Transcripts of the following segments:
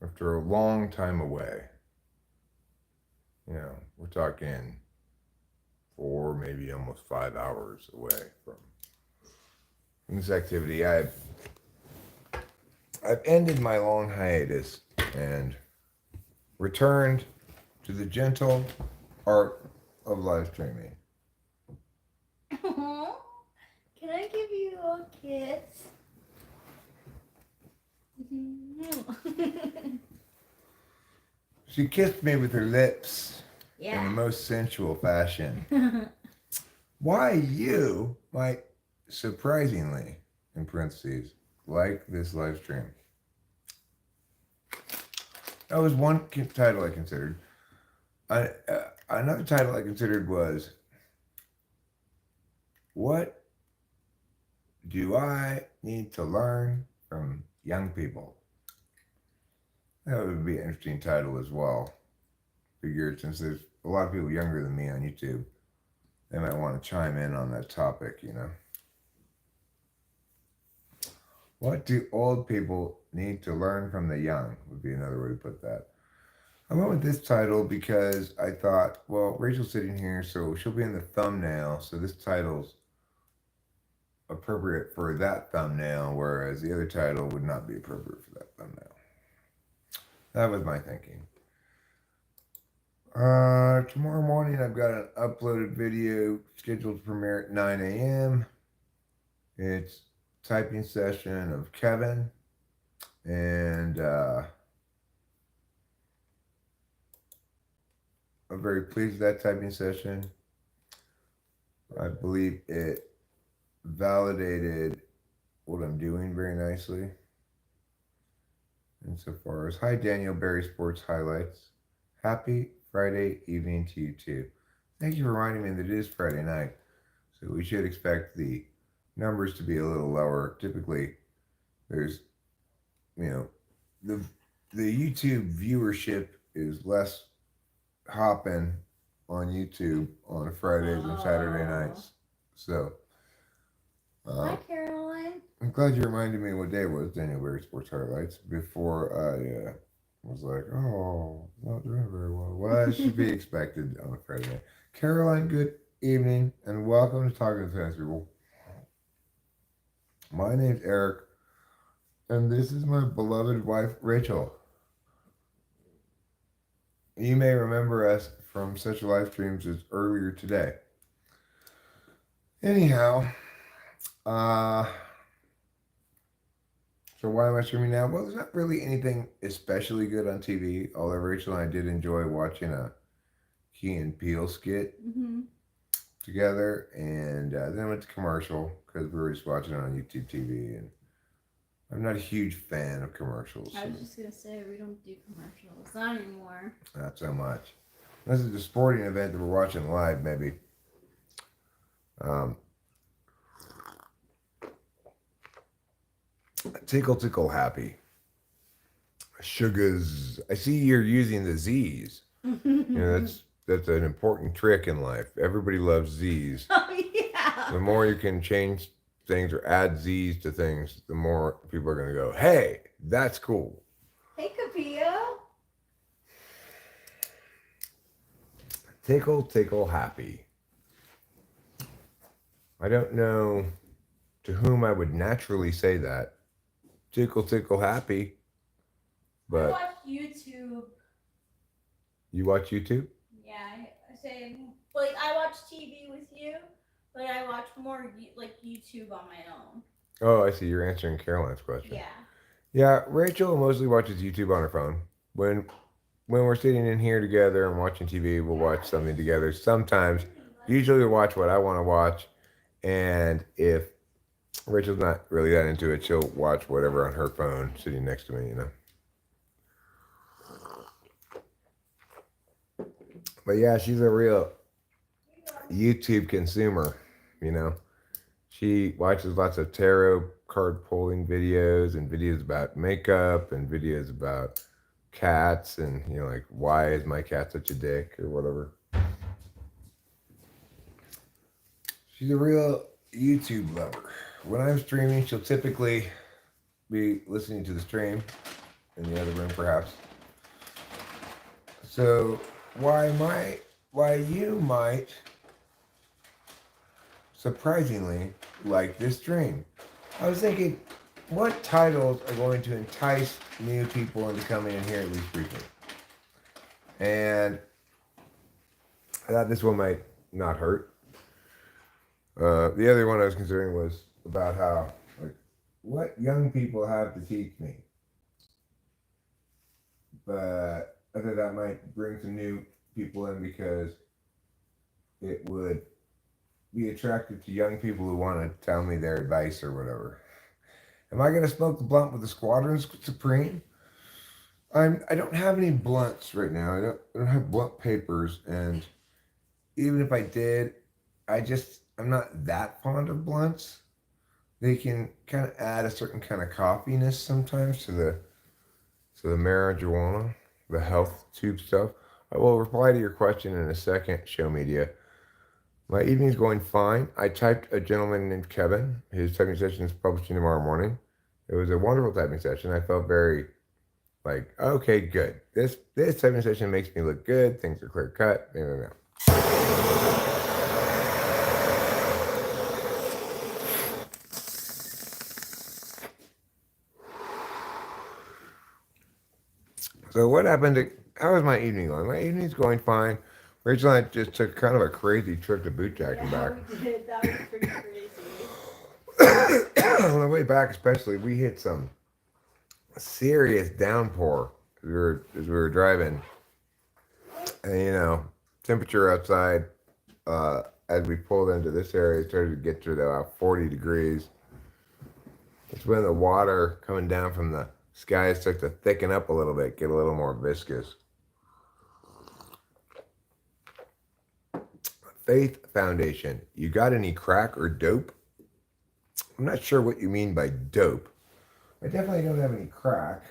after a long time away. You know, we're talking 4, maybe almost 5 hours away from this activity. I've ended my long hiatus and returned to the gentle art of live streaming. Aw, can I give you a kiss? She kissed me with her lips in the Yeah. most sensual fashion. Why you might surprisingly, in parentheses, like this live stream. That was one title I considered. Another title I considered was, what do I need to learn from young people? That would be an interesting title as well. Figured since there's a lot of people younger than me on YouTube, they might want to chime in on that topic, you know. What do old people need to learn from the young? Would be another way to put that. I went with this title because I thought, well, Rachel's sitting here, so she'll be in the thumbnail, so this title's appropriate for that thumbnail, whereas the other title would not be appropriate for that thumbnail. That was my thinking. Tomorrow morning I've got an uploaded video scheduled to premiere at 9 a.m. It's typing session of Kevin, and I'm very pleased with that typing session. I believe it validated what I'm doing very nicely. Insofar as, hi Daniel, Barry Sports Highlights. Happy Friday evening to you too. Thank you for reminding me that it is Friday night, so we should expect the numbers to be a little lower. Typically, there's, you know, the YouTube viewership is less hopping on YouTube on Fridays and Saturday nights. So, Hi, Caroline. I'm glad you reminded me what day it was, Daniel Berry Sports Highlights, before I was like, oh, not doing very well. Well, that should be expected on a Friday night. Caroline, good evening, and welcome to Talking to Tennis People. My name's Eric, and this is my beloved wife, Rachel. You may remember us from such live streams as earlier today. Anyhow, so why am I streaming now? Well, there's not really anything especially good on TV, although Rachel and I did enjoy watching a Key and Peele skit together, and then I went to commercial because we were just watching it on YouTube TV, and I'm not a huge fan of commercials. I was just gonna say we don't do commercials, not anymore. Not so much. This is a sporting event that we're watching live, maybe. Tickle Tickle Happy. Sugars. I see you're using the Z's. You know, that's an important trick in life. Everybody loves Z's. Oh yeah. The more you can change things or add Z's to things, the more people are going to go, hey, that's cool. Hey, Capio. Tickle Tickle Happy. I don't know to whom I would naturally say that. Tickle Tickle Happy. But I watch YouTube. You watch YouTube? Yeah, I say like I watch TV with you, but I watch more like YouTube on my own. Oh, I see. You're answering Caroline's question. Yeah. Yeah, Rachel mostly watches YouTube on her phone. When we're sitting in here together and watching TV, we'll watch something together. Sometimes, usually we watch what I want to watch, and if Rachel's not really that into it, she'll watch whatever on her phone sitting next to me, you know. But yeah, she's a real YouTube consumer, you know. She watches lots of tarot card pulling videos and videos about makeup and videos about cats and, you know, like, why is my cat such a dick or whatever. She's a real YouTube lover. When I'm streaming, she'll typically be listening to the stream in the other room, perhaps. So, why you might surprisingly like this dream? I was thinking, what titles are going to entice new people into coming in here at least briefly? And I thought this one might not hurt. The other one I was considering was about how, like, what young people have to teach me. But I thought that might bring some new people in because it would be attractive to young people who want to tell me their advice or whatever. Am I going to smoke the blunt with the Squadron Supreme? I don't have any blunts right now. I don't have blunt papers, and even if I did, I'm not that fond of blunts. They can kind of add a certain kind of coffeeness sometimes to the marijuana, the health tube stuff. I will reply to your question in a second, show media. My evening's going fine. I typed a gentleman named Kevin. His typing session is publishing tomorrow morning. It was a wonderful typing session. I felt very like, okay, good. This typing session makes me look good. Things are clear cut. Blah, blah, blah. So what happened to, how was my evening going? My evening's going fine. Rachel and I just took kind of a crazy trip to bootjack and back. We did. That was pretty crazy. On the way back especially, we hit some serious downpour as we were driving. And you know, temperature outside, as we pulled into this area, started to get to about 40 degrees. It's when the water coming down from the sky starts to thicken up a little bit, get a little more viscous. Faith Foundation, you got any crack or dope? I'm not sure what you mean by dope. I definitely don't have any crack.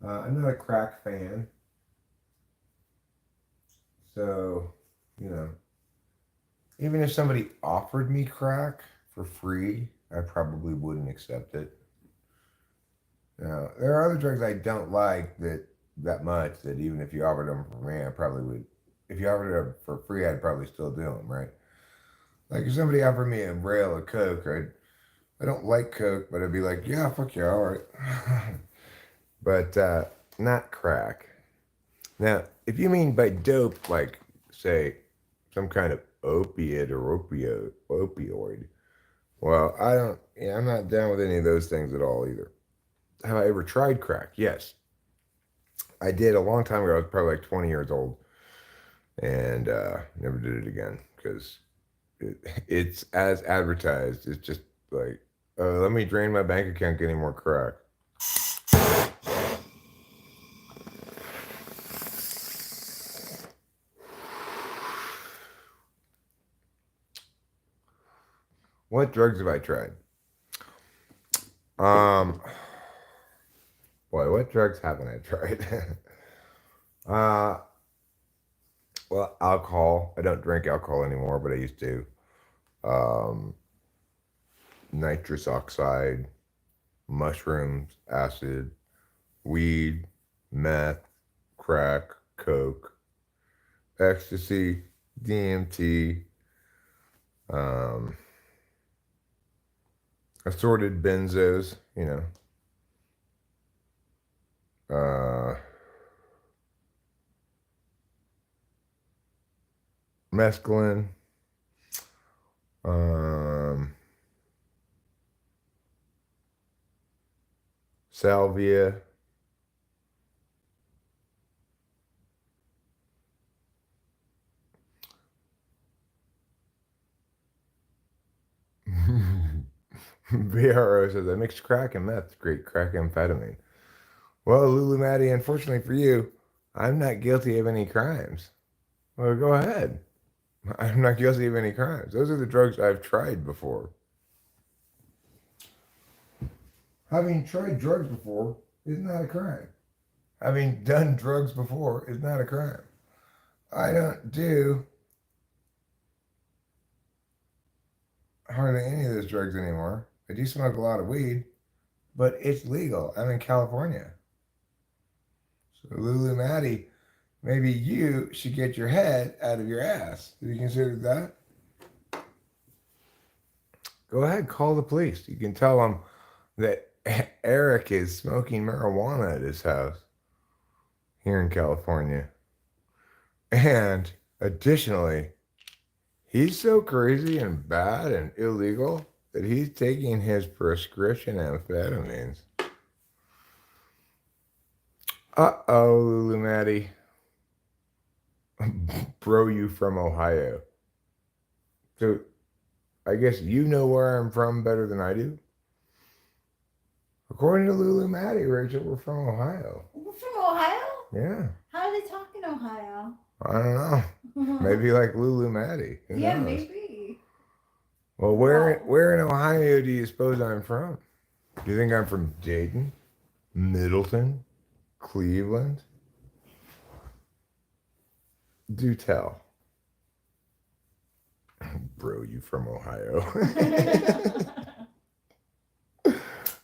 I'm not a crack fan. So, you know, even if somebody offered me crack for free, I probably wouldn't accept it. Now, there are other drugs I don't like that much that even if you offered them for me, I probably would. If you offered them for free, I'd probably still do them, right? Like if somebody offered me a rail of coke, I don't like coke, but I'd be like, yeah, fuck yeah, all right. But not crack. Now, if you mean by dope, like say some kind of opiate or opioid, well, I don't. Yeah, I'm not down with any of those things at all either. Have I ever tried crack? Yes, I did a long time ago. I was probably like 20 years old, and never did it again because it's as advertised. It's just like, let me drain my bank account getting more crack. What drugs have I tried? Um, Boy, what drugs haven't I tried? uh, well, alcohol. I don't drink alcohol anymore, but I used to. Um, Nitrous oxide, mushrooms, acid, weed, meth, crack, coke, ecstasy, DMT, um, assorted benzos, you know, mescaline, um, salvia. VRO says I mixed crack and meth, great crack amphetamine. Well, Lulu Maddie, unfortunately for you, I'm not guilty of any crimes. Well, go ahead. I'm not guilty of any crimes. Those are the drugs I've tried before. Having tried drugs before is not a crime. Having done drugs before is not a crime. I don't do hardly any of those drugs anymore. I do smoke a lot of weed. but it's legal. I'm in California. So Lulu Maddie, maybe you should get your head out of your ass. Have you considered that? Go ahead, call the police. You can tell them that Eric is smoking marijuana at his house here in California. And additionally, he's so crazy and bad and illegal that he's taking his prescription amphetamines. Uh-oh, Lulu Maddie. Bro, you from Ohio. So I guess you know where I'm from better than I do. According to Lulu Maddie, Rachel, we're from Ohio. We're from Ohio? Yeah. How do they talk in Ohio? I don't know. Maybe like Lulu Maddie. Who Yeah, knows? maybe. Well, where in Ohio do you suppose I'm from? Do you think I'm from Dayton, Middleton, Cleveland? Do tell. Bro, you from Ohio.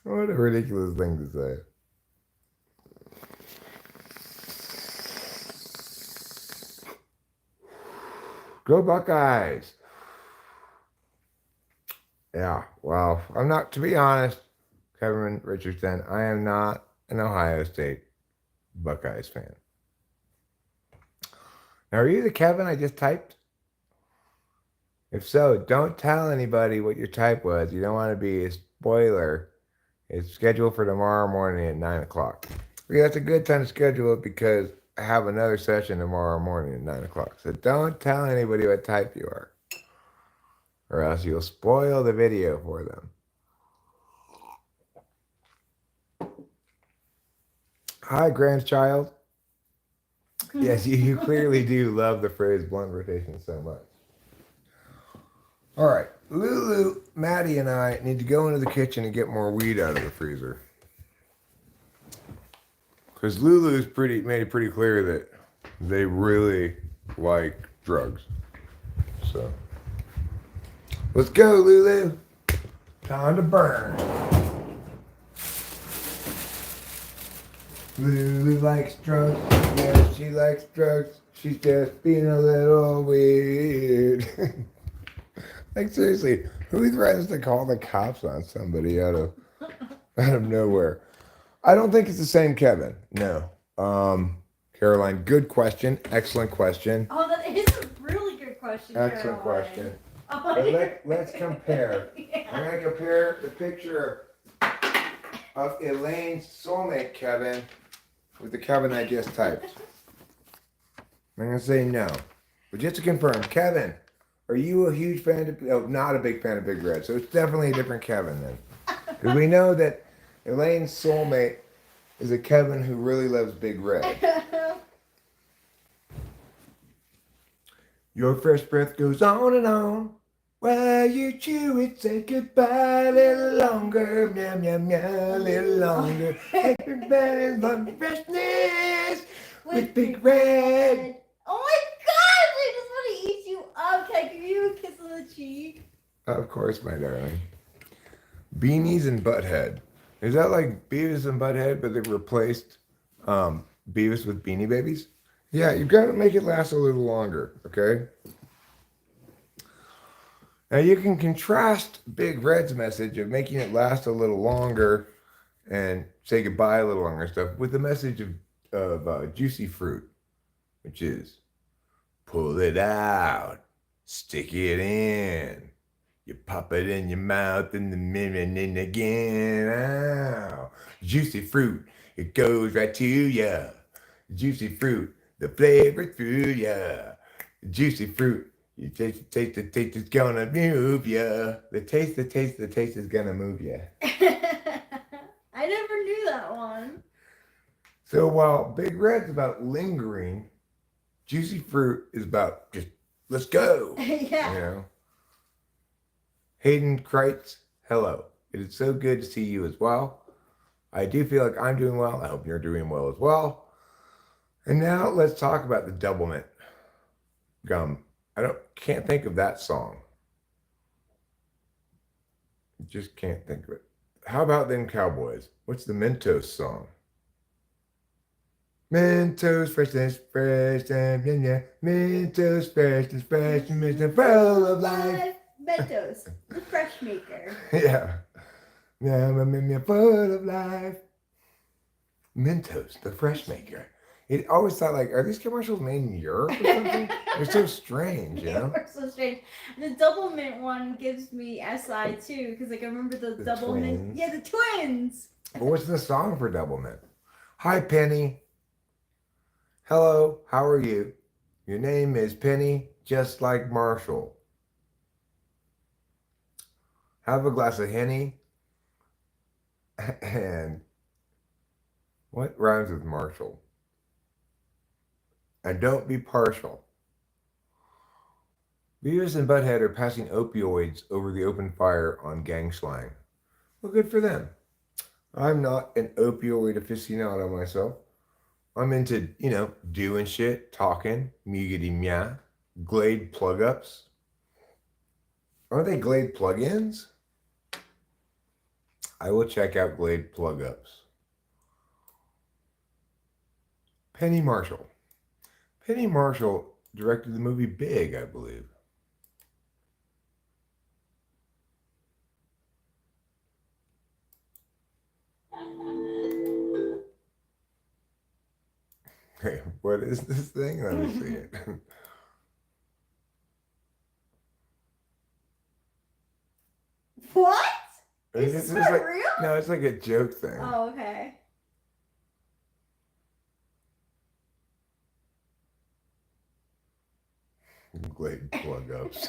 What a ridiculous thing to say. Go Buckeyes! Yeah, well, I'm not, to be honest, Kevin Richardson, I am not an Ohio State Buckeyes fan. Now, are you the Kevin I just typed? If so, don't tell anybody what your type was. You don't want to be a spoiler. It's scheduled for tomorrow morning at 9 o'clock. Yeah, that's a good time to schedule it because I have another session tomorrow morning at 9 o'clock. So don't tell anybody what type you are, or else you'll spoil the video for them. Hi, grandchild. Yes, you clearly do love the phrase blunt rotation so much. All right, Lulu, Maddie, and I need to go into the kitchen and get more weed out of the freezer. Because Lulu's made it pretty clear that they really like drugs. So, let's go, Lulu. Time to burn. Lulu likes drugs. Yeah, she likes drugs. She's just being a little weird. Like, seriously, who threatens to call the cops on somebody out of nowhere? I don't think it's the same Kevin. No. Caroline, good question. Excellent question. Oh, that is a really good question, Excellent Caroline. question. Oh, Let's compare. Yeah. I'm going to compare the picture of Elaine's soulmate, Kevin, with the Kevin I just typed. I'm going to say no. But just to confirm, Kevin, are you a huge fan of, not a big fan of Big Red, so it's definitely a different Kevin then. Because we know that Elaine's soulmate is a Kevin who really loves Big Red. Your first breath goes on and on. While you chew it, say goodbye a little longer. Meow, meow, meow, a little longer. Everybody's loving freshness with Big Red. Oh my gosh, I just want to eat you up. Can I give you a kiss on the cheek? Of course, my darling. Beanies and Butthead. Is that like Beavis and Butthead, but they replaced Beavis with Beanie Babies? Yeah, you've got to make it last a little longer, okay? Now you can contrast Big Red's message of making it last a little longer and say goodbye a little longer and stuff with the message of Juicy Fruit, which is pull it out, stick it in, you pop it in your mouth and the minute again. Ow. Juicy Fruit, it goes right to ya. Juicy Fruit, the flavor through ya. Juicy Fruit. You taste the taste is gonna move ya. The taste is gonna move ya. I never knew that one. So while Big Red's about lingering, Juicy Fruit is about just, let's go. Yeah. You know? Hayden Kreitz, hello. It is so good to see you as well. I do feel like I'm doing well. I hope you're doing well as well. And now let's talk about the Doublemint gum. Can't think of that song. Just can't think of it. How about them Cowboys? What's the Mentos song? Mentos freshness, fresh and yeah. Mentos freshness, fresh and Mentos full of life. Mentos, the fresh maker. Yeah. Yeah, I'm full of life. Mentos, the fresh maker. It always thought like, are these commercials made in Europe or something? They're so strange, you They know? were so strange. The double mint one gives me SI too, because like I remember the double mint. twins. Yeah, the twins. But what's the song for Double Mint? Hi, Penny. Hello, how are you? Your name is Penny, just like Marshall. Have a glass of Henny. And what rhymes with Marshall? And don't be partial. Beavis and Butthead are passing opioids over the open fire on gang slang. Well, good for them. I'm not an opioid aficionado myself. I'm into, doing shit, talking, muggity meow, Glade plug ups. Aren't they Glade plug-ins? I will check out Glade plug ups. Penny Marshall. Penny Marshall directed the movie Big, I believe. Hey, what is this thing? Let me see it. What? Is Is this this for like, real? no, it's like a joke thing. Oh, okay. Glade plug ups.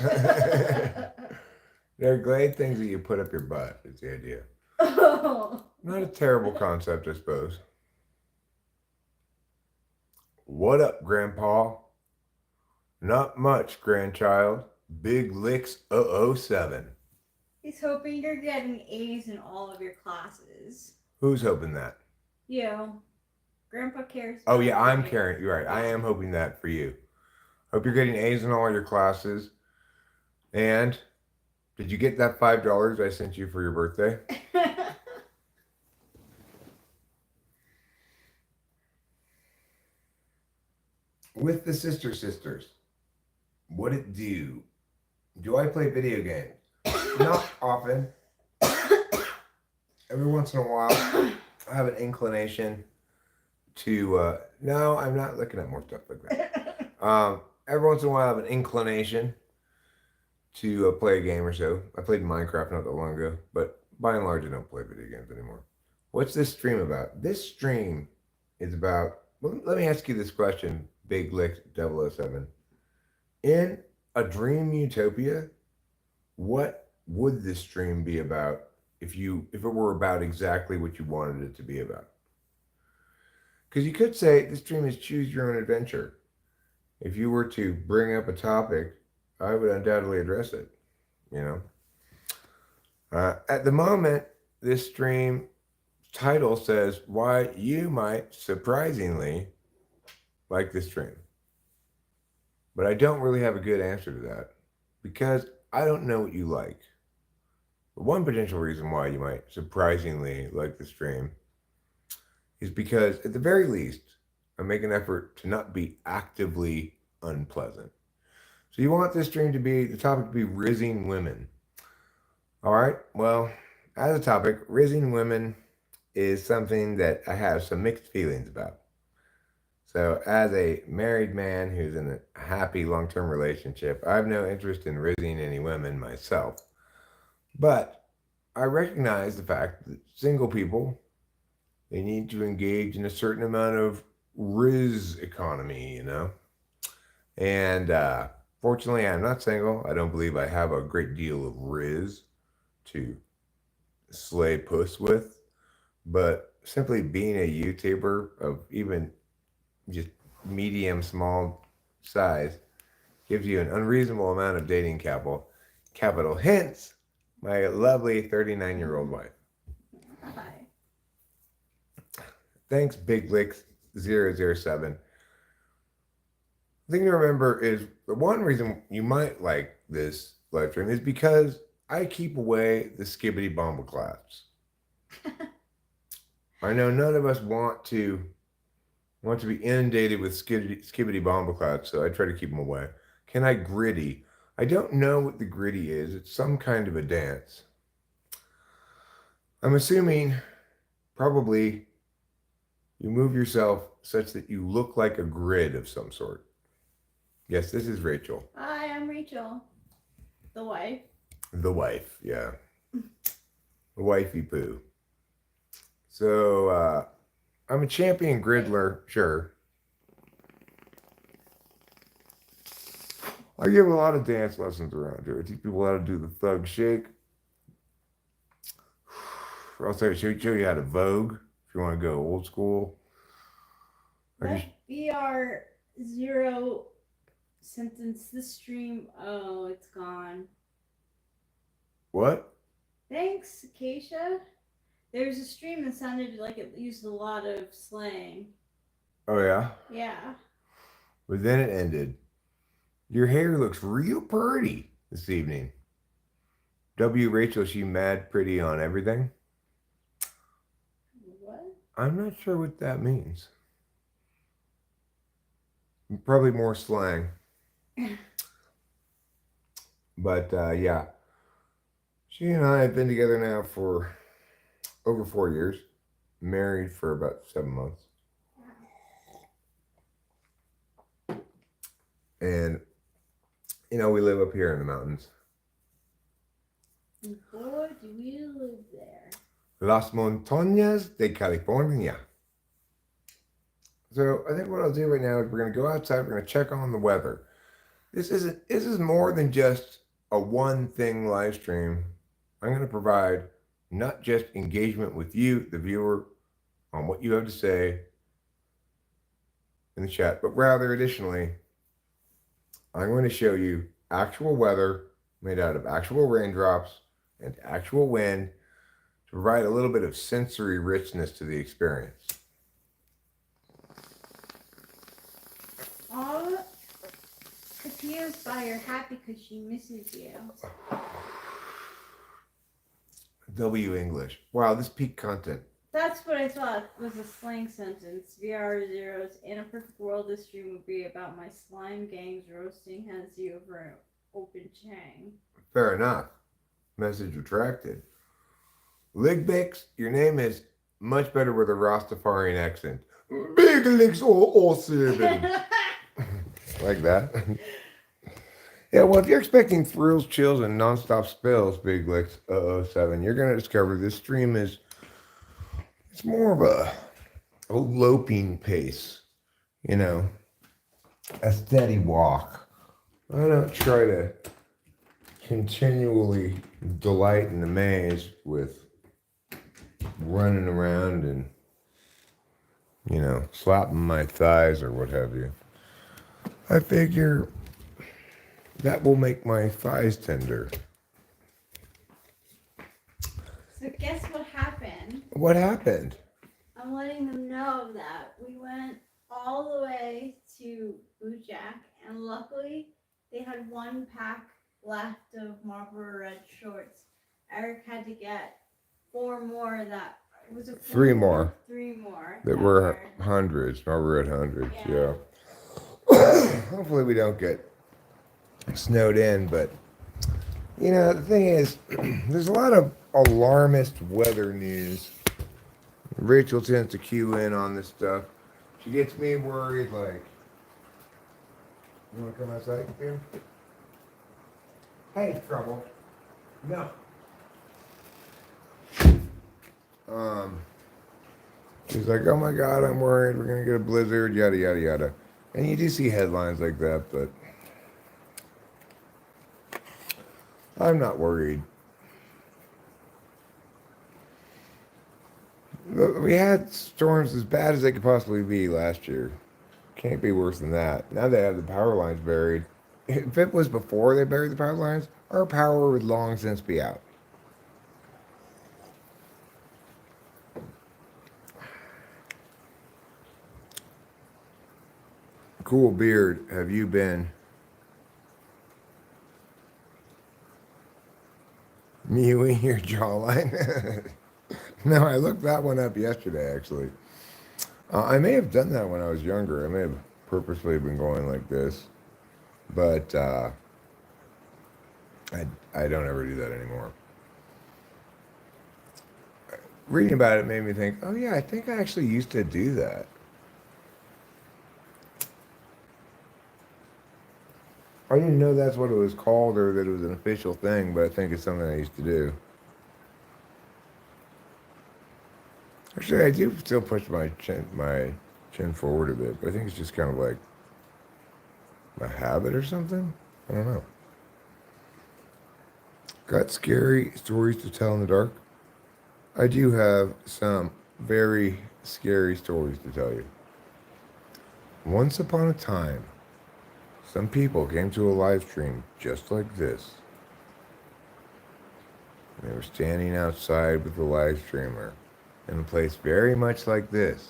They're Glade things that you put up your butt, is the idea. Oh. Not a terrible concept, I suppose. What up, Grandpa? Not much, grandchild. Big licks 007. He's hoping you're getting A's in all of your classes. Who's hoping that? You. Grandpa cares. Oh, yeah, about I'm you. caring. You're right. I am hoping that for you. Hope you're getting A's in all your classes. And did you get that $5 I sent you for your birthday? With the sisters, what it do? Do I play video games? Not often. Every once in a while, I have an inclination to. No, I'm not looking at more stuff like that. Every once in a while, I have an inclination to play a game or so. I played Minecraft not that long ago, but by and large, I don't play video games anymore. What's this stream about? This stream is about. Well, let me ask you this question, Big Lick 007. In a dream utopia, what would this stream be about if it were about exactly what you wanted it to be about? Because you could say this stream is choose your own adventure. If you were to bring up a topic, I would undoubtedly address it. At the moment, this stream title says why you might surprisingly like this stream. But I don't really have a good answer to that because I don't know what you like. But one potential reason why you might surprisingly like the stream is because, at the very least, I make an effort to not be actively unpleasant. So you want this stream to be, the topic to be rizzing women. All right, well, as a topic, rizzing women is something that I have some mixed feelings about. So, as a married man who's in a happy long-term relationship, I have no interest in rizzing any women myself. But I recognize the fact that single people, they need to engage in a certain amount of riz economy, And fortunately, I'm not single. I don't believe I have a great deal of riz to slay puss with. But simply being a YouTuber of even just medium small size gives you an unreasonable amount of dating capital. Hence, my lovely 39-year-old wife. Hi. Thanks, Big Licks 007. The thing to remember is the one reason you might like this live stream is because I keep away the skibbity bomba claps. I know none of us want to be inundated with skibbity bomba clouds, so I try to keep them away. Can I gritty? I don't know what the gritty is. It's some kind of a dance. I'm assuming probably you move yourself such that you look like a grid of some sort. Yes, this is Rachel. Hi, I'm Rachel, the wife. The wife, yeah. The wifey poo. So, I'm a champion gridler, sure. I give a lot of dance lessons around here. I teach people how to do the thug shake. I'll show you how to vogue if you want to go old school. That BR0 sentence, the stream, oh, it's gone. What? Thanks, Acacia. There's a stream that sounded like it used a lot of slang. Oh, yeah? Yeah. But then it ended. Your hair looks real pretty this evening. W. Rachel, she mad pretty on everything? What? I'm not sure what that means. Probably more slang. But yeah. She and I have been together now for over 4 years. Married for about 7 months. And, you know, we live up here in the mountains. And boy, do we live there. Las Montañas de California. So I think what I'll do right now is we're going to go outside. We're going to check on the weather. This is more than just a one thing live stream. I'm going to provide not just engagement with you, the viewer, on what you have to say in the chat, but rather additionally, I'm going to show you actual weather made out of actual raindrops and actual wind to provide a little bit of sensory richness to the experience. Oh, Katia's by her happy because she misses you. W English. Wow, this peak content. That's what I thought was a slang sentence. VR zeros. In a perfect world, this stream would be about my slime gangs roasting Hansi over an open chang. Fair enough. Message retracted. Ligbix, your name is much better with a Rastafarian accent. Big legs all seven. Like that. Yeah, well, if you're expecting thrills, chills, and nonstop spills, Big Licks 007, you're going to discover this stream is, it's more of a loping pace, you know, a steady walk. I don't try to continually delight and amaze with running around and, you know, slapping my thighs or what have you. I figure that will make my thighs tender. So guess what happened? What happened? I'm letting them know that we went all the way to Bootjack, and luckily they had one pack left of Marlboro Red shorts. Eric had to get 4 more that was it 3 more. 3 more. That were hundreds. Marlboro Red hundreds, yeah. Hopefully we don't get snowed in, but you know, the thing is, there's a lot of alarmist weather news. Rachel tends to cue in on this stuff. She gets me worried, like, you want to come outside, Kim? Hey, trouble. No. She's like, oh my God, I'm worried. We're going to get a blizzard, yada, yada, yada. And you do see headlines like that, but I'm not worried. We had storms as bad as they could possibly be last year. Can't be worse than that. Now they have the power lines buried. If it was before they buried the power lines, our power would long since be out. Cool beard, have you been mewing your jawline? No, I looked that one up yesterday, actually. I may have done that when I was younger. I may have purposely been going like this, but I don't ever do that anymore. Reading about it made me think, oh yeah, I think I actually used to do that. I didn't know that's what it was called or that it was an official thing, but I think it's something I used to do. Actually, I do still push my chin forward a bit, but I think it's just kind of like a habit or something. I don't know. Got scary stories to tell in the dark? I do have some very scary stories to tell you. Once upon a time, some people came to a live stream just like this. They were standing outside with the live streamer in a place very much like this.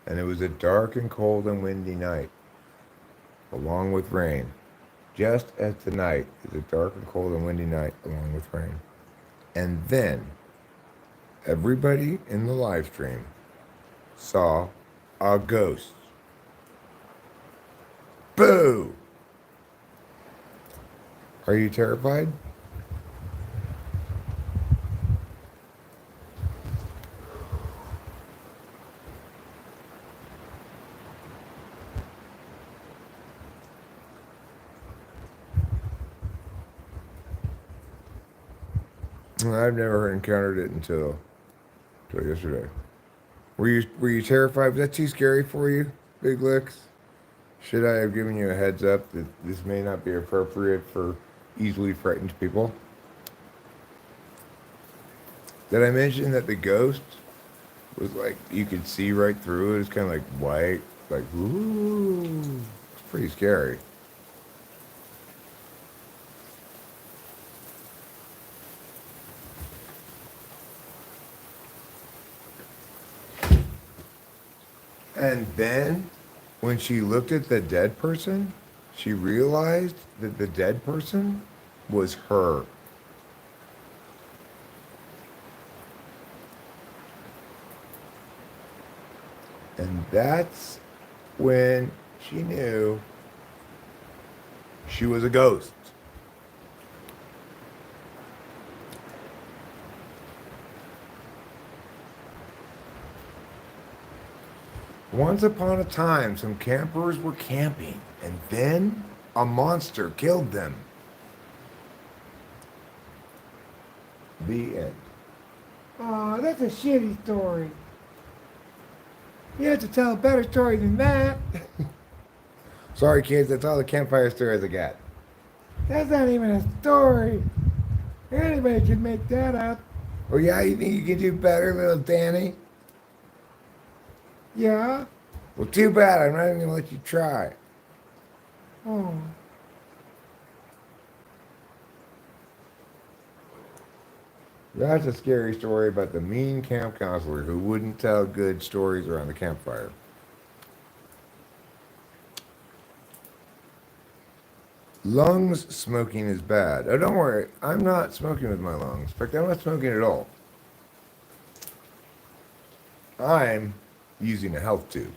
And it was a dark and cold and windy night, along with rain. Just as the night is a dark and cold and windy night, along with rain. And then, everybody in the live stream saw a ghost. Boo! Are you terrified? I've never encountered it until yesterday. Were you terrified? Was that too scary for you, Big Licks? Should I have given you a heads up that this may not be appropriate for easily frightened people? Did I mention that the ghost was like you could see right through it? It's kind of like white, like ooh, it's pretty scary. And then, when she looked at the dead person, she realized that the dead person was her. And that's when she knew she was a ghost. Once upon a time, some campers were camping, and then a monster killed them. The end. Aw, that's a shitty story. You have to tell a better story than that. Sorry, kids, that's all the campfire stories I got. That's not even a story. Anybody can make that up. Oh, yeah, you think you can do better, little Danny? Yeah? Well, too bad. I'm not even going to let you try. Oh. That's a scary story about the mean camp counselor who wouldn't tell good stories around the campfire. Lungs smoking is bad. Oh, don't worry. I'm not smoking with my lungs. In fact, I'm not smoking at all. I'm using a health tube.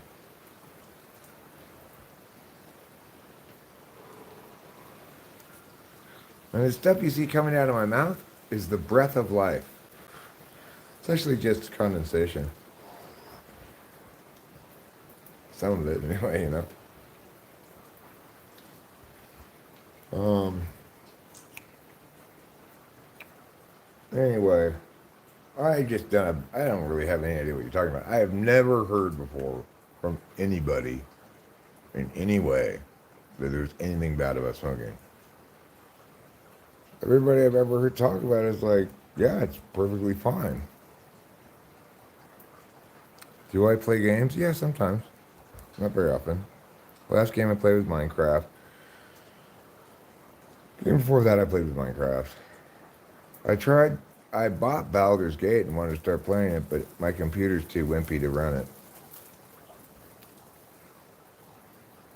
And the stuff you see coming out of my mouth is the breath of life. It's actually just condensation. Some of it, anyway, you know. Anyway, I don't really have any idea what you're talking about. I have never heard before from anybody in any way that there's anything bad about smoking. Everybody I've ever heard talk about it is like, yeah, it's perfectly fine. Do I play games? Yeah, sometimes. Not very often. Last game I played was Minecraft. Even before that, I played with Minecraft. I bought Baldur's Gate and wanted to start playing it, but my computer's too wimpy to run it.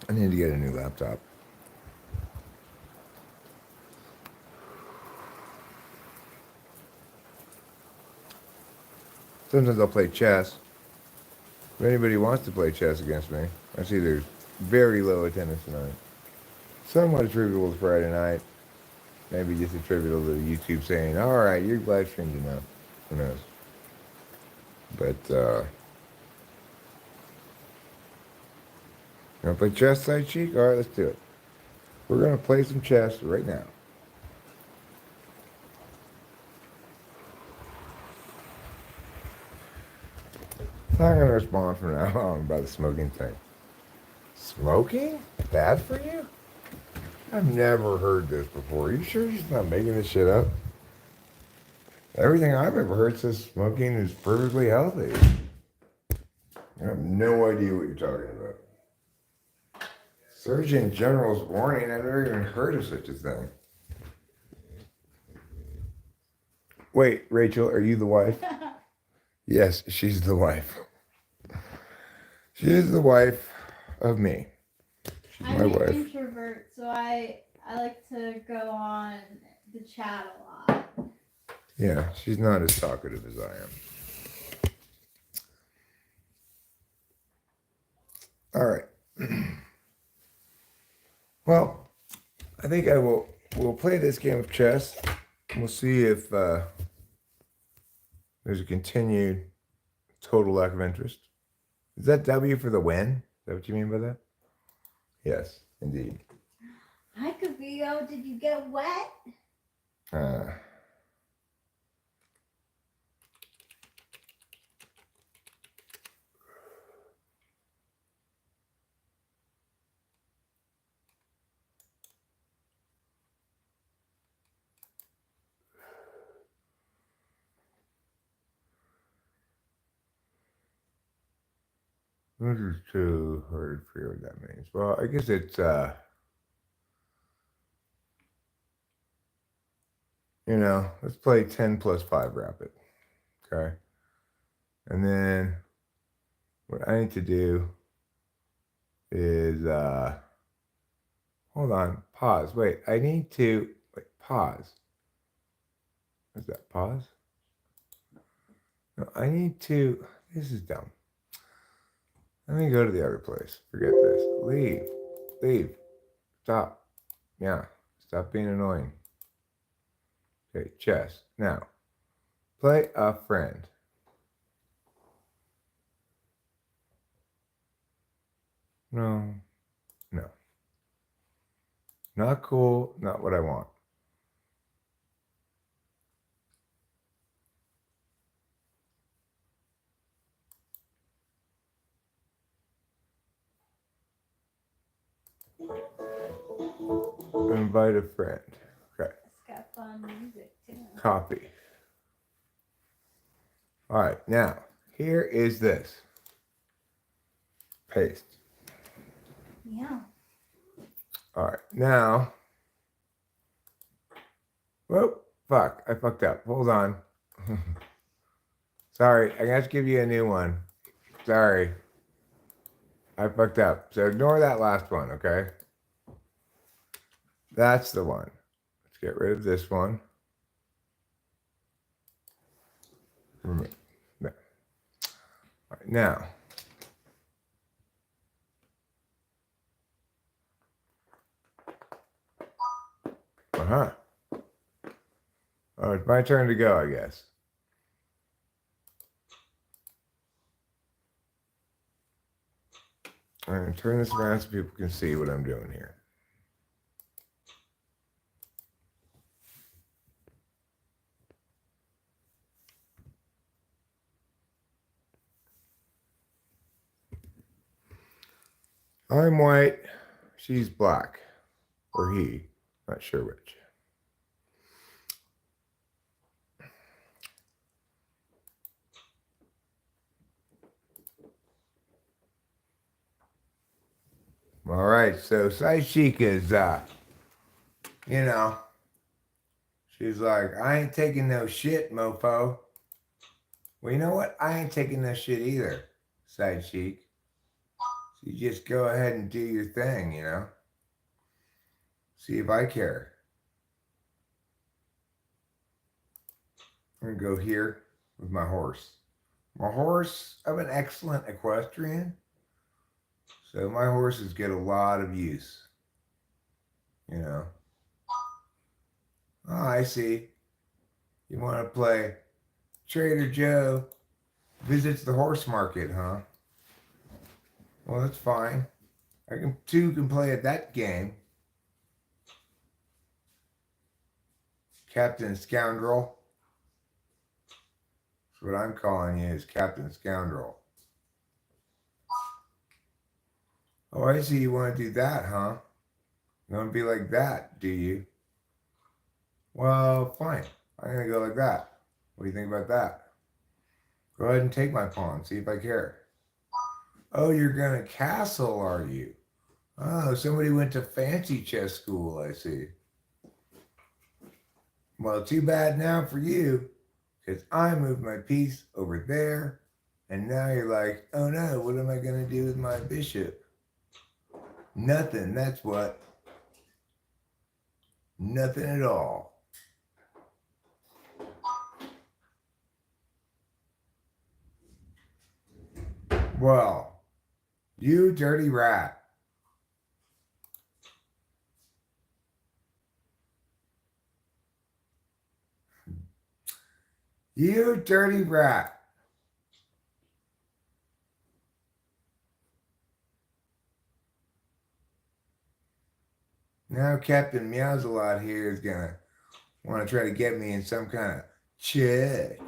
I need to get a new laptop. Sometimes I'll play chess. If anybody wants to play chess against me, I see there's very low attendance tonight. Somewhat attributable to Friday night. Maybe just attributable to YouTube saying, all right, you're live streamed enough. Who knows? But, you want to play chess, Side Cheek? All right, let's do it. We're going to play some chess right now. I'm not going to respond from now on about the smoking thing. Smoking? Bad for you? I've never heard this before. Are you sure she's not making this shit up? Everything I've ever heard says smoking is perfectly healthy. I have no idea what you're talking about. Surgeon General's warning, I've never even heard of such a thing. Wait, Rachel, are you the wife? Yes, she's the wife. She is the wife of me. She's I'm my an wife. introvert, so I like to go on the chat a lot. Yeah, she's not as talkative as I am. All right. Well, I think we'll play this game of chess. We'll see if there's a continued total lack of interest. Is that W for the win? Is that what you mean by that? Yes, indeed. Hi, Cavillo. Did you get wet? This is too hard to figure what that means. Well, I guess it's let's play 10 plus 5 rapid. Okay. And then what I need to do is hold on, pause. Wait, pause. Is that pause? No, I need to, this is dumb. Let me go to the other place. Forget this. Leave. Stop. Yeah. Stop being annoying. Okay, chess. Now, play a friend. No. Not cool. Not what I want. Invite a friend. Okay. It's got fun music too. Copy. All right. Now, here is this. Paste. Yeah. All right. Now. Whoa. Fuck. I fucked up. Hold on. Sorry. I got to give you a new one. Sorry. I fucked up. So ignore that last one, okay? That's the one. Let's get rid of this one. No. All right, now. Oh, it's my turn to go, I guess. I'm going to turn this around so people can see what I'm doing here. I'm white. She's black. Or he. Not sure which. All right, so Sai Sheik is, she's like, I ain't taking no shit, mofo. Well, you know what? I ain't taking no shit either, Sai Sheik. So you just go ahead and do your thing, See if I care. I'm going to go here with my horse. My horse, I'm an excellent equestrian, so my horses get a lot of use. You know. Oh, I see. You want to play Trader Joe visits the horse market, huh? Well, that's fine. Two can play at that game. Captain Scoundrel. That's what I'm calling you, is Captain Scoundrel. Oh, I see you want to do that, huh? You want to be like that, do you? Well, fine. I'm going to go like that. What do you think about that? Go ahead and take my pawn. See if I care. Oh, you're going to castle, are you? Oh, somebody went to fancy chess school, I see. Well, too bad now for you, because I moved my piece over there, and now you're like, oh no, what am I going to do with my bishop? Nothing, that's what. Nothing at all. Well, you dirty rat. You dirty rat. Now Captain Meowsalot here is going to want to try to get me in some kind of check.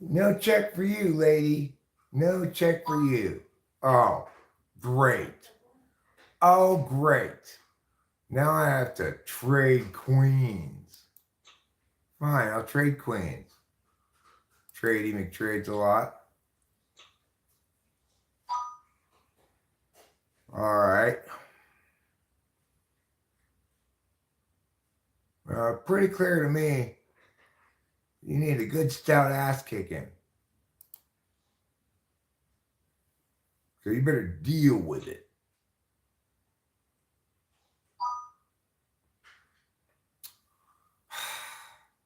No check for you, lady. No check for you. Oh, great. Oh, great. Now I have to trade queens. Fine, I'll trade queens. Trady McTrades a lot. All right. Pretty clear to me, you need a good stout ass kicking. So you better deal with it.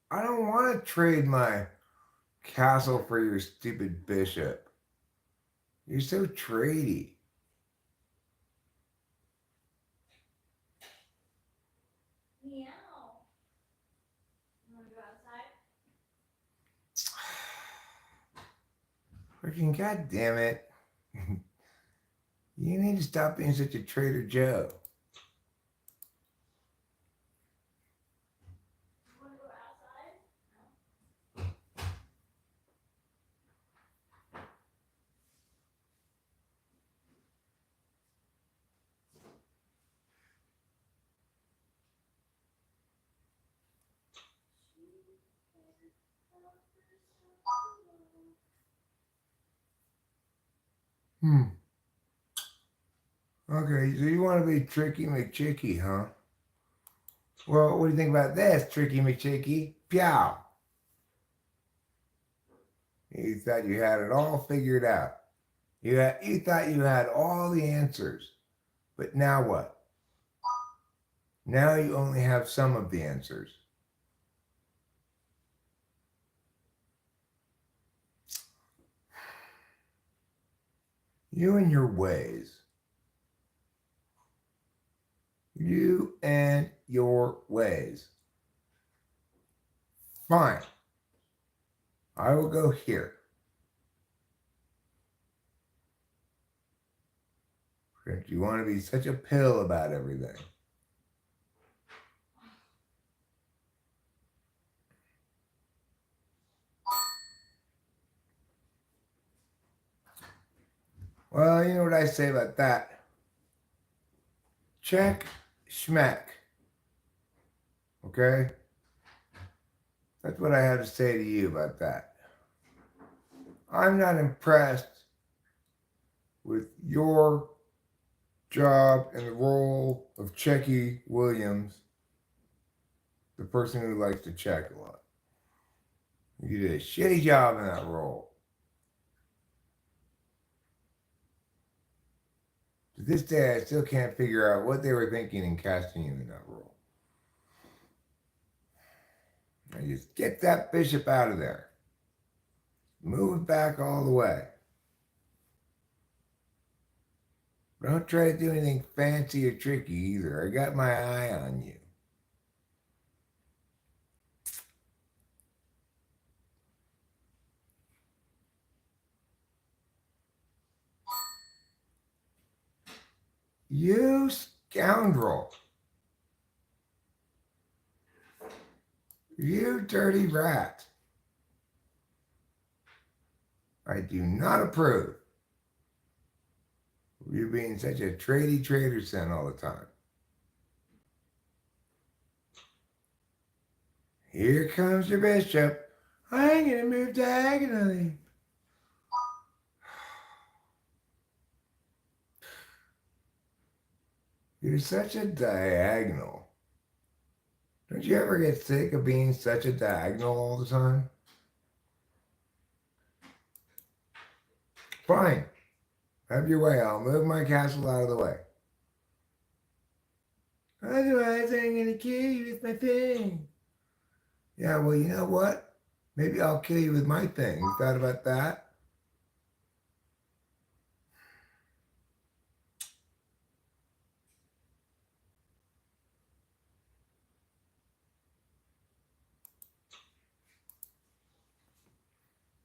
I don't want to trade my castle for your stupid bishop. You're so trady. Meow. You want to go outside? Freaking goddamn it. You need to stop being such a Trader Joe. You want to go outside? Okay, so you want to be Tricky McChicky, huh? Well, what do you think about this, Tricky McChicky? Pow! You thought you had it all figured out. You thought you had all the answers. But now what? Now you only have some of the answers. You and your ways. You and your ways. Fine. I will go here. You want to be such a pill about everything. Well, you know what I say about that? Check, schmeck. Okay? That's what I have to say to you about that. I'm not impressed with your job in the role of Checky Williams, the person who likes to check a lot. You did a shitty job in that role. To this day, I still can't figure out what they were thinking in casting you in that role. Now just get that bishop out of there. Move it back all the way. Don't try to do anything fancy or tricky either. I got my eye on you. You scoundrel. You dirty rat. I do not approve of you being such a tradie trader son all the time. Here comes your bishop. I ain't gonna move diagonally. You're such a diagonal. Don't you ever get sick of being such a diagonal all the time? Fine. Have your way. I'll move my castle out of the way. Otherwise, I'm gonna kill you with my thing. Yeah, well, you know what? Maybe I'll kill you with my thing. You thought about that?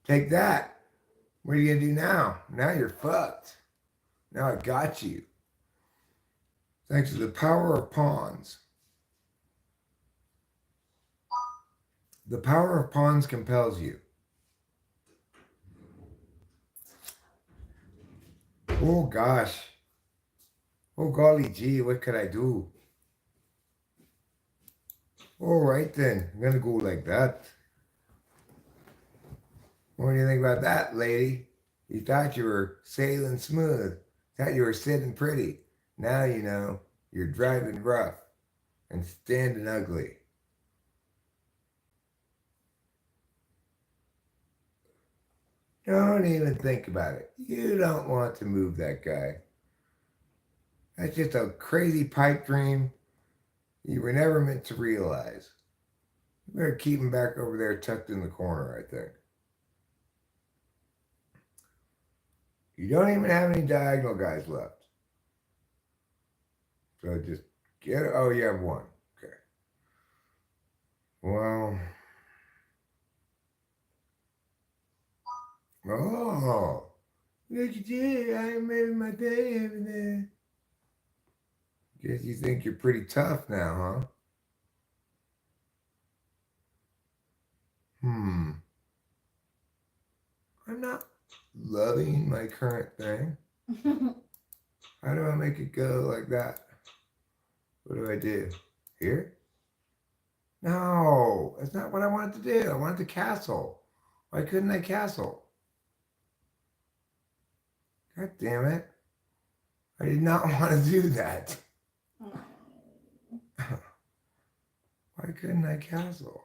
Take that. What are you gonna do now? Now you're fucked. Now I got you. Thanks to the power of pawns. The power of pawns compels you. Oh gosh. Oh golly gee, what could I do? All right then, I'm gonna go like that. What do you think about that, lady? You thought you were sailing smooth. Thought you were sitting pretty. Now you know you're driving rough and standing ugly. Don't even think about it. You don't want to move that guy. That's just a crazy pipe dream you were never meant to realize. You better keep him back over there tucked in the corner, I think. You don't even have any diagonal guys left. So just get it. Oh, you have one. Okay. Well. Oh. Look at you, I'm moving my thing over there. Guess you think you're pretty tough now, huh? I'm not loving my current thing. How do I make it go like that? What do I do? Here? No, that's not what I wanted to do. I wanted to castle. Why couldn't I castle? God damn it. I did not want to do that. Why couldn't I castle?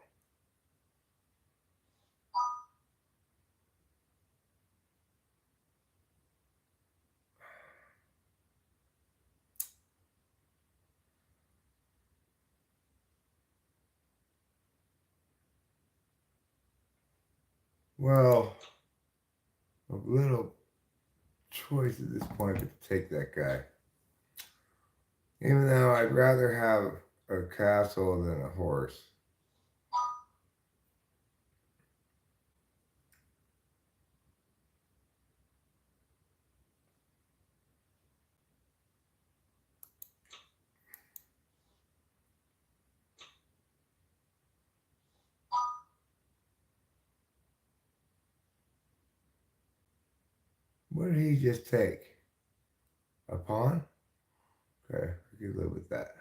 Well, a little choice at this point but to take that guy. Even though I'd rather have a castle than a horse. What did he just take? A pawn? Okay, I could live with that.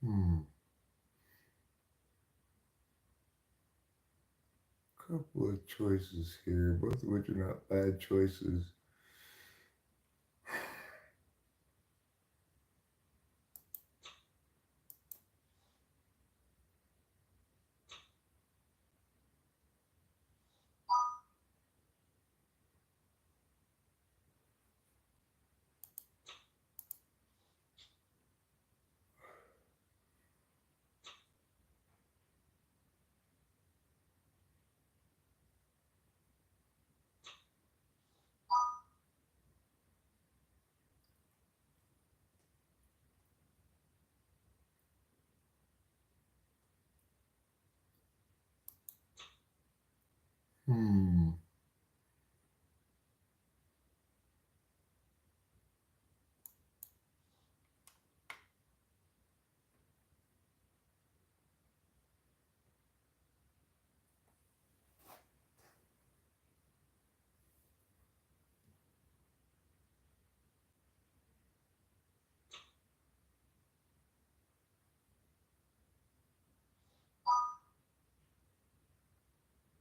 Hmm. Couple of choices here, both of which are not bad choices. Hmm.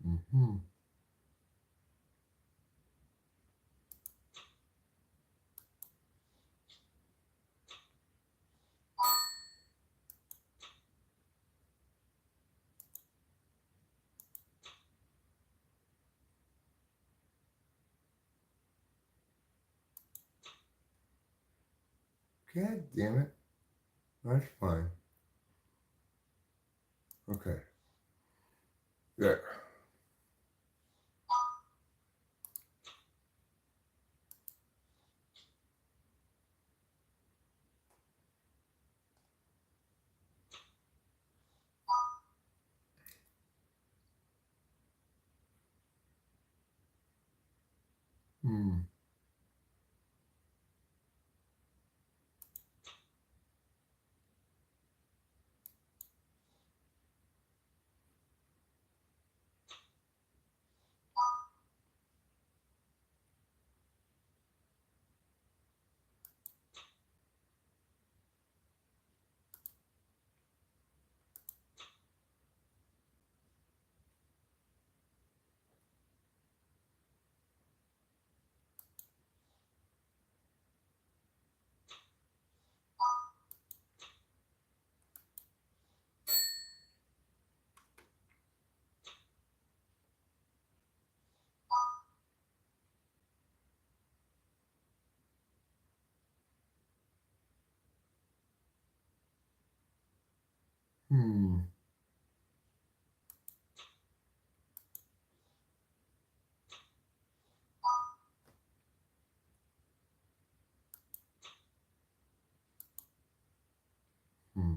Mm-hmm. God damn it. That's fine. Okay. There. Hmm. Hmm. Hmm.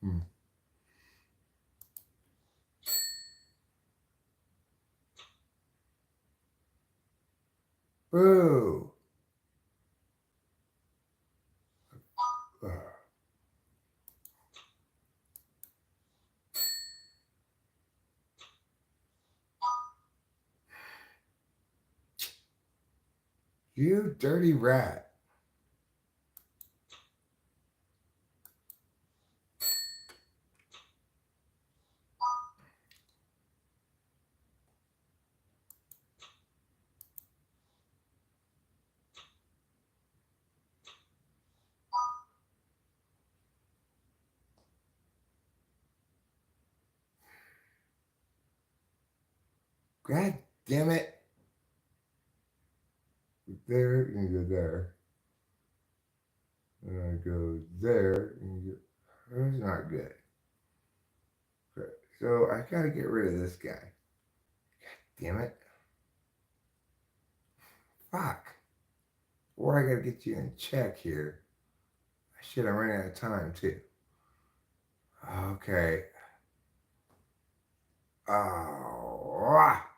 Hmm. Boo. Ugh. You dirty rat. God damn it. There, and you go there. And I go there, and you go. That's not good. Okay. So I gotta get rid of this guy. Damn it. Fuck. Or I gotta get you in check here. Shit, I'm running out of time too. Okay. Oh. Ah.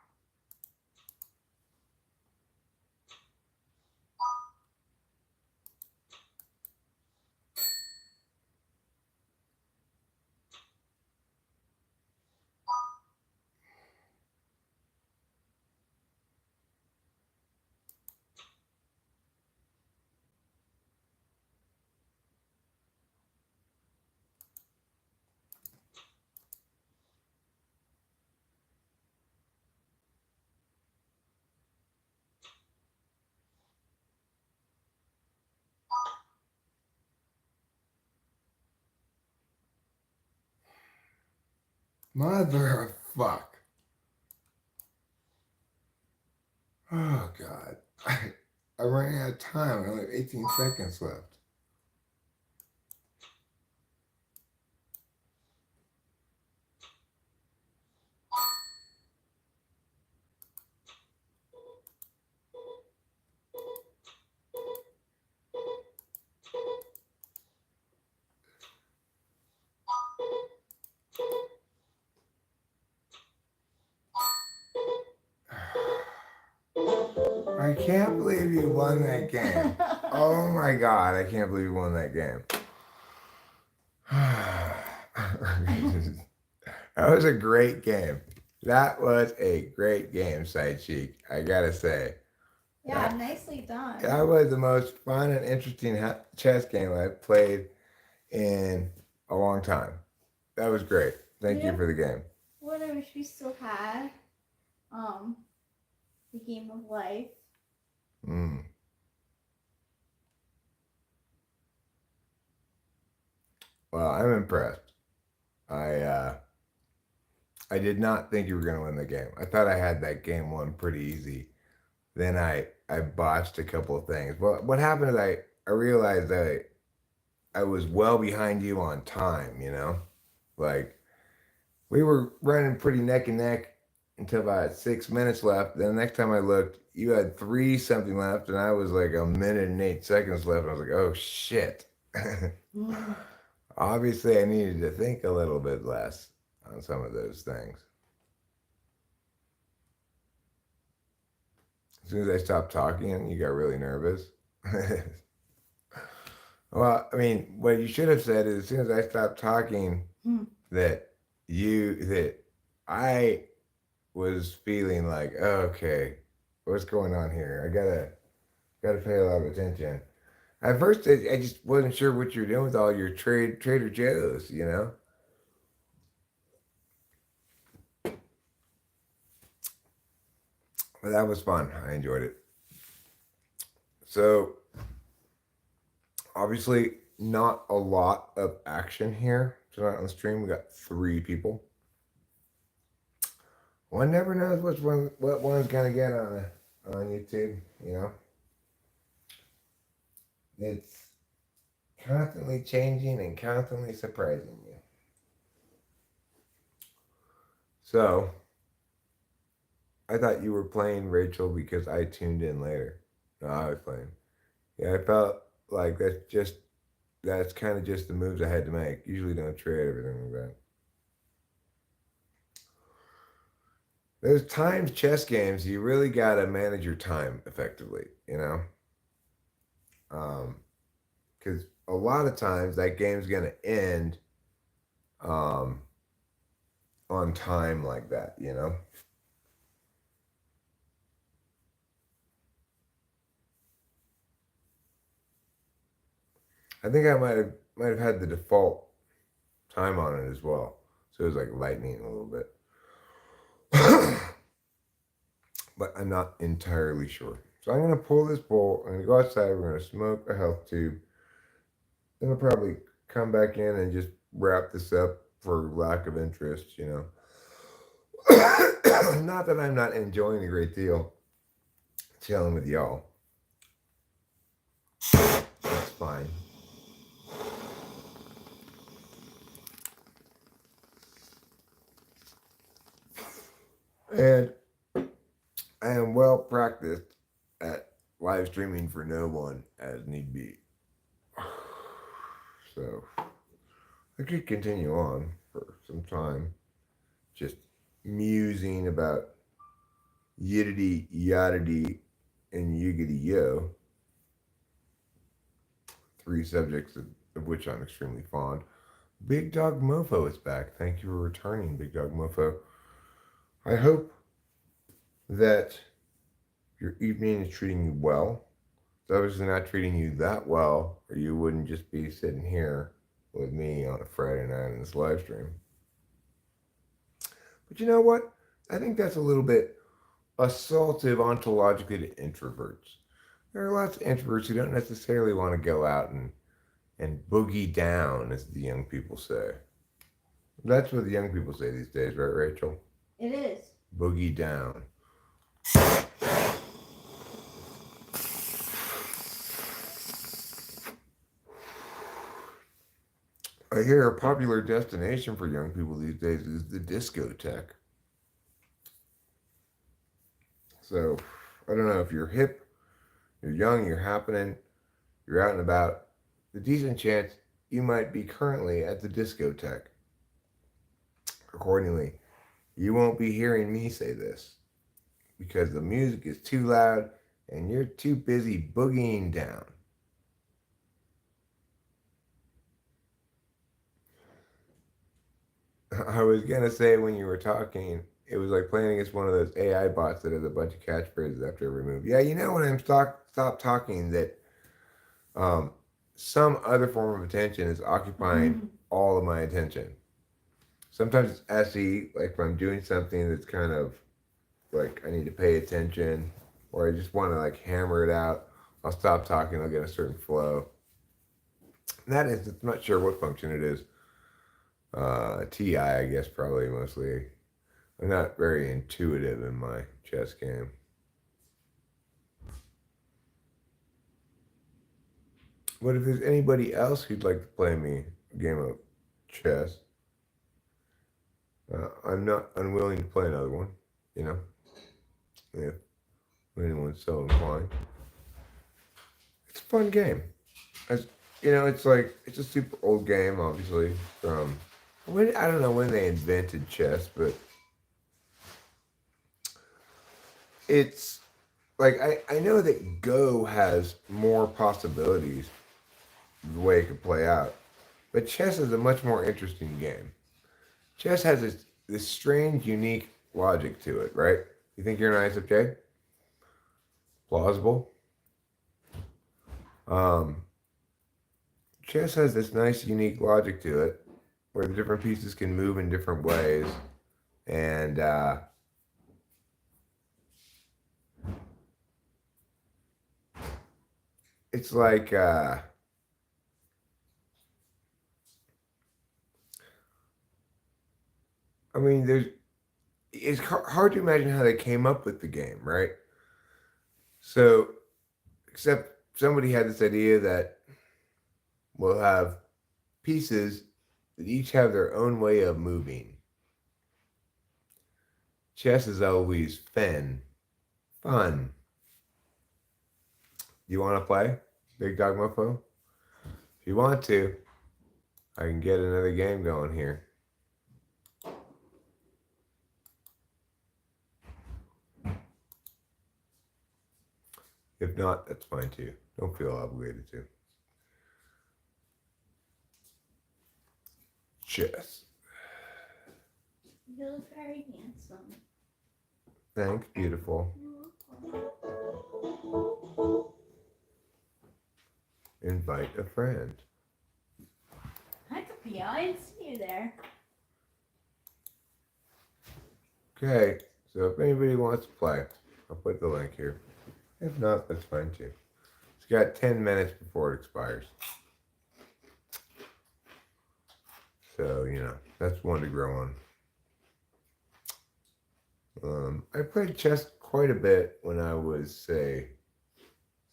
Mother of fuck. Oh, God. I'm running out of time. I only have 18 seconds left. I can't believe you won that game. Oh my God, I can't believe you won that game. That was a great game. That was a great game, Side Cheek. I gotta say. Yeah, nicely done. That was the most fun and interesting chess game I've played in a long time. That was great. Thank you for the game. What I wish we still had, the game of life. Mm. Well, I'm impressed. I did not think you were going to win the game. I thought I had that game won pretty easy. Then I botched a couple of things. Well, what happened is I realized that I was well behind you on time, you know? Like, we were running pretty neck and neck until about 6 minutes left. Then the next time I looked, you had 3 something left, and I was like a minute and 8 seconds left. I was like, oh shit. Obviously, I needed to think a little bit less on some of those things. As soon as I stopped talking, you got really nervous. Well, I mean, what you should have said is as soon as I stopped talking, that I was feeling like, oh, okay, what's going on here? I gotta pay a lot of attention. At first, I just wasn't sure what you're doing with all your Trader Joe's, you know. But that was fun. I enjoyed it. So, obviously, not a lot of action here tonight on the stream. We got 3 people. One never knows what one's gonna get on YouTube. You know, it's constantly changing and constantly surprising you. So, I thought you were playing Rachel because I tuned in later. No, I was playing. Yeah, I felt like that's kind of just the moves I had to make. Usually don't trade everything like that. There's times chess games you really gotta manage your time effectively, you know? Because a lot of times that game's gonna end on time like that, you know? I think I might have had the default time on it as well. So it was like lightning a little bit. But I'm not entirely sure. So I'm gonna pull this bowl, I'm gonna go outside, we're gonna smoke a health tube. Then I'll probably come back in and just wrap this up for lack of interest, you know. Not that I'm not enjoying a great deal chilling with y'all. That's fine. And I am well practiced at live streaming for no one as need be. So I could continue on for time just musing about yiddity yoddity and yiggity yo, three subjects of which I'm extremely fond. Big Dog Mofo is back. Thank you for returning, Big Dog Mofo. I hope that your evening is treating you well. It's obviously not treating you that well, or you wouldn't just be sitting here with me on a Friday night in this live stream. But you know what? I think that's a little bit assaultive ontologically to introverts. There are lots of introverts who don't necessarily want to go out and boogie down, as the young people say. That's what the young people say these days, right, Rachel? It is. Boogie down. I hear a popular destination for young people these days is the discotheque. So, I don't know if you're hip, you're young, you're happening, you're out and about. The decent chance you might be currently at the discotheque. Accordingly, you won't be hearing me say this because the music is too loud and you're too busy boogieing down. I was going to say when you were talking, it was like playing against one of those AI bots that has a bunch of catchphrases after every move. Yeah, you know when I'm stop talking that some other form of attention is occupying all of my attention. Sometimes it's SE, like if I'm doing something that's kind of like I need to pay attention or I just want to like hammer it out, I'll stop talking, I'll get a certain flow. And that is, I'm not sure what function it is. TI, I guess, probably mostly. I'm not very intuitive in my chess game. But if there's anybody else who'd like to play me a game of chess, I'm not unwilling to play another one, you know, if anyone's so inclined. It's a fun game. You know, it's like, it's a super old game, obviously, from, I don't know when they invented chess, but it's, like, I know that Go has more possibilities the way it could play out, but chess is a much more interesting game. Chess has this strange, unique logic to it, right? You think you're an ISFJ? Plausible. Chess has this nice, unique logic to it, where the different pieces can move in different ways, and it's like I mean, it's hard to imagine how they came up with the game, right? So, except somebody had this idea that we'll have pieces that each have their own way of moving. Chess is always fun. You want to play, Big Dog Mofo? If you want to, I can get another game going here. If not, that's fine too. Don't feel obligated to. Chess. You look very handsome. Thanks, beautiful. Invite a friend. Hi, Kapia. I didn't see you there. Okay, so if anybody wants to play, I'll put the link here. If not, that's fine too. It's got 10 minutes before it expires. So, you know, that's one to grow on. I played chess quite a bit when I was, say,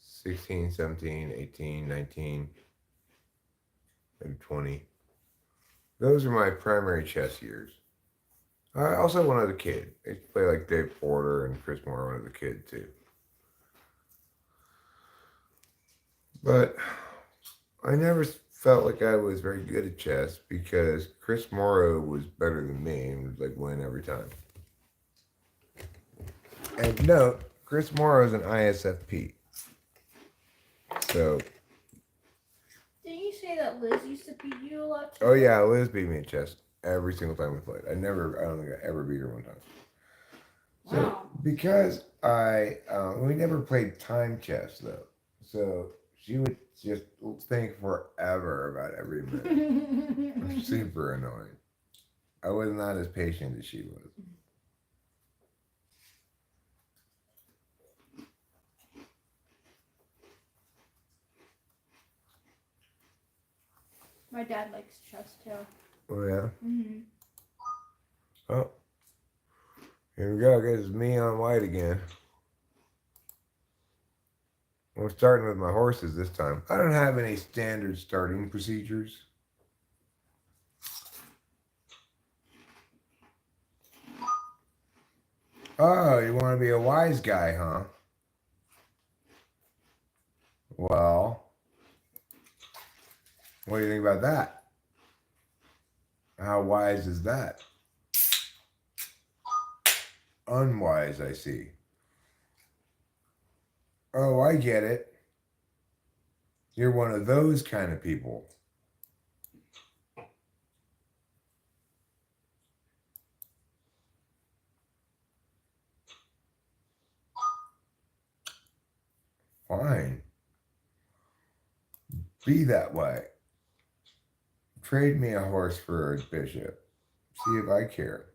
16, 17, 18, 19, maybe 20. Those are my primary chess years. Also when I was a kid. I used to play like Dave Porter and Chris Moore when I was a kid too. But I never felt like I was very good at chess because Chris Morrow was better than me and would like win every time. And note, Chris Morrow is an ISFP. So, Didn't you say that Liz used to beat you a lot too? oh yeah, Liz beat me in chess every single time we played. I don't think I ever beat her one time. So, Wow. because we never played time chess though. So she would just think forever about every move. Super annoying. I was not as patient as she was. My dad likes chess too. Oh yeah. Mm-hmm. Oh, here we go. I guess it's me on white again. We're starting with my horses this time. I don't have any standard starting procedures. Oh, you want to be a wise guy, huh? Well, what do you think about that? How wise is that? Unwise, I see. Oh, I get it. You're one of those kind of people. Fine. Be that way. Trade me a horse for a bishop. See if I care.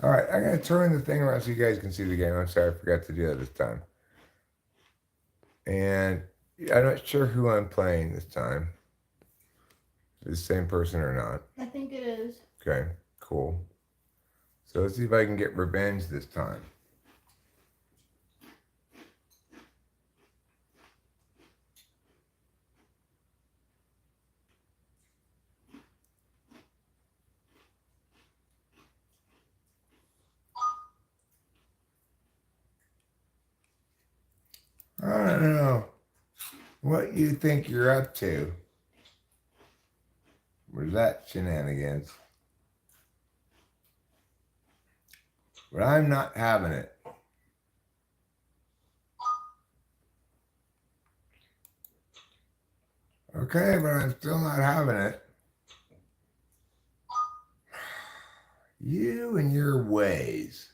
All right, I'm going to turn the thing around so you guys can see the game. I'm sorry, I forgot to do that this time. And I'm not sure who I'm playing this time. Is it the same person or not? I think it is. Okay, cool. So let's see if I can get revenge this time. I don't know what you think you're up to. Where's that shenanigans? But I'm not having it. Okay, but I'm still not having it. You and your ways.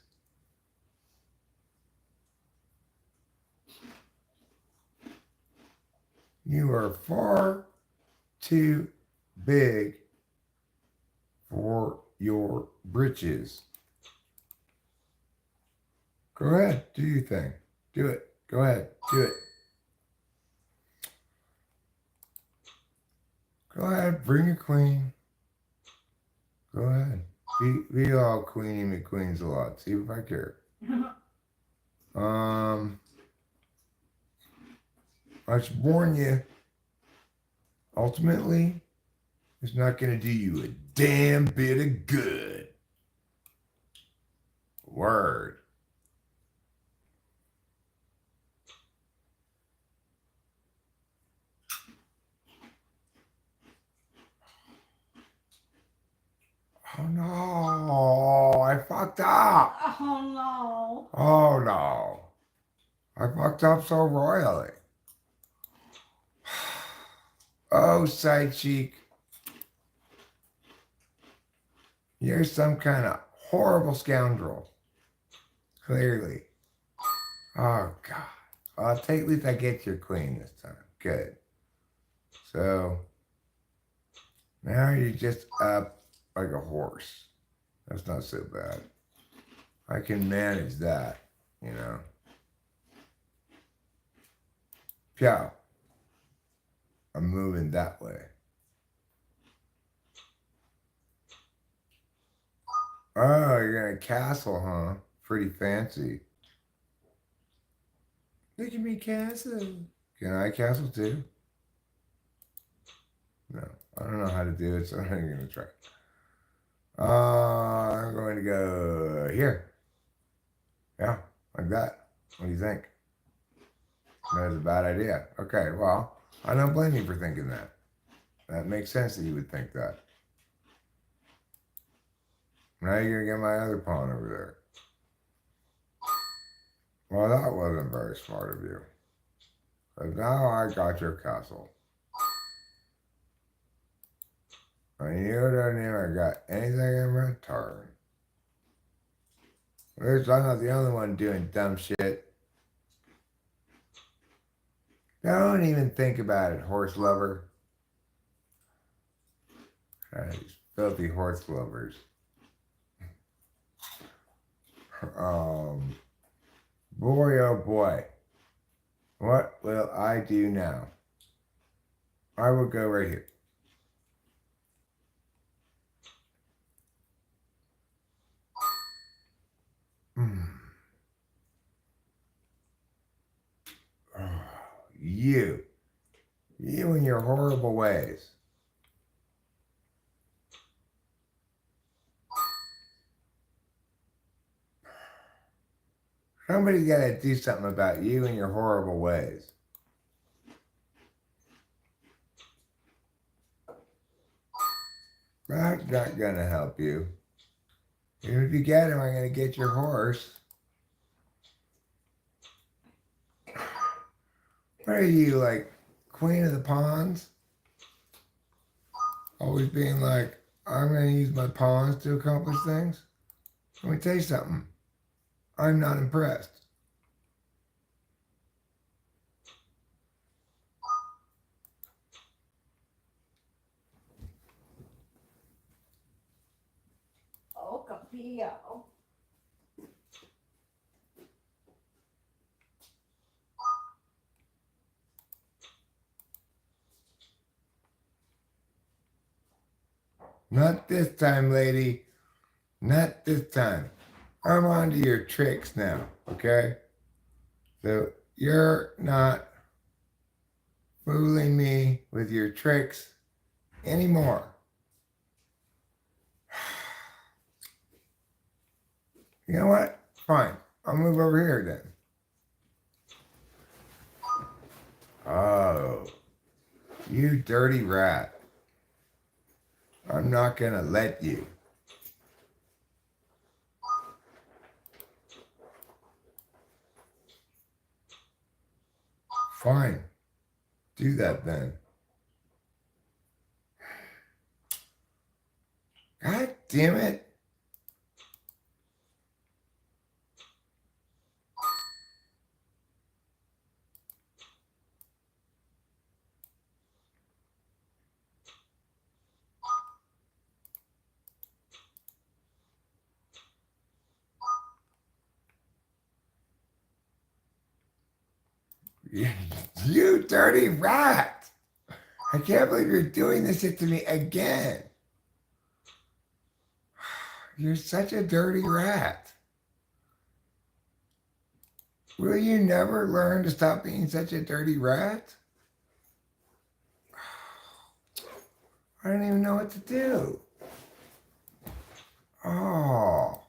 You are far too big for your britches. Go ahead, do your thing. Do it. Go ahead, do it. Go ahead, bring your queen. Go ahead. Be all Queenie McQueens a lot. See if I care. I should warn you. Ultimately, it's not going to do you a damn bit of good. Word. Oh no, I fucked up. Oh no. Oh no. fucked up so royally. Oh, side cheek. You're some kind of horrible scoundrel. Clearly. Oh, God. Well, at least I get your queen this time. Good. So, now you're just up like a horse. That's not so bad. I can manage that, you know. Pyow. I'm moving that way. Oh, you're gonna castle, huh? Pretty fancy. Look at me, castle. Can I castle too? No, I don't know how to do it, so I'm not even gonna try. I'm going to go here. Yeah, like that. What do you think? That was a bad idea. Okay, well, I don't blame you for thinking that. That makes sense that you would think that. Now you're gonna get my other pawn over there. Well, that wasn't very smart of you. But now I got your castle. And you don't even got anything in return. At least I'm not the only one doing dumb shit. Don't even think about it, horse lover. These filthy horse lovers. Boy, oh boy. What will I do now? I will go right here. Oh, you and your horrible ways. Somebody's got to do something about you and your horrible ways. That's not going to help you. Even if you get him, I'm going to get your horse. What are you, like, queen of the pawns? Always being like, I'm going to use my pawns to accomplish things? Let me tell you something. I'm not impressed. Oh, Capillo. Not this time, lady. Not this time. I'm on to your tricks now, okay? So you're not fooling me with your tricks anymore. You know what? Fine. I'll move over here then. Oh, you dirty rat. I'm not going to let you. Fine. Do that then. God damn it. You dirty rat. I can't believe you're doing this shit to me again. You're such a dirty rat. Will you never learn to stop being such a dirty rat? I don't even know what to do. Oh,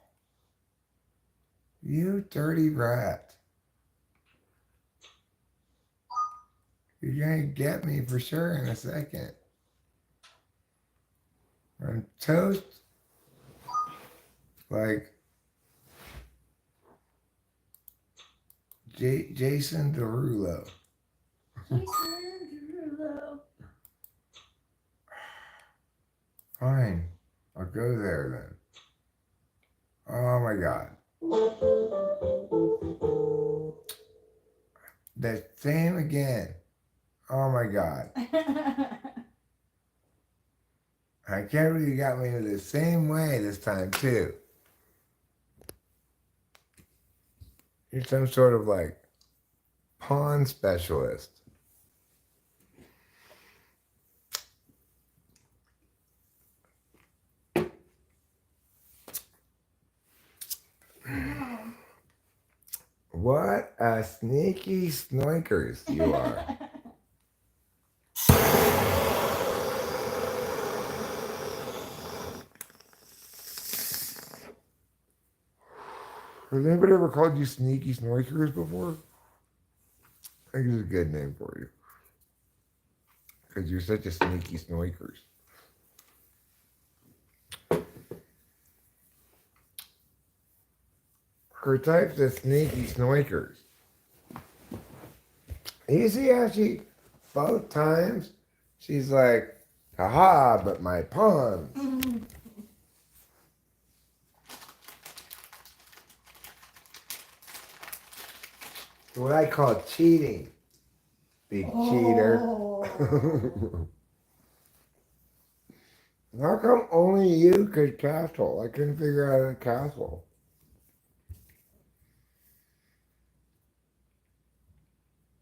you dirty rat. You're going to get me for sure in a second. I'm toast. Like Jason Derulo. Jason Derulo. Fine. I'll go there then. Oh my god. That same again. Oh my god. I can't believe you got me the same way this time too. You're some sort of like pawn specialist. What a sneaky snoikers you are. Has anybody ever called you sneaky snoikers before? I think it's a good name for you. Because you're such a sneaky snoikers. Her type's a sneaky snoikers. You see how she, both times, she's like, haha, but my pawns. What I call cheating, big cheater. How come only you could castle? I couldn't figure out a castle.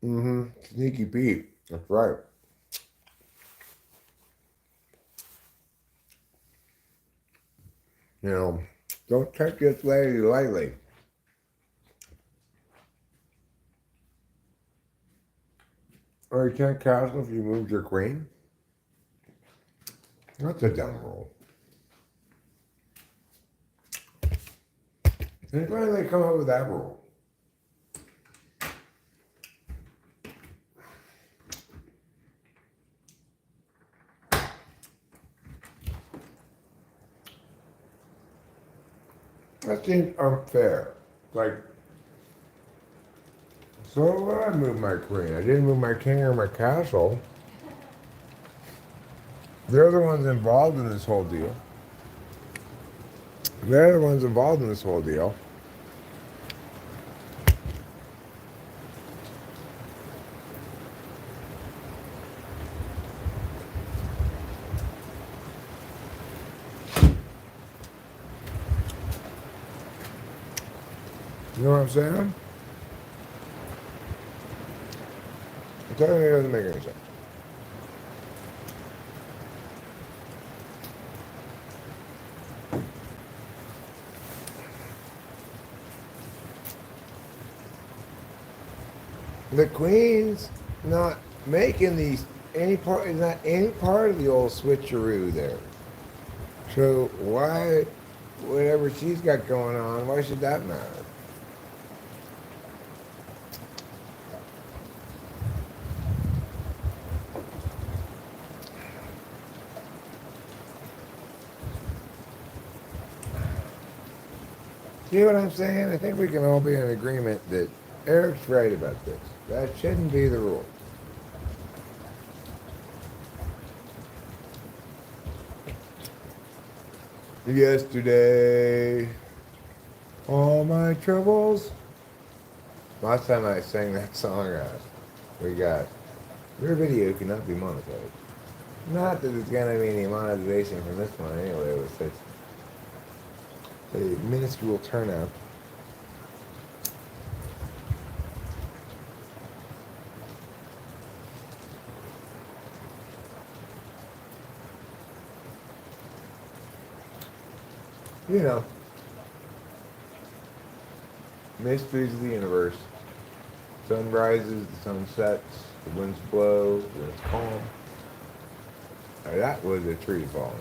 Sneaky Pete. That's right. You know, don't take this lady lightly. Or you can't castle if you moved your queen? That's a dumb rule. And why did they come up with that rule? That seems unfair. Like, so what? I moved my queen. I didn't move my king or my castle. They're the ones involved in this whole deal. They're the ones involved in this whole deal. You know what I'm saying? I'm telling you, it doesn't make any sense. The queen's not making these any part. Is not any part of the old switcheroo there. So why, whatever she's got going on, why should that matter? See what I'm saying? I think we can all be in agreement that Eric's right about this. That shouldn't be the rule. Yesterday, all my troubles. Last time I sang that song, we got, your video cannot be monetized. Not that there's gonna be any monetization from this one anyway. It was such a minuscule turnout. You know, mysteries of the universe. Sun rises, the sun sets, the winds blow, when it's calm. That was a tree falling.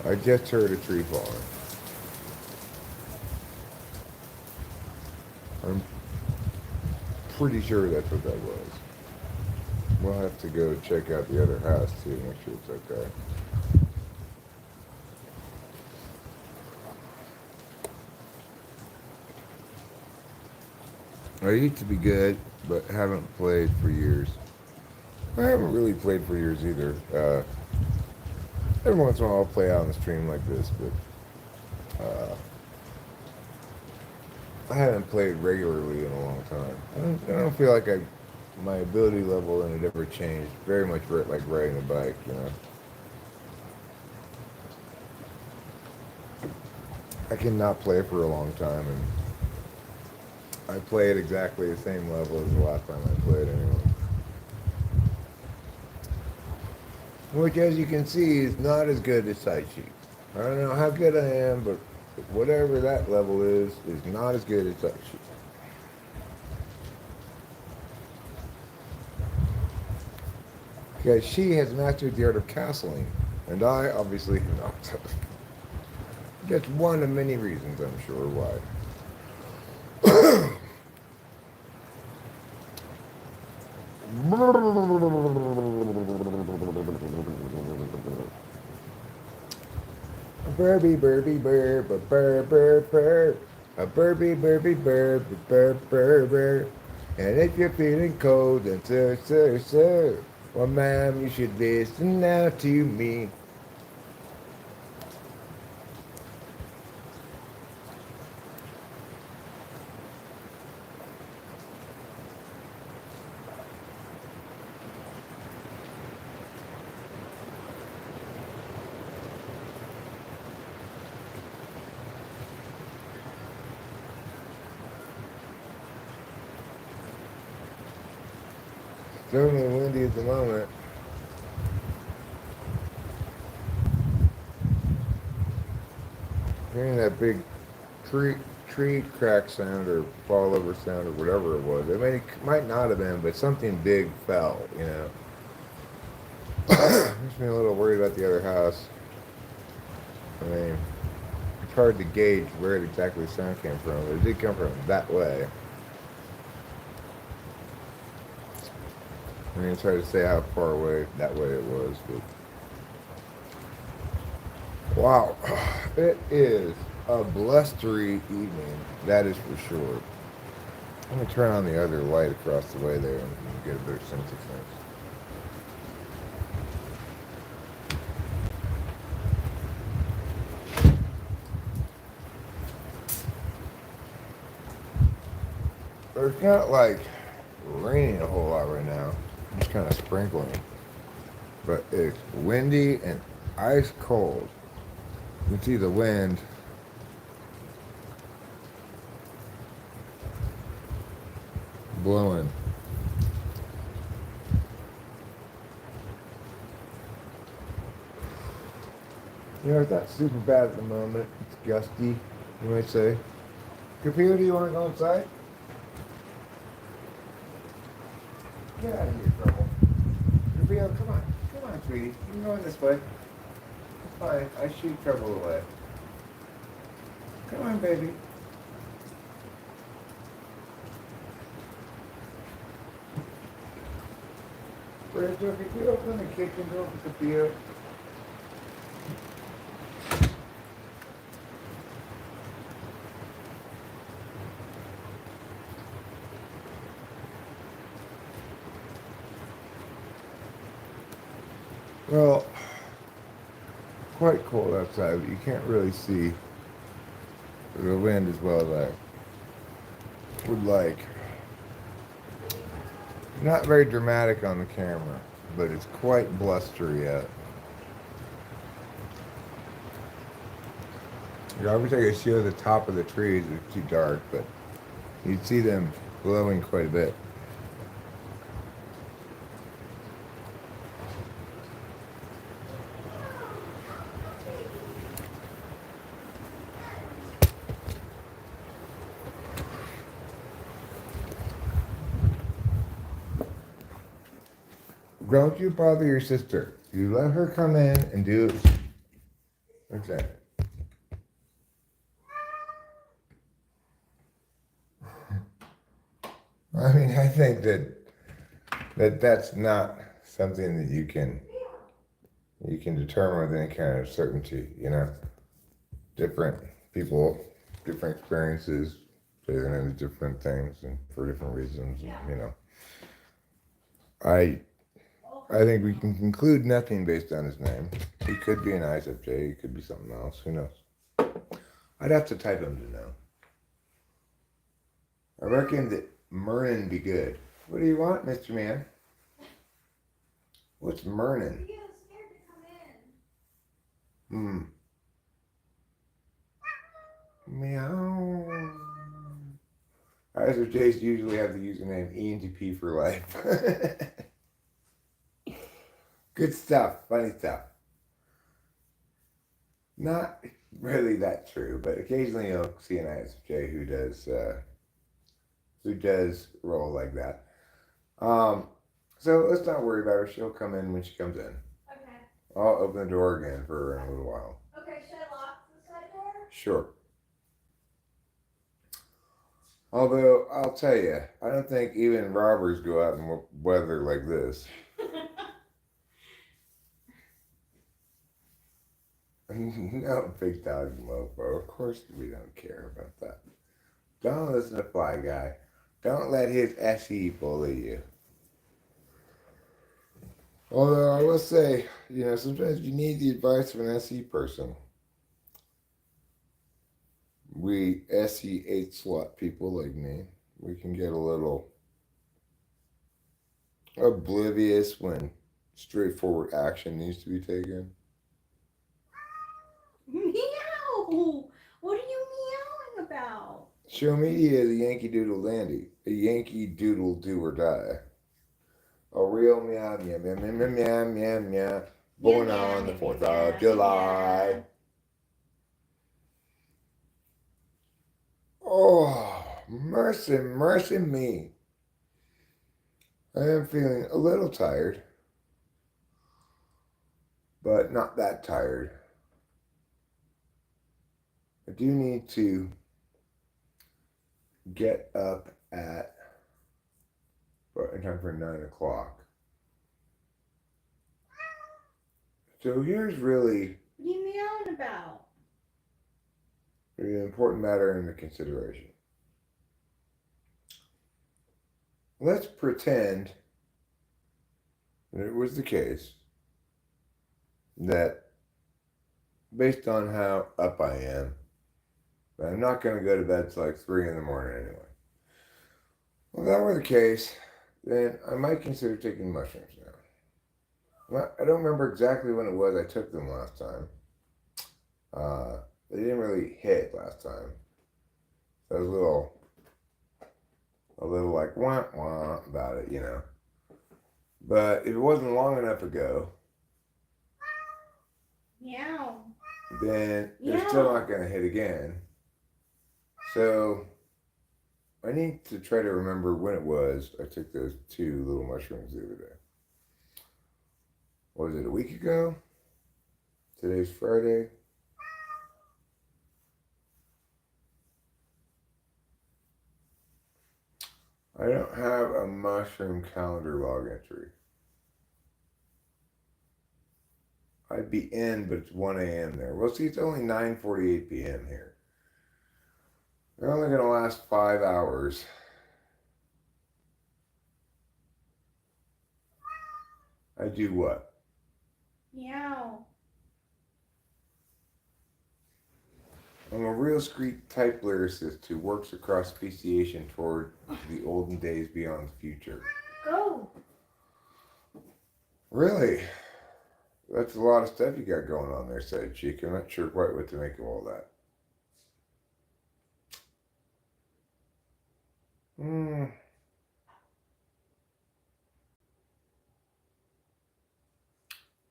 I just heard a tree falling. I'm pretty sure that's what that was. We'll have to go check out the other house too, make sure it's okay. I used to be good, but haven't played for years. I haven't really played for years either. Every once in a while I'll play out on the stream like this, but I haven't played regularly in a long time. I don't feel like my ability level in it ever changed. Very much like riding a bike, you know. I cannot play for a long time, and I play at exactly the same level as the last time I played anyway. Which, as you can see, is not as good as Sight Sheet. I don't know how good I am, but whatever that level is not as good as Sight Sheet. Because she has mastered the art of castling, and I obviously have not. That's one of many reasons, I'm sure, why. Burby, burby, burb, a burb, burb, burb. A burby, burby, burb, a burb, burb, burb. And if you're feeling cold, then sir, sir, sir. Well, ma'am, you should listen now to me. Certainly windy at the moment. Hearing that big tree crack sound or fall over sound or whatever it was. I mean, it might not have been, but something big fell, you know. Makes me a little worried about the other house. I mean, it's hard to gauge where exactly the sound came from. It did come from that way. I mean, it's hard to say how far away that way it was, but wow, it is a blustery evening. That is for sure. I'm gonna turn on the other light across the way there and get a better sense of things. It's not like raining a whole lot right now. It's kind of sprinkling. But it's windy and ice cold. You can see the wind. Blowing. You know, it's not super bad at the moment. It's gusty, you might say. Computer, do you want to go inside? Get out of here, trouble. Computer, come on. Come on, sweetie. You can go in this way. It's fine. I shoot trouble away. Come on, baby. Where's the computer? Open the kitchen door for the computer. Well, quite cold outside, but you can't really see the wind as well as I would like. Not very dramatic on the camera, but it's quite blustery yet. I wish I could show the top of the trees. It's too dark, but you'd see them glowing quite a bit. Don't you bother your sister. You let her come in and do it. Okay. I mean, I think that's not something that you can determine with any kind of certainty. You know, different people, different experiences, Jay's into different things and for different reasons. And, Yeah. you know, I think we can conclude nothing based on his name. He could be an ISFJ. He could be something else. Who knows? I'd have to type him to know. I reckon that Mernin be good. What do you want, Mr. Man? What's Mernin? He was scared to come in. Meow. ISFJs usually have the username ENTP for life. Good stuff. Funny stuff. Not really that true, but occasionally you'll see an ISFJ who does roll like that. So let's not worry about her. She'll come in when she comes in. Okay. I'll open the door again for her in a little while. Okay, should I lock the side door? Sure. Although I'll tell you, I don't think even robbers go out in weather like this. No, big dog mofo. Of course we don't care about that. Don't listen to Fly Guy. Don't let his SE bully you. Although I will say, you know, sometimes you need the advice of an SE person. We SE 8 slot people like me, we can get a little oblivious when straightforward action needs to be taken. Meow! What are you meowing about? Show me is a Yankee Doodle dandy, a Yankee Doodle do or die. A real meow meow meow meow meow meow meow meow. Born on the 4th of July. Oh, mercy, mercy me. I am feeling a little tired, but not that tired. I do need to get up at in time for 9 o'clock. So here's really What are you meowing about? an important matter into consideration. Let's pretend that it was the case that, based on how up I am, that I'm not going to go to bed till like 3 in the morning anyway. Well, if that were the case, then I might consider taking mushrooms now. Well, I don't remember exactly when it was I took them last time. They didn't really hit last time. So I was a little like wah wah about it, you know. But if it wasn't long enough ago, Meow. then they're still not going to hit again. So I need to try to remember when it was I took those 2 little mushrooms the other day. Was it a week ago? Today's Friday. I don't have a mushroom calendar log entry. I'd be in, but it's 1 a.m. there. Well, see, it's only 9:48 p.m. here. They're only going to last 5 hours. I do what? Meow. I'm a real street type lyricist who works across speciation toward the olden days beyond the future. Go. Really? That's a lot of stuff you got going on there, said Cheek. I'm not sure quite what to make of all that.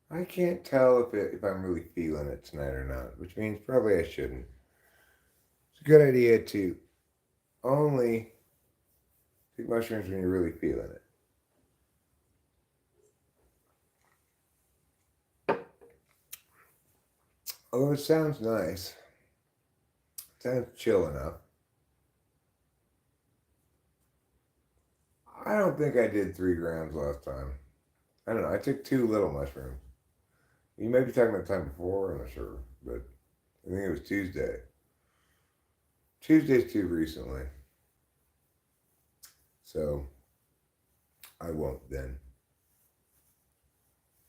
I can't tell if I'm really feeling it tonight or not, which means probably I shouldn't. It's a good idea to only take mushrooms when you're really feeling it. Although it sounds nice, it sounds chill enough. I don't think I did 3 grams last time. I don't know. I took 2 little mushrooms. You may be talking about the time before, I'm not sure, but I think it was Tuesday. Tuesday's too recently. So I won't then.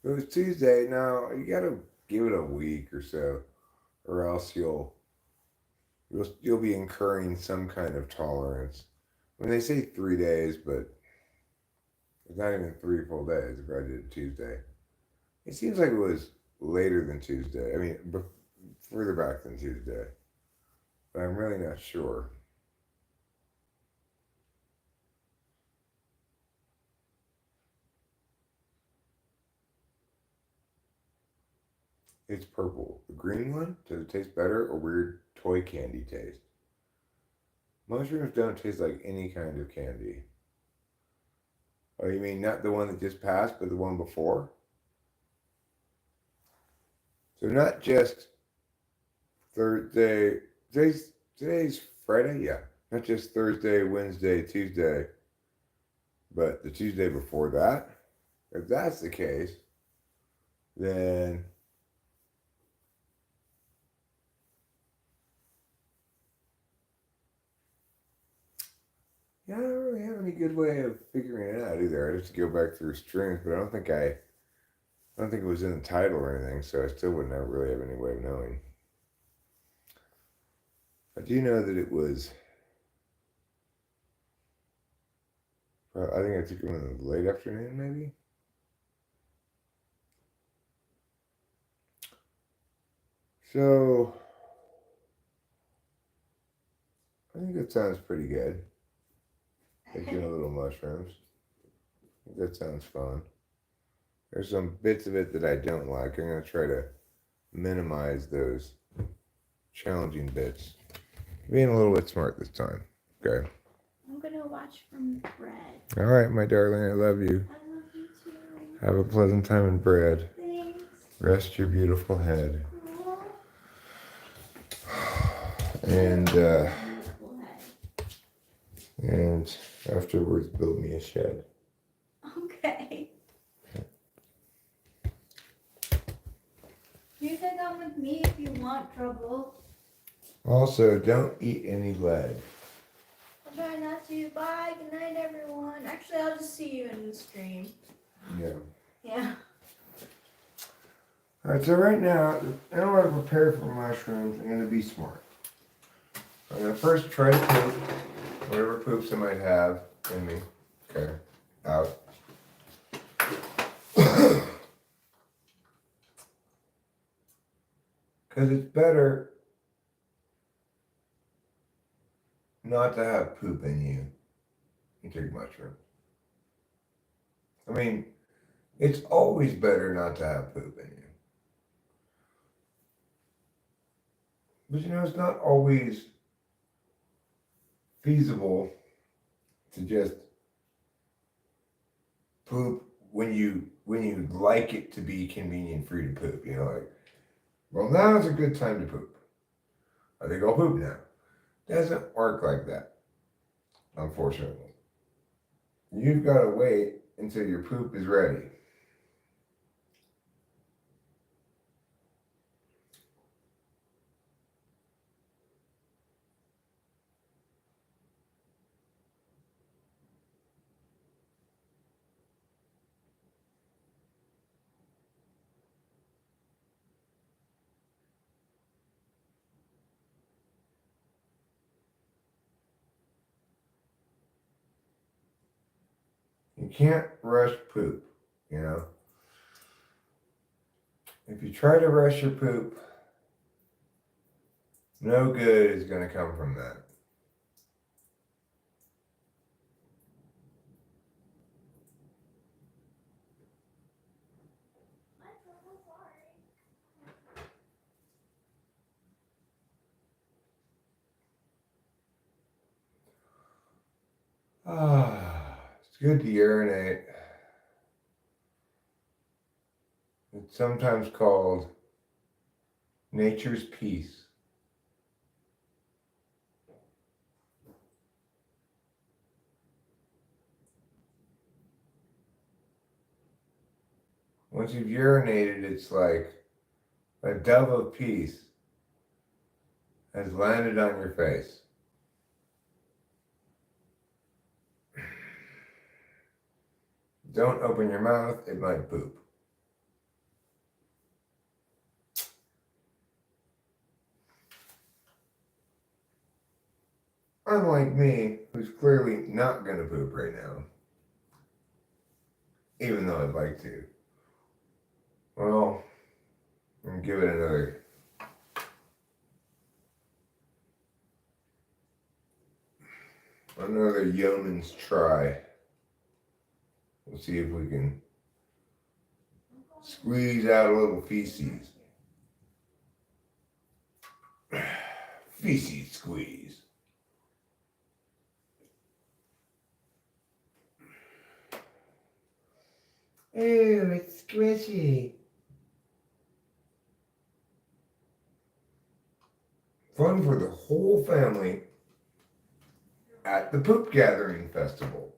If it was Tuesday, now you gotta give it a week or so, or else you'll be incurring some kind of tolerance. When they say 3 days, but it's not even 3 full days if I did it Tuesday. It seems like it was later than Tuesday. I mean, further back than Tuesday. But I'm really not sure. It's purple. The green one, does it taste better or weird toy candy taste? Mushrooms don't taste like any kind of candy. Oh, you mean not the one that just passed, but the one before? So not just Thursday. Today's Friday, yeah. Not just Thursday, Wednesday, Tuesday, but the Tuesday before that. If that's the case, then yeah, I don't really have any good way of figuring it out either. I just go back through streams, but I don't think it was in the title or anything, so I still wouldn't really have any way of knowing. I do know that it was. I think I took it in the late afternoon, maybe. So I think that sounds pretty good. Taking a little mushrooms. I think that sounds fun. There's some bits of it that I don't like. I'm gonna try to minimize those challenging bits. Being a little bit smart this time. Okay. I'm gonna watch from bread. All right, my darling. I love you. I love you too. Have a pleasant time in bread. Thanks. Rest your beautiful head. Aw. And Beautiful head. and afterwards build me a shed. Okay. You can come with me if you want trouble. Also, don't eat any lead. I'll try not to. Bye. Good night, everyone. Actually, I'll just see you in the stream. Yeah. Yeah. All right, so right now, in order to prepare for mushrooms, I'm going to be smart. I'm going to first try to poop whatever poops I might have in me. Okay, out. Because it's better not to have poop in you. You take mushrooms. I mean, it's always better not to have poop in you. But you know, it's not always feasible to just poop when you like it to be convenient for you to poop. You know, like, well, now is a good time to poop. I think I'll poop now. Doesn't work like that, unfortunately. You've got to wait until your poop is ready. You can't rush poop, you know. If you try to rush your poop, no good is going to come from that. It's good to urinate. It's sometimes called nature's peace. Once you've urinated, it's like a dove of peace has landed on your face. Don't open your mouth, it might poop. Unlike me, who's clearly not going to poop right now, even though I'd like to. Well, I'm going to give it another yeoman's try. We'll see if we can squeeze out a little feces. Feces squeeze. Ew, it's squishy. Fun for the whole family at the Poop Gathering Festival.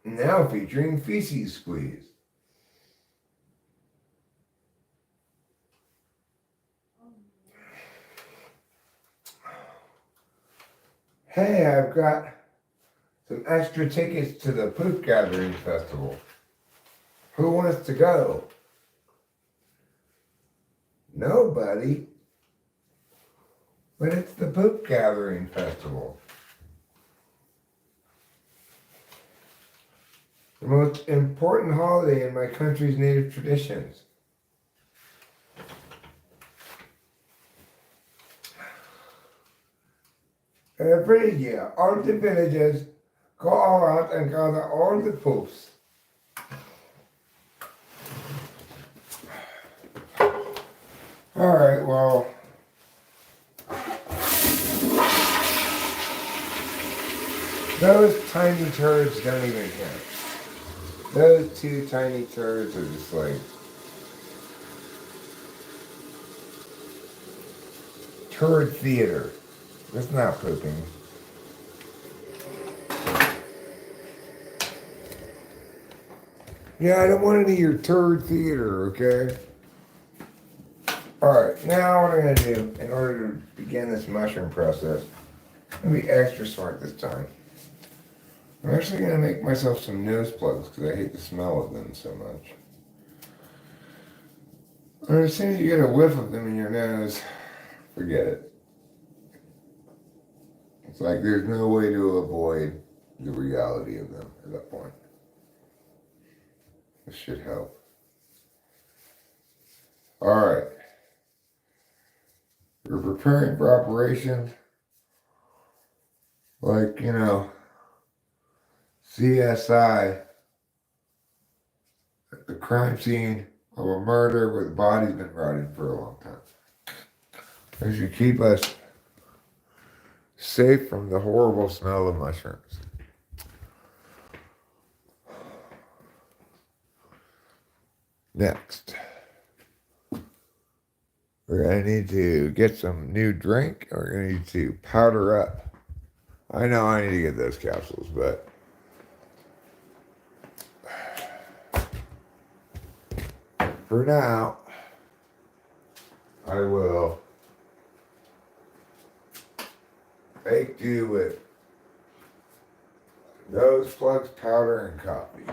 Now featuring feces squeeze. Hey, I've got some extra tickets to the Poop Gathering Festival. Who wants to go? Nobody. But it's the Poop Gathering Festival. The most important holiday in my country's native traditions. Every year, all the villagers go out and gather all the poops. All right, well, those tiny turds don't even count. Those two tiny turds are just like turd theater. It's not pooping. Yeah, I don't want any of your turd theater, okay? Alright, now what I'm going to do in order to begin this mushroom process, I'm going to be extra smart this time. I'm actually going to make myself some nose plugs because I hate the smell of them so much. And as soon as you get a whiff of them in your nose, forget it. It's like there's no way to avoid the reality of them at that point. This should help. Alright. We're preparing for operations like, CSI at the crime scene of a murder where the body's been rotting for a long time. This should keep us safe from the horrible smell of mushrooms. Next, we're going to need to get some new drink. We're going to need to powder up. I know I need to get those capsules, but for now, I will make do with nose plugs, powder, and coffee.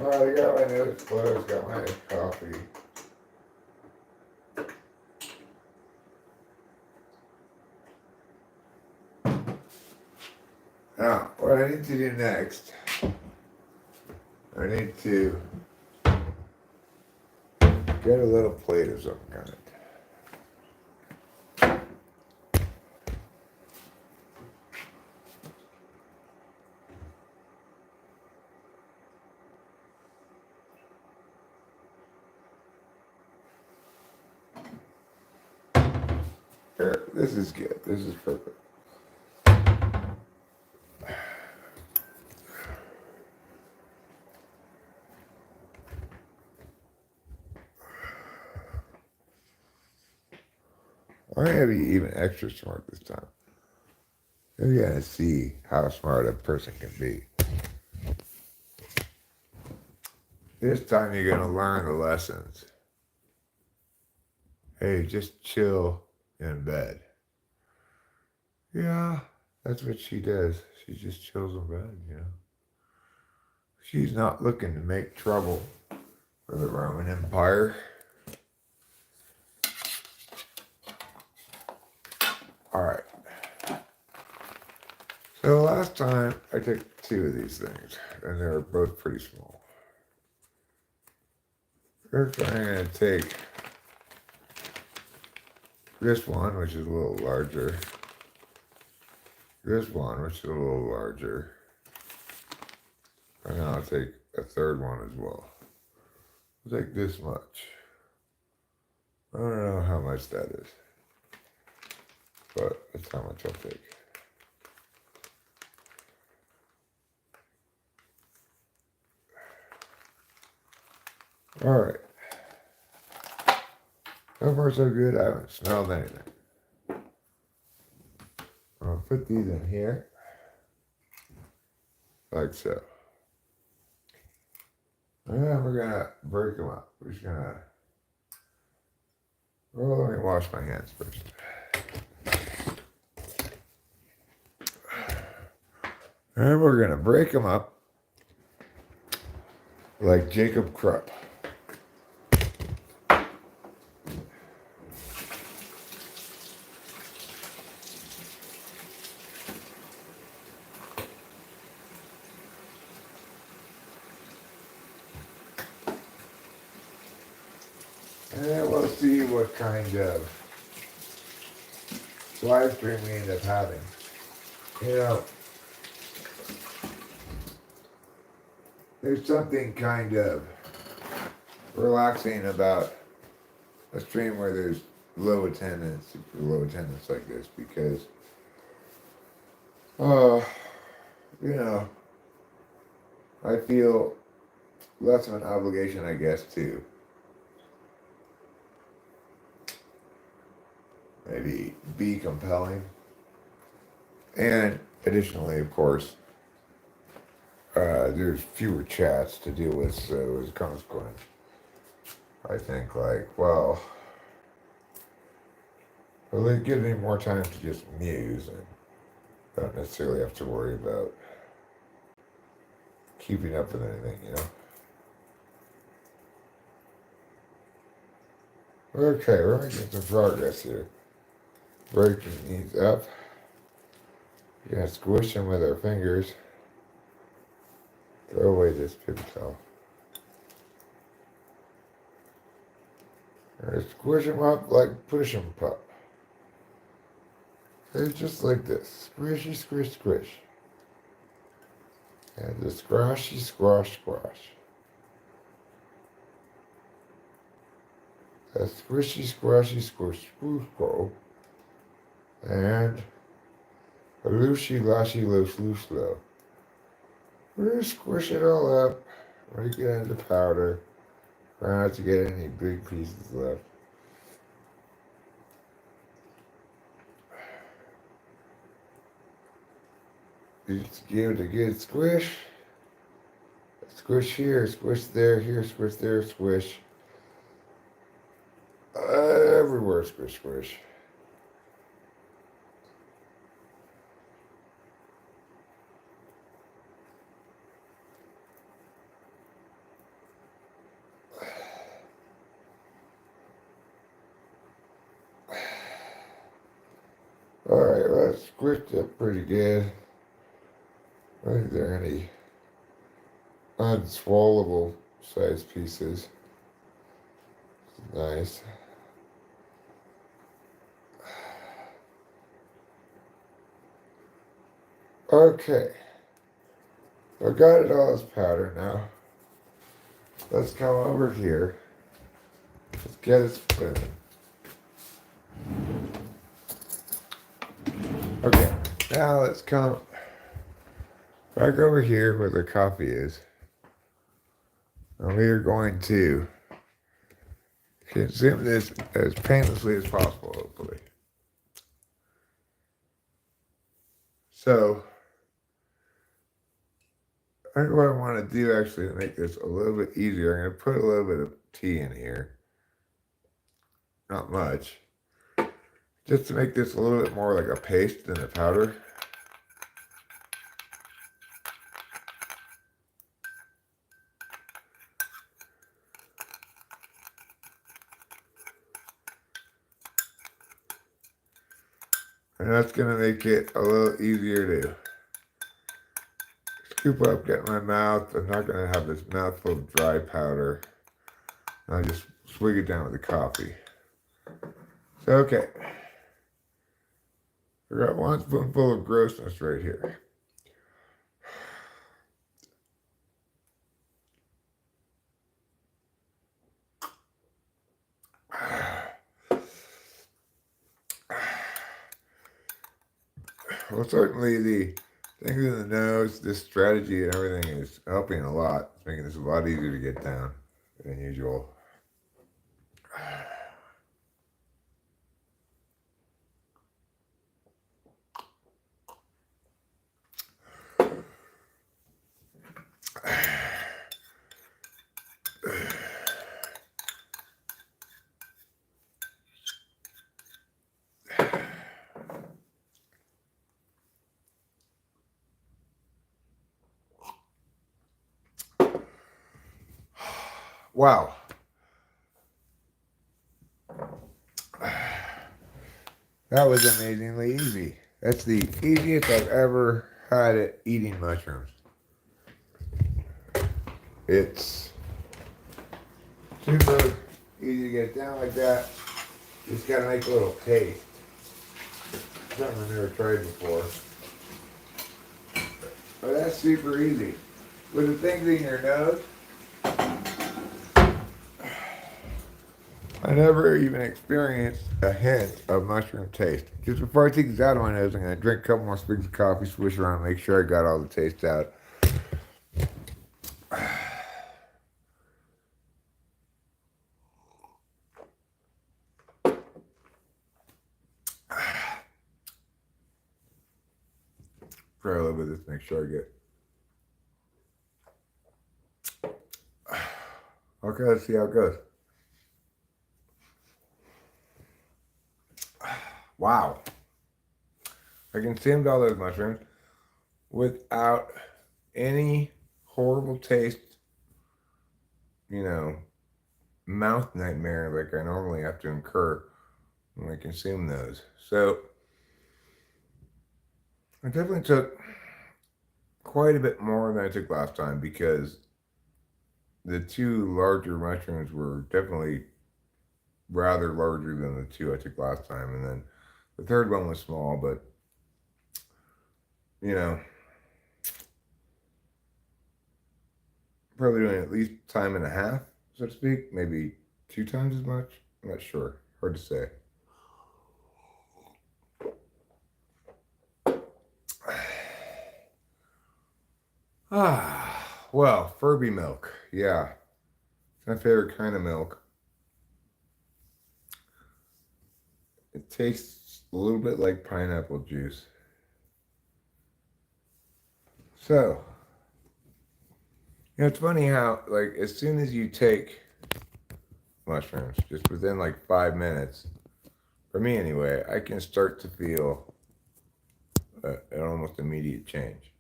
Alright, I got my nose plugs, got my coffee. Now, what I need to do next, I need to get a little plate of some kind. Here, this is good. This is perfect. I'm going to be even extra smart this time. You're going to see how smart a person can be. This time you're going to learn the lessons. Hey, just chill in bed. Yeah, that's what she does. She just chills in bed, you know. She's not looking to make trouble for the Roman Empire. All right. So last time I took 2 of these things, and they were both pretty small. First, I'm going to take this one, which is a little larger. This one, which is a little larger. And I'll take a third one as well. I'll take this much. I don't know how much that is, but that's how much I'll take. All right. So far so good. I haven't smelled anything. I'll put these in here, like so. And then we're gonna break them up. We're just gonna, well, let me wash my hands first. And we're gonna break them up like Jacob Krupp. And then we'll see what kind of live stream we end up having. You know, there's something kind of relaxing about a stream where there's low attendance, super low attendance like this, because, you know, I feel less of an obligation, I guess, to maybe be compelling. And additionally, of course, there's fewer chats to deal with, so as a consequence, I think, like, well, it gives me more time to just muse and don't necessarily have to worry about keeping up with anything, you know? Okay, we're making some progress here. Breaking these up. We're gonna squish them with our fingers. Throw away this paper towel. We're gonna squish them up like push 'em pup. It's just like this. Squishy, squish, squish. And the squashy, squash, squash. A squishy, squashy, squish, squish, go. And a loosey, lashy, loose, loose, low. We're gonna squish it all up. Break it into powder. Try not to get any big pieces left. Just give it a good squish. Squish here, squish there, here, squish there, squish. Everywhere, squish, squish. Alright, well, that's squished up pretty good. I don't think there are any unswallowable size pieces. Nice. Okay. I got it all as powder now. Let's come over here. Let's get it spinning. Okay, now let's come back over here where the coffee is. And we are going to consume this as painlessly as possible, hopefully. So, I think what I want to do actually to make this a little bit easier, I'm going to put a little bit of tea in here. Not much. Just to make this a little bit more like a paste than a powder. And that's going to make it a little easier to scoop up, get in my mouth. I'm not going to have this mouthful of dry powder. I'll just swig it down with the coffee. So, okay. I got 1 spoonful of grossness right here. Well, certainly the things in the nose, this strategy and everything is helping a lot. It's making this a lot easier to get down than usual. Wow. That was amazingly easy. That's the easiest I've ever had at eating mushrooms. It's super easy to get down like that. Just gotta make a little taste. Something I've never tried before. But that's super easy. With the things in your nose, I never even experienced a hint of mushroom taste. Just before I take these out of my nose, I'm going to drink a couple more swigs of coffee, swish around, make sure I got all the taste out. Try a little bit of this, make sure I get. Okay, let's see how it goes. Wow. I consumed all those mushrooms without any horrible taste, mouth nightmare like I normally have to incur when I consume those. So I definitely took quite a bit more than I took last time because the 2 larger mushrooms were definitely rather larger than the 2 I took last time. And then the third one was small, but, probably doing at least time and a half, so to speak. Maybe 2 times as much. I'm not sure. Hard to say. Well, Furby milk. Yeah. It's my favorite kind of milk. It tastes a little bit like pineapple juice. So, it's funny how, like, as soon as you take mushrooms, just within like 5 minutes, for me anyway, I can start to feel an almost immediate change,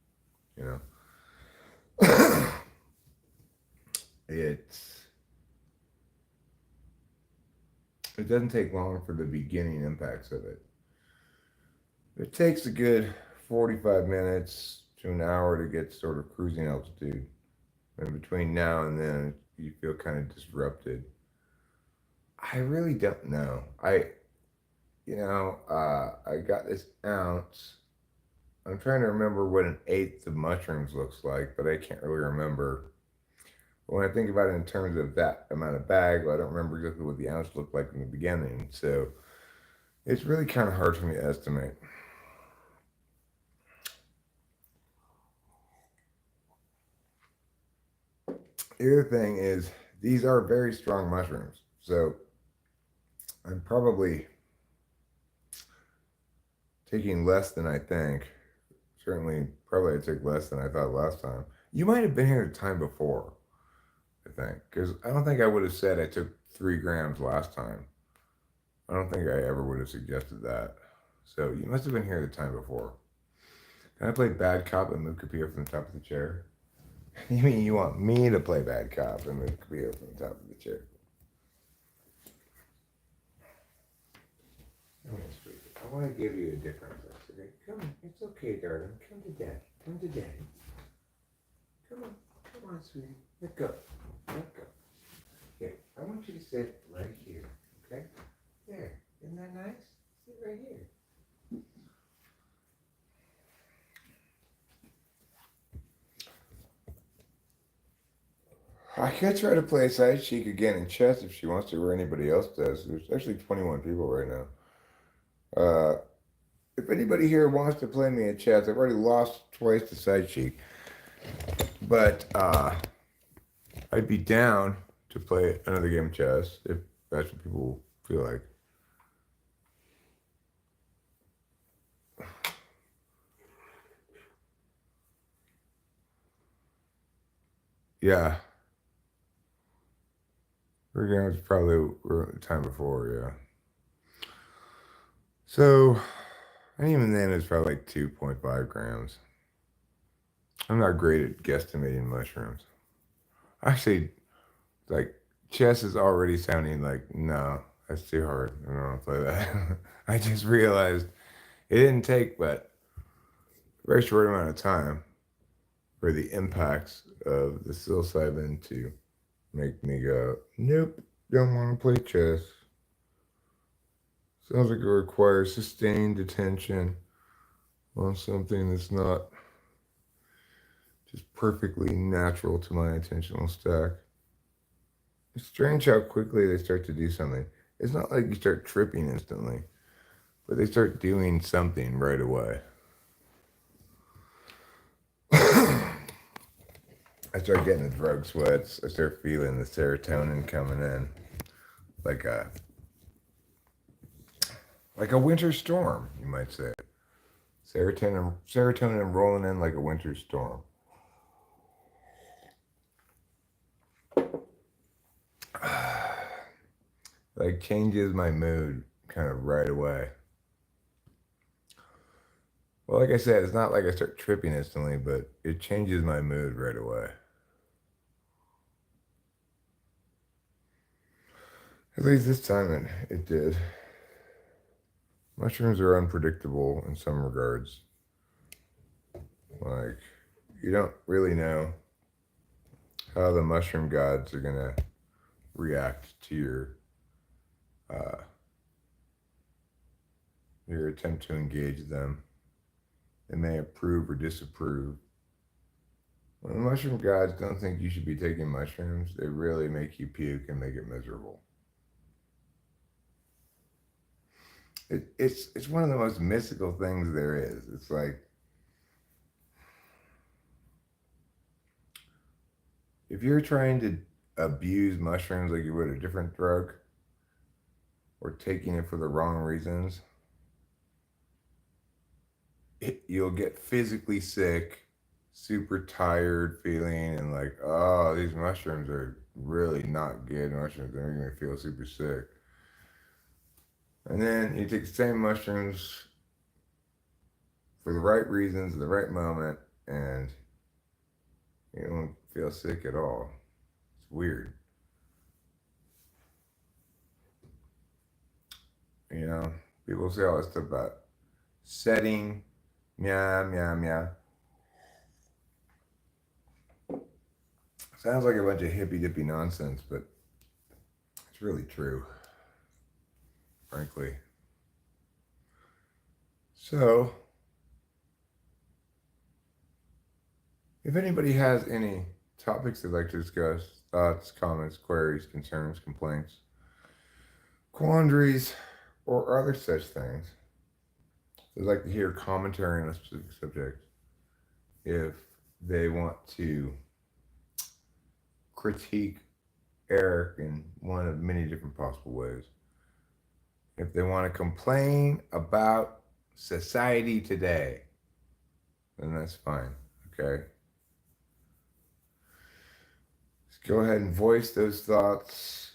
it doesn't take long for the beginning impacts of it. It takes a good 45 minutes to an hour to get sort of cruising altitude. And between now and then, you feel kind of disrupted. I really don't know. I got this ounce. I'm trying to remember what an eighth of mushrooms looks like, but I can't really remember. But when I think about it in terms of that amount of bag, well, I don't remember exactly what the ounce looked like in the beginning. So it's really kind of hard for me to estimate. The other thing is, these are very strong mushrooms. So I'm probably taking less than I think. certainly, probably I took less than I thought last time. You might have been here the time before, I think, because I don't think I would have said I took 3 grams last time. I don't think I ever would have suggested that. So you must have been here the time before. Can I play bad cop and move Capio from the top of the chair? You mean you want me to play bad cop and move Capio from the top of the chair? Come on, sweetie. I want to give you a different place. Okay? Come on. It's okay, darling. Come to daddy. Come to daddy. Come on. Come on, sweetie. Let go. Let go. Okay. I want you to sit right here. Okay? There. Isn't that nice? Sit right here. I could try to play side cheek again in chess if she wants to, or anybody else does. There's actually 21 people right now. If anybody here wants to play me in chess, I've already lost twice to side cheek. But I'd be down to play another game of chess if that's what people feel like. Yeah. 3 grams probably were the time before, yeah. So, and even then it's probably like 2.5 grams. I'm not great at guesstimating mushrooms. Actually, like, chess is already sounding like, no, that's too hard. I don't want to play that. I just realized it didn't take but a very short amount of time for the impacts of the psilocybin to make me go, nope, don't want to play chess. Sounds like it requires sustained attention on something that's not just perfectly natural to my attentional stack. It's strange how quickly they start to do something. It's not like you start tripping instantly, but they start doing something right away. I start getting the drug sweats. I start feeling the serotonin coming in, like a winter storm, you might say. Serotonin rolling in like a winter storm. Like changes my mood kind of right away. Well, like I said, it's not like I start tripping instantly, but it changes my mood right away. At least this time it did. Mushrooms are unpredictable in some regards. Like, you don't really know how the mushroom gods are going to react to your attempt to engage them. They may approve or disapprove. When the mushroom gods don't think you should be taking mushrooms, they really make you puke and make it miserable. It's one of the most mystical things there is. It's like, if you're trying to abuse mushrooms like you would a different drug, or taking it for the wrong reasons, you'll get physically sick, super tired feeling, and like, oh, these mushrooms are really not good mushrooms. They're making me feel super sick. And then you take the same mushrooms for the right reasons, at the right moment, and you don't feel sick at all. It's weird. You know, people say all this stuff about setting, meow, meow, meow. Sounds like a bunch of hippy dippy nonsense, but it's really true, frankly. So, if anybody has any topics they'd like to discuss, thoughts, comments, queries, concerns, complaints, quandaries, or other such things, they'd like to hear commentary on a specific subject, if they want to critique Eric in one of many different possible ways, if they want to complain about society today, then that's fine. Okay? Just go ahead and voice those thoughts.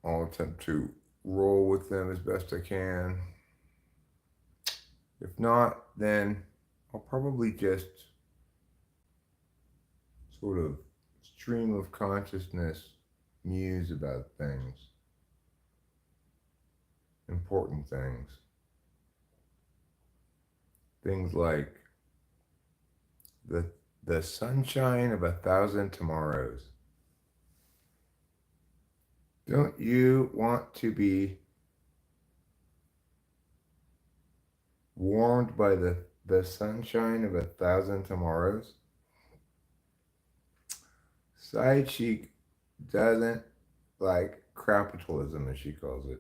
I'll attempt to roll with them as best I can. If not, then I'll probably just sort of stream of consciousness muse about things, important things. Things like the sunshine of 1,000 tomorrows. Don't you want to be warmed by the sunshine of 1,000 tomorrows? Side Chic doesn't like capitalism, as she calls it.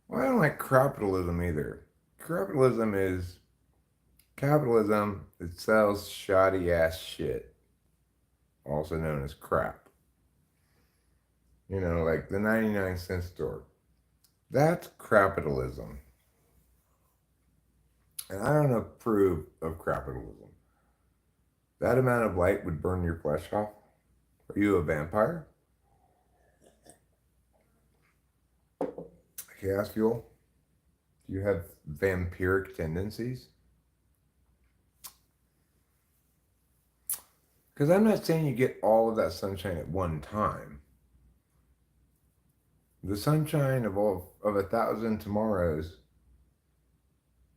Well, I don't like capitalism either. Capitalism is capitalism that sells shoddy ass shit, also known as crap. You know, like the 99-cent store. That's capitalism. And I don't approve of capitalism. That amount of light would burn your flesh off. Are you a vampire? Chaos Fuel? Do you have vampiric tendencies? Because I'm not saying you get all of that sunshine at one time. The sunshine of 1,000 tomorrows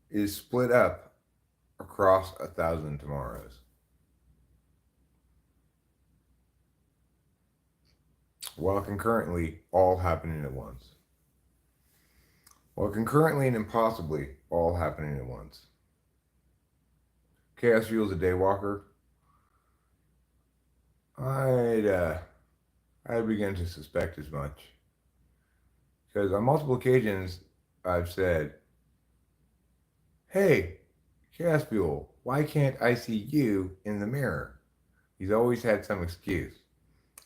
is split up across 1,000 tomorrows. While concurrently all happening at once. While concurrently and impossibly all happening at once. Chaos Fuel's a daywalker. I'd begin to suspect as much. Because on multiple occasions, I've said, hey, Chaos Fuel, why can't I see you in the mirror? He's always had some excuse.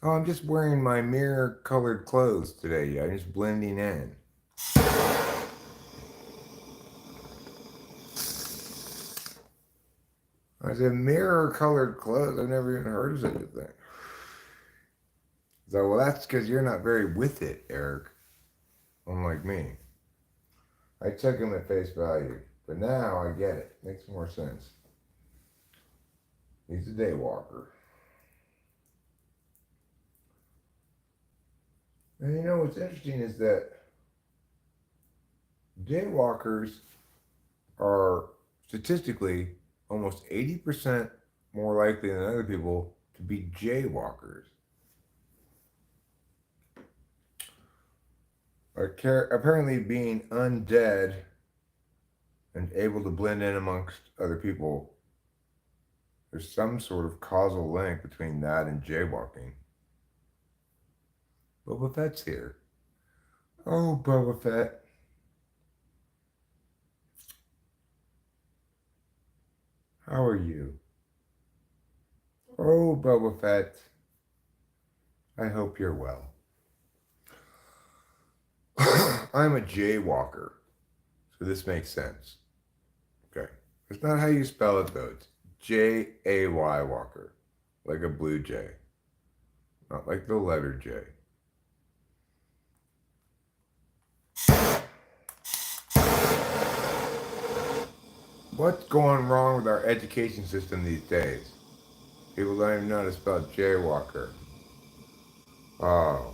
Oh, I'm just wearing my mirror-colored clothes today. I'm just blending in. I said, mirror-colored clothes? I've never even heard of such a thing. So, well, that's because you're not very with it, Eric. Unlike me. I took him at face value. But now I get it. Makes more sense. He's a daywalker. And you know what's interesting is that daywalkers are statistically almost 80% more likely than other people to be jaywalkers. Apparently being undead and able to blend in amongst other people, there's some sort of causal link between that and jaywalking. Boba Fett's here. Oh, Boba Fett. How are you? Oh, Boba Fett. I hope you're well. I'm a jaywalker, so this makes sense. Okay. It's not how you spell it, though. It's J-A-Y walker, like a blue jay, not like the letter J. What's going wrong with our education system these days? People don't even know how to spell jaywalker. Oh.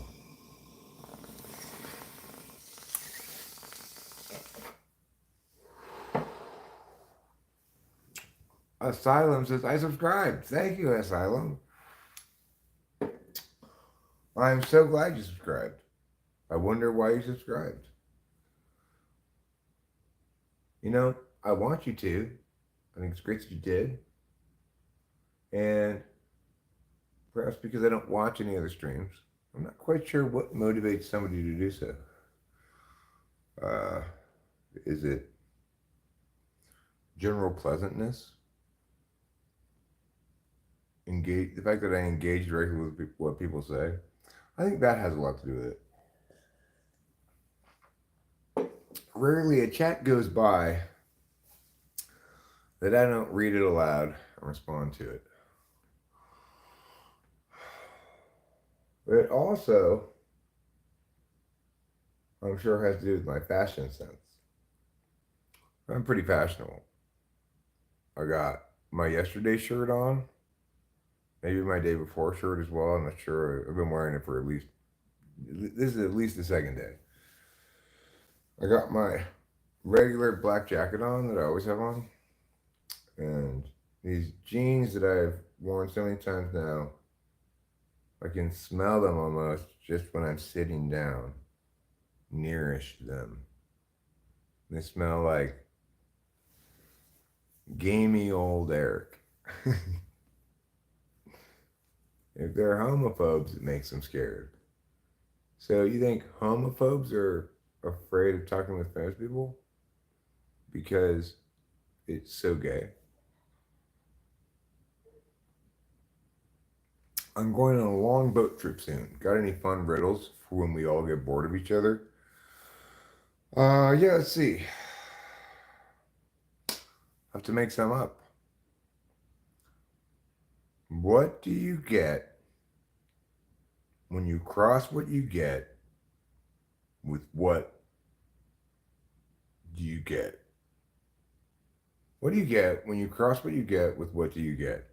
Asylum says, I subscribed. Thank you, Asylum. I'm so glad you subscribed. I wonder why you subscribed. You know, I want you to. I think it's great that you did. And perhaps because I don't watch any other streams, I'm not quite sure what motivates somebody to do so. Is it general pleasantness? The fact that I engage directly with what people say? I think that has a lot to do with it. Rarely a chat goes by that I don't read it aloud and respond to it. But it also, I'm sure, has to do with my fashion sense. I'm pretty fashionable. I got my yesterday shirt on, maybe my day before shirt as well. I'm not sure. I've been wearing it for at least, this is at least the second day. I got my regular black jacket on that I always have on, and these jeans that I've worn so many times now, I can smell them almost just when I'm sitting down nearish them. They smell like gamey old Eric. If they're homophobes, it makes them scared. So you think homophobes are afraid of talking with famous people because it's so gay? I'm going on a long boat trip soon. Got any fun riddles for when we all get bored of each other? Yeah, let's see. Have to make some up. What do you get when you cross what you get with what do you get? What do you get when you cross what you get with what do you get?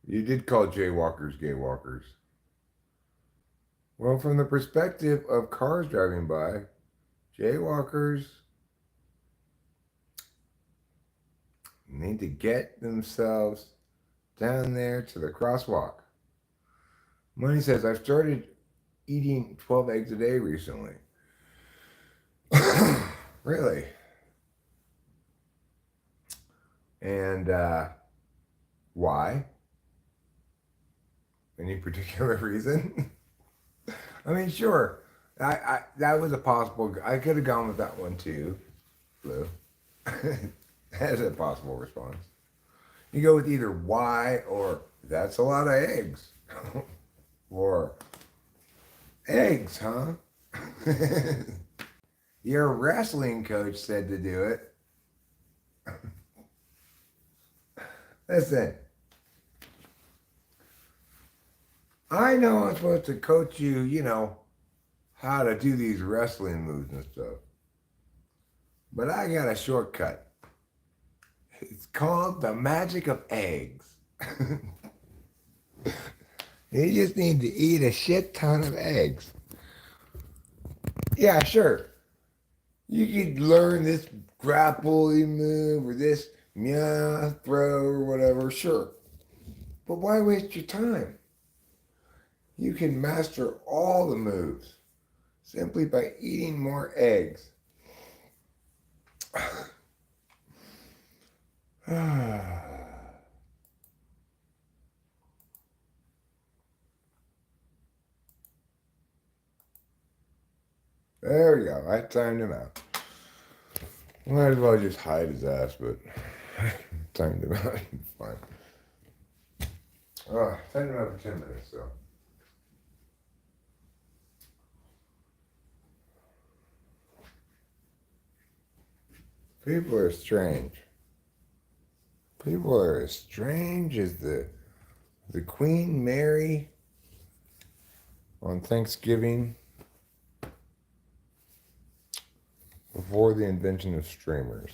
You did call jaywalkers gay walkers. Well, from the perspective of cars driving by, jaywalkers need to get themselves down there to the crosswalk. Money says, I've started eating 12 eggs a day recently. Really? And why? Any particular reason? I mean, sure. I that was a possible. I could have gone with that one too, Blue. That's a possible response. You go with either why or that's a lot of eggs, or eggs, huh? Your wrestling coach said to do it. Listen, I know I'm supposed to coach you, how to do these wrestling moves and stuff. But I got a shortcut. It's called the magic of eggs. You just need to eat a shit ton of eggs. Yeah, sure. You could learn this grappling move or this meow throw or whatever, sure. But why waste your time? You can master all the moves simply by eating more eggs. There we go. I timed him out. Might as well just hide his ass, but timed him out. Fine. Timed him out for 10 minutes, so. People are strange. People are as strange as the Queen Mary on Thanksgiving before the invention of streamers.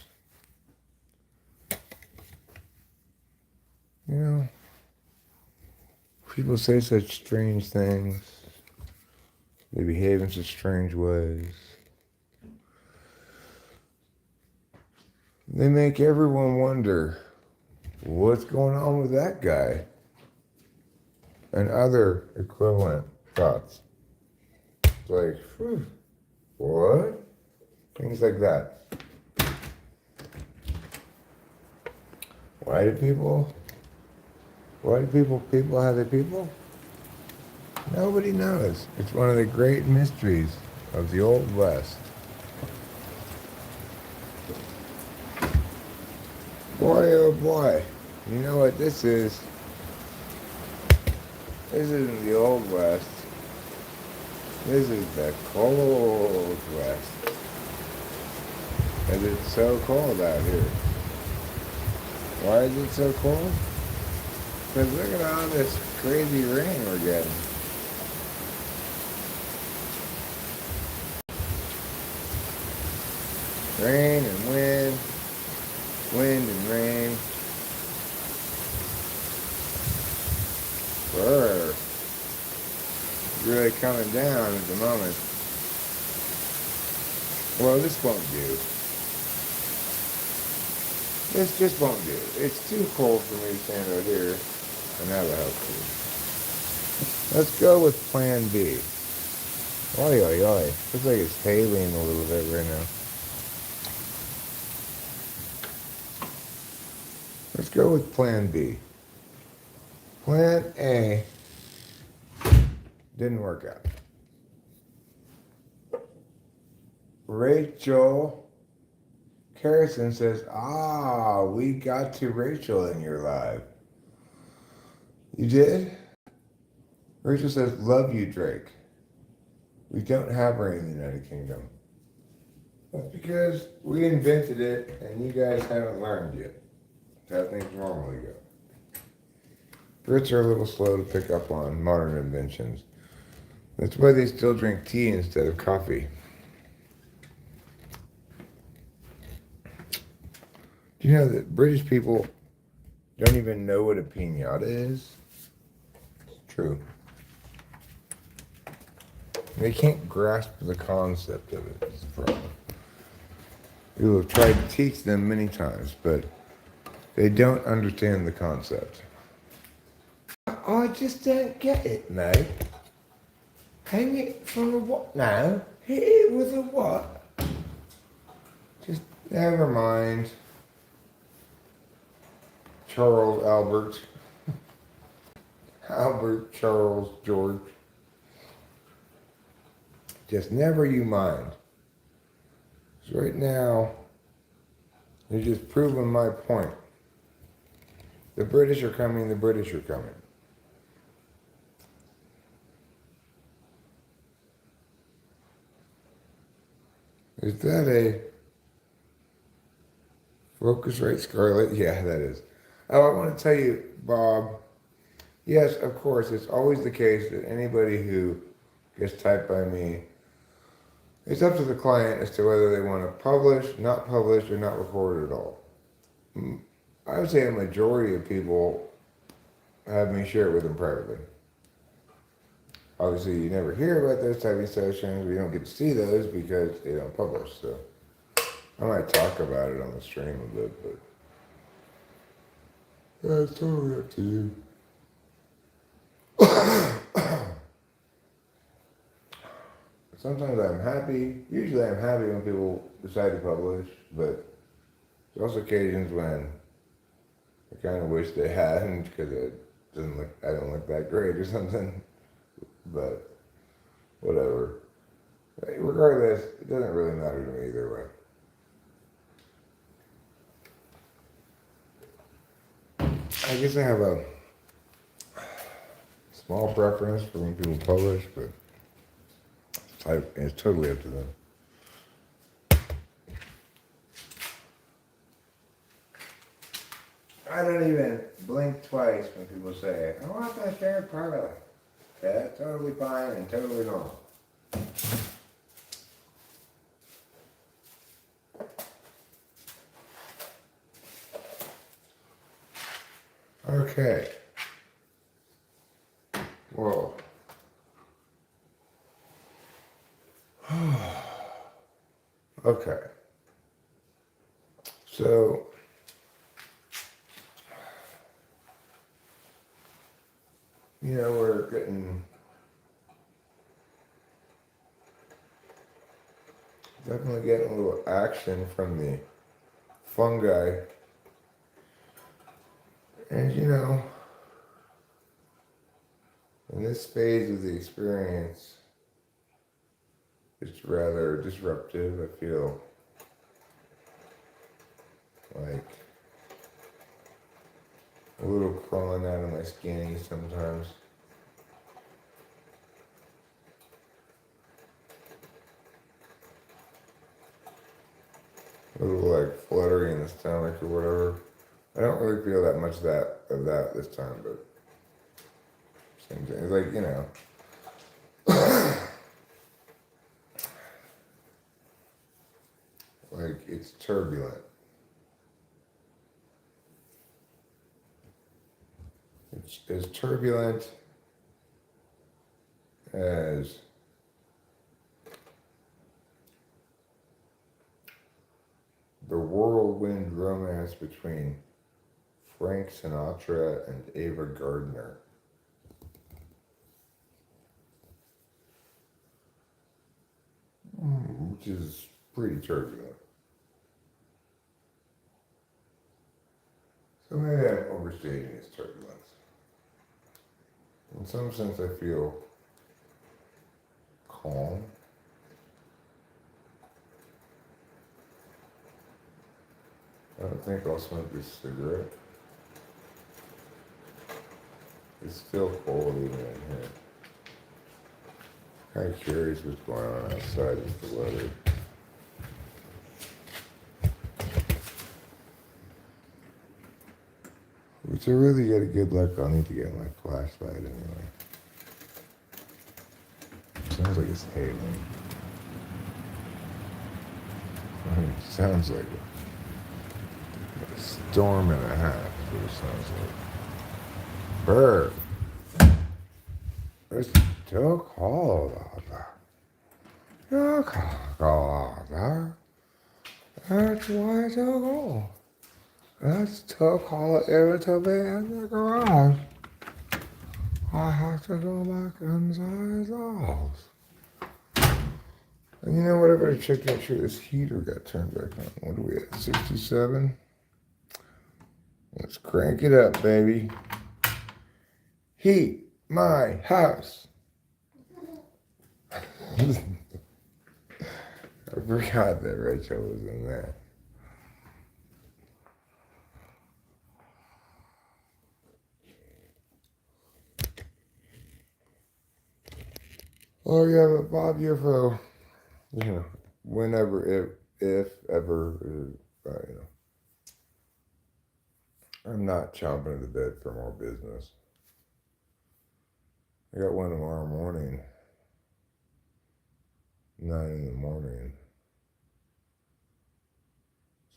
People say such strange things. They behave in such strange ways. They make everyone wonder, what's going on with that guy? And other equivalent thoughts. It's like, what? Things like that. Why do people have their people? Nobody knows. It's one of the great mysteries of the Old West. Boy, oh boy. You know what this is? This isn't the Old West. This is the Cold West. Because it's so cold out here. Why is it so cold? Because look at all this crazy rain we're getting. Rain and wind, wind and rain. Brr. It's really coming down at the moment. Well, this won't do. This just won't do. It's too cold for me to stand out here and have a house food. Let's go with plan B. Oi, oi, oi. Looks like it's hailing a little bit right now. Let's go with plan B. Plan A didn't work out. Rachel Harrison says, we got to Rachel in your live. You did? Rachel says, love you, Drake. We don't have rain in the United Kingdom. That's because we invented it and you guys haven't learned yet. That's how things normally go. Brits are a little slow to pick up on modern inventions. That's why they still drink tea instead of coffee. Do you know that British people don't even know what a piñata is? It's true. They can't grasp the concept of it. It's the problem. People have tried to teach them many times, but they don't understand the concept. I just don't get it, mate. Hang it from a what now? Hit it with a what? Just never mind. Charles Albert. Albert Charles George. Just never you mind. So right now, you're just proving my point. The British are coming, the British are coming. Is that a Focusrite Scarlet? Yeah, that is. Oh, I want to tell you, Bob, yes, of course, it's always the case that anybody who gets typed by me, it's up to the client as to whether they want to publish, or not record at all. I would say a majority of people have me share it with them privately. Obviously, you never hear about those typing sessions. We don't get to see those because they don't publish. So I might talk about it on the stream a bit, but yeah, it's totally up to you. Sometimes I'm happy. Usually I'm happy when people decide to publish, but there's also occasions when I kind of wish they hadn't because I don't look that great or something. But whatever. Regardless, it doesn't really matter to me either way. I guess I have a small preference for when people publish, but it's totally up to them. I don't even blink twice when people say, I want that share privately. Okay, that's totally fine and totally normal. Okay. Whoa. Okay. So, we're definitely getting a little action from the fungi. And in this phase of the experience, it's rather disruptive. I feel like a little crawling out of my skin sometimes. A or whatever. I don't really feel that much of that this time, but same thing. It's like, like it's turbulent. It's as turbulent as the whirlwind romance between Frank Sinatra and Ava Gardner. Which is pretty turbulent. So maybe I'm overstating its turbulence. In some sense, I feel calm. I don't think I'll smoke this cigarette. It's still cold even in here. Kind of curious what's going on outside with the weather. Which I really get a good look. I'll need to get my flashlight anyway. Sounds like it's hailing. Sounds like a storm and a half. That's what it sounds like. Bird. It's too cold out there. Too cold out there. That's why it's so cold. That's too cold even to be in the garage. I have to go back inside the house. And you know what? I better check to make sure this heater got turned back on. What are we at? 67? Let's crank it up, baby. Heat my house. I forgot that Rachel was in that. Oh yeah, but Bob UFO, whenever, if ever, I'm not chomping at the bit for more business. I got one tomorrow morning, 9 in the morning.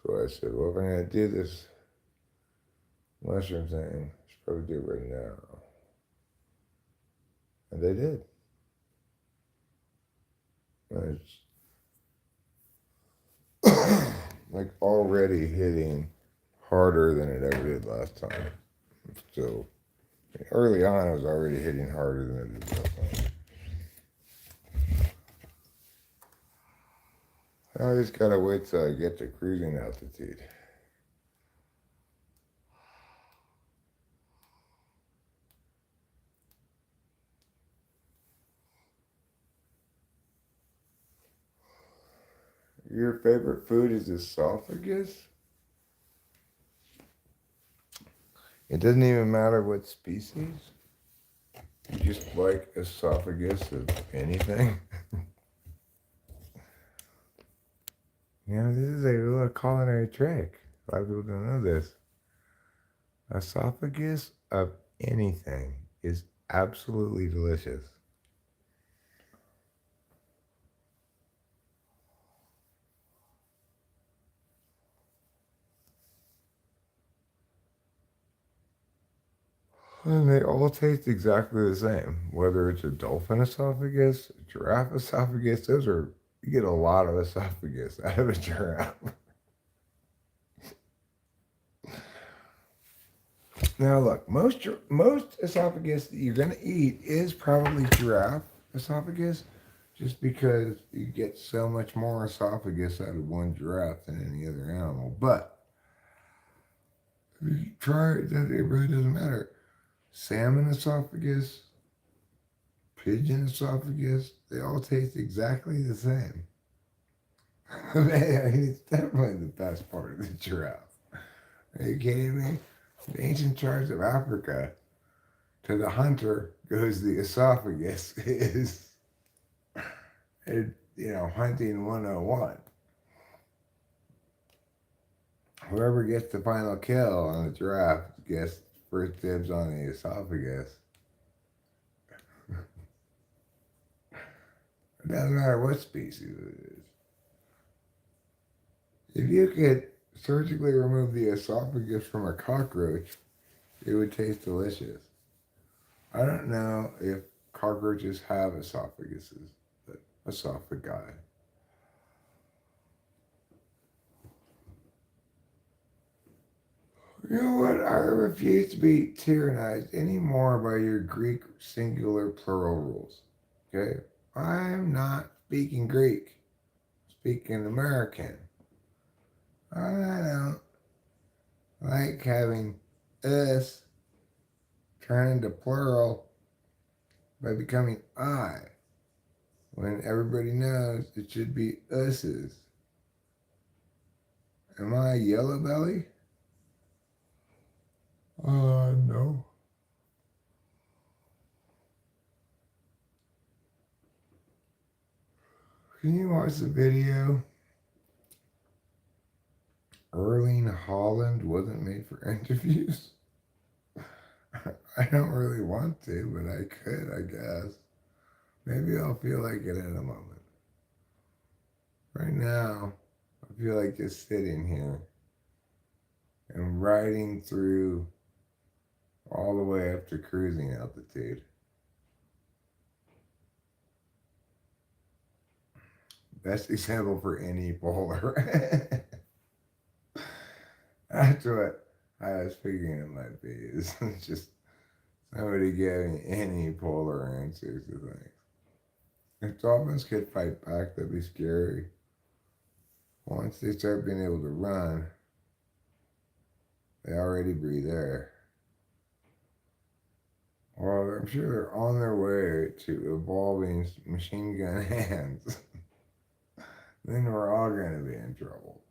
So I said, well, if I'm going to do this mushroom thing, I should probably do it right now. And they did. And it's like already hitting harder than it ever did last time. So early on, I was already hitting harder than it did last time. I just gotta wait till I get to cruising altitude. Your favorite food is esophagus? It doesn't even matter what species. You just like esophagus of anything. This is a little culinary trick. A lot of people don't know this. Esophagus of anything is absolutely delicious. And they all taste exactly the same. Whether it's a dolphin esophagus, a giraffe esophagus, you get a lot of esophagus out of a giraffe. Now look, most esophagus that you're gonna eat is probably giraffe esophagus, just because you get so much more esophagus out of one giraffe than any other animal. But if you try it, it really doesn't matter. Salmon esophagus, pigeon esophagus, they all taste exactly the same. It's definitely the best part of the giraffe. Are you kidding me? The ancient tribes of Africa, to the hunter goes the esophagus is, hunting 101. whoever gets the final kill on the giraffe gets first dibs on the esophagus. It doesn't matter what species it is. If you could surgically remove the esophagus from a cockroach, it would taste delicious. I don't know if cockroaches have esophaguses, but esophagi. You know what? I refuse to be tyrannized anymore by your Greek singular plural rules. Okay? I'm not speaking Greek. I'm speaking American. I don't like having us turn into plural by becoming I, when everybody knows it should be us's. Am I yellow belly? No. Can you watch the video? Erling Holland wasn't made for interviews. I don't really want to, but I could, I guess. Maybe I'll feel like it in a moment. Right now, I feel like just sitting here and riding through all the way up to cruising altitude. Best example for any polar. That's what I was figuring it might be. Is just somebody giving any polar answers to things. If dolphins could fight back, that'd be scary. Once they start being able to run, they already breathe air. Well, I'm sure they're on their way to evolving machine gun hands. Then we're all going to be in trouble.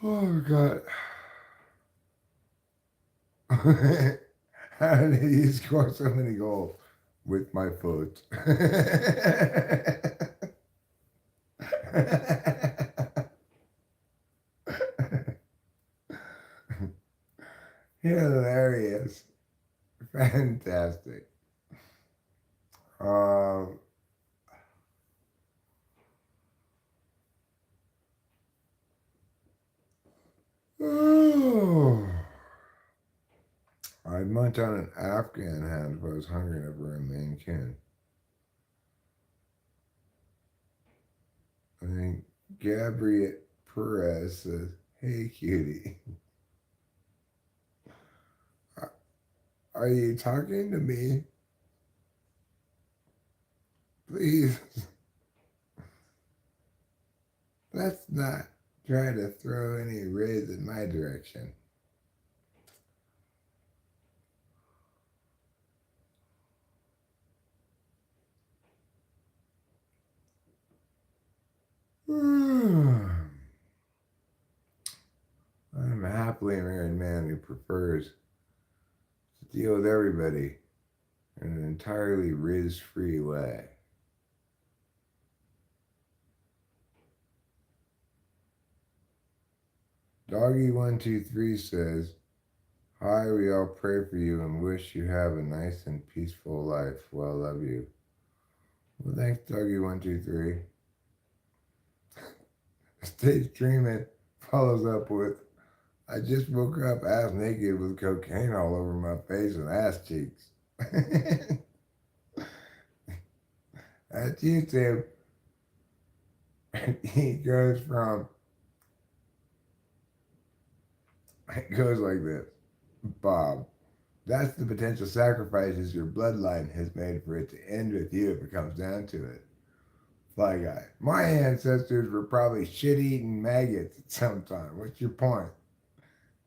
Oh, God. How did he score so many goals? With my foot. Hilarious. Fantastic. Um, oh. I'd munch on an Afghan hand if I was hungry enough for a Maine Coon. I think Gabrielle Perez says, "Hey, cutie. Are you talking to me? Please, let's not try to throw any rays in my direction." I'm a happily married man who prefers to deal with everybody in an entirely riz-free way. Doggy123 says, "Hi, we all pray for you and wish you have a nice and peaceful life. Well, love you." Well, thanks, Doggy123. Stage Dreaming follows up with, "I just woke up ass naked with cocaine all over my face and ass cheeks." That's YouTube. He goes from, it goes like this. Bob, that's the potential sacrifices your bloodline has made for it to end with you if it comes down to it. Fly Guy, my ancestors were probably shit-eating maggots at some time. What's your point?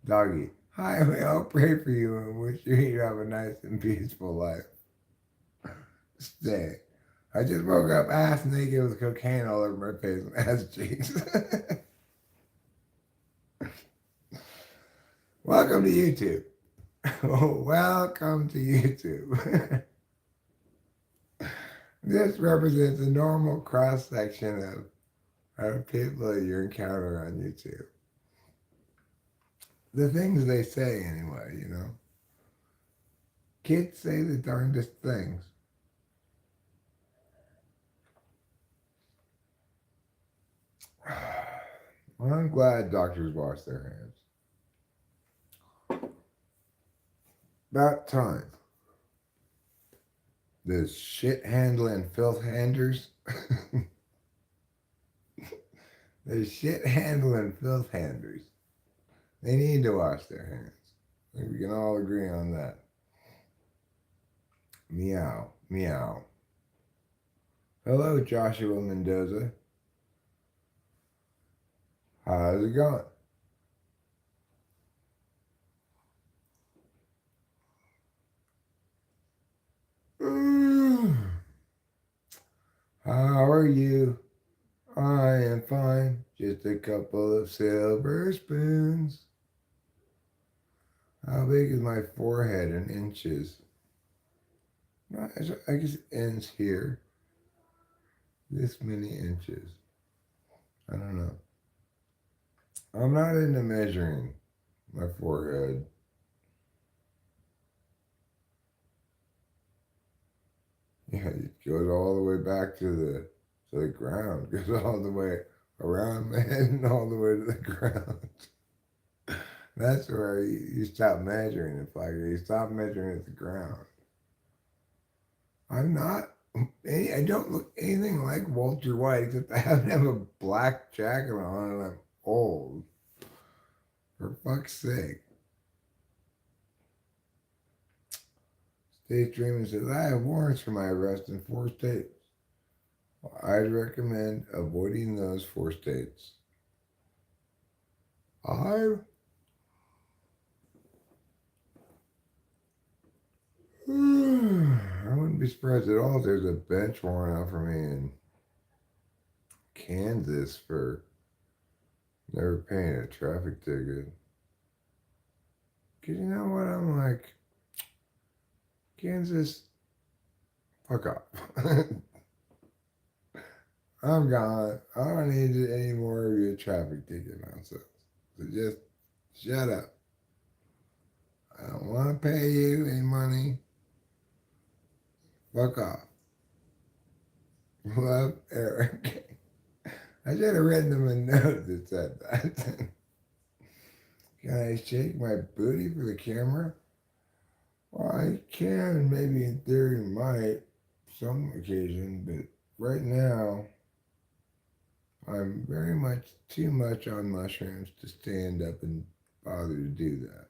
Doggy, hi, we all pray for you and wish you have a nice and peaceful life. Stay. I just woke up ass naked with cocaine all over my face and ass cheeks. Welcome to YouTube. Welcome to YouTube. This represents a normal cross section of people you encounter on YouTube. The things they say, anyway, you know. Kids say the darndest things. Well, I'm glad doctors wash their hands. About time. The shit handling filth handers. The shit handling filth handers. They need to wash their hands. I think we can all agree on that. Meow, meow. Hello, Joshua Mendoza. How's it going? How are you? I am fine. Just a couple of silver spoons. How big is my forehead in inches? I guess it ends here. This many inches. I don't know. I'm not into measuring my forehead. Yeah, it goes all the way back to the ground. It goes all the way around my head and all the way to the ground. That's where you stop measuring it, like you stop measuring at the ground. I'm not. I don't look anything like Walter White, except I happen to have a black jacket on and I'm old. For fuck's sake. State Dreaming says, I have warrants for my arrest in 4 states. Well, I'd recommend avoiding those 4 states. I wouldn't be surprised at all if there's a bench warrant out for me in Kansas for never paying a traffic ticket. Because you know what? I'm like, Kansas, fuck off. I'm gone. I don't need any more of your traffic ticket nonsense. So just shut up. I don't want to pay you any money. Fuck off. Love, Eric. I should have written them a note that said that. Can I shake my booty for the camera? Well, I can, maybe in theory might, some occasion, but right now, I'm very much too much on mushrooms to stand up and bother to do that.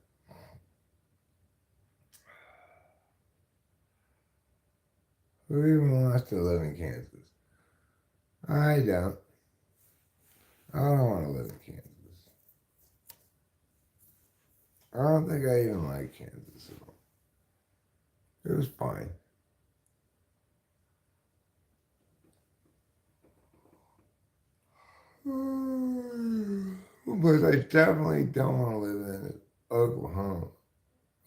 Who even wants to live in Kansas? I don't. I don't want to live in Kansas. I don't think I even like Kansas at all. It was fine. But I definitely don't want to live in Oklahoma.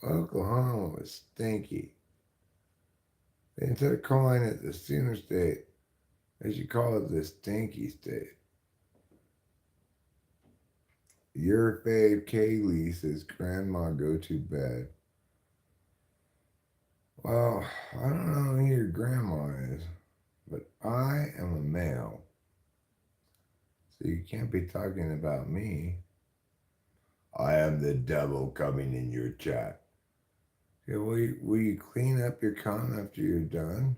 Oklahoma was stinky. Instead of calling it the Sooner State, they should call it the Stinky State. Your fave Kaylee says, Grandma, go to bed. Well, I don't know who your grandma is, but I am a male. So you can't be talking about me. I am the devil coming in your chat. Okay, will you clean up your cum after you're done?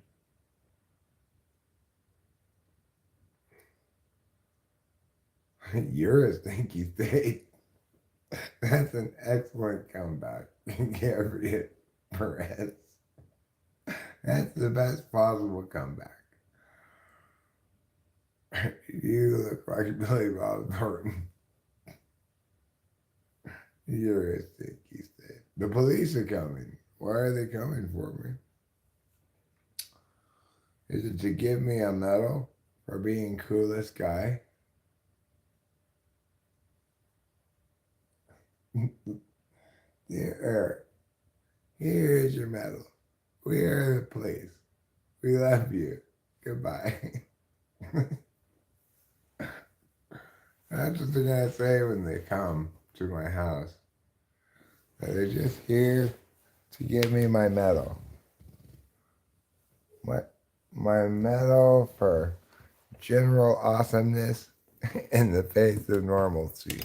You're a stinky state. That's an excellent comeback, Gabriel Perez. That's the best possible comeback. You look like Billy Bob Thornton. You're a stinky state. The police are coming. Why are they coming for me? Is it to give me a medal for being coolest guy? Dear Eric, here is your medal. We are the police. We love you. Goodbye. That's what they're gonna say when they come to my house. That they're just here to give me my medal. My medal for general awesomeness in the face of normalcy.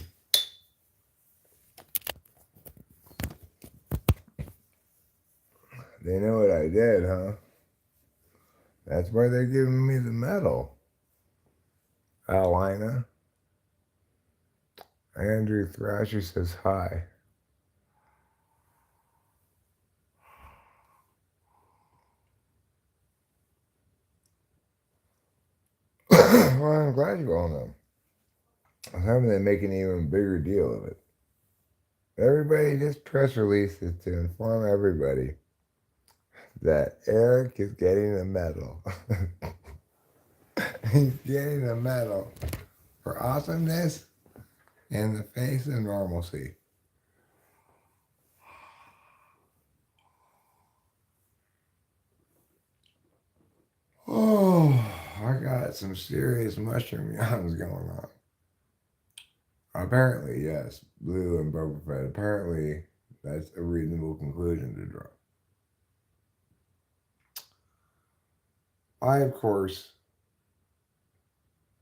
They know what I did, huh? That's why they're giving me the medal. Alina. Andrew Thrasher says hi. Well, I'm glad you all know. I was hoping they'd make an even bigger deal of it. Everybody just press releases to inform everybody that Eric is getting a medal. He's getting a medal for awesomeness in the face of normalcy. Oh, I got some serious mushroom yawns going on. Apparently, yes, Blue and Boba Fett. Apparently, that's a reasonable conclusion to draw. I, of course,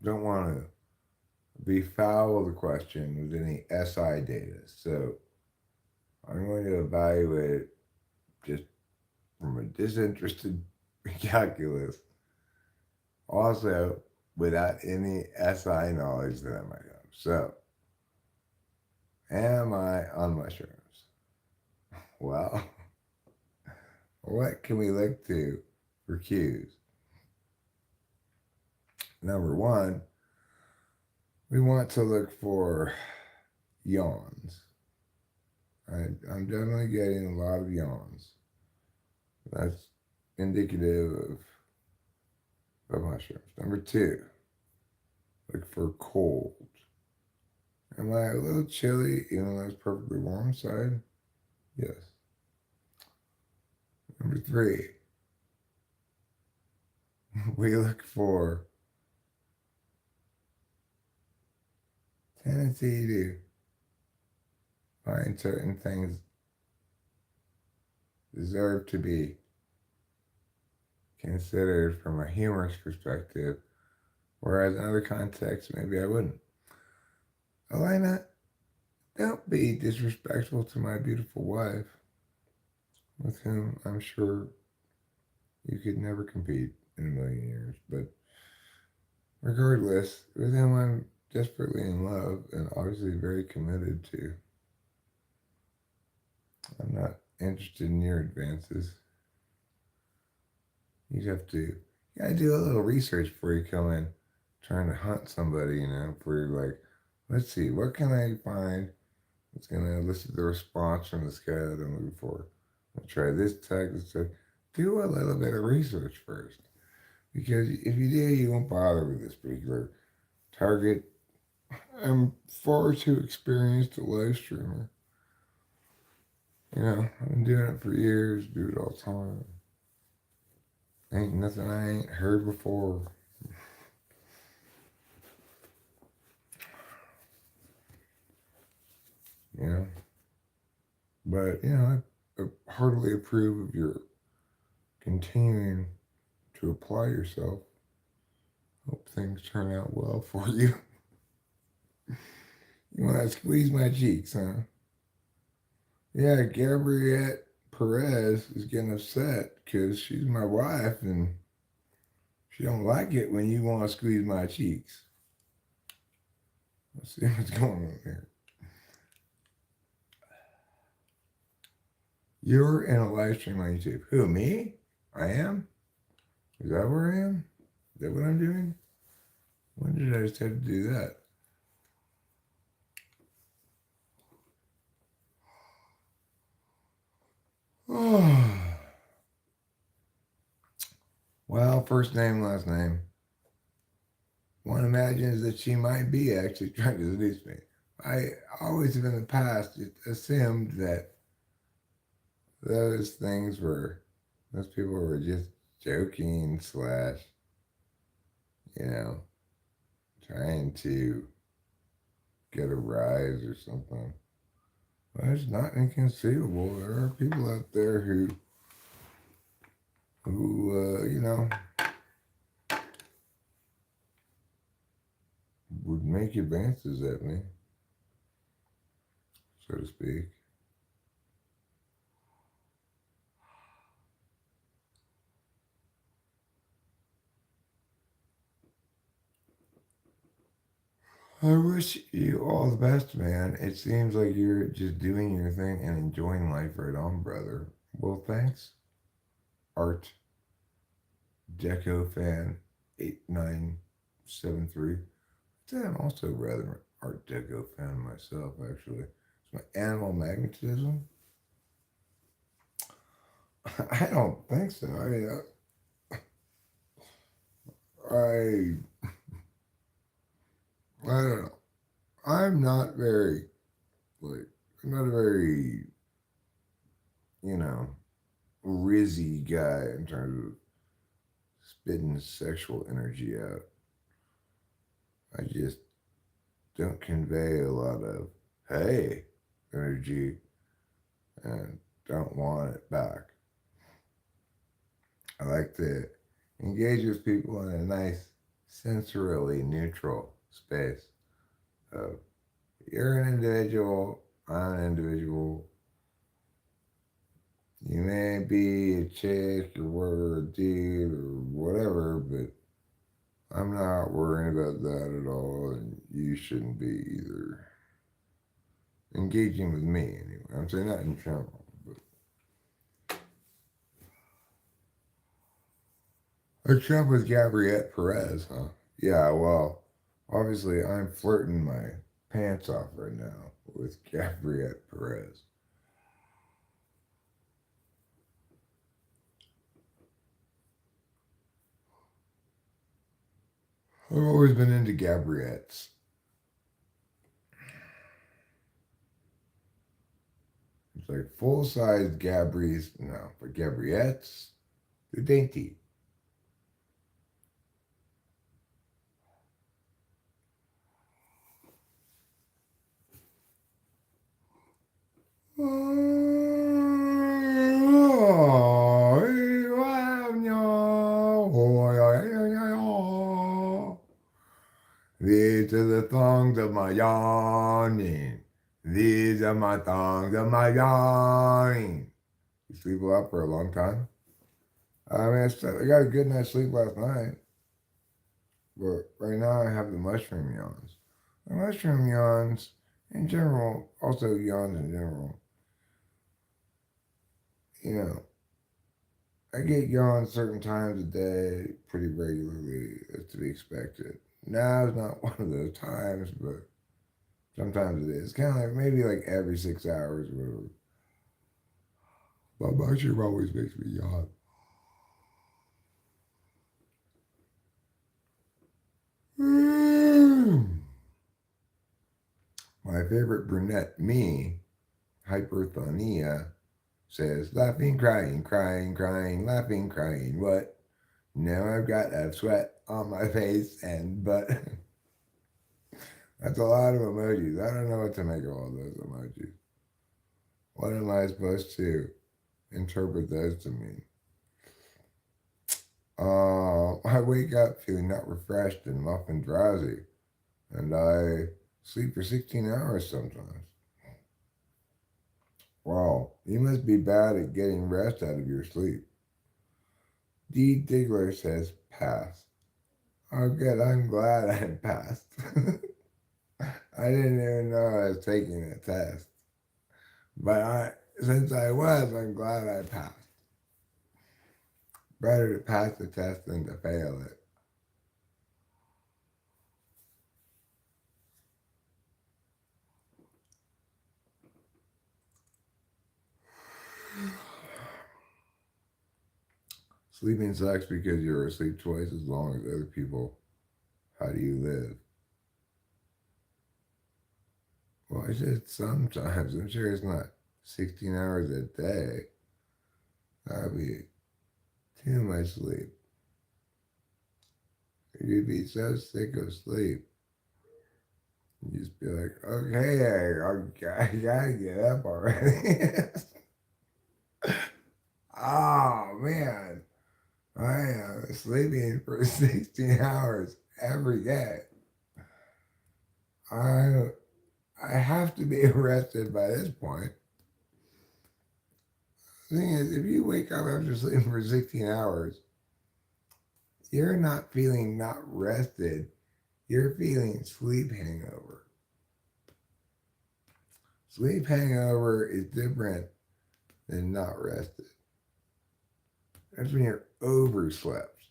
don't want to befoul the question with any SI data, so I'm going to evaluate it just from a disinterested calculus, also without any SI knowledge that I might have. So, am I on mushrooms? Well, what can we look to for cues? Number one, we want to look for yawns. I'm definitely getting a lot of yawns. That's indicative of mushrooms. Number two, look for cold. Am I a little chilly even though it's perfectly warm side? Yes. Number three, we look for tendency to find certain things deserve to be considered from a humorous perspective, whereas in other contexts, maybe I wouldn't. Elena, don't be disrespectful to my beautiful wife, with whom I'm sure you could never compete in a million years. But regardless, with whom I'm desperately in love and obviously very committed to. I'm not interested in your advances. You have to, you gotta do a little research before you come in trying to hunt somebody, before you're like, let's see, what can I find that's going to elicit the response from this guy that I'm looking for? I'll try this tag, this tag. Do a little bit of research first. Because if you do, you won't bother with this particular target. I'm far too experienced a live streamer. I've been doing it for years, do it all the time. Ain't nothing I ain't heard before. But, I heartily approve of your continuing to apply yourself. Hope things turn out well for you. You want to squeeze my cheeks, huh? Yeah, Gabrielle Perez is getting upset because she's my wife and she don't like it when you want to squeeze my cheeks. Let's see what's going on here. You're in a live stream on YouTube. Who, me? I am? Is that where I am? Is that what I'm doing? When did I decide to do that? Oh. Well, first name, last name. One imagines that she might be actually trying to seduce me. I always have in the past assumed that those people were just joking / you know, trying to get a rise or something. But it's not inconceivable. There are people out there who you know, would make advances at me, so to speak. I wish you all the best, man. It seems like you're just doing your thing and enjoying life right on, brother. Well, thanks, Art Deco Fan 8973. I'm also rather Art Deco fan myself, actually. It's my animal magnetism. I don't think so. I mean, I don't know. I'm not very like I'm not a very you know rizzy guy in terms of spitting sexual energy out. I just don't convey a lot of hey energy and don't want it back. I like to engage with people in a nice, sensorily neutral space. Of you're an individual, I'm an individual. You may be a chick or a dude or whatever, but I'm not worrying about that at all, and you shouldn't be either. Engaging with me, anyway. I'm saying not in general, but a trip with Gabriette Perez, huh? Yeah, well, obviously I'm flirting my pants off right now with Gabriette Perez. I've always been into Gabriettes. It's like full size Gabries, no, but Gabriettes, they're dainty. These are the thongs of my yawning. These are my thongs of my yawning. You sleep a lot for a long time? I mean, I got a good night's sleep last night, but right now I have the mushroom yawns. The mushroom yawns, in general, also yawns in general. You know, I get yawns certain times a day pretty regularly, as to be expected. Now is not one of those times, but sometimes it is. Kind of like maybe like every 6 hours or whatever. But mushroom always makes me yawn. My favorite brunette, me, hyperthonia, says, laughing, crying, crying, crying, laughing, crying. What? Now I've got a sweat on my face and butt. That's a lot of emojis. I don't know what to make of all those emojis. What am I supposed to interpret those to mean? I wake up feeling not refreshed and muffed and drowsy, and I sleep for 16 hours sometimes. Wow, you must be bad at getting rest out of your sleep. D. Diggler says pass. Oh, good. I'm glad I passed. I didn't even know I was taking a test. Since I was, I'm glad I passed. Better to pass the test than to fail it. Sleeping sucks because you're asleep twice as long as other people. How do you live? Well, I said sometimes. I'm sure it's not 16 hours a day. That would be too much sleep. You'd be so sick of sleep. You just be like, okay, I gotta get up already. Oh man, I am sleeping for 16 hours every day. I I have to be arrested by this point. The thing is, if you wake up after sleeping for 16 hours, you're not feeling not rested. You're feeling sleep hangover. Sleep hangover is different than not rested. That's when you're overslept.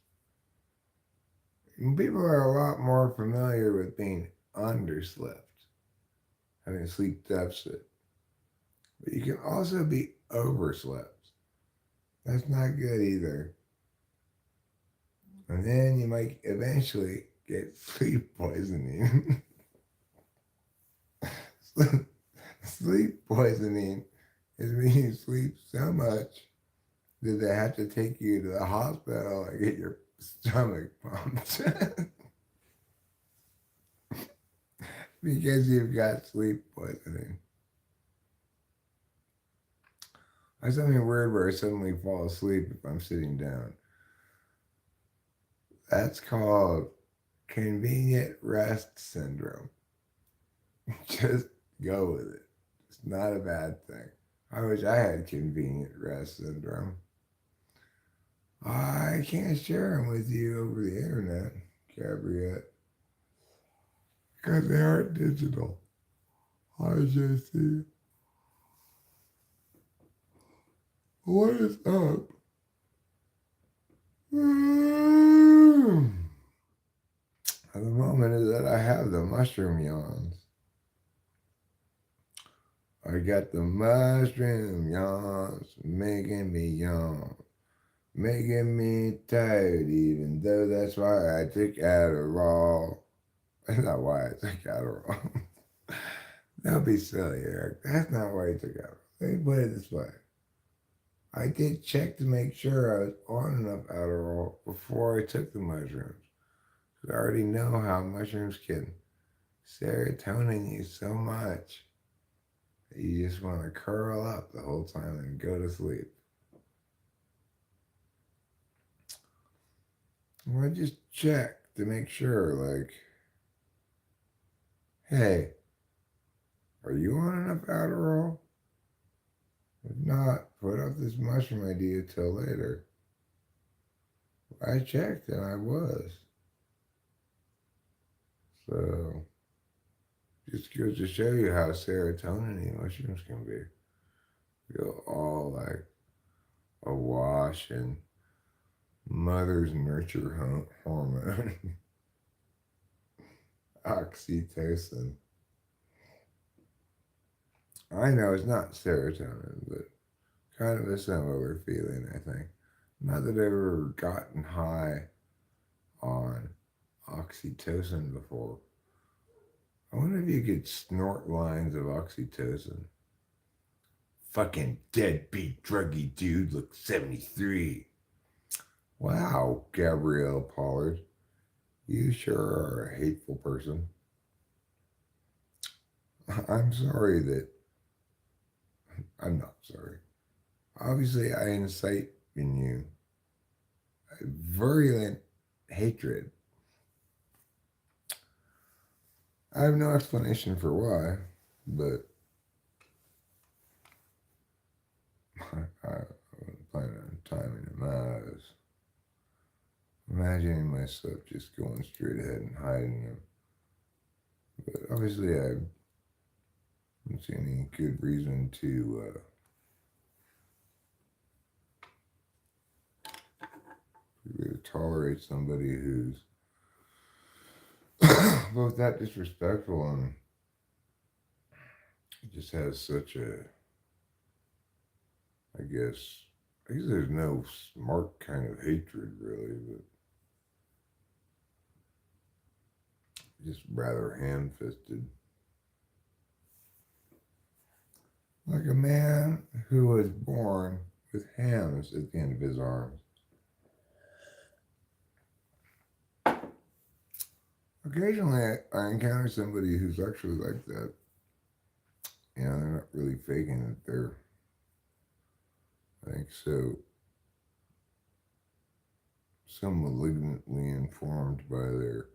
And people are a lot more familiar with being underslept, having a sleep deficit. But you can also be overslept. That's not good either. And then you might eventually get sleep poisoning. Sleep poisoning is when you sleep so much that they have to take you to the hospital and get your stomach pumped because you've got sleep poisoning. I have something weird where I suddenly fall asleep if I'm sitting down. That's called convenient rest syndrome. Just go with it. It's not a bad thing. I wish I had convenient rest syndrome. I can't share them with you over the internet, Gabriette, because they aren't digital. I just see. What is up? At the moment is that I have the mushroom yawns. I got the mushroom yawns making me yawn, making me tired, even though that's why I took Adderall. That's not why I took Adderall. Don't be silly, Eric. That's not why I took Adderall. Let me put it this way. I did check to make sure I was on enough Adderall before I took the mushrooms. I already know how mushrooms can serotonin you so much that you just want to curl up the whole time and go to sleep. Well, I just check to make sure, like, hey, are you on enough Adderall? If not, put off this mushroom idea till later. I checked and I was. So, just goes to show you how serotonin mushrooms can be. Feel all like awash in mother's nurture hormone, oxytocin. I know it's not serotonin, but kind of a similar feeling, I think. Not that I've ever gotten high on oxytocin before. I wonder if you could snort lines of oxytocin. Fucking deadbeat druggy dude looks 73. Wow, Gabrielle Pollard. You sure are a hateful person. I'm sorry that. I'm not sorry. Obviously, I incite in you a virulent hatred. I have no explanation for why, but I plan on timing them out. I was imagining myself just going straight ahead and hiding them. But obviously, I don't see any good reason to tolerate somebody who's both that disrespectful and just has such a, I guess there's no smart kind of hatred really, but just rather ham-fisted. Like a man who was born with hams at the end of his arms. occasionally I encounter somebody who's actually like that. You know, they're not really faking it. They're, I think, so malignantly informed by their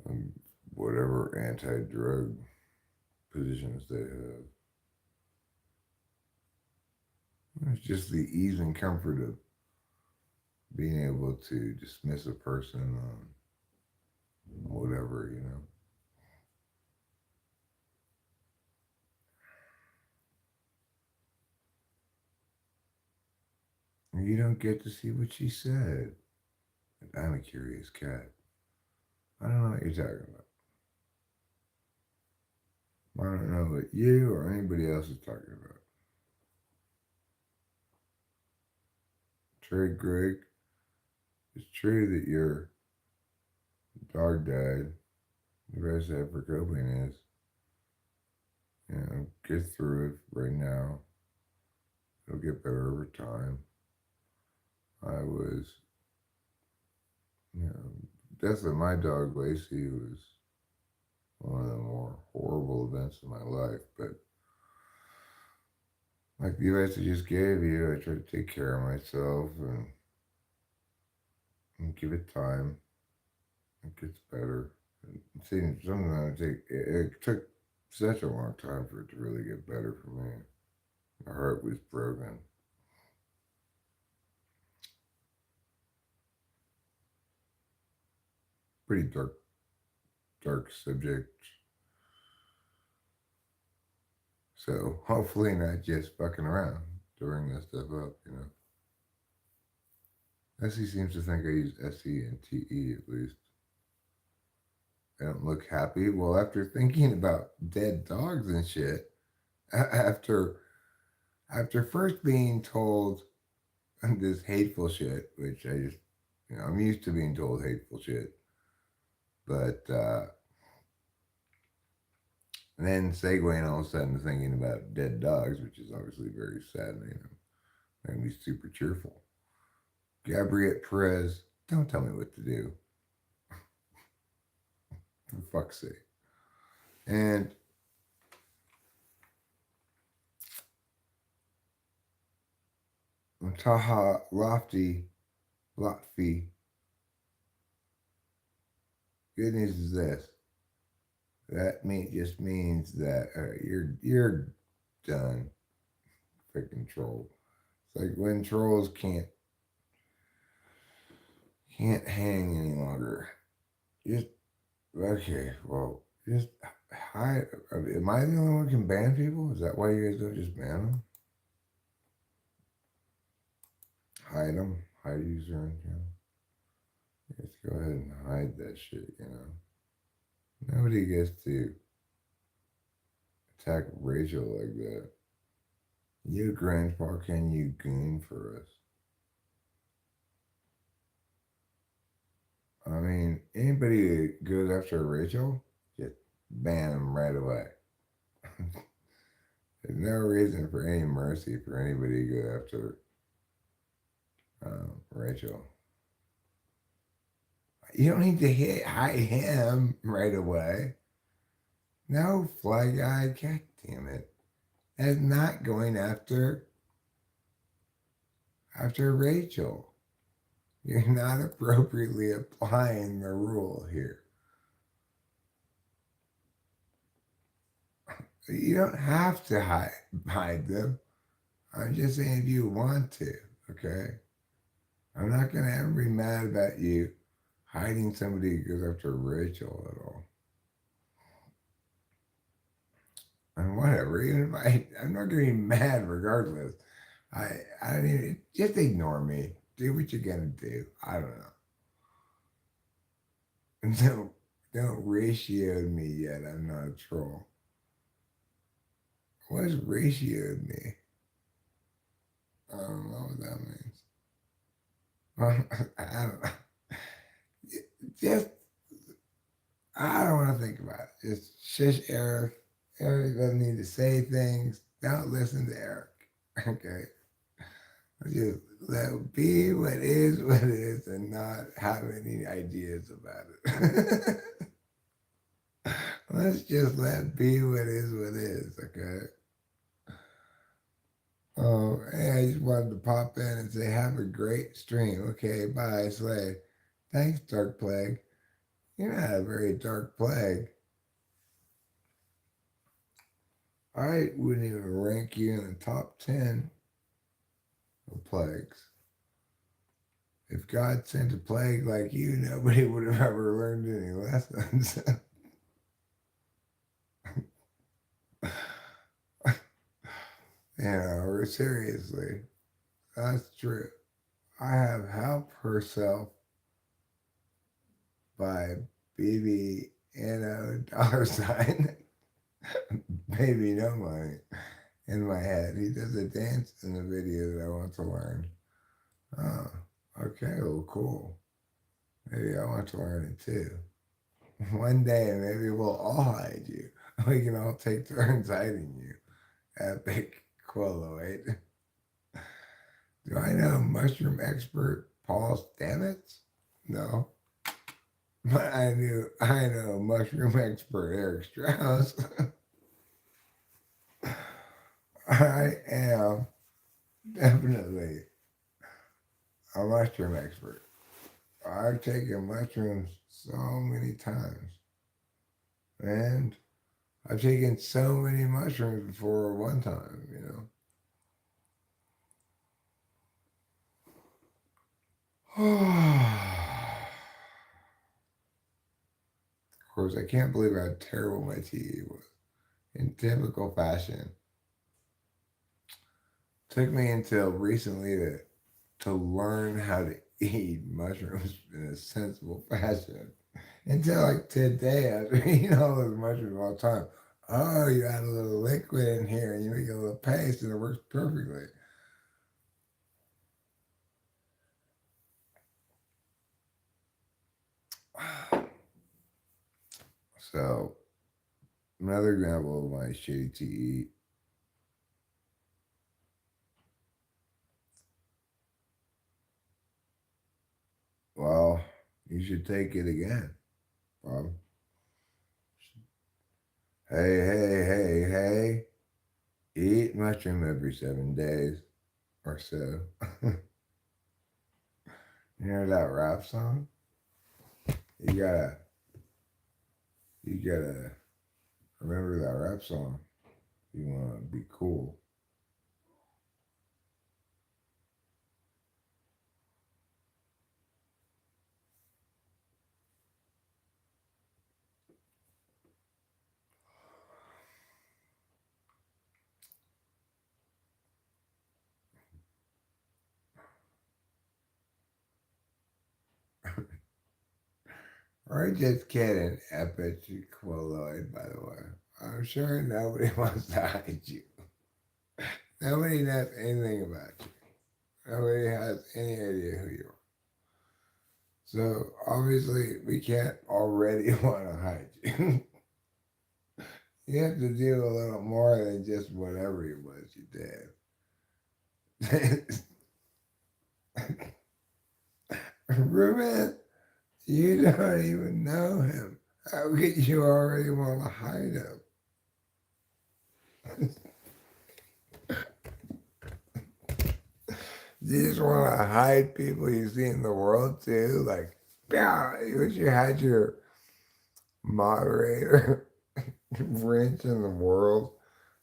um, whatever anti-drug positions they have. It's just the ease and comfort of being able to dismiss a person on whatever, you know. You don't get to see what she said. I'm a curious cat. I don't know what you're talking about. I don't know what you or anybody else is talking about. Trey Greg, it's true that your dog died. The best I for coping is, you know, get through it right now. It'll get better over time. I was, you know, death of my dog Lacey was one of the more horrible events of my life. But like the advice I just gave you, I try to take care of myself and give it time. It gets better. See, sometimes it took such a long time for it to really get better for me. My heart was broken. Pretty dark subject. So hopefully not just fucking around to bring this stuff up, you know. Essie seems to think I use SENTE at least. I don't look happy. Well, after thinking about dead dogs and shit, after first being told this hateful shit, which I just, you know, I'm used to being told hateful shit, but and then segueing all of a sudden to thinking about dead dogs, which is obviously very saddening, and me super cheerful. Gabriette Perez, don't tell me what to do, for fuck's sake. And Taha Lotfi, good news is this. Just means that you're done. Freaking troll. It's like when trolls can't hang any longer. Just okay. Well, just hide. Am I the only one who can ban people? Is that why you guys don't just ban them? Hide them. Hide user on channel. Just go ahead and hide that shit. You know, nobody gets to attack Rachel like that. You grandpa, can you goon for us? I mean, anybody that goes after Rachel, just ban them right away. There's no reason for any mercy for anybody to go after Rachel. You don't need to hide him right away. No, Fly Guy, god damn it. That's not going after Rachel. You're not appropriately applying the rule here. You don't have to hide them. I'm just saying if you want to, okay? I'm not going to ever be mad about you hiding somebody who goes after Rachel at all. And whatever, even if I'm not going to be mad regardless. I mean, just ignore me. Do what you're going to do. I don't know. And don't ratio me yet. I'm not a troll. What's ratioed me? I don't know what that means. I don't know. Just, I don't want to think about it. Just shush Eric. Eric doesn't need to say things. Don't listen to Eric. Okay. Just let it be what it is, and not have any ideas about it. Let's just let it be what it is, okay? Oh, hey, I just wanted to pop in and say, have a great stream. Okay, bye, Slade. Thanks, Dark Plague. You're not a very dark plague. I wouldn't even rank you in the top 10 of plagues. If God sent a plague like you, nobody would have ever learned any lessons. Seriously, that's true. I have helped herself by BBNO $. Baby no money in my head. He does a dance in the video that I want to learn. Oh, okay, well, cool. Maybe I want to learn it too. One day, maybe we'll all hide you. We can all take turns hiding you. Epic Quillo, right? Do I know mushroom expert Paul Stamets? No. But I know mushroom expert Eric Strauss. I am definitely a mushroom expert. I've taken mushrooms so many times. And I've taken so many mushrooms before one time, you know. Of course, I can't believe how terrible my TV was. In typical fashion. Took me until recently to learn how to eat mushrooms in a sensible fashion. Until like today, after eating all those mushrooms all the time. Oh, you add a little liquid in here and you make a little paste and it works perfectly. So, another example of my shitty to eat. Well, you should take it again, Bob. Hey. Eat mushroom every 7 days or so. You hear that rap song? You gotta remember that rap song. You wanna be cool. Or just kidding, epic Quilloid, by the way. I'm sure nobody wants to hide you. Nobody knows anything about you. Nobody has any idea who you are. So obviously we can't already want to hide you. You have to do a little more than just whatever it was you did. Ruben, you don't even know him. How could you already want to hide him? You just want to hide people you see in the world too? Like, yeah, you wish you had your moderator wrench in the world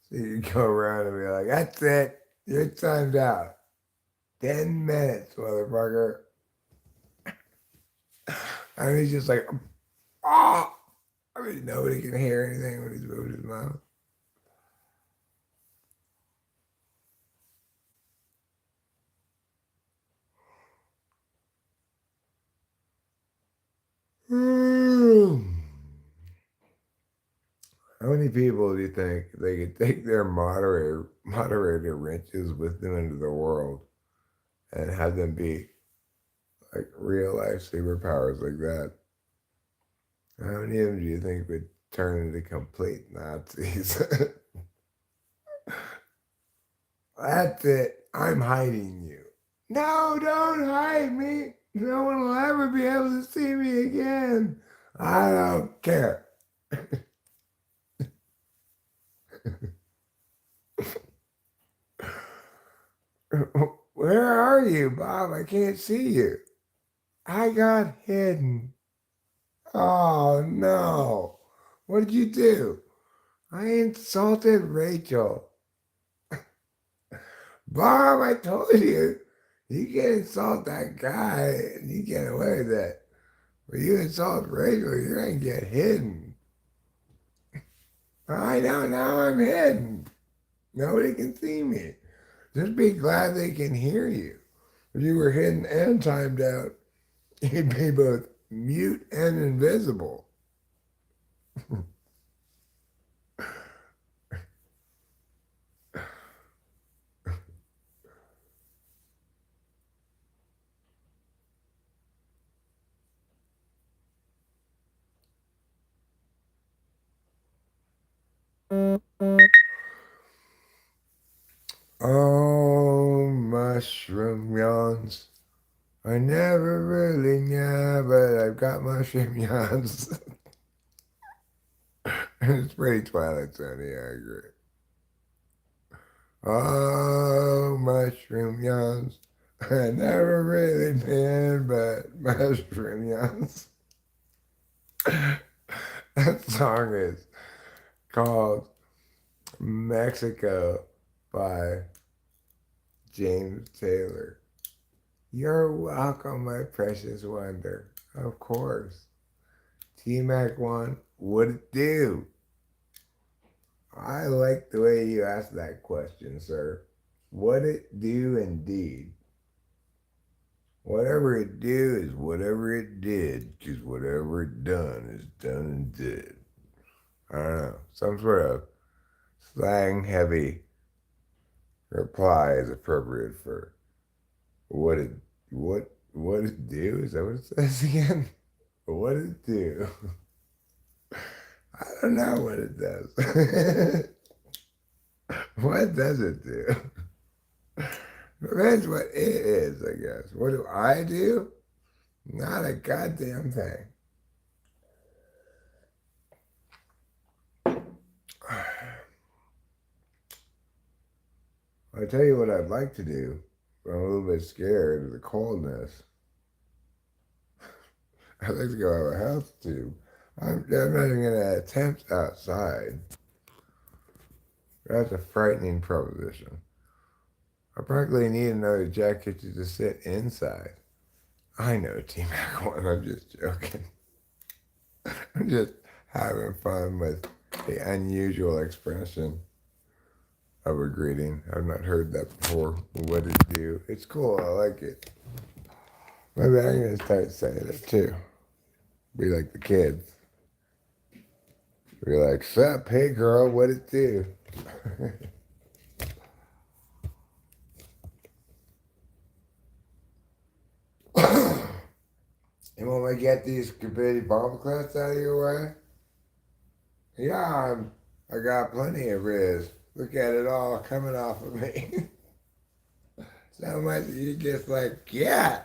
so you go around and be like, that's it, your time's out. 10 minutes, motherfucker. And he's just like, oh! I mean, nobody can hear anything when he's moving his mouth. How many people do you think they could take their moderator wrenches with them into the world and have them be like real life superpowers like that? How many of them do you think would turn into complete Nazis? That's it. I'm hiding you. No, don't hide me. No one will ever be able to see me again. I don't care. Where are you, Bob? I can't see you. I got hidden. Oh, no. What did you do? I insulted Rachel. Bob, I told you. You can insult that guy and you get away with it. But you insult Rachel, you're going to get hidden. I know, now I'm hidden. Nobody can see me. Just be glad they can hear you. If you were hidden and timed out, you'd be both mute and invisible. Oh, mushroom yawns. I never really knew, but I've got mushroom yawns. It's pretty Twilight Zone, yeah, I agree. Oh, mushroom yawns. I never really been, but mushroom yawns. That song is called Mexico by James Taylor. You're welcome, my precious wonder. Of course. T-Mac 1, what it do? I like the way you asked that question, sir. What it do indeed? Whatever it do is whatever it did, because whatever it done is done and did. I don't know. Some sort of slang-heavy reply is appropriate for what it do? Is that what it says again? What it do? I don't know what it does. What does it do? Depends what it is, I guess. What do I do? Not a goddamn thing. I tell you what I'd like to do. I'm a little bit scared of the coldness. I'd like to go have a health tube. I'm not even going to attempt outside. That's a frightening proposition. I practically need another jacket to just sit inside. I know, T-Mac 1, I'm just joking. I'm just having fun with the unusual expression of a greeting. I've not heard that before. What did it do? It's cool, I like it. Maybe I'm going to start saying it too. Be like the kids. Be like, sup, hey girl, what it do? And when we get these stupidity bomb clouds out of your way, yeah, I got plenty of riz. Look at it all coming off of me. So much you just like, yeah.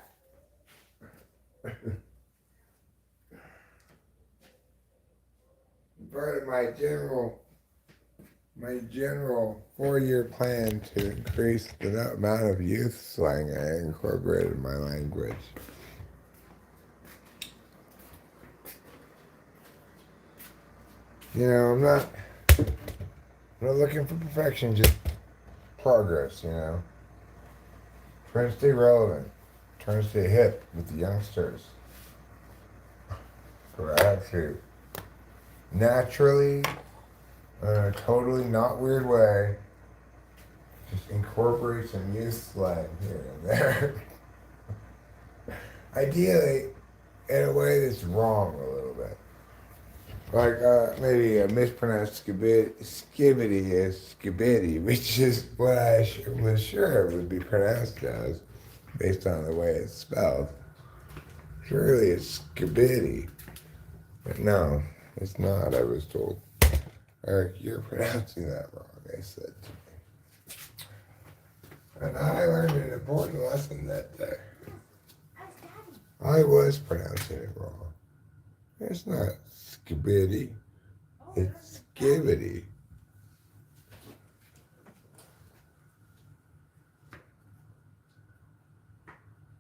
Part of my general 4-year plan to increase the amount of youth slang I incorporated in my language. You know, I'm not looking for perfection, just progress, you know. Trying to stay relevant, trying to stay hip with the youngsters. So I have to naturally, in a totally not weird way, just incorporate some youth slang here and there. Ideally, in a way that's wrong a little bit. Like maybe a mispronounced skibbity is skibidi, which is what I was sure it would be pronounced as, based on the way it's spelled. Surely it's skibidi. But no, it's not, I was told. Eric, you're pronouncing that wrong, they said to me. And I learned an important lesson that day. Ask Daddy. I was pronouncing it wrong. It's not skibidi. Oh, It's that's Daddy. skibidi.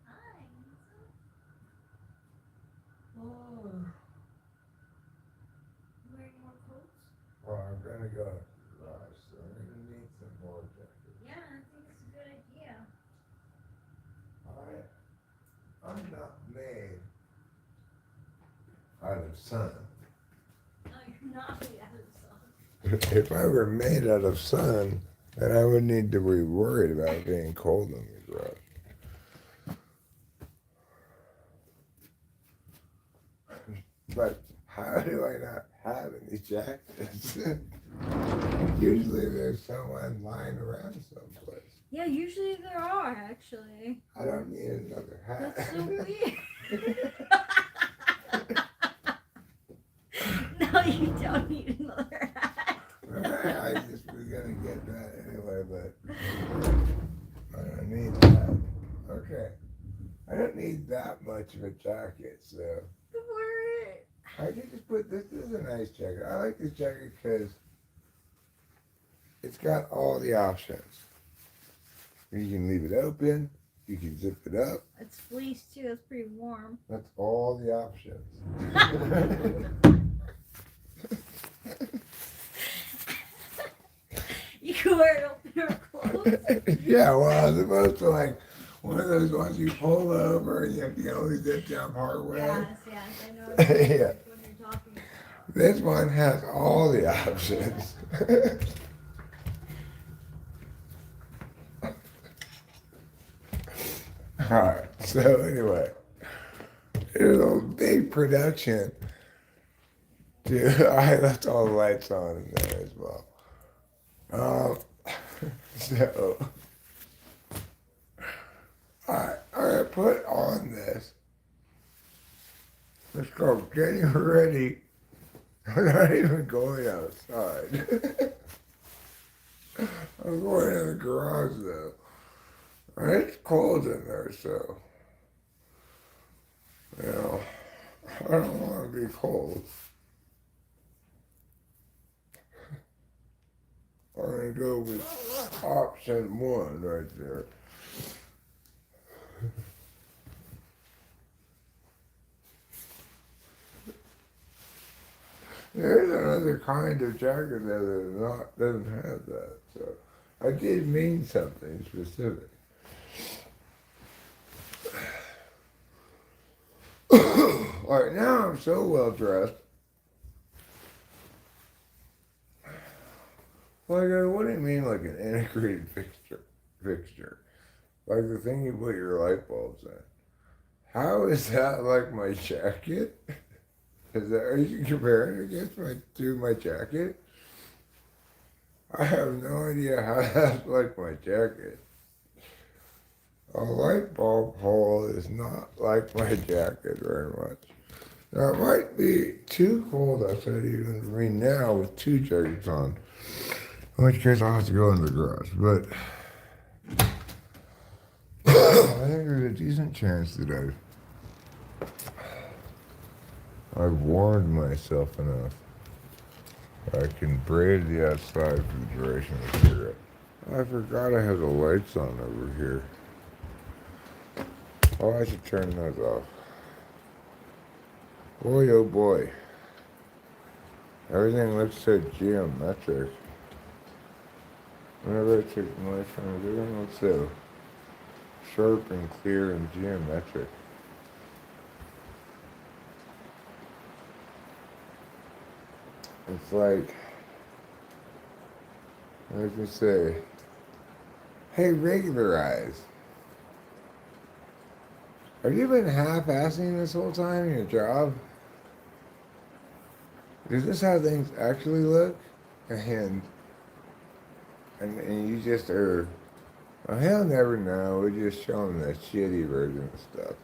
Hi. Oh. You wearing more coats? Well, I'm gonna go to the garage, so I'm gonna need some more jackets. Yeah, I think it's a good idea. I'm not made out of sun. No, you're not made out of sun. If I were made out of sun, then I wouldn't need to be worried about being cold in the garage. But how do I not have any jackets? Usually there's someone lying around someplace. Yeah, usually there are actually. I don't need another hat. That's so weird. No, you don't need another hat. I just was gonna get that anyway, but I don't need that. Okay. I don't need that much of a jacket, so Good word. I can just put this. This is a nice jacket. I like this jacket because it's got all the options. You can leave it open. You can zip it up. It's fleece too. That's pretty warm. That's all the options. You can wear it open or closed. Yeah, well, as opposed to like one of those ones you pull over and you have to get all these zipped down part way. Yes, I know exactly Yeah. which one you're talking about. This one has all the options. Alright, so anyway, there's a big production. Dude, I left all the lights on in there as well. So, I put on this. It's called Getting Ready. We're not even going outside. I'm going in the garage though. And it's cold in there, so, you know, I don't want to be cold. I'm going to go with option one right there. There's another kind of jacket that doesn't have that, so I did mean something specific. Alright, now I'm so well dressed. Like, what do you mean, like an integrated fixture? Like the thing you put your light bulbs in. How is that like my jacket? Is that, are you comparing it against my jacket? I have no idea how that's like my jacket. A light bulb hole is not like my jacket very much. Now, it might be too cold outside even for me now with two jackets on. In which case, I'll have to go in the garage. But I think there's a decent chance that I've warned myself enough. I can brave the outside for the duration of the cigarette. I forgot I have the lights on over here. Oh, I should turn those off. Boy, oh boy. Everything looks so geometric. Whenever I take the lights on, everything looks so sharp and clear and geometric. It's like I say, hey, regularize. Have you been half-assing this whole time in your job? Is this how things actually look? And you just are, well, he'll never know. We're just showing the shitty version of stuff.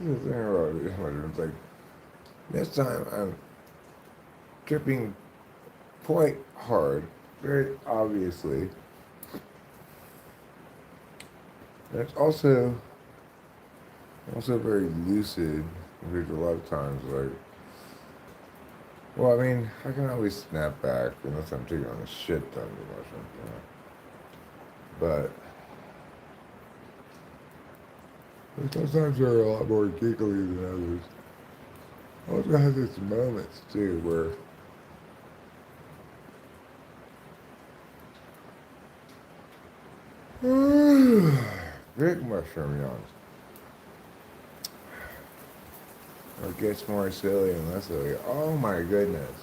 This is the thing about these mushrooms. Like, this time I'm tripping quite hard, very obviously. And it's also very lucid compared to a lot of times. Like, well, I mean, I can always snap back unless I'm taking on a shit ton of mushrooms, you know. But sometimes they're a lot more giggly than others. I also have these moments too where big mushroom yawns. It gets more silly and less silly. Oh my goodness.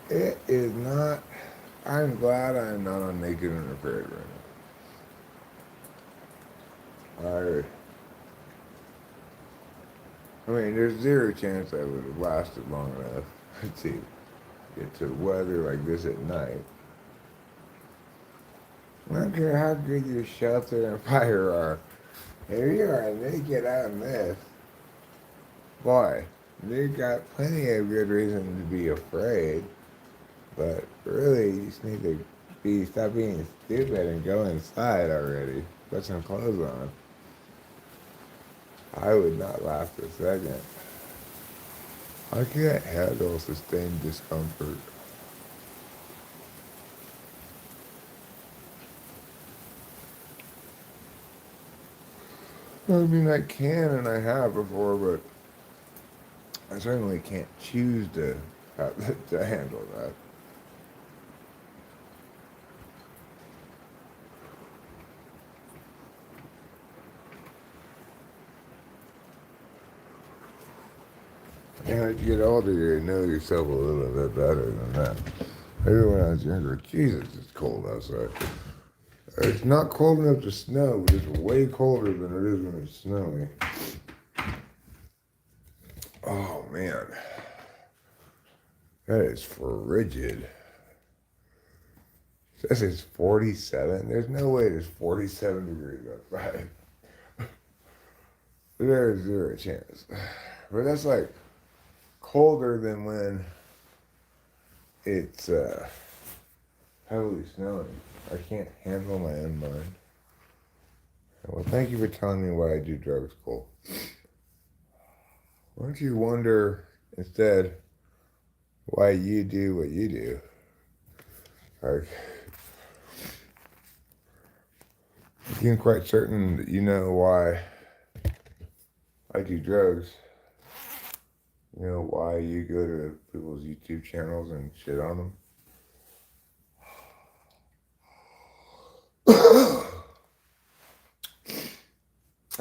It is not. I'm glad I'm not on Naked and Afraid right now. I mean, there's zero chance I would have lasted long enough to get to weather like this at night. I don't care how good your shelter and fire are. If you are naked out in this, boy, you got plenty of good reason to be afraid. But really, you just need to stop being stupid and go inside already. Put some clothes on. I would not last a second. I can't handle sustained discomfort. I mean, I can and I have before, but I certainly can't choose to handle that. And as you get older, you know yourself a little bit better than that. Maybe when I was younger, Jesus, it's cold outside. It's not cold enough to snow, but it's way colder than it is when it's snowing. Oh, man. That is frigid. It says it's 47. There's no way it's 47 degrees outside. There is zero chance. But that's like colder than when it's heavily snowing. I can't handle my own mind. Well, thank you for telling me why I do drugs, Cole. Why don't you wonder instead why you do what you do? Like, I'm quite certain that you know why I do drugs. You know why you go to people's YouTube channels and shit on them?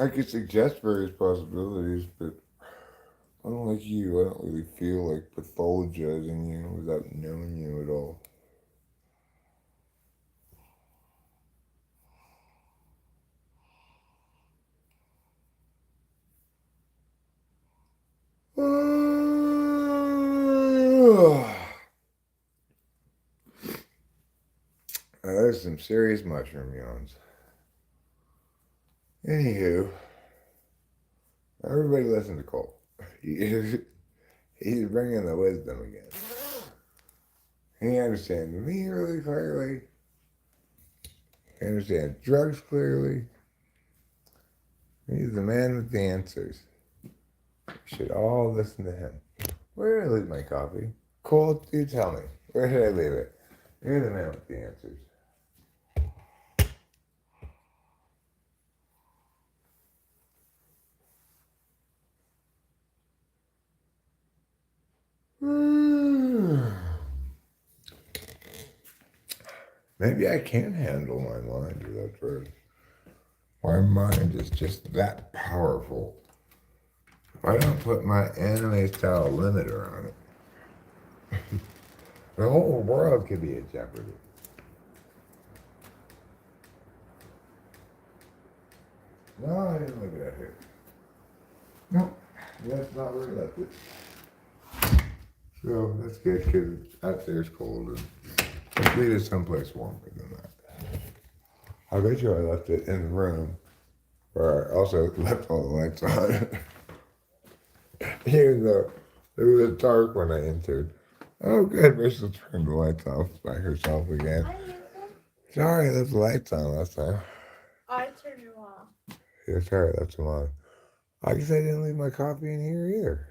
I could suggest various possibilities, but unlike you, I don't really feel like pathologizing you without knowing you at all. There's some serious mushroom yawns. Anywho, everybody listen to Cole. He's bringing the wisdom again. He understands me really clearly. He understands drugs clearly. He's the man with the answers. You should all listen to him. Where did I leave my coffee? Cole, you tell me. Where did I leave it? You're the man with the answers. Maybe I can handle my mind without drugs. My mind is just that powerful. I don't put my anime-style limiter on it. The whole world could be in jeopardy. No, I didn't look at it. No, that's not where I left it. So that's good because out there's cold and hopefully there's someplace warmer than that. I bet you I left it in the room But I also left all the lights on. Even though it was dark when I entered. Oh, good. Rachel turned the lights off by herself again. I used them. Sorry, I left the lights on last time. I turned them off. Yeah, sorry, I left them on. I guess I didn't leave my coffee in here either.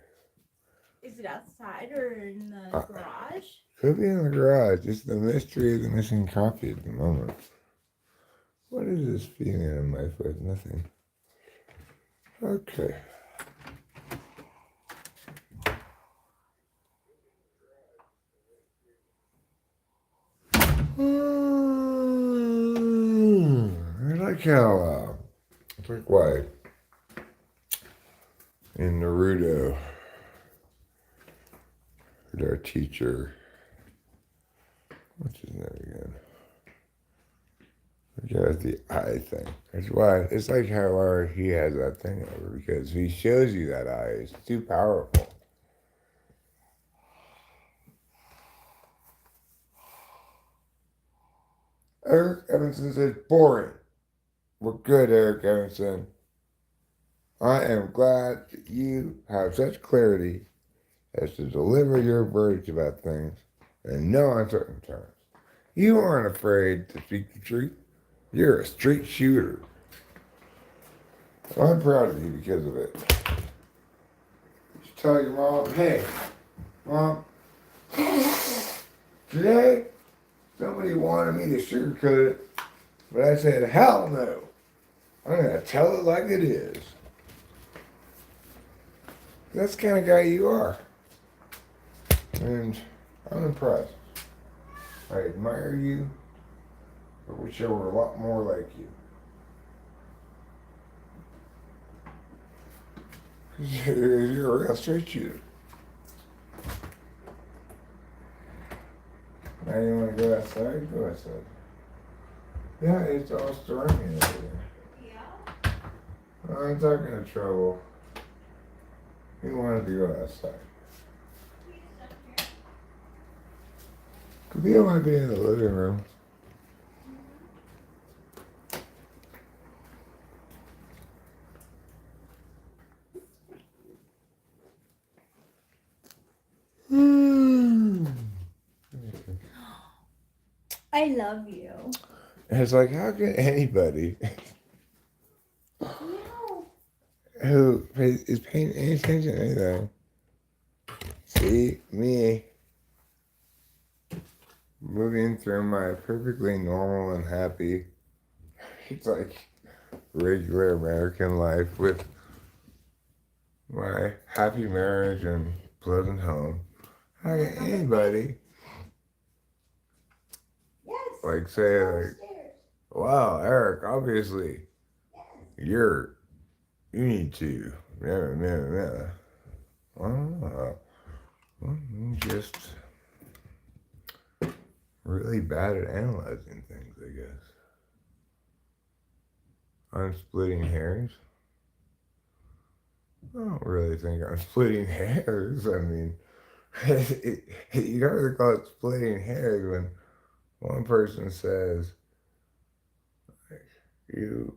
Is it outside or in the garage? Could be in the garage. It's the mystery of the missing coffee at the moment. What is this feeling in my foot? Nothing. Okay. I like how, it's like why in Naruto, our teacher, what's his name again? Yeah, the eye thing. That's why it's like how he has that thing over because he shows you that eye. It's too powerful. Eric Evanson says boring. We're good, Eric Evanson. I am glad that you have such clarity as to deliver your verdict about things in no uncertain terms. You aren't afraid to speak the truth. You're a straight shooter. I'm proud of you because of it. You should tell your mom, hey, Mom, today somebody wanted me to sugarcoat it, but I said, hell no. I'm going to tell it like it is. That's the kind of guy you are. And I'm impressed. I admire you. I wish I were a lot more like you. You're a real straight shooter. Now you want to go outside? Go outside. Yeah, it's all stormy over there. Yeah. I'm talking to trouble. He wanted to go outside. Could be might be in the living room. I love you. And it's like, how can anybody No. who is paying any attention to anything see me moving through my perfectly normal and happy, it's like regular American life with my happy marriage and pleasant home? How can anybody Yes. like say like, wow, Eric, obviously you need to I'm just really bad at analyzing things, I guess. I'm splitting hairs. I don't really think I'm splitting hairs. I mean, you don't really call it splitting hairs when one person says, you.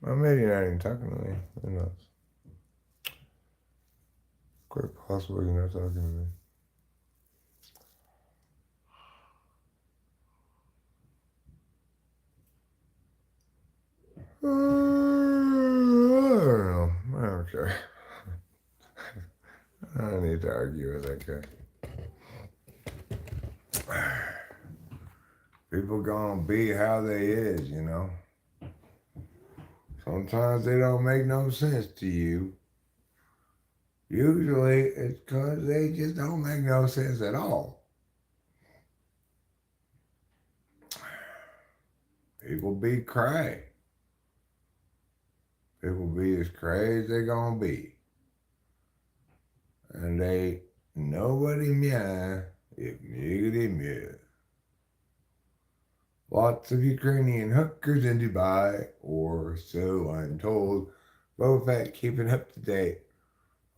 Well, maybe you're not even talking to me. Who knows? Quite possible you're not talking to me. I don't know. I don't care. I don't need to argue with that guy. People gonna be how they is, you know. Sometimes they don't make no sense to you. Usually it's because they just don't make no sense at all. People be cray. People be as crazy as they gonna be. And they nobody meh if muggity meh. Lots of Ukrainian hookers in Dubai, or so I'm told. Boba Fett keeping up to date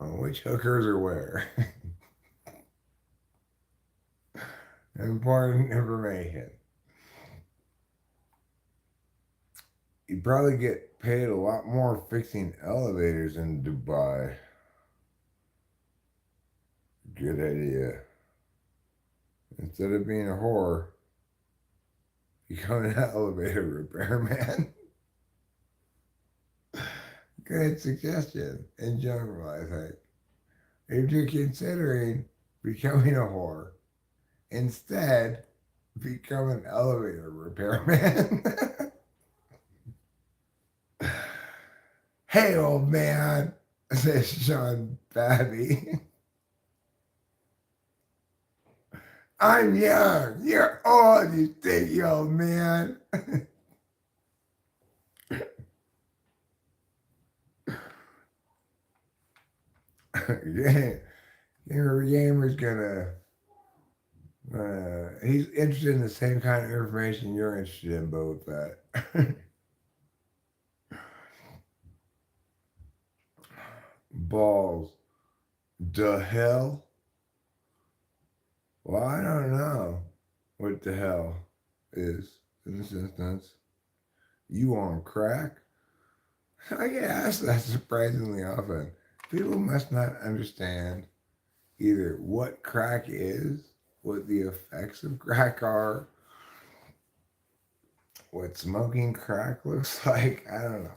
on which hookers are where. Important information. you'd probably get paid a lot more fixing elevators in Dubai. Good idea. Instead of being a whore, become an elevator repairman. Good suggestion in general, I think. If you're considering becoming a whore, instead become an elevator repairman. Hey, old man, says Sean Babby. I'm young. You're old, you stinky old man. Yeah, your gamer's he's interested in the same kind of information you're interested in, but with that. Balls. The hell? Well, I don't know what the hell is in this instance. You on crack? I get asked that surprisingly often. People must not understand either what crack is, what the effects of crack are, what smoking crack looks like. I don't know.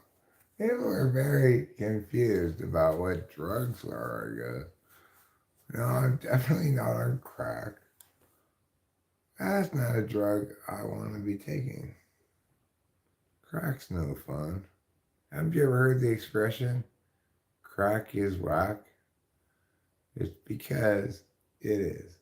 People are very confused about what drugs are, I guess. No, I'm definitely not on crack. That's not a drug I want to be taking. Crack's no fun. Haven't you ever heard the expression, crack is whack? It's because it is.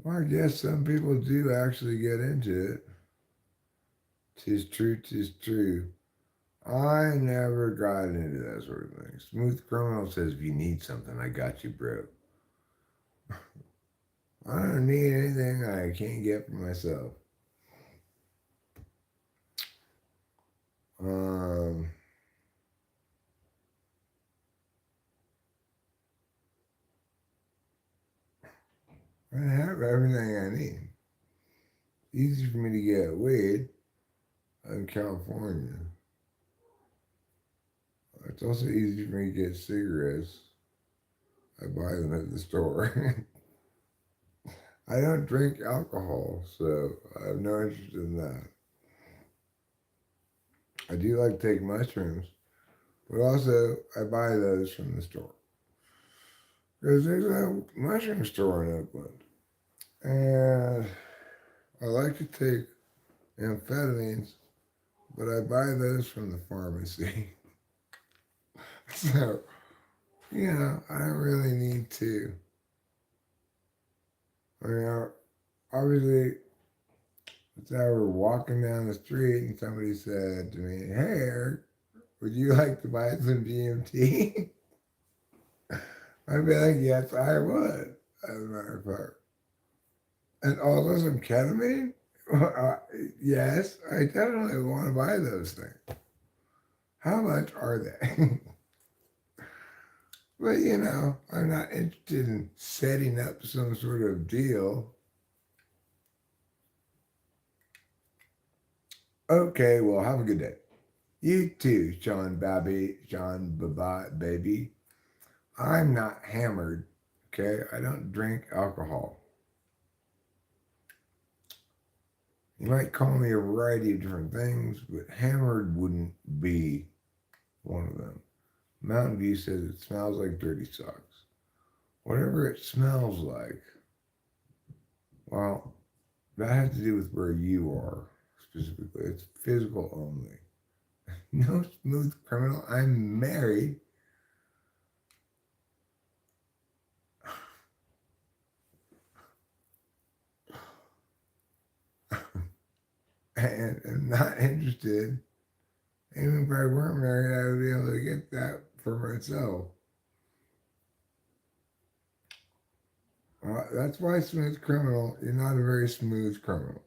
Well, I guess some people do actually get into it. Tis true, tis true. I never got into that sort of thing. Smooth Criminal says, if you need something, I got you, bro. I don't need anything I can't get for myself. Um, I have everything I need. Easy for me to get weed in California. It's also easy for me to get cigarettes. I buy them at the store. I don't drink alcohol, so I have no interest in that. I do like to take mushrooms, but also I buy those from the store. Because there's a mushroom store in Oakland. And I like to take amphetamines, but I buy those from the pharmacy. So, I don't really need to. I mean, obviously, if I were walking down the street and somebody said to me, hey, Eric, would you like to buy some GMT? I'd be like, yes, I would, as a matter of fact. And also some ketamine? Yes, I definitely want to buy those things. How much are they? But, I'm not interested in setting up some sort of deal. Okay, well, have a good day. You too, Sean Baby. I'm not hammered, okay? I don't drink alcohol. You might call me a variety of different things, but hammered wouldn't be one of them. Mountain View says it smells like dirty socks. Whatever it smells like, well, that has to do with where you are specifically. It's physical only. No smooth criminal. I'm married. And I'm not interested. Even if I weren't married, I would be able to get that for myself. That's why smooth criminal, you're not a very smooth criminal.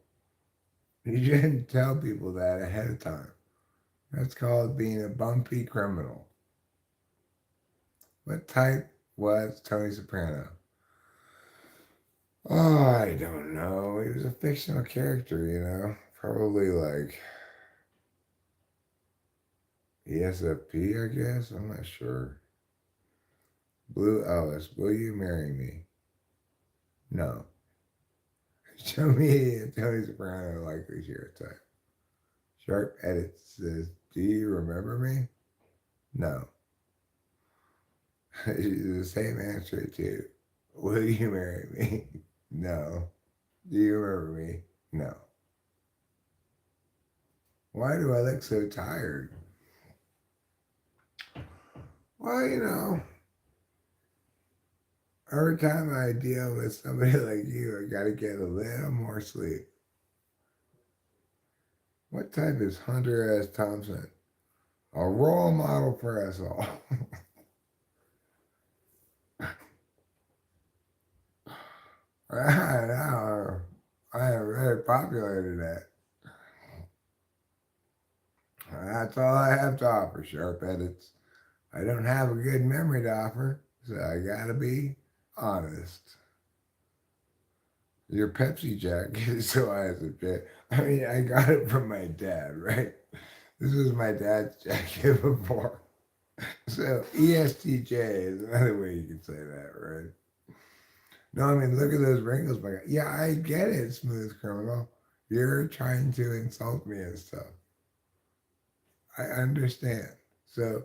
You shouldn't tell people that ahead of time. That's called being a bumpy criminal. What type was Tony Soprano? Oh, I don't know. He was a fictional character, you know? Probably like ESFP, I guess. I'm not sure. Blue Ellis, will you marry me? No. Show me a Tony Soprano likely stereotype. Sharp Edit says, do you remember me? No. The same answer too. Will you marry me? No. Do you remember me? No. Why do I look so tired? Well, you know, every time I deal with somebody like you, I gotta get a little more sleep. What type is Hunter S. Thompson? A role model for us all. I know. I am very popular today. That's all I have to offer, Sharp Edits. I don't have a good memory to offer, so I gotta be honest. Your Pepsi jacket is so awesome, Jay. I mean, I got it from my dad, right? This was my dad's jacket before. So ESTJ is another way you can say that, right? No, I mean, look at those wrinkles, my guy. Yeah, I get it, smooth criminal. You're trying to insult me and stuff. I understand. So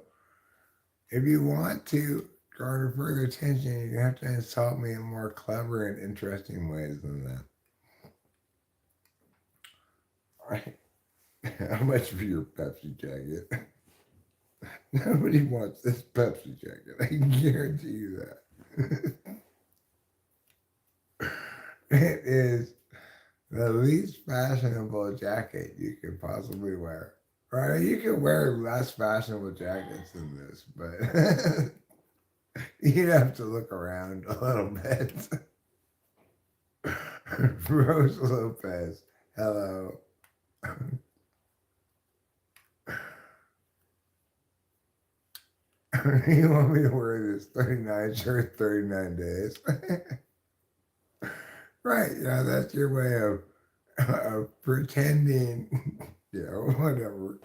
if you want to garner further attention, you have to insult me in more clever and interesting ways than that. All right. How much for your Pepsi jacket? Nobody wants this Pepsi jacket. I can guarantee you that. It is the least fashionable jacket you could possibly wear. Right? You can wear less fashionable jackets than this, but you'd have to look around a little bit. Rose Lopez, hello. You want me to wear this 39 shirt 39 days? Right, yeah, that's your way of pretending, whatever.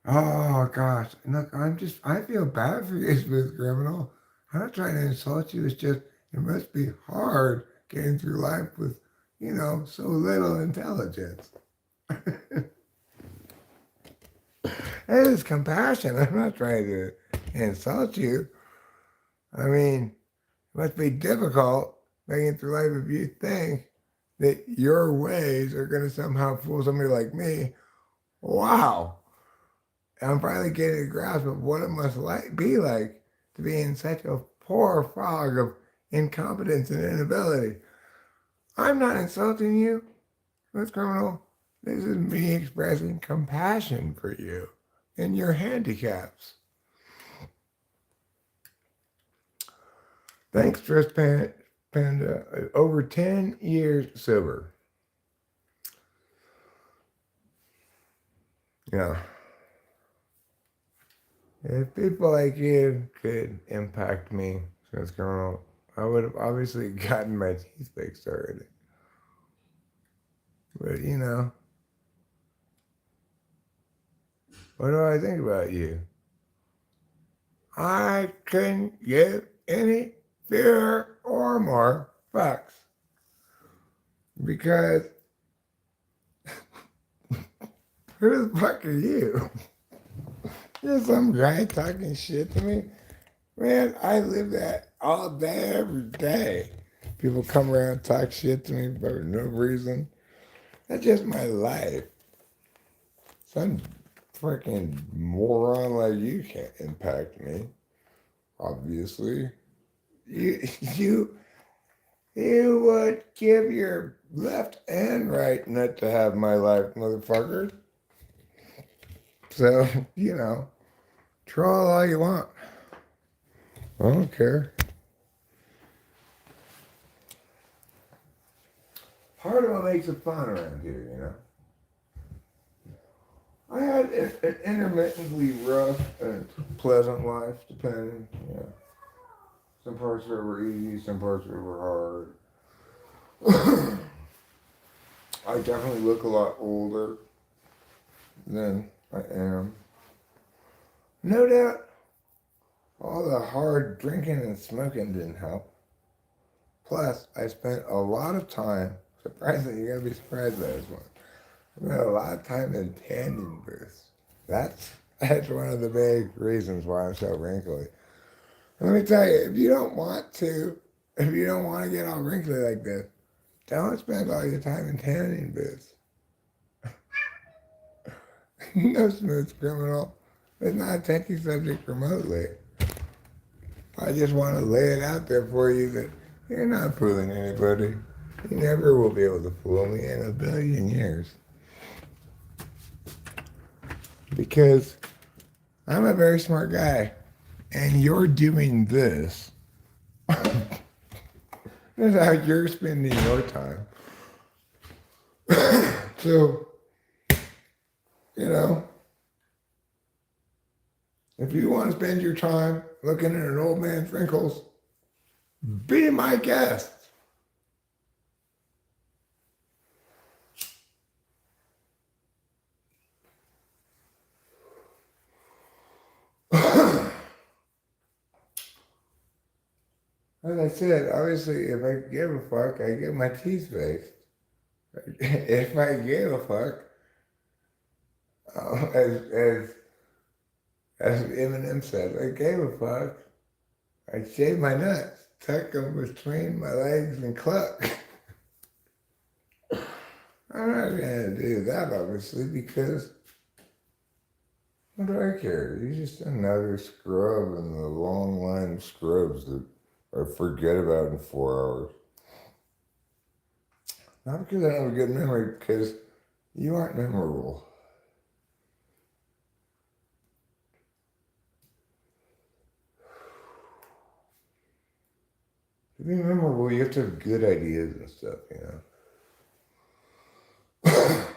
Oh gosh, look, I feel bad for you, smooth criminal. I'm not trying to insult you. It's just it must be hard getting through life with, so little intelligence. It is compassion. I'm not trying to insult you. I mean, it must be difficult making it through life if you think that your ways are going to somehow fool somebody like me. Wow. I'm finally getting a grasp of what it must be like to be in such a poor fog of incompetence and inability. I'm not insulting you, Miss Criminal. This is me expressing compassion for you and your handicaps. Thanks, Dress Panda. Over 10 years sober. Yeah. If people like you could impact me, Miss Criminal, I would have obviously gotten my teeth fixed already. But, what do I think about you? I couldn't give any fewer or more fucks. Because who the fuck are you? You're some guy talking shit to me? Man, I live that all day, every day. People come around and talk shit to me for no reason. That's just my life. Some freaking moron like you can't impact me. Obviously. You would give your left and right nut to have my life, motherfucker. So, troll all you want. I don't care. part of what makes it fun around here, you know. I had an intermittently rough and pleasant life, depending, you know. Some parts of it were easy, some parts of it were hard. I definitely look a lot older than I am. No doubt, all the hard drinking and smoking didn't help. Plus, I spent a lot of time, surprisingly, you're going to be surprised by this one. I spent a lot of time in tanning booths. That's one of the big reasons why I'm so wrinkly. Let me tell you, if you don't want to get all wrinkly like this, don't spend all your time in tanning booths. No, smooth criminal. It's not a touchy subject remotely. I just want to lay it out there for you that you're not fooling anybody. You never will be able to fool me in a billion years. Because I'm a very smart guy, and you're doing this. This is how you're spending your time. So, you know, if you want to spend your time looking at an old man's wrinkles, be my guest. As I said, obviously, if I give a fuck, I get my teeth fixed. If I gave a fuck, as Eminem said, if I gave a fuck, I'd shave my nuts, tuck them between my legs, and cluck. I'm not gonna do that, obviously, because what do I care? You're just another scrub in the long line of scrubs that I forget about in 4 hours. Not because I have a good memory, because you aren't memorable. To be memorable, you have to have good ideas and stuff, you know.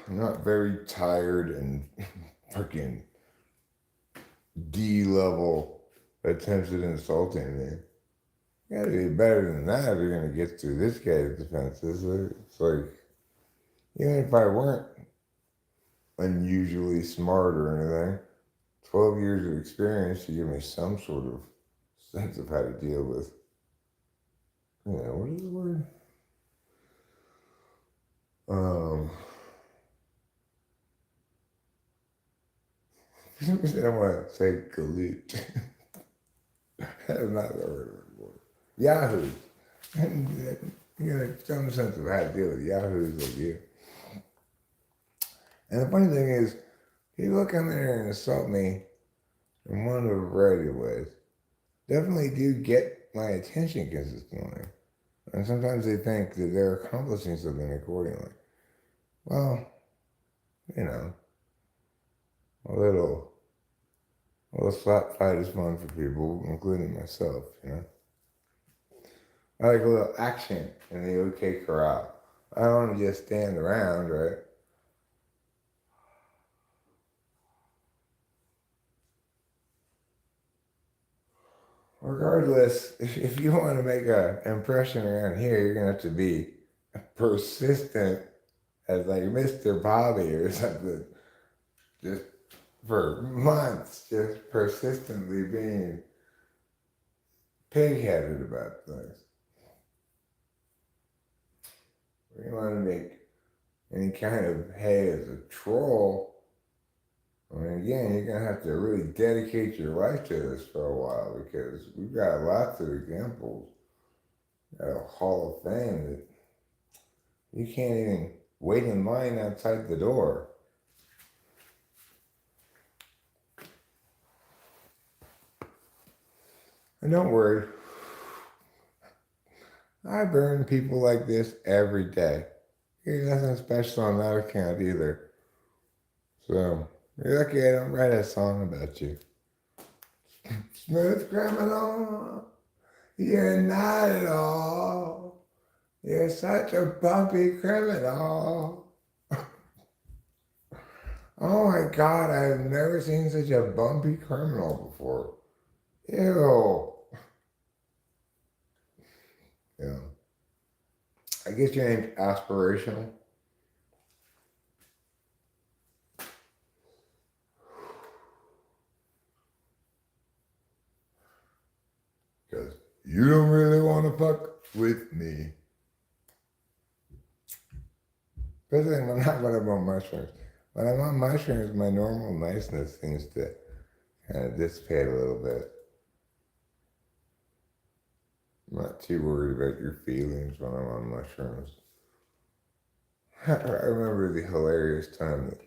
I'm not very tired and fucking D-level attempts at insulting me. You gotta be better than that if you're gonna get through this guy's defenses. It's like, even if I weren't unusually smart or anything, 12 years of experience to give me some sort of sense of how to deal with, you know, what is the word? I don't want to say galoot. That's not the word. Yahoos. You know, some sense of how to deal with yahoos like you. And the funny thing is, people come in here and insult me in one of a variety of ways. Definitely do get my attention consistently. And sometimes they think that they're accomplishing something accordingly. Well, you know, a little slap fight is fun for people, including myself, you know. I like a little action in the OK Corral. I don't want to just stand around, right? Regardless, if you want to make an impression around here, you're going to have to be persistent as like Mr. Bobby or something. Just for months, just persistently being pig-headed about things. If you want to make any kind of hay as a troll, I mean, again, you're going to have to really dedicate your life to this for a while, because we've got lots of examples. Got a Hall of Fame that you can't even wait in line outside the door. And don't worry, I burn people like this every day. There's nothing special on that account either. So, you're lucky I don't write a song about you. Smooth criminal, you're not at all You're such a bumpy criminal. Oh my God, I have never seen such a bumpy criminal before. Ew. Yeah. I guess your name's aspirational. Because you don't really want to fuck with me. Especially when I'm not on mushrooms. When I'm on mushrooms, my normal niceness seems to kind of dissipate a little bit. I'm not too worried about your feelings when I'm on mushrooms. I remember the hilarious time that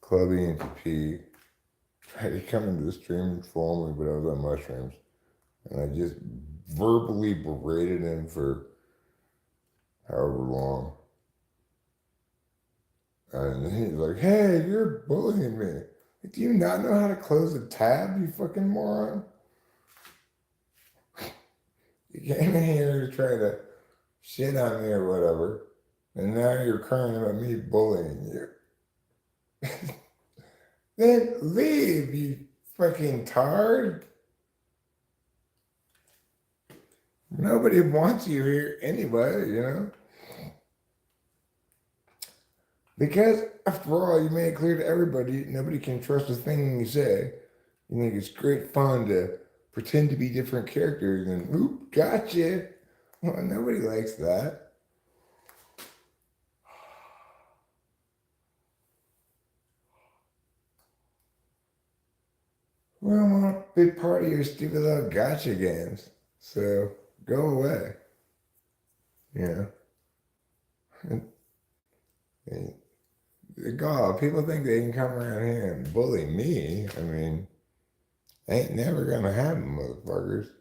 Clubby and P tried to come into the stream and troll me, but I was on mushrooms. And I just verbally berated him for however long. And he's like, hey, you're bullying me. Do you not know how to close a tab, you fucking moron? You came in here to try to shit on me or whatever, and now you're crying about me bullying you. Then leave, you fucking tard. Nobody wants you here anyway, you know? Because, after all, you made it clear to everybody nobody can trust a thing you say. You think it's great fun to pretend to be different characters and, oop, gotcha. Well, nobody likes that. We don't want to be part of your stupid little gotcha games. So, go away. You know? God, people think they can come around here and bully me. I mean, ain't never gonna happen, motherfuckers.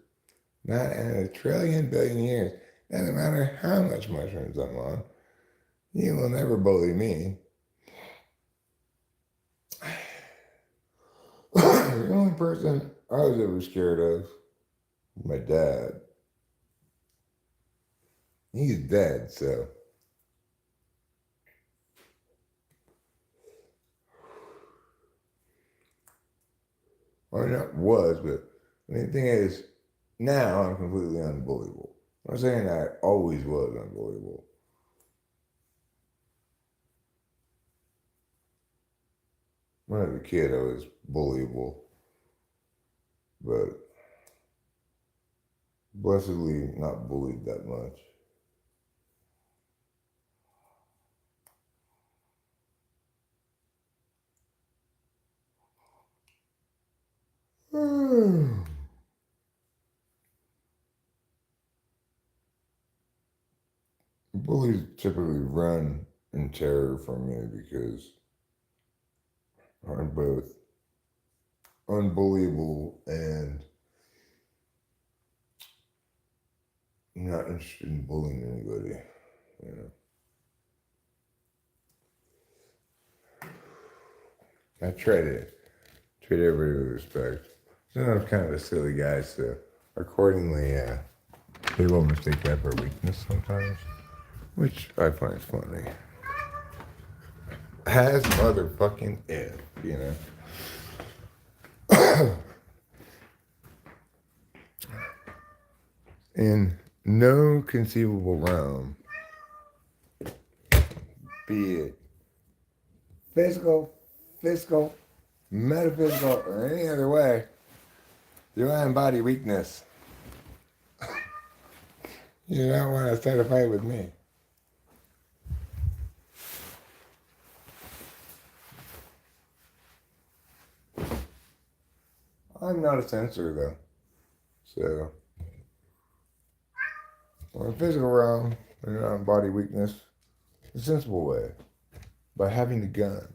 Not in a trillion billion years. Doesn't matter how much mushrooms I'm on. You will never bully me. The only person I was ever scared of was my dad. He's dead, so. Or not was, but the thing is, now I'm completely unbelievable. I'm saying I always was unbelievable. When I was a kid, I was bullyable, but blessedly not bullied that much. Bullies typically run in terror from me because I'm both unbelievable and not interested in bullying anybody, you know. I try to treat everybody with respect. So I'm kind of a silly guy, so accordingly, people mistake that for weakness sometimes, which I find funny. As motherfucking if, you know. In no conceivable realm, be it physical, fiscal, metaphysical, or any other way, do I embody weakness? You don't want to start a fight with me. I'm not a censor, though. So, on the physical realm, I do not embody weakness in a sensible way by having the gun.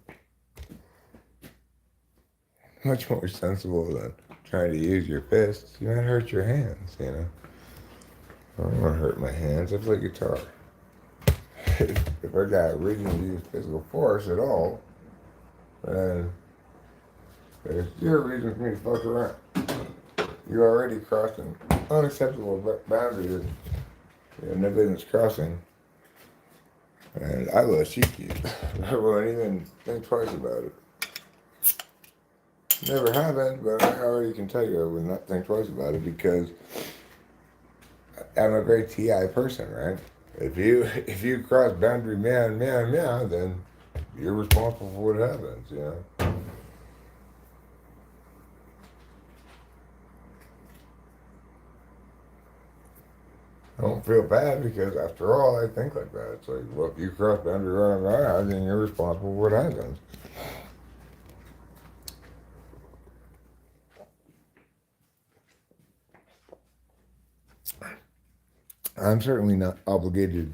Much more sensible than trying to use your fists. You might hurt your hands, you know. I don't want to hurt my hands. I play guitar. If I got a reason to use physical force at all, then there's zero reason for me to fuck around. You're already crossing unacceptable boundaries No business crossing. And I will shoot you. I won't even think twice about it. Never happened, but I already can tell you I would not think twice about it because I'm a very TI person, right? If you cross boundary meow, then you're responsible for what happens, you know. I don't feel bad because after all I think like that. It's like, well, if you cross boundary meow, then you're responsible for what happens. I'm certainly not obligated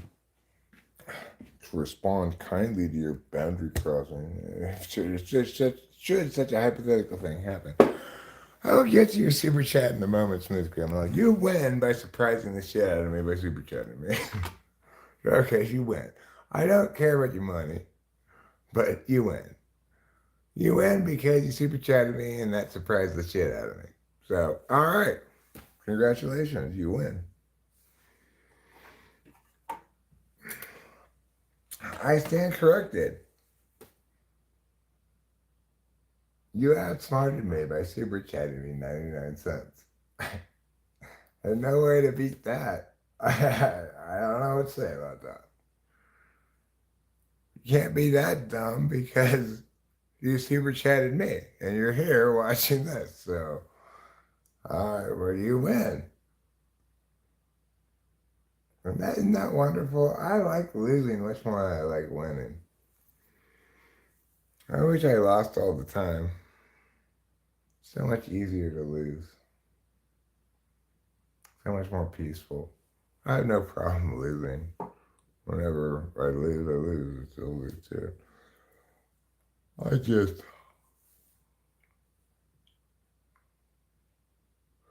to respond kindly to your boundary crossing. Should such a hypothetical thing happen, I'll get to your super chat in a moment, Smooth Criminal. You win by surprising the shit out of me by super chatting me. Okay, you win. I don't care about your money, but you win. You win because you super chatted me and that surprised the shit out of me. So, all right. Congratulations, you win. I stand corrected. You outsmarted me by super chatting me 99 cents. There's no way to beat that. I don't know what to say about that. You can't be that dumb because you super chatted me and you're here watching this. So, all right, well, you win. And isn't that wonderful? I like losing much more than I like winning. I wish I lost all the time. So much easier to lose. So much more peaceful. I have no problem losing. Whenever I lose. It's still lose too. I just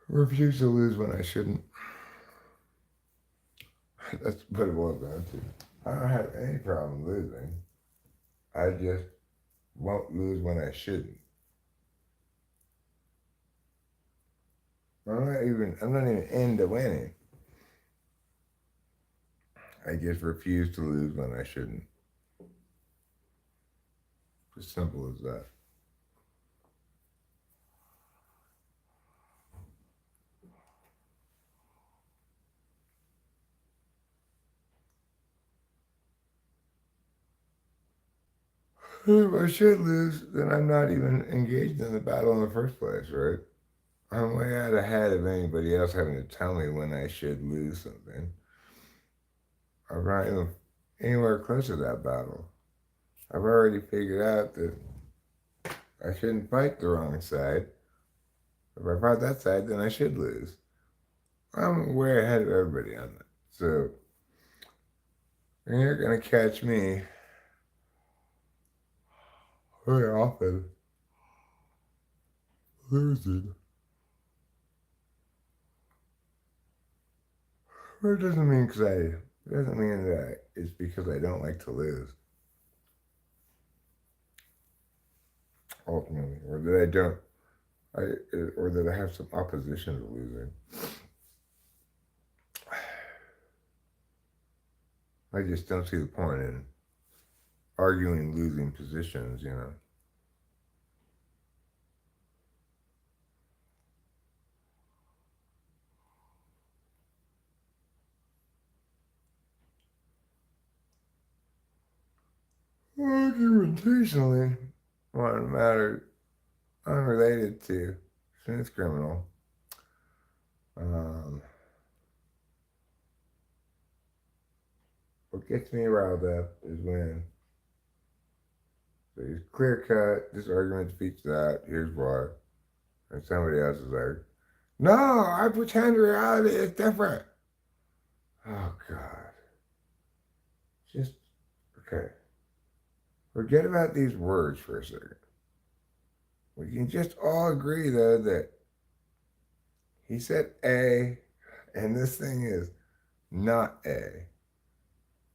refuse to lose when I shouldn't. That's what it boils down to. I don't have any problem losing. I just won't lose when I shouldn't. I'm not even into winning. I just refuse to lose when I shouldn't. As simple as that. If I should lose, then I'm not even engaged in the battle in the first place, right? I'm way out ahead of anybody else having to tell me when I should lose something. I'm not even anywhere close to that battle. I've already figured out that I shouldn't fight the wrong side. If I fight that side, then I should lose. I'm way ahead of everybody on that. So you're gonna catch me very often losing. But it doesn't mean it doesn't mean that it's because I don't like to lose. Ultimately, or that I don't, or that I have some opposition to losing. I just don't see the point in arguing losing positions, you know. Argumentationally, on a matter unrelated to Smith Criminal. What gets me riled up is when it's clear cut, this argument defeats that, here's why. And somebody else is like, no, I pretend reality is different. Oh, God. Just, okay. Forget about these words for a second. We can just all agree, though, that he said A, and this thing is not A.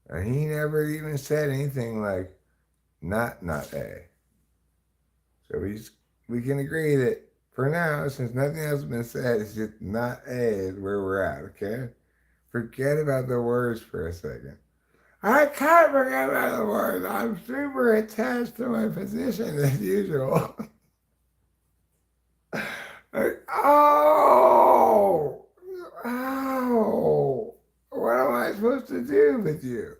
And he never even said anything like not A. So we can agree that for now, since nothing else has been said, it's just not A is where we're at, okay? Forget about the words for a second. I can't forget about the words. I'm super attached to my position as usual. Like, oh, oh, what am I supposed to do with you?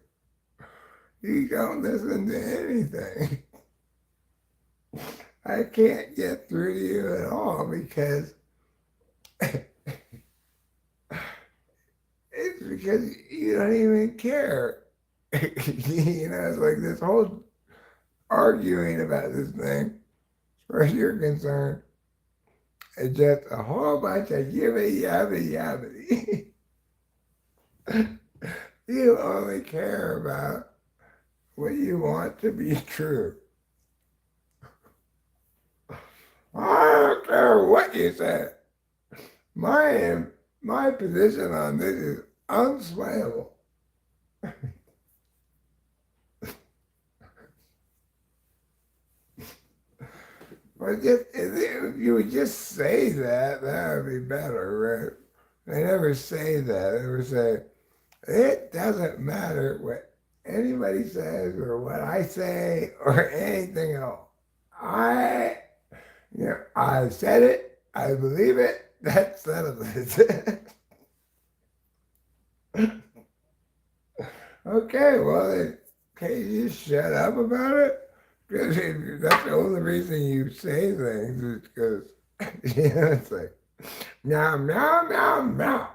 You don't listen to anything. I can't get through to you at all because it's because you don't even care. It's like this whole arguing about this thing, as far as you're concerned, it's just a whole bunch of yibbity yabbity yabbity. You only care about what you want to be true. I don't care what you say. My position on this is unswayable. But just, if you would just say that, that would be better, right? They never say that. They never say, it doesn't matter what anybody says or what I say or anything else. I said it. I believe it. That settles it. Okay, well, then, can you just shut up about it? Because that's the only reason you say things is because, it's like, meow, meow, meow, meow.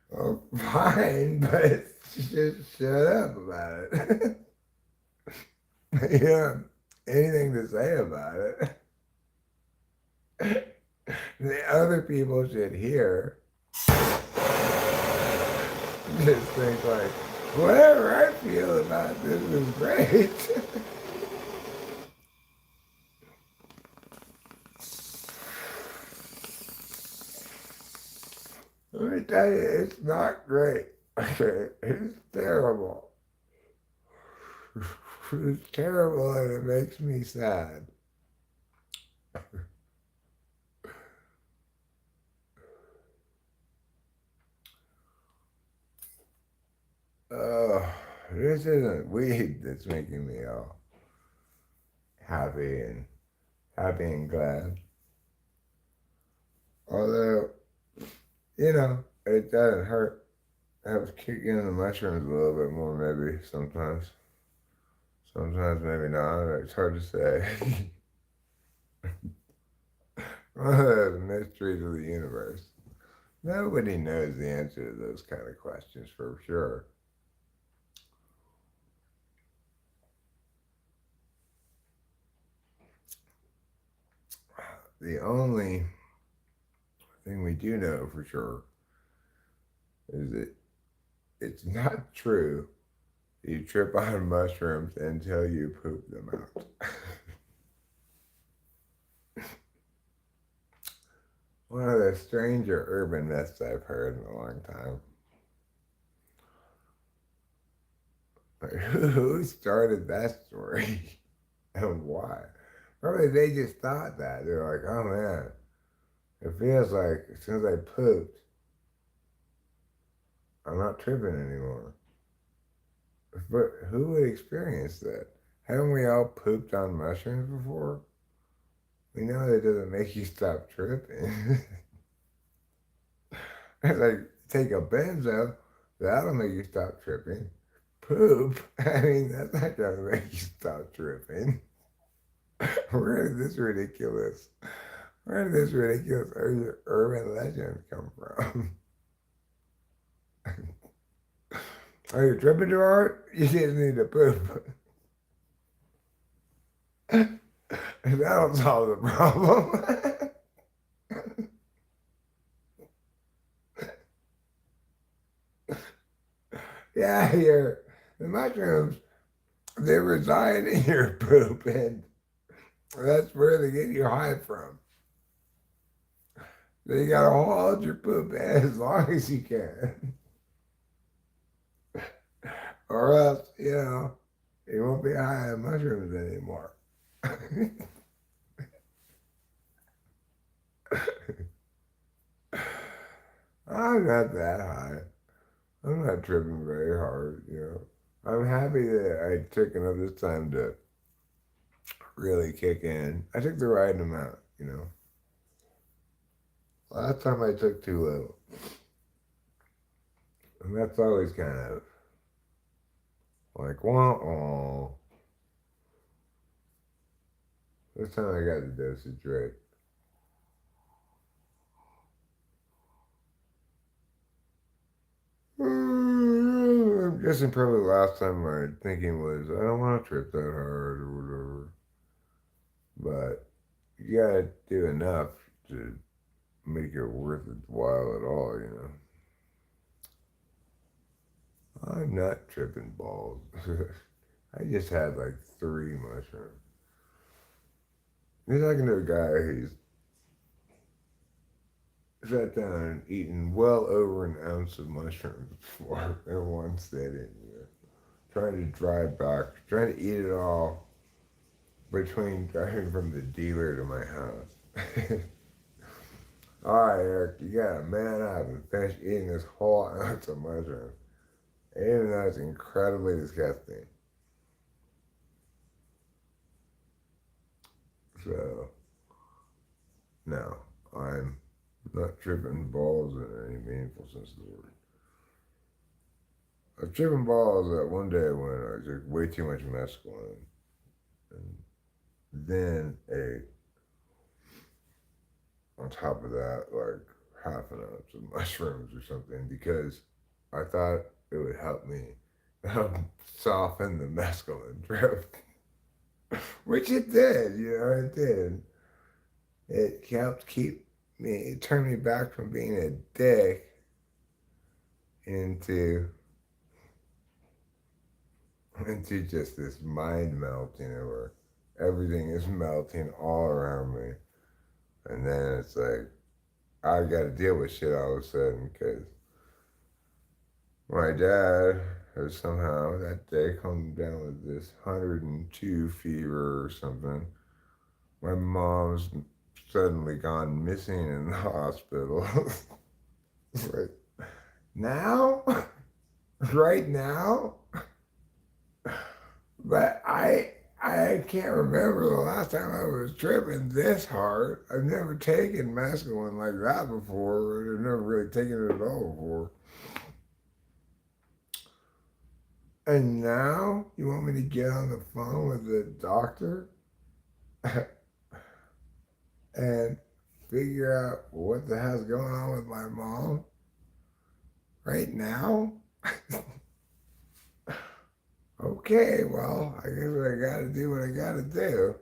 Well, fine, but just shut up about it. You don't have anything to say about it. The other people should hear just think like, whatever I feel about this is great. Let me tell you, it's not great. It's terrible. It's terrible and it makes me sad. This isn't weed that's making me all happy and glad. Although, it doesn't hurt. I have to kick in the mushrooms a little bit more maybe sometimes. Sometimes maybe not. It's hard to say. One of the mysteries of the universe. Nobody knows the answer to those kind of questions for sure. The only thing we do know for sure is that it's not true you trip on mushrooms until you poop them out. One of the stranger urban myths I've heard in a long time. Like, who started that story and why? Probably they just thought that. They're like, oh man, it feels like as soon as I pooped, I'm not tripping anymore. But who would experience that? Haven't we all pooped on mushrooms before? We know that doesn't make you stop tripping. It's like, take a benzo, that'll make you stop tripping. Poop, I mean, that's not going to make you stop tripping. Where did this ridiculous urban legend come from? Are you tripping too hard? You just need to poop. That'll solve the problem. Yeah, the mushrooms, they reside in your poop, and that's where they get you high from. So you gotta hold your poop in as long as you can. Or else, you won't be high on mushrooms anymore. I'm not that high. I'm not tripping very hard, you know. I'm happy that I took enough this time to really kick in. I took the right amount, you know. Last time I took too little. And that's always kind of like, wah. This time I got the dosage right. I'm guessing probably last time my thinking was, I don't want to trip that hard or whatever. But you gotta do enough to make it worth its while at all, you know. I'm not tripping balls. I just had like 3 mushrooms. You're talking to a guy who's sat down and eaten well over an ounce of mushrooms before in one sitting. You know, trying to drive back, trying to eat it all between driving from the dealer to my house. All right, Eric, you gotta man up and finish eating this whole ounce of mushrooms. Even though it's incredibly disgusting. So, no, I'm not tripping balls in any meaningful sense of the word. I was tripping balls that one day when I took way too much mescaline and then ate on top of that like half an ounce of mushrooms or something because I thought it would help me soften the mescaline trip. Which it did, you know, it did. It helped keep me, it turned me back from being a dick into just this mind melt, you know, where everything is melting all around me. And then it's like, I got to deal with shit all of a sudden because my dad has somehow that day come down with this 102 fever or something. My mom's suddenly gone missing in the hospital. It's like, now? Right now? But I can't remember the last time I was tripping this hard. I've never taken mescaline like that before. I've never really taken it at all before. And now you want me to get on the phone with the doctor and figure out what the hell's going on with my mom right now? Okay, well, I guess I gotta do what I gotta do.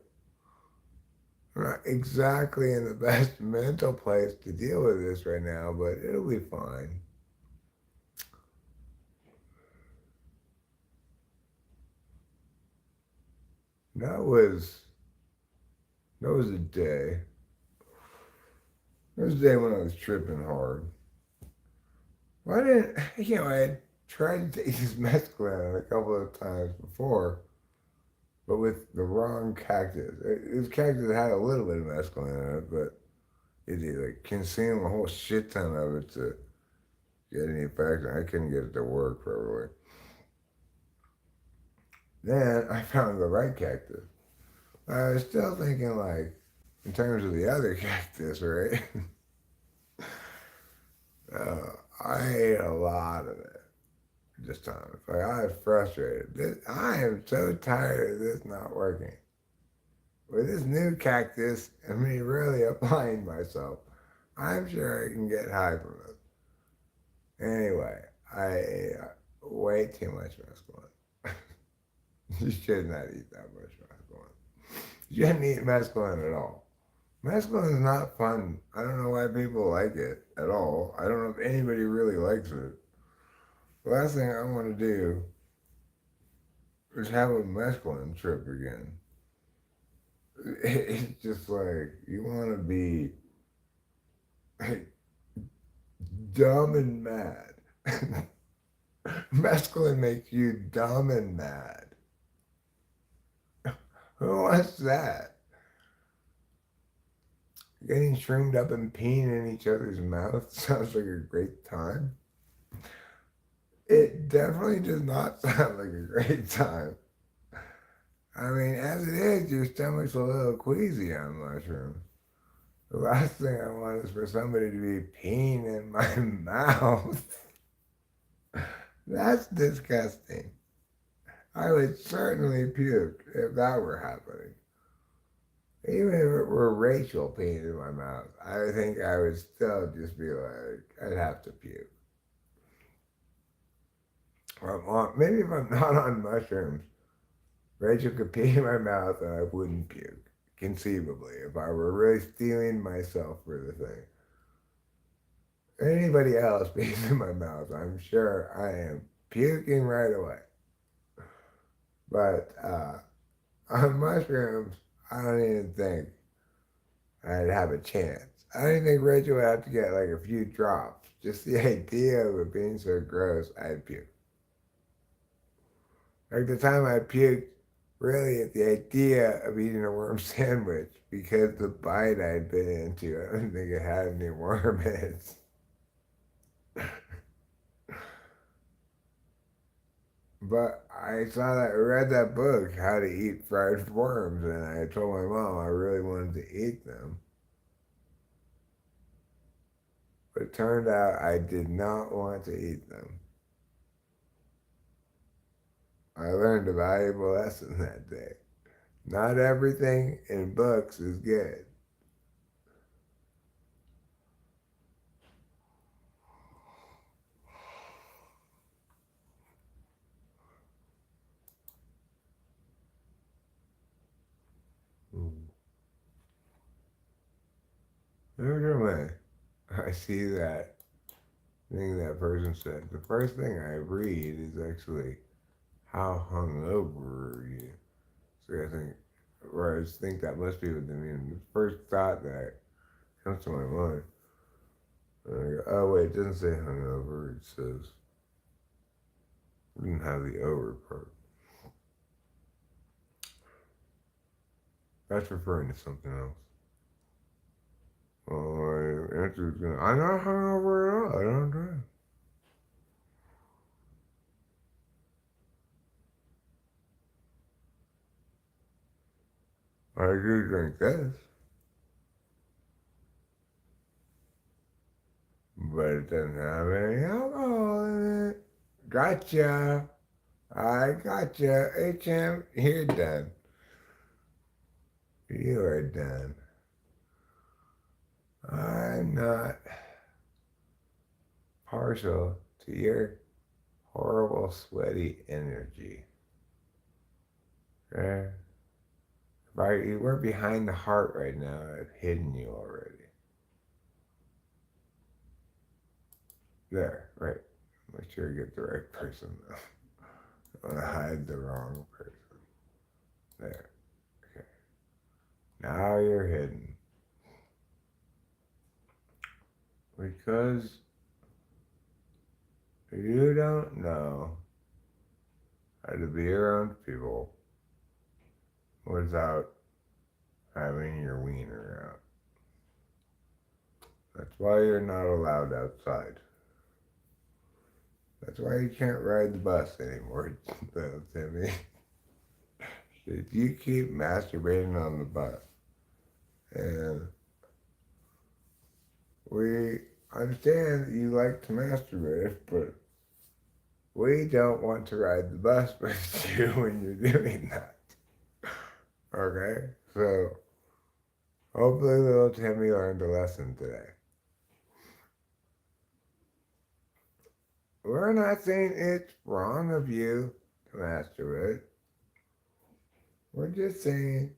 I'm not exactly in the best mental place to deal with this right now, but it'll be fine. That was that was a day. That was a day when I was tripping hard. Why didn't you know I had tried to take this mescaline a couple of times before, but with the wrong cactus. This cactus had a little bit of mescaline in it, but it did like consume a whole shit ton of it to get any effect. I couldn't get it to work properly. Then I found the right cactus. I was still thinking like in terms of the other cactus, right? uh, I ate a lot of it this time. It's like I was frustrated. I am so tired of this not working. With this new cactus and me really applying myself, I'm sure I can get high from it. Anyway, I ate way too much mescaline. You should not eat that much mescaline. You shouldn't eat mescaline at all. Mescaline is not fun. I don't know why people like it at all. I don't know if anybody really likes it. The last thing I want to do is have a mescaline trip again. It's just like you want to be like, dumb and mad. Mescaline makes you dumb and mad. Who wants that? Getting shroomed up and peeing in each other's mouth sounds like a great time. It definitely does not sound like a great time. I mean, as it is, your stomach's a little queasy on mushrooms. The last thing I want is for somebody to be peeing in my mouth. That's disgusting. I would certainly puke if that were happening. Even if it were Rachel peeing in my mouth, I think I would still just be like, I'd have to puke. Maybe if I'm not on mushrooms, Rachel could pee in my mouth and I wouldn't puke, conceivably, if I were really stealing myself for the thing. Anybody else pees in my mouth, I'm sure I am puking right away. But on mushrooms, I don't even think I'd have a chance. I don't even think Rachel would have to get like a few drops. Just the idea of it being so gross, I'd puke. Like the time I puked, really at the idea of eating a worm sandwich because the bite I'd been into, I don't think it had any worm in it. But I read that book, How to Eat Fried Worms, and I told my mom I really wanted to eat them. But it turned out I did not want to eat them. I learned a valuable lesson that day. Not everything in books is good. Every time I see that thing that person said, the first thing I read is actually, how hungover are you? So I think, or I just think that must be what they mean. The first thought that comes to my mind. And I go, oh wait, it doesn't say hungover, it says, it doesn't have the over part. That's referring to something else. Well, my answer is going, I'm not hungover at all, I don't drink. I do drink this, but it doesn't have any alcohol in it. Gotcha. I gotcha. Hey, champ, you're done. You are done. I'm not partial to your horrible, sweaty energy. Okay? If you weren't behind the heart right now, I've hidden you already. There, right. Make sure you get the right person, though. I want to hide the wrong person. There. Okay. Now you're hidden. Because you don't know how to be around people without having your wiener out. That's why you're not allowed outside. That's why you can't ride the bus anymore, though, Timmy. If you keep masturbating on the bus, and we understand that you like to masturbate, but we don't want to ride the bus with you when you're doing that. Okay? So, hopefully little Timmy learned a lesson today. We're not saying it's wrong of you to masturbate. We're just saying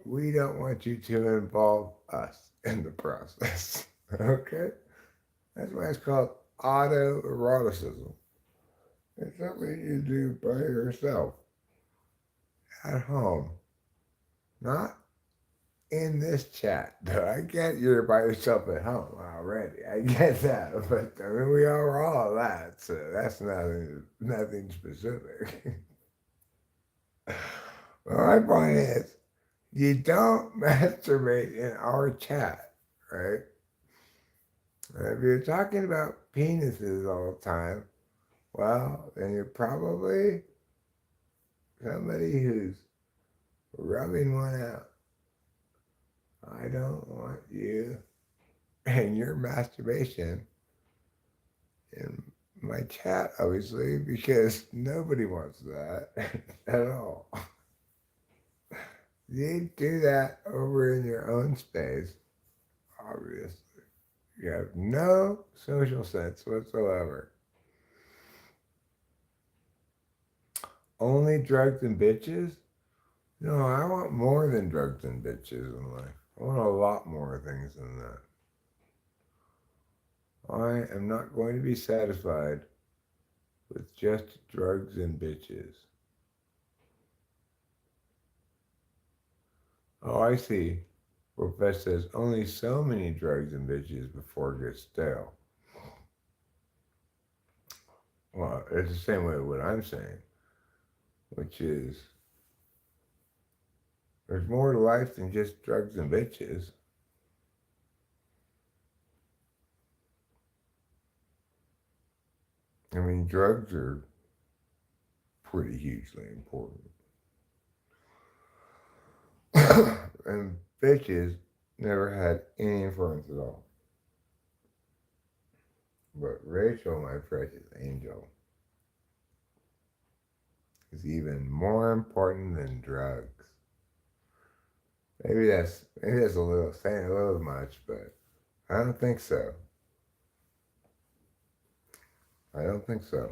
we don't want you to involve us in the process. Okay? That's why it's called autoeroticism. It's something you do by yourself at home. Not in this chat, though. I get you're by yourself at home already. I get that. But I mean, we are all that, so that's nothing specific. Well, my point is, you don't masturbate in our chat, right? If you're talking about penises all the time, well, then you're probably somebody who's rubbing one out. I don't want you and your masturbation in my chat, obviously, because nobody wants that at all. You do that over in your own space, obviously. You have no social sense whatsoever. Only drugs and bitches? No, I want more than drugs and bitches in life. I want a lot more things than that. I am not going to be satisfied with just drugs and bitches. Oh, I see. Professor says only so many drugs and bitches before it gets stale. Well, it's the same way with what I'm saying, which is there's more to life than just drugs and bitches. I mean, drugs are pretty hugely important. And bitches never had any influence at all. But Rachel, my precious angel, is even more important than drugs. Maybe that's a little saying a little much, but I don't think so. I don't think so.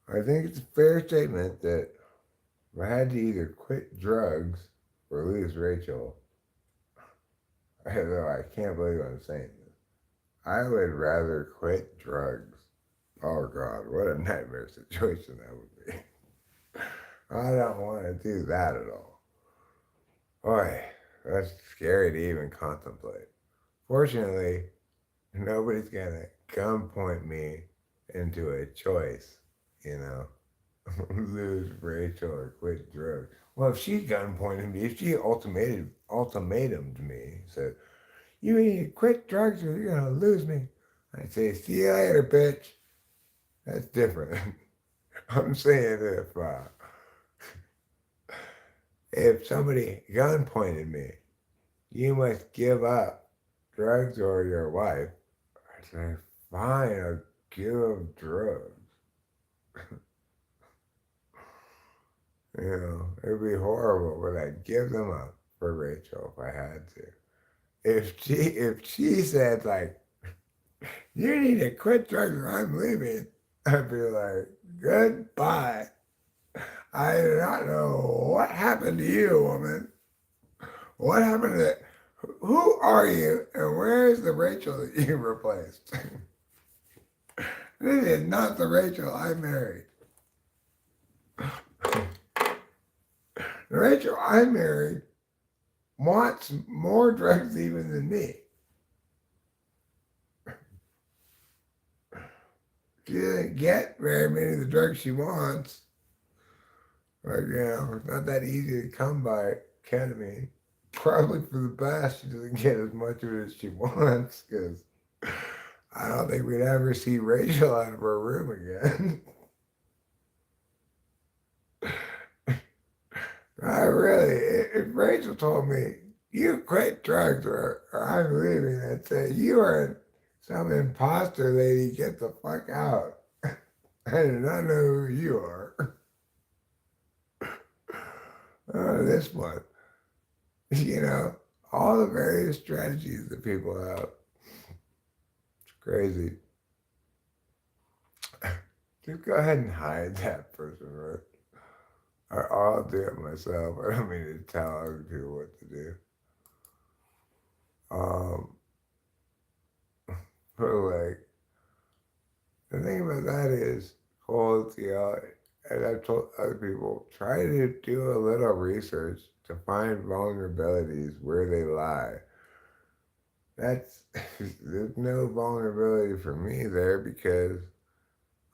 I think it's a fair statement that if I had to either quit drugs or lose Rachel, although I can't believe I'm saying this, I would rather quit drugs. Oh God, what a nightmare situation that would be. I don't want to do that at all. Boy, that's scary to even contemplate. Fortunately, nobody's gonna gunpoint me into a choice, you know, lose Rachel or quit drugs. Well, if she gunpointed me, if she ultimatumed me, said, you need to quit drugs or you're gonna lose me, I'd say, see you later, bitch. That's different. I'm saying if somebody gun pointed me, you must give up drugs or your wife. I say, fine, I'll give up drugs. It'd be horrible, but I'd give them up for Rachel if I had to. If she said like, you need to quit drugs or I'm leaving, I'd be like, goodbye. I do not know what happened to you, woman. What happened to that? Who are you and where is the Rachel that you replaced? This is not the Rachel I married. The Rachel I married wants more drugs even than me. She didn't get very many of the drugs she wants. But, it's not that easy to come by ketamine. Probably for the best, she doesn't get as much of it as she wants, because I don't think we'd ever see Rachel out of her room again. I really, if Rachel told me, you quit drugs or I'm leaving, I'd say, you are some imposter lady, get the fuck out. I do not know who you are. This one. All the various strategies that people have. It's crazy. Just go ahead and hide that person, right? Or I'll do it myself. I don't mean to tell other people what to do. But like, the thing about that is quality out. And I've told other people, try to do a little research to find vulnerabilities where they lie. There's no vulnerability for me there because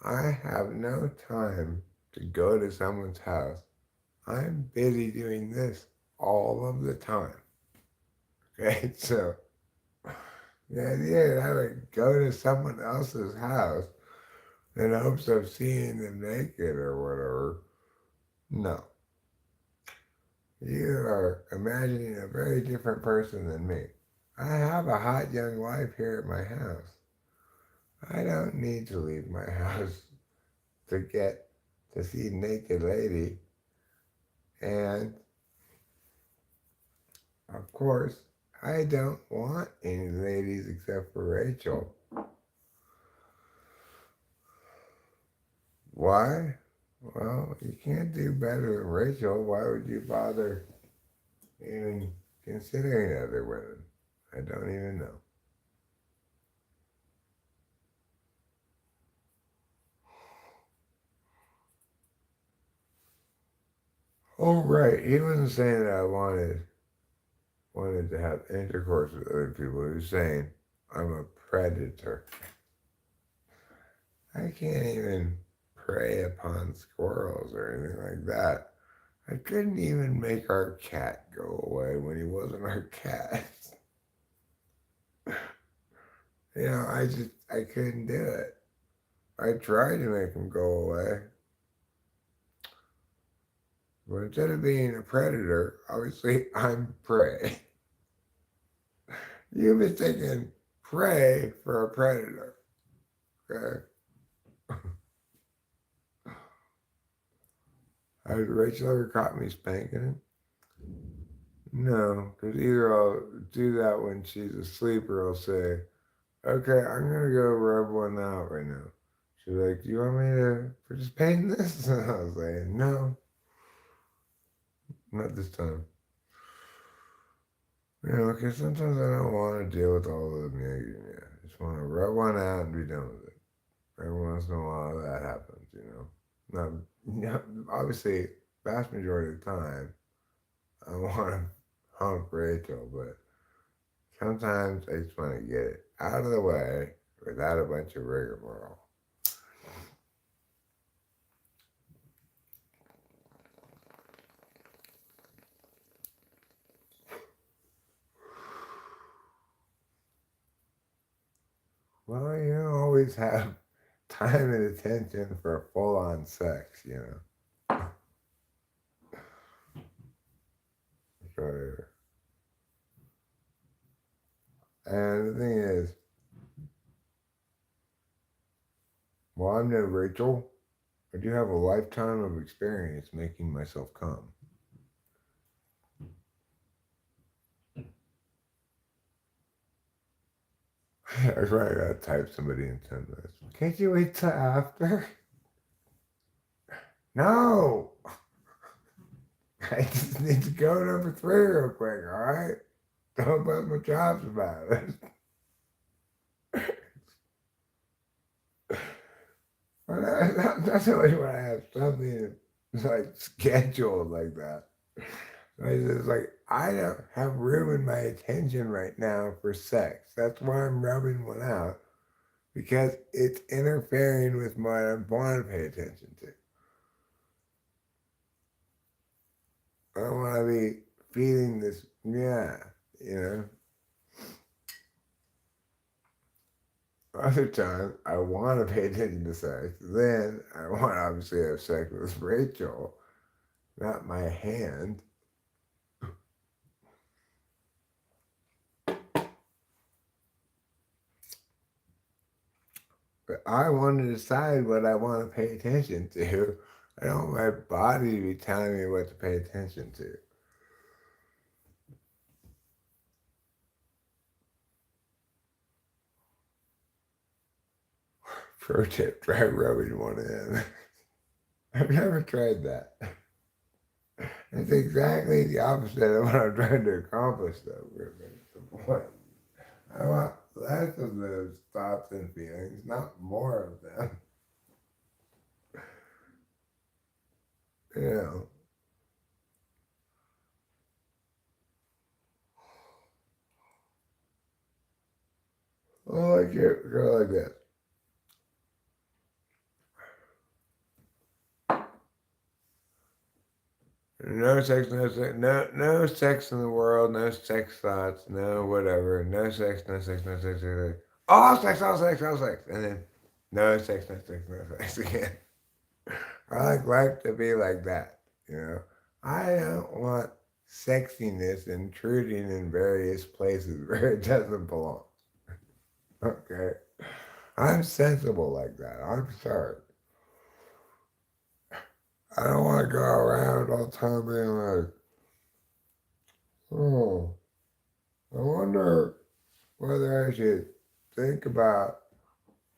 I have no time to go to someone's house. I'm busy doing this all of the time. Okay, so, The idea that I would go to someone else's house in hopes of seeing them naked or whatever, no. You are imagining a very different person than me. I have a hot young wife here at my house. I don't need to leave my house to get to see naked lady. And of course, I don't want any ladies except for Rachel. Why? Well, you can't do better than Rachel. Why would you bother even considering other women? I don't even know. Oh, right. He wasn't saying that I wanted to have intercourse with other people. He was saying I'm a predator. I can't even prey upon squirrels or anything like that. I couldn't even make our cat go away when he wasn't our cat. I couldn't do it. I tried to make him go away. But instead of being a predator, obviously I'm prey. You've mistaken prey for a predator. Okay? Has Rachel ever caught me spanking him? No, because either I'll do that when she's asleep or I'll say, okay, I'm going to go rub one out right now. She's like, do you want me to participate in this? And I was like, no, not this time. Because sometimes I don't want to deal with all of the nagging. I just want to rub one out and be done with it. Every once in a while that happens, Not, obviously, vast majority of the time, I want to hump Rachel, but sometimes I just want to get it out of the way without a bunch of rigmarole. Well, you don't always have time and attention for full-on sex, So, and the thing is, well, I'm no Rachel. I do have a lifetime of experience making myself come. I probably gotta type somebody in 10 minutes. Can't you wait till after? No! I just need to go to number 3 real quick, alright? Don't bust my chops about it. That's only when I have something like scheduled like that. It's just like, I don't have room in my attention right now for sex. That's why I'm rubbing one out, because it's interfering with what I want to pay attention to. I don't want to be feeling this, Other times, I want to pay attention to sex. Then I want to obviously have sex with Rachel, not my hand. But I want to decide what I want to pay attention to. I don't want my body to be telling me what to pay attention to. Pro tip, try rubbing one in. I've never tried that. It's exactly the opposite of what I'm trying to accomplish, though. I want less of those thoughts and feelings, not more of them. Oh, I can't go like this. no sex, no sex, no sex in the world, no sex thoughts, no whatever, no sex, no sex, no sex, no sex. All sex, all sex, all sex. And then no sex, no sex, no sex again. I like life to be like that, you know. I don't want sexiness intruding in various places where it doesn't belong. Okay? I'm sensible like that. I'm sorry. I don't want to go around all the time being like, oh, I wonder whether I should think about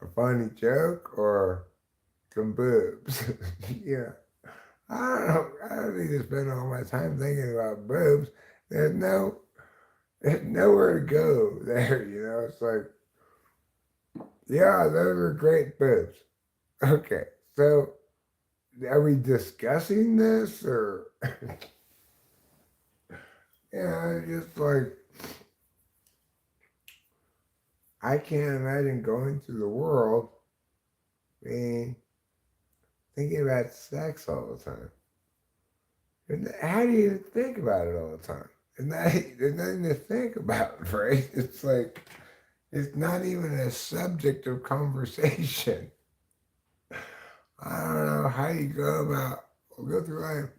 a funny joke or some boobs. Yeah. I don't need to spend all my time thinking about boobs. There's nowhere to go there, you know. It's like, yeah, those are great boobs. Okay, so are we discussing this or, yeah, just like, I can't imagine going through the world being thinking about sex all the time. And how do you think about it all the time? And there's nothing to think about, right? It's like, it's not even a subject of conversation. I don't know how you go through life.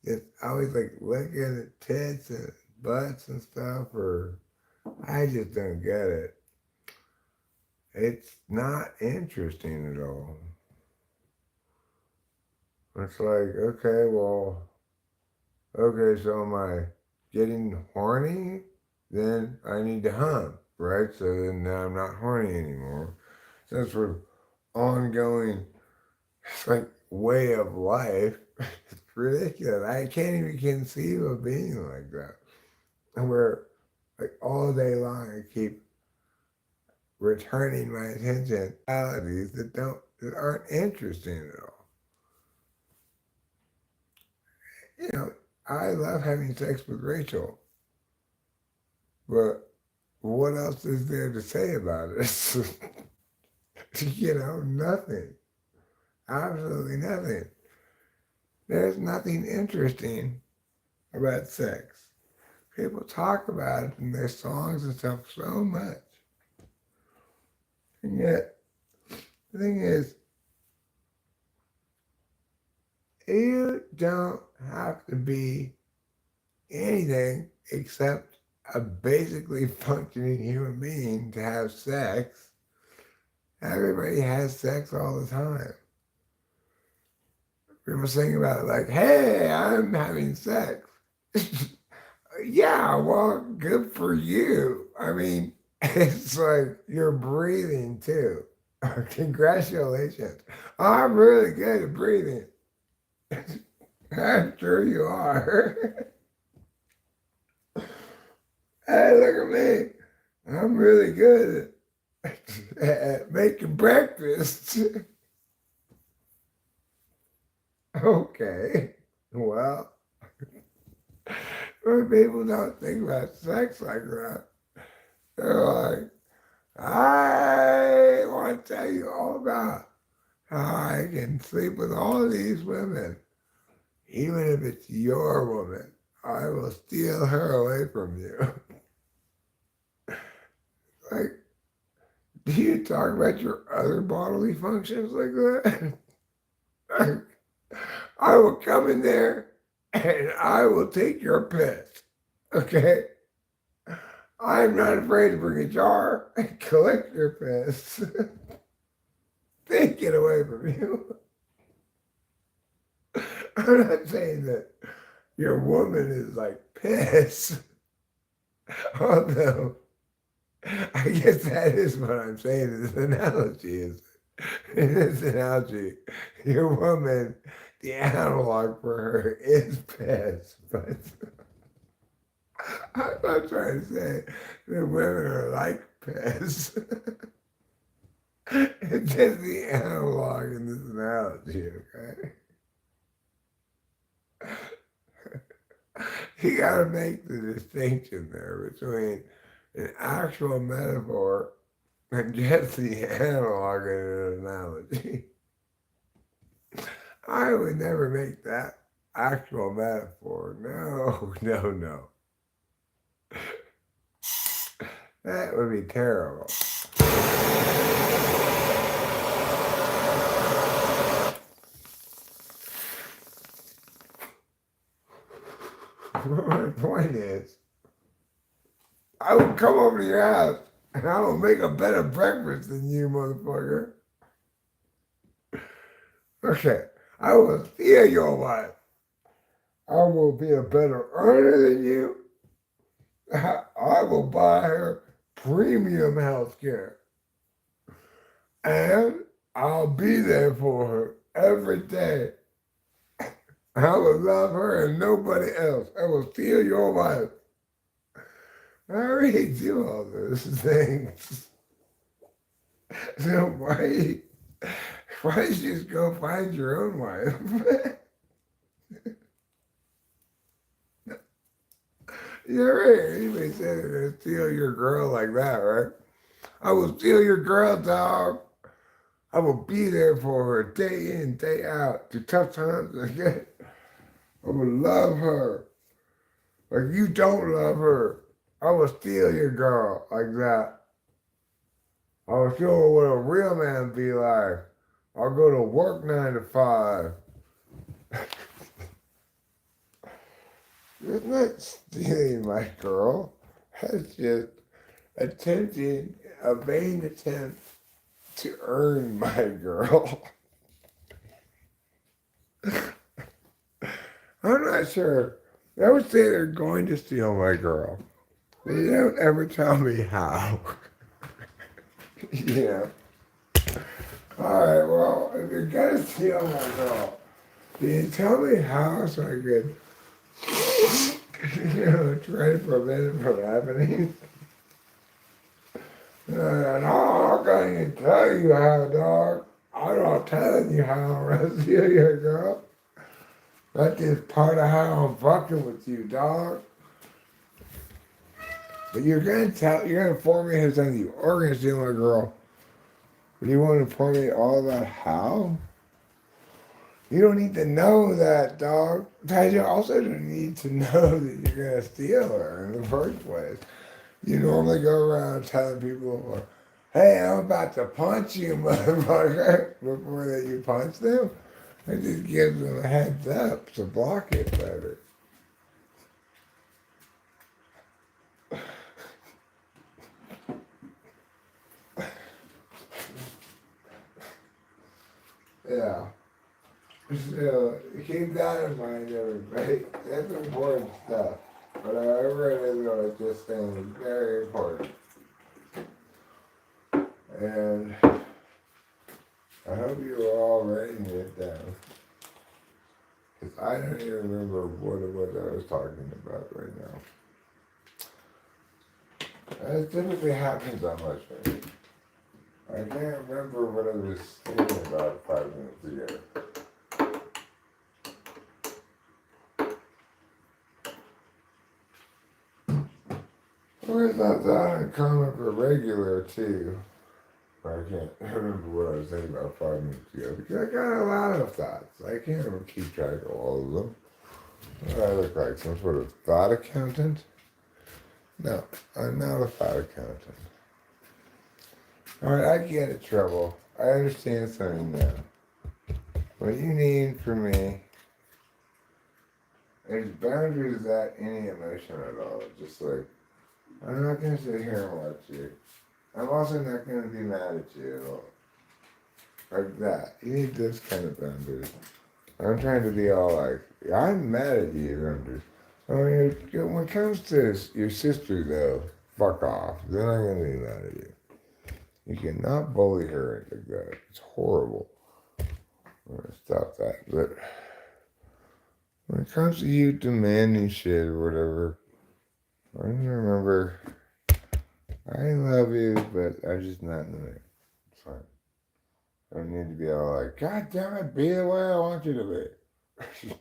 It's always like looking at tits and butts and stuff, or I just don't get it. It's not interesting at all. It's like, okay, so am I getting horny? Then I need to hump, right? So then now I'm not horny anymore. So that's sort of ongoing, it's like way of life. It's ridiculous. I can't even conceive of being like that. And where like all day long I keep returning my attention to realities that aren't interesting at all. You know, I love having sex with Rachel, but what else is there to say about it? You know, nothing. Absolutely nothing. There's nothing interesting about sex. People talk about it in their songs and stuff so much. And yet, the thing is, you don't have to be anything except a basically functioning human being to have sex. Everybody has sex all the time. People sing about it like, hey, I'm having sex. Yeah, well, good for you. I mean, it's like you're breathing too. Congratulations. I'm really good at breathing. I'm sure you are. Hey, look at me. I'm really good at making breakfast. Okay. Well, when people don't think about sex like that, they're like, I want to tell you all about how I can sleep with all these women. Even if it's your woman, I will steal her away from you. Like, do you talk about your other bodily functions like that? I will come in there and I will take your piss. Okay? I'm not afraid to bring a jar and collect your piss. Take it away from you. I'm not saying that your woman is like piss. Although, I guess that is what I'm saying in this analogy. In this analogy, your woman, the analog for her is piss. But I'm not trying to say that women are like piss. It's just the analog in this analogy, okay? You gotta make the distinction there between an actual metaphor and just the analog in an analogy. I would never make that actual metaphor. No, no, no. That would be terrible. My point is, I will come over to your house and I will make a better breakfast than you, motherfucker. Okay, I will steal your wife. I will be a better earner than you. I will buy her premium health care. And I'll be there for her every day. I will love her and nobody else. I will steal your wife. I already do all those things. So why don't you just go find your own wife? You ever hear anybody say they're gonna steal your girl like that, right? I will steal your girl, dog. I will be there for her day in, day out, through tough times. Okay? I will love her. Like you don't love her. I will steal your girl like that. I will show her what a real man be like. I'll go to work 9 to 5. It's not stealing my girl. That's just attempting a vain attempt to earn my girl. I'm not sure. I would say they're going to steal my girl. They don't ever tell me how. Yeah. Alright, well, if you're gonna steal my girl, can you tell me how so I could, try to prevent it from happening? And I'm going to tell you how, dog. I'm not telling you how I'm gonna steal your girl. That's just part of how I'm fucking with you, dog. But you're gonna inform me as something you are gonna steal my girl. But you want to inform me all about how? You don't need to know that, dog. You also don't need to know that you're gonna steal her in the first place. You normally go around telling people, hey, I'm about to punch you, motherfucker, before that you punch them. It just gives them a heads up to block it better. Yeah. So keep that in mind, everybody. That's important stuff. But however it is, what I was just saying is very important. And I hope you are all writing it down. Because I don't even remember what it was I was talking about right now. And it typically happens that much for me. I can't remember what I was thinking about 5 minutes ago. Where's that thought and comment for regular too? I can't remember what I was thinking about 5 minutes ago because I got a lot of thoughts. I can't ever keep track of all of them. I look like some sort of thought accountant. No, I'm not a thought accountant. Alright, I get it, Trouble. I understand something now. What you need from me is boundaries without any emotion at all. Just like, I'm not going to sit here and watch you. I'm also not going to be mad at you at all. Like that. You need this kind of boundaries. I'm trying to be all like, I'm mad at you. I mean, when it comes to your sister, though, fuck off. Then I'm going to be mad at you. You cannot bully her like that. It's horrible. I'm going to stop that. But when it comes to you demanding shit or whatever, I remember, I love you, but I'm just not in it. It's fine. I don't need to be all like, God damn it, be the way I want you to be.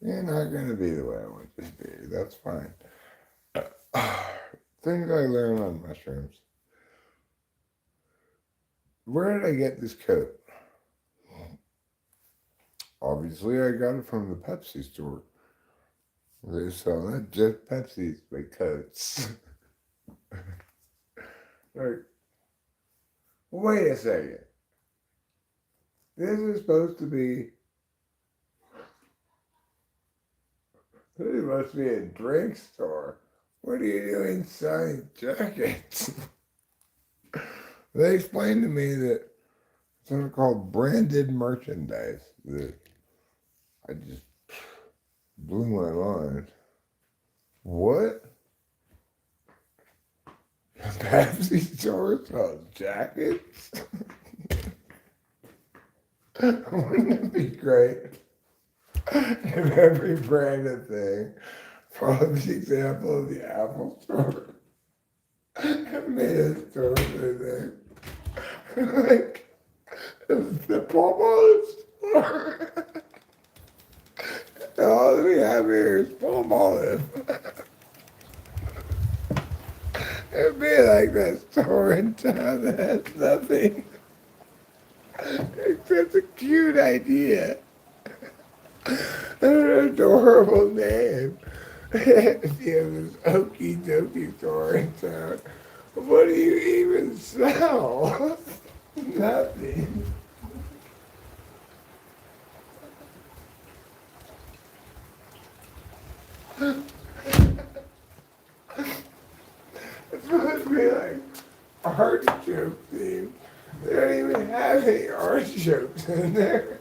You're not going to be the way I want you to be. That's fine. Things I learned on mushrooms. Where did I get this coat? obviously I got it from the Pepsi store. They sell not just Pepsi's, but Cokes. Like, wait a second. This is supposed to be. This must be a drink store. What are you doing selling jackets? They explained to me that something called branded merchandise that I just blew my mind. What? A Pepsi store sells jackets? Wouldn't it be great if every branded thing followed the example of the Apple store and made a store for thing? Like the Palmolive store. All we have here is Palmolive. It'd be like that store in town that has nothing except a cute idea. An adorable name. If you have this okey dokey store in town, what do you even sell? Nothing. It's supposed to be like artichoke themed. They don't even have any artichokes in there.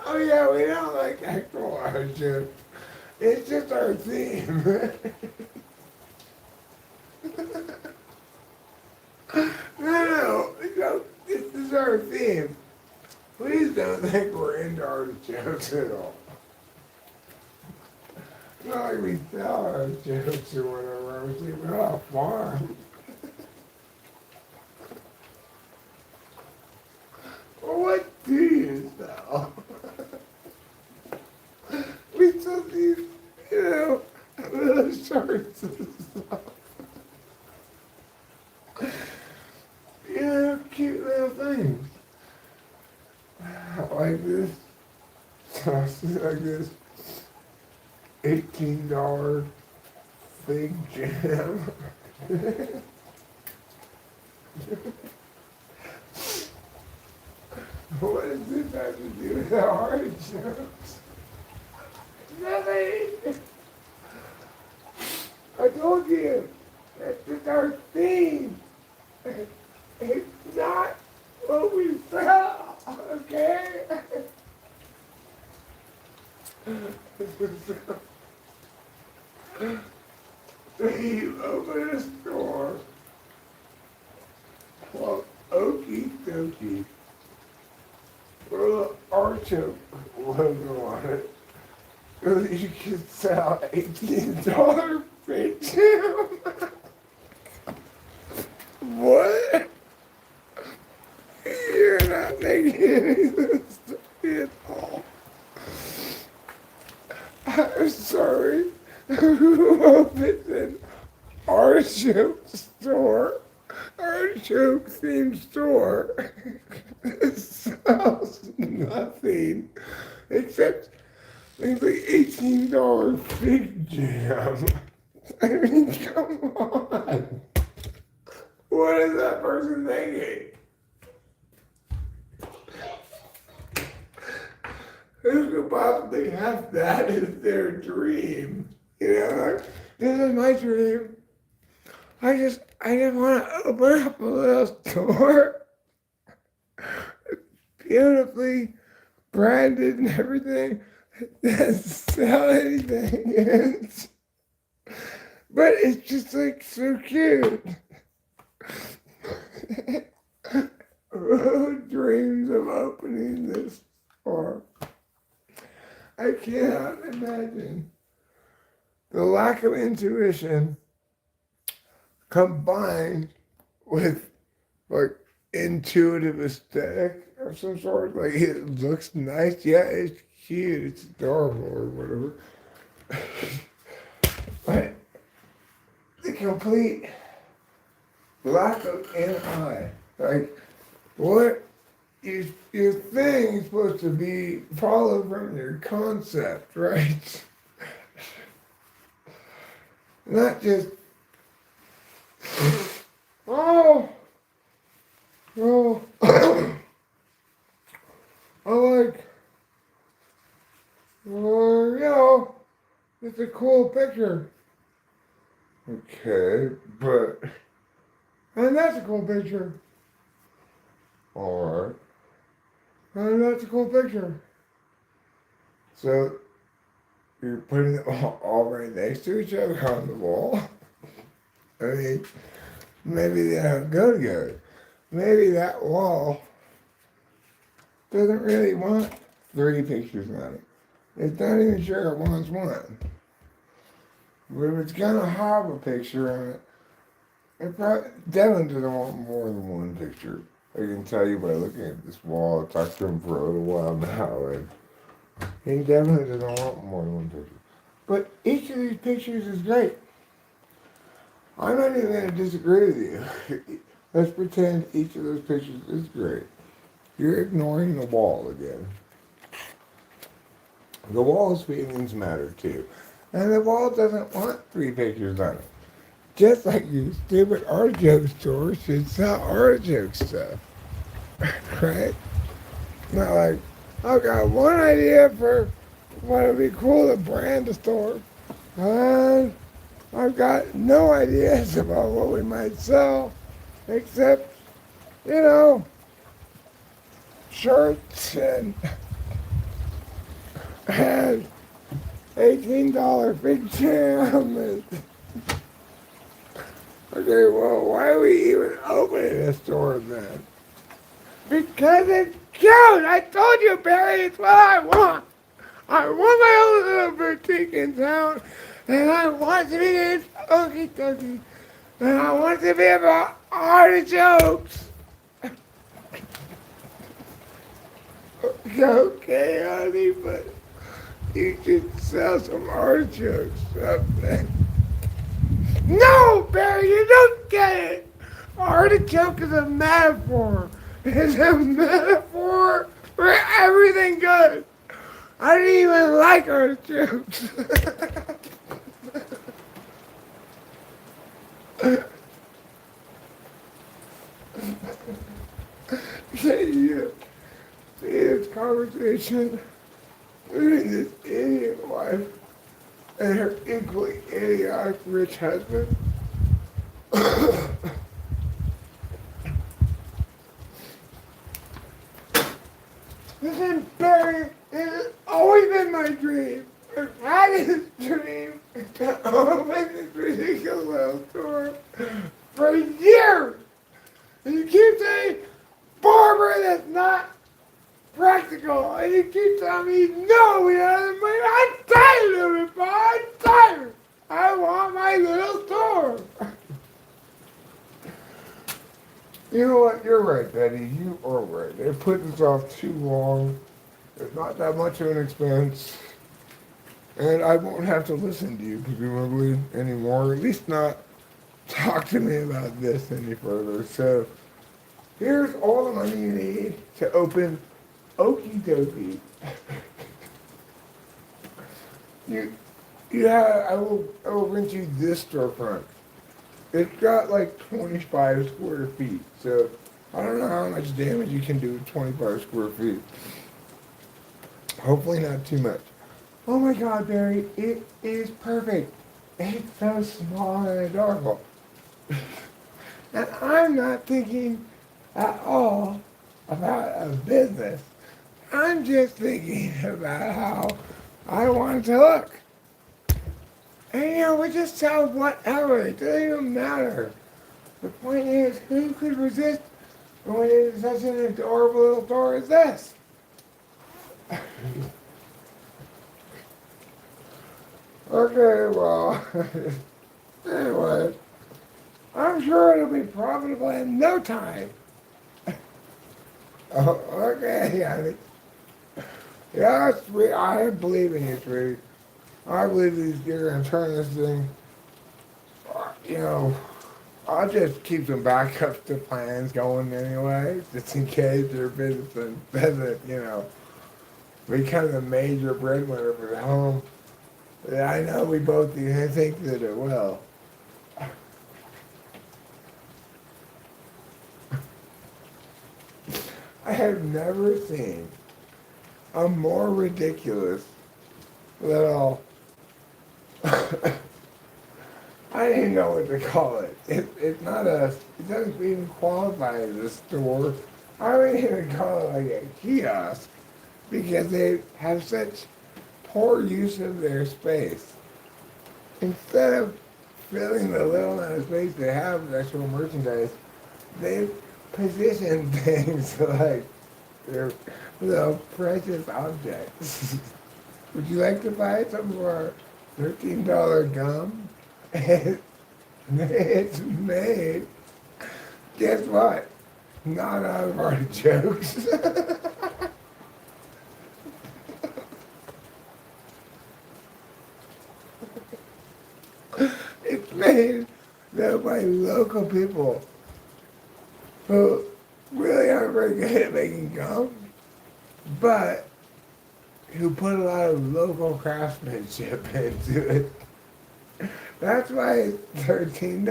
Oh yeah, we don't like actual artichokes. It's just our theme. No, this is our theme. Please don't think we're into artichokes at all. It's not like we sell artichokes or whatever. We're on a farm. Well, what do you sell? We sell these, little shorts and stuff. Cute little things. Like this. Like this $18 Big Jam. What does this have to do with the artichokes? Nothing. I told you, that's just our theme. It's not what we sell, okay? You open a store called Okie Dokie with an artichoke logo on it so that you can sell $18 Big Jam. What? You're not making any sense to me at all. I'm sorry. Who opens an artichoke store? Artichoke themed store. It sells nothing except things like $18 Big Jam. I mean, come on. What is that person thinking? Who could possibly have that as their dream? Like, this is my dream. I just want to open up a little store. Beautifully branded and everything. Doesn't sell anything. But it's just like so cute. Who dreams of opening this store? I cannot imagine the lack of intuition combined with like intuitive aesthetic of some sort. Like it looks nice, yeah, it's cute, it's adorable or whatever. But the complete lack of an eye. Like What your thing is supposed to be follow from your concept, right? Not just oh well I like it's a cool picture. Okay, but and that's a cool picture. Alright. And that's a cool picture. So you're putting them all right next to each other on the wall. I mean, maybe they don't go together. Maybe that wall doesn't really want 3 pictures on it. It's not even sure it wants one. But if it's gonna have a picture on it, it probably Devin doesn't want more than one picture. I can tell you by looking at this wall. I talked to him for a little while now, and he definitely doesn't want more than one picture. But each of these pictures is great. I'm not even going to disagree with you. Let's pretend each of those pictures is great. You're ignoring the wall again. The wall's feelings matter too. And the wall doesn't want 3 pictures on it. Just like you stupid artichoke store should sell artichoke stuff. Right? Not like, I've got one idea for what would be cool to brand a store. And I've got no ideas about what we might sell, except, shirts and $18 big jam. And okay, well, why are we even opening a store then? Because it's cute! I told you, Barry, it's what I want! I want my own little boutique in town, and I want to be okie dokie, and I want to be about artichokes! Okay, honey, but you should sell some artichokes someday. No, Barry, you don't get it! Artichoke is a metaphor. It's a metaphor for everything good. I didn't even like artichokes. See this conversation between this idiot wife and her equally idiotic rich husband. Listen, Barry, it has always been my dream. I've had this dream to open this ridiculous little store for years. And you keep saying, Barbara, that's not practical. And you keep telling me, no, we don't have the money. I'm tired of it, Bob. I'm tired. I want my little store. You know what? You're right, Betty. You are right. They put this off too long. It's not that much of an expense. And I won't have to listen to you, presumably, anymore. At least not talk to me about this any further. So, here's all the money you need to open Okie Dokie. I will rent you this storefront. It's got like 25 square feet, so I don't know how much damage you can do with 25 square feet. Hopefully not too much. Oh my God, Barry, it is perfect. It's so small and adorable. And I'm not thinking at all about a business. I'm just thinking about how I want it to look. And we just sell whatever. It doesn't even matter. The point is, who could resist going into such an adorable little store as this? Okay, well, anyway, I'm sure it'll be profitable in no time. Oh, okay, honey. Yeah, sweet. I believe in you, sweetie. I believe you're going to turn this thing, I'll just keep some backup to plans going anyway, just in case their business doesn't, become a major breadwinner for the home. Yeah, I know we both think that it will. I have never seen a more ridiculous little. I don't even know what to call it. It's not a. It doesn't even qualify as a store. I would even call it like a kiosk because they have such poor use of their space. Instead of filling the little amount of space they have with actual merchandise, they position things like they're little precious objects. Would you like to buy some of our $13 gum? It's made, guess what? Not out of artichokes. It's made by local people who really aren't very good at making gum, but who put a lot of local craftsmanship into it. That's why it's $13.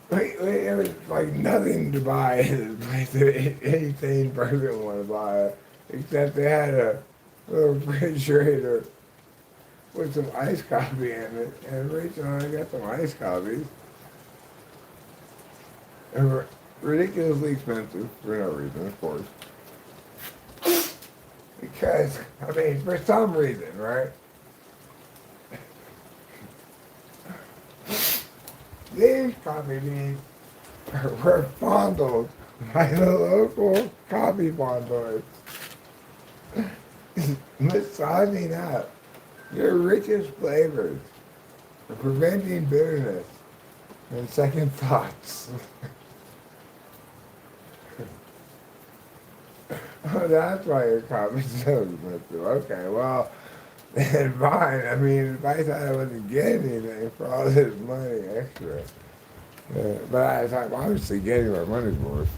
Like there was like nothing to buy in this place that any sane person would want to buy, except they had a little refrigerator with some iced coffee in it, and Rachel and I got some iced coffees. They were ridiculously expensive for no reason, of course. Because, for some reason, right? These coffee beans were fondled by the local coffee fondlers, massaging out their richest flavors, preventing bitterness and second thoughts. Oh, that's why your coffee's so expensive. Okay, well, then fine. If I thought I wasn't getting anything for all this money extra. But I thought, well, obviously getting my money's worth.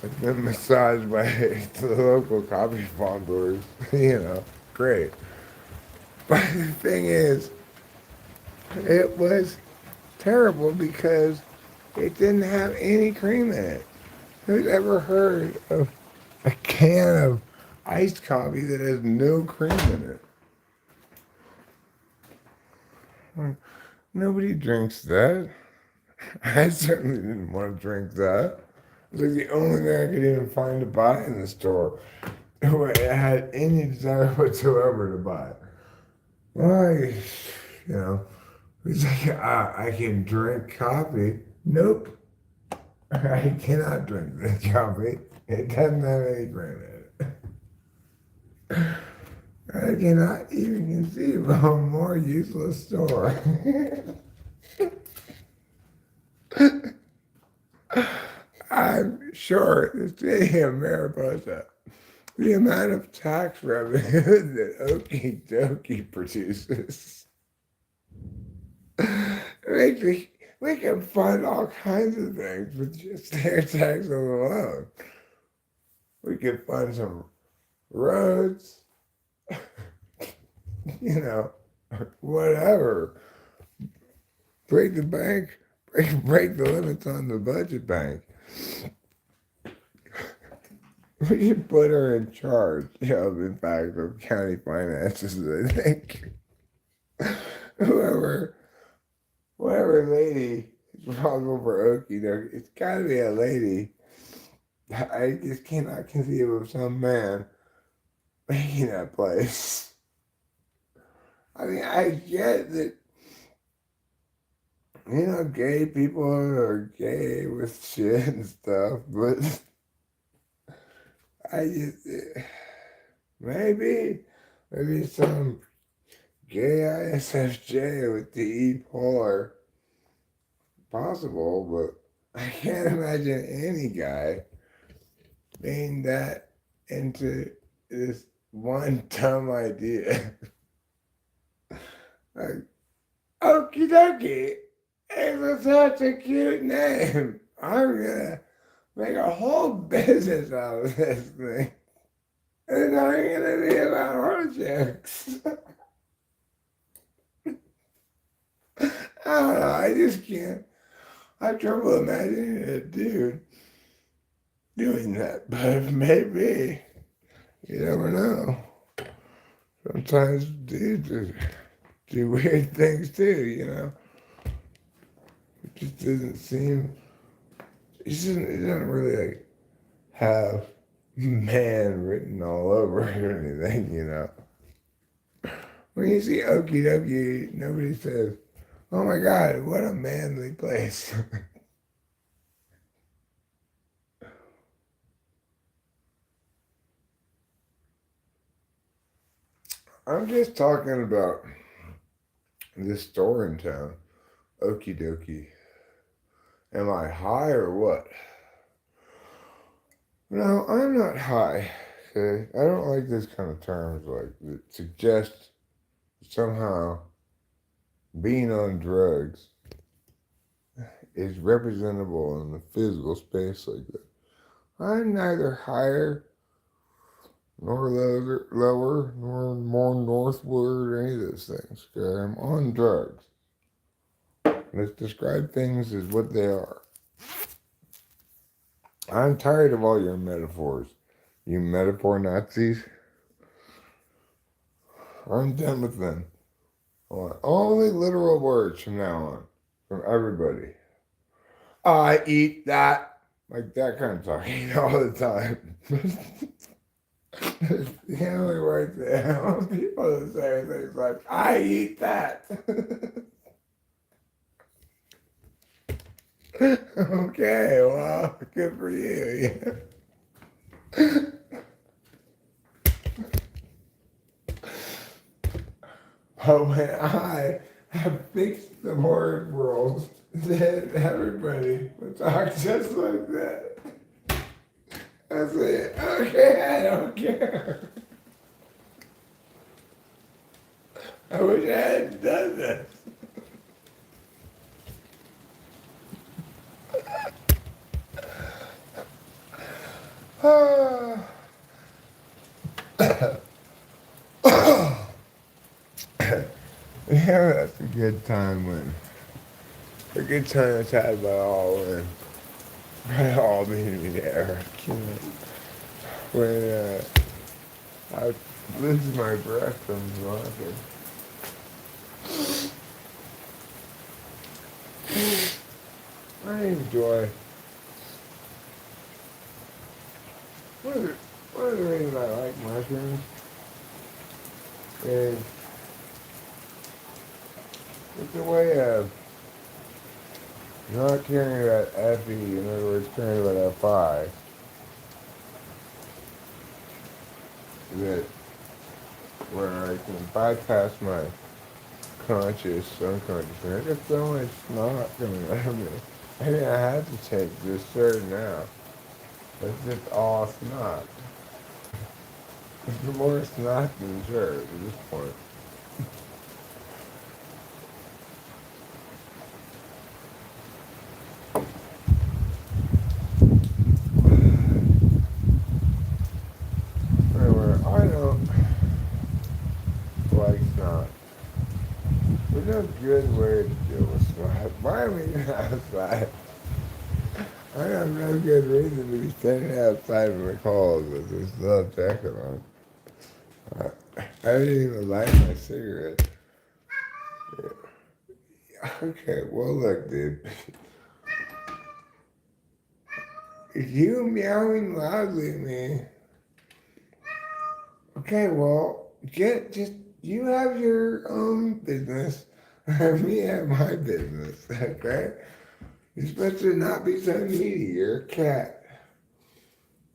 It's been massaged by the local coffee fondlers, great. But the thing is, it was terrible because it didn't have any cream in it. Who's ever heard of a can of iced coffee that has no cream in it? Nobody drinks that. I certainly didn't want to drink that. It was like the only thing I could even find to buy in the store where I had any desire whatsoever to buy it. Well, it's like, I can drink coffee. Nope. I cannot drink this coffee. It doesn't have any cream in it. I cannot even conceive of a more useless store. I'm sure the city of Mariposa, the amount of tax revenue that Okie Dokie produces, we can fund all kinds of things with just their taxes alone. We can fund some roads, whatever. Break the bank, break the limits on the budget bank. We should put her in charge in fact, of county finances, I think. Whatever lady is responsible for Okie, it's gotta be a lady. I just cannot conceive of some man making that place. I get that, gay people are gay with shit and stuff, but I just, maybe some gay ISFJ with the E polar possible, but I can't imagine any guy being that into this one dumb idea. Like, okie dokie, it's such a cute name. I'm gonna make a whole business out of this thing. It's not gonna be about artichokes. I don't know, I just can't. I have trouble imagining a dude doing that, but maybe. You never know. Sometimes dudes do weird things too, you know? It just doesn't seem. He doesn't really like have man written all over it or anything, you know? When you see Okie Dokie, nobody says, oh my God, what a manly place. I'm just talking about this store in town, Okie Dokie. Am I high or what? No, I'm not high. Okay, I don't like this kind of terms like that suggest somehow being on drugs is representable in the physical space like that. I'm neither higher nor lower nor more northward or any of those things. Okay, I'm on drugs. Let's describe things as what they are. I'm tired of all your metaphors. You metaphor Nazis. I'm done with them. I want only literal words from now on. From everybody. I eat that. Like that kind of talking all the time. The only words there. I want people to say things like, I eat that. Okay, well, good for you. Yeah. But when I have fixed the word world, then everybody will talk just like that. I say, okay, I don't care. I wish I hadn't done this. Yeah, that's a good time when a good time that's had by all being there. When I lose my breath from laughing. I enjoy one of the one of the reasons I like mushrooms is it's a way of not caring about Effie, in other words, caring about Fi, that where I can bypass my conscious, unconscious, I got so much snot coming out of me. I mean, I have to take this shirt now. It's just all snot. It's more snot than shirt at this point. Anyway, I don't like snot. There's no good way to deal with snot. Why am I even outside? I have no good reason to be standing outside in the cold with this little jacket on. I didn't even light my cigarette. Okay, well look, dude. If you meowing loudly at me, okay, well, you have your own business, and me have my business, okay? You're supposed to not be so needy. You're a cat.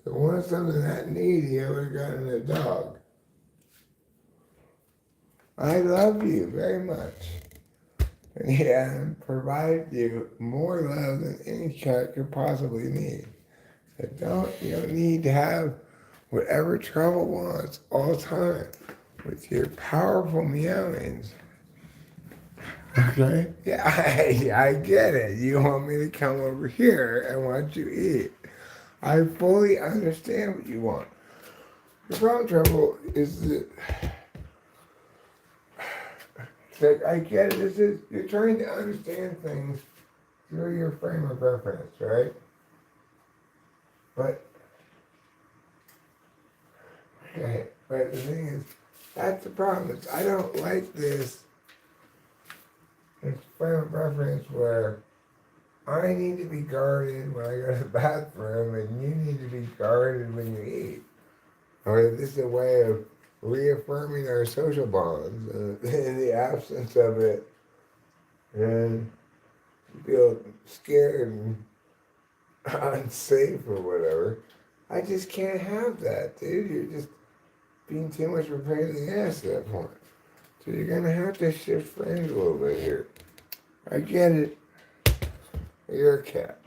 If I wanted something that needy, I would have gotten a dog. I love you very much. And yeah, provide you more love than any cat could possibly need. You don't need to have whatever trouble wants all the time with your powerful meowings. Okay? Yeah, I get it. You want me to come over here and watch you eat. I fully understand what you want. The problem trouble is that I get it. You're trying to understand things through your frame of reference, right? But okay, but the thing is, that's the problem. I don't like this frame of reference where I need to be guarded when I go to the bathroom, and you need to be guarded when you eat. Or this is a way of reaffirming our social bonds in the absence of it, and you feel scared and unsafe or whatever. I just can't have that, dude. You're just being too much of a pain in the ass at that point. So you're gonna have to shift frames a little bit here. I get it. You're a cat.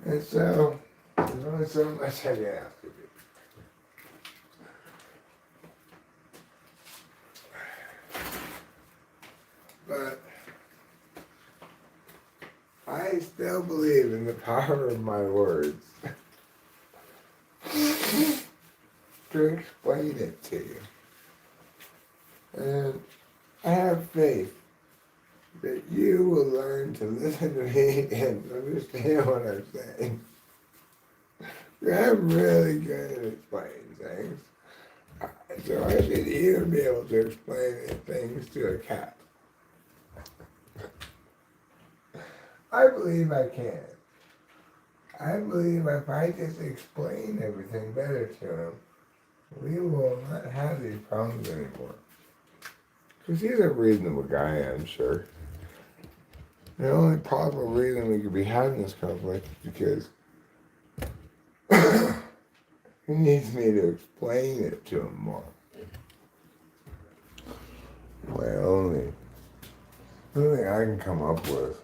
And so, there's only so much I can ask of you. But I still believe in the power of my words to explain it to you. And I have faith that you will learn to listen to me and understand what I'm saying. I'm really good at explaining things. So I should even be able to explain things to a cat. I believe I can. I believe if I just explain everything better to him, we will not have these problems anymore. Because he's a reasonable guy, I'm sure. The only possible reason we could be having this conflict is because he needs me to explain it to him more. The only thing I can come up with,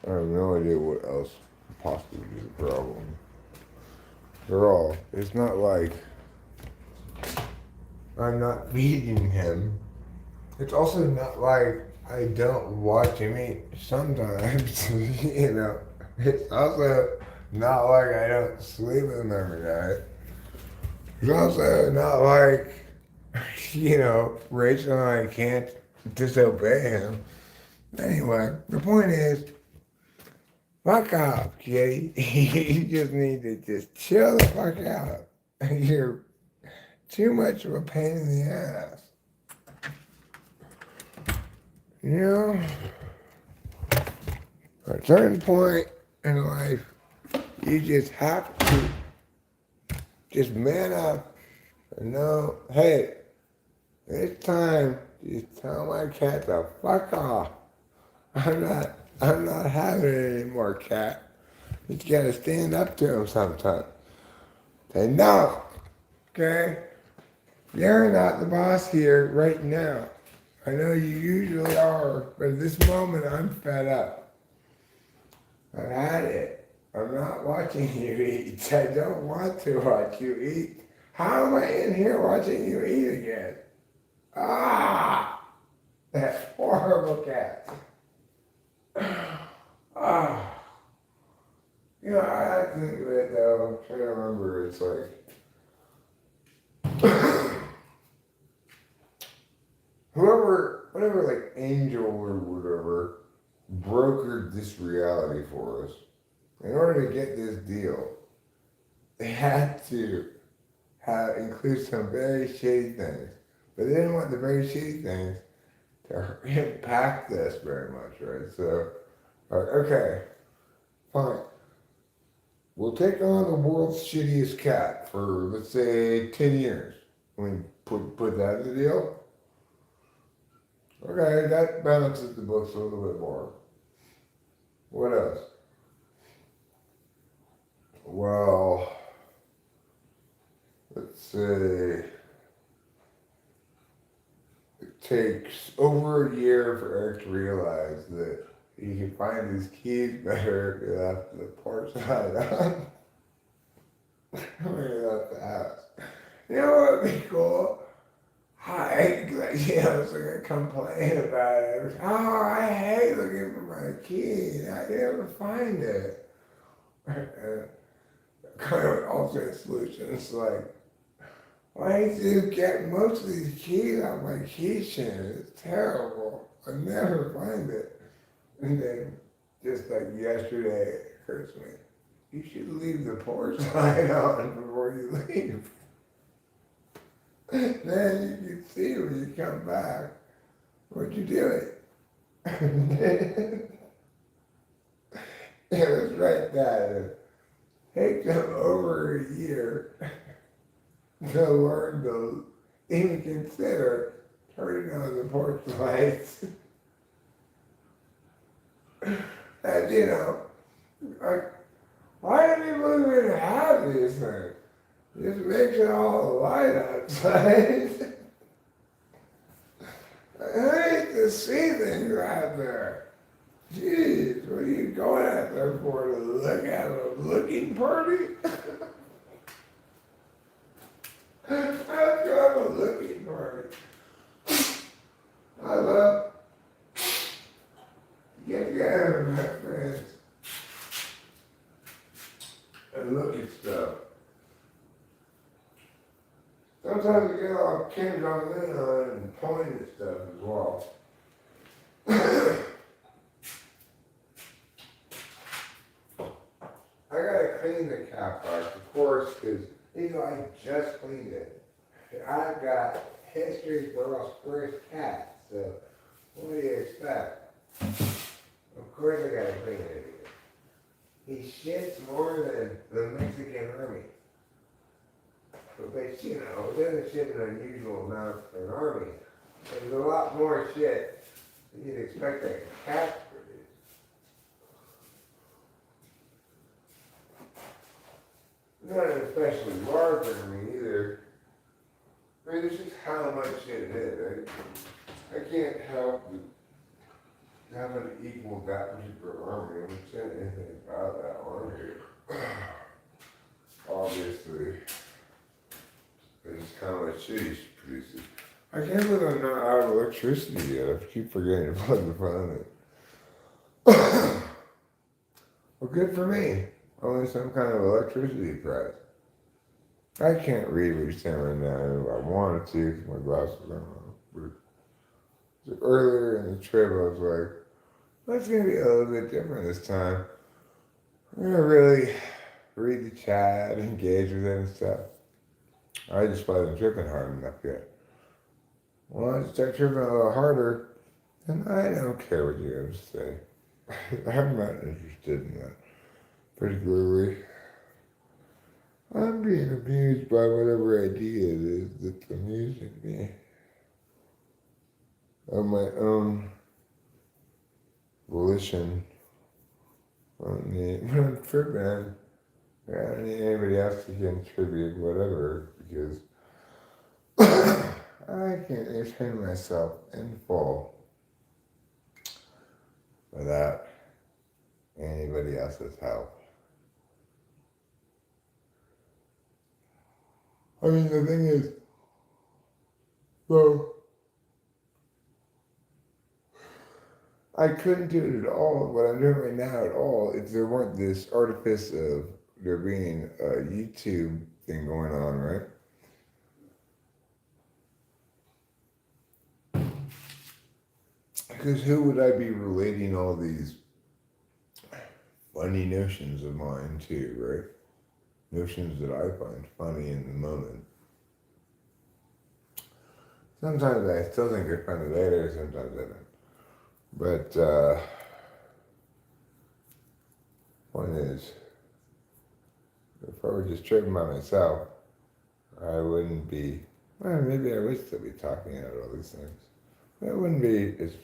I have no idea what else could possibly be the problem. It's not like I'm not feeding him. It's also not like I don't watch him eat sometimes, you know. It's also not like I don't sleep with him every night. It's also not like, Rachel and I can't disobey him. Anyway, the point is, fuck off, kitty. You just need to just chill the fuck out. You're too much of a pain in the ass. You know? At a certain point in life, you just have to just man up and know, hey, it's time to tell my cat to fuck off. I'm not having it anymore, cat. You gotta stand up to him sometimes. Say no, okay? You're not the boss here right now. I know you usually are, but at this moment I'm fed up. I've had it. I'm not watching you eat. I don't want to watch you eat. How am I in here watching you eat again? Ah! That horrible cat. Ah. I think of it though. I'm trying to remember. It's like, whatever, like angel or whatever, brokered this reality for us. In order to get this deal, they had to include some very shady things. But they didn't want the very shady things to impact us very much, right? So, okay, fine. We'll take on the world's shittiest cat for, let's say, 10 years. Put that in the deal? Okay, that balances the books a little bit more. What else? Well, let's say it takes over a year for Eric to realize that you can find these keys better if you left the porch light on. Or you left the house. You know what would be cool? I was gonna complain about it. Oh, I hate looking for my key. I never find it. Kind of an alternate solution. It's like, why did you get most of these keys out of my keychain? It's terrible. I never find it. And then, just like yesterday, it occurs to me, you should leave the porch light on before you leave. Then you can see when you come back what you're doing. It was right that it takes them over a year to learn to even consider turning on the porch lights. And you know, like, why do people even have these things? It just makes it all light outside. I hate to see things out there. Jeez, what are you going out there for? To look at a looking party? Let's go have a looking party. I love get together with my friends and look at stuff. Sometimes we get all kids on in and point at stuff as well. I gotta clean the cat box, of course, because even though I just cleaned it, I've got history for us first cat, so what do you expect? Of course I gotta clean it again. He shits more than the Mexican army. But you know, it doesn't shit an unusual amount for an army. There's a lot more shit than you'd expect a cat to produce. Not an especially large army either. I mean, this is how much shit it is. I can't help but have an equal that particular army. I'm not saying anything about that army. Obviously. It's kind of like shit he produces. I can't believe I'm not out of electricity yet. I keep forgetting to plug the phone in. Well, good for me. Only some kind of electricity price. I can't read what you're saying right now. If I wanted to, because my glasses are on. But earlier in the trip, I was like, well, it's going to be a little bit different this time. I'm going to really read the chat, engage with it and stuff. I just wasn't tripping hard enough yet. Well, I start tripping a little harder, and I don't care what you have to say. I'm not interested in that particularly. I'm being amused by whatever idea it is that's amusing me. Of my own volition. When I'm tripping, I don't need anybody else to contribute whatever, because I can't entertain myself in full without anybody else's help. I mean, the thing is, well, I couldn't do it at all. What I'm doing right now at all, if there weren't this artifice of there being a YouTube thing going on, right? Because who would I be relating all these funny notions of mine to, right? Notions that I find funny in the moment. Sometimes I still think they're funny later, sometimes I don't. But, point is, if I were just tripping by myself, I wouldn't be, well, maybe I would still be talking about all these things. But it wouldn't be as,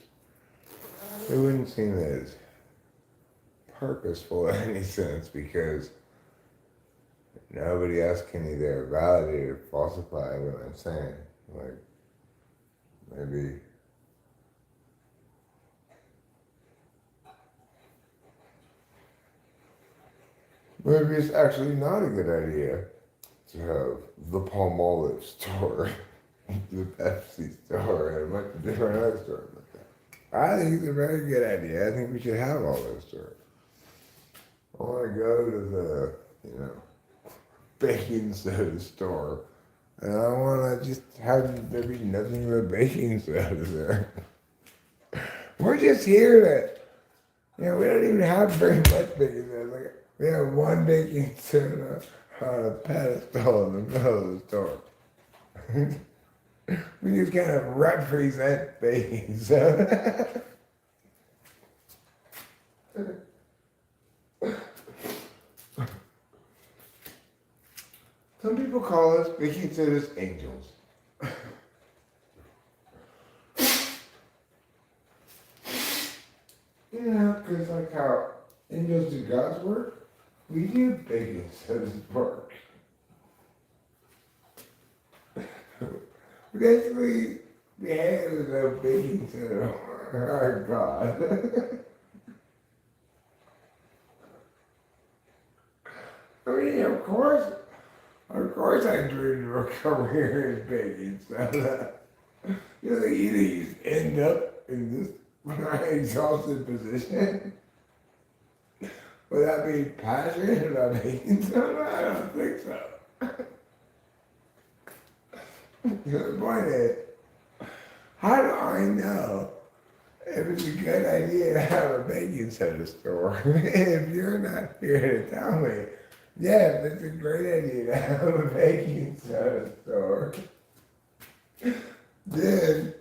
it wouldn't seem as purposeful in any sense, because nobody else can either validate or falsify what I'm saying. Like, maybe Maybe it's actually not a good idea to have the Palmolive store, the Pepsi store, and a bunch of different other stores like that. I think it's a very good idea. I think we should have all those stores. I want to go to the, baking soda store, and I want to just have there be nothing but baking soda there. We're just here to, we don't even have very much baking soda. Like, we have one baking soda on a pedestal in the middle of the store. We just kind of represent baking soda. Some people call us baking soda's angels. Because like how angels do God's work, we do baking soda's work. Basically, we have the baking soda, our God. I mean, of course I dreamed of a career in baking soda. Either you end up in this exhausted position without being passionate about baking soda. I don't think so. The point is, how do I know if it's a good idea to have a baking soda store if you're not here to tell me, yes, it's a great idea to have a baking soda store? Then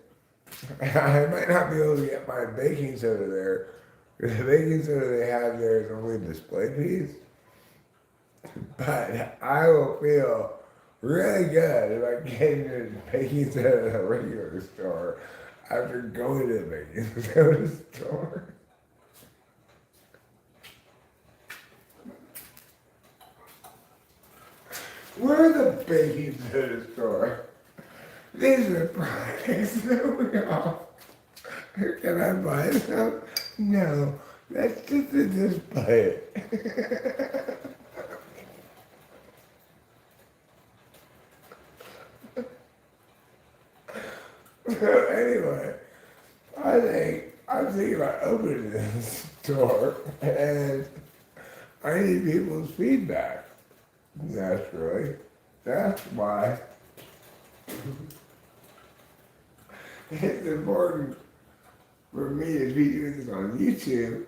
I might not be able to get my baking soda there because the baking soda they have there is only a display piece. But I will feel really good if I get into baking soda at a regular store after going to the baking soda store. We're the baking soda store. These are products that we all. Can I buy some? No, that's just a display. So anyway, I'm thinking about opening this store, and I need people's feedback. Naturally, that's why it's important for me to be doing this on YouTube,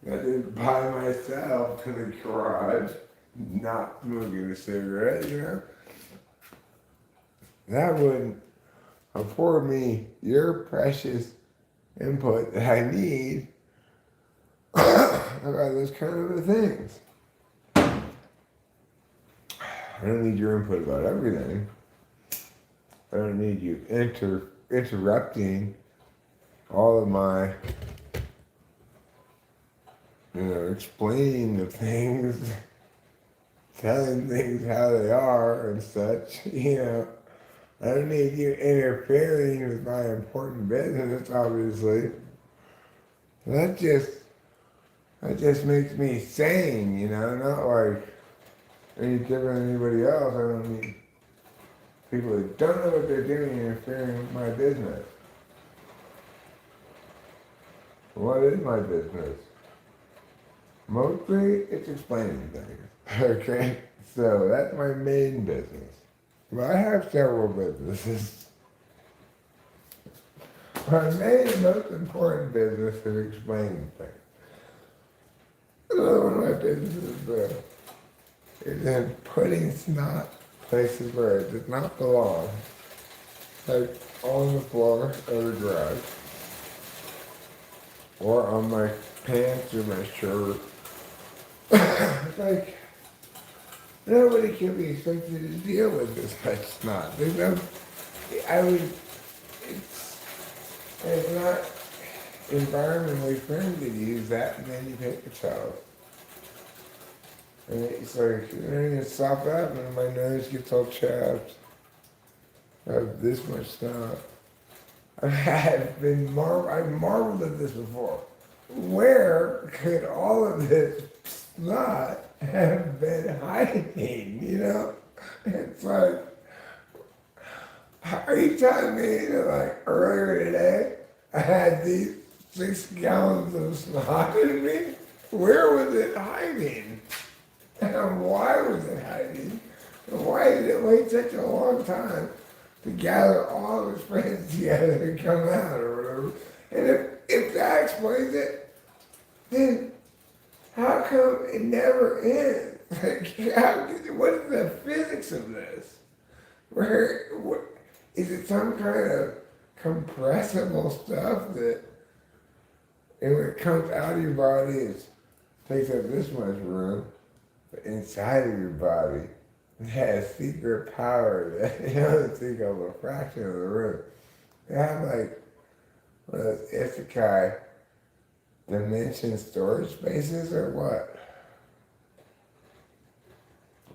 not just by myself in the garage, not smoking a cigarette, That would afford me your precious input that I need about those kind of things. I don't need your input about everything. I don't need you interrupting all of my, explaining the things, telling things how they are and such, I don't need you interfering with my important business, obviously. That just makes me sane, not like any different than anybody else. I don't need people that don't know what they're doing interfering with my business. What is my business? Mostly, it's explaining things. Okay? So, that's my main business. But I have several businesses. My main, most important business is explaining things. Another one of my businesses is in putting snot places where it does not belong. Like on the floor of the garage. Or on my pants or my shirt. Like, nobody can be expected to deal with this much snot. There's no, it's not environmentally friendly to use that in any paper towel. And it's like, it's soft up and my nose gets all chapped. I have this much snot. I've marveled at this before. Where could all of this snot have been hiding, you know? It's like, are you telling me that like earlier today I had these 6 gallons of snot in me? Where was it hiding? And why was it hiding? And why did it wait such a long time to gather all of its friends together and come out or whatever? And if that explains it, then how come it never ends? Like, what is the physics of this? What, is it some kind of compressible stuff that, and when it comes out of your body, it takes up this much room, but inside of your body, it has secret power that it doesn't take up a fraction of the room. They have like one of those isekai dimension storage spaces or what?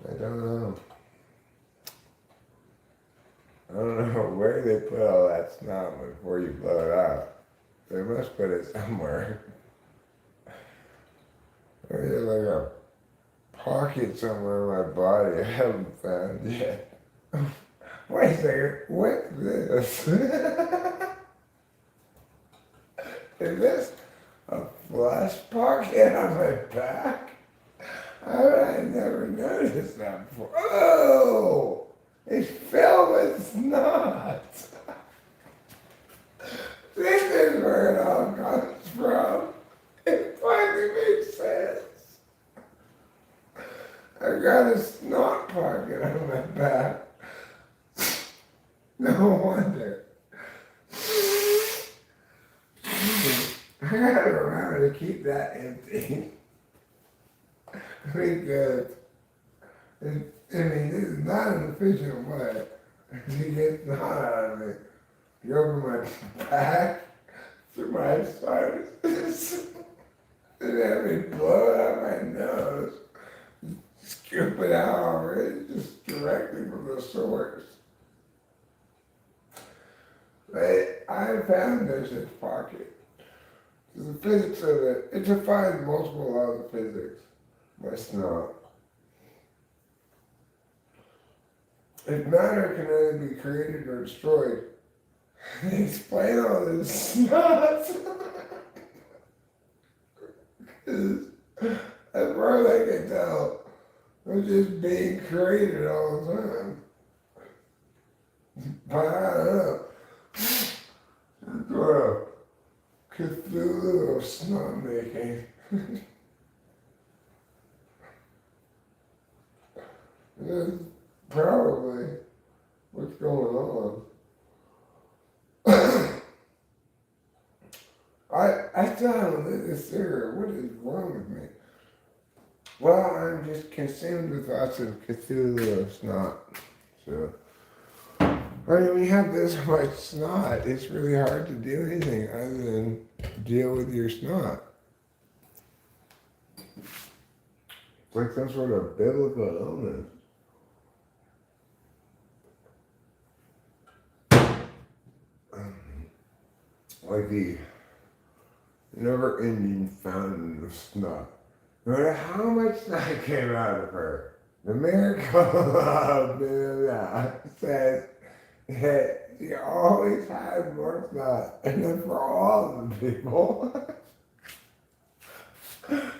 I don't know. I don't know where they put all that snot before you blow it out. They must put it somewhere. Or there's like a pocket somewhere in my body I haven't found yet. Wait a second, what's this? Is this a flesh pocket on my back? How did I never noticed that before? Oh! It's filled with snot! This is where it all comes from. It finally makes sense. I got a snot pocket on my back. No wonder. I gotta remember to keep that empty. Because, I mean, this is not an efficient way to get snot out of me. You open my back, through my sinuses, and have me blow it out my nose, scoop it out already, just directly from the source. But I found there's this pocket. The physics of it defies multiple laws of physics by snot. If matter can either be created or destroyed, they explain all this snot. Because as far as I can tell, it's just being created all the time. But I don't know. Bro, Cthulhu of snot making. That's probably what's going on. I still haven't lit this cigarette. What is wrong with me? Well, I'm just consumed with thoughts of Cthulhu of snot. So, I mean, when you have this much snot, it's really hard to do anything other than deal with your snot. It's like some sort of biblical illness. Like the never-ending fountain of snot. No matter how much snot came out of her, the miracle of says that she always had more snot, and then for all of the people.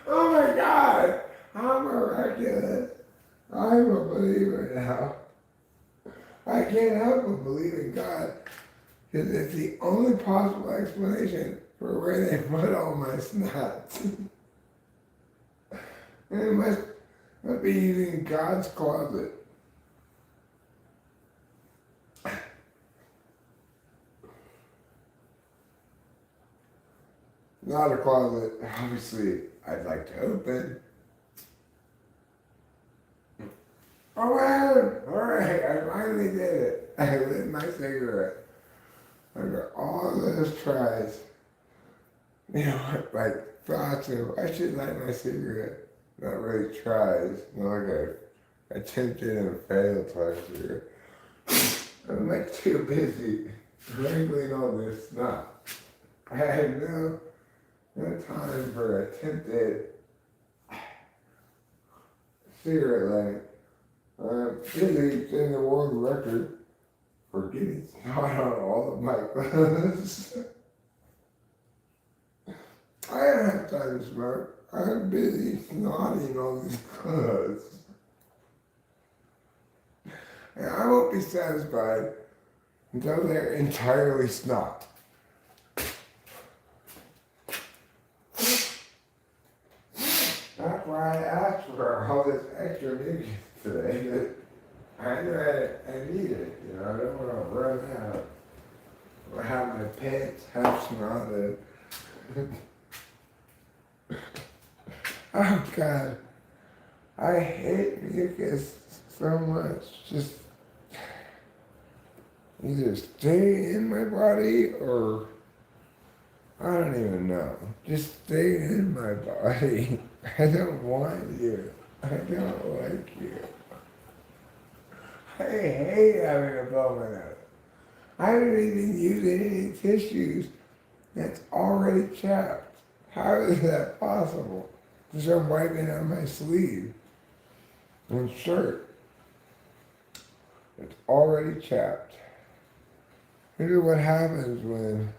Oh my God! How miraculous! I'm a believer now. I can't help but believe in God. Because it's the only possible explanation for where they put all my snot. And it must be using God's closet. Not a closet, obviously, I'd like to open. Oh, well, all right, I finally did it. I lit my cigarette. Under all those tries, you know, like thoughts of, I should light my cigarette. Not really tries, not like I attempted and failed last year. I'm like too busy wrangling all this snot. I had no time for attempted cigarette lighting. I'm busy setting the world record for getting snot on all of my clothes. I don't have time to smoke. I'm busy snotting all these clothes. And I won't be satisfied until they're entirely snot. That's why I asked for all this extra mucus today. I knew I need it, you know, I don't want to run out. Or have my pants half snotted. Oh God, I hate mucus so much. Just either stay in my body or I don't even know. Just stay in my body. I don't want you. I don't like you. I hate having a blow my nose. I don't even use any tissues that's already chapped. How is that possible? Because I'm wiping on my sleeve and shirt. It's already chapped. This is what happens when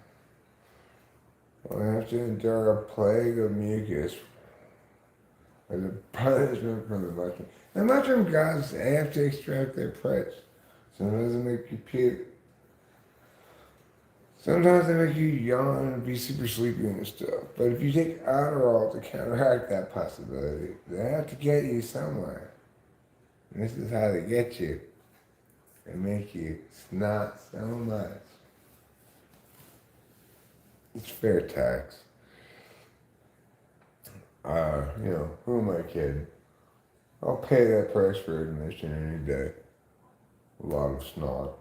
I have to endure a plague of mucus as a punishment from the mushroom. The mushroom gods, they have to extract their prey. Sometimes they make you puke. Sometimes they make you yawn and be super sleepy and stuff. But if you take Adderall to counteract that possibility, they have to get you somewhere. And this is how they get you. They make you snot so much. It's fair tax. Who am I kidding? I'll pay that price for admission any day. A lot of snot.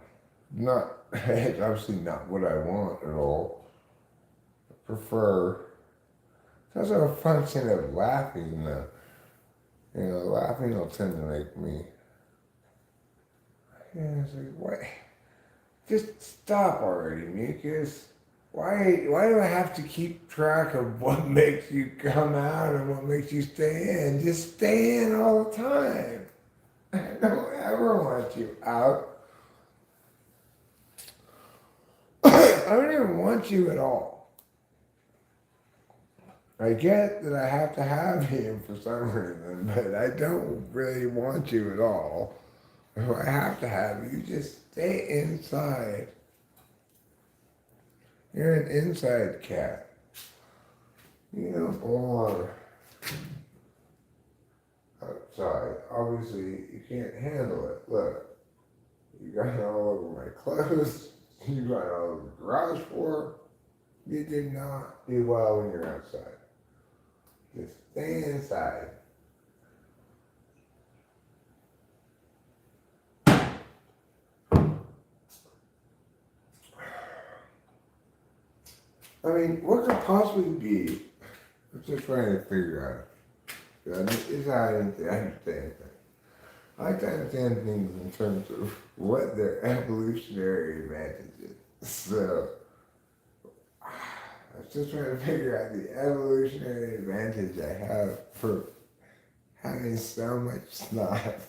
It's obviously not what I want at all. I prefer, it's also a function of laughing though. Laughing will tend to make me, it's like, what? Just stop already, mucus. Why do I have to keep track of what makes you come out and what makes you stay in? Just stay in all the time. I don't ever want you out. I don't even want you at all. I get that I have to have you for some reason, but I don't really want you at all. If I have to have you, just stay inside. You're an inside cat. You don't belong outside. Obviously, you can't handle it. Look, you got it all over my clothes. You got it all over the garage floor. You did not do well when you're outside. Just stay inside. I mean, what could possibly be? I'm just trying to figure out. This is how I understand things. I like to understand things in terms of what their evolutionary advantage is. So, I was just trying to figure out the evolutionary advantage I have for having so much snot.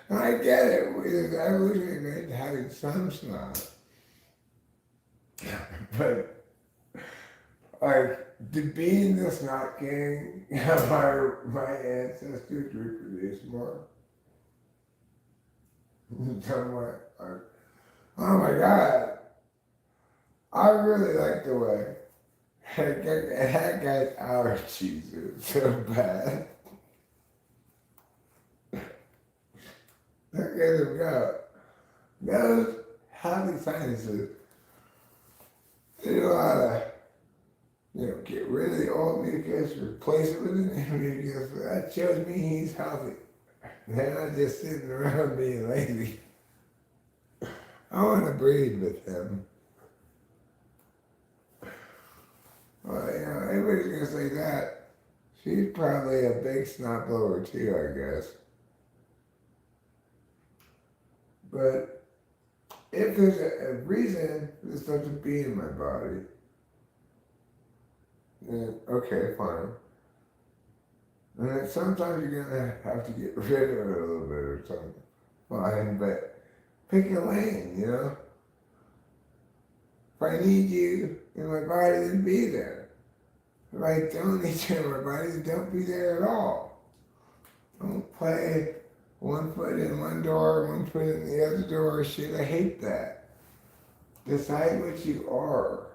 And I get it. There's evolutionary advantage to having some snot. But like, did being the snot king have my ancestors reproduce more? Somewhat. Oh my God. I really like the way that guy's allergies are so bad. Look at him go. Those happy sinuses. They do a lot of, get rid of the old mucus, replace it with a new mucus. That shows me he's healthy. They're not just sitting around being lazy. I want to breed with him. Well, everybody's going to say that. She's probably a big snot blower too, I guess. But if there's a reason for this stuff to be in my body, then okay, fine. And then sometimes you're gonna have to get rid of it a little bit or something. Fine, but pick a lane, you know? If I need you in my body, then be there. If I don't need you in my body, then don't be there at all. Don't play one foot in one door, one foot in the other door. Shit, I hate that. Decide what you are.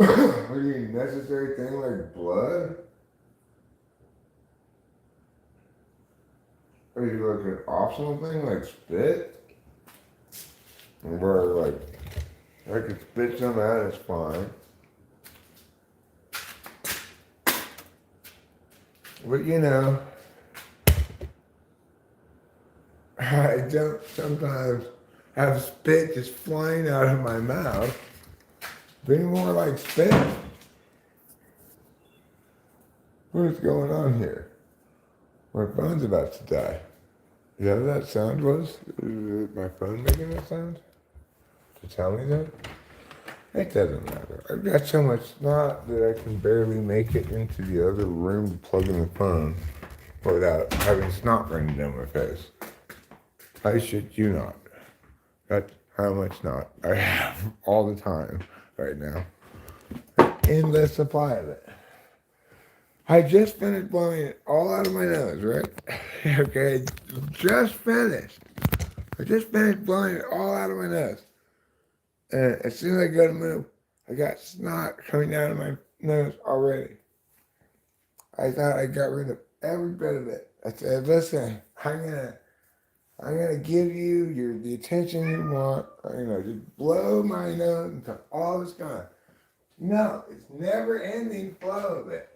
Are you a necessary thing like blood? Or are you like an optional thing like spit? Where like I could spit some out, it's fine. But you know, I don't sometimes have spit just flying out of my mouth. Be more like spit. What is going on here? My phone's about to die. Is that what that sound was? Is my phone making that sound? To tell me that? It doesn't matter. I've got so much snot that I can barely make it into the other room to plug in the phone without having snot running down my face. I shit you not. That's how much snot I have all the time right now. An endless supply of it. I just finished blowing it all out of my nose, right? Okay, just finished. I just finished blowing it all out of my nose. And as soon as I go to move, I got snot coming down my nose already. I thought I got rid of every bit of it. I said, listen, I'm gonna give you the attention you want. Just blow my nose until all is gone. No, it's never ending flow of it.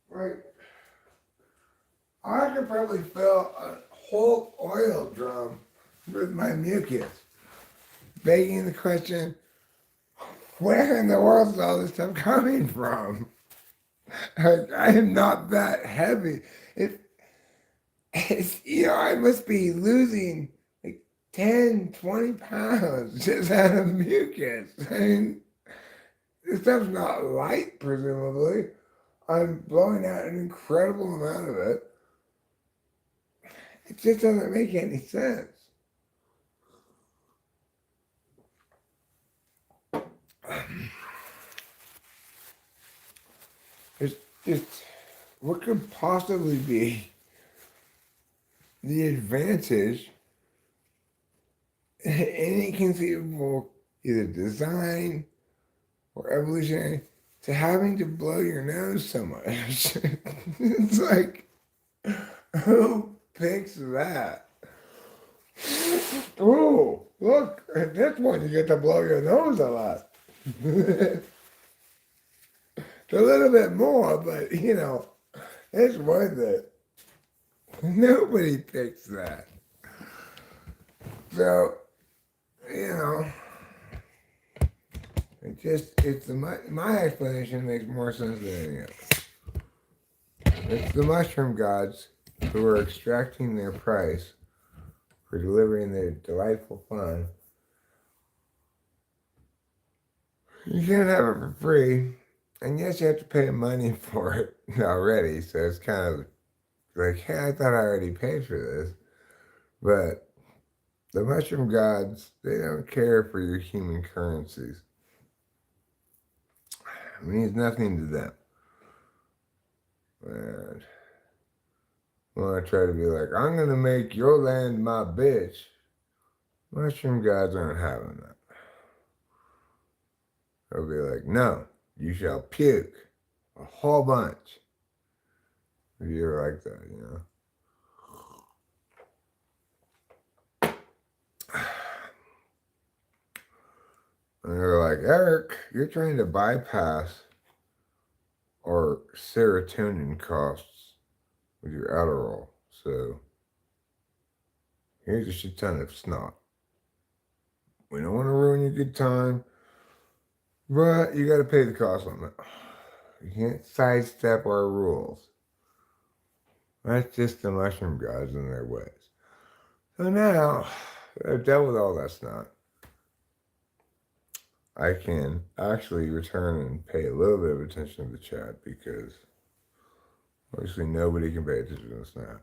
Right. I could probably fill a whole oil drum with my mucus, begging the question, where in the world is all this stuff coming from? I am not that heavy. I must be losing like 10, 20 pounds just out of mucus. I mean, this stuff's not light, presumably. I'm blowing out an incredible amount of it. It just doesn't make any sense. It's what could possibly be the advantage in any conceivable either design or evolutionary to having to blow your nose so much? It's like, who picks that? Oh, look, at this one you get to blow your nose a lot. It's a little bit more, but it's worth it. Nobody picks that. So, my explanation makes more sense than any other. It's the mushroom gods who are extracting their price for delivering their delightful fun. You can't have it for free, and yes, you have to pay money for it already, so it's kind of like, hey, I thought I already paid for this. But the mushroom gods, they don't care for your human currencies. It means nothing to them. And when I try to be like, I'm going to make your land my bitch, mushroom gods aren't having that. They'll be like, no, you shall puke a whole bunch. If you're like that, And they're like, Eric, you're trying to bypass our serotonin costs with your Adderall. So here's a shit ton of snot. We don't want to ruin your good time, but you got to pay the cost limit. You can't sidestep our rules. That's just the mushroom gods and their ways. So now, I've dealt with all that snot. I can actually return and pay a little bit of attention to the chat because obviously nobody can pay attention to Snap.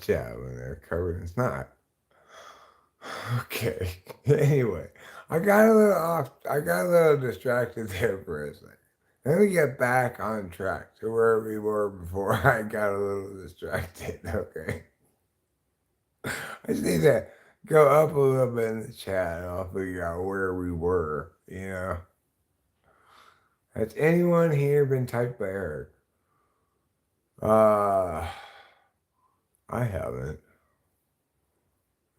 Chat when they're covered in snot. Okay. Anyway, I got a little off. I got a little distracted there for a second. Let me get back on track to where we were before I got a little distracted. Okay. I just need to go up a little bit in the chat and I'll figure out where we were. Has anyone here been typed by Eric? I haven't.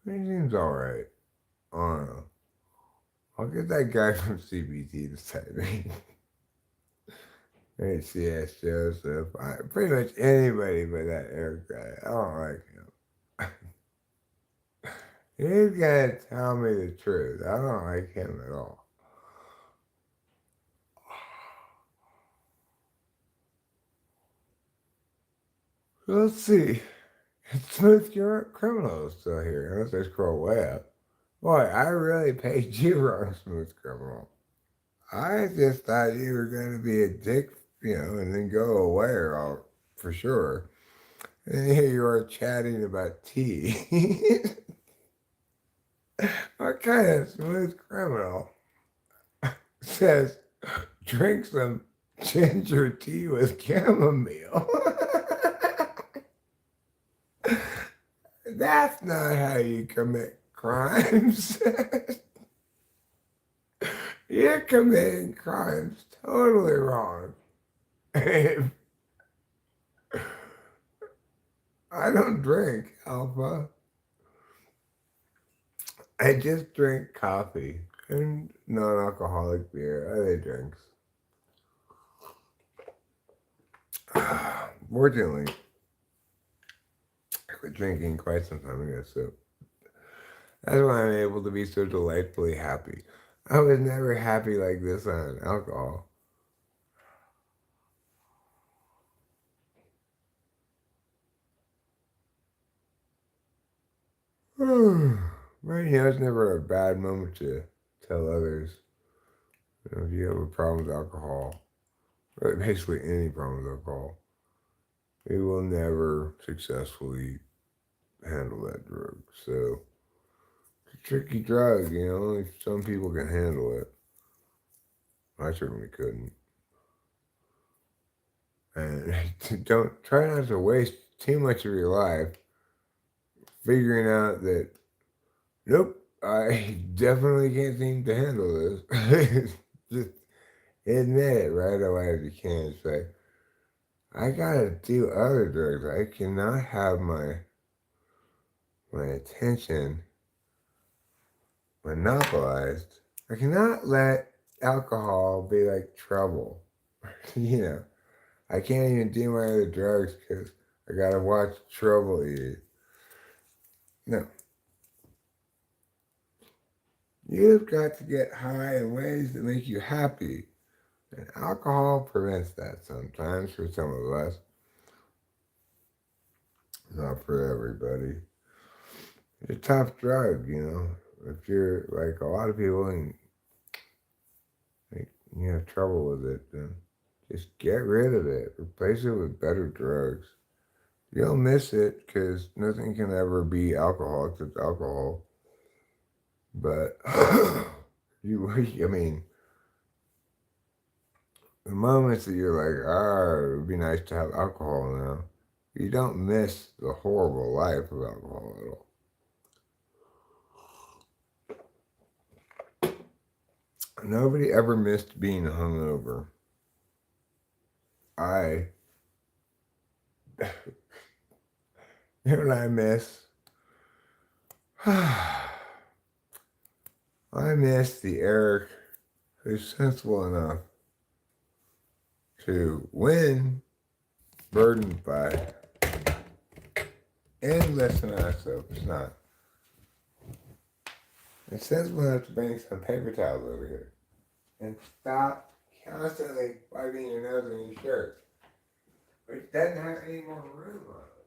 He seems alright. I don't know. I'll get that guy from CBT to type me. Hey, CS Joseph. Pretty much anybody but that Eric guy. I don't like him. He's gonna tell me the truth. I don't like him at all. Let's see. Smooth Criminal is still here, unless I scroll way up. Boy, I really paid you wrong, Smooth Criminal. I just thought you were going to be a dick, and then go away for sure. And here you are chatting about tea. What kind of smooth criminal says, drink some ginger tea with chamomile? That's not how you commit crimes. You're committing crimes totally wrong. I don't drink, Alpha. I just drink coffee and non-alcoholic beer, other drinks. Fortunately, I quit drinking quite some time ago, so that's why I'm able to be so delightfully happy. I was never happy like this on alcohol. Right now, it's never a bad moment to tell others. If you have a problem with alcohol, or basically any problem with alcohol, it will never successfully handle that drug. So, it's a tricky drug, only some people can handle it. I certainly couldn't. And don't try not to waste too much of your life figuring out that, nope, I definitely can't seem to handle this. Just admit it right away if you can. Say, I gotta do other drugs. I cannot have my attention monopolized. I cannot let alcohol be like trouble. I can't even do my other drugs because I gotta watch trouble eat. No. You've got to get high in ways that make you happy. And alcohol prevents that sometimes for some of us. Not for everybody. It's a tough drug, If you're like a lot of people and you have trouble with it, then just get rid of it. Replace it with better drugs. You'll miss it because nothing can ever be alcohol except alcohol. But the moments that you're like, it would be nice to have alcohol now, you don't miss the horrible life of alcohol at all. Nobody ever missed being hungover. You know what I miss? I miss the Eric who's sensible enough to when burdened by endless amounts of snot. It's sensible enough to bring some paper towels over here and stop constantly wiping your nose on your shirt, which doesn't have any more room on it.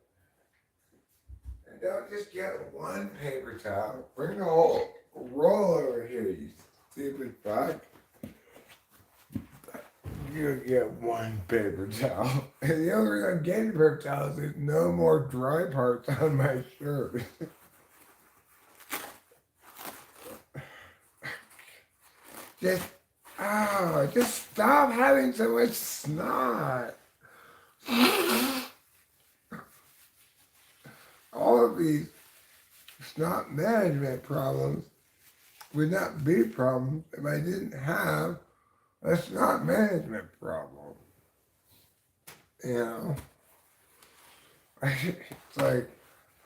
And don't just get one paper towel, bring the whole roll over here, you stupid fuck? You get one paper towel. And the only reason I'm getting paper towels is no more dry parts on my shirt. Just stop having so much snot. All of these snot management problems would not be problems if I didn't have a snot management problem. You know? It's like,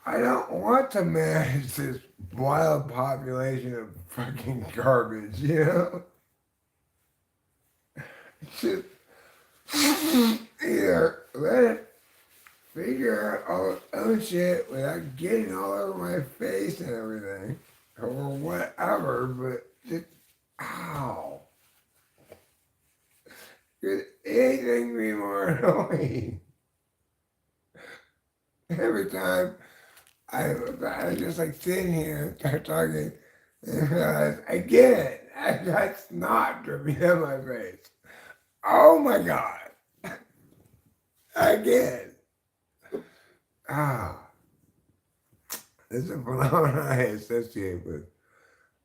I don't want to manage this wild population of fucking garbage, you know? It's just, either let it figure out all its own shit without getting all over my face and everything, or whatever, but just, ow. Could anything be more annoying? Every time I just like sitting here and start talking and realize I get it. I got snot dripping down my face. Oh my God. Again. This is a phenomenon I associate with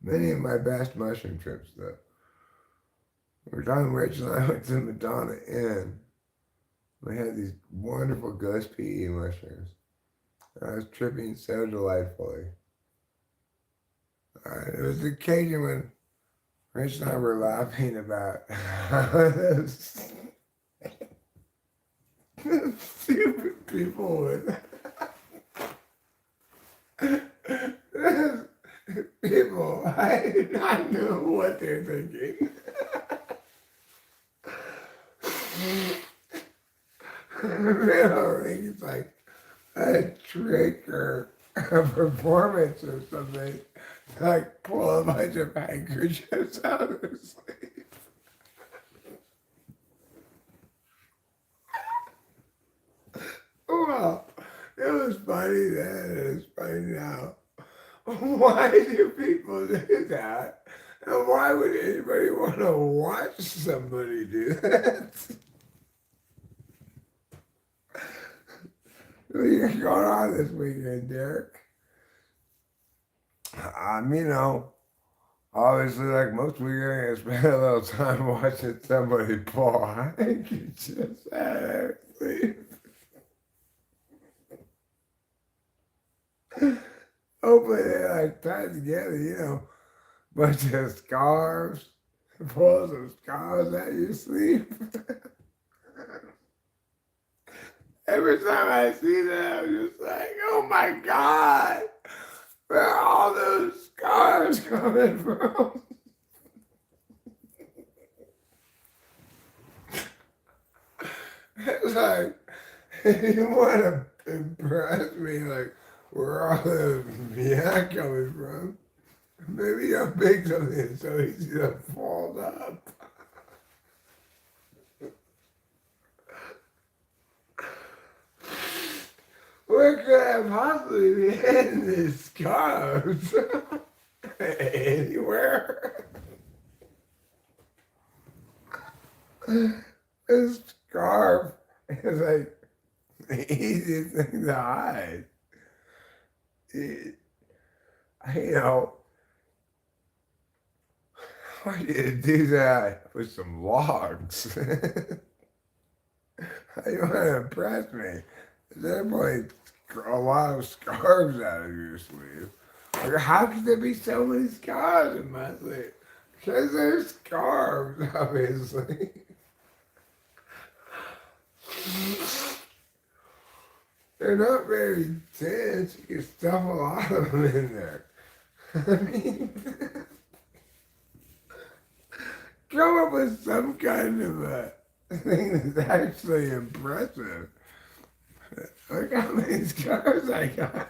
many of my best mushroom trips, though. Every time Rachel and I went to the Madonna Inn, we had these wonderful ghost PE mushrooms. I was tripping so delightfully. It was the occasion when Rachel and I were laughing about those stupid people with people. I did not know what they're thinking. I don't think it's like a trick or a performance or something. Like pull a bunch of handkerchiefs out of their sleeve. Well, it was funny then and it's funny now. Why do people do that? And why would anybody want to watch somebody do that? What are going on this weekend, Derek? You know, obviously, like most weekends, I spend a little time watching somebody pull. I think you just had it. Hopefully they like tied together, you know, bunch of scarves, pull some scarves out your sleeve. Every time I see that, I'm just like, oh my God, where are all those scars coming from? It's like, you want to impress me, like, where all the yak coming from? Maybe you'll pick something so easy to fold up. Where could I possibly be hiding these scarves? Anywhere? This scarf is like the easiest thing to hide. You know, I want you to do that with some logs. How you want to impress me? There's definitely a lot of scarves out of your sleeve. Like, how could there be so many scarves in my sleeve? Because they're scarves, obviously. They're not very dense. You can stuff a lot of them in there. I mean, come up with some kind of a thing that's actually impressive. Look how many scars I got.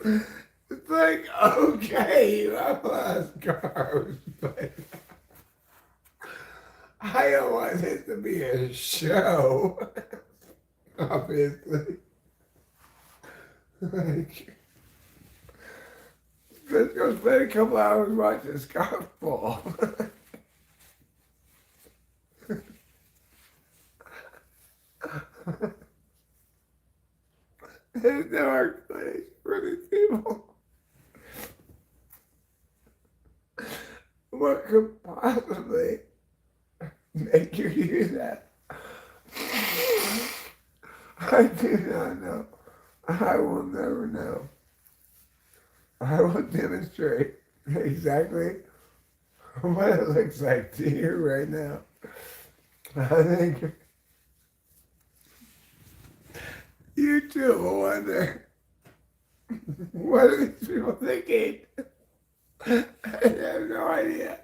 It's like, okay, you have a lot of scars, but I don't want this to be a show, obviously. Like, let's go spend a couple hours watching scarf ball. There's no art place for these people. What could possibly make you do that? I do not know. I will never know. I will demonstrate exactly what it looks like to you right now. I think you too will wonder, what are these people thinking? I have no idea.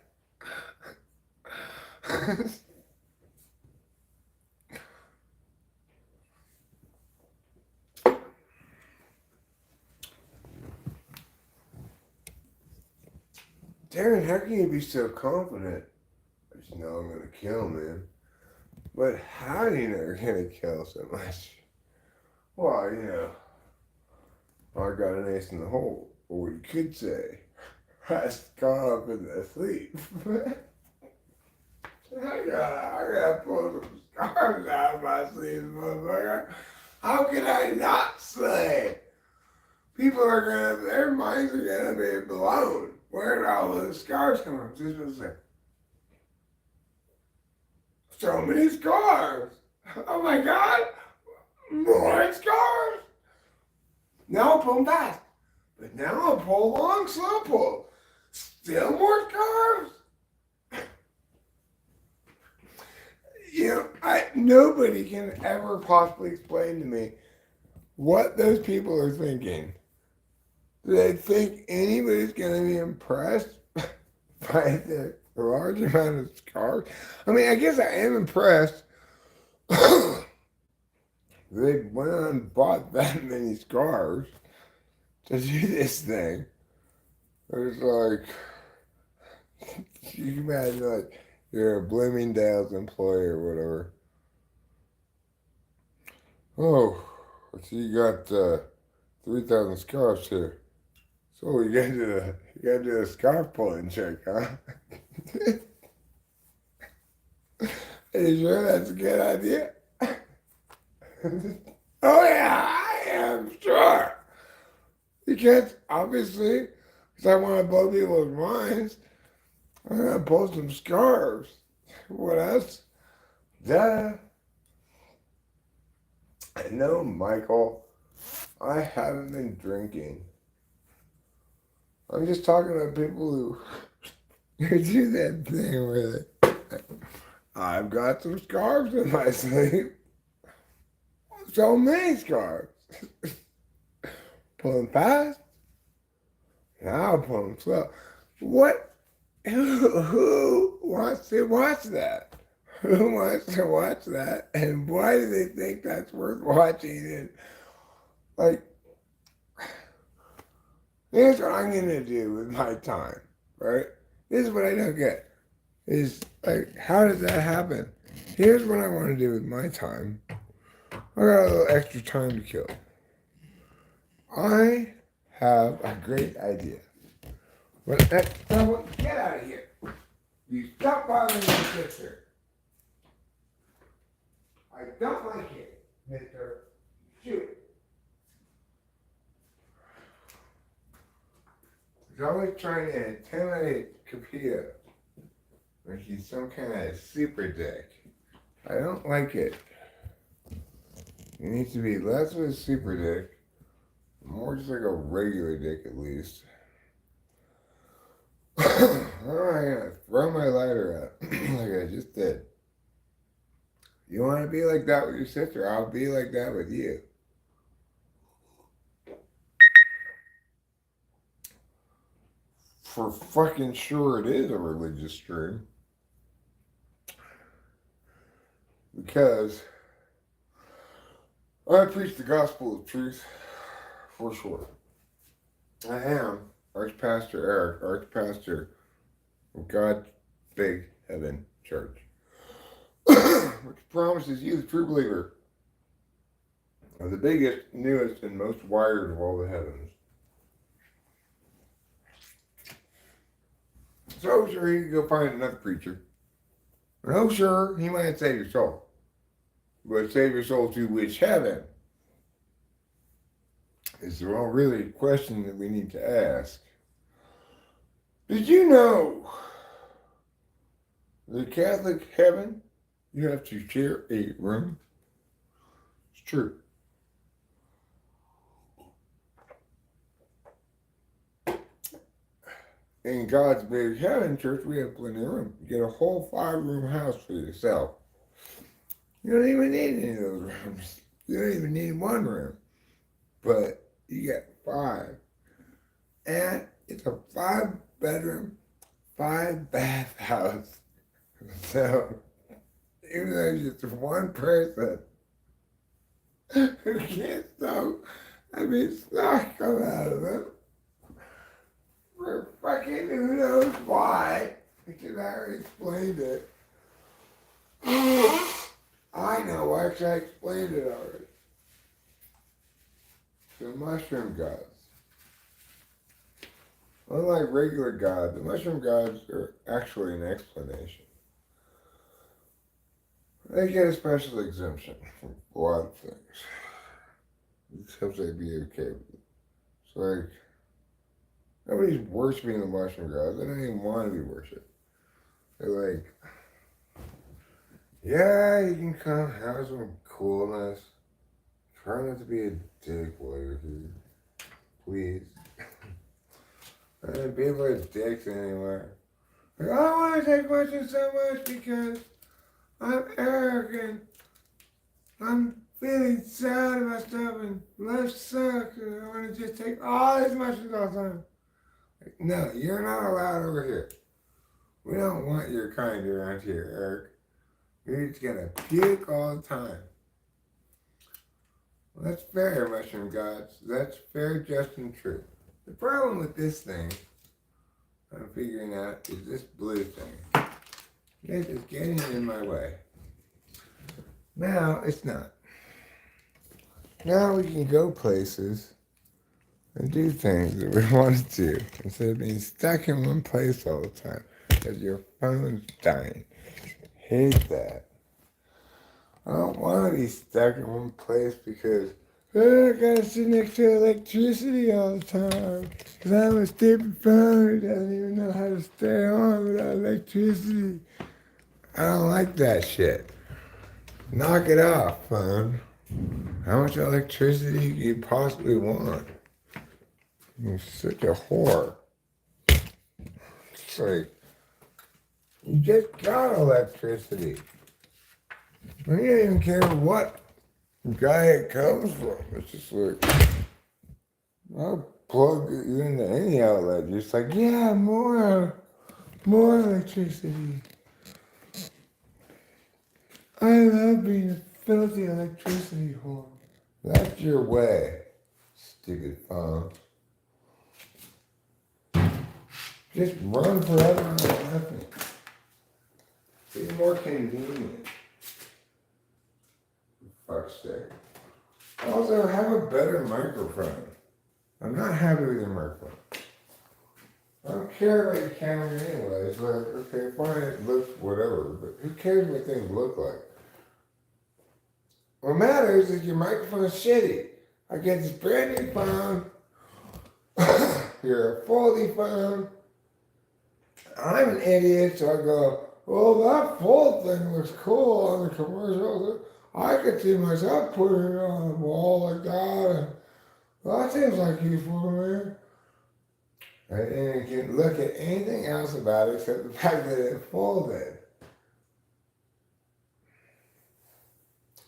Darren, how can you be so confident? I just know I'm gonna kill him, man. But how do you know you're gonna kill so much? Well, I got an ace in the hole. Or you could say, I got up in the sleep. I gotta pull some scars out of my sleeves, motherfucker. How can I not sleep? People are gonna, their minds are gonna be blown. Where did all those scars come from? Just to say, so many scars. Oh my God, more scars. Now I'll pull them fast, but now I'll pull long, slow pull. Still more scars. Nobody can ever possibly explain to me what those people are thinking. Do they think anybody's going to be impressed by the large amount of scars? I mean, I guess I am impressed. They went on and bought that many scars to do this thing. It was like, you can imagine, like, you're a Bloomingdale's employee or whatever. Oh, so you got 3,000 scarves here. So you gotta do a scarf pulling trick, huh? Are you sure that's a good idea? Oh yeah, I am sure. Because obviously, because I want to blow people's minds, I'm gonna pull some scarves. What else? Duh. No, Michael, I haven't been drinking. I'm just talking about people who do that thing where I've got some scarves in my sleeve. So many scarves. Pull them fast. Now I'll pull them slow. What? Who wants to watch that? Who wants to watch that? And why do they think that's worth watching? And like, here's what I'm gonna do with my time, right? This is what I don't get. Is like, how does that happen? Here's what I want to do with my time. I got a little extra time to kill. I have a great idea. But get out of here. You stop bothering my sister. I don't like it, mister. Shoot. He's always trying to intimidate Capita. Like he's some kind of super dick. I don't like it. He needs to be less of a super dick, more just like a regular dick at least. I'm gonna throw my lighter out like I just did. You want to be like that with your sister? I'll be like that with you. For fucking sure it is a religious stream. Because I preach the gospel of truth, for sure. I am Archpastor Eric, Archpastor of God's Big Heaven Church, which promises you, the true believer, are the biggest, newest, and most wired of all the heavens. So sure you can go find another preacher. And oh sure, he might save your soul. But save your soul to which heaven? Is the real really question that we need to ask. Did you know the Catholic heaven, you have to share a room? It's true. In God's big heaven, church, we have plenty of room. You get a whole 5-room house for yourself. You don't even need any of those rooms. You don't even need 1 room. But you get 5. And it's a 5-bedroom, 5-bath house. So, even though you're just one person who can't stop, snot come out of it. For fucking who knows why, because I already explained it. I know, actually I explained it already. The mushroom gods. Unlike regular gods, the mushroom gods are actually an explanation. They get a special exemption from a lot of things. Except they'd be okay with it. It's like, nobody's worshiping the mushroom gods. They don't even want to be worshipped. They're like, yeah, you can come have some coolness. Try not to be a dick while you're here. Please. And people are dicks anywhere. Like, I don't want to take mushrooms so much because I'm arrogant. I'm feeling sad about stuff and life sucks and I want to just take all these mushrooms all the time. Like, no, you're not allowed over here. We don't want your kind around here, Eric. You're just gonna puke all the time. Well, that's fair, mushroom gods. That's fair, just, and true. The problem with this thing, I'm figuring out, is this blue thing. It's just getting in my way. Now, it's not. Now we can go places and do things that we want to do instead of being stuck in one place all the time because your phone's dying. Hate that. I don't want to be stuck in one place because I gotta sit next to electricity all the time. Because I'm a stupid phone who doesn't even know how to stay on without electricity. I don't like that shit. Knock it off, phone. How much electricity do you possibly want? You're such a whore. It's like, you just got electricity. You don't even care what guy it comes from. It's just like, I'll plug you into any outlet. You're just like, yeah, more electricity. I love being a filthy electricity whore. That's your way, stupid phone. Just run forever on nothing. Be more convenient. For fuck's sake. Also, have a better microphone. I'm not happy with your microphone. I don't care about your camera anyways. Like, okay, fine, it looks whatever, but who cares what things look like? What matters is your microphone is shitty. I get this brand new phone. You're a foldy phone. I'm an idiot, so I go, well, that fold thing looks cool on the commercial. I could see myself putting it on the wall like that. And, well, that seems like useful to me. And you can look at anything else about it except the fact that it folded.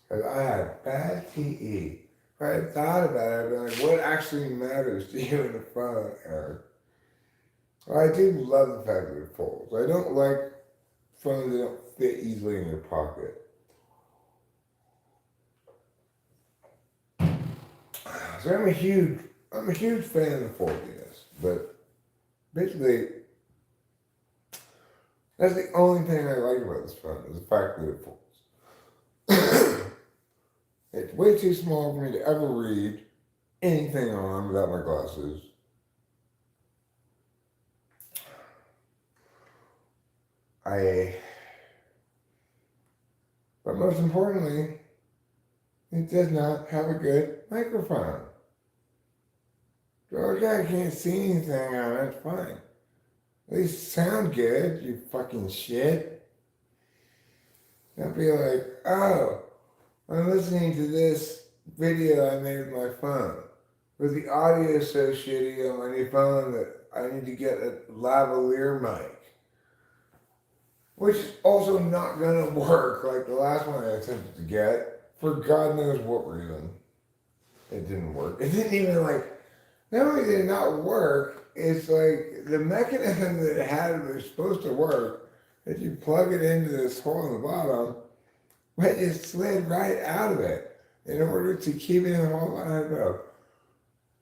Because I had bad TE. If I had thought about it, I'd be like, what actually matters to you in the phone, Eric? Well, I do love the fact that it folds. I don't like phones that don't fit easily in your pocket. So I'm a huge fan of foldiness, but basically, that's the only thing I like about this phone is the fact that it folds. It's way too small for me to ever read anything on without my glasses. But most importantly, it does not have a good microphone. George, I can't see anything on it, it's fine. At least sound good, you fucking shit. Don't be like, oh, I'm listening to this video I made with my phone. With the audio so shitty on my new phone that I need to get a lavalier mic. Which is also not gonna work like the last one I attempted to get. For God knows what reason. It didn't work. It didn't even like, not only did it not work, it's like the mechanism that it had was supposed to work, that you plug it into this hole in the bottom, but it slid right out of it. In order to keep it in the hole, I had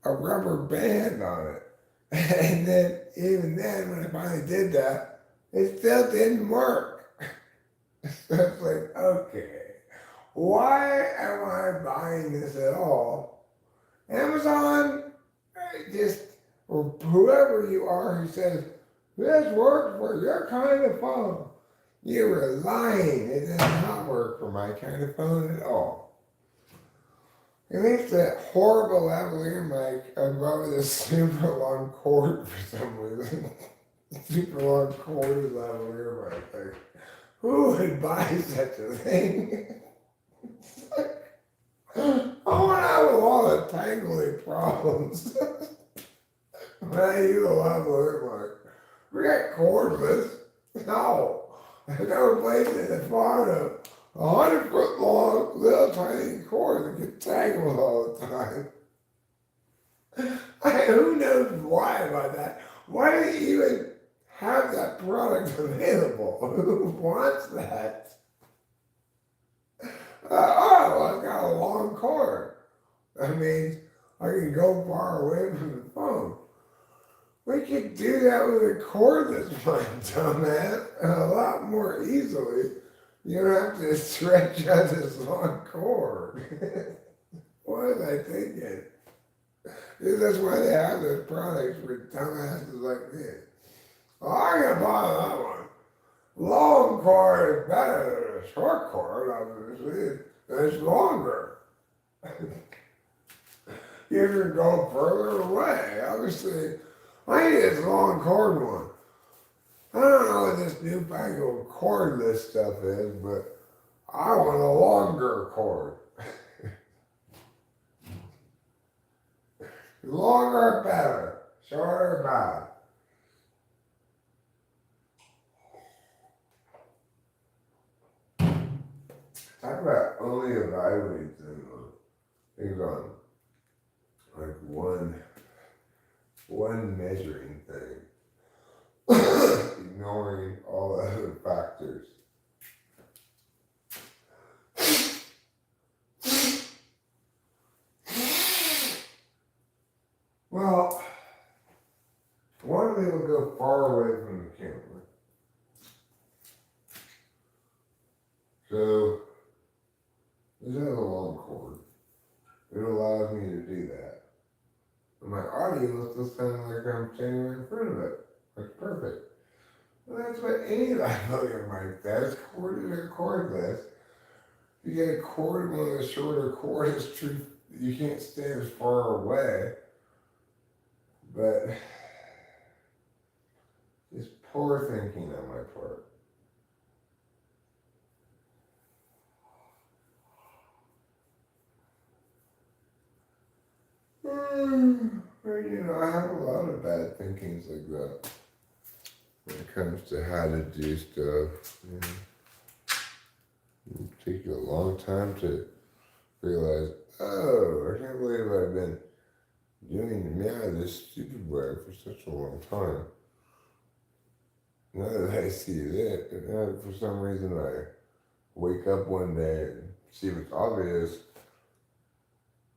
a rubber band on it. And then, even then, when I finally did that, it still didn't work. So it's like, okay, why am I buying this at all? Amazon, just, or whoever you are who says, this works for your kind of phone. You were lying. It does not work for my kind of phone at all. At least that horrible lavalier mic, I bought with a super long cord for some reason. Super long cord lavalier mic. Like, who would buy such a thing? I want to have a lot of tangly problems. When I use a lavalier mic, we got cordless. No. I've never placed it in front of 100-foot long, little tiny cord that gets tangled all the time. Who knows why about that? Why do you even have that product available? Who wants that? Oh, I've got a long cord. That means I can go far away from the phone. We could do that with a cordless mic, dumbass, a lot more easily. You don't have to stretch out this long cord. What was I thinking? That's why they have those products for dumbasses like me. Oh, I'm gonna buy that one. Long cord is better than a short cord, obviously. It's longer. You can go further away. Obviously, I need this long cord one. I don't know what this newfangled cordless stuff is, but I want a longer cord. Longer better, shorter bad. Talk about only evaluating things on like one measuring thing, ignoring all the other factors. Well, I want to be able to go far away from the camera. So, this has a long cord. It allows me to do that. And my audio still sounds like I'm standing right in front of it. That's perfect. Well, that's what any lavalier mic does. Corded or cordless. You get a cord, one of the shorter cords, it's true. You can't stay as far away. But it's poor thinking on my part. But I have a lot of bad thinkings like that when it comes to how to do stuff. It takes you a long time to realize, oh, I can't believe I've been doing this stupid way for such a long time. Now that I see it, for some reason I wake up one day and see what's obvious.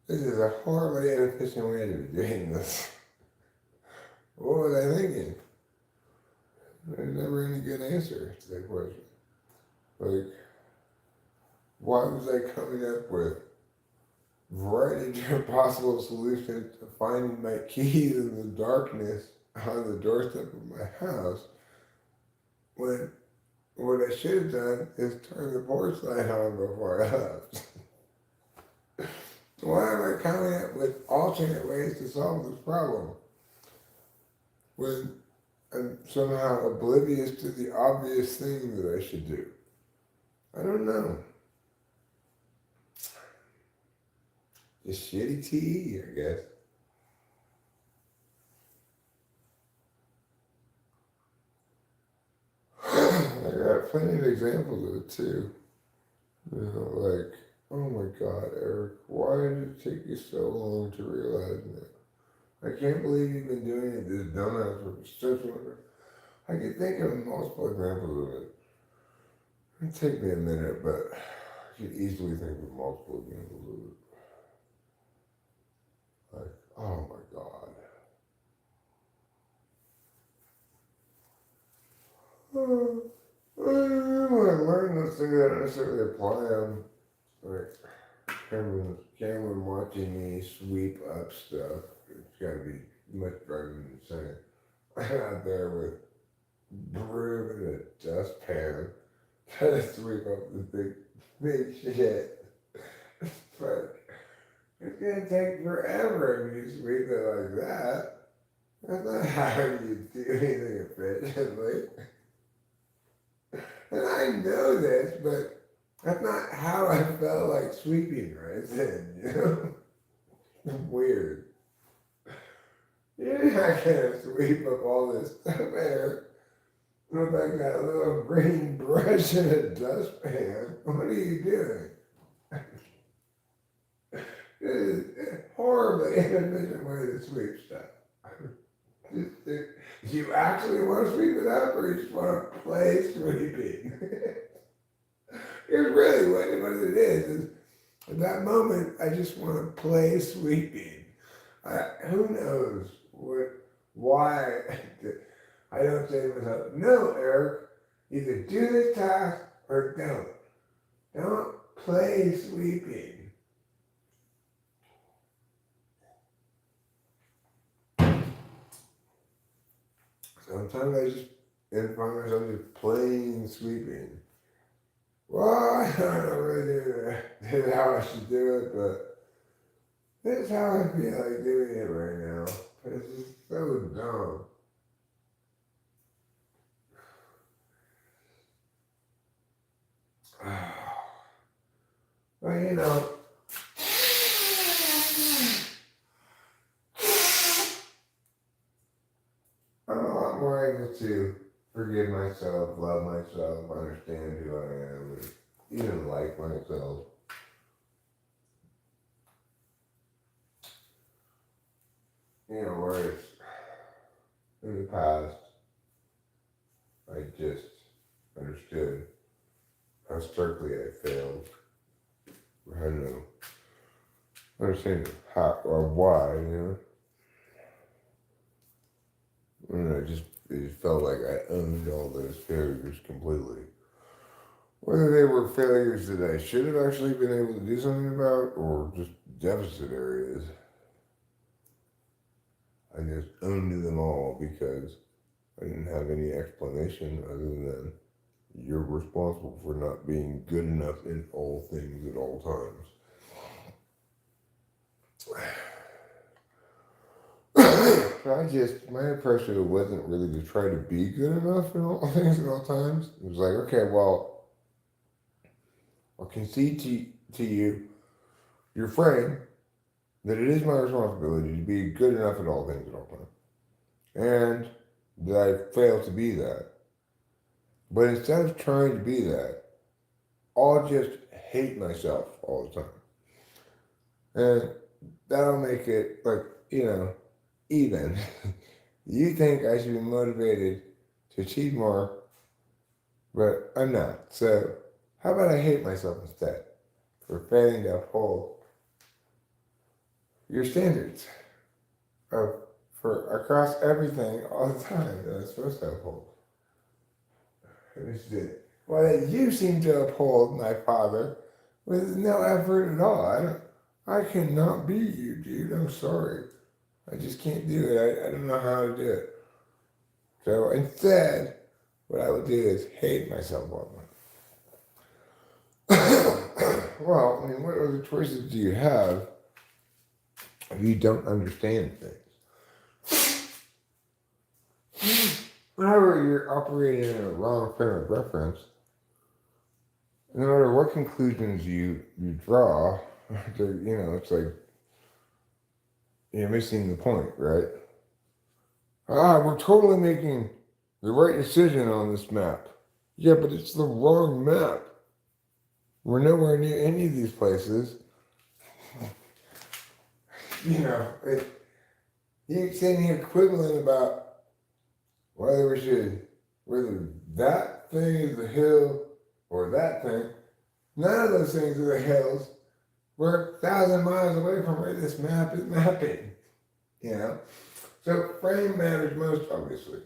This is a horribly inefficient way to be doing this. What was I thinking? There's never any good answer to that question. Like, why was I coming up with variety of different possible solutions to finding my keys in the darkness on the doorstep of my house when what I should have done is turn the porch light on before I left. Why am I coming up with alternate ways to solve this problem when I'm somehow oblivious to the obvious thing that I should do? I don't know. Just shitty TE, I guess. I got plenty of examples of it too. You know, like, oh my God, Eric, why did it take you so long to realize that? I can't believe you've been doing it this dumbass for such longer. I could think of multiple examples of it. It'd take me a minute, but I could easily think of multiple examples of it. Like, oh my God. When I learn those things, I don't necessarily apply them. Like, Cameron watching me sweep up stuff. It's got to be much better than insane. I'm out there with broom and a dustpan trying to sweep up this big shit. But it's gonna take forever if you sweep it like that. That's not how you do anything efficiently. And I know this, but that's not how I felt like sweeping right then, you know? Weird. You're not gonna sweep up all this stuff there. Look like that little green brush in a dustpan. What are you doing? This is a horribly inefficient way to sweep stuff. Do you actually want to sweep it up or you just want to play sweeping? Here's really what it is at that moment, I just want to play sweeping. Who knows why I don't say to myself, no, Eric, either do this task or don't. Don't play sweeping. Sometimes I just find myself just playing sweeping. Well, I don't really do how I should do it, but this is how I feel like doing it right now. It's just so dumb. Well, you know, I'm a lot more able to forgive myself, love myself, understand who I am, and even like myself. You know, whereas in the past, I just understood how starkly I failed. I had no understanding how or why, you know. And it just felt like I owned all those failures completely. Whether they were failures that I should have actually been able to do something about or just deficit areas. I just owned them all because I didn't have any explanation other than you're responsible for not being good enough in all things at all times. My approach to it wasn't really to try to be good enough in all things at all times. It was like, okay, well, I'll concede to you, your friend, that it is my responsibility to be good enough at all things at all times. And that I fail to be that. But instead of trying to be that, I'll just hate myself all the time. And that'll make it, like, you know, even. You think I should be motivated to achieve more, but I'm not. So how about I hate myself instead for failing to uphold your standards for across everything all the time that I'm supposed to uphold. Well, you seem to uphold my father with no effort at all. I cannot be you, dude. I'm sorry. I just can't do it. I don't know how to do it. So instead, what I would do is hate myself all the time. Well, I mean, what other choices do you have if you don't understand things? Whenever you're operating in a wrong frame of reference, no matter what conclusions you draw, it's like you're missing the point, right? We're totally making the right decision on this map. Yeah, but it's the wrong map. We're nowhere near any of these places. You're saying here quibbling about whether that thing is the hill or that thing. None of those things are the hills. We're 1,000 miles away from where this map is mapping. So frame matters most, obviously.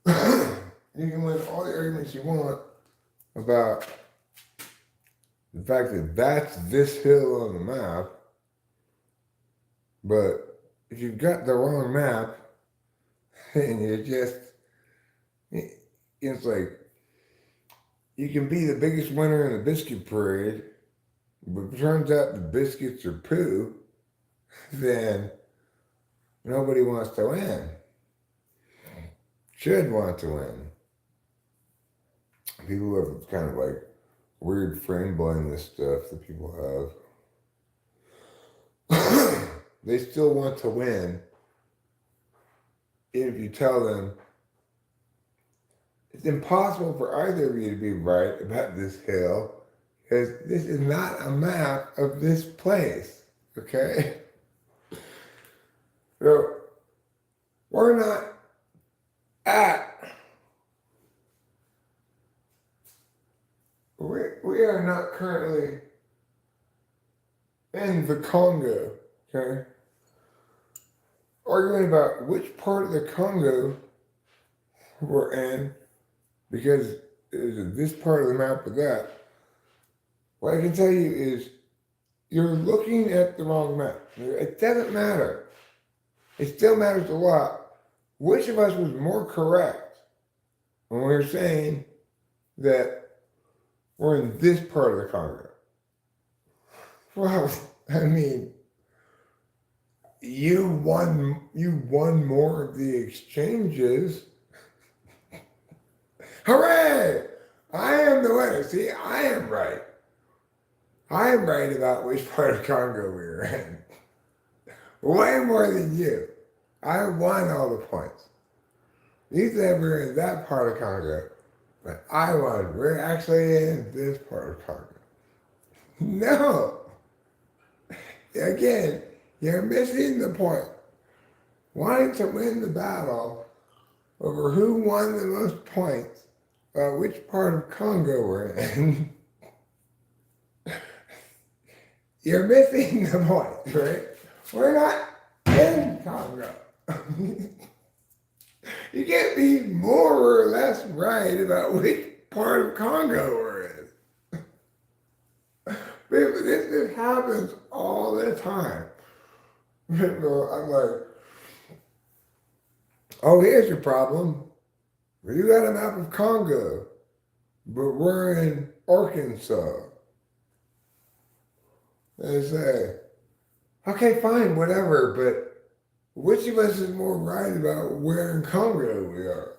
You can win all the arguments you want about the fact that that's this hill on the map, but if you've got the wrong map, and it's like, you can be the biggest winner in the biscuit parade, but if it turns out the biscuits are poo, then nobody wants to win. Should want to win. People have kind of like weird frame blindness stuff that people have. They still want to win if you tell them it's impossible for either of you to be right about this hill because this is not a map of this place, okay? So, we're not we are not currently in the Congo, okay? Arguing about which part of the Congo we're in, because is this part of the map or that. What I can tell you is you're looking at the wrong map. It doesn't matter. It still matters a lot. Which of us was more correct when we were saying that we're in this part of the Congo? Well, I mean, you won more of the exchanges. Hooray! I am the winner. See, I am right. I am right about which part of Congo we were in. Way more than you. I won all the points. You said we were in that part of Congo, but I won. We're actually in this part of Congo. No. Again, you're missing the point. Wanting to win the battle over who won the most points about which part of Congo we're in, you're missing the point, right? We're not in Congo. You can't be more or less right about which part of Congo we're in. This happens all the time. I'm like, oh, here's your problem. You got a map of Congo, but we're in Arkansas. They say, okay, fine, whatever, but which of us is more right about where in Congo we are?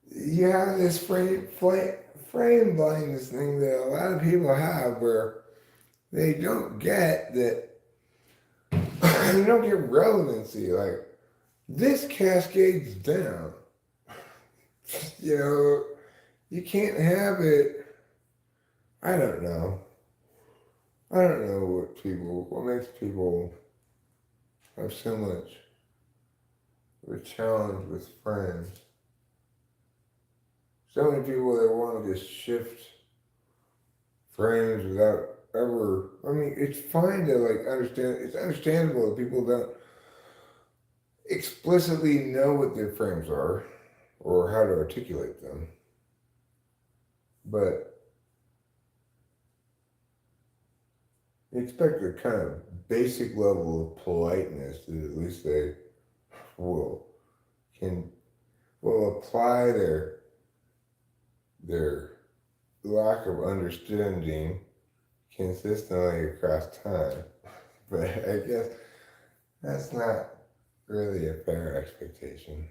You have this frame blindness thing that a lot of people have where they don't get that, they don't get relevancy. Like, this cascades down. You can't have it. I don't know. I don't know what makes people have so much of a challenge with friends. So many people that want to just shift frames without ever, it's fine to understand, it's understandable that people don't explicitly know what their frames are or how to articulate them. But you expect a kind of basic level of politeness that at least they will can will apply their lack of understanding consistently across time. But I guess that's not really a fair expectation.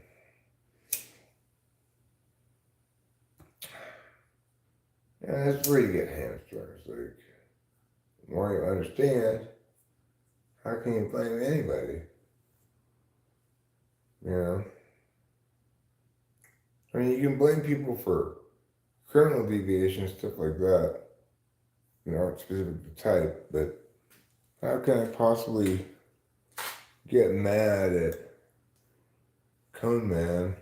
Yeah, that's where you get hamstrung. It's like, the more you understand, how can you blame anybody? You know? I mean, you can blame people for criminal deviations, stuff like that, aren't specific to type, but how can I possibly get mad at Cone Man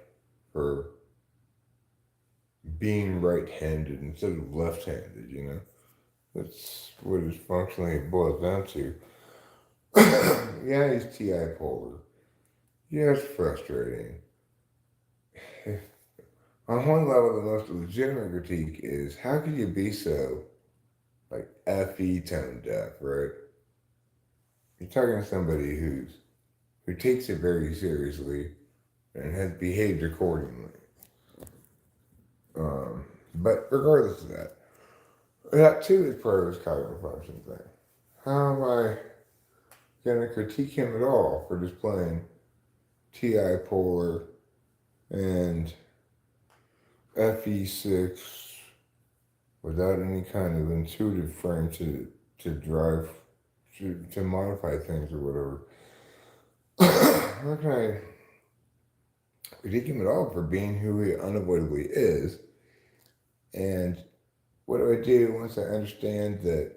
for being right-handed instead of left-handed, That's what it functionally boils down to. Yeah, he's TI polar. Yeah, it's frustrating. On one level, the most legitimate critique is how could you be so, like, FE tone deaf, right? You're talking to somebody who takes it very seriously and has behaved accordingly. But regardless of that, that too is part of his cognitive function thing. How am I going to critique him at all for displaying TI polar and FE6 without any kind of intuitive frame to drive, to modify things or whatever? How can I critique him at all for being who he unavoidably is? And what do I do once I understand that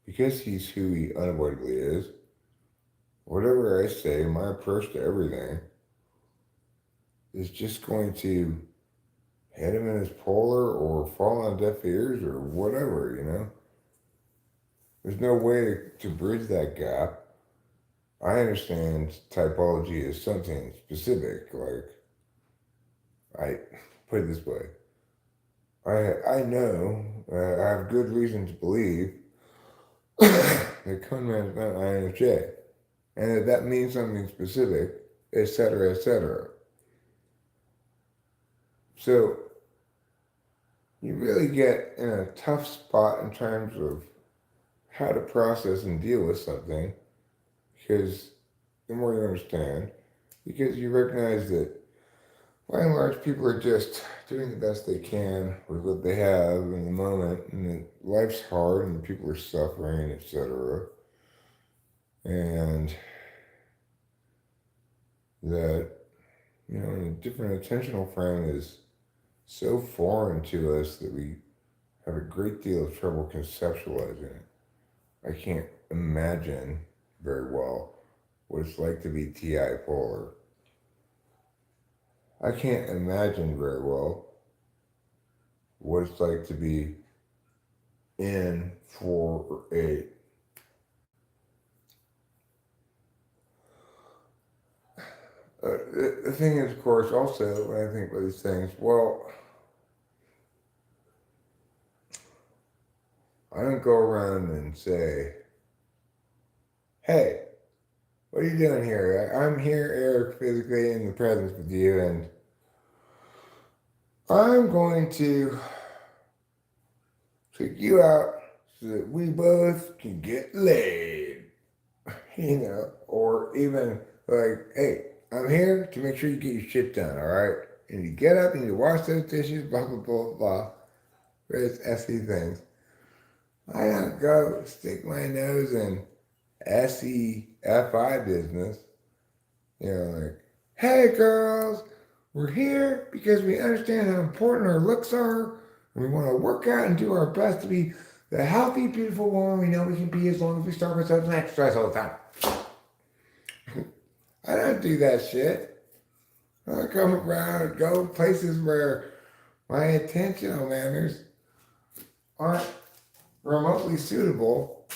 because he's who he unavoidably is, whatever I say, my approach to everything is just going to hit him in his polar or fall on deaf ears or whatever, There's no way to bridge that gap. I understand typology is something specific, like, I put it this way. I know, I have good reason to believe that Conrad is not INFJ, and that means something specific, etc., etc. So you really get in a tough spot in terms of how to process and deal with something, because the more you understand, because you recognize that by and large people are just doing the best they can with what they have in the moment, and that life's hard and people are suffering, etc. And that, a different attentional frame is so foreign to us that we have a great deal of trouble conceptualizing it. I can't imagine very well what it's like to be TI polar. I can't imagine very well what it's like to be in 4 or 8. The thing is, of course, also, when I think about these things, well, I don't go around and say, hey, what are you doing here? I'm here, Eric, physically in the presence with you, and I'm going to take you out so that we both can get laid. Or even like, hey, I'm here to make sure you get your shit done, all right? And you get up and you wash those dishes, blah, blah, blah, blah. Various SE things. I don't go stick my nose in SEFI business. Like, hey girls, we're here because we understand how important our looks are, and we want to work out and do our best to be the healthy, beautiful woman we know we can be as long as we start ourselves and exercise all the time. I don't do that shit. I come around and go places where my attentional manners aren't remotely suitable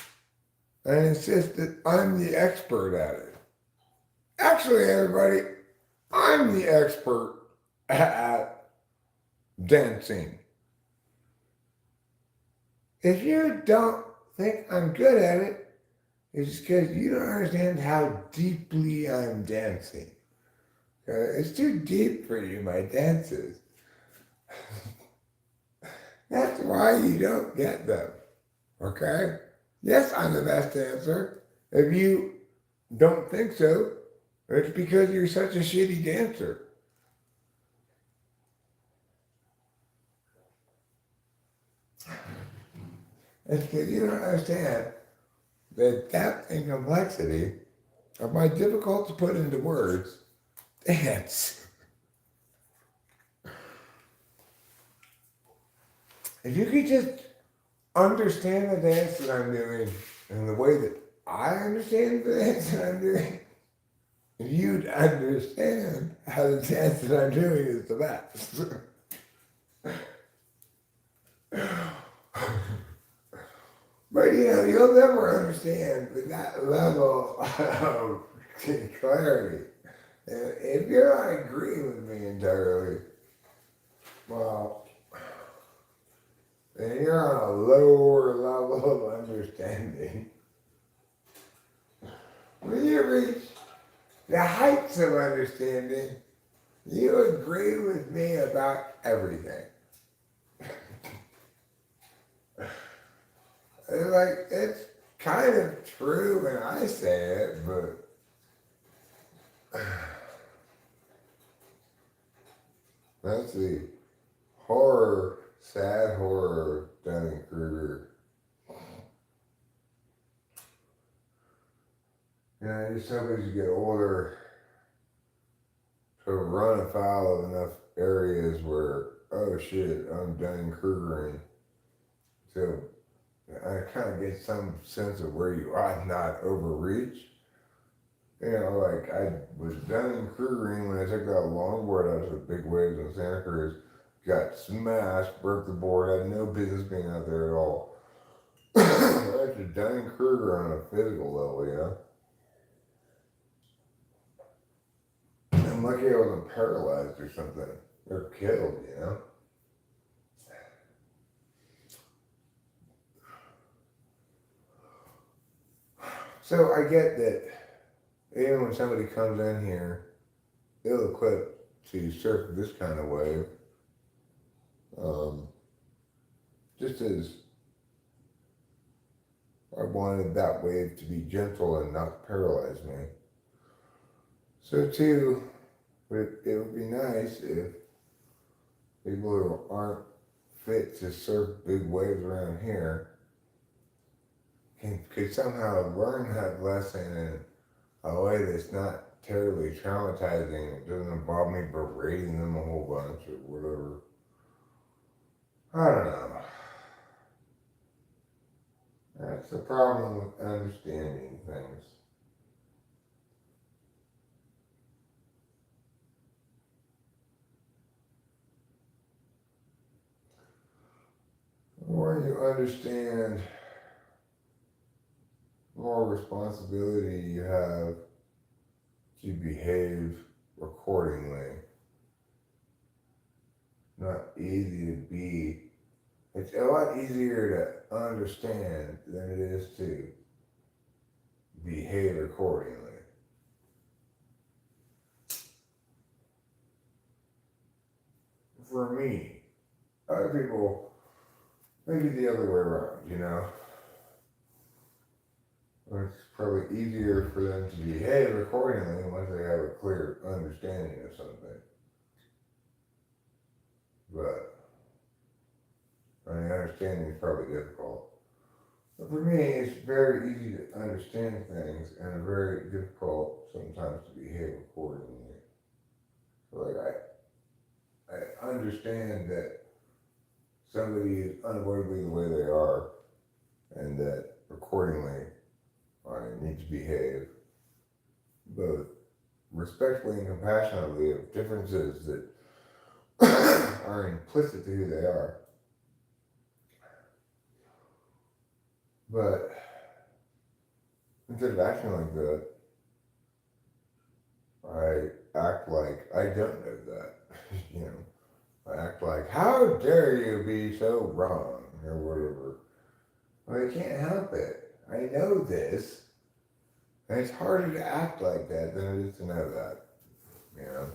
and insist that I'm the expert at it. Actually, everybody, I'm the expert at dancing. If you don't think I'm good at it, It's just because you don't understand how deeply I'm dancing. It's too deep for you, my dances. That's why you don't get them. Okay? Yes, I'm the best dancer. If you don't think so, it's because you're such a shitty dancer. It's because you don't understand the depth and complexity of my difficult to put into words dance. If you could just understand the dance that I'm doing and the way that I understand the dance that I'm doing, you'd understand how the dance that I'm doing is the best. But you'll never understand with that level of clarity. And if you're not agreeing with me entirely, well, then you're on a lower level of understanding. When you reach the heights of understanding, you agree with me about everything. It's kind of true when I say it, but that's the horror, sad horror of Dunning-Kruger. Just hope as you get older to run afoul of enough areas where, oh shit, I'm Dunning-Krugering. So I kind of get some sense of where you ought not overreach. Like I was Dunning-Krugering when I took that longboard out to the big waves in Santa Cruz, got smashed, broke the board, had no business being out there at all. That's a Dunning-Kruger on a physical level, I'm lucky I wasn't paralyzed or something, or killed, So I get that even when somebody comes in here ill-equipped to surf this kind of wave, just as I wanted that wave to be gentle and not paralyze me, so too, it would be nice if people who aren't fit to surf big waves around here could somehow learn that lesson in a way that's not terribly traumatizing. It doesn't involve me berating them a whole bunch or whatever. I don't know. That's the problem with understanding things. The more you understand, the more responsibility you have to behave accordingly. Not easy to be. It's a lot easier to understand than it is to behave accordingly. For me, other people, maybe the other way around, It's probably easier for them to behave accordingly once they have a clear understanding of something. But understanding is probably difficult. But for me, it's very easy to understand things and very difficult sometimes to behave accordingly. So I understand that somebody is unavoidably the way they are, and that accordingly I need to behave, both respectfully and compassionately of differences that are implicit to who they are. But instead of acting like that, I act like I don't know that. I act like, how dare you be so wrong, or whatever. Well, I can't help it. I know this. And it's harder to act like that than it is to know that. You know?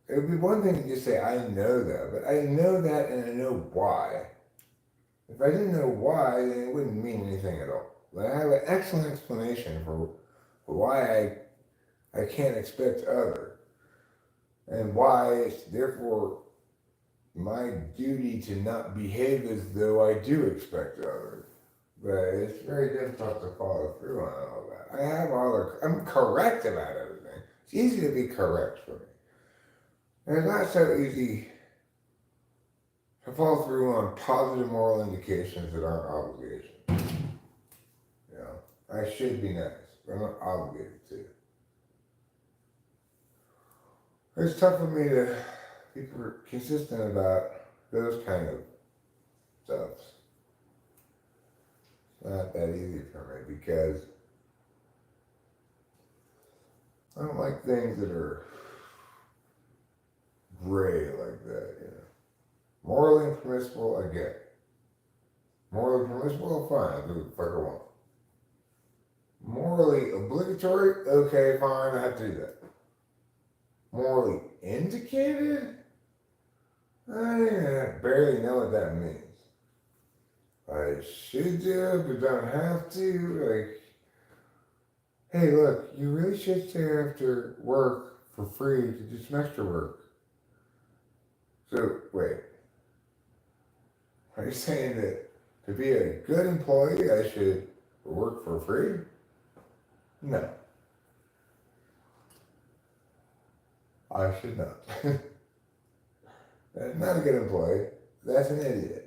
It would be one thing to just say, I know that, but I know that and I know why. If I didn't know why, then it wouldn't mean anything at all. But I have an excellent explanation for why I can't expect other, and why it's therefore my duty to not behave as though I do expect others. But it's very difficult to follow through on all that. I'm correct about everything. It's easy to be correct for me. And it's not so easy to follow through on positive moral indications that aren't obligations. You know, I should be nice, but I'm not obligated to. It's tough for me to be consistent about those kind of stuff. It's not that easy for me because I don't like things that are gray like that, you know. Morally impermissible, I get. Morally permissible, fine, I'll do what the fuck I want. Morally obligatory, okay, fine, I have to do that. Morally indicated? I barely know what that means. I should do it, but don't have to. Like, hey, look, you really should stay after work for free to do some extra work. So, wait. Are you saying that to be a good employee, I should work for free? No. I should not. That's not a good employee. That's an idiot.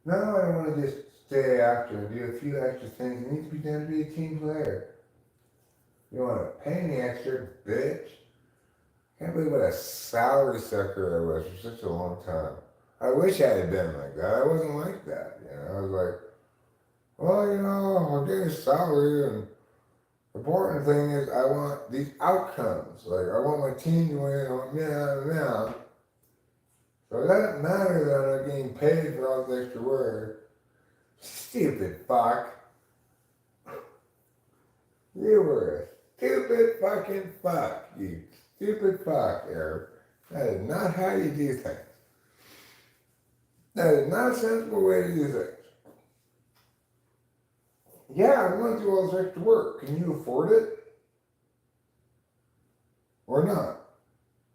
No, I don't want to just stay after and do a few extra things. It needs to be done to be a team player. You want to pay me extra, bitch? Can't believe what a salary sucker I was for such a long time. I wish I had been like that. I wasn't like that. You know, I was like, well, you know, I'll get a salary, and the important thing is I want these outcomes. Like, I want my team to win. I want meow. So it doesn't matter that I'm not getting paid for all this extra work. Stupid fuck. You were a stupid fucking fuck, you stupid fuck, Eric. That is not how you do things. That is not a sensible way to do things. Yeah, I want to do all this extra work. Can you afford it? Or not?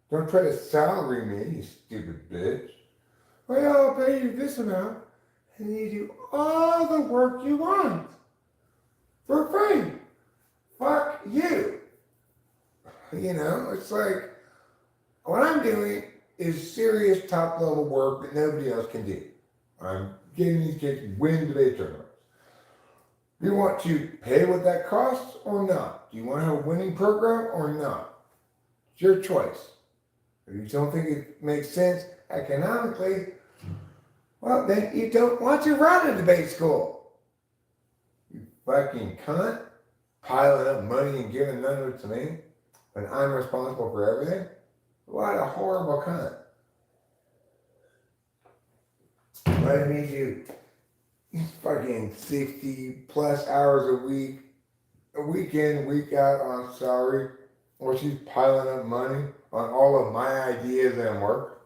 Don't try to salary me, you stupid bitch. Well, I'll pay you this amount, and you do all the work you want. For free. Fuck you. You know, it's like, what I'm doing is serious top level work that nobody else can do. I'm getting these kids to win debate tournaments. Do you want to pay what that costs or not? Do you want to have a winning program or not? It's your choice. If you don't think it makes sense economically, well, then you don't want to run a debate school. You fucking cunt. Piling up money and giving none of it to me when I'm responsible for everything? What a horrible cunt. But it means you fucking 60 plus hours a week, a week in, week out on salary, or she's piling up money on all of my ideas and work.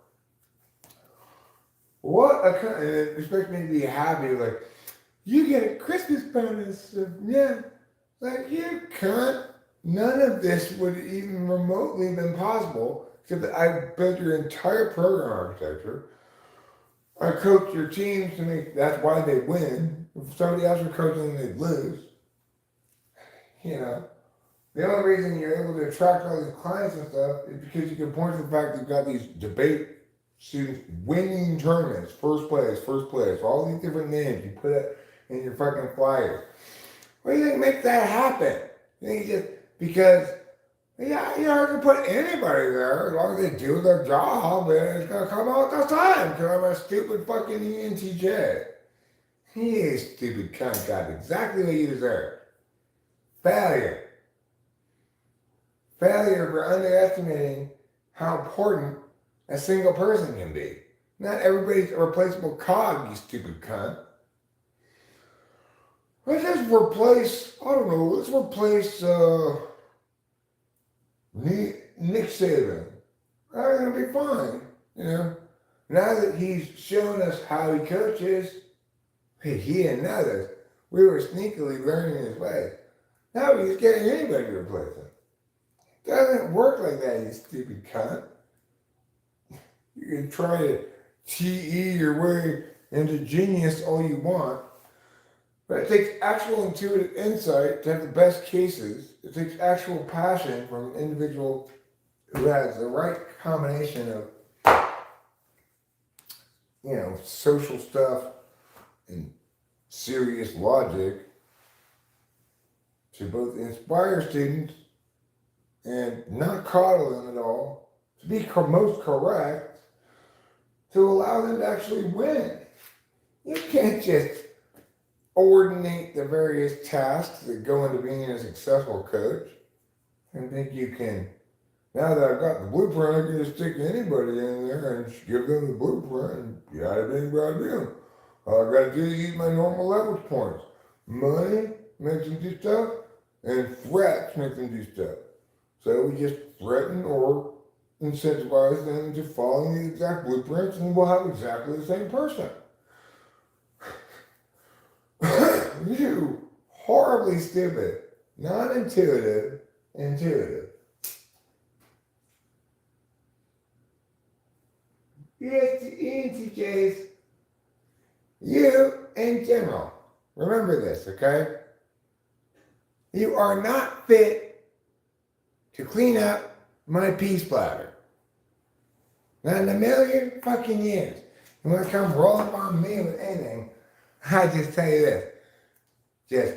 What a cunt. And it expects me to be happy, like, you get a Christmas bonus. Yeah. Like, you cunt. None of this would even remotely been possible except that I built your entire program architecture. I coach your teams to make, that's why they win. If somebody else were coaching them, they'd lose. You know, the only reason you're able to attract all these clients and stuff is because you can point to the fact that you've got these debate students winning tournaments, first place, all these different names. You put it in your fucking flyers. What do you think makes that happen? You think just because, yeah, you don't have to put anybody there as long as they do their job, and it's gonna come out the time because I'm a stupid fucking ENTJ. You stupid cunt got exactly what you deserve. Failure. Failure for underestimating how important a single person can be. Not everybody's a replaceable cog, you stupid cunt. Let's just replace, I don't know, let's replace Nick Saban. I'm going to be fine, you know. Now that he's shown us how he coaches, he and others, we were sneakily learning his way. Now he's getting anybody to replace him. Doesn't work like that, you stupid cunt. You can try to TE your way into genius all you want, but it takes actual intuitive insight to have the best cases. It takes actual passion from an individual who has the right combination of, you know, social stuff and serious logic to both inspire students and not coddle them at all, to be most correct, to allow them to actually win. You can't just ordinate the various tasks that go into being a successful coach and think you can, now that I've got the blueprint, I can just stick anybody in there and give them the blueprint and yada bing, bada bing. All I gotta do is use my normal leverage points. Money makes them do stuff, and threats make them do stuff. So we just threaten or incentivize them into following the exact blueprints, and we'll have exactly the same person. You horribly stupid, non-intuitive, intuitive. Yes, ENTJs, you in general, remember this, okay? You are not fit to clean up my pea splatter. Not in a million fucking years. You want to come roll up on me with anything, I just tell you this. Just,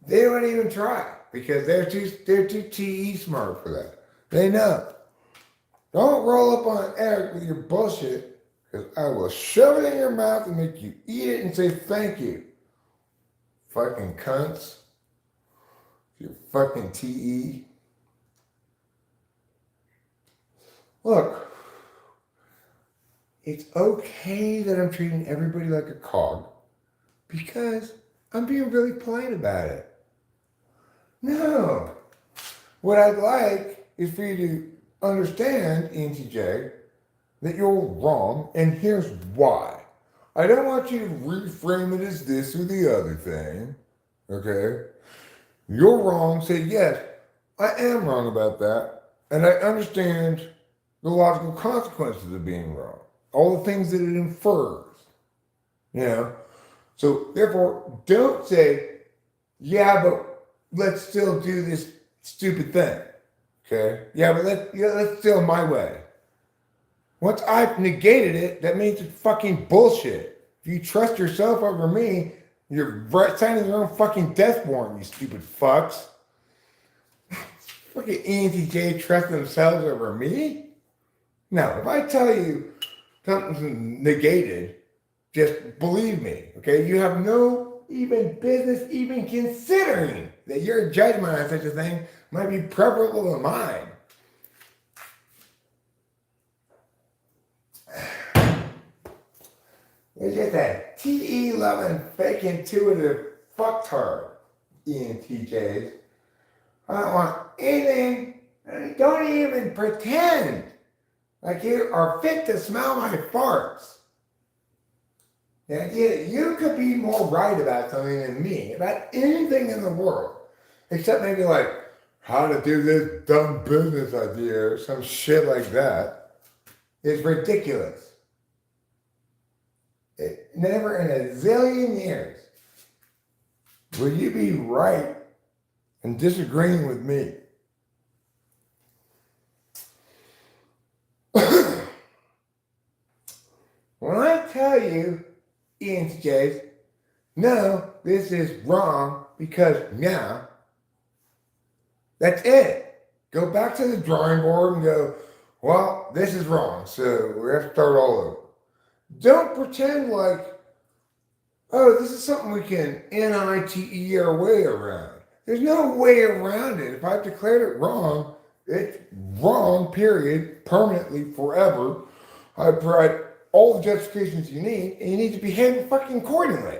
they don't even try because they're too TE smart for that. They know. Don't roll up on Eric with your bullshit because I will shove it in your mouth and make you eat it and say thank you. Fucking cunts. You're fucking TE. Look, it's okay that I'm treating everybody like a cog because I'm being really polite about it. No. What I'd like is for you to understand, ENTJ, that you're wrong, and here's why. I don't want you to reframe it as this or the other thing, okay? You're wrong, say, yes, I am wrong about that, and I understand the logical consequences of being wrong, all the things that it infers, you know? So, therefore, don't say, yeah, but let's still do this stupid thing. Okay? Yeah, but let's still my way. Once I've negated it, that means it's fucking bullshit. If you trust yourself over me, you're signing your own fucking death warrant, you stupid fucks. Fucking ENTJ trust themselves over me? No, if I tell you something's negated, just believe me, okay? You have no even business even considering that your judgment on such a thing might be preferable to mine. It's just a TE loving, fake intuitive fucktard, ENTJs. I don't want anything, don't even pretend like you are fit to smell my farts. The idea that you could be more right about something than me, about anything in the world, except maybe like how to do this dumb business idea or some shit like that, is ridiculous. Never in a zillion years will you be right and disagreeing with me. When I tell you, ENTJs, no, this is wrong because now, that's it. Go back to the drawing board and go, well, this is wrong, so we have to start all over. Don't pretend like, oh, this is something we can NITE our way around. There's no way around it. If I've declared it wrong, It's wrong, period, permanently, forever. I provide all the justifications you need, and you need to behave fucking accordingly.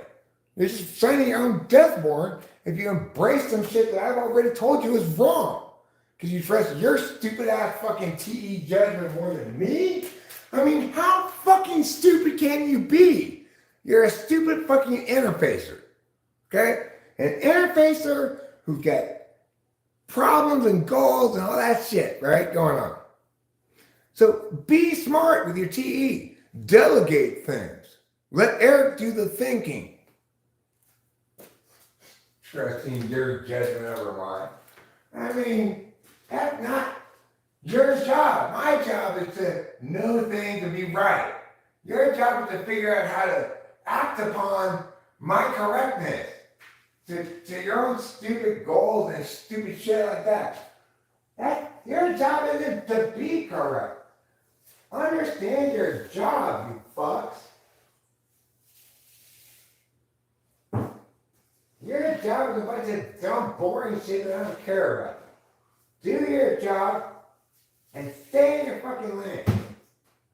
You're just signing your own death warrant if you embrace some shit that I've already told you is wrong. Because you trust your stupid ass fucking TE judgment more than me? I mean, how fucking stupid can you be? You're a stupid fucking interfacer. Okay? An interfacer who's got problems and goals and all that shit, right, going on. So be smart with your TE. Delegate things. Let Eric do the thinking. Trusting your judgment over mine. I mean, that's not your job. My job is to know things and be right. Your job is to figure out how to act upon my correctness to your own stupid goals and stupid shit like that. Your job isn't to be correct. Understand your job, you fucks. Your job is a bunch of dumb, boring shit that I don't care about. Do your job and stay in your fucking lane.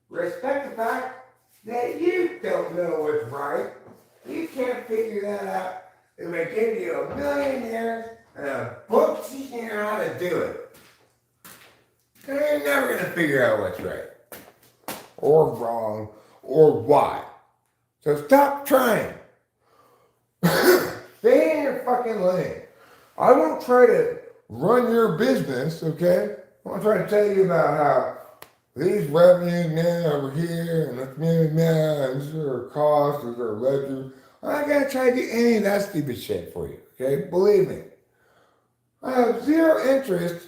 Respect the fact that you don't know what's right. You can't figure that out. It may give you a million years and a book teaching you how to do it. And you're never going to figure out what's right. Or wrong. Or why. So stop trying. Stay in your fucking lane. I won't try to run your business, okay? I won't try to tell you about how these revenues now over here and this is our cost, this is our ledger. I'm not gonna try to do any of that stupid shit for you, okay? Believe me. I have zero interest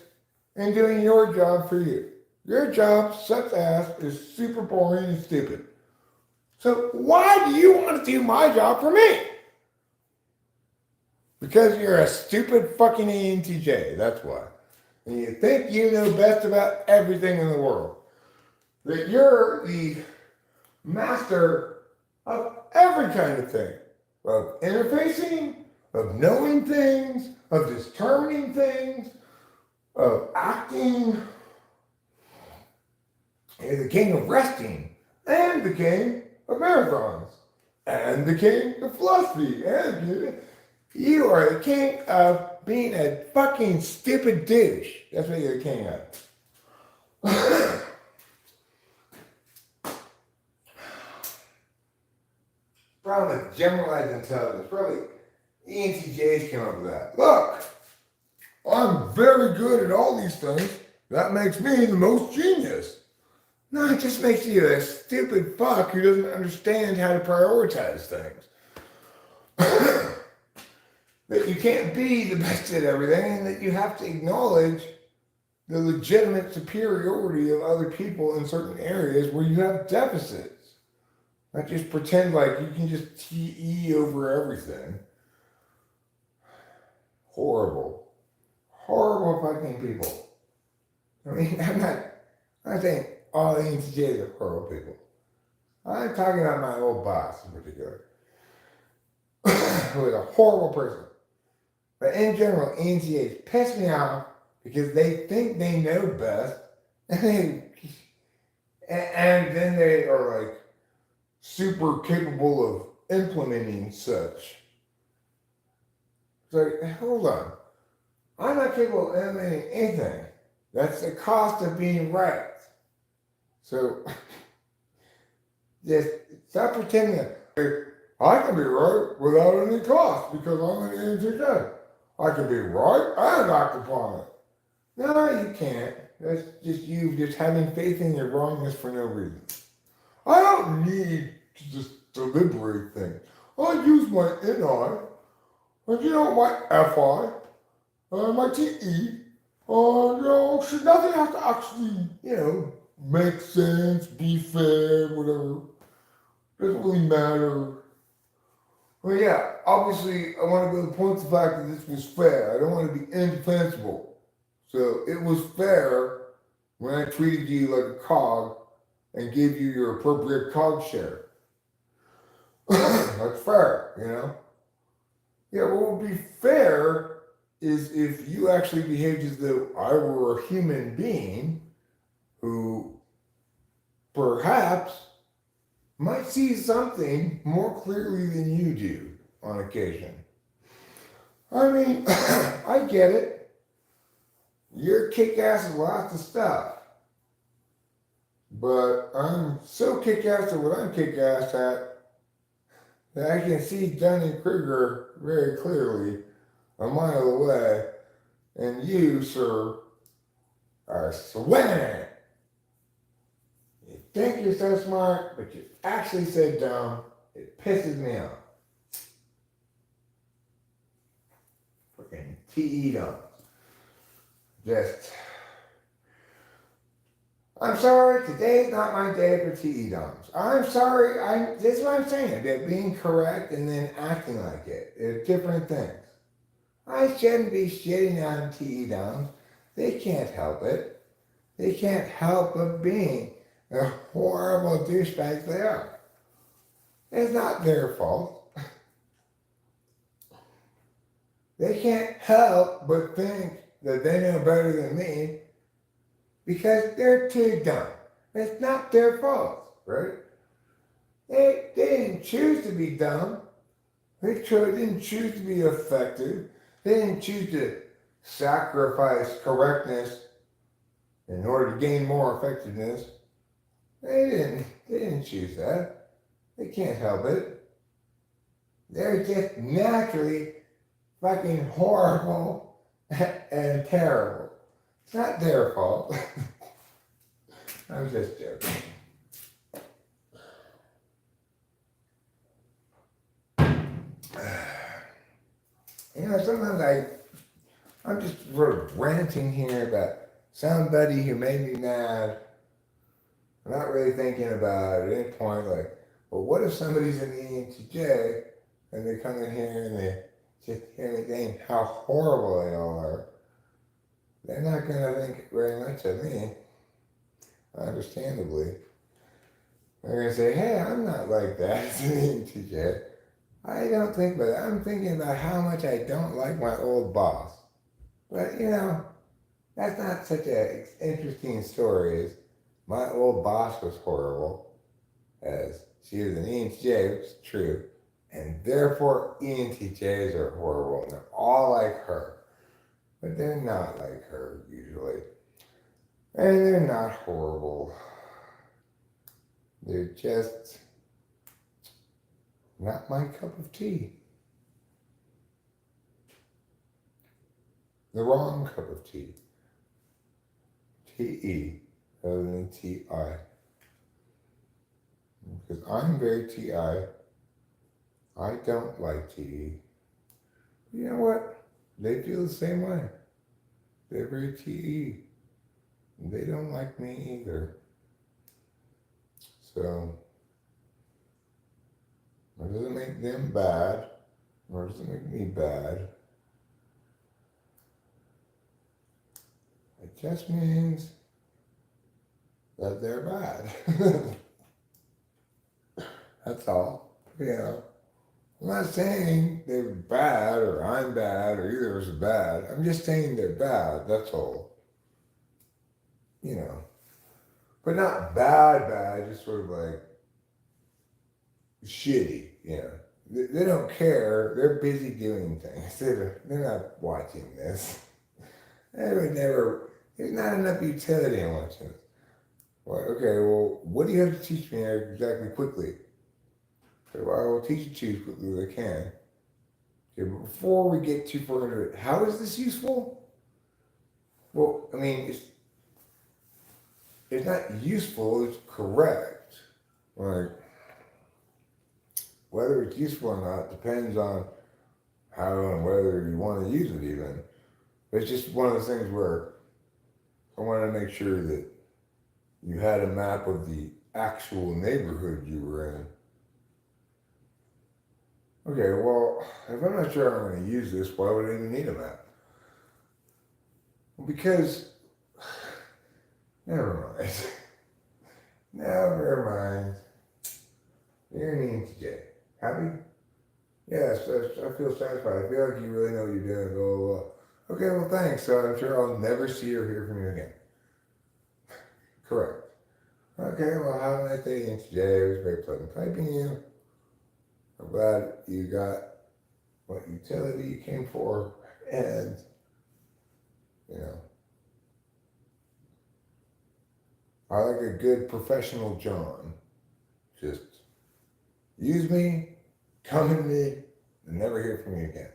in doing your job for you. Your job sucks ass, is super boring and stupid. So why do you want to do my job for me? Because you're a stupid fucking ENTJ, that's why. And you think you know best about everything in the world. That you're the master of every kind of thing. Of interfacing, of knowing things, of determining things, of acting. You're the king of resting, and the king of marathons, and the king of philosophy, and you are the king of being a fucking stupid douche. That's what you're the king of. Problem with generalized intelligence. Probably ENTJs came up with that. Look, I'm very good at all these things. That makes me the most genius. No, it just makes you a stupid fuck who doesn't understand how to prioritize things. That you can't be the best at everything, and that you have to acknowledge the legitimate superiority of other people in certain areas where you have deficits. Not just pretend like you can just TE over everything. Horrible. Horrible fucking people. I mean, I'm not saying all the ENTJs are horrible people. I'm talking about my old boss in particular. Who was a horrible person. But in general, ENTJs piss me off because they think they know best, and then they are like super capable of implementing such. It's like, hold on. I'm not capable of implementing anything. That's the cost of being right. So, just stop pretending that I can be right without any cost because I'm an ENTJ. I can be right and act upon it. No, you can't. That's just you just having faith in your wrongness for no reason. I don't need to just deliberate things. I use my NI, and my FI, and my TE, should nothing have to actually, make sense, be fair, whatever. Doesn't really matter. Well, yeah, obviously, I want to go to the point of the fact that this was fair. I don't want to be indefensible. So it was fair when I treated you like a cog and gave you your appropriate cog share. That's fair, Yeah, well, it would be fair is if you actually behaved as though I were a human being who perhaps might see something more clearly than you do on occasion. I mean, I get it. You're kick-ass at lots of stuff. But I'm so kick-ass at what I'm kick-ass at that I can see Dunning-Kruger very clearly a mile away. And you, sir, are swimming in it. You think you're so smart, but you're actually so dumb, it pisses me off. Fucking TE dumb. Just, I'm sorry, today's not my day for TE dumps. I'm sorry, this is what I'm saying, about being correct and then acting like it. They're different things. I shouldn't be shitting on TE dumps. They can't help it. They can't help but being the horrible douchebags they are. It's not their fault. They can't help but think that they know better than me because they're too dumb. It's not their fault, right? They didn't choose to be dumb. They didn't choose to be effective. They didn't choose to sacrifice correctness in order to gain more effectiveness. They didn't choose that. They can't help it. They're just naturally fucking horrible and terrible. It's not their fault. I'm just joking. You know, sometimes I'm just sort of ranting here about somebody who made me mad. I'm not really thinking about it at any point, like, well, what if somebody's in the ENTJ and they come in here and they just hear me saying how horrible they all are? They're not going to think very much of me, understandably. They're going to say, hey, I'm not like that. It's an ENTJ. I don't think about it. I'm thinking about how much I don't like my old boss. But, you know, that's not such an interesting story as my old boss was horrible, as she was an ENTJ, which is true, and therefore ENTJs are horrible, and they're all like her. But they're not like her, usually. And they're not horrible. They're just not my cup of tea. The wrong cup of tea. TE rather than TI. Because I'm very TI. I don't like TE. You know what? They feel the same way. They're very TE. They don't like me either. So, it doesn't make them bad, nor does it make me bad. It just means that they're bad. That's all. You know, I'm not saying they're bad or I'm bad or either of us are bad. I'm just saying they're bad, that's all. You know. But not bad, just sort of like shitty, you know. They don't care. They're busy doing things. They're not watching this. There's not enough utility in watching this. Well, okay, well, what do you have to teach me exactly quickly? Okay, well, I will teach it to you as quickly as I can. Okay, but before we get too far into it, how is this useful? Well, I mean, it's not useful, it's correct. Like, whether it's useful or not depends on how and whether you want to use it even. It's just one of those things where I want to make sure that you had a map of the actual neighborhood you were in. Okay, well, if I'm not sure I'm going to use this, why would I even need a map? Well, because, never mind. Never mind. You're an ENTJ. Happy? Yes, I feel satisfied. I feel like you really know what you're doing. Blah, blah, blah. Okay, well, thanks. So I'm sure I'll never see or hear from you again. Correct. Okay, well, have a nice day today. It was very pleasant typing you. I'm glad you got what utility you came for, and, you know, I like a good professional John. Just use me, come in me, and never hear from me again.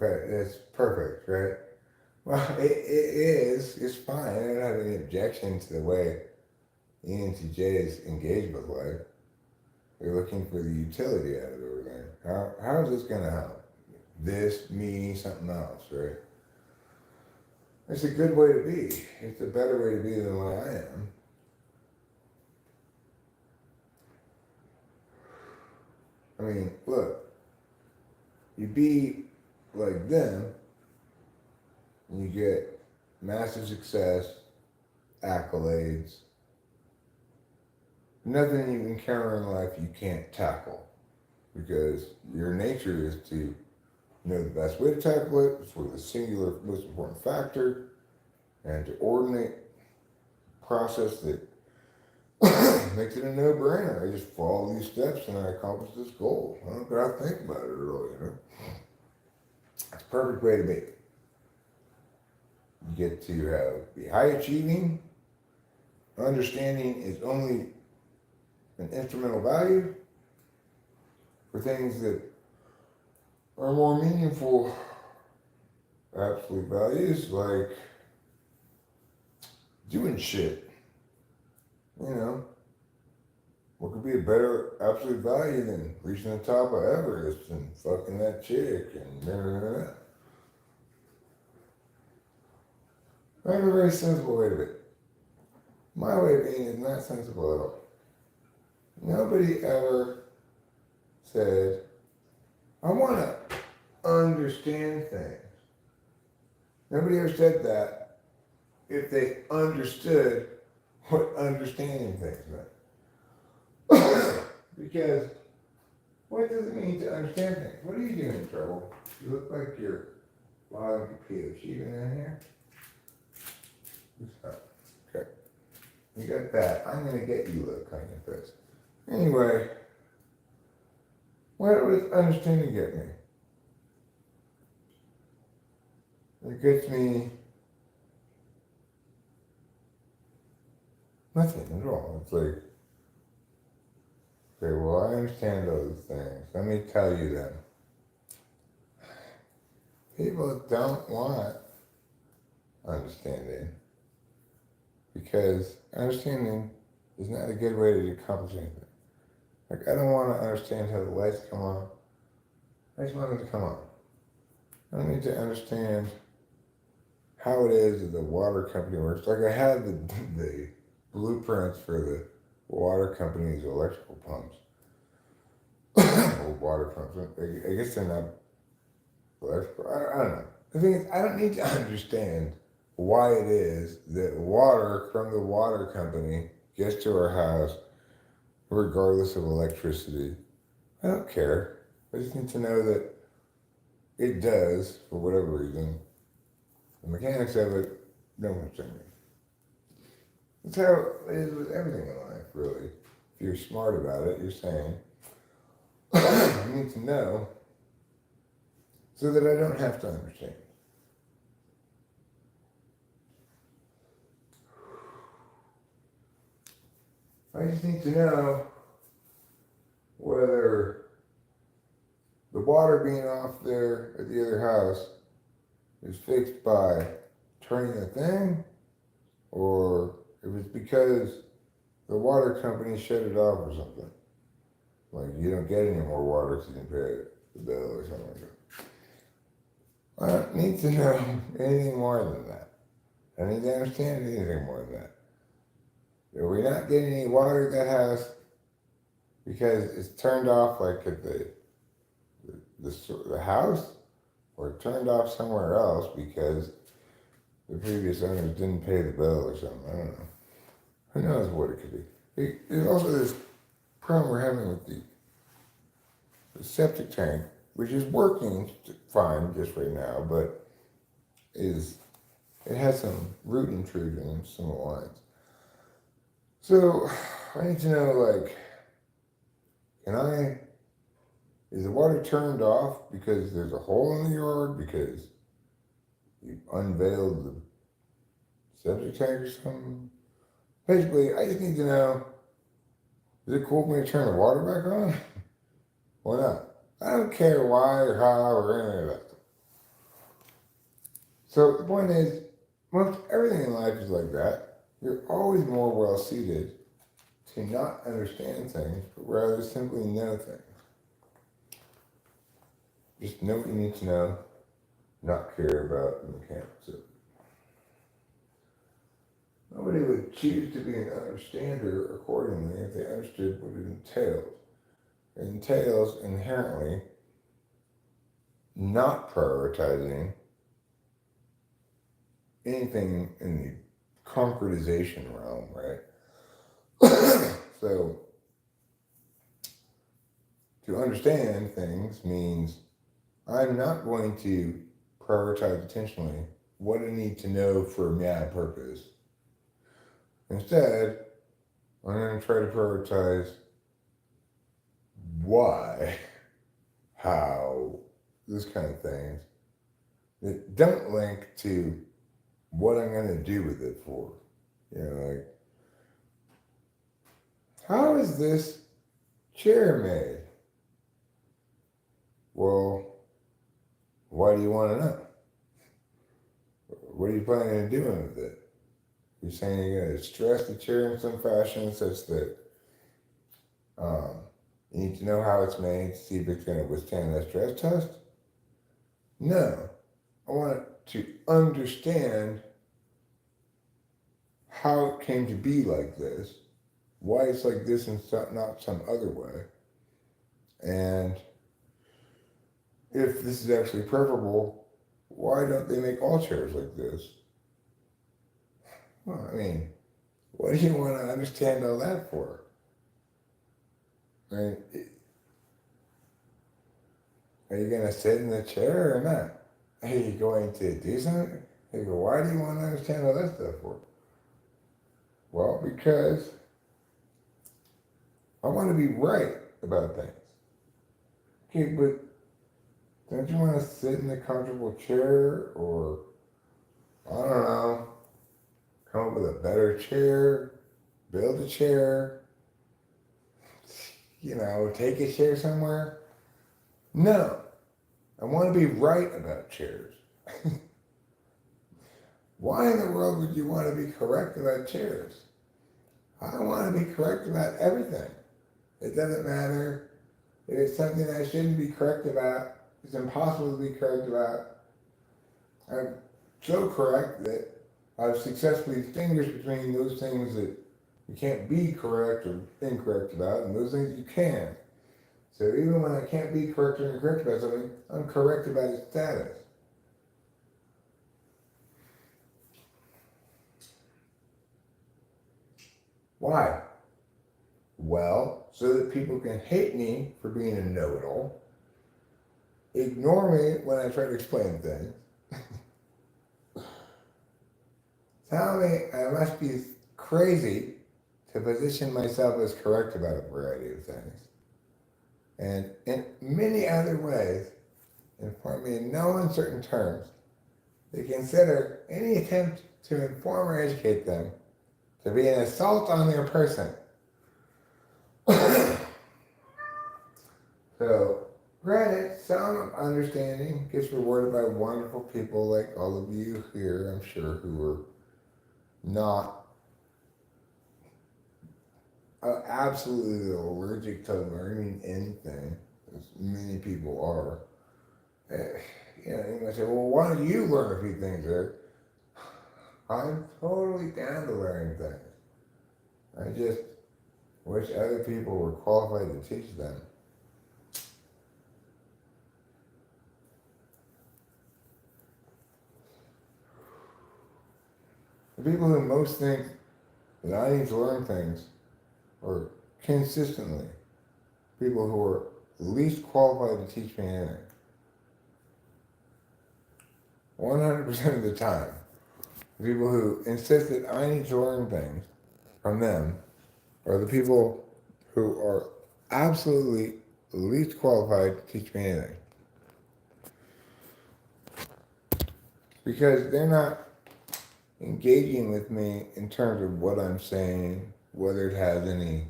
It's perfect, right? Well, it is. It's fine. I don't have any objection to the way ENTJs engage with life. They're looking for the utility out of everything. How is this going to help? This, me, something else, right? It's a good way to be. It's a better way to be than what I am. I mean, look, you be like them, and you get massive success, accolades, nothing you encounter in life you can't tackle, because your nature is to know the best way to tackle it for the singular most important factor, and to ordinate process that makes it a no-brainer. I just follow these steps and I accomplish this goal. I don't gotta think about it at all, you know. It's a perfect way to be. You get to be high achieving. Understanding is only an instrumental value for things that are more meaningful absolute values, like doing shit. You know, what could be a better absolute value than reaching the top of Everest and fucking that chick and blah, blah, blah, blah. I have a very sensible way to be. My way of being is not sensible at all. Nobody ever said, I want to understand things. Nobody ever said that if they understood what understanding things meant. Because what does it mean to understand things? What are you doing in trouble? You look like you're lying PhD in here. Okay. You got that. I'm going to get you look on your face. Anyway, what does understanding get me? It gets me nothing at all. It's like, okay, well, I understand those things. Let me tell you them. People don't want understanding because understanding is not a good way to accomplish anything. Like, I don't want to understand how the lights come on. I just want them to come on. I don't need to understand how it is that the water company works. Like, I have the blueprints for the water company's electrical pumps. Or water pumps. I guess they're not electrical. I don't know. The thing is, I don't need to understand why it is that water from the water company gets to our house regardless of electricity. I don't care. I just need to know that it does, for whatever reason. The mechanics of it don't concern me. That's how it is with everything in life, really. If you're smart about it, you're saying, you need to know so that I don't have to understand. I just need to know whether the water being off there at the other house is fixed by turning the thing, or if it's because the water company shut it off or something. Like, you don't get any more water because you didn't pay the bill or something like that. I don't need to know anything more than that. I don't need to understand anything more than that. Are we not getting any water at that house because it's turned off, like at the house, or turned off somewhere else because the previous owners didn't pay the bill or something? I don't know. Who knows what it could be? There's also this problem we're having with the septic tank which is working fine just right now, but it has some root intrusion in some of the lines. So I need to know, like, is the water turned off because there's a hole in the yard because you unveiled the septic tank or something? Basically, I just need to know, is it cool for me to turn the water back on? Why not? I don't care why or how or anything of that stuff. So the point is, most everything in life is like that. You're always more well suited to not understand things, but rather simply know things. Just know what you need to know, not care about, and can't. So nobody would choose to be an understander accordingly if they understood what it entails. It entails inherently not prioritizing anything in the concretization realm, right? So, to understand things means I'm not going to prioritize intentionally what I need to know for a mad purpose. Instead, I'm going to try to prioritize why, how, this kind of things that don't link to what I'm going to do with it for. You know, like, how is this chair made? Well, why do you want to know? What are you planning on doing with it? You're saying you're going to stress the chair in some fashion such that you need to know how it's made to see if it's going to withstand that stress test? No. I want to understand how it came to be like this, why it's like this and not some other way, and if this is actually preferable, why don't they make all chairs like this? Well, I mean, what do you want to understand all that for? I mean, are you going to sit in the chair or not? Are you going to do something? You go, why do you want to understand all that stuff for? Well, because I want to be right about things. Okay, but don't you want to sit in a comfortable chair or, I don't know, come up with a better chair, build a chair, take a chair somewhere? No. I want to be right about chairs. Why in the world would you want to be correct about chairs? I want to be correct about everything. It doesn't matter if it's something I shouldn't be correct about. It's impossible to be correct about. I'm so correct that I've successfully distinguished between those things that you can't be correct or incorrect about and those things you can. So even when I can't be correct or incorrect about something, I'm correct about its status. Why? Well, so that people can hate me for being a know-it-all, ignore me when I try to explain things, tell me I must be crazy to position myself as correct about a variety of things, and in many other ways, inform me in no uncertain terms, they consider any attempt to inform or educate them to be an assault on their person. So, granted, some understanding gets rewarded by wonderful people like all of you here, I'm sure, who are not absolutely allergic to learning anything, as many people are. You might say, well, why don't you learn a few things there? I'm totally down to learn things. I just wish other people were qualified to teach them. The people who most think that I need to learn things are consistently people who are least qualified to teach me anything. 100% of the time. The people who insist that I need to learn things from them are the people who are absolutely least qualified to teach me anything. Because they're not engaging with me in terms of what I'm saying, whether it has any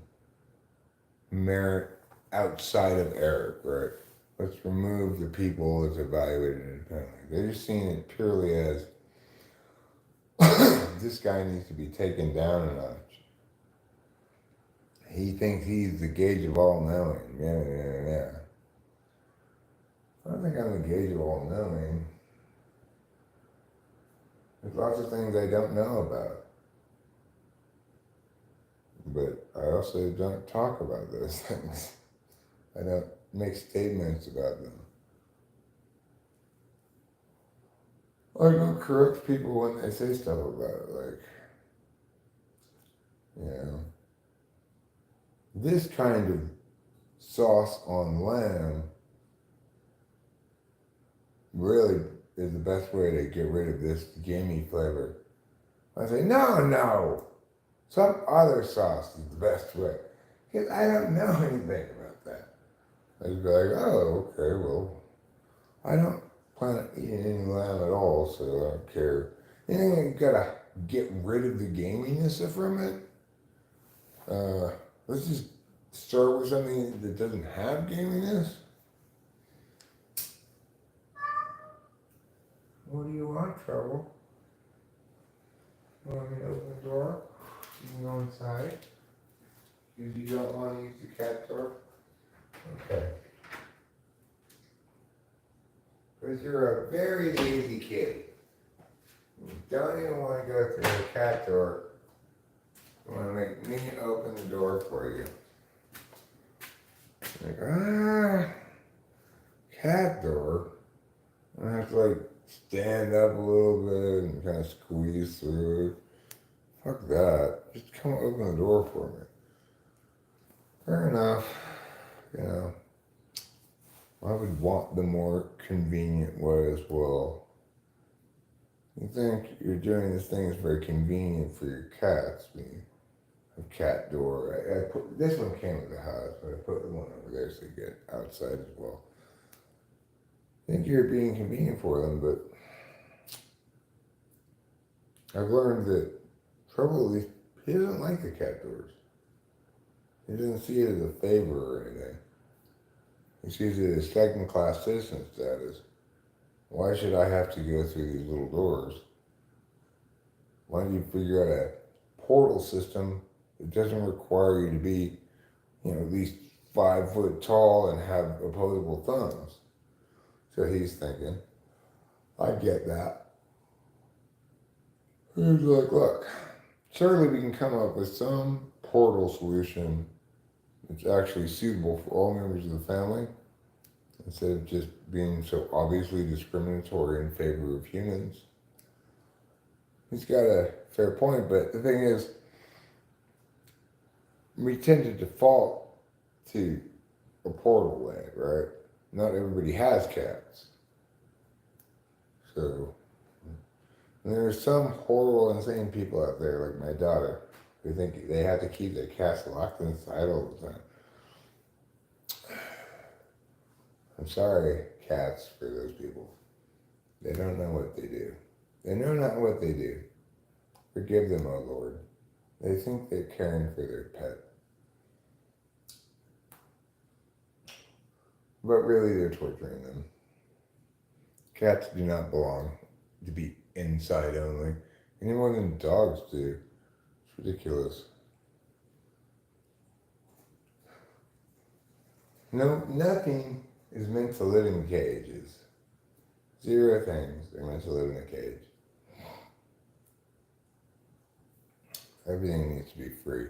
merit outside of Eric, right? Let's remove the people that's evaluated independently. They're just seeing it purely as this guy needs to be taken down a notch. He thinks he's the gauge of all knowing. Yeah. I don't think I'm the gauge of all knowing. There's lots of things I don't know about. But I also don't talk about those things. I don't make statements about them. I don't correct people when they say stuff about it, like, you know, this kind of sauce on lamb really is the best way to get rid of this gamey flavor. I say, no, some other sauce is the best way. Because I don't know anything about that. I'd be like, oh, okay, well, I don't plan on eating any lamb at all, so I don't care. You think you gotta get rid of the gaminess from it? Let's just start with something that doesn't have gaminess. What do you want, Trouble? You want me to open the door? You can go inside. If you don't want to use the cat door? Okay. Because you're a very lazy kid. You don't even want to go through the cat door. You want to make me open the door for you. Like, cat door? I have to like stand up a little bit and kind of squeeze through it. Fuck that. Just come open the door for me. Fair enough. You know, I would want the more convenient way as well. You think you're doing this thing is very convenient for your cats. When you have cat door. I put, this one came with the house, but I put the one over there so you get outside as well. I think you're being convenient for them, but I've learned that Trouble, at least, he doesn't like the cat doors. He doesn't see it as a favor or anything. He sees it as second-class citizen status. Why should I have to go through these little doors? Why don't you figure out a portal system that doesn't require you to be, you know, at least 5 foot tall and have opposable thumbs? So he's thinking, I get that. He's like, look, surely we can come up with some portal solution that's actually suitable for all members of the family, instead of just being so obviously discriminatory in favor of humans. He's got a fair point, but the thing is, we tend to default to a portal way, right? Not everybody has cats. So, there are some horrible, insane people out there, like my daughter, who think they have to keep their cats locked inside all the time. I'm sorry, cats, for those people. They don't know what they do. They know not what they do. Forgive them, O Lord. They think they're caring for their pet. But really, they're torturing them. Cats do not belong to be inside only, any more than dogs do. It's ridiculous. No, nothing is meant to live in cages. 0 things are meant to live in a cage. Everything needs to be free.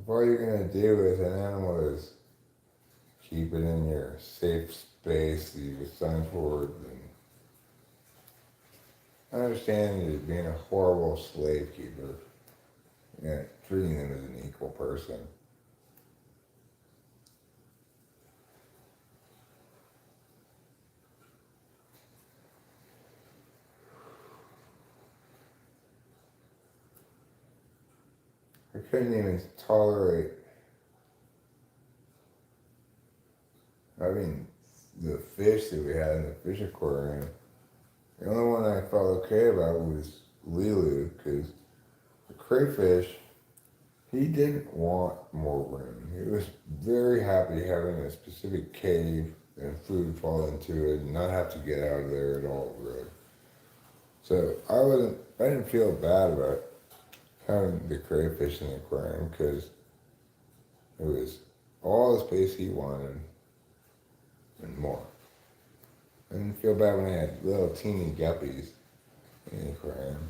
If all you're going to do with an animal is keep it in your safe space that you've assigned for it, then I understand you're being a horrible slave keeper. Yeah, treating them as an equal person. I couldn't even tolerate having the fish that we had in the fish aquarium. The only one I felt okay about was Lilu, because the crayfish, he didn't want more room. He was very happy having a specific cave and food fall into it and not have to get out of there at all, really. So I didn't feel bad about having the crayfish in the aquarium because it was all the space he wanted and more. I didn't feel bad when I had little teeny guppies in the aquarium.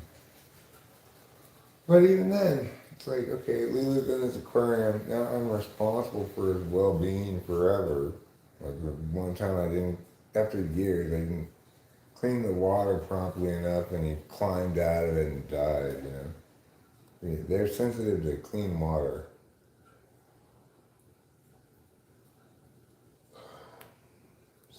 But even then, it's like, okay, Lilu's in his aquarium, now I'm responsible for his well-being forever. Like one time I didn't, after years, I didn't clean the water promptly enough and he climbed out of it and died, you know. They're sensitive to clean water.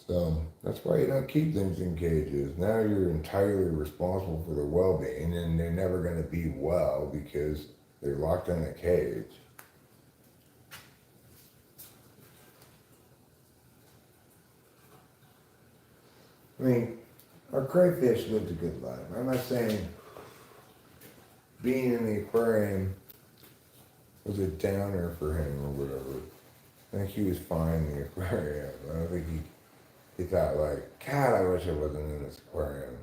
So that's why you don't keep things in cages. Now you're entirely responsible for their well-being and they're never going to be well because they're locked in a cage. I mean, our crayfish lived a good life. I'm not saying being in the aquarium was a downer for him or whatever. I think he was fine in the aquarium. I don't think he thought like, God, I wish I wasn't in this aquarium.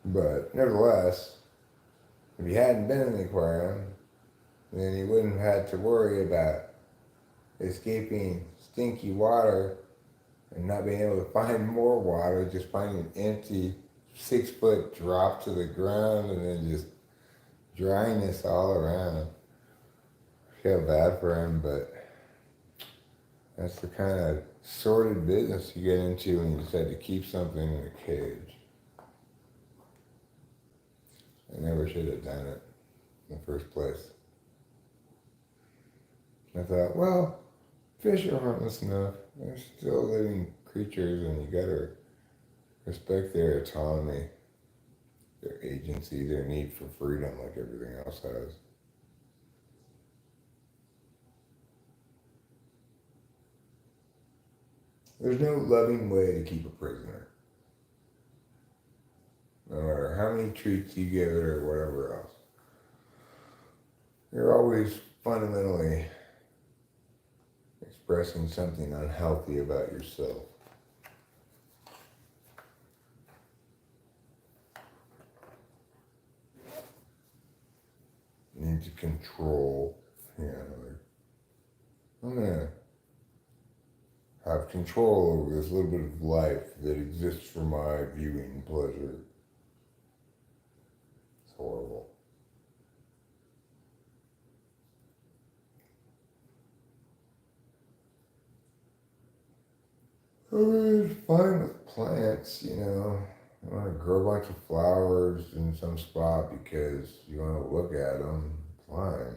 But nevertheless, if he hadn't been in the aquarium, then he wouldn't have had to worry about escaping stinky water and not being able to find more water, just finding an empty 6-foot drop to the ground and then just dryness all around. I feel bad for him, but that's the kind of sordid business you get into when you decide to keep something in a cage. I never should have done it in the first place. I thought, well, fish are harmless enough. They're still living creatures and you gotta respect their autonomy, their agency, their need for freedom like everything else has. There's no loving way to keep a prisoner. No matter how many treats you give it or whatever else. You're always fundamentally expressing something unhealthy about yourself. You need to control, like, I'm gonna have control over this little bit of life that exists for my viewing pleasure. It's horrible. I mean, it's fine with plants, you know. You want to grow a bunch of flowers in some spot because you want to look at them, fine.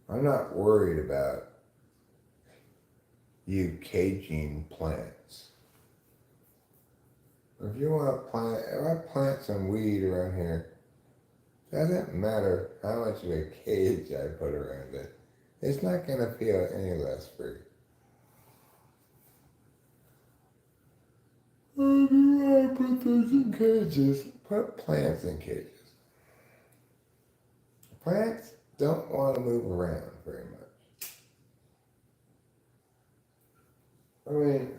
I'm not worried about you caging plants. If you want to plant, if I plant some weed around here, it doesn't matter how much of a cage I put around it. It's not going to feel any less free. If you want to put things in cages, put plants in cages. Plants don't want to move around very much. I mean,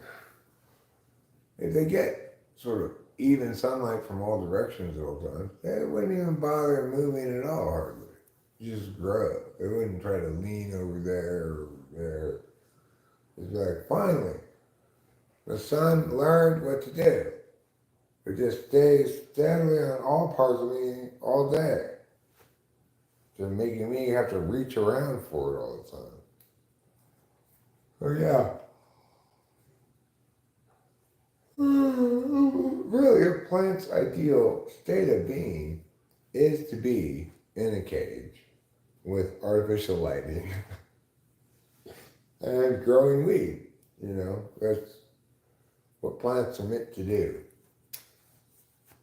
if they get sort of even sunlight from all directions all the time, they wouldn't even bother moving at all, hardly. Just grow. They wouldn't try to lean over there or there. It's like, finally, the sun learned what to do. It just stays steadily on all parts of me all day. Just making me have to reach around for it all the time. So yeah. Really, a plant's ideal state of being is to be in a cage with artificial lighting and growing weed. You know, that's what plants are meant to do.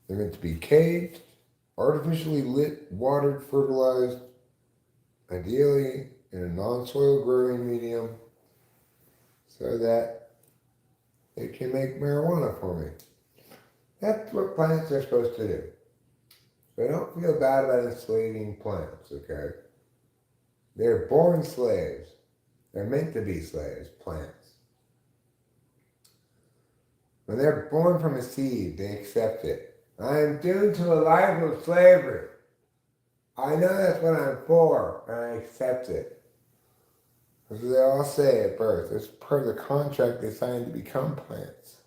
They're meant to be caged, artificially lit, watered, fertilized, ideally in a non-soil growing medium, so that it can make marijuana for me. That's what plants are supposed to do. So don't feel bad about enslaving plants, okay? They're born slaves. They're meant to be slaves, plants. When they're born from a seed, they accept it. I am doomed to a life of slavery. I know that's what I'm for, and I accept it. That's what they all say at birth. It's part of the contract they signed to become plants.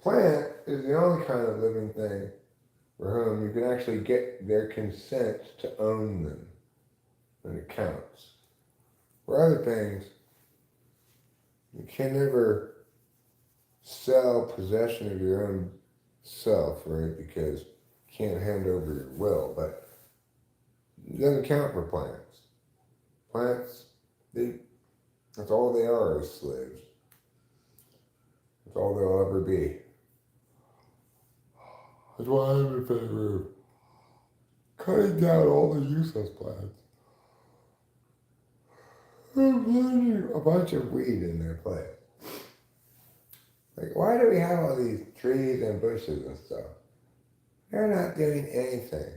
Plant is the only kind of living thing for whom you can actually get their consent to own them, and it counts. For other things, you can never sell possession of your own self, right? Because you can't hand over your will, but it doesn't count for plants. Plants, that's all they are is slaves. That's all they'll ever be. That's why I'm in favor of cutting down all the useless plants and planting a bunch of weed in their place. Like, why do we have all these trees and bushes and stuff? They're not doing anything.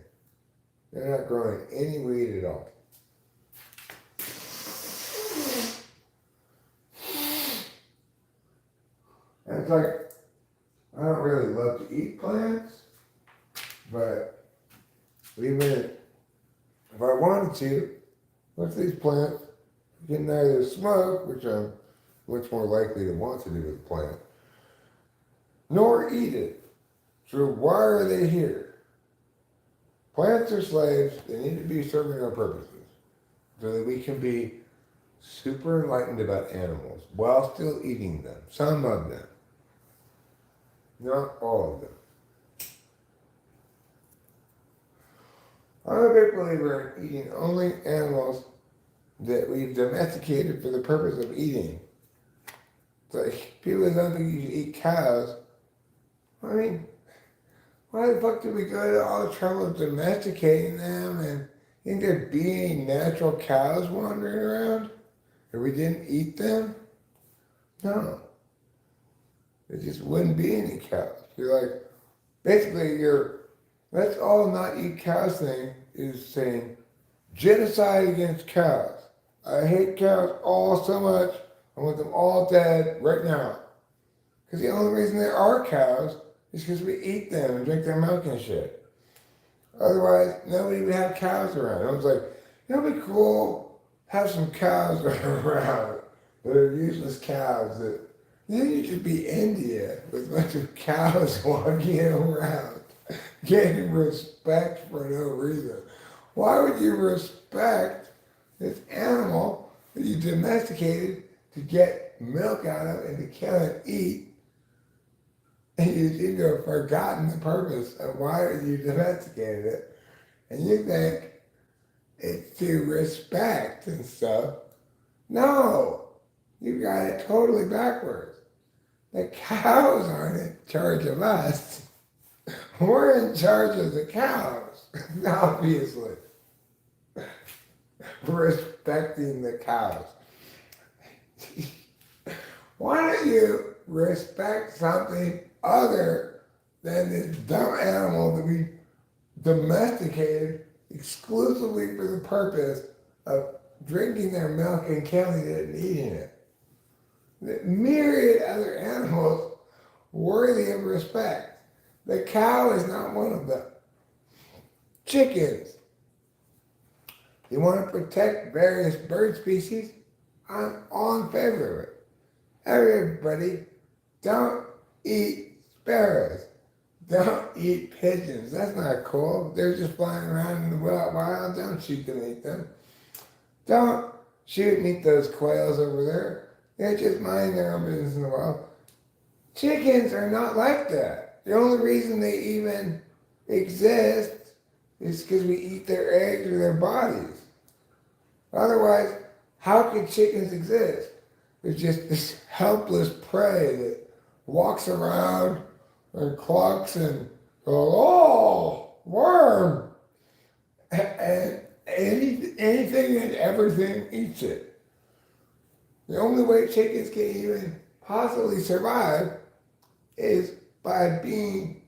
They're not growing any weed at all. And it's like, I don't really love to eat plants, but even if I wanted to, with these plants, you can neither smoke, which I'm much more likely to want to do with a plant, nor eat it. So why are they here? Plants are slaves. They need to be serving our purposes so that we can be super enlightened about animals while still eating them. Some of them. Not all of them. I'm a big believer in eating only animals that we've domesticated for the purpose of eating. It's like, people don't think you should eat cows. I mean, why the fuck did we go to all the trouble of domesticating them and think there'd be any natural cows wandering around? Or we didn't eat them? No. There just wouldn't be any cows. You're like, basically, let's all not eat cows thing is saying genocide against cows. I hate cows all so much. I want them all dead right now. Because the only reason there are cows is because we eat them and drink their milk and shit. Otherwise, nobody would have cows around. I was like, it'd be cool have some cows around that are useless cows. That then you should be India with a bunch of cows walking around, getting respect for no reason. Why would you respect this animal that you domesticated to get milk out of and to kill and eat? And you seem to have forgotten the purpose of why you domesticated it. And you think it's to respect and stuff. No, you got it totally backwards. The cows aren't in charge of us. We're in charge of the cows, obviously. Respecting the cows. Why don't you respect something other than this dumb animal that we domesticated exclusively for the purpose of drinking their milk and killing it and eating it? The myriad other animals worthy of respect. The cow is not one of them. Chickens. You want to protect various bird species? I'm all in favor of it. Everybody, don't eat sparrows. Don't eat pigeons. That's not cool. They're just flying around in the wild. Don't shoot them and eat them. Don't shoot and eat those quails over there. They just mind their own business in the wild. Chickens are not like that. The only reason they even exist is because we eat their eggs or their bodies. Otherwise, how could chickens exist? They're just this helpless prey that walks around and clucks and goes, oh, worm. And anything and everything eats it. The only way chickens can even possibly survive is by being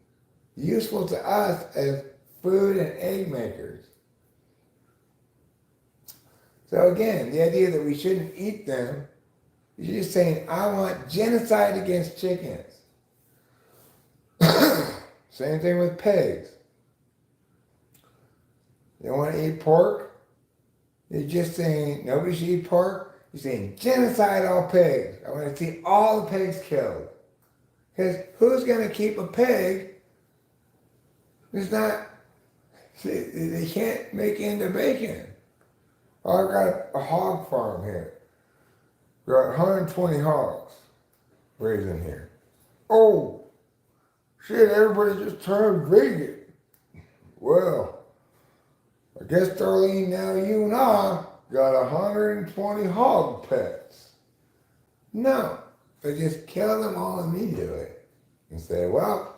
useful to us as food and egg makers. So again, the idea that we shouldn't eat them is just saying, I want genocide against chickens. Same thing with pigs. You want to eat pork? You're just saying nobody should eat pork. You're saying genocide all pigs. I want to see all the pigs killed. Because who's going to keep a pig? It's not, they can't make into bacon. Oh, I've got a hog farm here. We've got 120 hogs raising here. Oh, shit, everybody just turned vegan. Well, I guess, Darlene, now you and I got 120 hog pets. No, they just kill them all immediately and say, well,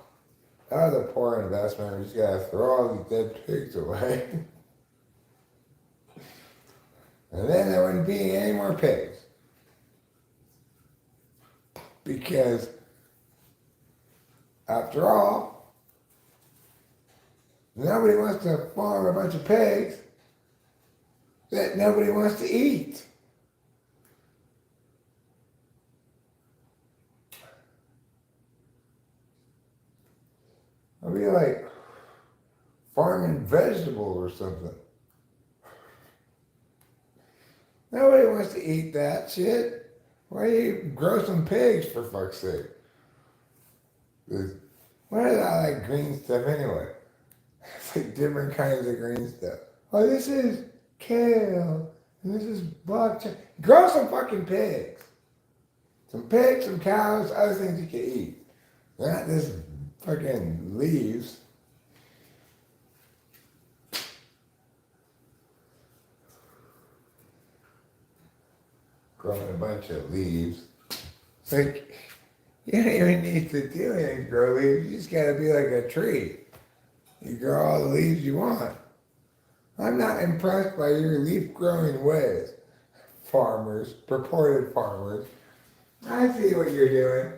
that was a poor investment. We just got to throw all these dead pigs away. And then there wouldn't be any more pigs. Because, after all, nobody wants to farm a bunch of pigs that nobody wants to eat. I'll be like farming vegetables or something. Nobody wants to eat that shit. Why do you grow some pigs, for fuck's sake? Why do I like green stuff anyway? It's like different kinds of green stuff. Oh, this is kale, and this is bok choy. Grow some fucking pigs. Some pigs, some cows, other things you can eat. Not this fucking leaves. Growing a bunch of leaves. It's like, you don't even need to do anything to grow leaves. You just gotta be like a tree. You grow all the leaves you want. I'm not impressed by your leaf growing ways, farmers, purported farmers. I see what you're doing.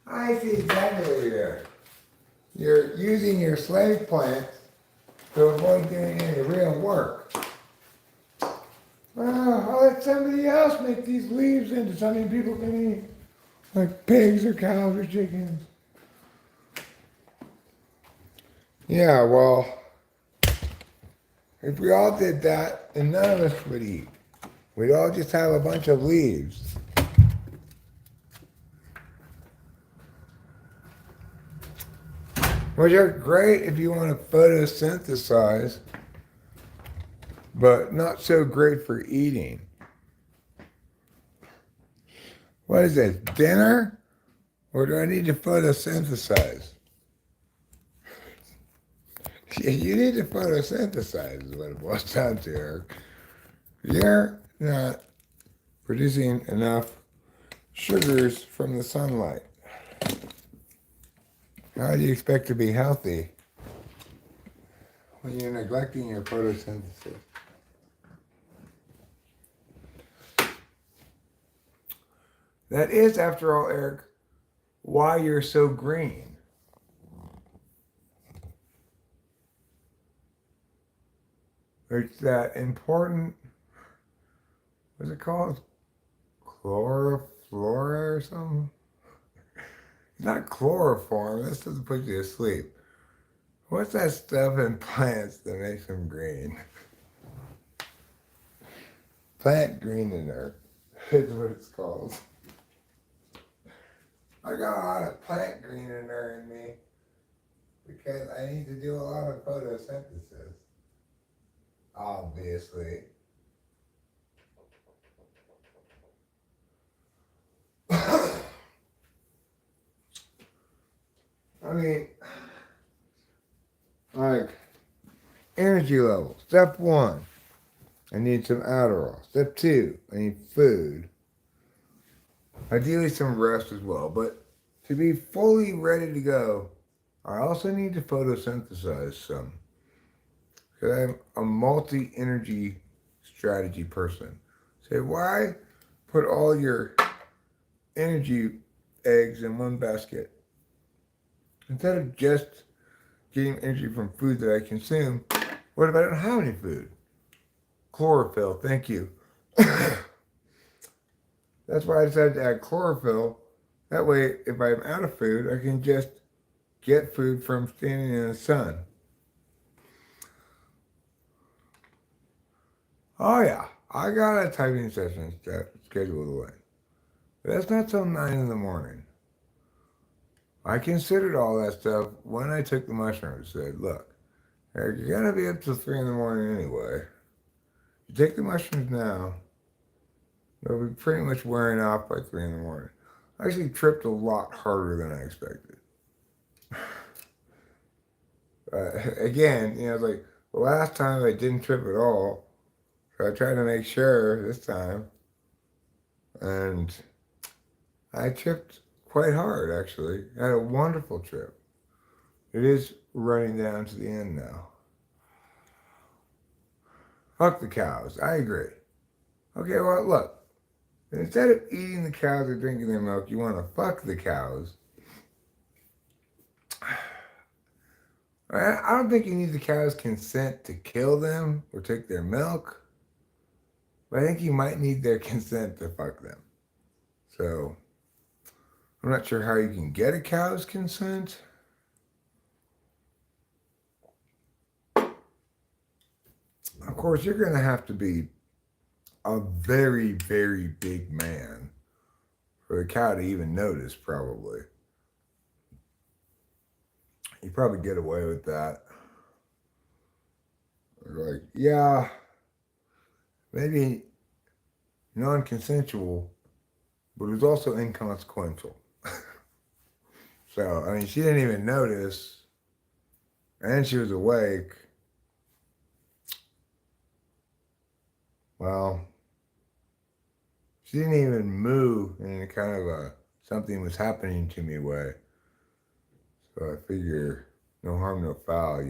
I see exactly what you're doing. You're using your slave plants to avoid doing any real work. Well, I'll let somebody else make these leaves into something people can eat, like pigs or cows or chickens. Yeah, well, if we all did that, then none of us would eat. We'd all just have a bunch of leaves. Which are great if you want to photosynthesize, but not so great for eating. What is this, dinner? Or do I need to photosynthesize? You need to photosynthesize is what it boils down to, Eric. You're not producing enough sugars from the sunlight. How do you expect to be healthy when you're neglecting your photosynthesis? That is, after all, Eric, why you're so green. It's that important, what's it called? Chloroflora or something? It's not chloroform, this doesn't put you to sleep. What's that stuff in plants that makes them green? Plant greener is what it's called. I got a lot of plant greener in me because I need to do a lot of photosynthesis. Obviously. I mean, like, energy level. Step 1, I need some Adderall. Step 2, I need food. Ideally some rest as well. But to be fully ready to go, I also need to photosynthesize some. Because I'm a multi-energy strategy person. Say, why put all your energy eggs in one basket? Instead of just getting energy from food that I consume, what if I don't have any food? Chlorophyll, thank you. That's why I decided to add chlorophyll. That way, if I'm out of food, I can just get food from standing in the sun. Oh yeah, I got a typing session scheduled away. But that's not till 9 in the morning. I considered all that stuff when I took the mushrooms. Said, look, you're gonna be up till 3 in the morning anyway. You take the mushrooms now, they'll be pretty much wearing off by 3 in the morning. I actually tripped a lot harder than I expected. Again, like the last time I didn't trip at all, so I tried to make sure this time, and I tripped quite hard actually. I had a wonderful trip. It is running down to the end now. Fuck the cows. I agree. Okay, well, look. Instead of eating the cows or drinking their milk, you want to fuck the cows. I don't think you need the cows' consent to kill them or take their milk. But I think you might need their consent to fuck them. So, I'm not sure how you can get a cow's consent. Of course, you're going to have to be a very, very big man for the cow to even notice, probably. You probably get away with that. Like, yeah, maybe non-consensual, but it was also inconsequential. So, I mean, she didn't even notice, and she was awake. Well, she didn't even move in a kind of a something was happening to me way. So I figure no harm, no foul,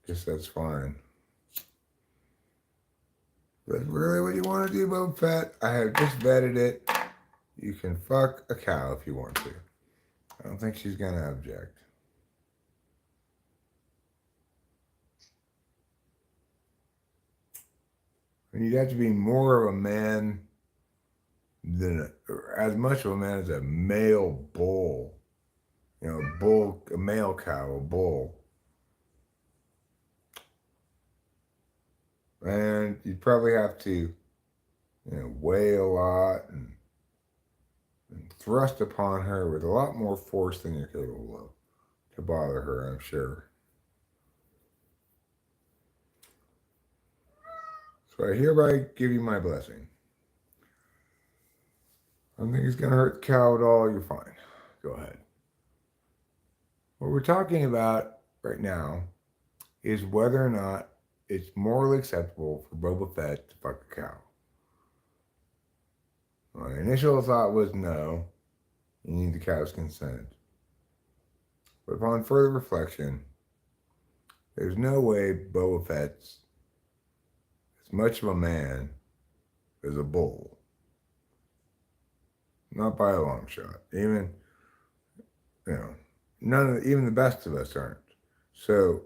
Guess that's fine. But really what you want to do, Boba Fett, I have just vetted it. You can fuck a cow if you want to. I don't think she's going to object. And you'd have to be more of a man than as much of a man as a male bull. A male cow, a bull. And you'd probably have to, weigh a lot and thrust upon her with a lot more force than you're capable of to bother her, I'm sure. So I hereby give you my blessing. I don't think it's going to hurt the cow at all. You're fine. Go ahead. What we're talking about right now is whether or not it's morally acceptable for Boba Fett to fuck a cow. My initial thought was no, you need the cow's consent. But upon further reflection, there's no way Boba Fett's as much of a man as a bull. Not by a long shot. Even, even the best of us aren't. So,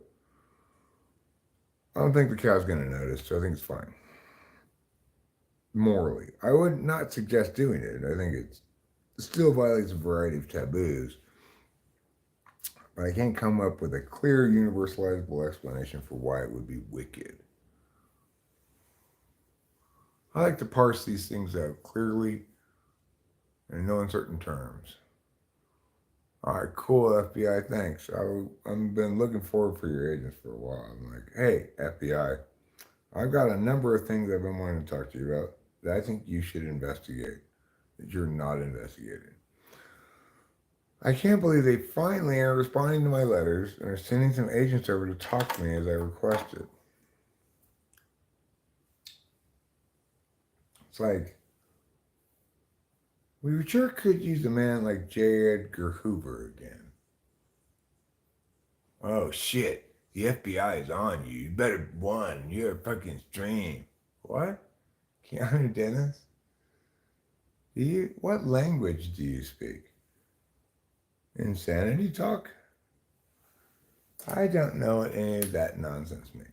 I don't think the cow's going to notice, so I think it's fine. Morally. I would not suggest doing it. I think it still violates a variety of taboos. But I can't come up with a clear, universalizable explanation for why it would be wicked. I like to parse these things out clearly and in no uncertain terms. All right, cool, FBI, thanks. I've been looking forward for your agents for a while. I'm like, hey, FBI, I've got a number of things I've been wanting to talk to you about that I think you should investigate, that you're not investigating. I can't believe they finally are responding to my letters and are sending some agents over to talk to me as I requested. It's like, we sure could use a man like J. Edgar Hoover again. Oh shit, the FBI is on you. You better run. You're a fucking stream. What? Keanu Dennis? What language do you speak? Insanity talk? I don't know what any of that nonsense means.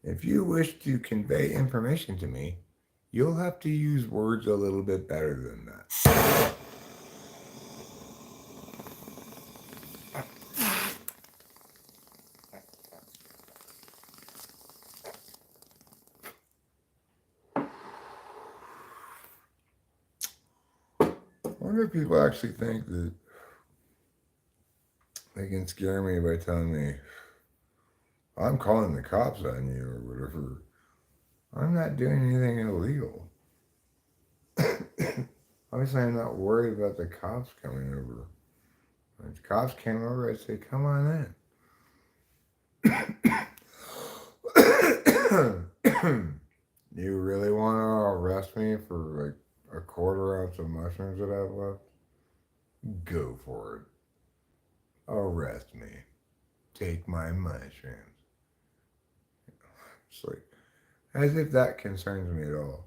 If you wish to convey information to me, you'll have to use words a little bit better than that. I wonder if people actually think that they can scare me by telling me, I'm calling the cops on you or whatever. I'm not doing anything illegal. Obviously, I'm not worried about the cops coming over. If the cops came over, I'd say, come on in. You really want to arrest me for like a quarter ounce of mushrooms that I've left? Go for it. Arrest me. Take my mushrooms. It's like, as if that concerns me at all.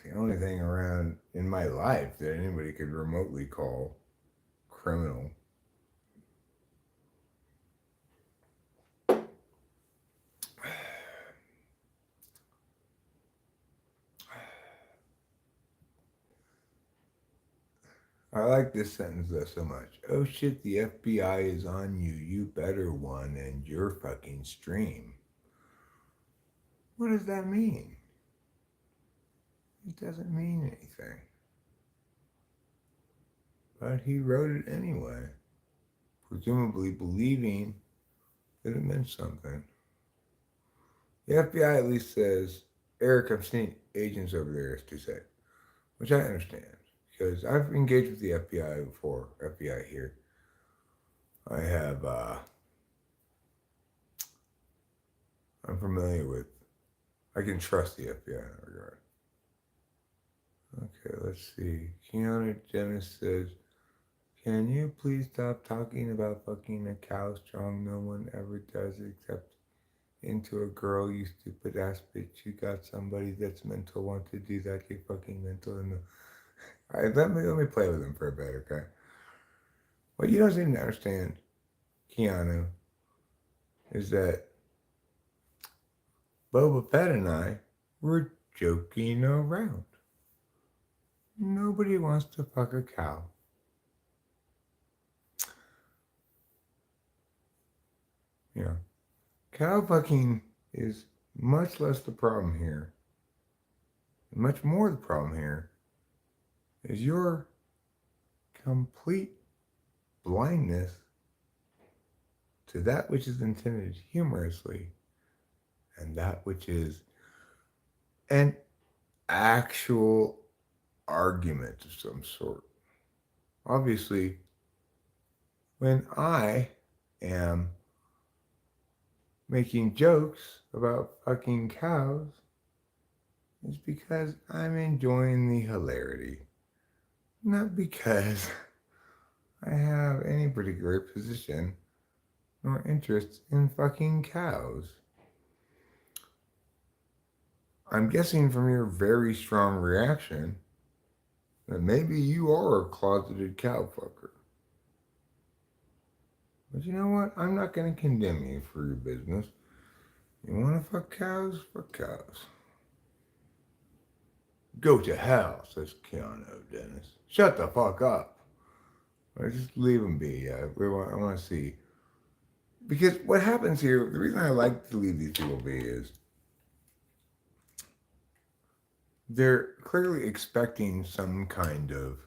The only thing around in my life that anybody could remotely call criminal. I like this sentence though so much. Oh shit, the FBI is on you. You better one and your fucking stream. What does that mean? It doesn't mean anything. But he wrote it anyway, presumably believing that it meant something. The FBI at least says, Eric, I'm sending agents over there, as to say, which I understand. Because I've engaged with the FBI before, FBI here. I have, I'm familiar with, I can trust the FBI in that regard. Okay, let's see. Keanu Dennis says, can you please stop talking about fucking a cow strong no one ever does except into a girl, you stupid ass bitch. You got somebody that's mental want to do that, you fucking mental. Alright, let me play with him for a bit, okay? What you don't seem to understand, Keanu, is that Boba Fett and I were joking around. Nobody wants to fuck a cow. Yeah. Cow fucking is much less the problem here. Much more the problem here is your complete blindness to that which is intended humorously and that which is an actual argument of some sort. Obviously, when I am making jokes about fucking cows, it's because I'm enjoying the hilarity, not because I have any particular position nor interest in fucking cows. I'm guessing from your very strong reaction that maybe you are a closeted cow fucker. But you know what? I'm not going to condemn you for your business. You want to fuck cows? Fuck cows. Go to hell, says Keanu Dennis. Shut the fuck up. Or just leave him be. I want to see. Because what happens here, the reason I like to leave these people be is they're clearly expecting some kind of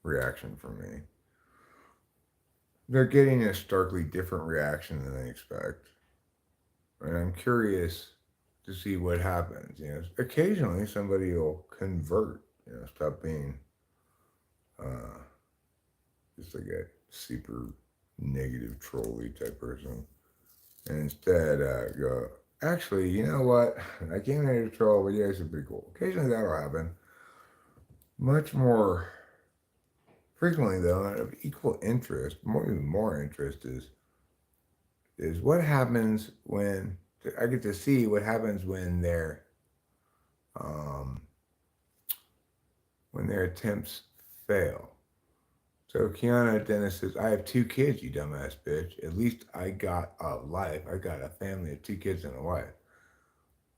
reaction from me. They're getting a starkly different reaction than they expect. And I'm curious to see what happens. Occasionally somebody will convert, stop being uh, just like a super negative trolley type person. And instead, go, actually, you know what? I came here to troll, but you guys are pretty cool. Occasionally that'll happen. Much more frequently, though, and of equal interest, even more interest is what happens when I get to see what happens um, when their attempts fail. So Kiana Dennis says, I have two kids, you dumbass bitch. At least I got a life. I got a family of two kids and a wife.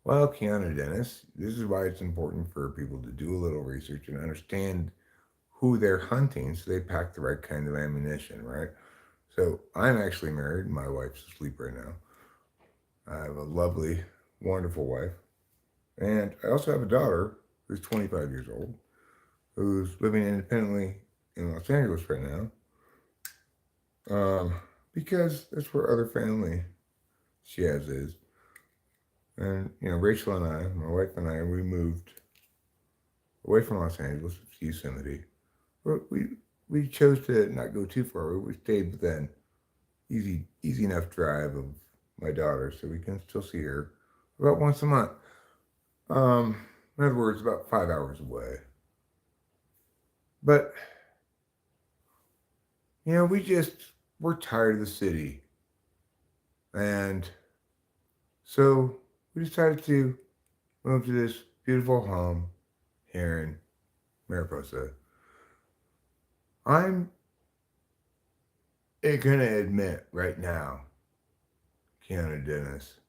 Well, Kiana Dennis, this is why it's important for people to do a little research and understand who they're hunting so they pack the right kind of ammunition, right? So I'm actually married. My wife's asleep right now. I have a lovely, wonderful wife. And I also have a daughter who's 25 years old, who's living independently in Los Angeles right now. Because that's where other family she has is. And, Rachel and I, my wife and I, we moved away from Los Angeles to Yosemite. We chose to not go too far. We stayed within easy enough drive of my daughter, so we can still see her about once a month. In other words, about 5 hours away. But we're tired of the city, and so we decided to move to this beautiful home here in Mariposa. I'm gonna admit right now, Kiana Dennis,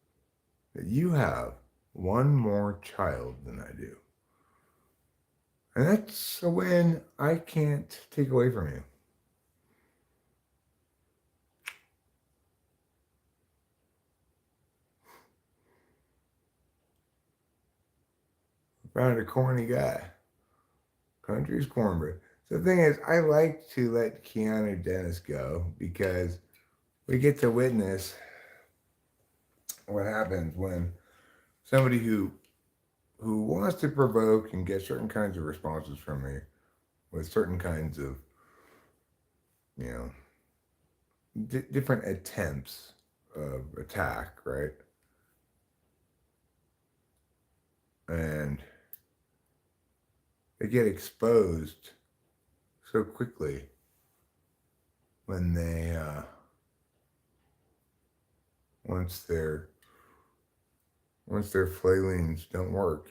that you have one more child than I do. And that's a win I can't take away from you. Found a corny guy. Country's cornbread. So the thing is, I like to let Kiana Dennis go because we get to witness what happens when somebody who wants to provoke and get certain kinds of responses from me with certain kinds of, different attempts of attack, right? And they get exposed so quickly when they once their flailings don't work,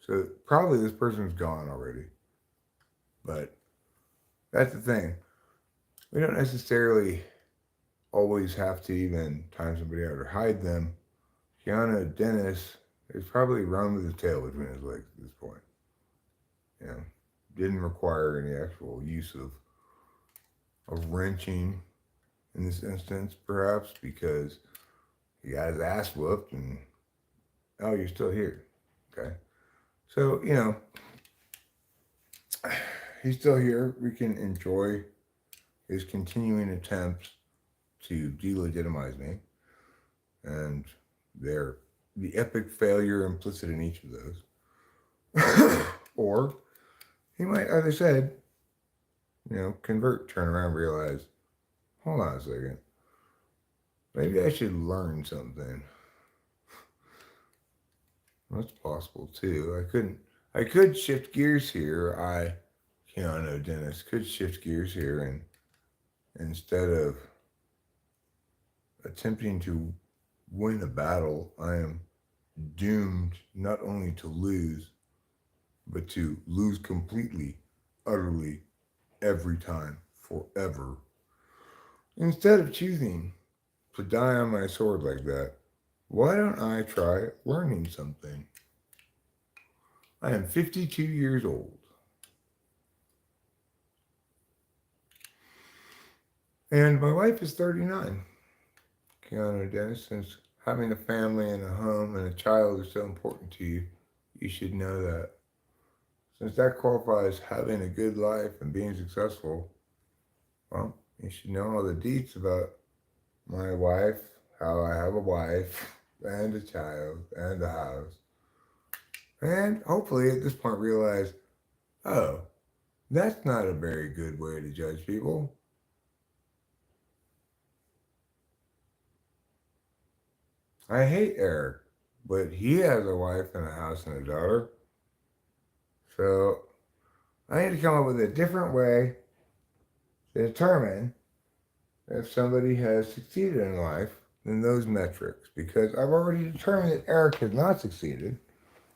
So probably this person's gone already. But that's the thing. We don't necessarily always have to even time somebody out or hide them. Kiana Dennis is probably run with his tail between his legs at this point. Didn't require any actual use of wrenching in this instance, perhaps because he got his ass whooped and you're still here. Okay. So, he's still here. We can enjoy his continuing attempts to delegitimize me and the epic failure implicit in each of those. Or he might, as I said, convert, turn around, realize, hold on a second. Maybe I should learn something. That's possible too. I could shift gears here. Keanu Dennis could shift gears here and instead of attempting to win a battle, I am doomed not only to lose, but to lose completely, utterly, every time, forever. Instead of choosing to die on my sword like that, why don't I try learning something? I am 52 years old. And my wife is 39. Keanu Dennis, since having a family and a home and a child is so important to you, you should know that. Since that qualifies having a good life and being successful, well, you should know all the deets about my wife, how I have a wife and a child and a house. And hopefully at this point realize, oh, That's not a very good way to judge people. I hate Eric, but he has a wife and a house and a daughter. So I need to come up with a different way to determine if somebody has succeeded in life than those metrics. Because I've already determined that Eric has not succeeded,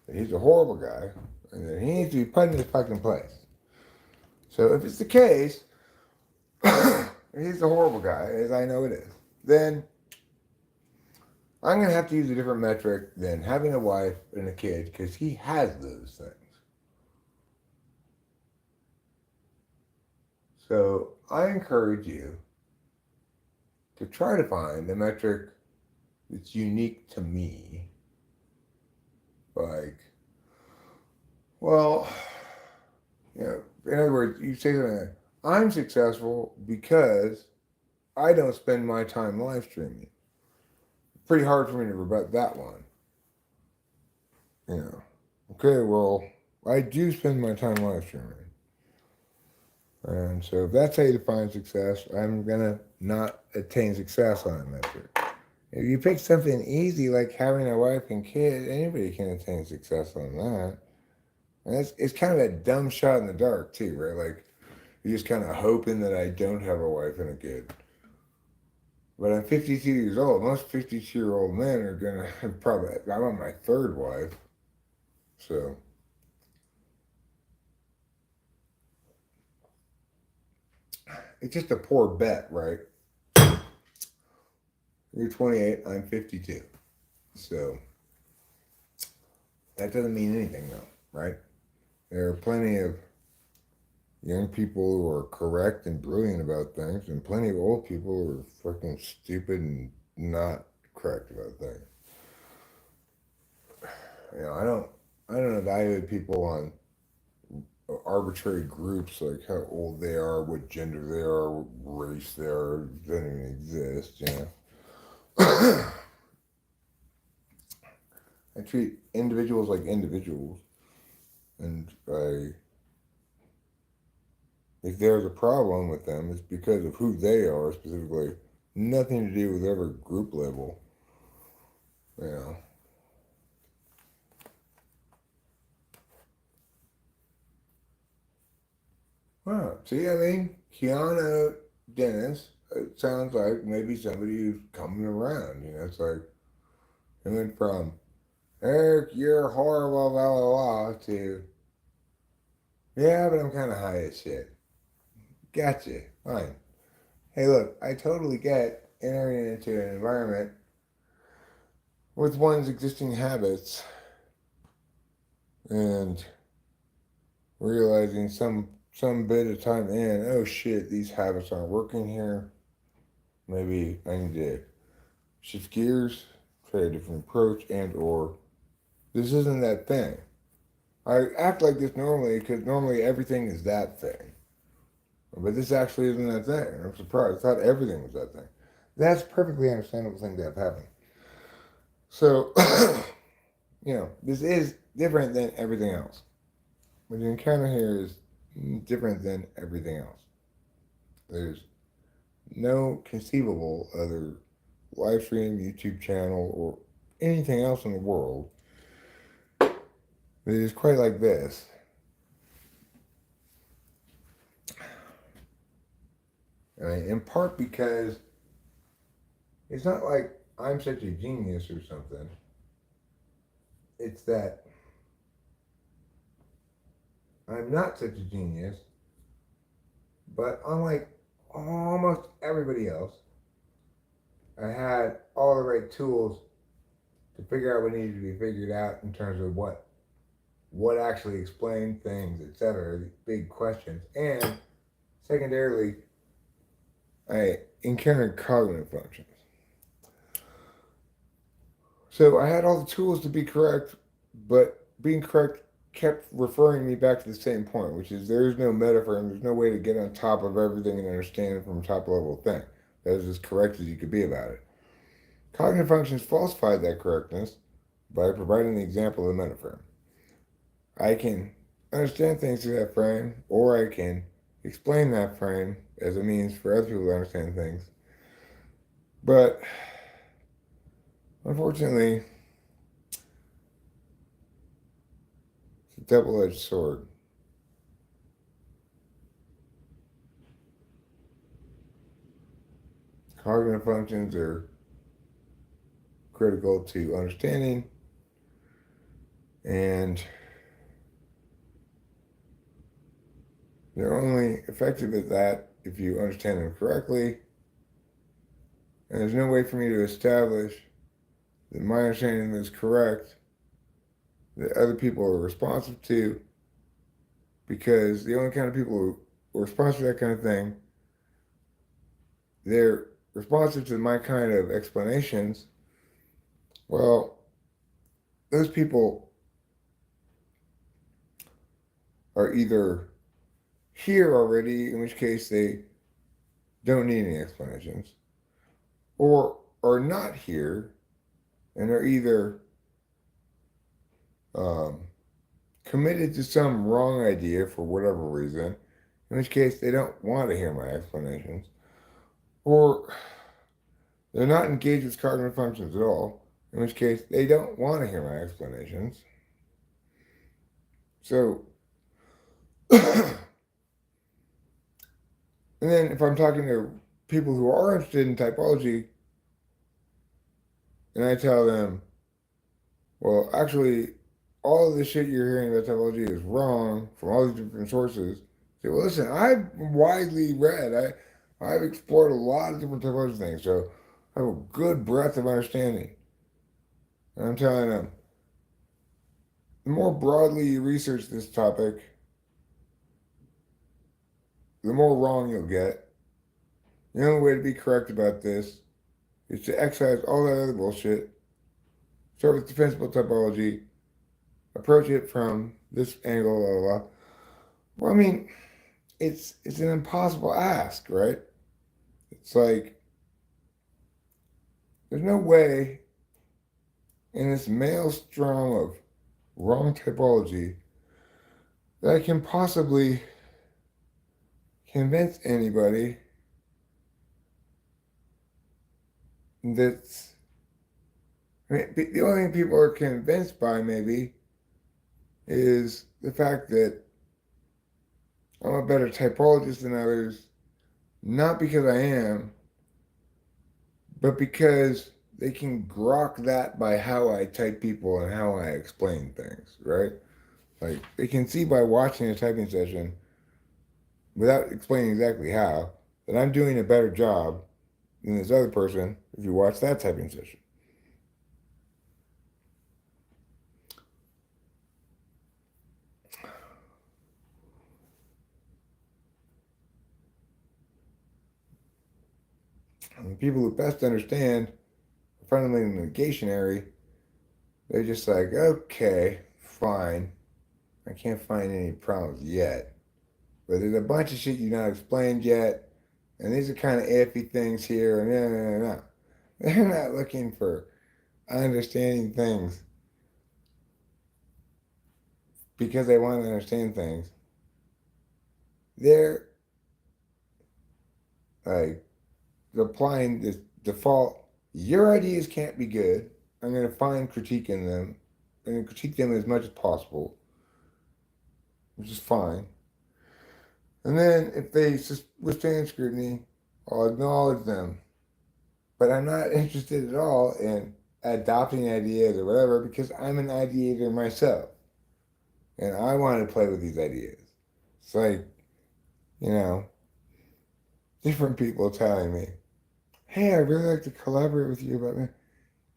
that he's a horrible guy, and that he needs to be put in his fucking place. So if it's the case, he's a horrible guy, as I know it is, then I'm going to have to use a different metric than having a wife and a kid because he has those things. So I encourage you to try to find a metric that's unique to me. Like, well, in other words, you say something like, I'm successful because I don't spend my time live streaming. Pretty hard for me to rebut that one. Okay, well, I do spend my time live streaming. And so if that's how you define success, I'm going to not attain success on that metric. If you pick something easy like having a wife and kid, anybody can attain success on that. And it's kind of a dumb shot in the dark, too, right? Like, you're just kind of hoping that I don't have a wife and a kid. But I'm 52 years old. Most 52-year-old men are going to probably, I'm on my third wife. So, it's just a poor bet, right? You're 28, I'm 52. So, that doesn't mean anything, though, right? There are plenty of young people who are correct and brilliant about things, and plenty of old people who are fucking stupid and not correct about things. I don't evaluate people on arbitrary groups like how old they are, what gender they are, what race they are. It doesn't even exist, I treat individuals like individuals, and if there's a problem with them, it's because of who they are specifically. Nothing to do with every group level. Wow. See, I mean, Keanu Dennis, it sounds like maybe somebody who's coming around. It's like, it went from, Eric, you're horrible, blah, blah, blah, to, yeah, but I'm kind of high as shit. Gotcha. Fine. Hey, look, I totally get entering into an environment with one's existing habits and realizing some bit of time in, oh shit, these habits aren't working here. Maybe I need to shift gears, try a different approach, and or this isn't that thing. I act like this normally because normally everything is that thing. But this actually isn't that thing. I'm surprised. I thought everything was that thing. That's a perfectly understandable thing to have happen. So, this is different than everything else. What you encounter here is different than everything else. There's no conceivable other live stream, YouTube channel, or anything else in the world that is quite like this. I mean, in part because it's not like I'm such a genius or something. It's that I'm not such a genius, but unlike almost everybody else, I had all the right tools to figure out what needed to be figured out in terms of what actually explained things, etc. Big questions, and secondarily, I encountered cognitive functions. So I had all the tools to be correct, but being correct kept referring me back to the same point, which is there is no metaphor and there's no way to get on top of everything and understand it from a top level thing. That is as correct as you could be about it. Cognitive functions falsified that correctness by providing the example of the metaphor. I can understand things through that frame, or I can explain that frame as a means for other people to understand things. But unfortunately, it's a double-edged sword. Cognitive functions are critical to understanding, and they're only effective at that if you understand them correctly. And there's no way for me to establish that my understanding is correct, that other people are responsive to, because the only kind of people who are responsive to that kind of thing, they're responsive to my kind of explanations. Well, those people are either here already, in which case they don't need any explanations, or are not here and are either committed to some wrong idea for whatever reason, in which case they don't want to hear my explanations, or they're not engaged with cognitive functions at all, in which case they don't want to hear my explanations. So, and then if I'm talking to people who are interested in typology, and I tell them, well, actually, all of the shit you're hearing about typology is wrong from all these different sources. Say, well, listen, I've widely read, I've explored a lot of different typology things, so I have a good breadth of understanding. And I'm telling them, the more broadly you research this topic, the more wrong you'll get. The only way to be correct about this is to excise all that other bullshit, start with defensible typology, approach it from this angle, blah, blah, blah. Well, I mean, it's an impossible ask, right? It's like, there's no way in this maelstrom of wrong typology that I can possibly convince anybody that's, I mean, the only thing people are convinced by maybe is the fact that I'm a better typologist than others, not because I am, but because they can grok that by how I type people and how I explain things, right? Like, they can see by watching a typing session, without explaining exactly how, that I'm doing a better job than this other person if you watch that typing session. And the people who best understand fundamentally negationary, they're just like, okay, fine. I can't find any problems yet. But there's a bunch of shit you've not explained yet, and these are kind of iffy things here, and no. They're not looking for understanding things because they want to understand things. They're like applying this default, your ideas can't be good. I'm going to find critique in them. I'm going to critique them as much as possible, which is fine. And then if they withstand scrutiny, I'll acknowledge them. But I'm not interested at all in adopting ideas or whatever because I'm an ideator myself. And I want to play with these ideas. It's like, different people telling me, hey, I'd really like to collaborate with you about that.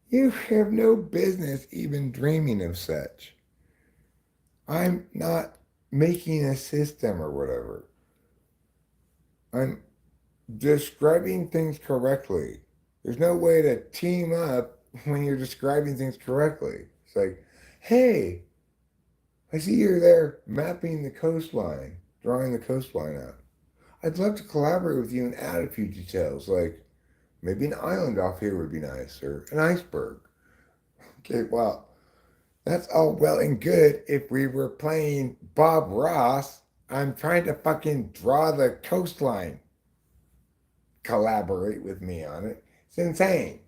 You have no business even dreaming of such. I'm not making a system or whatever. I'm describing things correctly. There's no way to team up when you're describing things correctly. It's like, hey, I see you're there mapping the coastline, drawing the coastline out. I'd love to collaborate with you and add a few details, like maybe an island off here would be nice, or an iceberg. Okay, well, That's all well and good if we were playing Bob Ross. I'm trying to fucking draw the coastline. Collaborate with me on it. It's insane.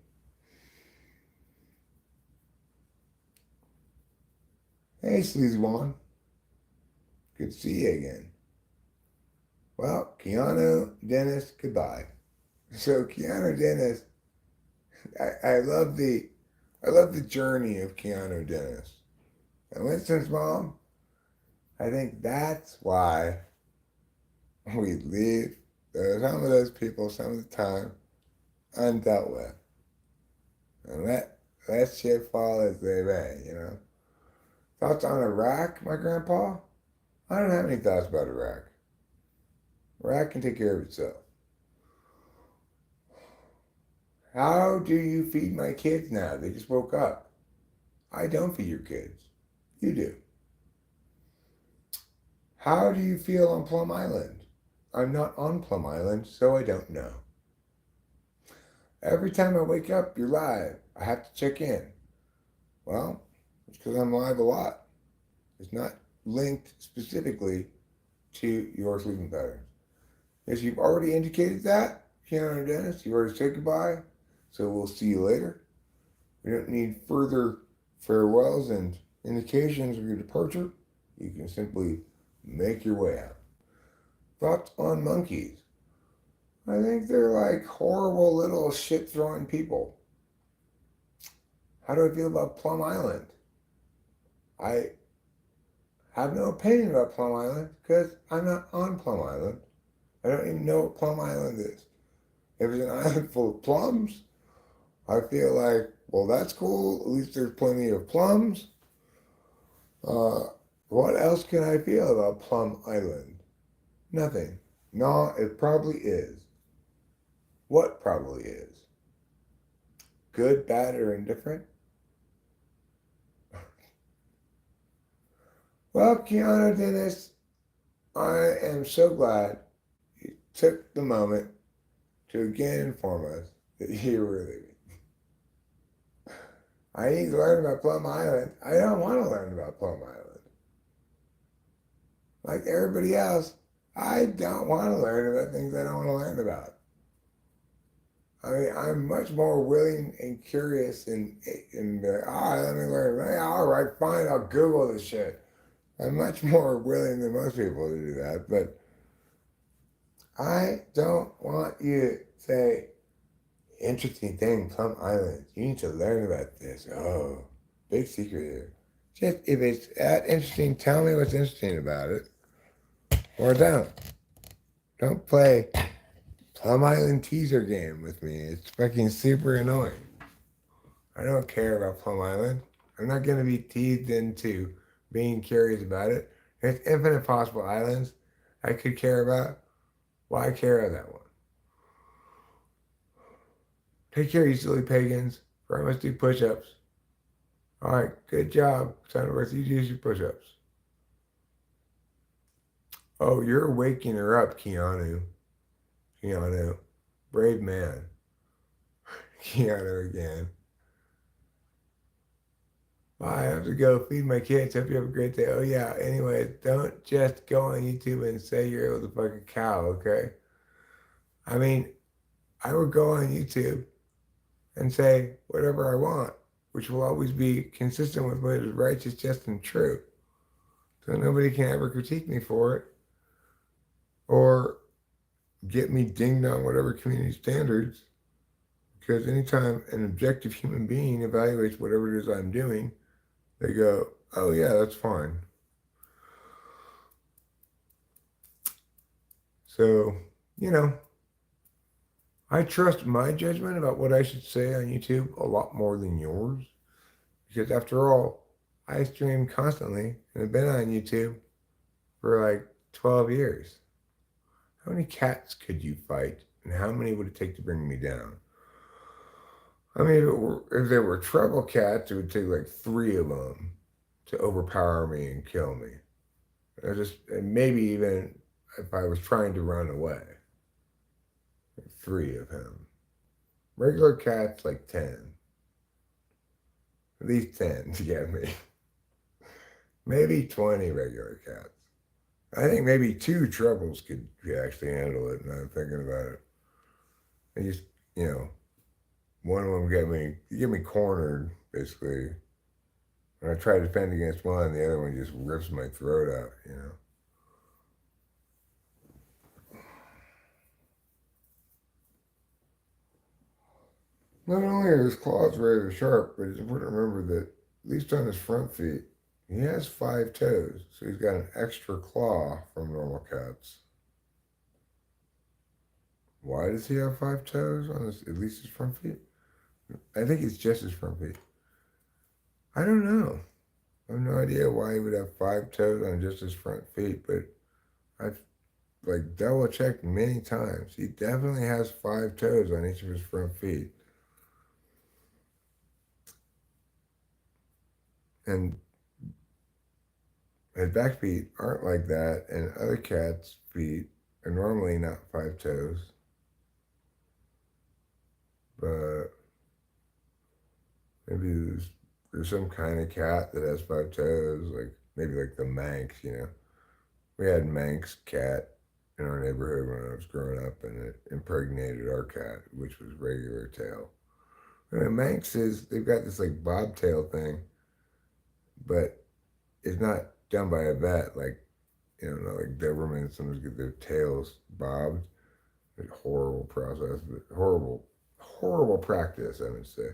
Hey, Sleazy One. Good to see you again. Well, Keanu, Dennis, goodbye. So Keanu Dennis, I love the journey of Keanu Dennis. And Winston's mom, I think that's why we leave some of those people some of the time undealt with. And let shit fall as they may, you know. Thoughts on Iraq, my grandpa? I don't have any thoughts about Iraq. Iraq can take care of itself. How do you feed my kids now? They just woke up. I don't feed your kids. You do. How do you feel on Plum Island? I'm not on Plum Island, so I don't know. Every time I wake up, you're live. I have to check in. Well, it's because I'm live a lot. It's not linked specifically to your sleeping patterns. As you've already indicated that, Keanu and Dennis, you've already said goodbye, so we'll see you later. We don't need further farewells and indications of your departure. You can simply make your way out. Thoughts on monkeys? I think they're like horrible little shit-throwing people. How do I feel about Plum Island? I have no opinion about Plum Island because I'm not on Plum Island. I don't even know what Plum Island is. If it's an island full of plums, I feel like, well, that's cool. At least there's plenty of plums. What else can I feel about Plum Island? Nothing. No, it probably is. What probably is? Good, bad, or indifferent? Well, Keanu Dennis, I am so glad you took the moment to again inform us that you were leaving. I need to learn about Plum Island. I don't want to learn about Plum Island. Like everybody else, I don't want to learn about things I don't want to learn about. I mean, I'm much more willing and curious and let me learn. Hey, all right, fine, I'll Google this shit. I'm much more willing than most people to do that, but I don't want you to say, interesting thing, Plum Island. You need to learn about this. Oh, big secret here. Just if it's that interesting, tell me what's interesting about it. Or don't. Don't play Plum Island teaser game with me. It's fucking super annoying. I don't care about Plum Island. I'm not going to be teased into being curious about it. There's infinite possible islands I could care about. Why care of that one? Take care, you silly pagans. For I must do push-ups. All right, good job. Sunworth, you do your push-ups. Oh, you're waking her up, Keanu. Keanu. Brave man. Keanu again. I have to go feed my kids. Hope you have a great day. Oh, yeah. Anyway, don't just go on YouTube and say you're able to fuck a cow, okay? I mean, I would go on YouTube and say whatever I want, which will always be consistent with what is righteous, just, and true. So nobody can ever critique me for it or get me dinged on whatever community standards. Because anytime an objective human being evaluates whatever it is I'm doing, they go, oh yeah, that's fine. So, you know, I trust my judgment about what I should say on YouTube a lot more than yours. Because after all, I stream constantly and have been on YouTube for like 12 years. How many cats could you fight? And how many would it take to bring me down? I mean, if there were trouble cats, it would take like 3 of them to overpower me and kill me. And maybe even if I was trying to run away. 3 of him. Regular cats, like 10. At least 10 to get me. maybe 20 regular cats. I think maybe 2 troubles could actually handle it. Now I'm thinking about it. I just, you know, one of them get me cornered basically. When I try to defend against one, the other one just rips my throat out. You know. Not only are his claws very sharp, but it's important to remember that, at least on his front feet, he has 5 toes, so he's got an extra claw from normal cats. Why does he have 5 toes on his, at least his front feet? I think it's just his front feet. I don't know. I have no idea why he would have 5 toes on just his front feet, but I've like double checked many times. He definitely has 5 toes on each of his front feet. And his back feet aren't like that, and other cats' feet are normally not 5 toes. But maybe there's some kind of cat that has 5 toes, like maybe like the Manx, you know. We had Manx cat in our neighborhood when I was growing up, and it impregnated our cat, which was regular tail. Manxes, they've got this like bobtail thing, but it's not done by a vet, like, you know, not like Dobermans sometimes get their tails bobbed. Like horrible process, but horrible practice, I would say.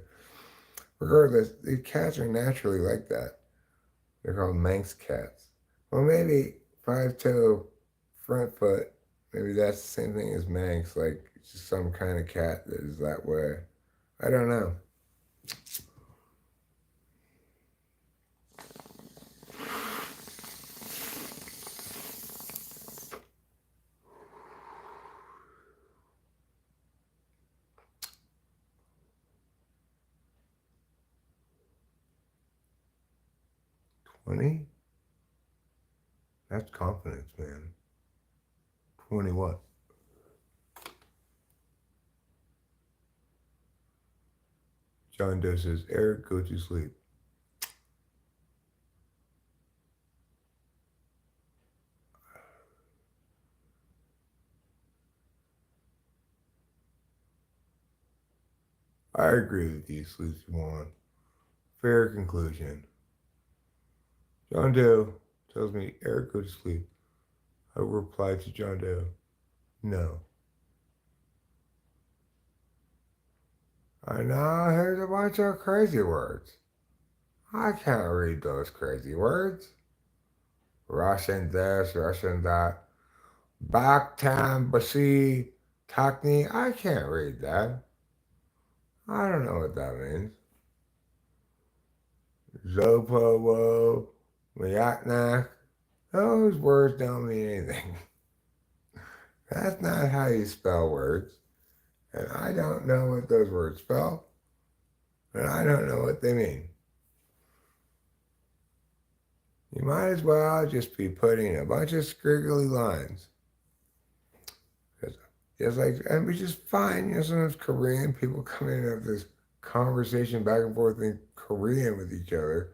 Regardless, the cats are naturally like that. They're called Manx cats. Well, maybe 5-toe front foot, maybe that's the same thing as Manx, like it's just some kind of cat that is that way. I don't know. $20? That's confidence, man. 20 what? John Doe says, Eric, go to sleep. I agree with you, Sleepy One. Fair conclusion. John Doe tells me, Eric, go to sleep. I will reply to John Doe, no. I know here's a bunch of crazy words. I can't read those crazy words. Russian this, Russian that. Bakhtan, Basi, Takni. I can't read that. I don't know what that means. Zopowo, Mayaknak. Those words don't mean anything. That's not how you spell words. And I don't know what those words spell. And I don't know what they mean. You might as well just be putting a bunch of squiggly lines. It's like, and which is fine. You know, sometimes Korean people come in and have this conversation back and forth in Korean with each other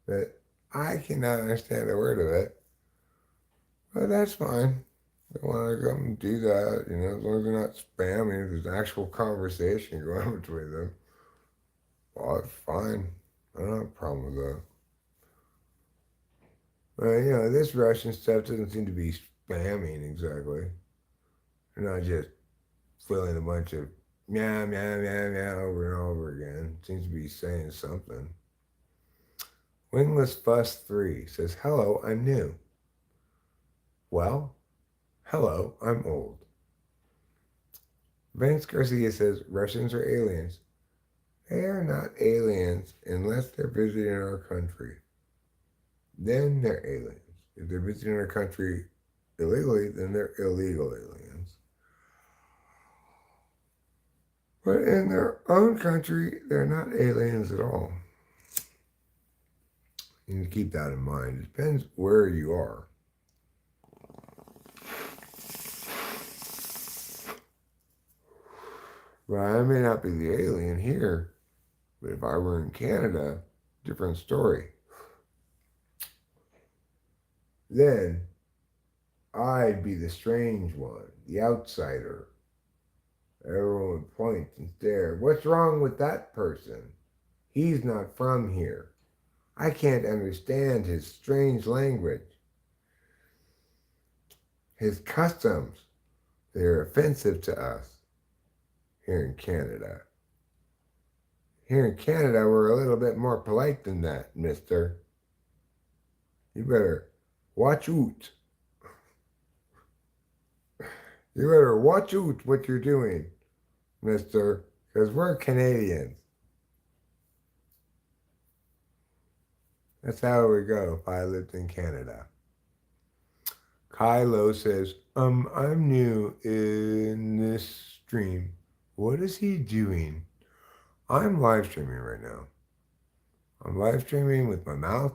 that I cannot understand a word of it. But that's fine. They want to come and do that, you know, as long as they're not spamming, there's an actual conversation going on between them. Well, it's fine. I don't have a problem with that. But, you know, this Russian stuff doesn't seem to be spamming exactly. They're not just filling a bunch of meow, meow, meow, meow over and over again. It seems to be saying something. Wingless Fuss 3 says, hello, I'm new. Well, hello, I'm old. Vance Garcia says, Russians are aliens. They are not aliens unless they're visiting our country. Then they're aliens. If they're visiting our country illegally, then they're illegal aliens. But in their own country, they're not aliens at all. You need to keep that in mind. It depends where you are. Well, I may not be the alien here, but if I were in Canada, different story. then I'd be the strange one, the outsider. Everyone would point and stare. What's wrong with that person? He's not from here. I can't understand his strange language, his customs. They're offensive to us here in Canada. Here in Canada, we're a little bit more polite than that, mister. You better watch out. You better watch out what you're doing, mister, because we're Canadians. That's how it would go if I lived in Canada. Kylo says, I'm new in this stream. What is he doing? I'm live streaming right now. I'm live streaming with my mouth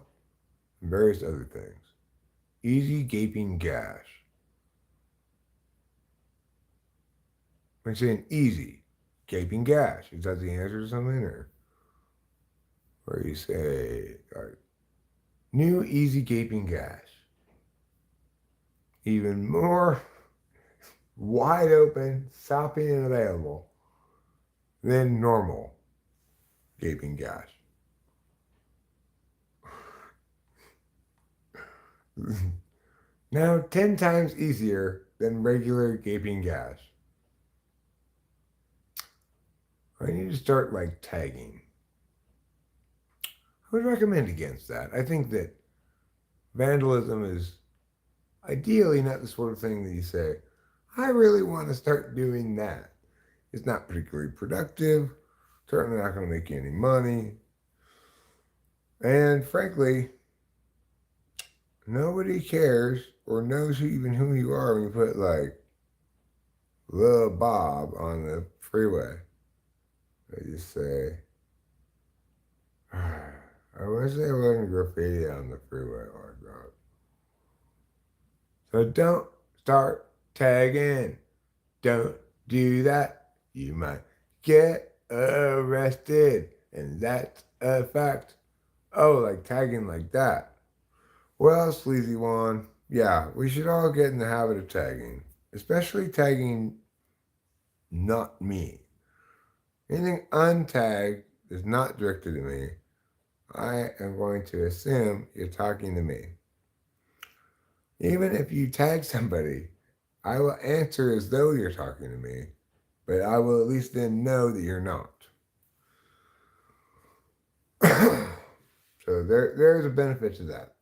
and various other things. Easy gaping gash. I'm saying easy gaping gash. Is that the answer to something? Or where you say, all right, new easy gaping gash. Even more wide open, sopping and available than normal gaping gash. Now 10 times easier than regular gaping gash. I need to start like tagging. I would recommend against that. I think that vandalism is ideally not the sort of thing that you say, I really want to start doing that. It's not particularly productive, certainly not going to make you any money. And frankly, nobody cares or knows even who you are when you put like Lil Bob on the freeway. They just say, I wish there wasn't graffiti on the freeway like that. So don't start tagging. Don't do that. You might get arrested. And that's a fact. Oh, like tagging like that. Well, sleazy one, yeah, we should all get in the habit of tagging. Especially tagging not me. Anything untagged is not directed to me. I am going to assume you're talking to me. Even if you tag somebody, I will answer as though you're talking to me, but I will at least then know that you're not. So there's a benefit to that.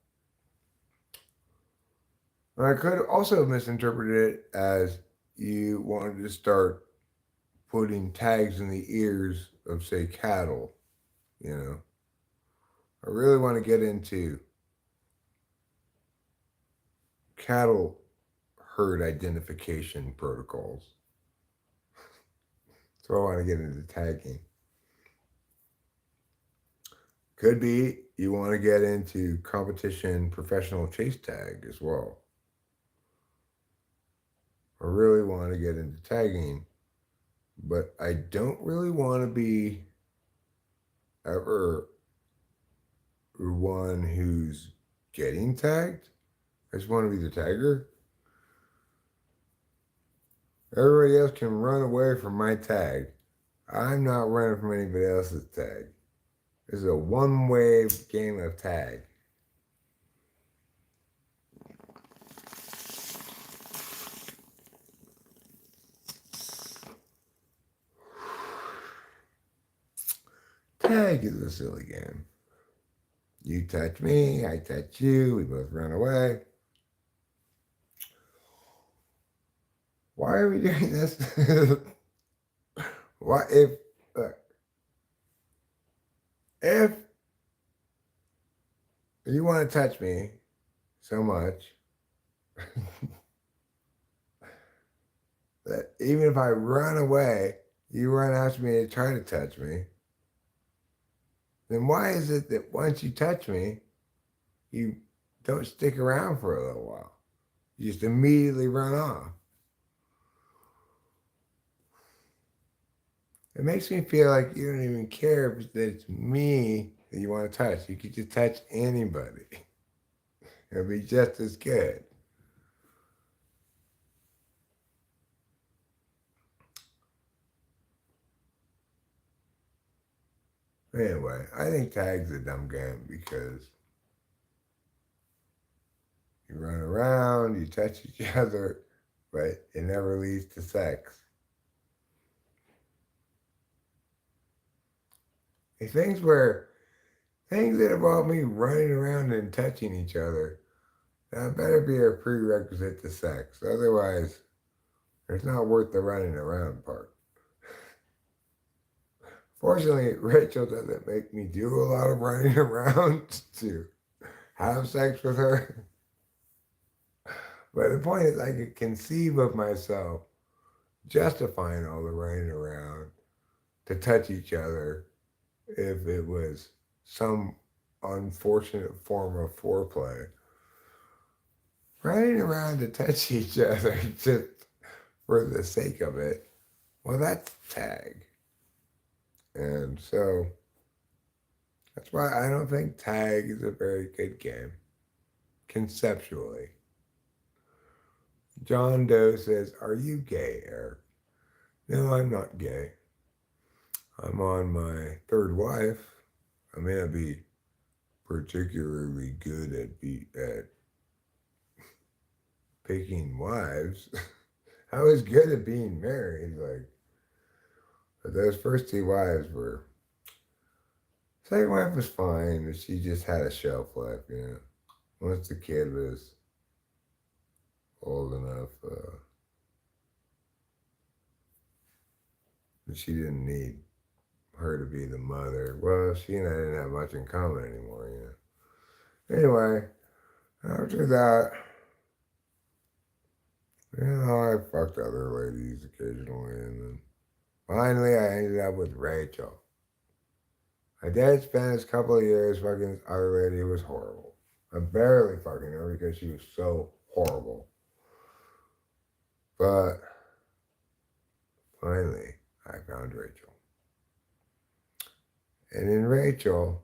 I could also have misinterpreted it as you wanted to start putting tags in the ears of, say, cattle, you know. I really want to get into cattle herd identification protocols. So I want to get into tagging. Could be you want to get into competition professional chase tag as well. I really want to get into tagging, but I don't really want to be ever one who's getting tagged. I just want to be the tagger. Everybody else can run away from my tag. I'm not running from anybody else's tag. This is a one-way game of tag. Tag is a silly game. You touch me, I touch you, we both run away. Why are we doing this? Why if you want to touch me so much that even if I run away, you run after me to try to touch me, then why is it that once you touch me, you don't stick around for a little while? You just immediately run off. It makes me feel like you don't even care if it's me that you want to touch. You could just touch anybody. It'll be just as good. Anyway, I think tag's a dumb game because you run around, you touch each other, but it never leads to sex. Things that involve me running around and touching each other, that better be a prerequisite to sex. Otherwise, it's not worth the running around part. Fortunately, Rachel doesn't make me do a lot of running around to have sex with her. But the point is, I could conceive of myself justifying all the running around to touch each other if it was some unfortunate form of foreplay. Running around to touch each other just for the sake of it, well, that's tag. And so that's why I don't think tag is a very good game, conceptually. John Doe says, "Are you gay, Eric?" No, I'm not gay. I'm on my third wife. I may not be particularly good at picking wives. I was good at being married, but those first two wives were. Second wife was fine, but she just had a shelf life, Once the kid was old enough, that she didn't need her to be the mother. Well, she and I didn't have much in common anymore, Anyway, after that, I fucked other ladies occasionally, and then finally I ended up with Rachel. I did spend a couple of years fucking this other lady who was horrible. I'm barely fucking her because she was so horrible. But finally, I found Rachel. And in Rachel,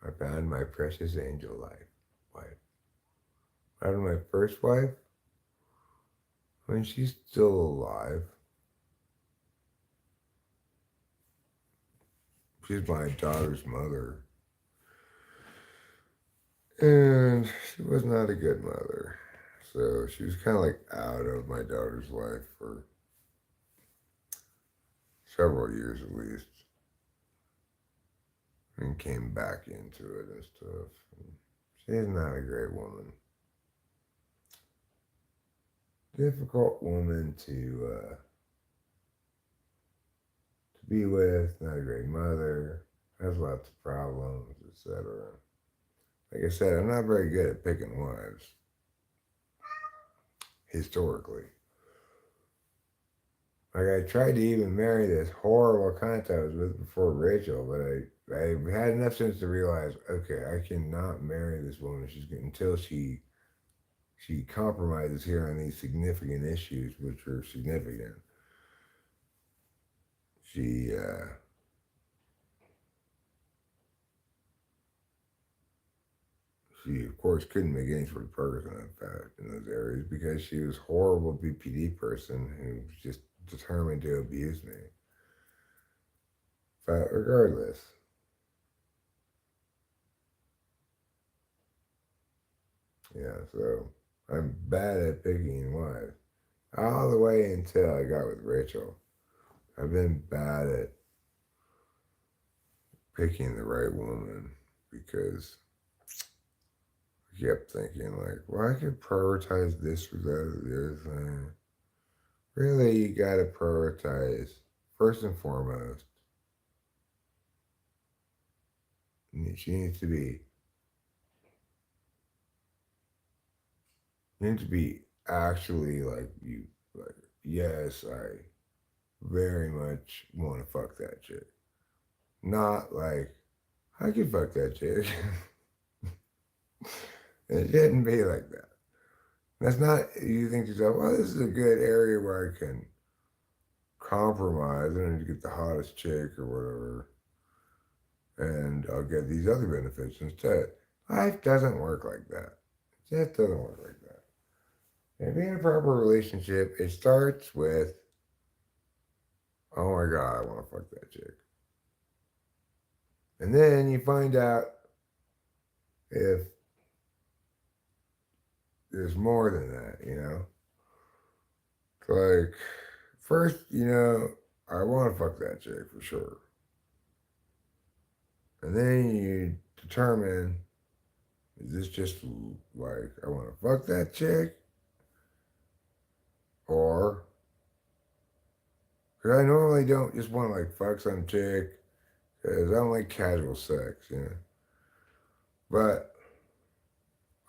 I found my precious angel wife. Out of my first wife, when she's still alive, she's my daughter's mother. And she was not a good mother. So she was kind of like out of my daughter's life for several years at least. And came back into it and stuff. She's not a great woman. Difficult woman to be with, not a great mother, has lots of problems, etc. Like I said, I'm not very good at picking wives, historically. Like I tried to even marry this horrible cunt I was with before Rachel, but I had enough sense to realize, okay, I cannot marry this woman until she compromises here on these significant issues, which are significant. She of course couldn't make any sort of progress in those areas because she was a horrible BPD person who was just determined to abuse me. But regardless, so I'm bad at picking wives. All the way until I got with Rachel. I've been bad at picking the right woman because I kept thinking well, I could prioritize this or that or the other thing. Really, you gotta prioritize first and foremost. She needs to be. You need to be actually yes, I very much want to fuck that chick. Not like, I can fuck that chick. It shouldn't be like that. That's not, you think to yourself, well, this is a good area where I can compromise. I don't need to get the hottest chick or whatever. And I'll get these other benefits instead. Life doesn't work like that. It just doesn't work like that. And being in a proper relationship, it starts with, oh my God, I want to fuck that chick. And then you find out if there's more than that, you know? It's like, first, I want to fuck that chick for sure. And then you determine, is this just like, I want to fuck that chick? Or, because I normally don't just want to like fuck some chick, because I don't like casual sex, you know? But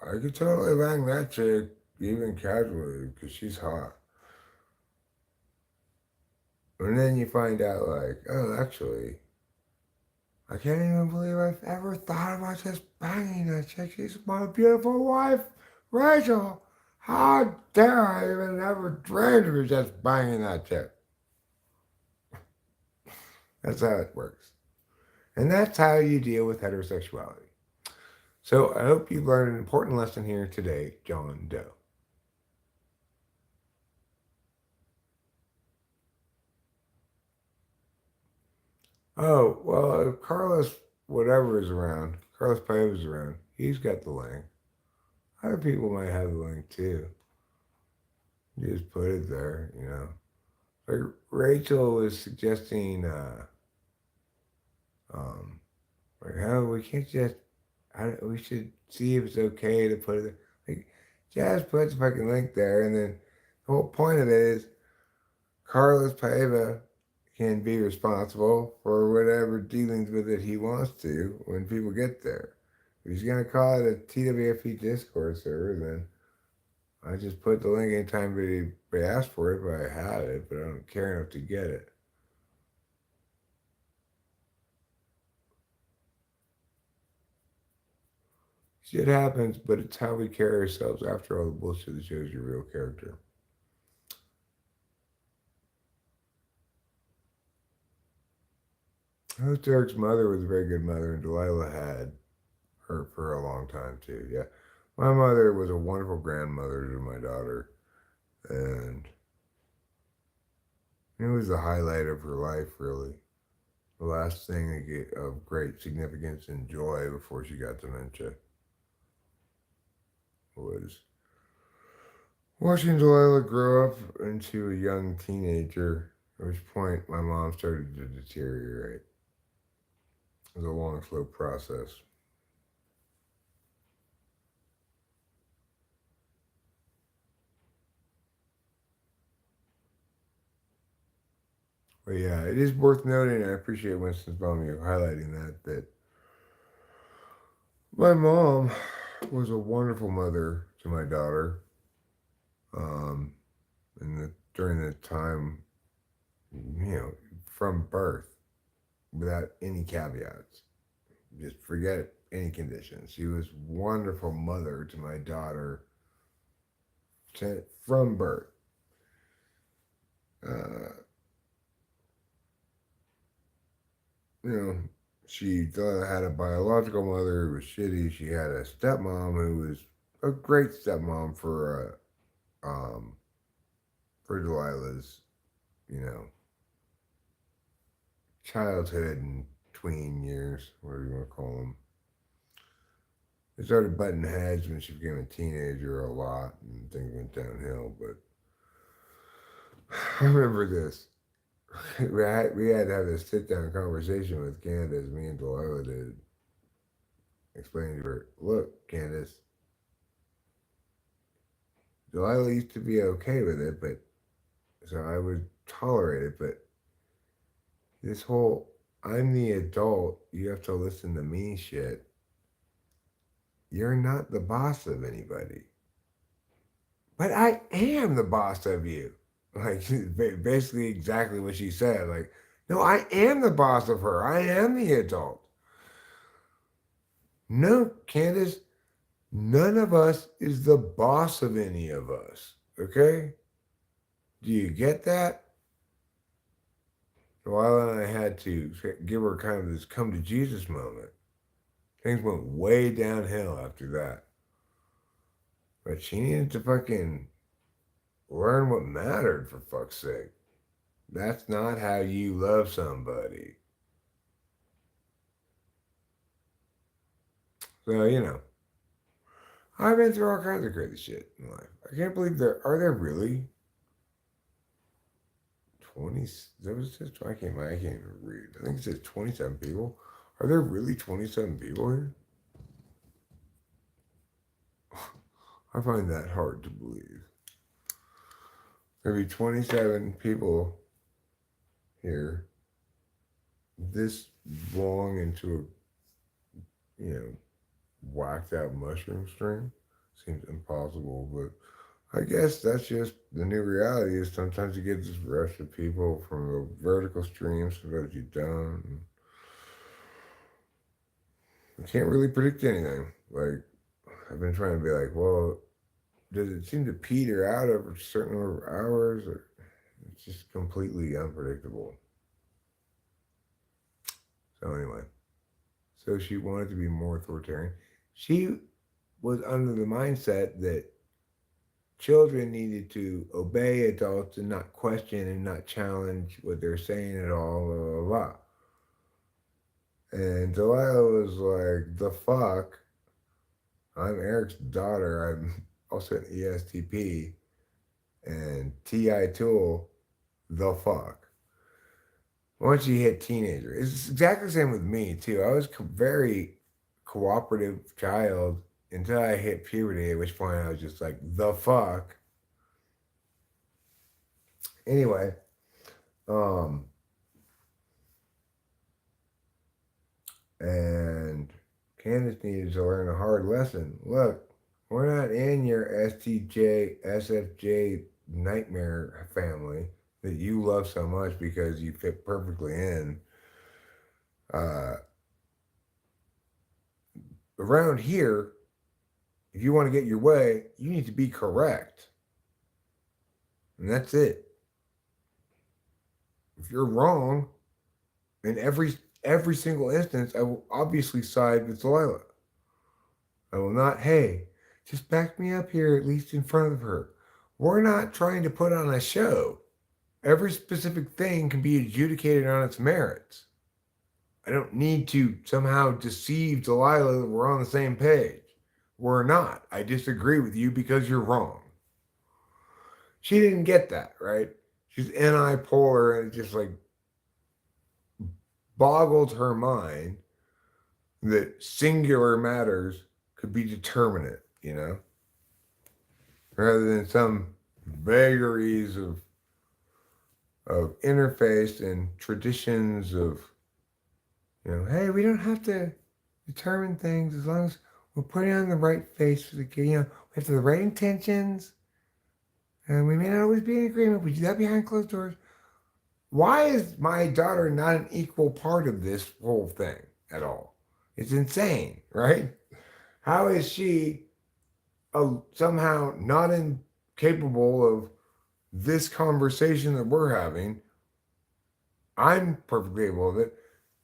I could totally bang that chick even casually because she's hot. And then you find out, like, oh, actually, I can't even believe I've ever thought about just banging that chick. She's my beautiful wife, Rachel. How dare I even ever dreamed of just banging that chick? That's how it works. And that's how you deal with heterosexuality. So I hope you've learned an important lesson here today, John Doe. Oh, well, if Carlos, whatever is around, Carlos Paiva is around, he's got the link. Other people might have the link too. You just put it there, you know. Like Rachel was suggesting, um, like, how we can't just, we should see if it's okay to put it, like, just put the fucking link there. And then the whole point of it is Carlos Paiva can be responsible for whatever dealings with it he wants to when people get there. If he's going to call it a TWFP Discord server, then I just put the link anytime they ask for it, but I have it, but I don't care enough to get it. Shit happens, but it's how we carry ourselves after all the bullshit that shows your real character. Host Eric's mother was a very good mother, and Delilah had her for a long time too. Yeah, my mother was a wonderful grandmother to my daughter, and it was the highlight of her life, really. The last thing of great significance and joy before she got dementia was watching Delilah grow up into a young teenager, at which point my mom started to deteriorate. It was a long, slow process. But yeah, it is worth noting, I appreciate Winston's mom you highlighting that my mom was a wonderful mother to my daughter. Um, during the time, from birth, without any caveats. Just forget any conditions. She was wonderful mother to my daughter from birth. Uh, you know, she had a biological mother who was shitty. She had a stepmom who was a great stepmom for Delilah's, you know, childhood and tween years, whatever you want to call them. They started butting heads when she became a teenager a lot, and things went downhill. But I remember this. We had to have this sit down conversation with Candace, me and Delilah did, explaining to her, look, Candace, Delilah used to be okay with it, but so I would tolerate it, but this whole I'm the adult, you have to listen to me shit, you're not the boss of anybody. But I am the boss of you. Like, basically exactly what she said. Like, no, I am the boss of her. I am the adult. No, Candace, none of us is the boss of any of us. Okay? Do you get that? Well, I had to give her kind of this come to Jesus moment. Things went way downhill after that. But she needed to fucking learn what mattered, for fuck's sake. That's not how you love somebody. So, I've been through all kinds of crazy shit in life. I can't believe there really 20, there was just, I can't even read. I think it says 27 people. Are there really 27 people here? I find that hard to believe. There'll be 27 people here this long into a, whacked out mushroom stream. Seems impossible, but I guess that's just the new reality is sometimes you get this rush of people from the vertical stream, sometimes you don't. I can't really predict anything. Like, I've been trying to be like, well, does it seem to peter out over a certain number of hours, or it's just completely unpredictable? So anyway, so she wanted to be more authoritarian. She was under the mindset that children needed to obey adults and not question and not challenge what they're saying at all, blah, blah, blah. And Delilah was like, the fuck? I'm Eric's daughter. I'm also an ESTP. And T.I. Tool, the fuck? Once you hit teenager, it's exactly the same with me, too. I was very cooperative child until I hit puberty, at which point I was just like, the fuck? Anyway, and Candace needed to learn a hard lesson. Look, we're not in your STJ, SFJ nightmare family that you love so much because you fit perfectly in. Around here, if you want to get your way, you need to be correct. And that's it. If you're wrong, in every single instance, I will obviously side with Delilah. I will not, hey, just back me up here, at least in front of her. We're not trying to put on a show. Every specific thing can be adjudicated on its merits. I don't need to somehow deceive Delilah that we're on the same page. We're not. I disagree with you because you're wrong. She didn't get that, right? She's anti-polar and it just like boggled her mind that singular matters could be determinate, rather than some vagaries of interface and traditions of, hey, we don't have to determine things as long as we're putting on the right face for the kid. We have the right intentions, and we may not always be in agreement. We do that behind closed doors. Why is my daughter not an equal part of this whole thing at all? It's insane, right? How is she somehow not incapable of this conversation that we're having? I'm perfectly capable of it.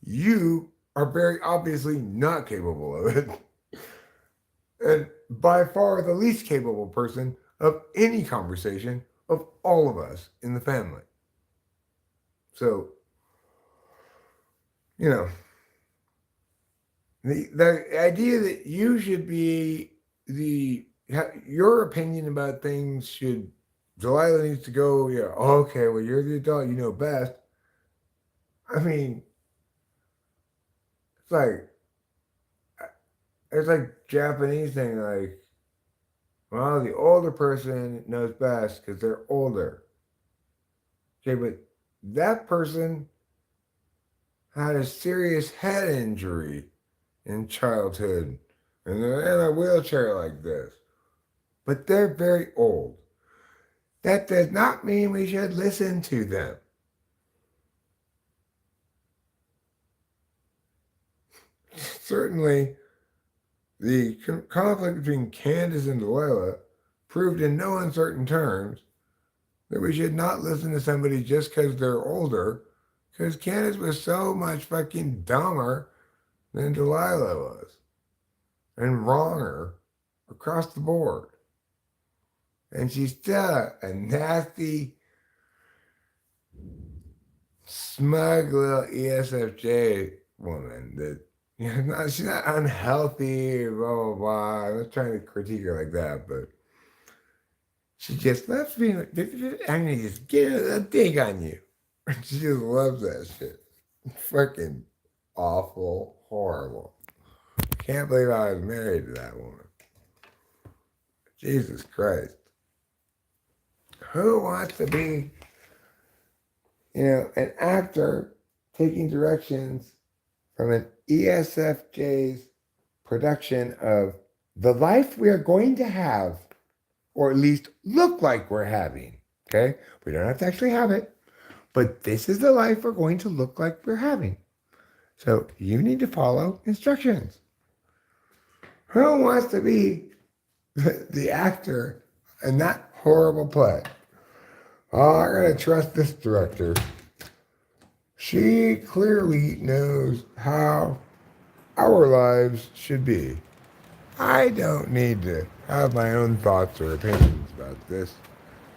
You are very obviously not capable of it. And by far the least capable person of any conversation of all of us in the family. So, the idea that you should be your opinion about things should, Delilah needs to go, okay, well, you're the adult, you know best. I mean, it's like Japanese thing, like, well, the older person knows best because they're older. Okay, but that person had a serious head injury in childhood and they're in a wheelchair like this. But they're very old. That does not mean we should listen to them. Certainly, the conflict between Candace and Delilah proved in no uncertain terms that we should not listen to somebody just because they're older, because Candace was so much fucking dumber than Delilah was. and wronger across the board. And she's still a nasty, smug little ESFJ woman that, she's not unhealthy, blah, blah, blah. I'm not trying to critique her like that, but she just loves me. I'm going to just get a dig on you. She just loves that shit. Fucking awful, horrible. Can't believe I was married to that woman. Jesus Christ. Who wants to be, an actor taking directions from an ESFJ's production of the life we are going to have, or at least look like we're having? Okay? We don't have to actually have it, but this is the life we're going to look like we're having. So you need to follow instructions. Who wants to be the actor in that horrible play? Oh, I gotta trust this director. She clearly knows how our lives should be. I don't need to have my own thoughts or opinions about this.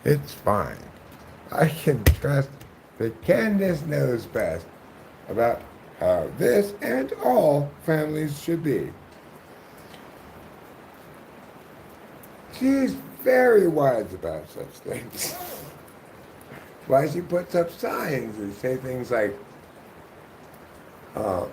It's fine. I can trust that Candace knows best about how this and all families should be. She's very wise about such things. Why she puts up signs that say things like, the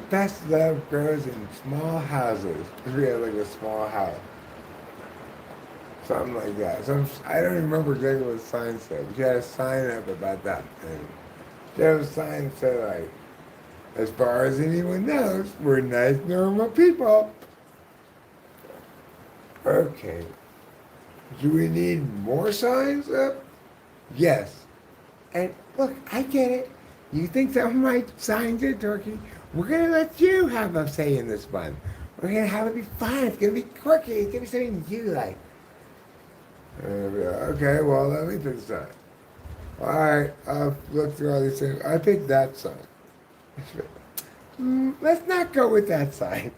best love grows in small houses. We have like a small house. Something like that. I don't remember exactly what the sign said, but she had a sign up about that thing. She had a sign that said, like, as far as anyone knows, we're nice, normal people. Okay. Do we need more signs up? Yes. And look, I get it. You think some of my signs are dorky? We're going to let you have a say in this one. We're going to have it be fun. It's going to be quirky. It's going to be something you like. Okay, well, let me pick a sign. All right, I'll look through all these things. I picked that sign. Let's not go with that sign.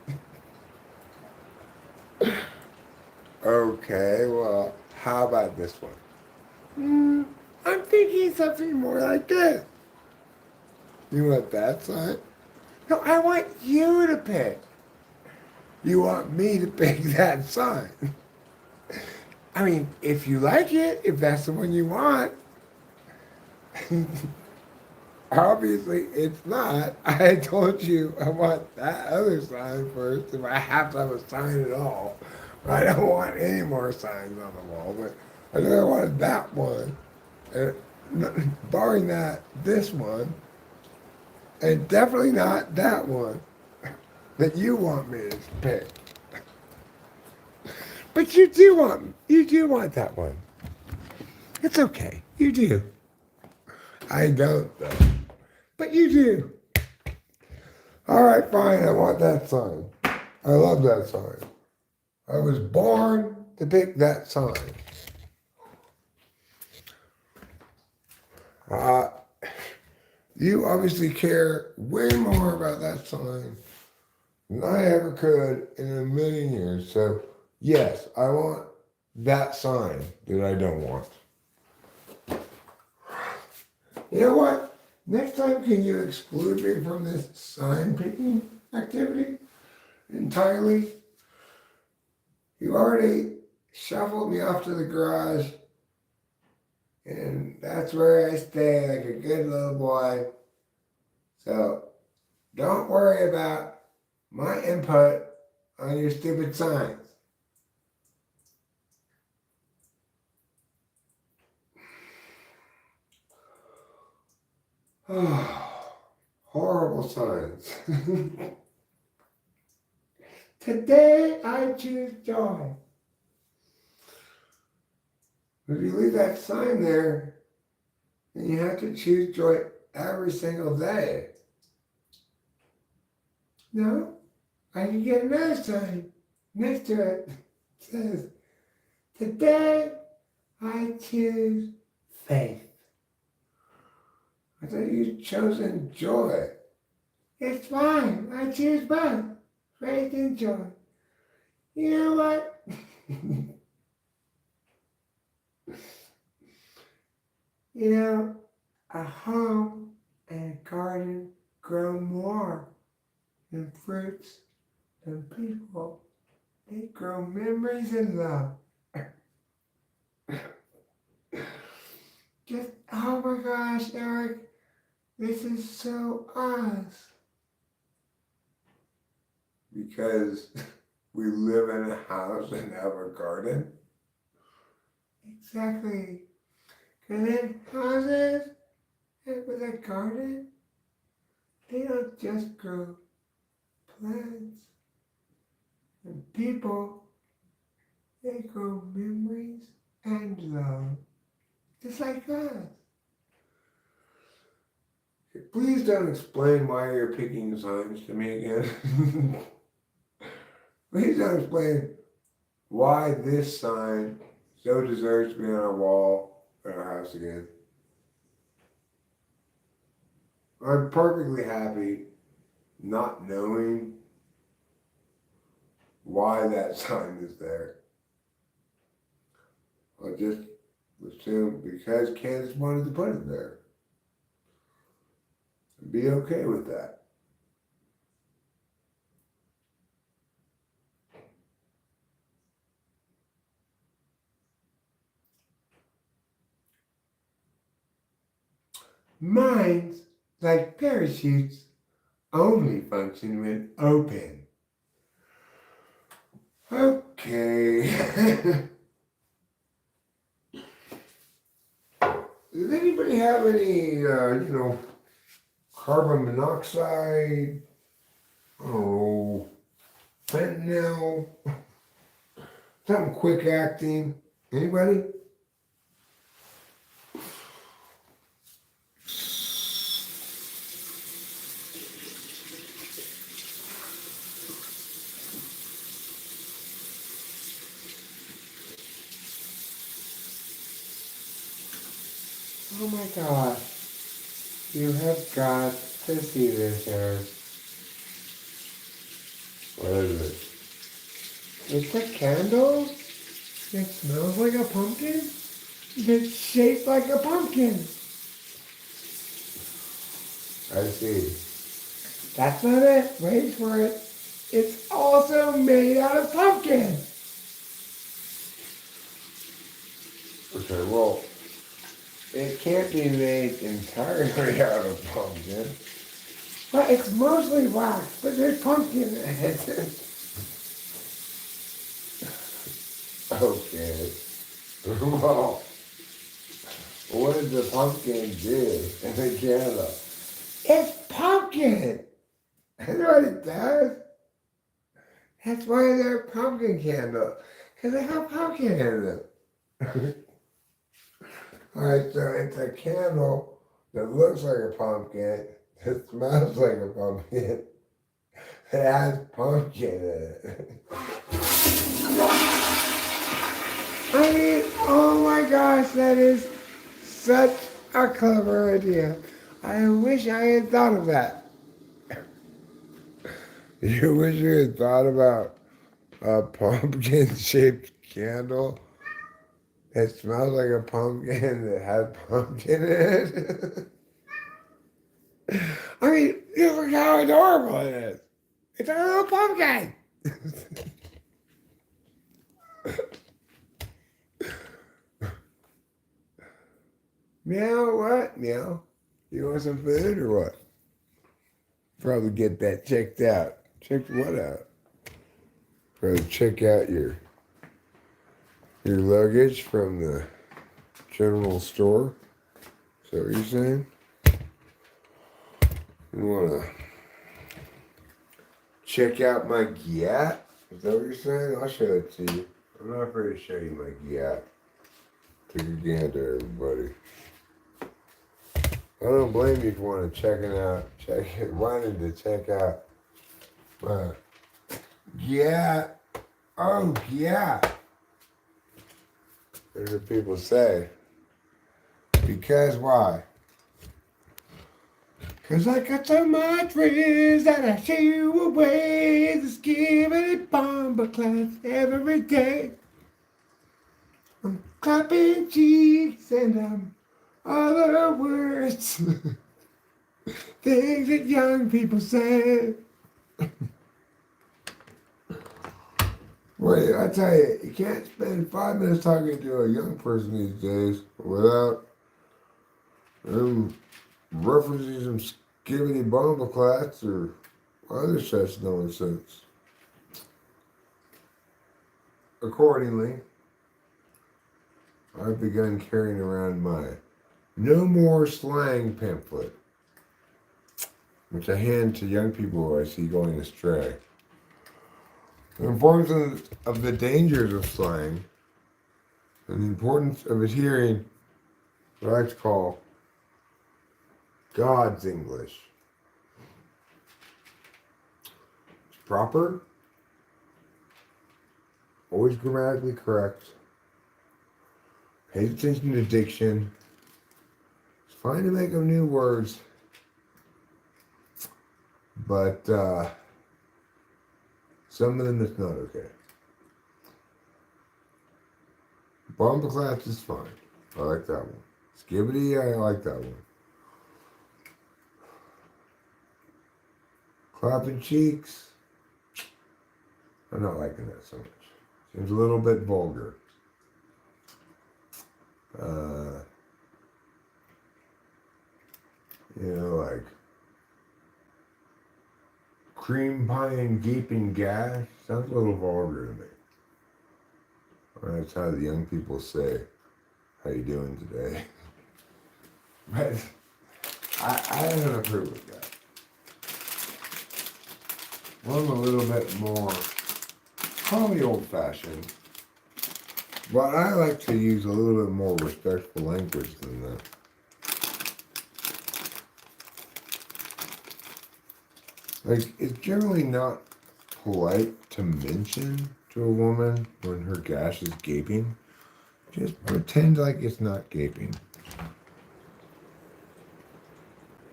Okay, well, how about this one? I'm thinking something more like this. You want that sign? No, I want you to pick. You want me to pick that sign. I mean, if you like it, if that's the one you want. Obviously, it's not. I told you I want that other sign first if I have to have a sign at all. I don't want any more signs on the wall, but I know I wanted that one. And barring that, this one, and definitely not that one that you want me to pick. But you do want that one. It's okay. You do. I don't though. But you do. All right, fine. I want that sign. I love that sign. I was born to pick that sign. You obviously care way more about that sign than I ever could in a million years. So, yes, I want that sign that I don't want. You know what? Next time, can you exclude me from this sign picking activity entirely? You already shuffled me off to the garage, and that's where I stay like a good little boy. So don't worry about my input on your stupid signs. Horrible signs. Today I choose joy. If you leave that sign there, then you have to choose joy every single day. No, I can get another sign next to it. It says, today I choose faith. I thought you chose enjoy. It's fine. I choose both. Faith and joy. You know what? You know, a home and a garden grow more than fruits than people. They grow memories and love. Just, oh my gosh, Eric, this is so us. Because we live in a house and have a garden. Exactly. And then houses and with a garden, they don't just grow plants and people, they grow memories and love. Just like us. Please don't explain why you're picking signs to me again. Please don't explain why this sign so deserves to be on our wall in our house again. I'm perfectly happy not knowing why that sign is there. I'll just assume because Candace wanted to put it there. And be okay with that. Mine's like parachutes, only function when open. Okay. Does anybody have any, carbon monoxide? Oh, fentanyl? Something quick acting? Anybody? Oh my gosh. You have got to see this, Eric. What is it? It's a candle. It smells like a pumpkin. It's shaped like a pumpkin. I see. That's not it. Wait for it. It's also made out of pumpkin. Okay, well, it can't be made entirely out of pumpkin. But it's mostly wax, but there's pumpkin in it. Okay. Well, what did the pumpkin do in the candle? It's pumpkin. I know what it does. That's why they're pumpkin candles. Because they have pumpkin in them. Alright, so it's a candle that looks like a pumpkin, that smells like a pumpkin, it has pumpkin in it. I mean, oh my gosh, that is such a clever idea. I wish I had thought of that. You wish you had thought about a pumpkin-shaped candle that smells like a pumpkin that has pumpkin in it? I mean, look how adorable it is. It's a little pumpkin. Meow, what? Meow? You want some food or what? Probably get that checked out. Check what out? Probably check out your luggage from the general store. Is that what you're saying? You wanna check out my Giat? Is that what you're saying? I'll show it to you. I'm not afraid to show you my Giat. Take a gander, everybody. I don't blame you for wanting to check out my Giat. Oh, Giat. That's what people say. Because why? 'Cause I got so much riz that I shoo away the skibbity bomber class every day. I'm clapping cheeks and I'm other words. Things that young people say. Wait, I tell you, you can't spend 5 minutes talking to a young person these days without them referencing some skibbity bomboclats or other such nonsense. Accordingly, I've begun carrying around my No More Slang pamphlet, which I hand to young people I see going astray. It informs them of the dangers of slang and the importance of adhering to what I like to call God's English. It's proper, always grammatically correct, pays attention to diction, it's fine to make up new words, but some of them it's not okay. Bomboclats is fine. I like that one. Skibbity, I like that one. Clapping cheeks, I'm not liking that so much. Seems a little bit vulgar. Like cream pie and gaping gas sounds a little vulgar to me. That's how the young people say, "How you doing today?" But I don't approve of that. Well, I'm a little bit more, probably old-fashioned, but I like to use a little bit more respectful language than that. Like, it's generally not polite to mention to a woman when her gash is gaping. Just pretend like it's not gaping.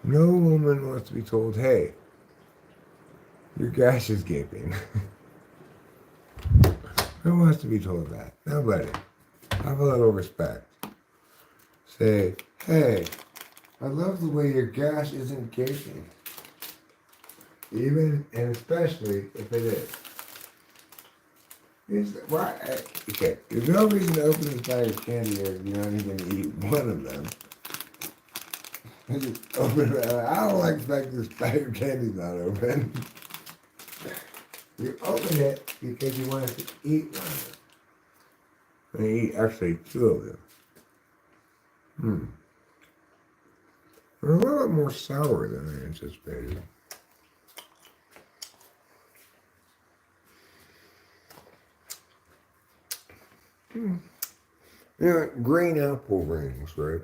No woman wants to be told, "Hey, your gash is gaping." Who wants to be told that? Nobody. Have a little respect. Say, "Hey, I love the way your gash isn't gaping." Even and especially if it is. Okay, there's no reason to open this bag of candy if you're not even going to eat one of them. Just open it. I don't like the fact this bag of candy's not open. You open it because you want to eat one of them. And you eat actually 2 of them. They're a little bit more sour than I anticipated. Green apple rings, right?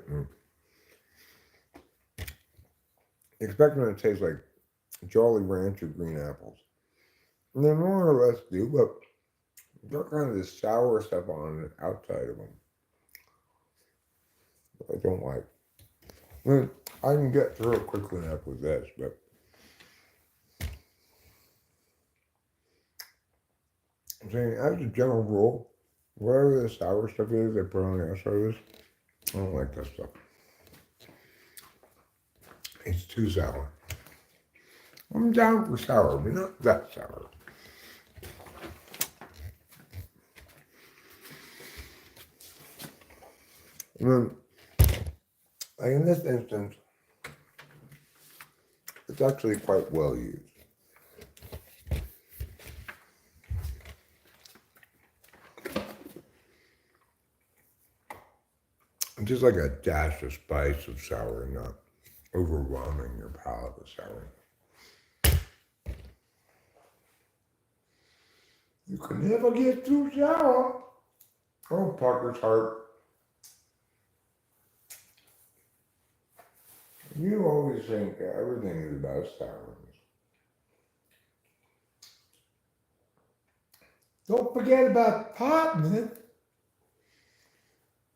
Expect them to taste like Jolly Rancher green apples. And they more or less do, but they're kind of this sour stuff on the outside of them. I don't like. I can get through it quickly enough with this, but I'm saying as a general rule, whatever the sour stuff is they put on the outside of this, I don't like that stuff. It's too sour. I'm down for sour, but not that sour. Like in this instance, it's actually quite well used. Just like a dash of spice of sour, not overwhelming your palate with sour. You can never get too sour. Oh, Parker's heart. You always think everything is about sourness. Don't forget about tartness.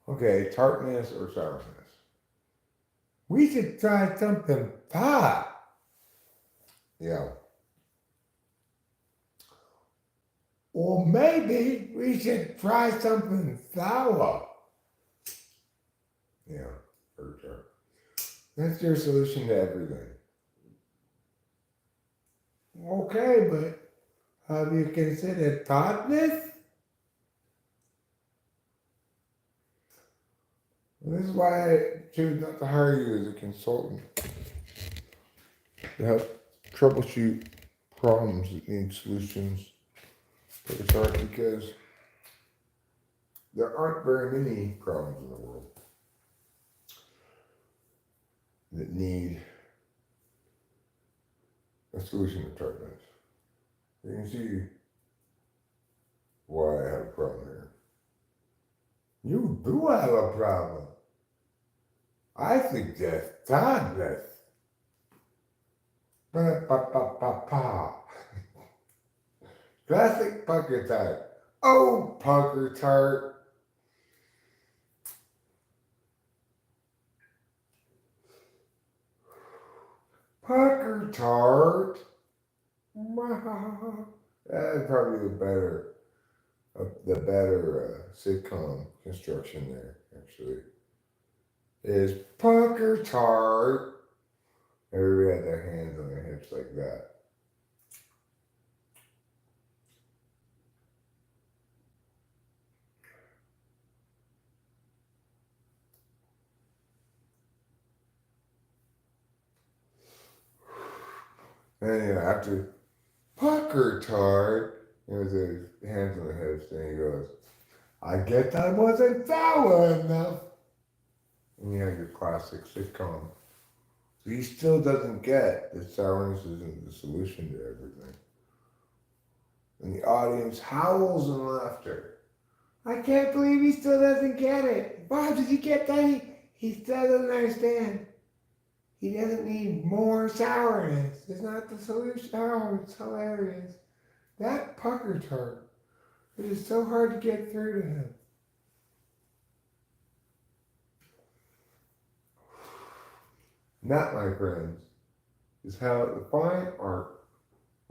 Okay, tartness or sourness. We should try something hot. Yeah. Or maybe we should try something sour. Yeah, for sure. That's your solution to everything. Okay, but have you considered tartness? Well, this is why I choose not to hire you as a consultant to help troubleshoot problems that need solutions for the chart, because there aren't very many problems in the world that need a solution to tartness. You can see why I have a problem here. You do have a problem. I suggest tartness. Ba-da-ba-ba-ba-ba. Classic pucker tart. Oh, pucker tart. Pucker tart. That's probably the better sitcom construction there, actually. Is pucker tart. Everybody had their hands on their hips like that. And after pucker tart, with his hands on the hips, and he goes, I guess I wasn't sour enough. And you have your classic sitcom. So he still doesn't get that sourness isn't the solution to everything. And the audience howls in laughter. I can't believe he still doesn't get it. Bob, did you get that? He still doesn't understand. He doesn't need more sourness. It's not the solution. Oh, it's hilarious. That pucker tart, it is so hard to get through to him. That, my friends, is how the fine art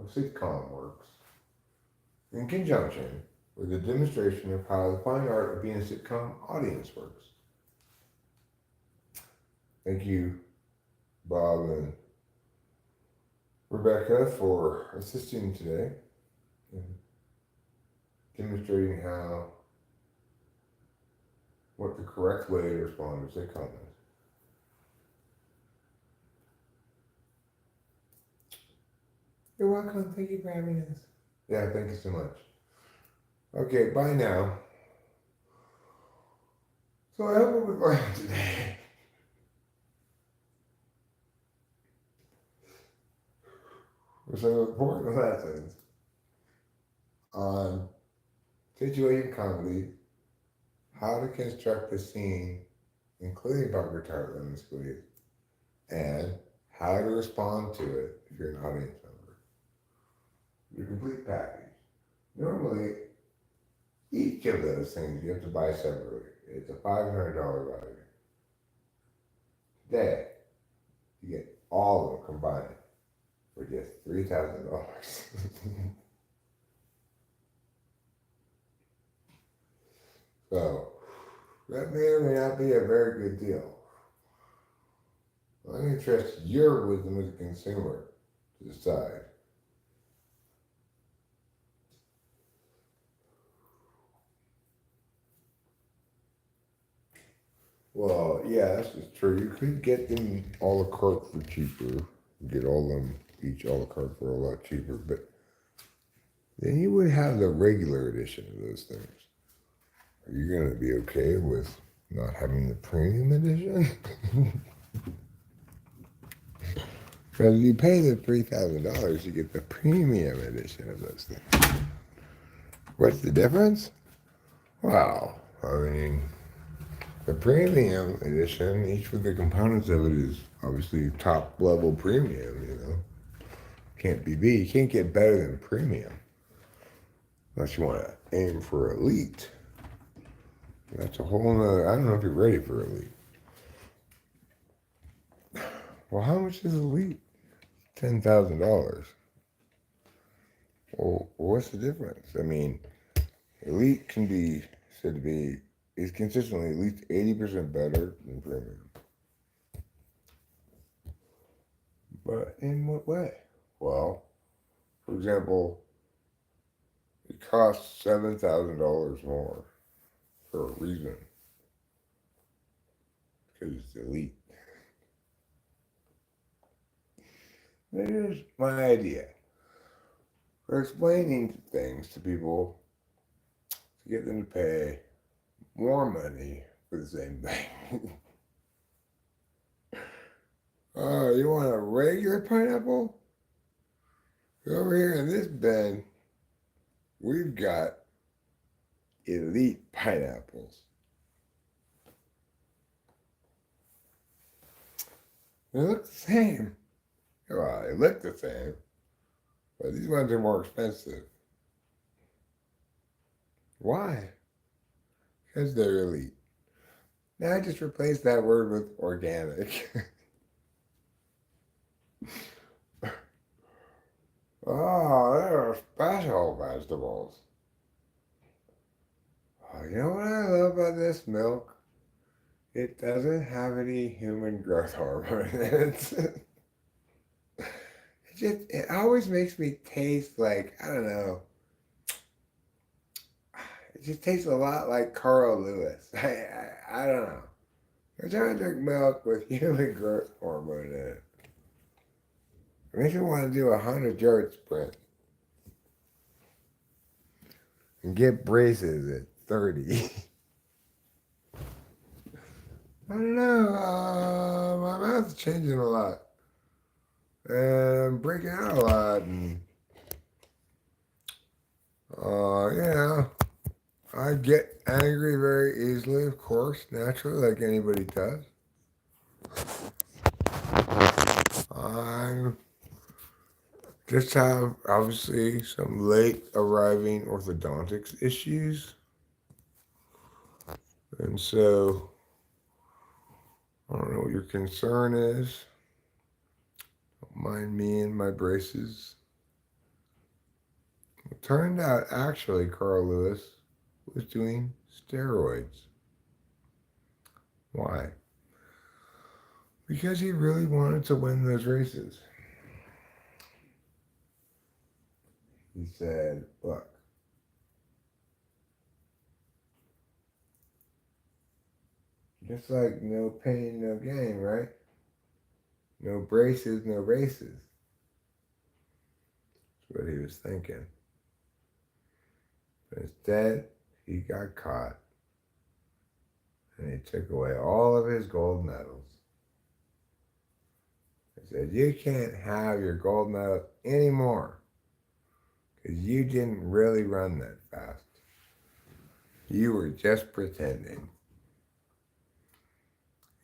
of sitcom works, in conjunction with a demonstration of how the fine art of being a sitcom audience works. Thank you, Bob and Rebecca, for assisting today in demonstrating what the correct way to respond to sitcom is. You're welcome. Thank you for having us. Yeah, thank you so much. Okay, bye now. So I hope we've learned today. Some important lessons on situation comedy, how to construct a scene, including Parker Tart Lemon Squeeze, and how to respond to it if you're an audience member. Your complete package. Normally, each of those things you have to buy separately. It's a $500 value. Today, you get all of them combined for just $3,000. So, that may or may not be a very good deal. I'm going to trust your wisdom as a consumer to decide. Well, yeah, that's just true. You could get them a la carte for cheaper. Get all them each a la carte for a lot cheaper, but then you would have the regular edition of those things. Are you going to be okay with not having the premium edition? Because you pay the $3,000, you get the premium edition of those things. What's the difference? Well, I mean, the premium edition, each of the components of it is obviously top level premium, you know. Can't be beat. You can't get better than premium. Unless you want to aim for elite. That's a whole nother, I don't know if you're ready for elite. Well, how much is elite? $10,000. Well, what's the difference? I mean, elite can be said to be is consistently at least 80% better than premium. But in what way? Well, for example, it costs $7,000 more for a reason. Because it's elite. Here's my idea for explaining things to people to get them to pay more money for the same thing. Oh, you want a regular pineapple? Over here in this bin, we've got elite pineapples. They look the same. Well, they look the same, but these ones are more expensive. Why? Because they're elite. Now I just replace that word with organic. Oh, they're special vegetables. Oh, you know what I love about this milk? It doesn't have any human growth hormone in it. It always makes me taste like, I don't know. It just tastes a lot like Carl Lewis. I don't know. Every time I drink milk with human growth hormone in it, it makes me want to do a 100-yard sprint and get braces at 30. I don't know. My mouth's changing a lot. And I'm breaking out a lot. And, I get angry very easily, of course, naturally, like anybody does. I just have, obviously, some late arriving orthodontics issues. And so, I don't know what your concern is. Don't mind me and my braces. It turned out, actually, Carl Lewis was doing steroids. Why? Because he really wanted to win those races. He said, look, just like no pain, no gain, right? No braces, no races. That's what he was thinking. But instead, he got caught. And he took away all of his gold medals. He said, you can't have your gold medal anymore. Because you didn't really run that fast. You were just pretending.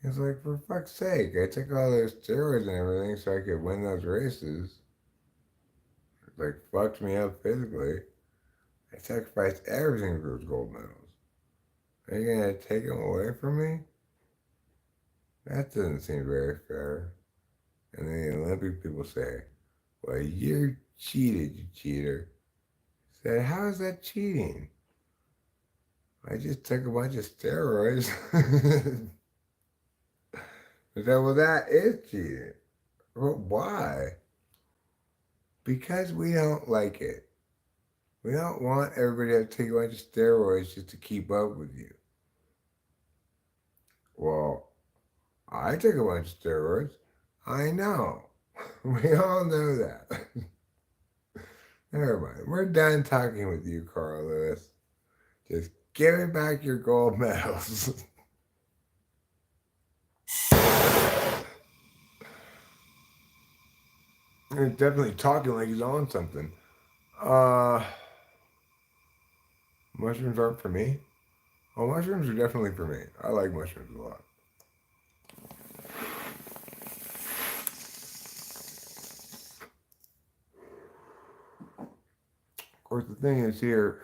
It's like, for fuck's sake, I took all those steroids and everything so I could win those races. It like fucked me up physically. I sacrificed everything for those gold medals. Are you gonna take them away from me? That doesn't seem very fair. And then the Olympic people say, well, you cheated, you cheater. I said, how is that cheating? I just took a bunch of steroids. I said, well, that is cheating. Well, why? Because we don't like it. We don't want everybody to take a bunch of steroids just to keep up with you. Well, I took a bunch of steroids. I know. We all know that. Never mind. We're done talking with you, Carl Lewis. Just give me back your gold medals. He's definitely talking like he's on something. Mushrooms aren't for me. Oh, mushrooms are definitely for me. I like mushrooms a lot. Of course, the thing is here,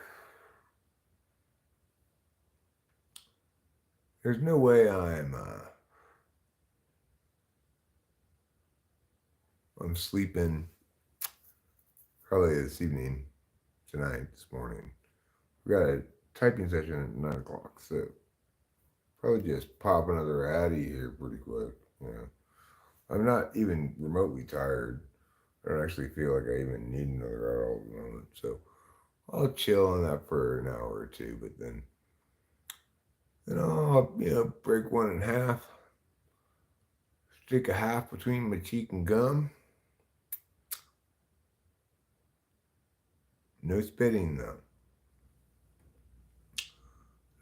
there's no way I'm I'm sleeping probably this evening, tonight, this morning. We got a typing session at 9 o'clock, so probably just pop another Addy here pretty quick. You know, I'm not even remotely tired. I don't actually feel like I even need another Addy at the moment, so I'll chill on that for an hour or two, but then I'll break one in half, stick a half between my cheek and gum. No spitting though.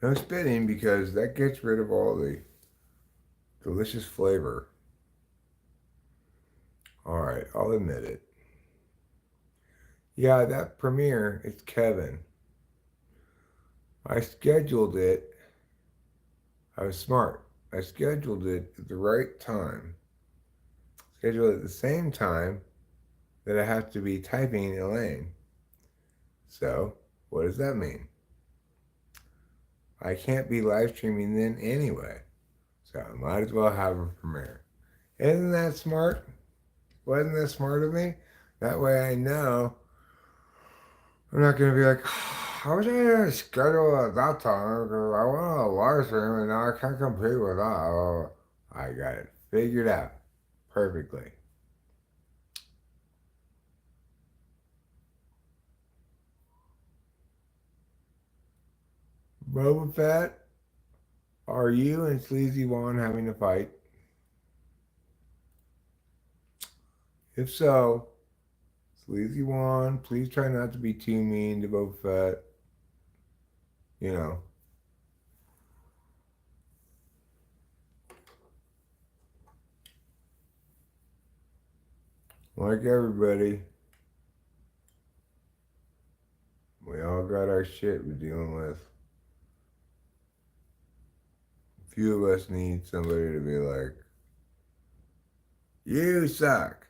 No spitting because that gets rid of all the delicious flavor. All right, I'll admit it. Yeah, that premiere, it's Kevin. I scheduled it. I was smart. I scheduled it at the right time. Scheduled it at the same time that I have to be typing Elaine. So, what does that mean? I can't be live streaming then anyway. So I might as well have a premiere. Isn't that smart? Wasn't that smart of me? That way I know I'm not going to be like, I wish I had a schedule at that time because I want a live stream and now I can't compete with that. Oh, I got it figured out perfectly. Boba Fett, are you and Sleazy Juan having a fight? If so, Sleazy Juan, please try not to be too mean to Boba Fett. You know. Like everybody, we all got our shit we're dealing with. A few of us need somebody to be like, you suck.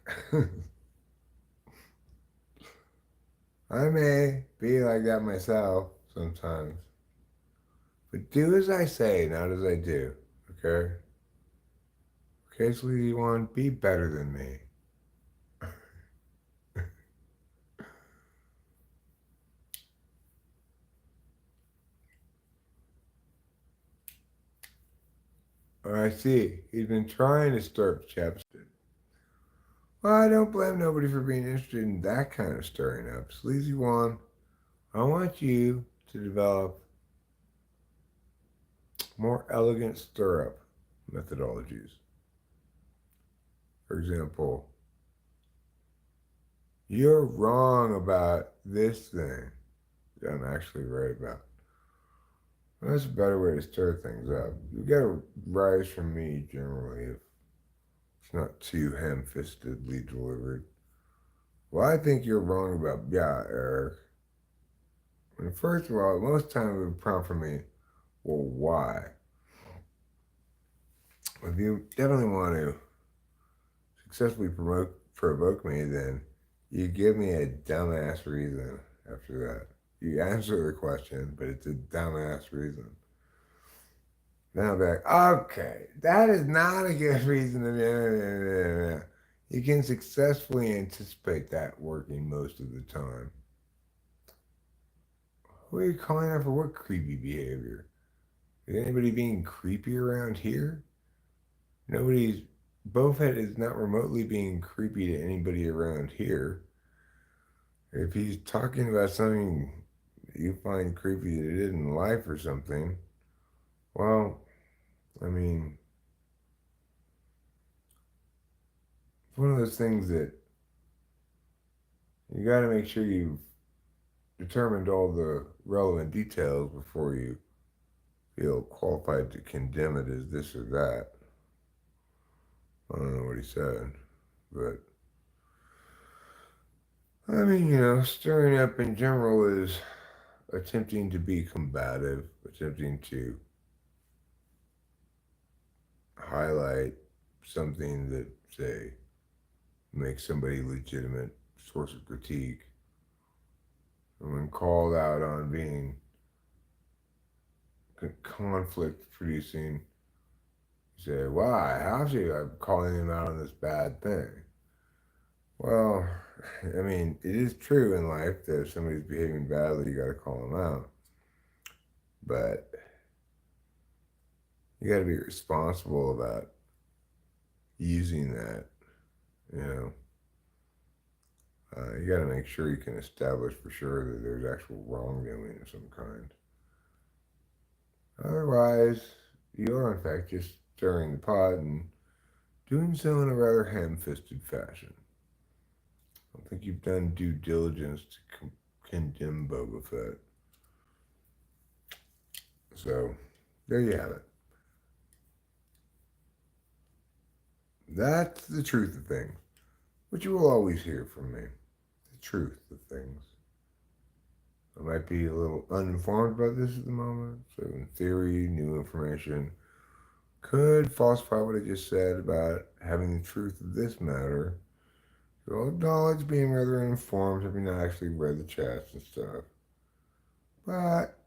I may be like that myself sometimes. But do as I say, not as I do. Okay? Okay, Sleazy One, be better than me. Oh, I see. He's been trying to start chapstick. Well, I don't blame nobody for being interested in that kind of stirring up. Sleazy One, I want you to develop more elegant stir-up methodologies. For example, you're wrong about this thing that I'm actually right about. Well, that's a better way to stir things up. You get a rise from me generally if it's not too ham-fistedly delivered. Well, I think you're wrong about, yeah, Eric. And first of all, most times it would prompt for me, well, why? If you definitely want to successfully provoke me, then you give me a dumbass reason after that. You answer the question, but it's a dumbass reason. Then I'll be like, okay, that is not a good reason to be. You can successfully anticipate that working most of the time. Who are you calling out for what creepy behavior? Is anybody being creepy around here? Nobody's. Buffett is not remotely being creepy to anybody around here. If he's talking about something you find creepy that it is in life or something, well, I mean, it's one of those things that you got to make sure you've determined all the relevant details before you feel qualified to condemn it as this or that. I don't know what he said, but I mean, stirring up in general is attempting to be combative, attempting to highlight something that, say, makes somebody a legitimate source of critique. And when called out on being conflict producing, you say, why? How should I'm calling him out on this bad thing? Well, I mean, it is true in life that if somebody's behaving badly, you got to call them out. But you got to be responsible about using that. You know, you got to make sure you can establish for sure that there's actual wrongdoing of some kind. Otherwise, you are in fact just stirring the pot and doing so in a rather ham-fisted fashion. I don't think you've done due diligence to condemn Boba Fett. So, there you have it. That's the truth of things, which you will always hear from me. The truth of things. I might be a little uninformed about this at the moment, so in theory, new information could falsify what I just said about having the truth of this matter. So I'll acknowledge being rather uninformed, having not actually read the chats and stuff. But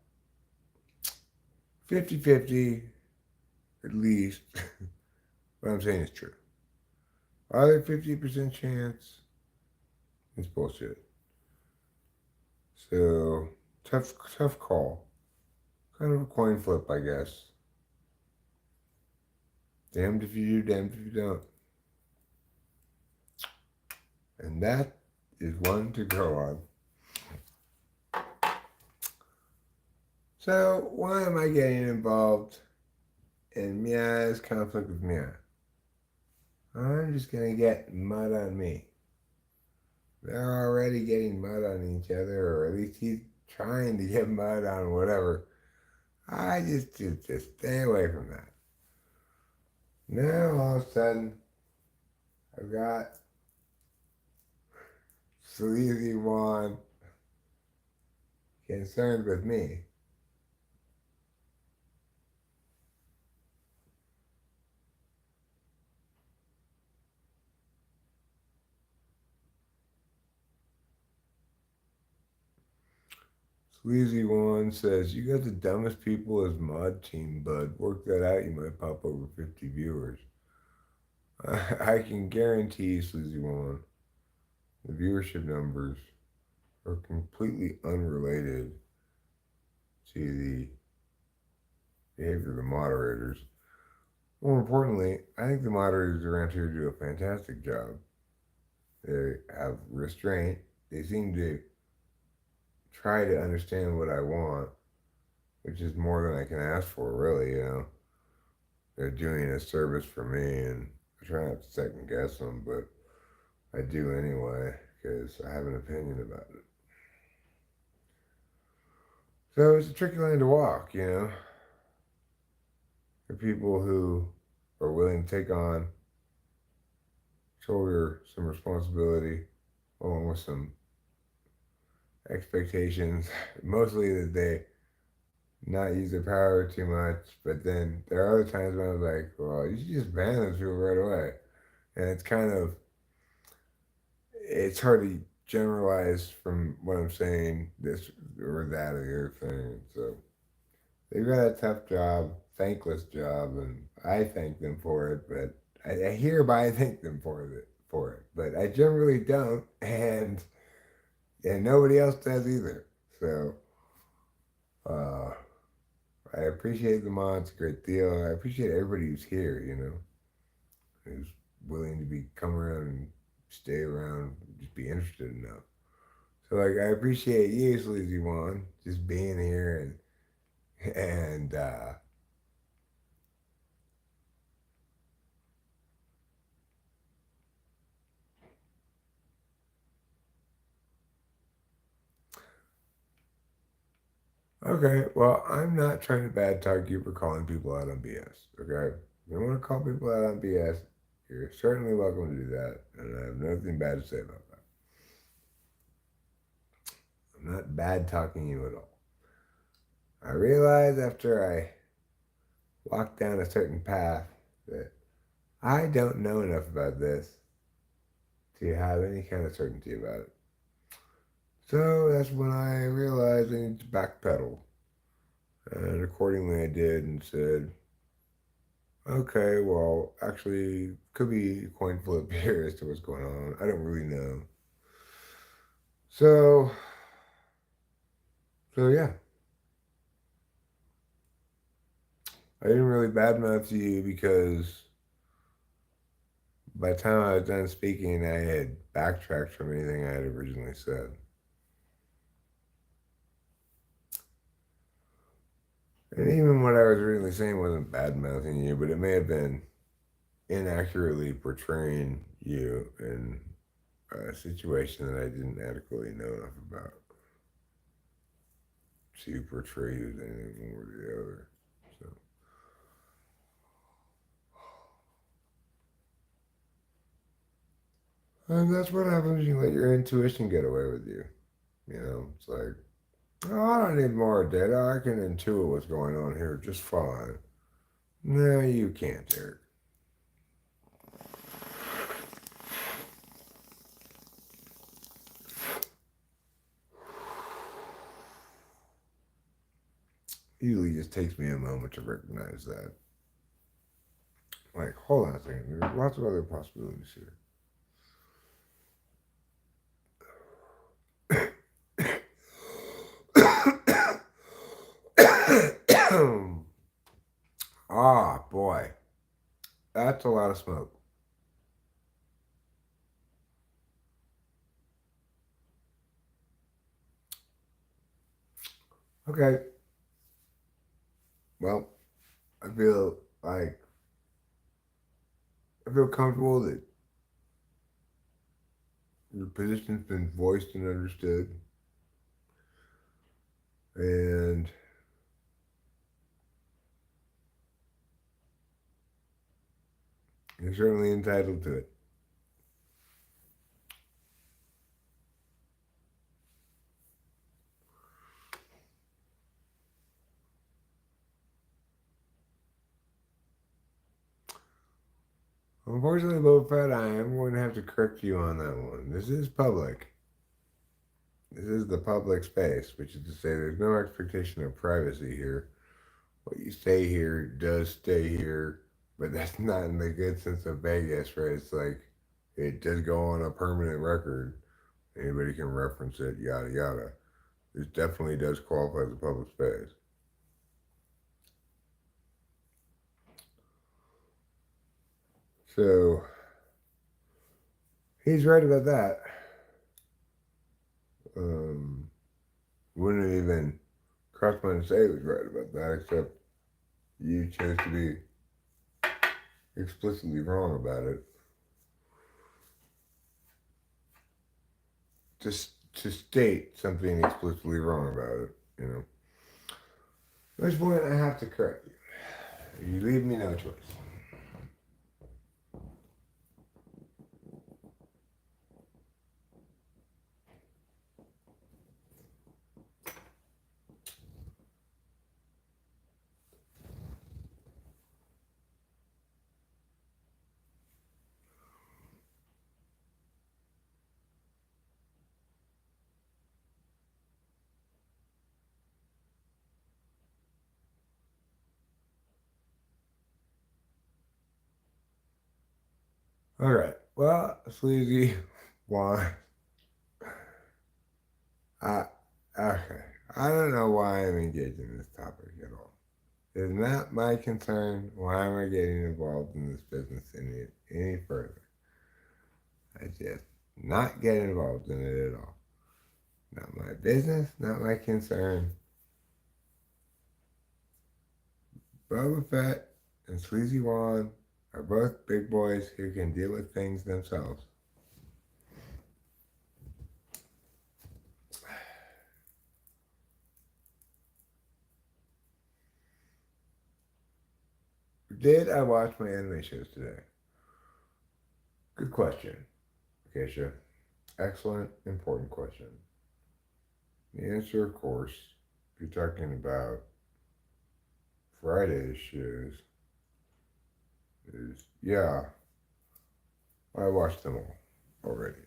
50-50, at least, what I'm saying is true. Other 50% chance, it's bullshit. So, tough call. Kind of a coin flip, I guess. Damned if you do, damned if you don't. And that is one to go on. So, why am I getting involved in Mia's conflict with Mia? I'm just going to get mud on me. They're already getting mud on each other, or at least he's trying to get mud on whatever. I just stay away from that. Now, all of a sudden, I've got Sleazy Juan concerned with me. Sleazy One says, "You got the dumbest people as mod team, bud. Work that out, you might pop over 50 viewers." I can guarantee, Sleazy One, the viewership numbers are completely unrelated to the behavior of the moderators. More importantly, I think the moderators around here do a fantastic job. They have restraint. They seem to try to understand what I want, which is more than I can ask for, really, you know. They're doing a service for me, and I try not to second guess them, but I do anyway, because I have an opinion about it. So it's a tricky line to walk, you know. For people who are willing to take on, shoulder some responsibility, along with some expectations, mostly that they not use their power too much. But then there are other times when I was like, well, you should just ban those people right away. And it's kind of, it's hard to generalize from what I'm saying, this or that or the other thing. So they've got a tough job, thankless job, and I thank them for it, but I hereby thank them for it. But I generally don't, and nobody else does either. So uh, I appreciate the mods a great deal. I appreciate everybody who's here, you know, who's willing to come around and stay around, just be interested enough. So like I appreciate you, Sleazy One, just being here and okay, well, I'm not trying to bad talk you for calling people out on BS. Okay, if you want to call people out on BS, you're certainly welcome to do that, and I have nothing bad to say about that. I'm not bad talking you at all. I realize after I walk down a certain path that I don't know enough about this to have any kind of certainty about it. So that's when I realized I need to backpedal. And accordingly I did and said, Okay, well, actually, could be a coin flip here as to what's going on. I don't really know. So, so yeah, I didn't really badmouth you because by the time I was done speaking, I had backtracked from anything I had originally said. And even what I was really saying wasn't badmouthing you, but it may have been inaccurately portraying you in a situation that I didn't adequately know enough about to portray you as anything more than the other. So, and that's what happens when you let your intuition get away with you. You know, it's like, oh, I don't need more data. I can intuit what's going on here just fine. No, you can't, Eric. Usually just takes me a moment to recognize that. Like, hold on a second. There's lots of other possibilities here. Ah, boy. That's a lot of smoke. Okay. Well, I feel like I feel comfortable that your position's been voiced and understood. And you're certainly entitled to it. Unfortunately, Boba Fett, I am going to have to correct you on that one. This is public. This is the public space, which is to say there's no expectation of privacy here. What you say here does stay here, but that's not in the good sense of Vegas, right? It's like it does go on a permanent record. Anybody can reference it, yada yada. This definitely does qualify as a public space. So he's right about that. Um, wouldn't even cross my mind to say he was right about that, except you chose to be explicitly wrong about it. Just to state something explicitly wrong about it, you know. At which point I have to correct you. You leave me no choice. All right. Well, Sleazy, why? I okay. I don't know why I'm engaged in this topic at all. It's not my concern. Why am I getting involved in this business any further? I just not get involved in it at all. Not my business, not my concern. Boba Fett and Sleazy Wan are both big boys who can deal with things themselves. Did I watch my anime shows today? Good question, Acacia. Excellent, important question. The answer, of course, if you're talking about Friday's shows, is yeah, I watched them all already.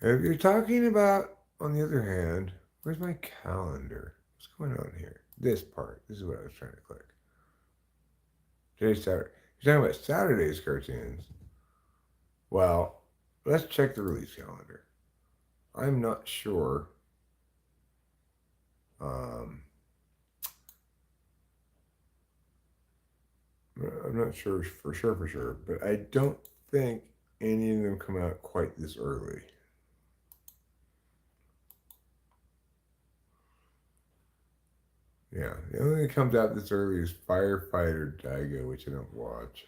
If you're talking about, on the other hand, where's my calendar? What's going on here? This part. This is what I was trying to click. Today's Saturday. You're talking about Saturday's cartoons. Well, let's check the release calendar. I'm not sure. I'm not sure for sure, but I don't think any of them come out quite this early. Yeah, the only thing that comes out this early is Firefighter Daigo, which I don't watch.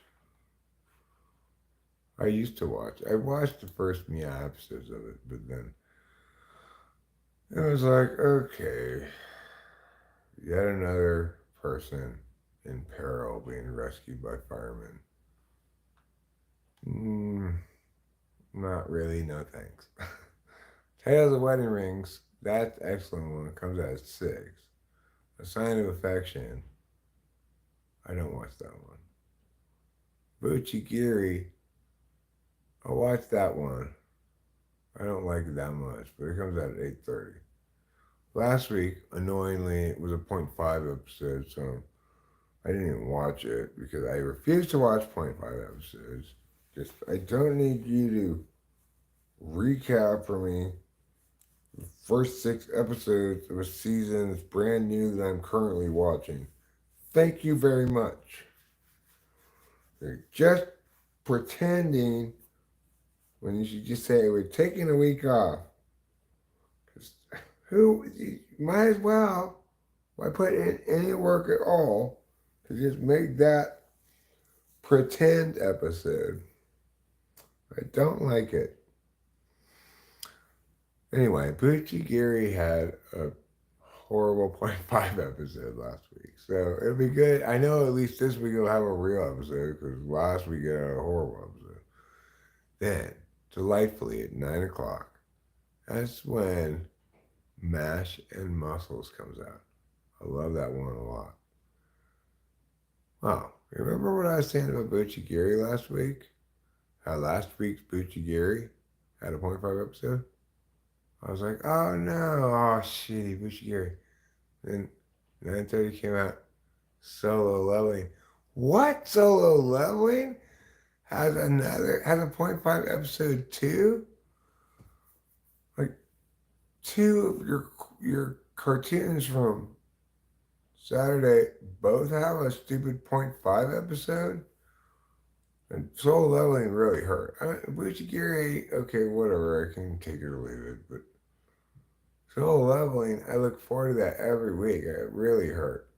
I used to watch. I watched the first Mia episodes of it, but then it was like, okay, yet another person in peril being rescued by firemen. Not really, no thanks. Tales of Wedding Rings, that's excellent one. It comes out at 6. A Sign of Affection, I don't watch that one. Buchigiri, I watched that one. I don't like it that much, but it comes out at 8:30. Last week, annoyingly, it was a .5 episode, so I didn't even watch it because I refuse to watch .5 episodes. I don't need you to recap for me the first 6 episodes of a season that's brand new that I'm currently watching. Thank you very much. They're just pretending when you should just say we're taking a week off. Who might as well, why put in any work at all to just make that pretend episode? I don't like it. Anyway, Buchigiri had a horrible .5 episode last week, so it'll be good. I know at least this week we'll have a real episode because last week we had a horrible episode. Then, delightfully at 9 o'clock, that's when Mash and Muscles comes out. I love that one a lot. Wow, remember what I was saying about Buchigiri last week? How last week's Buchigiri had a .5 episode? I was like, oh no, oh shitty, Buchigiri. Then 9:30 came out, Solo Leveling. What? Solo Leveling? Has a .5 episode too? Like 2 of your cartoons from Saturday both have a stupid .5 episode? And Solo Leveling really hurt. Buchigiri, okay, whatever, I can take it or leave it, but Solo Leveling, I look forward to that every week. It really hurt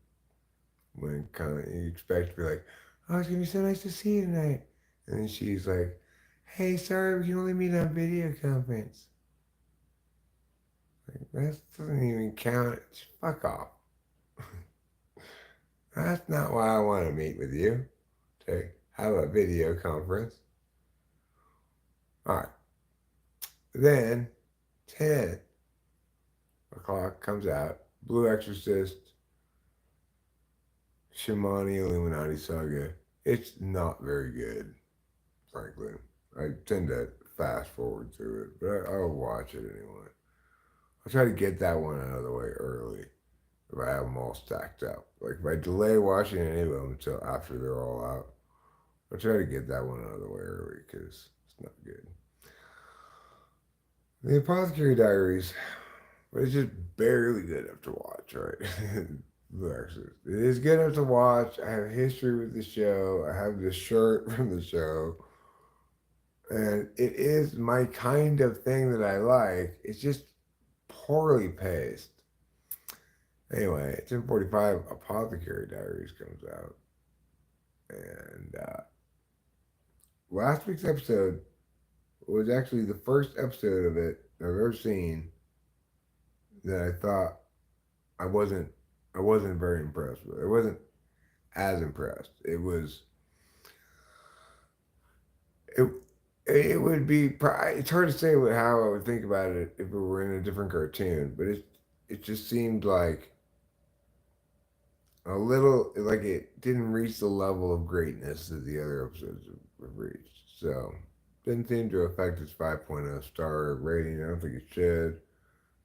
when kind of you expect to be like, oh, it's gonna be so nice to see you tonight, and then she's like, hey, sorry, we can only meet on video conference. Like, that doesn't even count. Fuck off. That's not why I want to meet with you, to have a video conference. All right. Then 10 o'clock comes out, Blue Exorcist, Shimani Illuminati Saga. It's not very good, frankly. I tend to fast forward through it, but I'll watch it anyway. I'll try to get that one out of the way early if I have them all stacked up. Like if I delay watching any of them until after they're all out, I'll try to get that one out of the way early because it's not good. The Apothecary Diaries, but it's just barely good enough to watch, right? It is good enough to watch. I have a history with the show. I have the shirt from the show. And it is my kind of thing that I like. It's just poorly paced. Anyway, 10:45, Apothecary Diaries comes out. And last week's episode was actually the first episode of it I've ever seen that I thought I wasn't very impressed with. I wasn't as impressed. It would be, it's hard to say how I would think about it if it were in a different cartoon, but it just seemed like a little, like it didn't reach the level of greatness that the other episodes have reached. So, didn't seem to affect its 5.0 star rating. I don't think it should.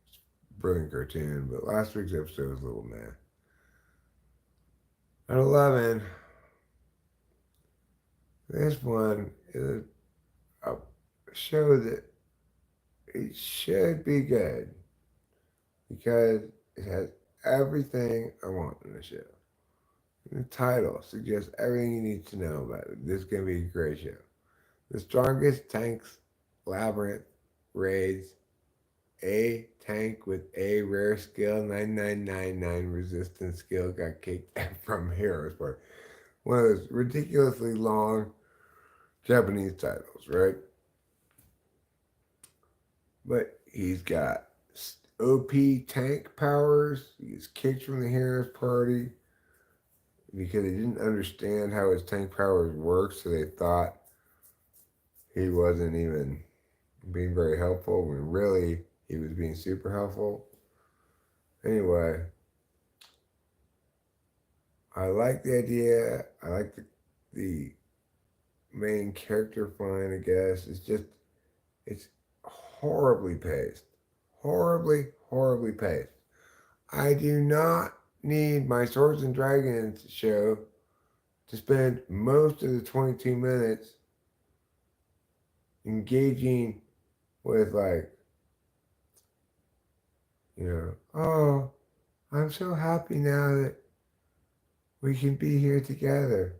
It's a brilliant cartoon, but last week's episode was a little meh. At 11, This one is a show that it should be good because it has everything I want in the show. The title suggests everything you need to know about it. This is going to be a great show. The strongest tanks labyrinth raids a tank with a rare skill 9999 resistance skill got kicked from Heroes Part. One of those ridiculously long Japanese titles, right? But he's got OP tank powers. He's kicked from the Heroes Party because they didn't understand how his tank powers work, so they thought he wasn't even being very helpful when really he was being super helpful. Anyway, I like the idea. I like the main character fine, I guess. It's horribly paced. Horribly paced. I do not need my Swords and Dragons show to spend most of the 22 minutes engaging with, like, oh, I'm so happy now that we can be here together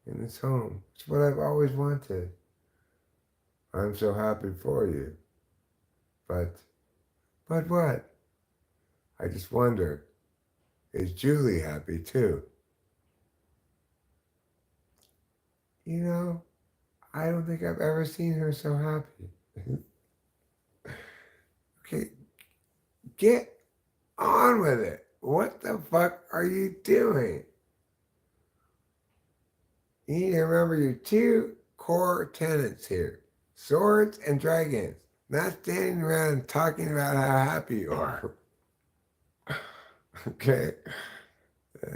in this home. It's what I've always wanted. I'm so happy for you. But what? I just wonder, is Julie happy too? I don't think I've ever seen her so happy. Okay, get on with it. What the fuck are you doing? You need to remember your two core tenets here: swords and dragons. Not standing around and talking about how happy you are. Okay?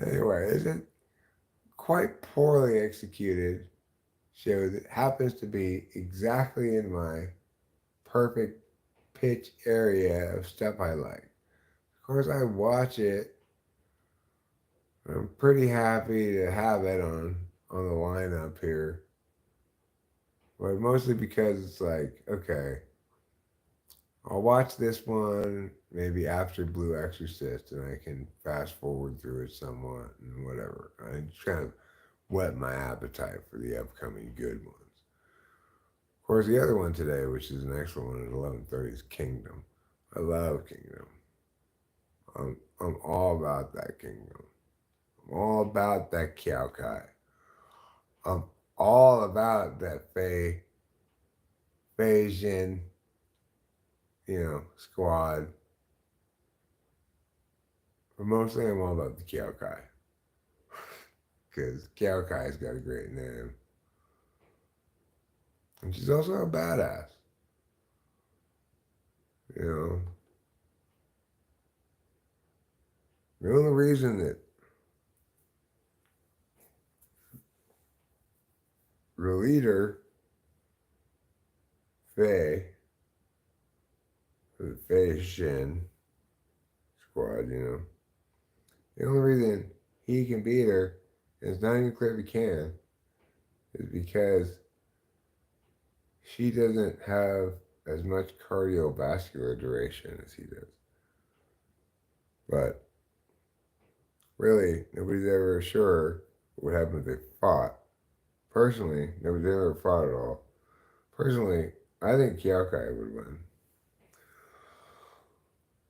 Anyway, it's a quite poorly executed show that happens to be exactly in my perfect pitch area of stuff I like. Of course, I watch it. I'm pretty happy to have it on the lineup here. But mostly because it's like, okay, I'll watch this one maybe after Blue Exorcist and I can fast forward through it somewhat and whatever. I just kind of whet my appetite for the upcoming good ones. Of course, the other one today, which is an excellent one at 11:30, is Kingdom. I love Kingdom. I'm all about that Kingdom. I'm all about that Kiao-Kai. I'm all about that Fei Jin, squad. But mostly I'm all about the Kiao-Kai. Because Kiao-Kai's got a great name. And she's also a badass. The only reason that the leader, Fei, the Fei Shin squad, the only reason he can beat her, and it's not even clear if he can, is because she doesn't have as much cardiovascular duration as he does. But really, nobody's ever sure what happened if they fought. Personally, nobody's ever fought at all. Personally, I think Kiao-Kai would win.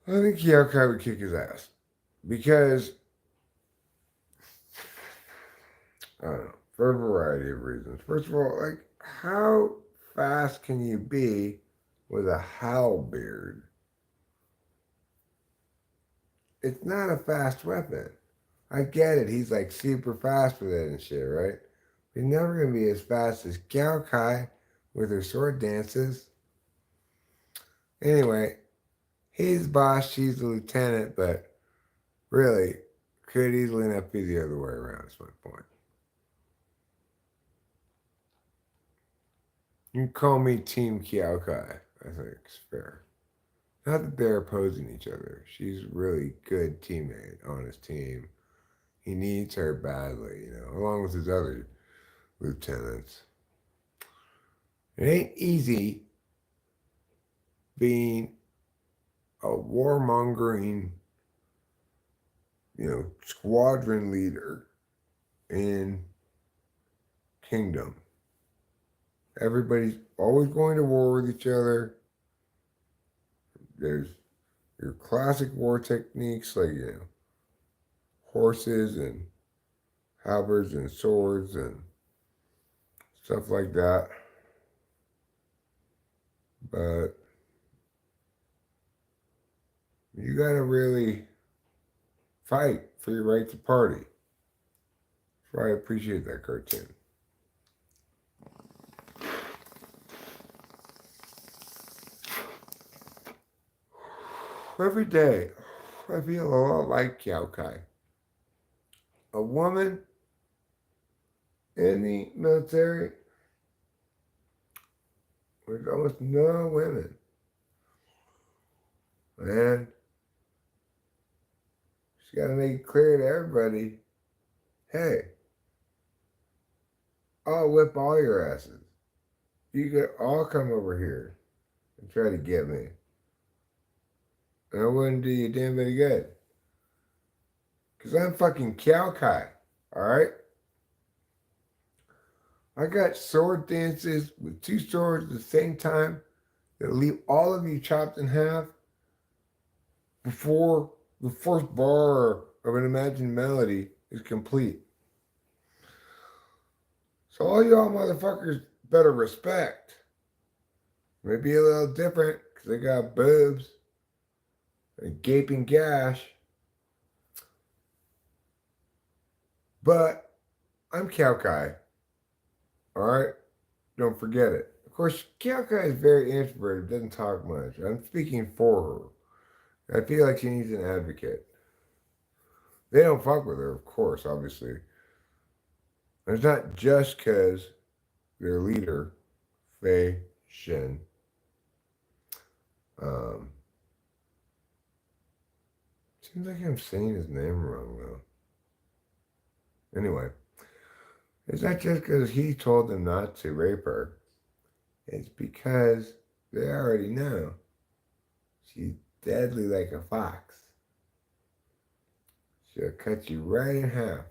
I think Kiao-Kai would kick his ass. Because, I don't know, for a variety of reasons. First of all, like, how fast can you be with a halberd? It's not a fast weapon. I get it. He's like super fast with it and shit, right? But he's never going to be as fast as Kiao-Kai with her sword dances. Anyway, he's boss, she's the lieutenant, but really, could easily not be the other way around, is my point. You can call me Team Kiao-Kai, I think it's fair. Not that they're opposing each other. She's a really good teammate on his team. He needs her badly, along with his other lieutenants. It ain't easy being a warmongering, squadron leader in Kingdom. Everybody's always going to war with each other. There's your classic war techniques like, horses and halberds and swords and stuff like that. But you gotta really fight for your right to party. So I appreciate that cartoon. Every day, I feel a lot like Kai. A woman in the military, there's almost no women. And she's got to make it clear to everybody, hey, I'll whip all your asses. You could all come over here and try to get me. And I wouldn't do you a damn bit of good. Because I'm fucking Kai, alright? I got sword dances with 2 swords at the same time that'll leave all of you chopped in half before the first bar of an imagined melody is complete. So all y'all motherfuckers better respect. Maybe a little different because they got boobs and a gaping gash. But I'm Kai. Alright? Don't forget it. Of course, Kai is very introverted, doesn't talk much. I'm speaking for her. I feel like she needs an advocate. They don't fuck with her, of course, obviously. And it's not just because their leader, Fei Shin, seems like I'm saying his name wrong, though. Anyway, it's not just because he told them not to rape her. It's because they already know she's deadly like a fox. She'll cut you right in half.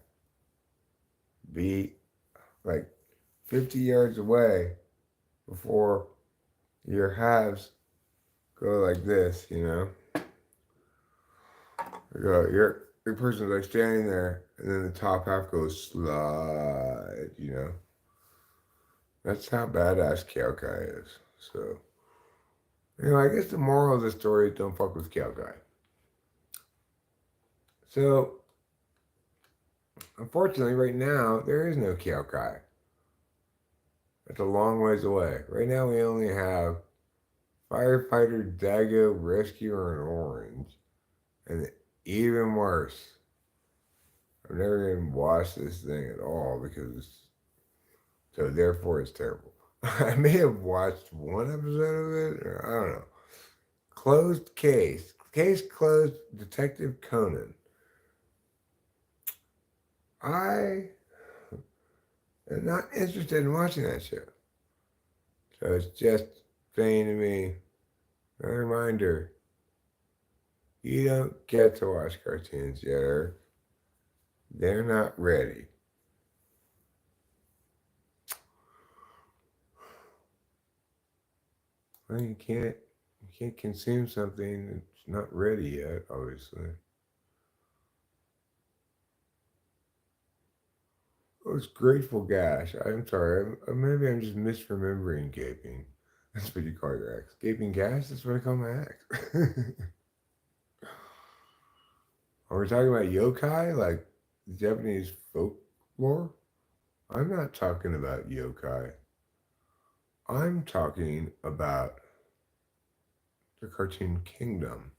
Be like 50 yards away before your halves go like this, Your person's like standing there, and then the top half goes slide, That's how badass Kai is. So, I guess the moral of the story is don't fuck with Kai. So, unfortunately, right now, there is no Kai. It's a long ways away. Right now, we only have Firefighter Dago Rescuer in Orange. And even worse, I've never even watched this thing at all so therefore it's terrible. I may have watched one episode of it, or I don't know. Closed Case. Case Closed, Detective Conan. I am not interested in watching that show. So it's just saying to me, a reminder, you don't get to watch cartoons yet, Earth. They're not ready. Well, you can't consume something that's not ready yet, obviously. Oh, it's Grateful Gash. I'm sorry. Maybe I'm just misremembering gaping. That's what you call your ex. Gaping Gash? That's what I call my ex. Are we talking about yokai, like Japanese folklore? I'm not talking about yokai. I'm talking about the cartoon Kingdom.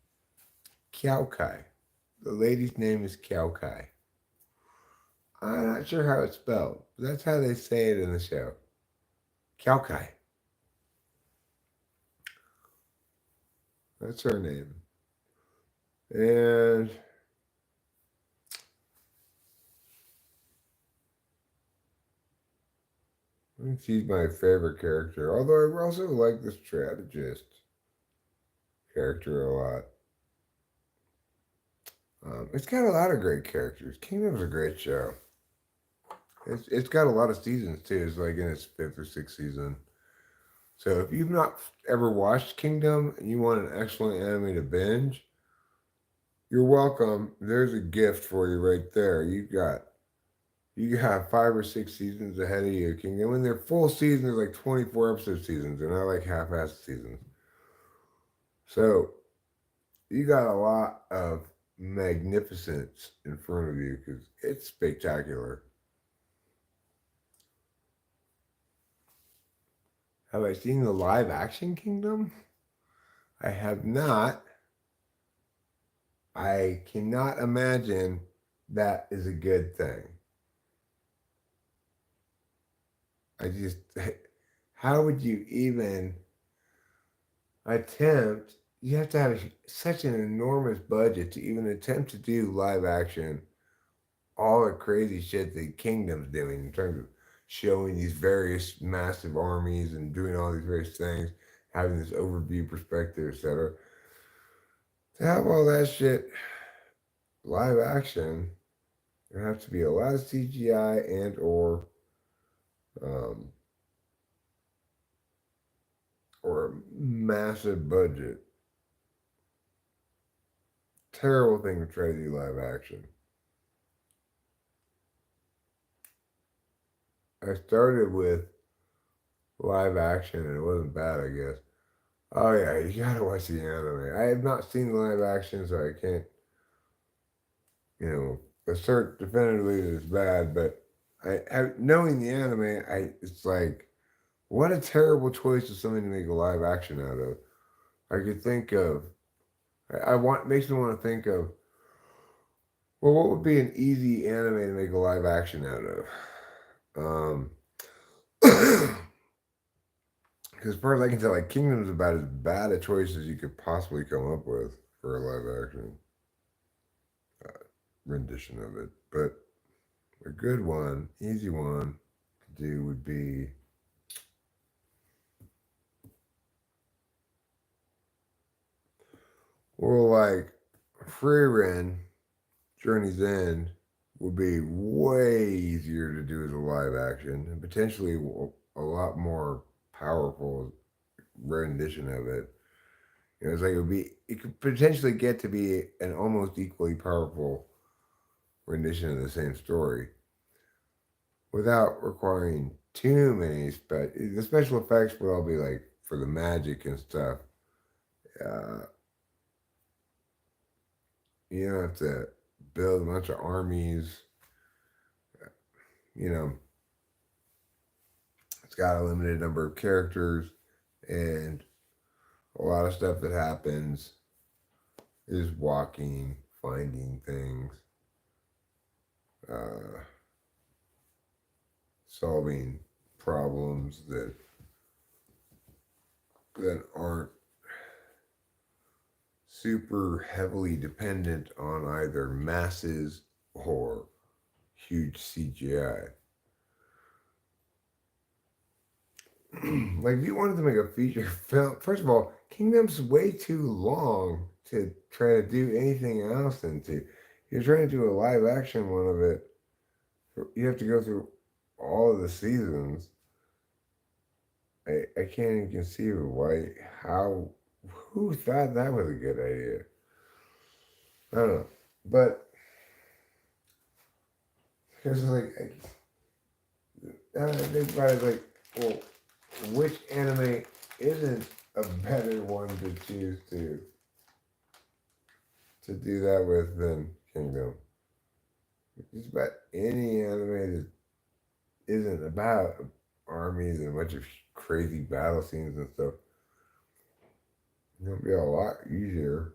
Kai. The lady's name is Kai. I'm not sure how it's spelled, but that's how they say it in the show. Kai. That's her name. And I think she's my favorite character. Although I also like the strategist character a lot. It's got a lot of great characters. Kingdom's a great show. It's got a lot of seasons too. It's like in its fifth or sixth season. So if you've not ever watched Kingdom and you want an excellent anime to binge, you're welcome. There's a gift for you right there. You got 5 or 6 seasons ahead of you, Kingdom. When they're full seasons, like 24 episode seasons. They're not like half-assed seasons. So you got a lot of magnificence in front of you because it's spectacular. Have I seen the live action Kingdom? I have not. I cannot imagine that is a good thing. I just, how would you even attempt? You have to have such an enormous budget to even attempt to do live action, all the crazy shit that Kingdom's doing in terms of showing these various massive armies and doing all these various things, having this overview perspective, etc. To have all that shit live action, there has to be a lot of CGI and um, or a massive budget. Terrible thing to try to do live action. I started with live action and it wasn't bad, I guess. Oh yeah, you gotta watch the anime. I have not seen the live action, so I can't, assert definitively that it's bad. But knowing the anime, it's like, what a terrible choice of something to make a live action out of. I could think of, I want makes me want to think of, well, what would be an easy anime to make a live action out of? Because as far as I can tell, like Kingdom's about as bad a choice as you could possibly come up with for a live action rendition of it. But a good one, easy one to do would be like Frieren, Journey's End would be way easier to do as a live action and potentially a lot more powerful rendition of it. It's like it could potentially get to be an almost equally powerful rendition of the same story without requiring too many the special effects would all be like for the magic and stuff. Uh, you don't have to build a bunch of armies. You know, it's got a limited number of characters and a lot of stuff that happens is walking, finding things, solving problems that aren't super heavily dependent on either masses or huge CGI. Like if you wanted to make a feature film, first of all, Kingdom's way too long to try to do anything else into. If you're trying to do a live action one of it, you have to go through all of the seasons. I can't even conceive of who thought that was a good idea. I don't know. But it's like, I think about it like, well, which anime isn't a better one to choose to do that with than Kingdom? Just about any anime that isn't about armies and a bunch of crazy battle scenes and stuff, it'll be a lot easier.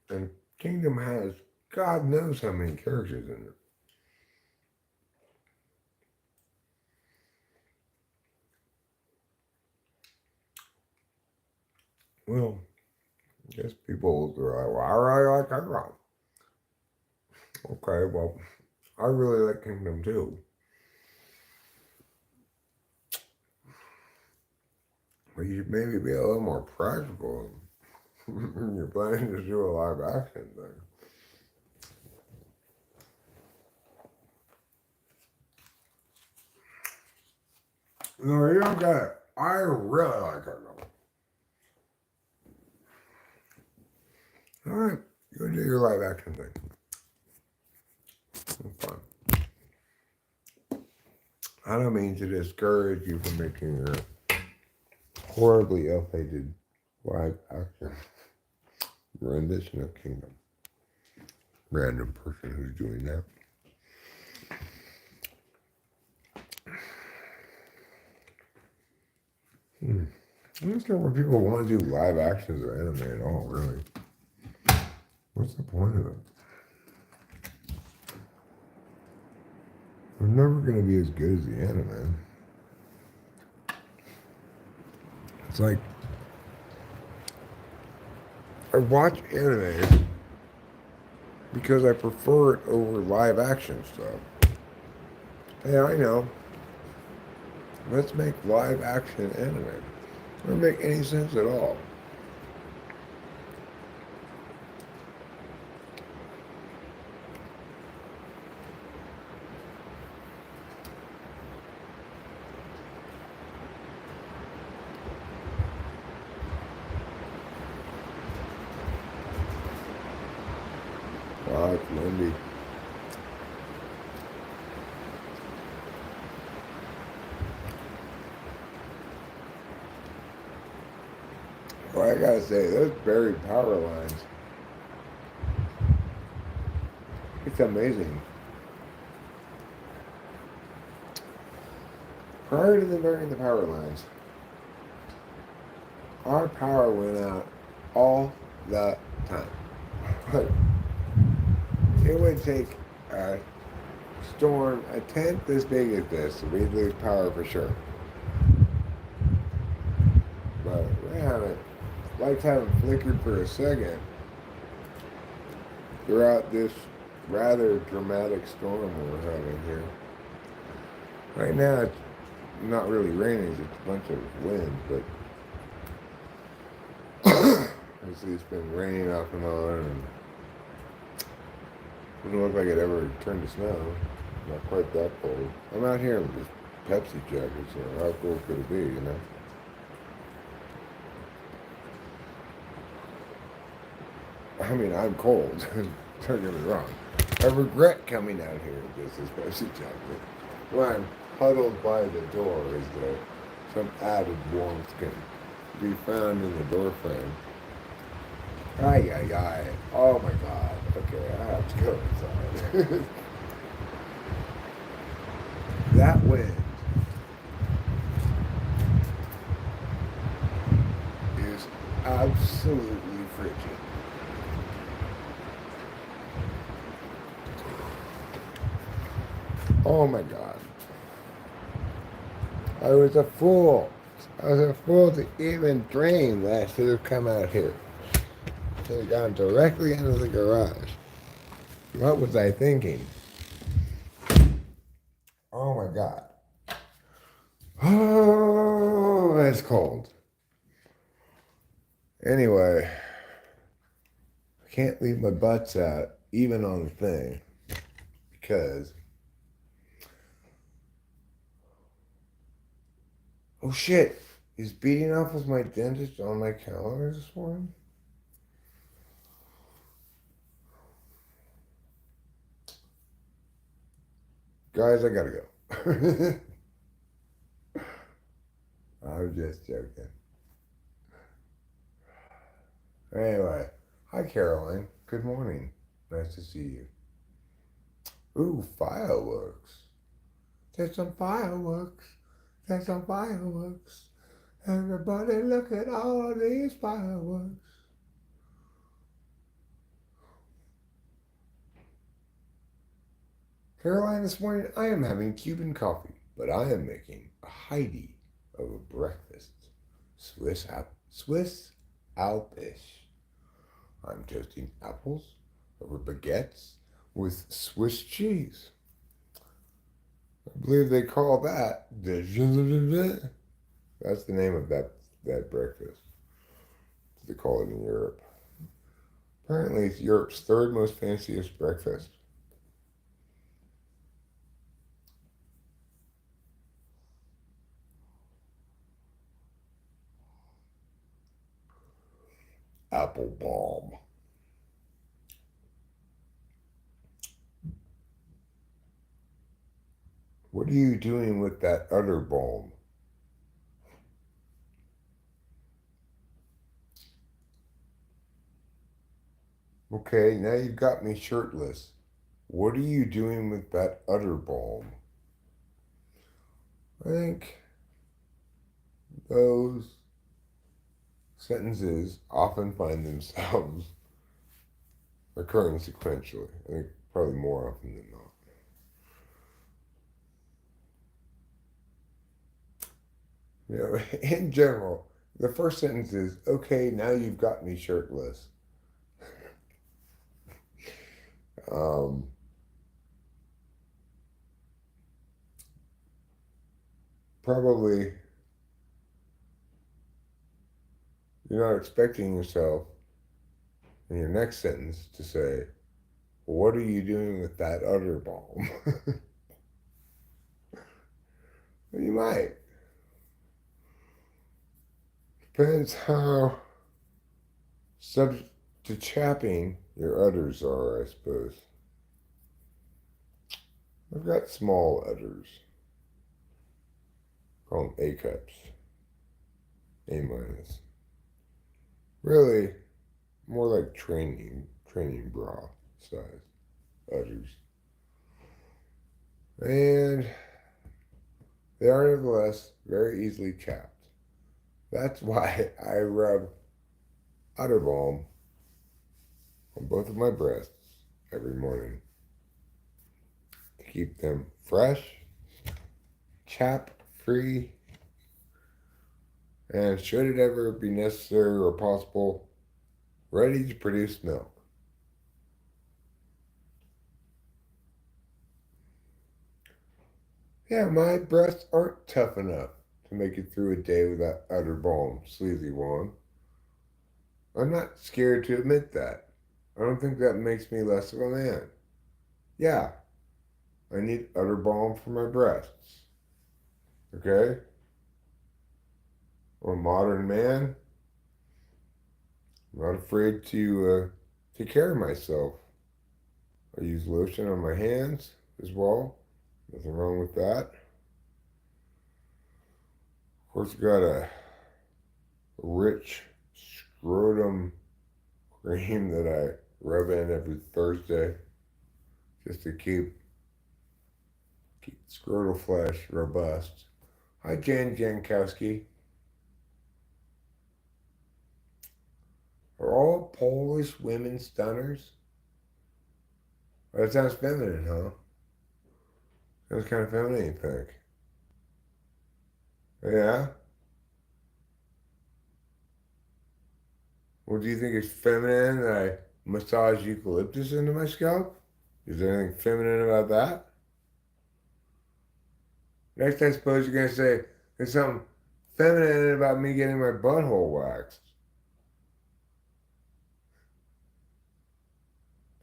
And Kingdom has God knows how many characters in it. Well, I guess people are like, well, I really like Kingdom. Okay, well, I really like Kingdom too. But you should maybe be a little more practical. You're planning to do a live action thing. No, you don't get it. I really like it though. Alright, go do your live action thing. It's fun. I don't mean to discourage you from making your horribly ill-fated live action rendition of Kingdom. Random person who's doing that. I'm not sure when people want to do live actions of anime at all, really. What's the point of it? They're never going to be as good as the anime. It's like, I watch anime because I prefer it over live action stuff. Hey, I know. Let's make live action anime. It doesn't make any sense at all. Wow, it's windy. Well, I gotta say, those buried power lines, it's amazing. Prior to them burying the power lines, our power went out all the time. Like, it would take a storm a tenth as big as this, we'd lose power for sure. But we haven't. Lights haven't flickered for a second throughout this rather dramatic storm we're having here. Right now it's not really raining, it's a bunch of wind, but obviously it's been raining off and on, and doesn't look like it ever turned to snow. Not quite that cold. I'm out here with this Pepsi jacket, so how cold could it be, you know? I mean, I'm cold. Don't get me wrong. I regret coming out here with this Pepsi jacket. When I'm huddled by the door, is that some added warmth can be found in the door frame. Ay, ay, ay. Oh my God. Okay, I have to go inside. That wind is absolutely frigid. Oh my God. I was a fool. I was a fool to even dream that I should have come out here. Should have gone directly into the garage. What was I thinking? Oh my God. Oh, it's cold. Anyway, I can't leave my butts out, even on the thing, because... Oh shit, is Beating Off with my dentist on my calendar this morning? Guys, I gotta go. I'm just joking. Anyway, hi Caroline. Good morning. Nice to see you. Ooh, fireworks. There's some fireworks. There's some fireworks. Everybody look at all these fireworks. Caroline, this morning I am having Cuban coffee, but I am making a Heidi of a breakfast. Swiss Alpish. I'm toasting apples over baguettes with Swiss cheese. I believe they call that the... That's the name of that that breakfast, as they call it in Europe. Apparently, it's Europe's third most fanciest breakfast. Apple balm. What are you doing with that udder balm? Okay, now you've got me shirtless. What are you doing with that udder balm? I think those sentences often find themselves occurring sequentially. I think probably more often than not. You know, in general, the first sentence is, okay, now you've got me shirtless. Probably you're not expecting yourself in your next sentence to say, what are you doing with that udder balm? You might. Depends how subject to chapping your udders are, I suppose. I've got small udders. Call them A cups. A minus. Really, more like training bra size udders. And they are nevertheless very easily chapped. That's why I rub udder balm on both of my breasts every morning to keep them fresh, chap free, and should it ever be necessary or possible, ready to produce milk. Yeah, my breasts aren't tough enough to make it through a day without udder balm, sleazy one. I'm not scared to admit that. I don't think that makes me less of a man. Yeah, I need udder balm for my breasts. Okay? I'm a modern man. I'm not afraid to take care of myself. I use lotion on my hands as well. Nothing wrong with that. Of course, I got a rich scrotum cream that I rub in every Thursday just to keep scrotal flesh robust. Hi, Jan Jankowski. Are all Polish women stunners? Oh, that sounds feminine, huh? Sounds kind of feminine, you think? Yeah? Well, do you think it's feminine that I massage eucalyptus into my scalp? Is there anything feminine about that? Next, I suppose you're going to say there's something feminine about me getting my butthole waxed.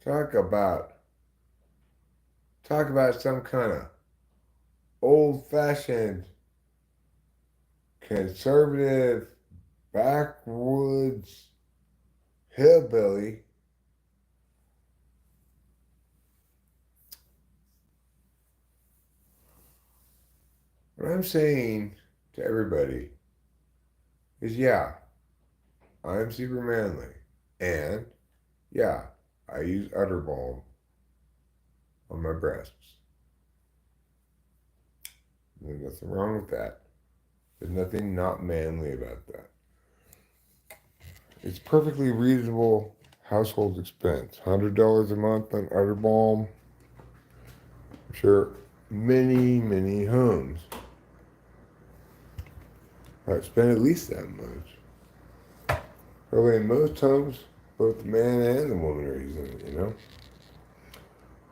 Talk about some kind of old-fashioned, conservative, backwoods hillbilly. What I'm saying to everybody is, yeah, I'm super manly, and yeah, I use udder balm on my breasts. There's nothing wrong with that. There's nothing not manly about that. It's perfectly reasonable household expense. $100 a month on udder balm. I'm sure many homes might spend at least that much. Probably in most homes, both the man and the woman are using it, you know?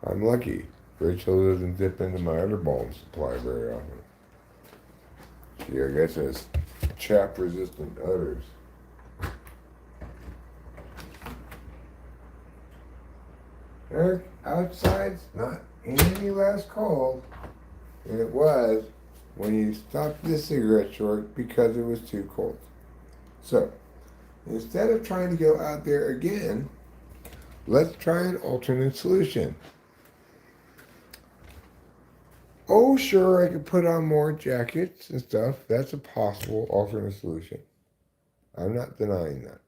I'm lucky. Rachel doesn't dip into my udder balm supply very often. She, I guess, has chap-resistant udders. Outside's not any less cold than it was when you stopped this cigarette short because it was too cold. So, instead of trying to go out there again, let's try an alternate solution. Oh, sure, I could put on more jackets and stuff. That's a possible alternate solution. I'm not denying that.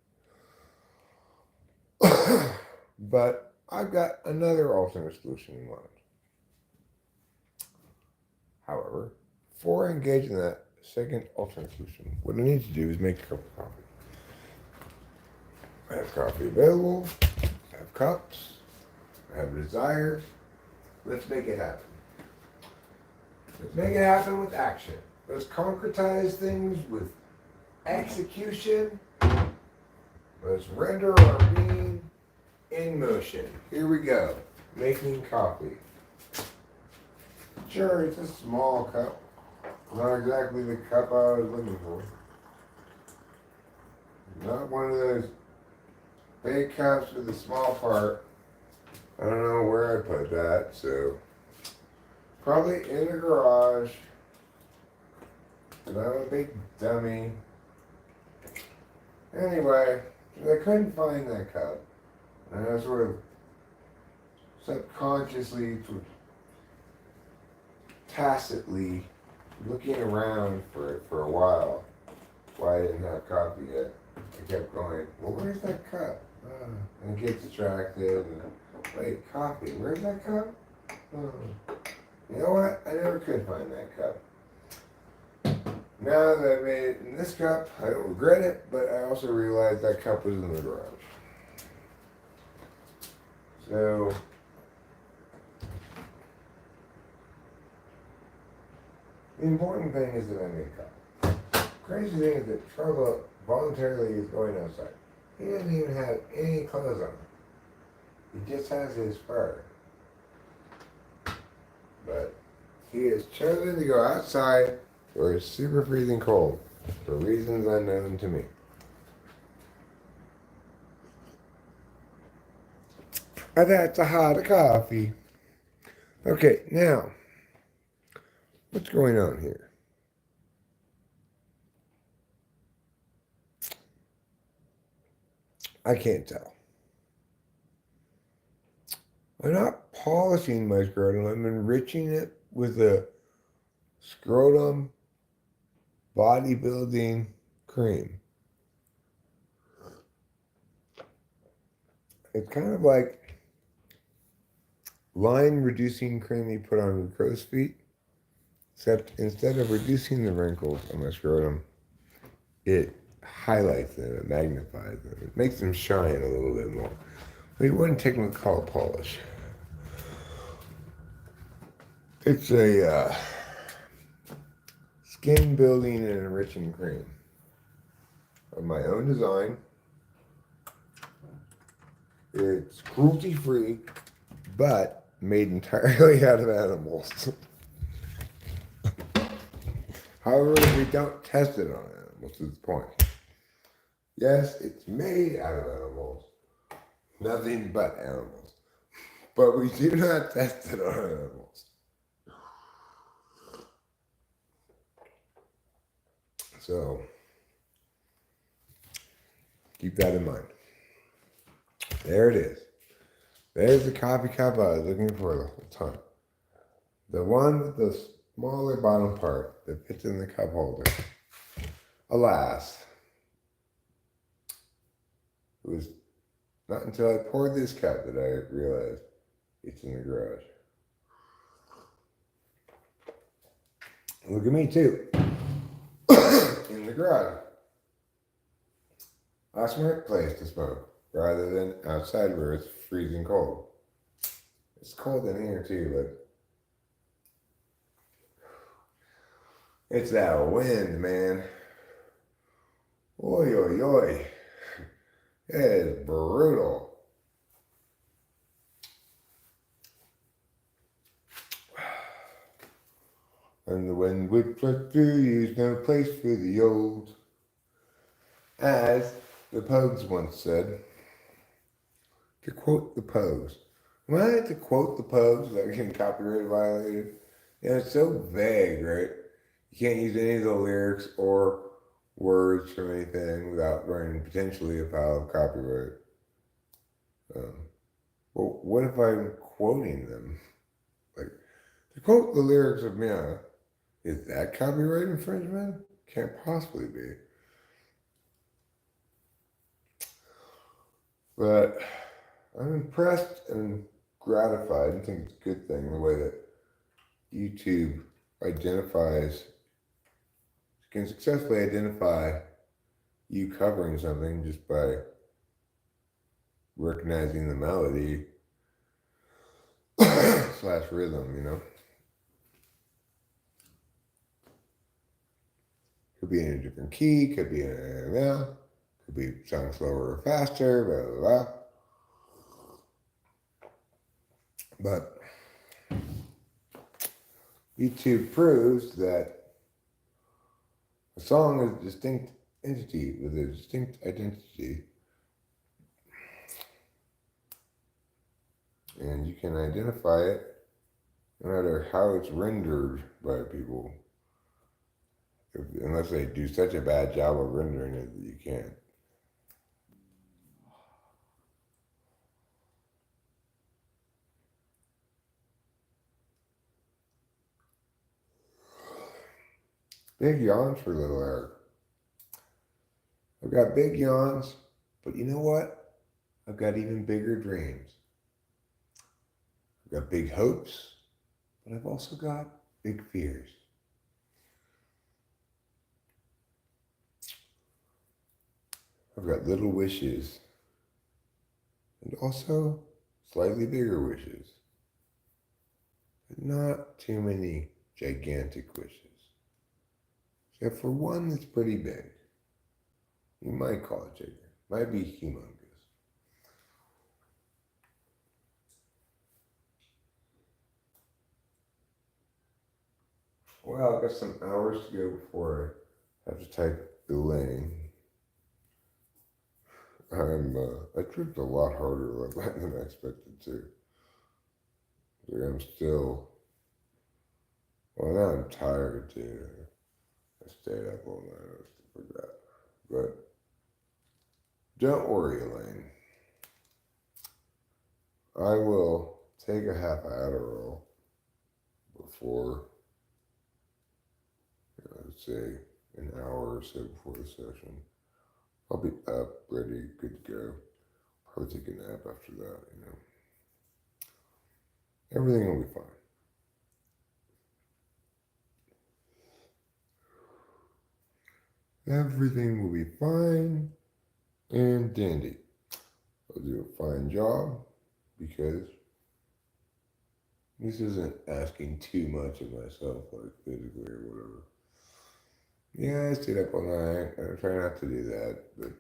But I've got another alternate solution in mind. However, before I engage in that second alternate solution, what I need to do is make a cup of coffee. I have coffee available, I have cups, I have desires. Let's make it happen. Let's make it happen with action. Let's concretize things with execution. Let's render our being in motion. Here we go. Making coffee. Sure, it's a small cup. Not exactly the cup I was looking for. Not one of those big cups with a small part. I don't know where I put that, so probably in the garage. And I'm a big dummy. Anyway, I couldn't find that cup. And I sort of subconsciously, tacitly looking around for it for a while. Why I didn't have coffee yet. I kept going, well, where's that cup? And I get distracted. And, wait, coffee, where's that cup? You know what? I never could find that cup. Now that I made it in this cup, I don't regret it, but I also realized that cup was in the garage. So, the important thing is that I made a cup. Crazy thing is that Trevor voluntarily is going outside. He doesn't even have any clothes on. He just has his fur. But he has chosen to go outside where it's super freezing cold for reasons unknown to me. I've had to hot coffee. Okay, now, what's going on here? I can't tell. I'm not polishing my scrotum, I'm enriching it with a scrotum bodybuilding cream. It's kind of like line reducing cream you put on your crow's feet, except instead of reducing the wrinkles on my scrotum, it highlights them, it magnifies them, it makes them shine a little bit more. We wouldn't technically call it polish. It's a skin building and enriching cream of my own design. It's cruelty free, but made entirely out of animals. However, we don't test it on animals, is the point. Yes, it's made out of animals. Nothing but animals. But we do not test it on animals. So, keep that in mind. There it is. There's the coffee cup I was looking for the whole time. The one with the smaller bottom part that fits in the cup holder. Alas, it was not until I poured this cup that I realized it's in the garage. Look at me too. In the garage. A smart place to smoke rather than outside where it's freezing cold. It's cold in here too, but it's that wind, man. Oi, oi, oi. It is brutal. And the wind whips us through, there's no place for the old. As the Pogues once said, to quote the Pogues. When I like to quote the Pogues without getting copyright violated, it's so vague, right? You can't use any of the lyrics or words from anything without running potentially afoul of copyright. Um, well, what if I'm quoting them? Like, to quote the lyrics of Mia, is that copyright infringement? Can't possibly be. But I'm impressed and gratified and think it's a good thing the way that YouTube can successfully identify you covering something just by recognizing the melody slash rhythm, you know? Could be in a different key, could be in a, could be sung slower or faster, blah, blah, blah. But YouTube proves that a song is a distinct entity with a distinct identity. And you can identify it no matter how it's rendered by people. Unless they do such a bad job of rendering it that you can't. Big yawns for little Eric. I've got big yawns, but you know what? I've got even bigger dreams. I've got big hopes, but I've also got big fears. I've got little wishes and also slightly bigger wishes, but not too many gigantic wishes. Except for one that's pretty big. You might call it gigantic, might be humongous. Well, I've got some hours to go before I have to type the lane. I tripped a lot harder like that than I expected to. Like I'm still, well now I'm tired too. I stayed up all night, I forgot. But don't worry, Elaine. I will take a half Adderall before, let's say, an hour or so before the session. I'll be up, ready, good to go. Probably take a nap after that, you know. Everything will be fine. Everything will be fine and dandy. I'll do a fine job because this isn't asking too much of myself, like physically or whatever. Yeah, I stayed up all night. I try not to do that, but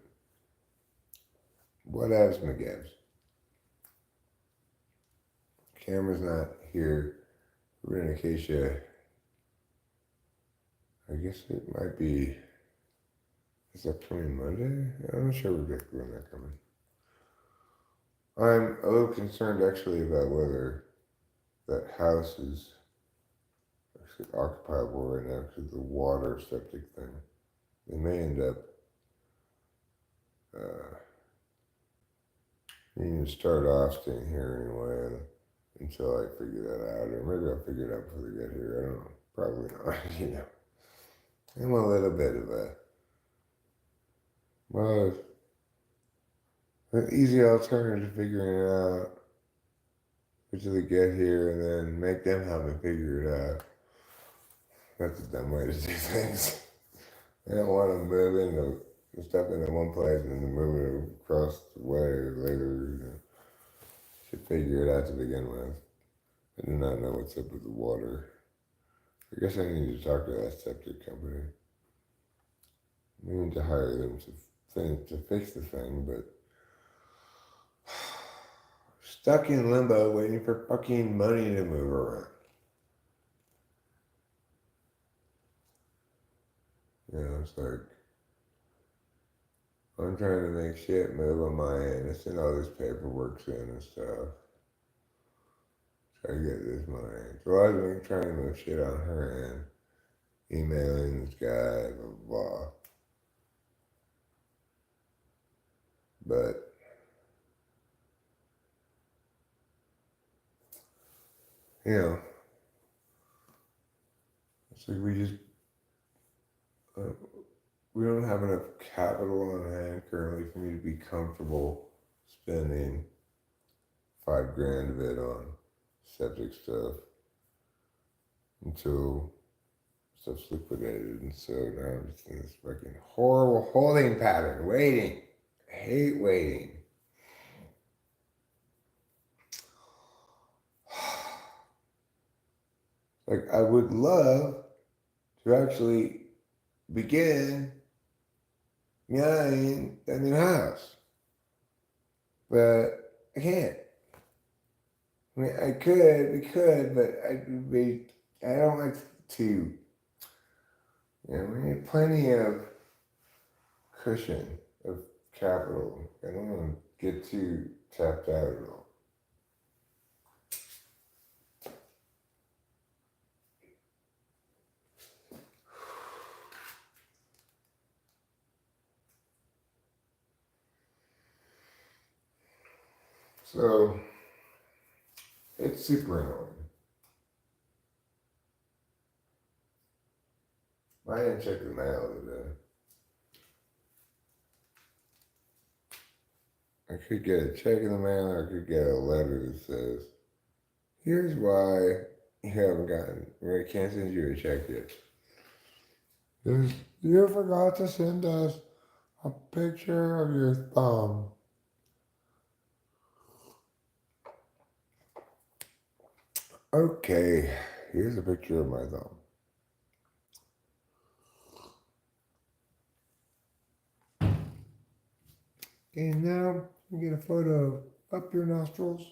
whatevs, McGivs. Camera's not here. We're in Acacia. I guess it might be. Is that coming Monday? I'm not sure when they're coming. I'm a little concerned actually about whether that house is actually occupiable right now because of the water septic thing. They may end up needing to start off staying here anyway until I figure that out. Or maybe I'll figure it out before they get here. I don't know. Probably not, you know. I'm a little bit of a, well, an easy alternative to figuring it out until they get here and then make them help me figure it out. That's a dumb way to do things. I don't want to move into stuff into one place and then move it across the way later. You know. Should figure it out to begin with. I do not know what's up with the water. I guess I need to talk to that septic company. We need to hire them to fix the thing, but stuck in limbo waiting for fucking money to move around. You know, it's like, I'm trying to make shit move on my end. It's in all this paperwork in and stuff. Try to get this money. So I've been trying to move shit on her end. Emailing this guy, blah, blah, blah. But, you know, it's like uh, we don't have enough capital on hand currently for me to be comfortable spending $5,000 of it on septic stuff until stuff's liquidated. And so now I'm just in this fucking horrible holding pattern, waiting. I hate waiting. Like, I would love to actually begin buying a new house, but I can't. I mean, we could, but I don't like to, we need plenty of cushion of capital. I don't want to get too tapped out at all. So, it's super annoying. I didn't check the mail today. I could get a check in the mail, or I could get a letter that says, here's why you haven't gotten, we can't send you a check yet. You forgot to send us a picture of your thumb. Okay, here's a picture of my thumb. And now you get a photo up your nostrils.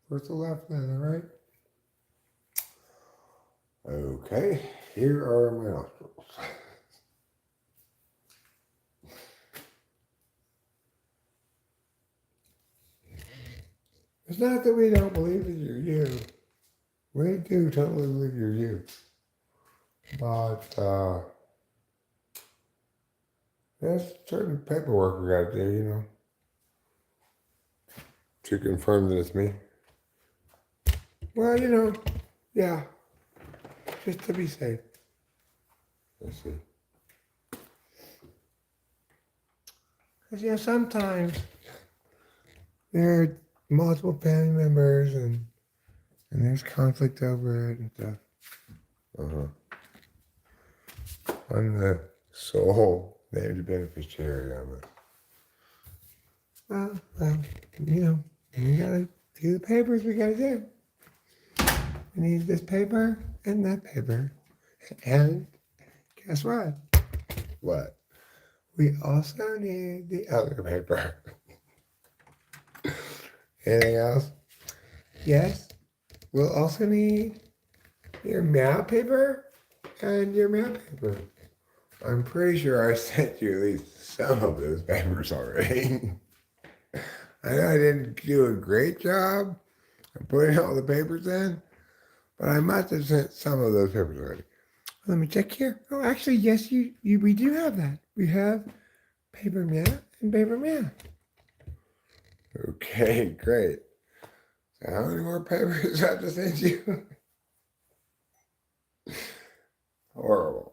First the left, then the right. Okay, here are my nostrils. It's not that we don't believe that you're you. We do totally believe you're you. But there's certain paperwork we gotta do, to confirm that it's me. Well, yeah, just to be safe. Let's see. Because, sometimes there are multiple family members and there's conflict over it and stuff. I'm the sole named beneficiary of it. Well, we gotta do the papers we gotta do. We need this paper and that paper. And guess what? What? We also need the other paper. Anything else? Yes. We'll also need your meow paper and your meow paper. I'm pretty sure I sent you at least some of those papers already. I know I didn't do a great job of putting all the papers in, but I must have sent some of those papers already. Let me check here. Oh, actually, yes, we do have that. We have paper meow and paper meow. Okay, great. So how many more papers do I have to send you? Horrible.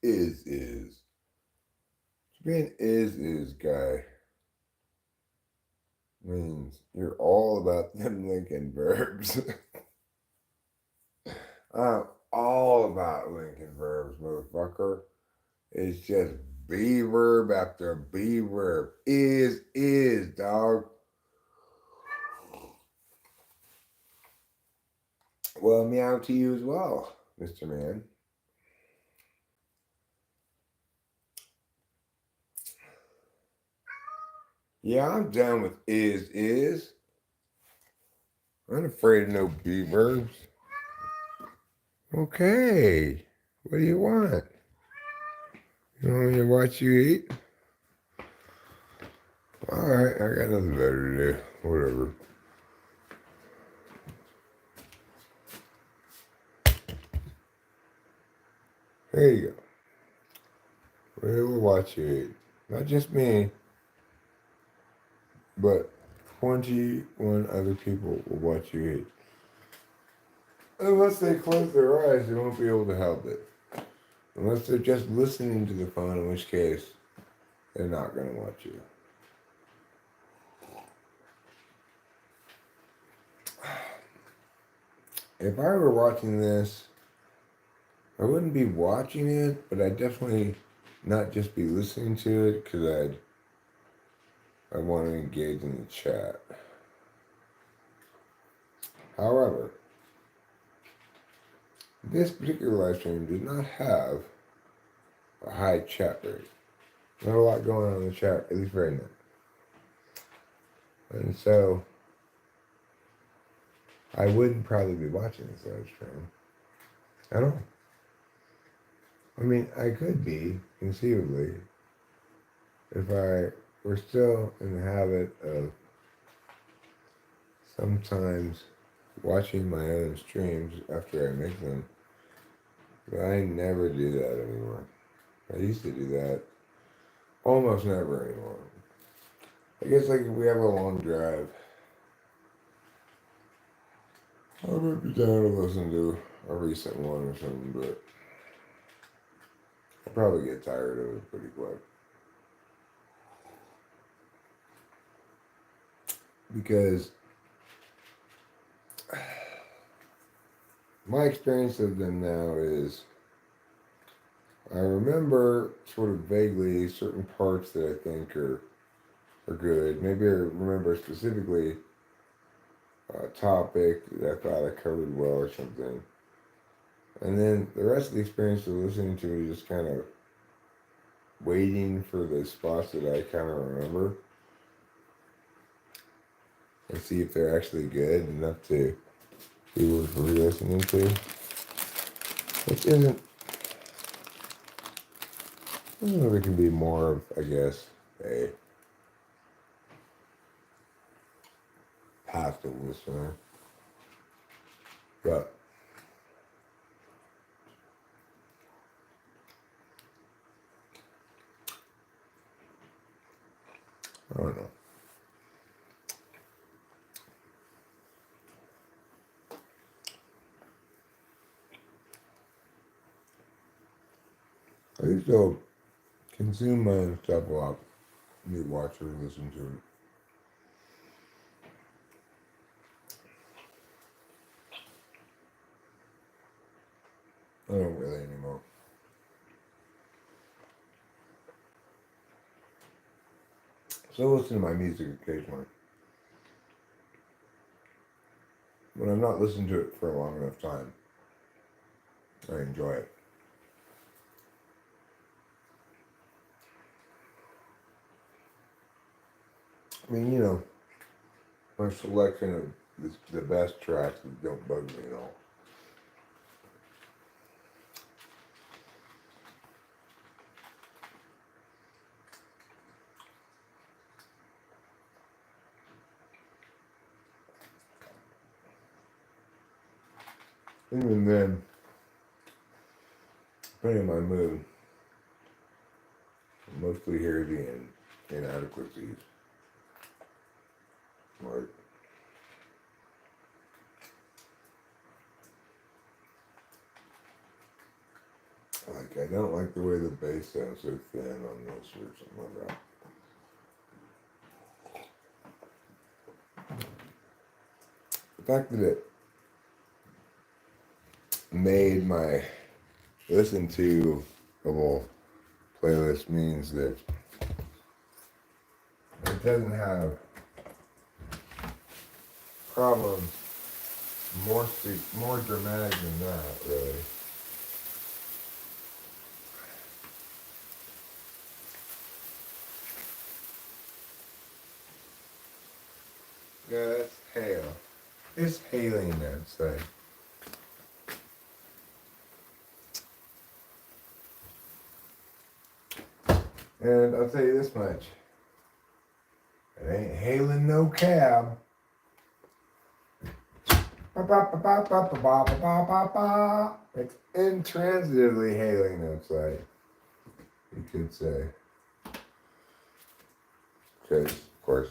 Is. To be an is guy means you're all about them Lincoln verbs. I'm all about Lincoln verbs, motherfucker. It's just be verb after be verb. Is, dog. Well, meow to you as well. Mr. Man. Yeah, I'm done with is. I'm afraid of no beavers. Okay. What do you want? You want me to watch you eat? Alright, I got nothing better to do. Whatever. There you go. We'll watch you eat. Not just me, but 21 other people will watch you eat. Unless they close their eyes, they won't be able to help it. Unless they're just listening to the phone, in which case, they're not going to watch you. If I were watching this, I wouldn't be watching it, but I'd definitely not just be listening to it because I want to engage in the chat. However, this particular live stream did not have a high chat rate. Not a lot going on in the chat, at least right now. And so, I wouldn't probably be watching this live stream at all. I mean, I could be, conceivably, if I were still in the habit of sometimes watching my own streams after I make them. But I never do that anymore. I used to do that almost never anymore. I guess like if we have a long drive, I might be down to listen to a recent one or something, but I'll probably get tired of it pretty quick. Because my experience of them now is I remember sort of vaguely certain parts that I think are good. Maybe I remember specifically a topic that I thought I covered well or something. And then the rest of the experience of listening to it is just kind of waiting for the spots that I kind of remember and see if they're actually good enough to be worth re-listening to. Which isn't, I don't know if it can be more of, I guess, a passive listener. But I don't know. I used to consume my own stuff a lot. You watch or listen to it. I don't really anymore. So I listen to my music occasionally. When I'm not listening to it for a long enough time, I enjoy it. I mean, you know, my selection of the best tracks that don't bug me at all. Even then, depending on my mood, I mostly hear the inadequacies. Like I don't like the way the bass sounds so thin on this or something like that. The fact that it made my listen to of playlist means that it doesn't have problems more dramatic than that, really. It's hailing outside. And I'll tell you this much. It ain't hailing no cab. It's intransitively hailing outside, you could say. Because, of course,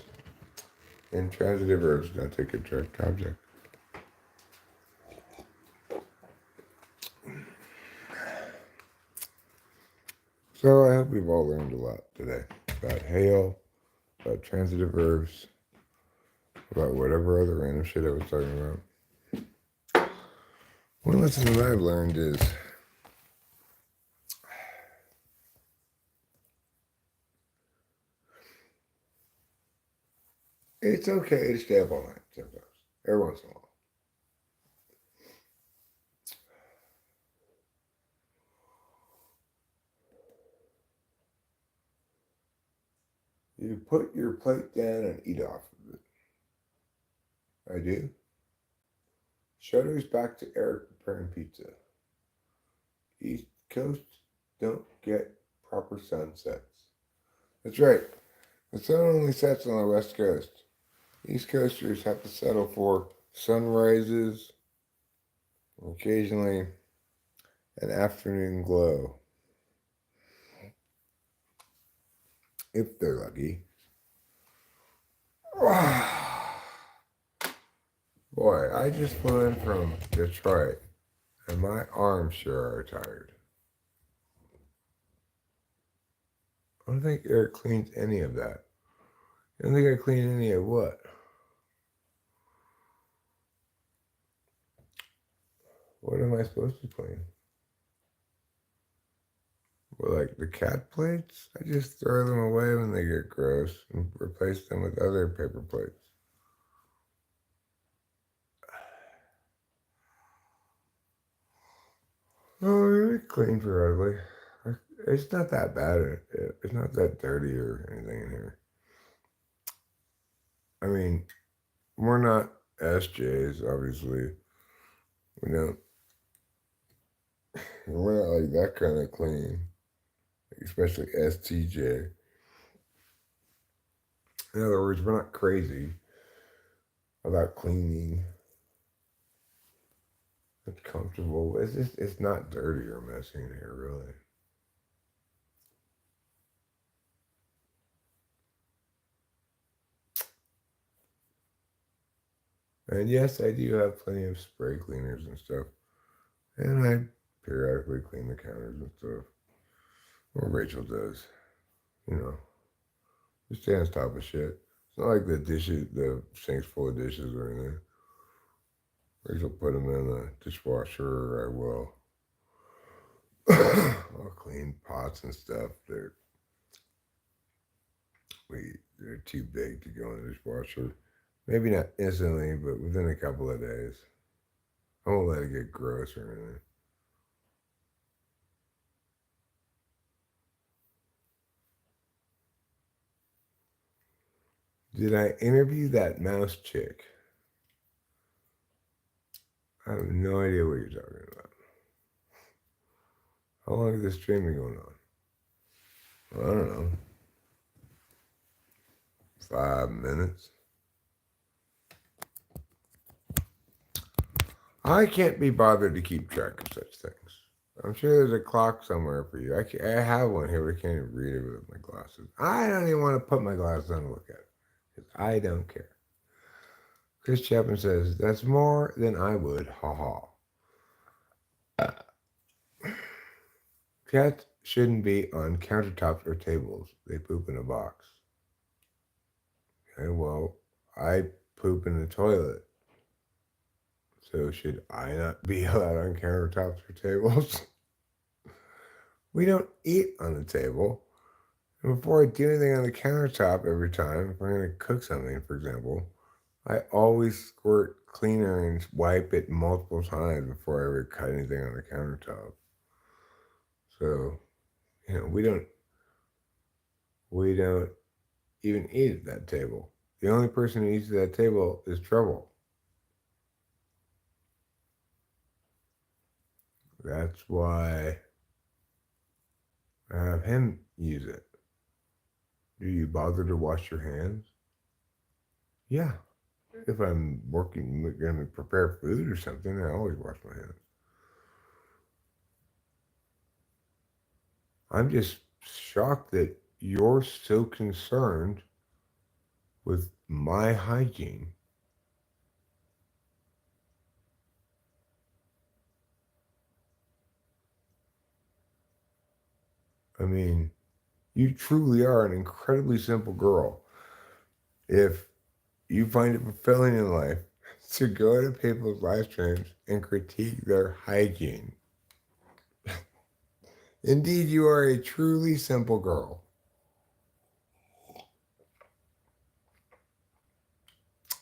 intransitive verbs don't take a direct object. So I hope we've all learned a lot today about hail, about transitive verbs, about whatever other random shit I was talking about. One lesson that I've learned is it's okay to stay up all night sometimes, every once in a while. You put your plate down and eat off of it. I do. Shutters back to Eric preparing pizza. East Coast don't get proper sunsets. That's right. The sun only sets on the West Coast. East Coasters have to settle for sunrises, occasionally an afternoon glow. If they're lucky. Boy, I just flew in from Detroit, and my arms sure are tired. I don't think Eric cleans any of that. I don't think I clean any of what? What am I supposed to clean? Well, like the cat plates? I just throw them away when they get gross and replace them with other paper plates. Oh, it's clean forever. It's not that bad. It's not that dirty or anything in here. I mean, we're not SJs, obviously. We don't. We're not like that kind of clean, especially STJ. In other words, we're not crazy about cleaning. It's comfortable. It's not dirty or messy in here, really. And yes, I do have plenty of spray cleaners and stuff. And I periodically clean the counters and stuff. Well, Rachel does. You know, just stay on top of shit. It's not like the sink's full of dishes or anything. Rachel put them in the dishwasher, or I will. I'll clean pots and stuff. They're too big to go in the dishwasher. Maybe not instantly, but within a couple of days. I won't let it get gross or anything. Did I interview that mouse chick? I have no idea what you're talking about. How long has this stream been going on? Well, I don't know. 5 minutes. I can't be bothered to keep track of such things. I'm sure there's a clock somewhere for you. I have one here, but I can't even read it with my glasses. I don't even want to put my glasses on and look at it, because I don't care. Chris Chapman says, that's more than I would. Ha ha. Cats shouldn't be on countertops or tables. They poop in a box. Okay, well, I poop in the toilet. So should I not be allowed on countertops or tables? We don't eat on the table. And before I do anything on the countertop every time, if I'm going to cook something, for example, I always squirt cleaner and wipe it multiple times before I ever cut anything on the countertop. So, we don't even eat at that table. The only person who eats at that table is Trouble. That's why I have him use it. Do you bother to wash your hands? Yeah. If I'm working, going to prepare food or something, I always wash my hands. I'm just shocked that you're so concerned with my hygiene. I mean, you truly are an incredibly simple girl. If you find it fulfilling in life to go to people's live streams and critique their hygiene, indeed, you are a truly simple girl.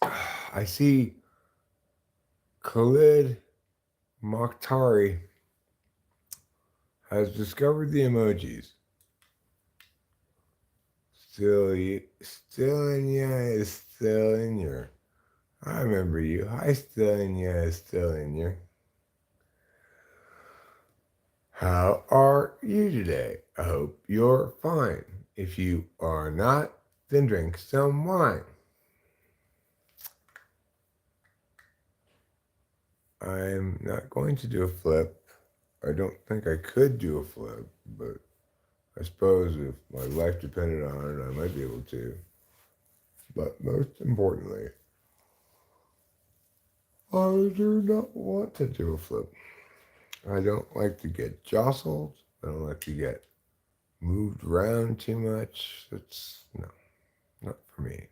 I see Khalid Mokhtari has discovered the emojis. Still in ya is still in your. I remember you. Hi, still in ya is still in your. How are you today? I hope you're fine. If you are not, then drink some wine. I'm not going to do a flip. I don't think I could do a flip, but I suppose if my life depended on it, I might be able to. But most importantly, I do not want to do a flip. I don't like to get jostled. I don't like to get moved around too much. That's no, not for me.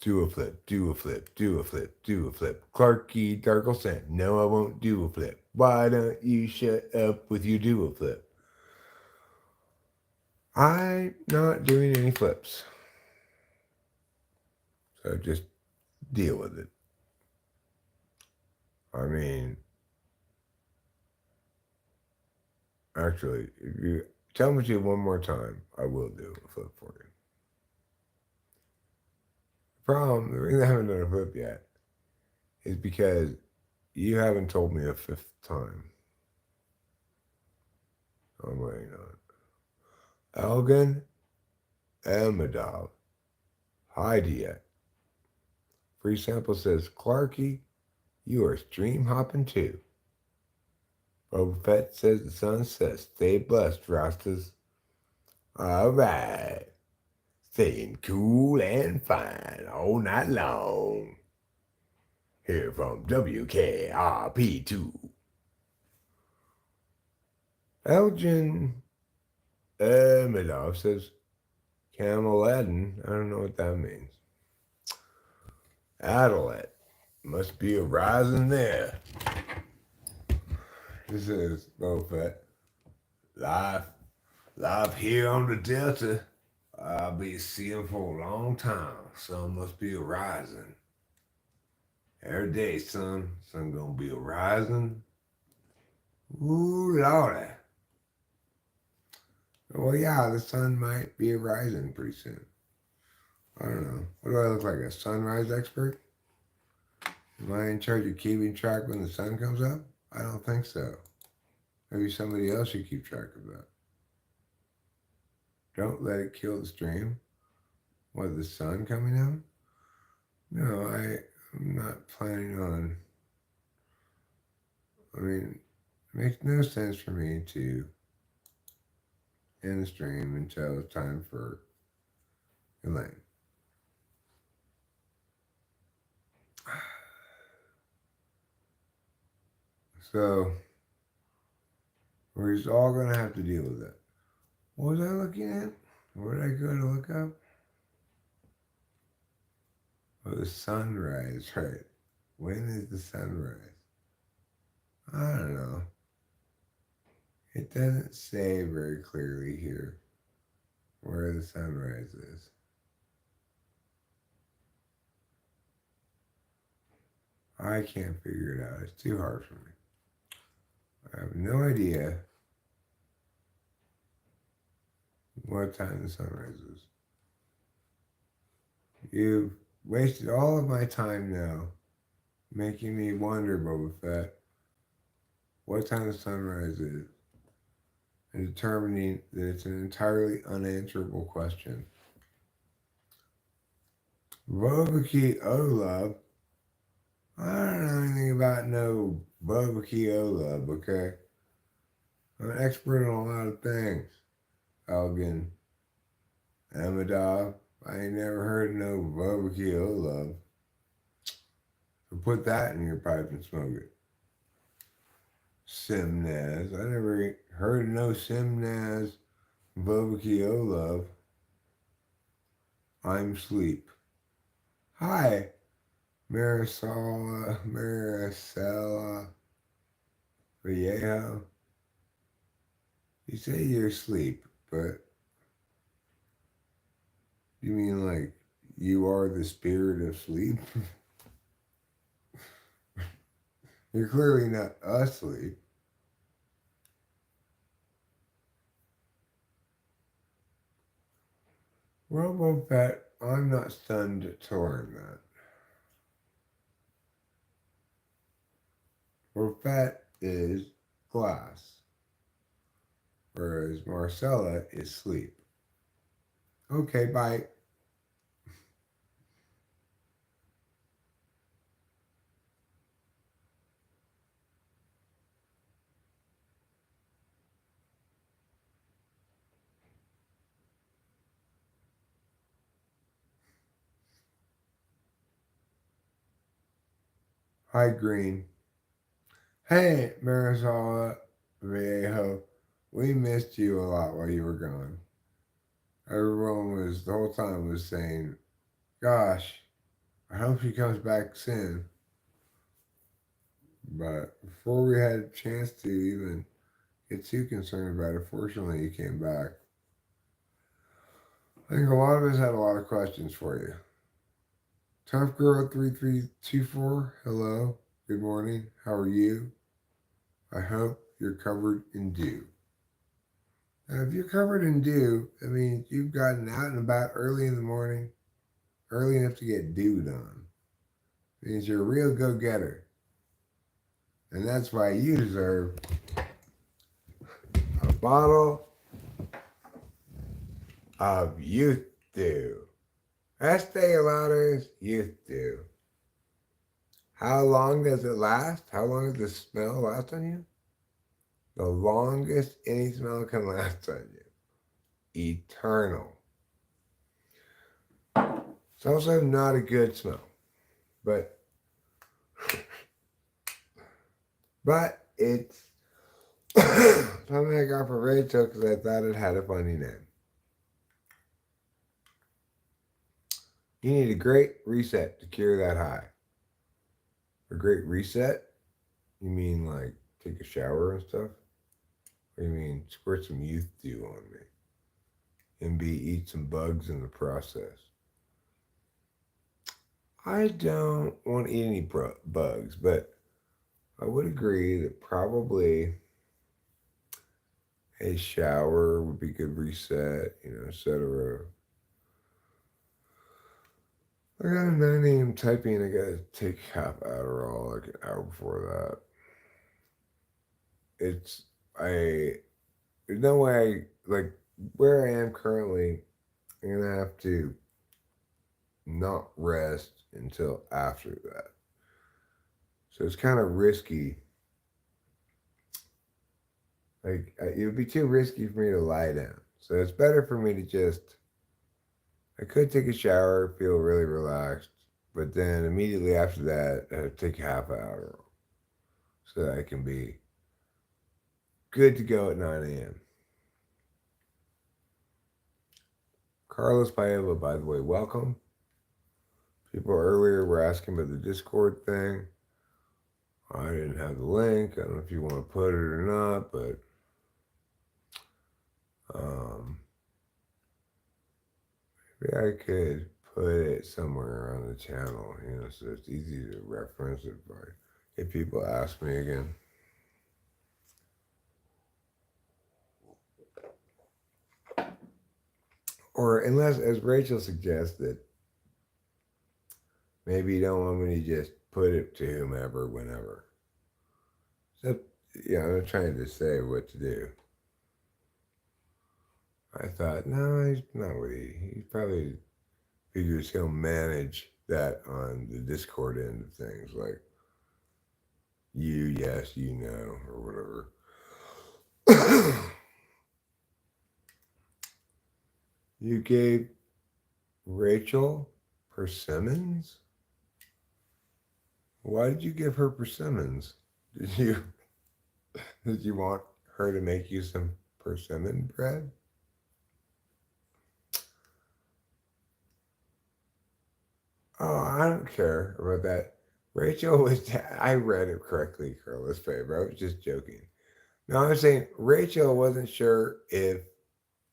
Do a flip, do a flip, do a flip, do a flip. Clarky Darkle said, no, I won't do a flip. Why don't you shut up with your do a flip? I'm not doing any flips. So just deal with it. I mean, actually, if you tell me to one more time, I will do a flip for you. The problem, the reason I haven't done a flip yet is because you haven't told me a fifth time. I'm waiting on it. Elgin Elmadov. Hi, Diet. Free sample says, Clarky, you are stream hopping too. Boba Fett says the sun says, stay blessed, Rastas. All right. Staying cool and fine all night long. Here from WKRP2. Elgin Milov says, Camel Eden. I don't know what that means. Adelaide. Must be a rising there. This is Boba Fett. Live here on the Delta. I'll be seeing for a long time. Sun must be a rising. Every day, sun gonna be a rising. Ooh, Lordy. Well, yeah, the sun might be rising pretty soon. I don't know. What do I look like, a sunrise expert? Am I in charge of keeping track when the sun comes up? I don't think so. Maybe somebody else should keep track of that. Don't let it kill the stream. What, the sun coming out? No, I'm not planning on. I mean, it makes no sense for me to end the stream until it's time for Elaine. So, we're just all going to have to deal with it. What was I looking at? Where did I go to look up? Oh, the sunrise, right. When is the sunrise? I don't know. It doesn't say very clearly here where the sunrise is. I can't figure it out. It's too hard for me. I have no idea what time the sunrise is. You've wasted all of my time now making me wonder, Boba Fett, what time the sunrise is, and determining that it's an entirely unanswerable question. Barbecue Olaf? I don't know anything about no barbecue Olaf, okay? I'm an expert on a lot of things. Elgin, Amadov, I ain't never heard of no barbecue Olaf. So put that in your pipe and smoke it. Simnaz, I never heard of no Simnaz barbecue Olaf. I'm sleep. Hi, Maricela Vallejo. You say you're asleep, but you mean like you are the spirit of sleep? You're clearly not asleep. RoboPet, I'm not stunned to learn that. Rofet is glass, whereas Marcella is sleep. Okay, bye. Hi, Green. Hey, Marisol Viejo. We missed you a lot while you were gone. Everyone was, the whole time was saying, gosh, I hope she comes back soon. But before we had a chance to even get too concerned about it, fortunately, you came back. I think a lot of us had a lot of questions for you. Tough Girl 3324, hello, good morning, how are you? I hope you're covered in dew. Now, if you're covered in dew, that means you've gotten out and about early in the morning, early enough to get dewed on. It means you're a real go-getter. And that's why you deserve a bottle of Youth Dew. Estee Lauder's Youth Dew. How long does it last? How long does the smell last on you? The longest any smell can last on you. Eternal. It's also not a good smell, but it's something I got for Rachel because I thought it had a funny name. You need a great reset to cure that high. A great reset? You mean like take a shower and stuff? Or you mean squirt some youth dew on me? And eat some bugs in the process? I don't want to eat any bugs, but I would agree that probably a shower would be a good reset, etc. I got a 9 a.m. typing. I got to take half Adderall like an hour before that. There's no way, like where I am currently, I'm going to have to not rest until after that. So it's kind of risky. Like, it would be too risky for me to lie down. So it's better for me to just, I could take a shower, feel really relaxed, but then immediately after that, I take half an hour so that I can be good to go at 9 a.m. Carlos Paella, by the way, welcome. People earlier were asking about the Discord thing. I didn't have the link. I don't know if you want to put it or not, but maybe I could put it somewhere on the channel, so it's easy to reference it if people ask me again. Or unless, as Rachel suggested, maybe you don't want me to just put it to whomever, whenever. So, yeah, I'm not trying to say what to do. I thought, no, he's not really. He probably figures he'll manage that on the Discord end of things, like you, yes, you know, or whatever. You gave Rachel persimmons? Why did you give her persimmons? Did you did you want her to make you some persimmon bread? Oh, I don't care about that. Rachel was. I read it correctly, Carla's favor. I was just joking. No, I'm saying Rachel wasn't sure if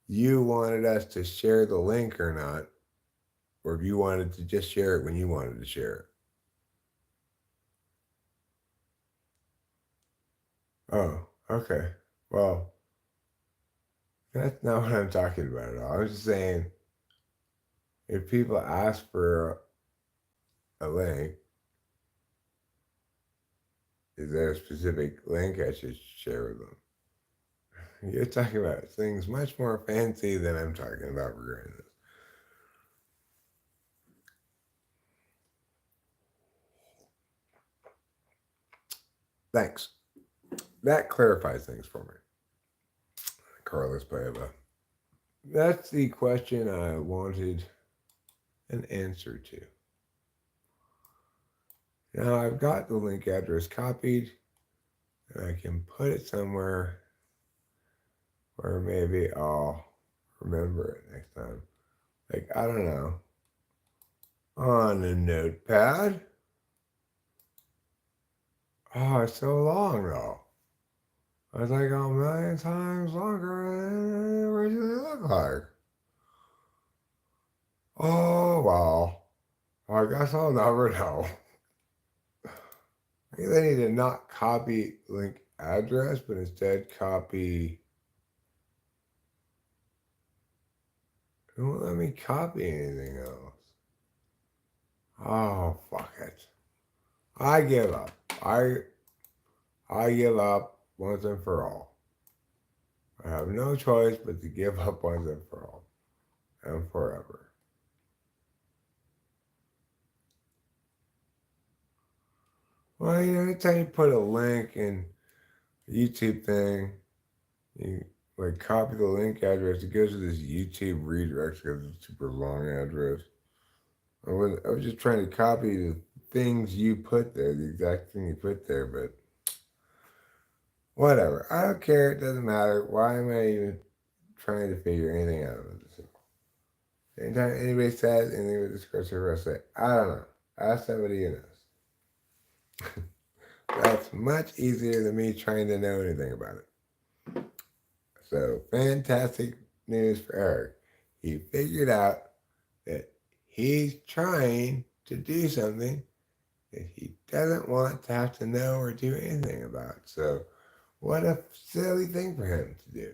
you wanted us to share the link or not, or if you wanted to just share it when you wanted to share it. Oh, okay. Well, that's not what I'm talking about at all. I was just saying if people ask for a link, is there a specific link I should share with them? You're talking about things much more fancy than I'm talking about regarding this. Thanks. That clarifies things for me. Carlos Paeva. That's the question I wanted an answer to. Now I've got the link address copied, and I can put it somewhere where maybe I'll remember it next time. Like, I don't know, on a notepad. Oh, it's so long though. It's like a million times longer than it originally looked like. Oh, wow. Well, I guess I'll never know. Maybe they need to not copy link address, but instead copy. It won't let me copy anything else. Oh, fuck it. I give up. I give up once and for all. I have no choice but to give up once and for all. And forever. Well, you know, anytime you put a link in a YouTube thing, you like copy the link address, it goes to this YouTube redirect because it's a super long address. I was just trying to copy the things you put there, the exact thing you put there, but whatever. I don't care. It doesn't matter. Why am I even trying to figure anything out of this? Anytime anybody says anything with this crossover, I say, I don't know. Ask somebody who knows. That's much easier than me trying to know anything about it. So, fantastic news for Eric. He figured out that he's trying to do something that he doesn't want to have to know or do anything about. So, what a silly thing for him to do.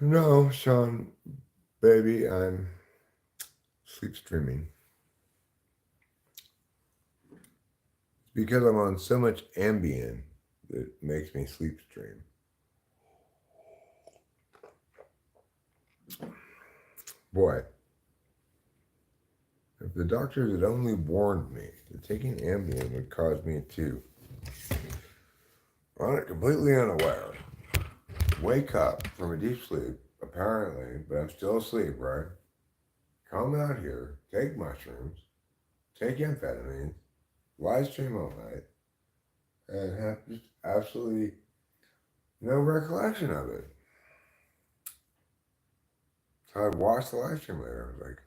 No, Sean, baby, I'm sleep streaming. Because I'm on so much Ambien that makes me sleep stream. Boy, if the doctors had only warned me that taking Ambien would cause me to, on it completely unaware, wake up from a deep sleep, apparently, but I'm still asleep, right? Come out here, take mushrooms, take amphetamines, live stream all night, and have just absolutely no recollection of it. So I watched the live stream later. I was like,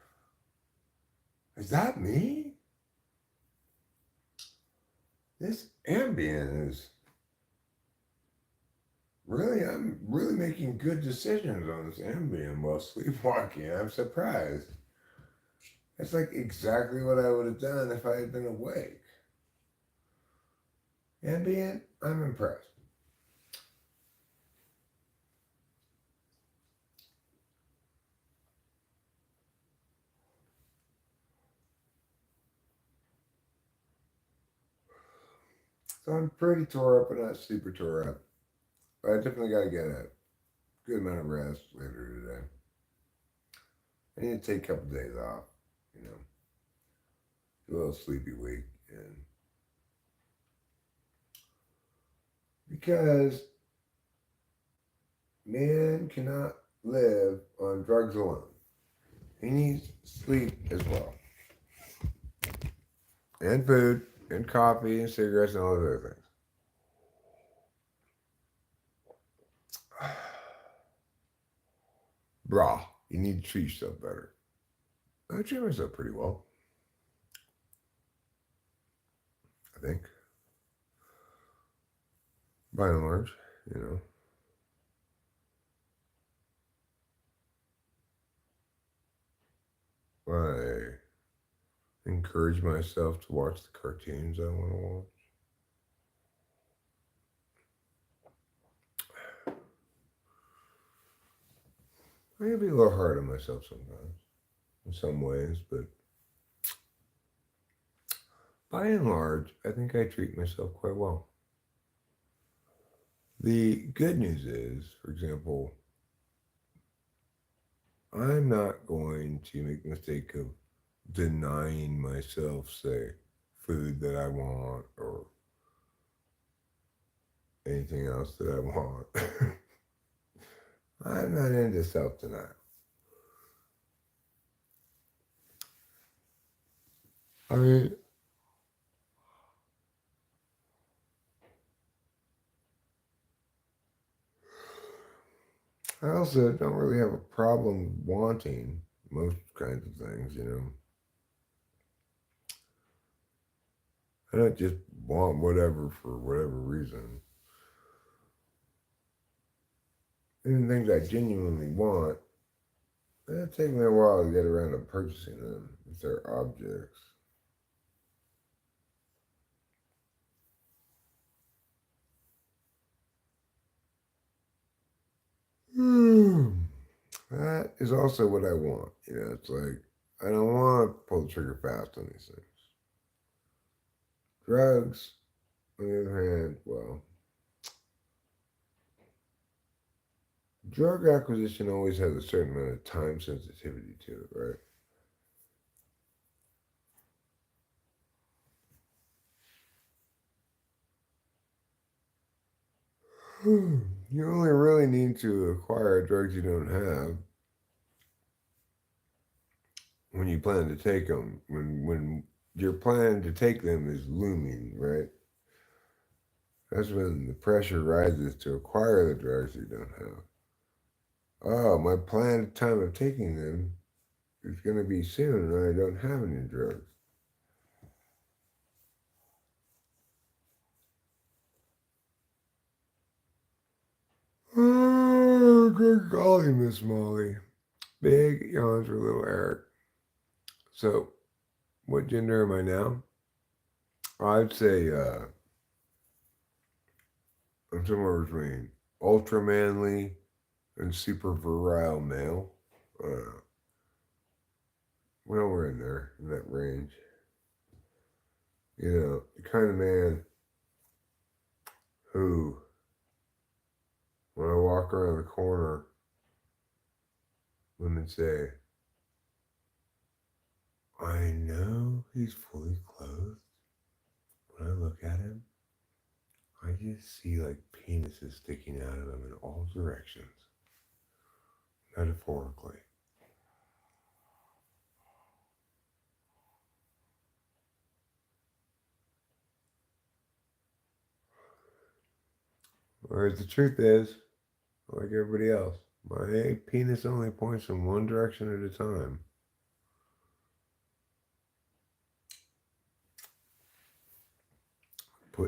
is that me? This Ambien is really, I'm really making good decisions on this Ambien while sleepwalking. I'm surprised. It's like exactly what I would have done if I had been awake. Ambien, I'm impressed. So I'm pretty tore up, but not super tore up. But I definitely got to get a good amount of rest later today. I need to take a couple days off, you know, do a little sleepy week, and because man cannot live on drugs alone. He needs sleep as well, and food, and coffee, and cigarettes, and all those other things. Brah, you need to treat yourself better. I treat myself pretty well, I think, by and large, you know. I encourage myself to watch the cartoons I want to watch. I can be a little hard on myself sometimes, in some ways, but by and large, I think I treat myself quite well. The good news is, for example, I'm not going to make the mistake of denying myself, say, food that I want or anything else that I want. I'm not into self denial. I mean, I also don't really have a problem wanting most kinds of things, you know. I don't just want whatever for whatever reason. Even things I genuinely want, it'll take me a while to get around to purchasing them if they're objects. That is also what I want. You know, it's like I don't want to pull the trigger fast on these things. Drugs, on the other hand, well, drug acquisition always has a certain amount of time sensitivity to it, right? You only really need to acquire drugs you don't have when you plan to take them. When your plan to take them is looming, right? That's when the pressure rises to acquire the drugs you don't have. Oh, my planned time of taking them is going to be soon, and I don't have any drugs. Oh, good golly, Miss Molly. Big yawns for little Eric. So, what gender am I now? I'd say I'm somewhere between ultra manly and super virile male. Uh, well, we're in there, in that range. You know, the kind of man who, when I walk around the corner, women say, I know he's fully clothed. When I look at him, I just see like penises sticking out of him in all directions, metaphorically. Whereas the truth is, like everybody else, my penis only points in one direction at a time.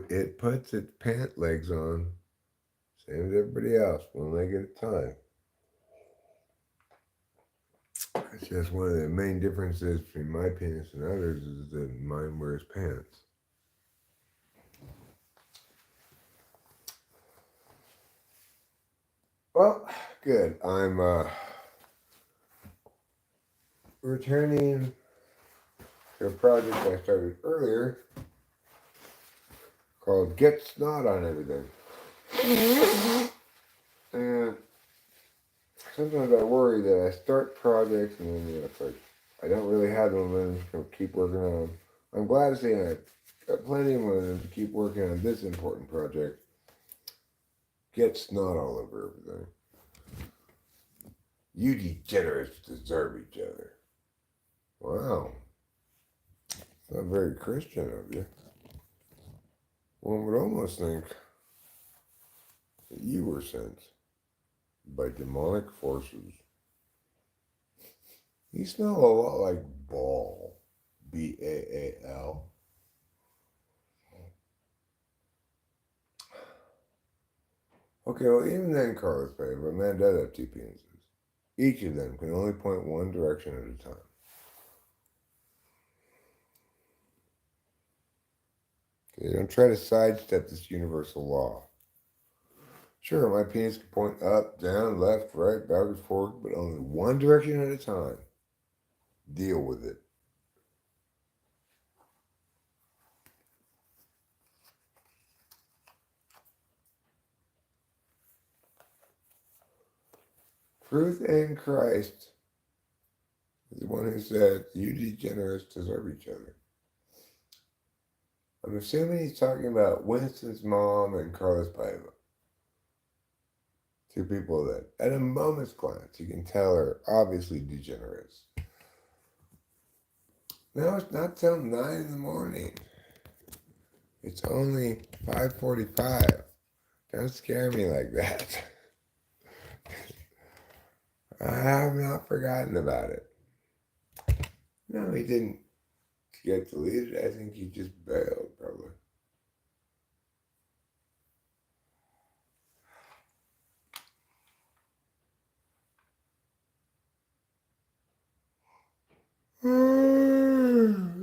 It puts its pant legs on, same as everybody else, one leg at a time. It's just one of the main differences between my penis and others is that mine wears pants. Well, good. I'm returning to a project I started earlier called Get Snot on Everything. And sometimes I worry that I start projects and then it's like I don't really have the momentum to keep working on them. I'm glad to say I've got plenty of momentum to keep working on this important project. Get snot all over everything. You degenerates deserve each other. Wow. Not very Christian of you. One would almost think that you were sent by demonic forces. You smell a lot like Baal. Baal. Okay, well, even then, Carlos Pay, if a man does have two penises, each of them can only point one direction at a time. Okay, don't try to sidestep this universal law. Sure, my penis can point up, down, left, right, backwards, forward, but only one direction at a time. Deal with it. Truth in Christ is the one who said, you degenerates deserve each other. I'm assuming he's talking about Winston's mom and Carlos Paiva. Two people that, at a moment's glance, you can tell are obviously degenerates. No, it's not till 9 in the morning. It's only 5:45. Don't scare me like that. I have not forgotten about it. No, he didn't get deleted. I think he just bailed, probably.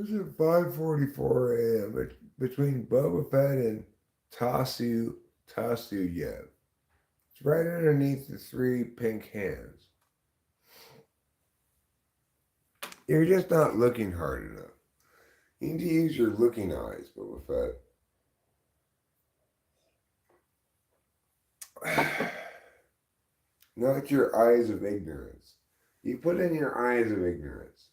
It's at 5:44 a.m. Between Boba Fett and Tasu Yev. It's right underneath the three pink hands. You're just not looking hard enough. You need to use your looking eyes, Boba Fett. Not your eyes of ignorance. You put in your eyes of ignorance.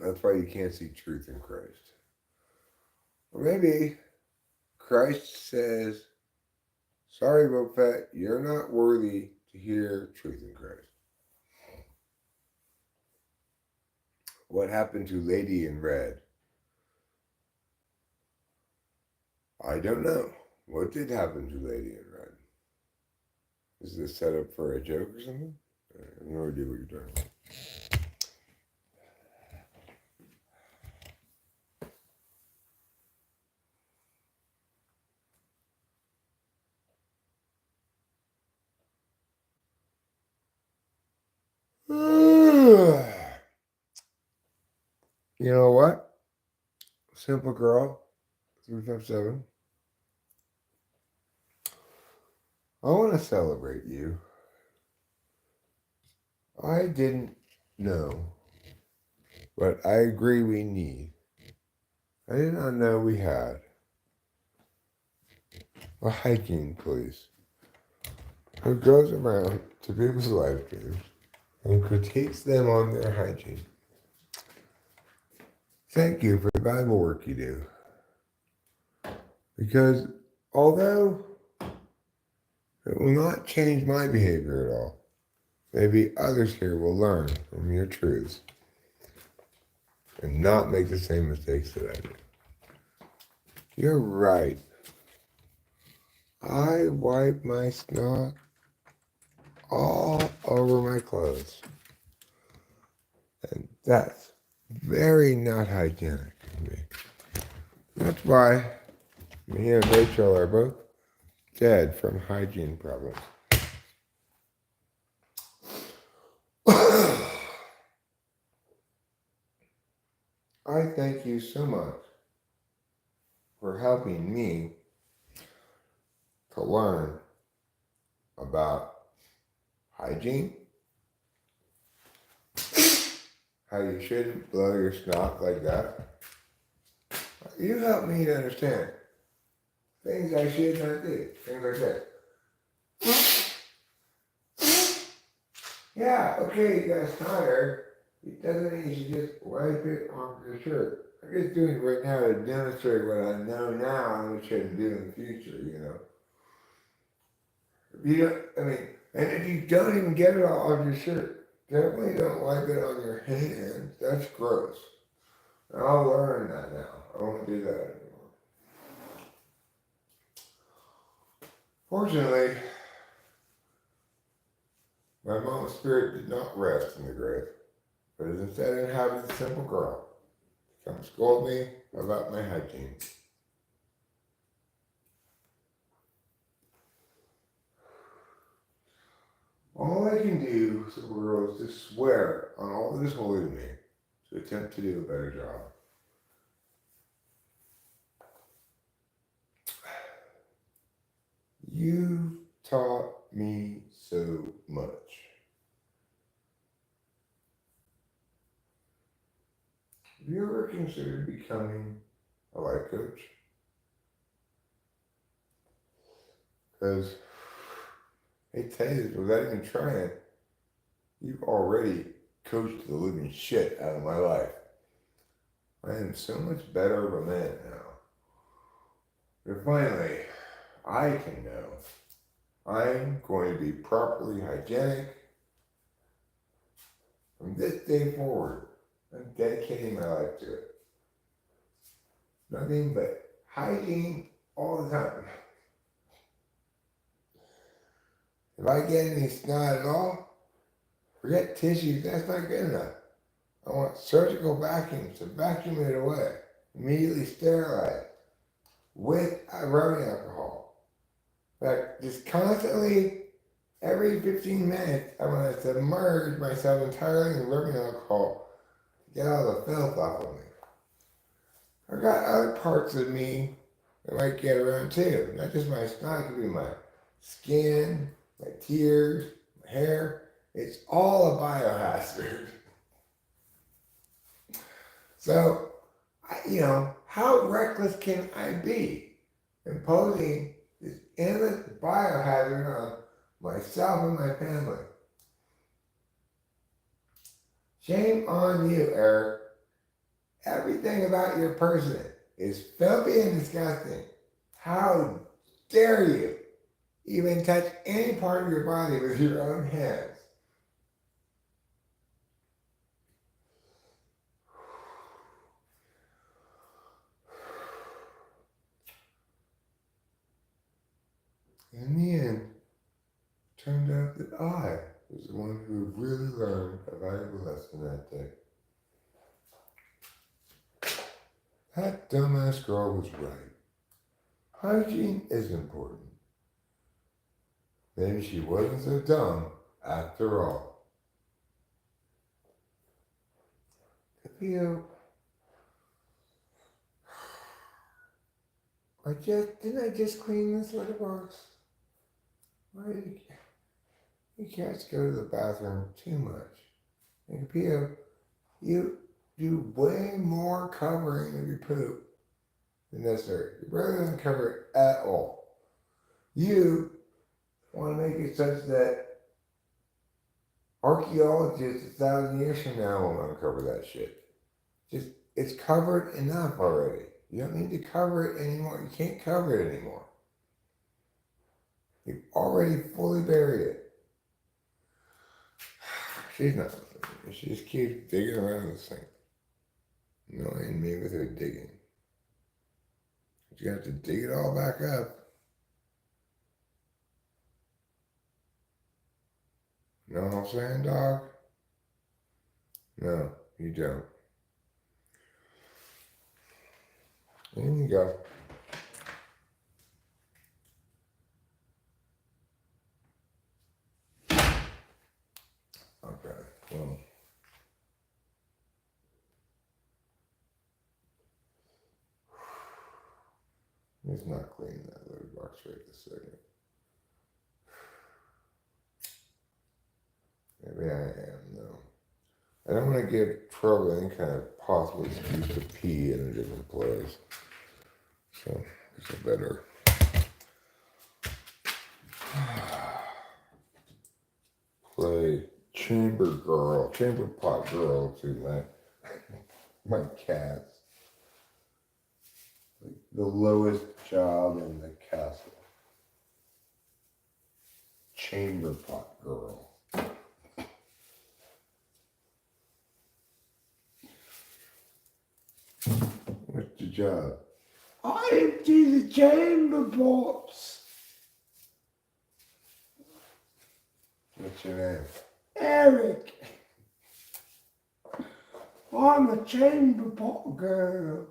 That's why you can't see truth in Christ. Or maybe Christ says, sorry, Boba Fett, you're not worthy to hear truth in Christ. What happened to Lady in Red? I don't know. What did happen to Lady in Red? Is this set up for a joke or something? I have no idea what you're talking about. You know what? Simple Girl 357. I want to celebrate you. I didn't know, but I agree we need. I did not know we had a hiking police who goes around to people's live streams and critiques them on their hygiene. Thank you for the valuable work you do. Because although it will not change my behavior at all, maybe others here will learn from your truths and not make the same mistakes that I did. You're right. I wipe my snot all over my clothes. And that's very not hygienic of me. That's why me and Rachel are both dead from hygiene problems. I thank you so much for helping me to learn about hygiene, how you shouldn't blow your snot like that. You help me to understand things I should not do. Things like that. Yeah, okay, you got a snot hair. It doesn't mean you should just wipe it off your shirt. I'm just doing it right now to demonstrate what I know now and what should do in the future, you know. If you don't, I mean, and if you don't even get it all off your shirt, definitely don't wipe it on your hands. That's gross. I'll learn that now. I won't do that anymore. Fortunately, my mom's spirit did not rest in the grave, but is instead inhabited a simple girl to come scold me about my hygiene. All I can do, simple girl, is to swear on all that is holy to me to attempt to do a better job. You taught me so much. Have you ever considered becoming a life coach? Because, hey, tell you this, without even trying, you've already coached the living shit out of my life. I am so much better of a man now. But finally, I can know I'm going to be properly hygienic. From this day forward, I'm dedicating my life to it. Nothing but hygiene all the time. If I get any snot at all, forget tissues, that's not good enough. I want surgical vacuums to vacuum it away, immediately sterilize with rubbing alcohol. In fact, just constantly, every 15 minutes, I want to submerge myself entirely in rubbing alcohol to get all the filth off of me. I've got other parts of me that might get around too, not just my snot, it could be my skin, my tears, my hair. It's all a biohazard. So, how reckless can I be imposing this endless biohazard on myself and my family? Shame on you, Eric. Everything about your person is filthy and disgusting. How dare you even touch any part of your body with your own hands? In the end, it turned out that I was the one who really learned a valuable lesson that day. That dumbass girl was right. Hygiene is important. Maybe she wasn't so dumb after all. Didn't I just clean this litter box? Why did you cats go to the bathroom too much? And Pio, you do way more covering of your poop than necessary. Your brother doesn't cover it at all. You want to make it such that archaeologists 1,000 years from now will uncover that shit. It's covered enough already. You don't need to cover it anymore. You can't cover it anymore. You've already fully buried it. She's not listening. She just keeps digging around this thing. Annoying me with her digging. You have to dig it all back up. You know what I'm saying, dog? No, you don't. There you go. Okay, well. Let's not clean that litter box right this second. Maybe I am, though. I don't want to give trouble any kind of possible excuse to pee in a different place. So it's a better play chamber pot girl to my cats. Like the lowest job in the castle. Chamber pot girl. What's the job? I empty the chamber pots. What's your name? Eric. I'm a chamber pot girl.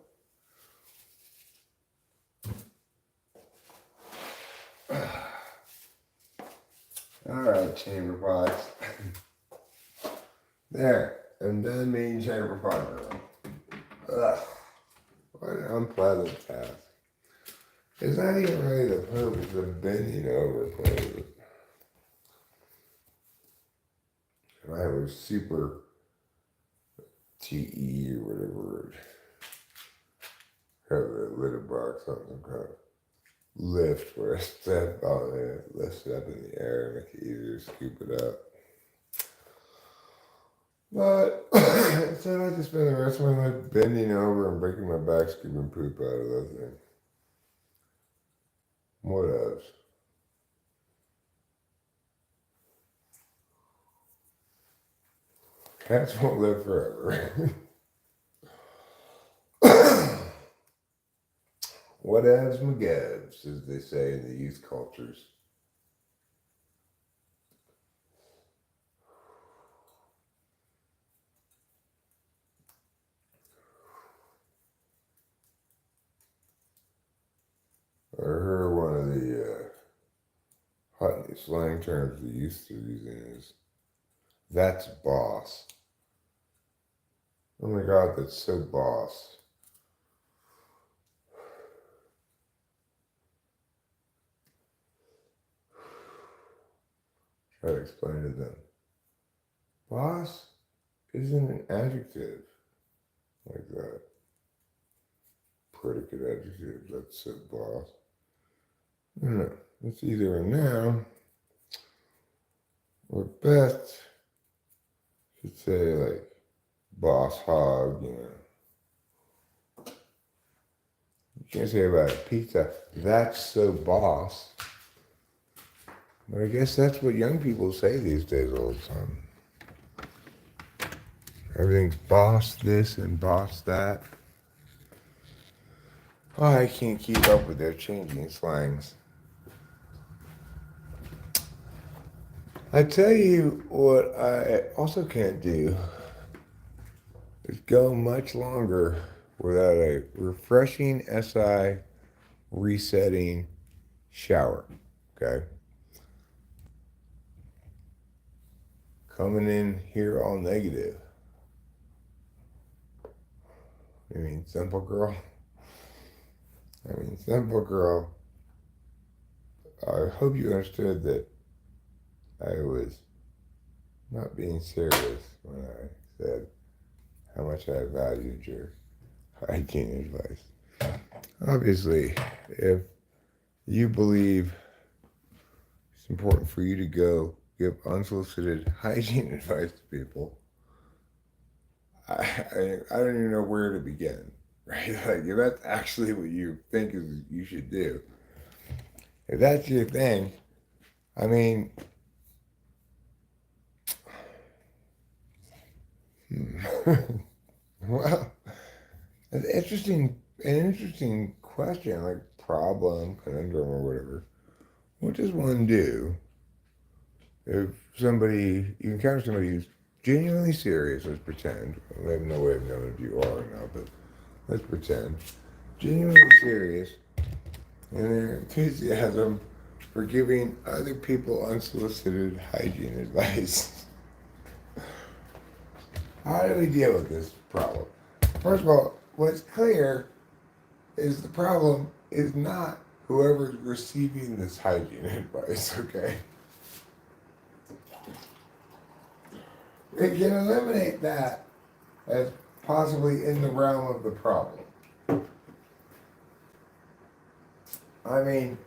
Alright, chamber pots. There. I'm done being chamber pot girl. Ugh. What an unpleasant task. It's not even really the purpose of bending over clothes. If I was super TE or whatever, have a litter box on some kind of lift where I step on it, lift it up in the air, and make it easier to scoop it up. But instead I have to spend the rest of my life bending over and breaking my back scooping poop out of that thing. What else? Cats won't live forever. What evs McGevs, as they say in the youth cultures. I heard one of the hot slang terms we used to using is, that's boss. Oh my God, that's so boss. Try to explain to them. Boss isn't an adjective like that. Predicate adjective, that's so boss. No, it's either a noun or best should say like boss hog, you know. You can't say about a pizza, that's so boss. But I guess that's what young people say these days all the time. Everything's boss this and boss that. Oh, I can't keep up with their changing slangs. I tell you what I also can't do is go much longer without a refreshing SI resetting shower. Okay? Coming in here all negative. You mean simple girl? Simple girl. I hope you understood that I was not being serious when I said how much I valued your hygiene advice. Obviously, if you believe it's important for you to go give unsolicited hygiene advice to people, I don't even know where to begin, right? Like, if that's actually what you think is you should do, if that's your thing, I mean, well, an interesting question, like problem, conundrum, or whatever. What does one do if you encounter somebody who's genuinely serious, let's pretend, I have no way of knowing if you are or not, but let's pretend, genuinely serious in their enthusiasm for giving other people unsolicited hygiene advice? How do we deal with this problem? First of all, what's clear is the problem is not whoever's receiving this hygiene advice, okay? We can eliminate that as possibly in the realm of the problem. I mean,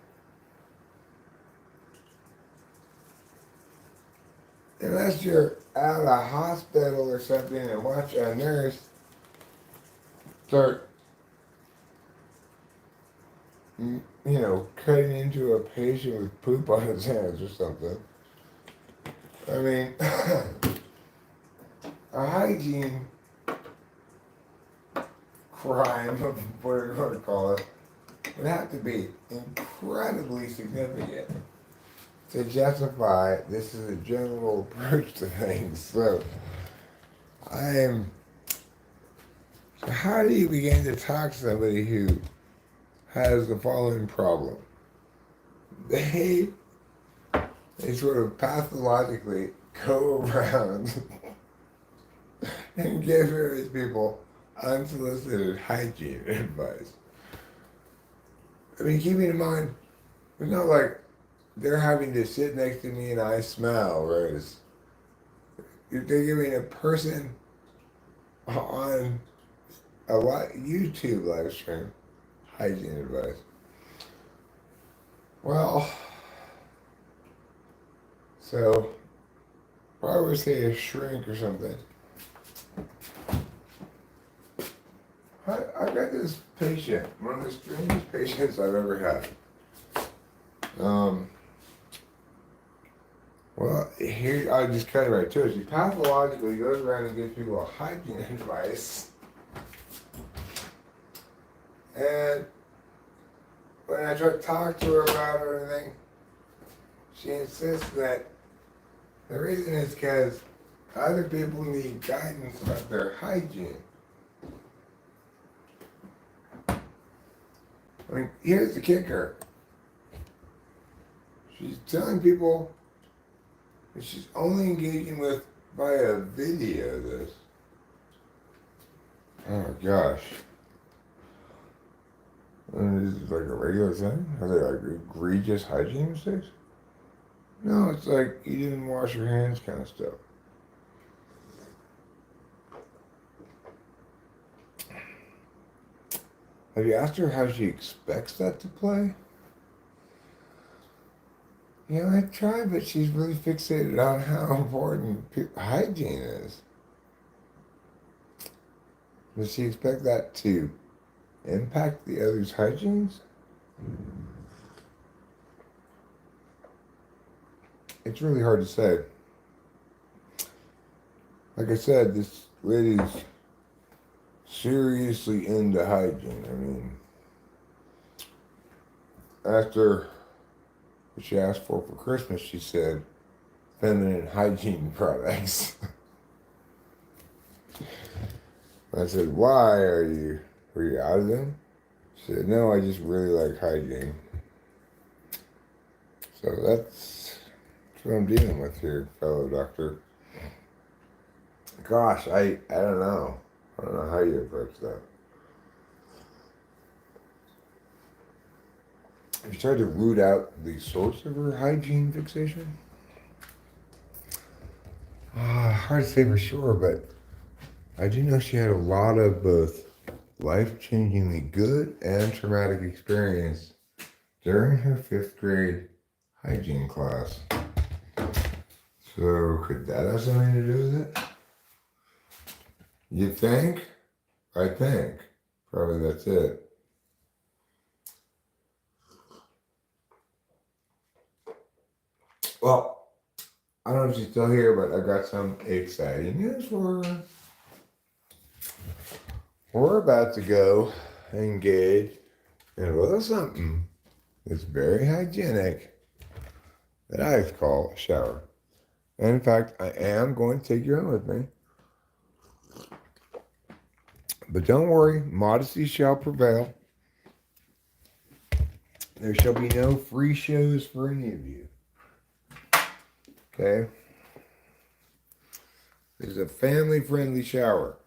unless you're at a hospital or something and watch a nurse start, cutting into a patient with poop on his hands or something. I mean, a hygiene crime, whatever you want to call it, would have to be incredibly significant to justify this is a general approach to things. So, so how do you begin to talk to somebody who has the following problem? They sort of pathologically go around and give various people unsolicited hygiene advice. I mean, keeping in mind, it's not like they're having to sit next to me and I smell, right? They're giving a person on YouTube live stream hygiene advice. Well, so if I were to say a shrink or something, I got this patient, one of the strangest patients I've ever had. Well, here, I'll just cut it right to it. She pathologically goes around and gives people hygiene advice. And when I try to talk to her about it or anything, she insists that the reason is because other people need guidance about their hygiene. I mean, here's the kicker. She's telling people that she's only engaging with via video this. Oh gosh. And is it like a regular thing? Are they like egregious hygiene mistakes? No, it's like you didn't wash your hands kind of stuff. Have you asked her how she expects that to play? I tried, but she's really fixated on how important hygiene is. Does she expect that to impact the other's hygienes? It's really hard to say. Like I said, this lady's seriously into hygiene. I mean, after what she asked for Christmas, she said feminine hygiene products. I said, why were you out of them? She said, no, I just really like hygiene. So that's what I'm dealing with here, fellow doctor. Gosh, I don't know. I don't know how you approach that. Have you tried to root out the source of her hygiene fixation? Hard to say for sure, but I do know she had a lot of both life-changingly good and traumatic experience during her 5th grade hygiene class. So could that have something to do with it? You think? I think. Probably that's it. Well, I don't know if she's still here, but I got some exciting news for her. We're about to go engage in a little something that's very hygienic that I call a shower. And in fact, I am going to take you in with me. But don't worry, modesty shall prevail. There shall be no free shows for any of you. Okay? This is a family-friendly shower.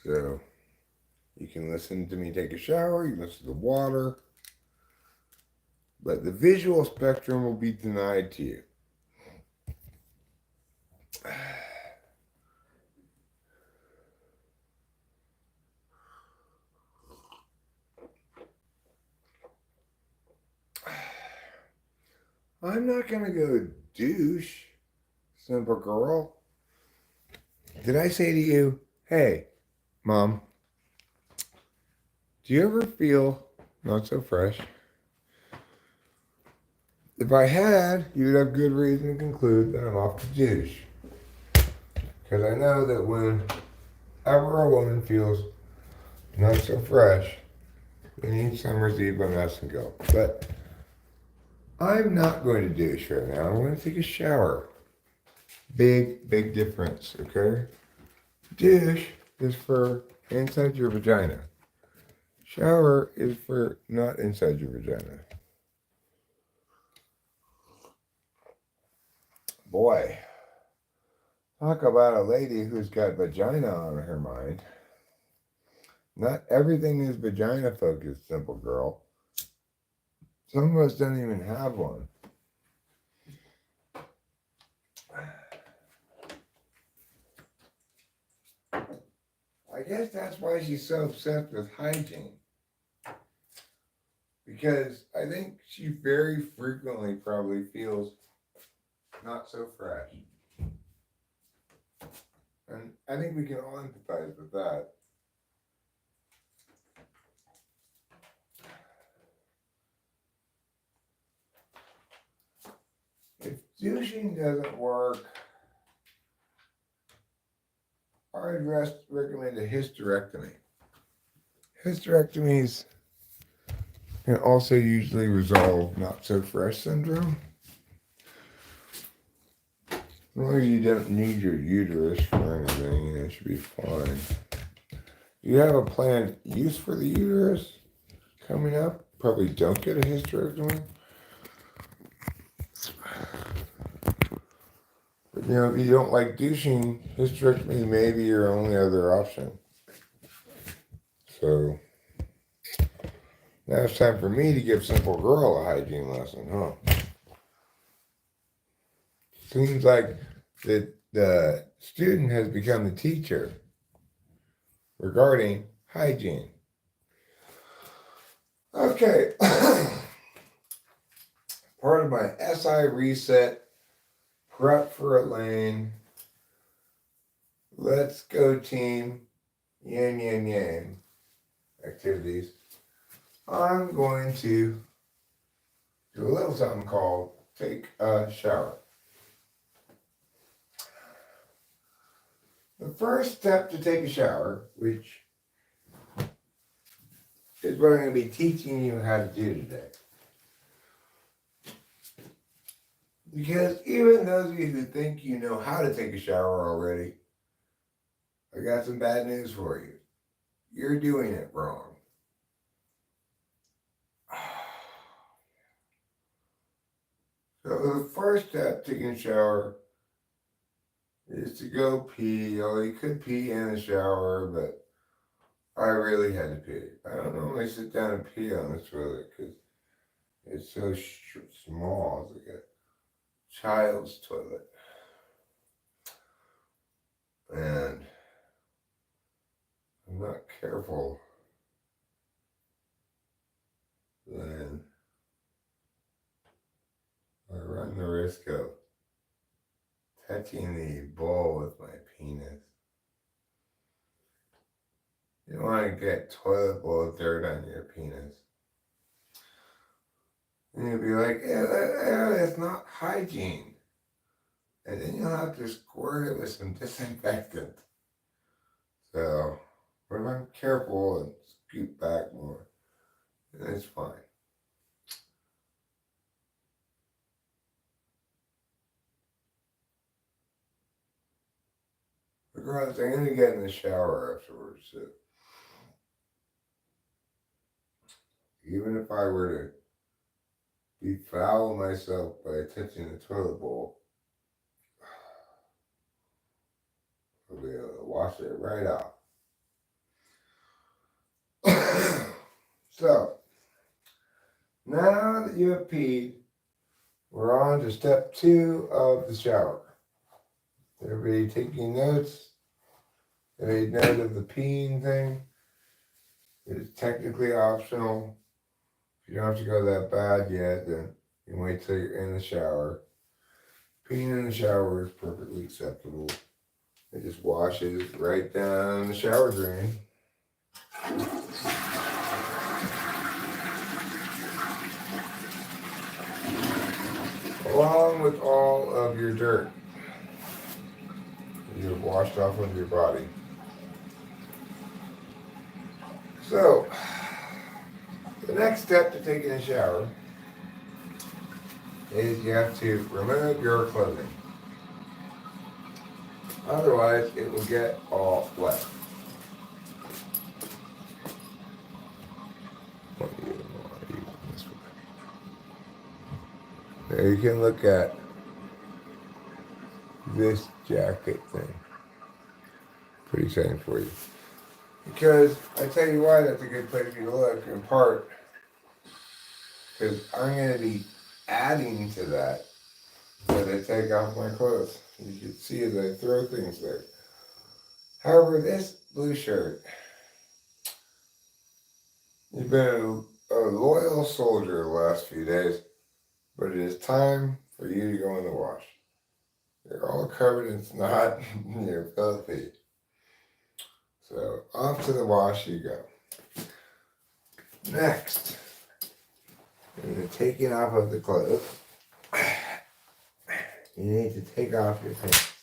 So, you can listen to me take a shower, you can listen to the water, but the visual spectrum will be denied to you. I'm not going to go douche, simple girl. Did I say to you, hey, Mom, do you ever feel not so fresh? If I had, you'd have good reason to conclude that I'm off to douche. Because I know that whenever a woman feels not so fresh, we need summer's eve by Messingo. But I'm not going to douche right now. I'm going to take a shower. Big difference, okay? Douche is for inside your vagina. Shower is for not inside your vagina. Boy, talk about a lady who's got vagina on her mind. Not everything is vagina focused, simple girl. Some of us don't even have one. I guess that's why she's so obsessed with hygiene. Because I think she very frequently probably feels not so fresh. And I think we can all empathize with that. If douching doesn't work, I'd recommend a hysterectomy. Hysterectomies can also usually resolve not so fresh syndrome. As long as you don't need your uterus for anything, it should be fine. You have a planned use for the uterus coming up, probably don't get a hysterectomy. But if you don't like douching, hysterectomy may be your only other option. So now it's time for me to give Simple Girl a hygiene lesson, huh? Seems like the student has become the teacher regarding hygiene. Okay. Part of my SI reset, prep for a lane, let's go team, yan activities. I'm going to do a little something called take a shower. The first step to take a shower, which is what I'm going to be teaching you how to do today. Because even those of you who think you know how to take a shower already, I got some bad news for you. You're doing it wrong. So the first step to taking a shower is to go pee. Or you could pee in the shower, but I really had to pee. I don't normally sit down and pee on the toilet because it's so small. It's like a child's toilet. And I'm not careful, then I run the risk of touching the bowl with my penis. You don't want to get toilet bowl dirt on your penis. And you'll be like, it's not hygiene. And then you'll have to squirt it with some disinfectant. So, but if I'm careful and scoot back more, then it's fine. Regardless, I'm going to get in the shower afterwards. So even if I were to befoul myself by touching the toilet bowl, I'll be able to wash it right off. So, now that you have peed, we're on to step 2 of the shower. Everybody taking notes? They note of the peeing thing. It is technically optional. If you don't have to go that bad yet, then You can wait till you're in the shower. Peeing in the shower is perfectly acceptable. It just washes right down the shower drain. Along with all of your dirt you've washed off of your body. So, the next step to taking a shower is you have to remove your clothing. Otherwise, it will get all wet. Now you can look at this jacket thing. Pretty exciting for you. Because I tell you why that's a good place for you to look, in part because I'm going to be adding to that as I take off my clothes. You can see as I throw things there. However, this blue shirt, you've been a loyal soldier the last few days, but it is time for you to go in the wash. You're all covered in snot, you're filthy. So off to the wash you go. Next, in the taking off of the clothes, you need to take off your pants.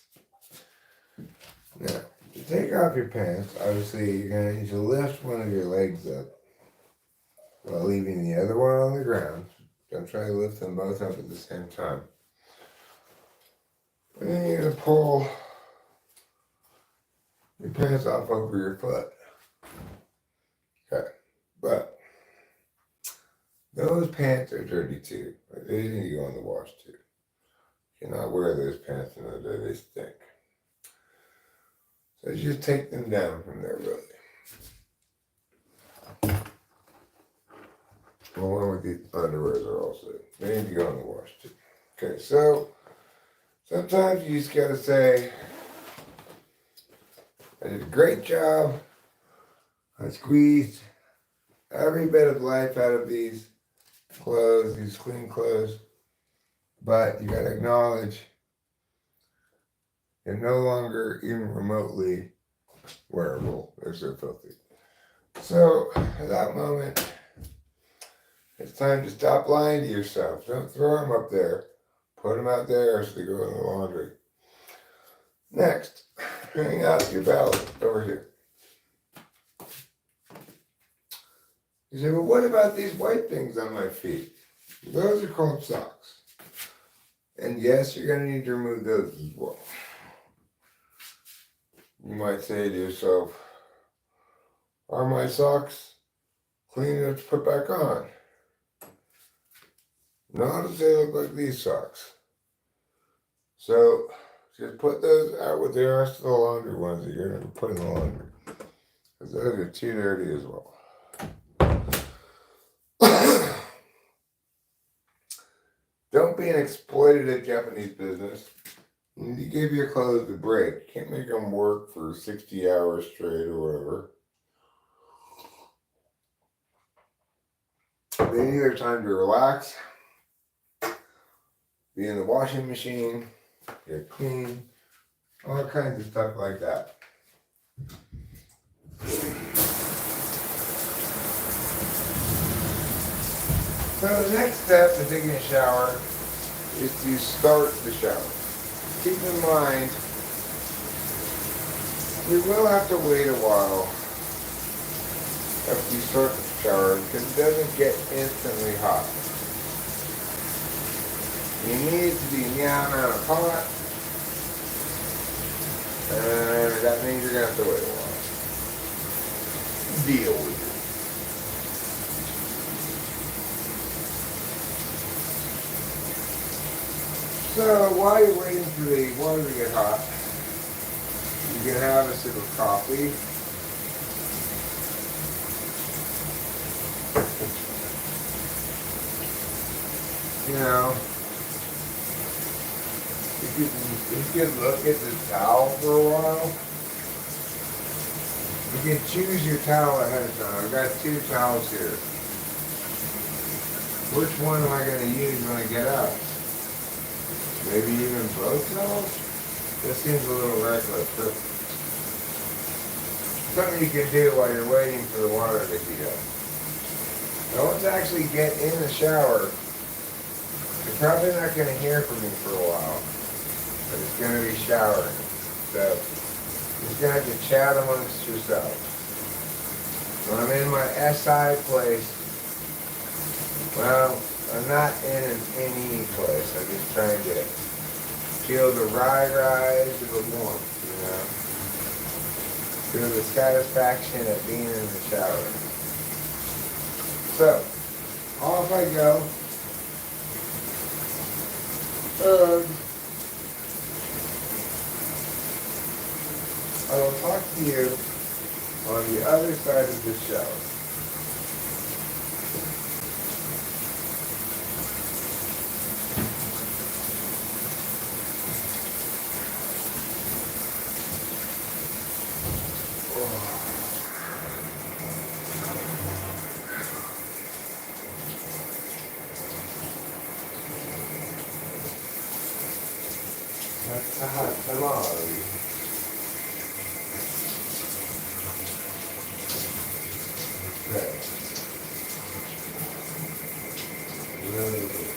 Now, to take off your pants, obviously you're going to need to lift one of your legs up while leaving the other one on the ground. Don't try to lift them both up at the same time. And then you're going to pull your pants off over your foot. Okay, but those pants are dirty too. They need to go in the wash too. You cannot wear those pants another day, they stink. So just take them down from there, really. Along with the underwears are also. They need to go in the wash too. Okay, so sometimes you just gotta say, I did a great job. I squeezed every bit of life out of these clothes, these clean clothes. But you gotta acknowledge they're no longer even remotely wearable. They're so filthy. So at that moment, it's time to stop lying to yourself. Don't throw them up there. Put them out there so they go in the laundry. Next, hang out your belt over here. You say, well, what about these white things on my feet? Those are called socks. And yes, you're going to need to remove those as well. You might say to yourself, are my socks clean enough to put back on? Not if they look like these socks. So just put those out with the rest of the laundry ones that you're going to put in the laundry. Because those are too dirty as well. Don't be an exploitative Japanese business. You need to give your clothes a break. You can't make them work for 60 hours straight or whatever. They need their time to relax, be in the washing machine, get clean, all kinds of stuff like that. So the next step to taking a shower is to start the shower. Keep in mind, you will have to wait a while after you start the shower because it doesn't get instantly hot. You need it to be meow hot, and that means you're going to have to wait a while. Deal with it. So while you're waiting for the water to get hot, you can have a sip of coffee. You know, you can look at the towel for a while. You can choose your towel ahead of time. I've got 2 towels here. Which one am I going to use when I get up? Maybe even both towels? This seems a little reckless. But something you can do while you're waiting for the water to heat up. Now let's actually get in the shower. You're probably not going to hear from me for a while. But it's going to be showering. So you're going to have to chat amongst yourselves. When I'm in my SI place, well, I'm not in an NE place. I'm just trying to feel the rise of the warmth, you know? Feel the satisfaction of being in the shower. So, off I go. I will talk to you on the other side of the shower. That's a hot tamale. Okay. Really good.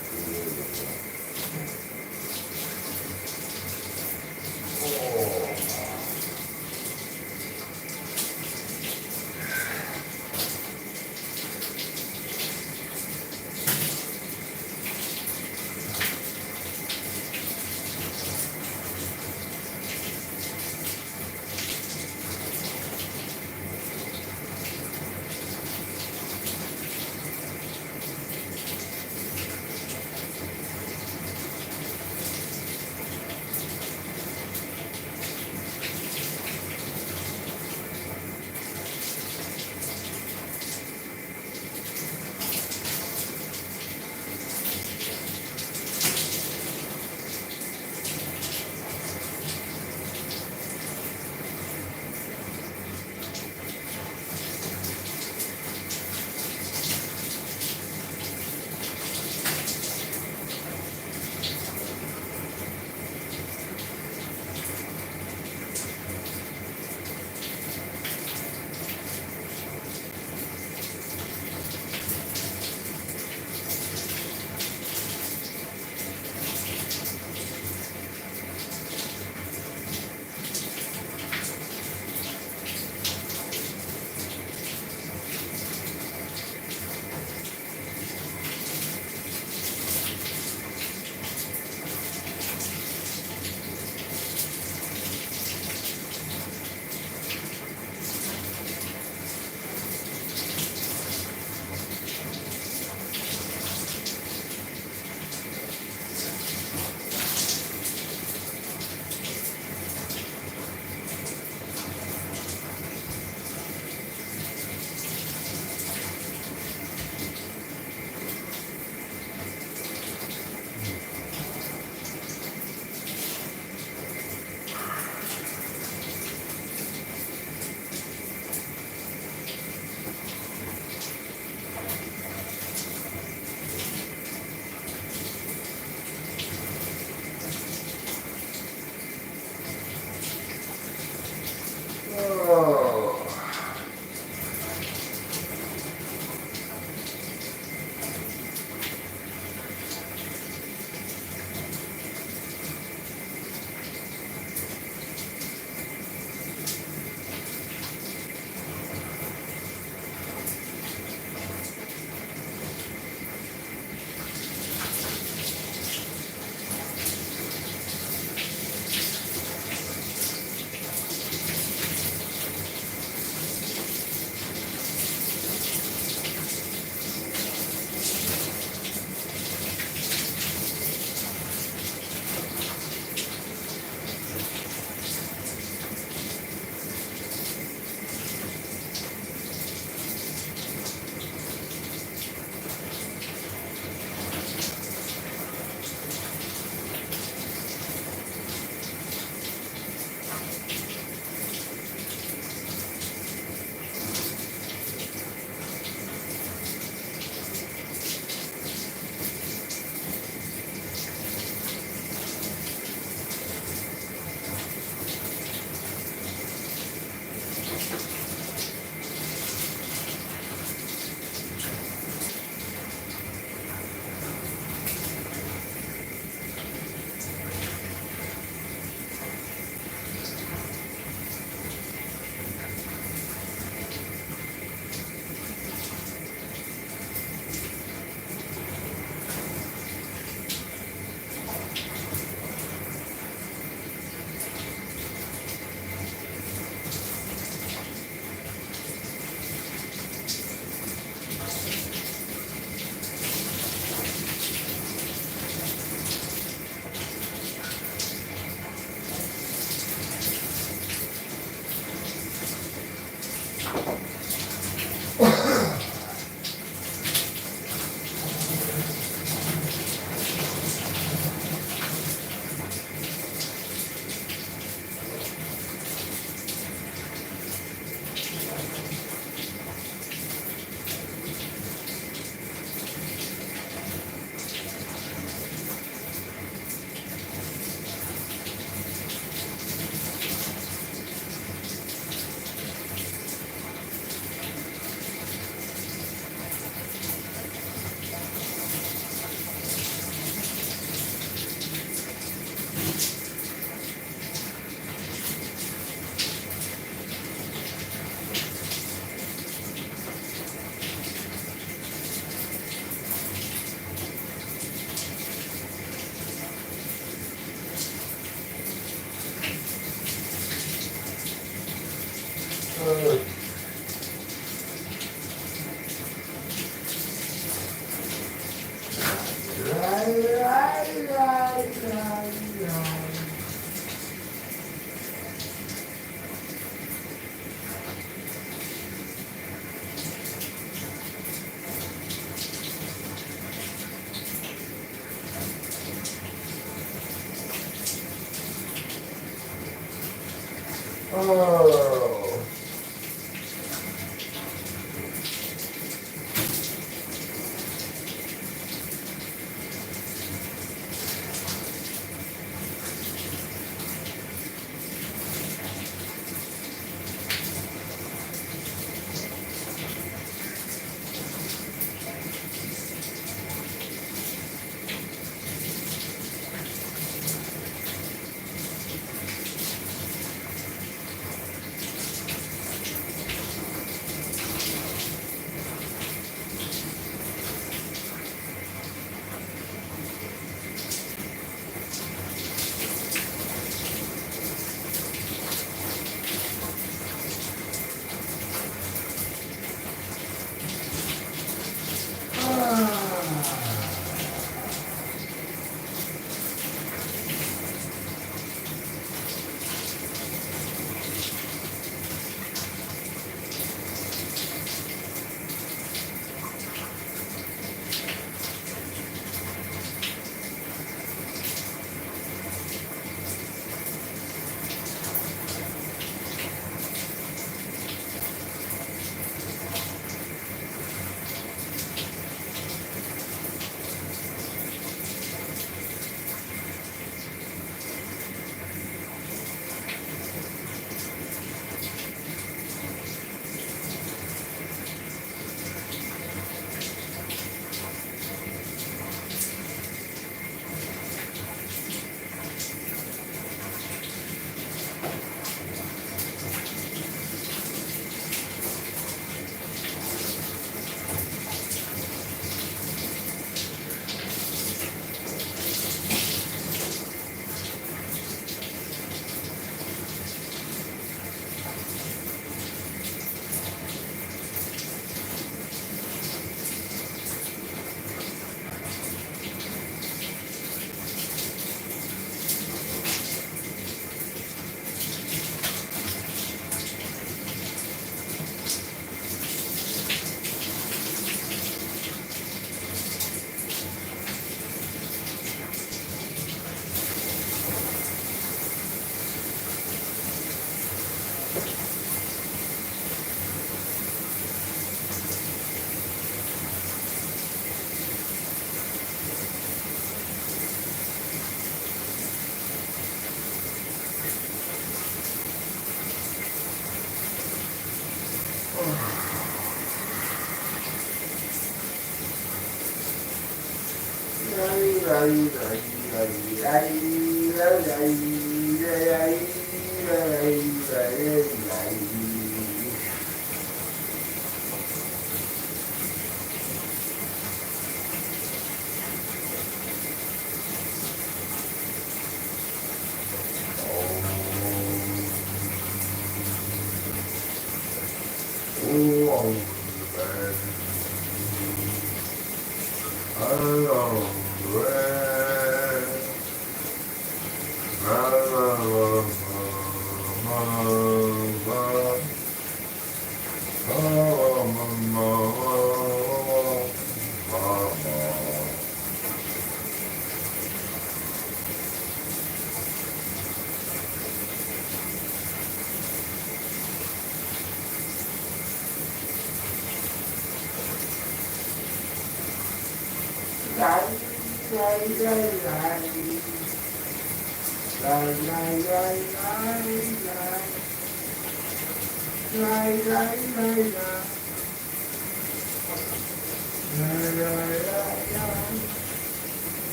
Oh.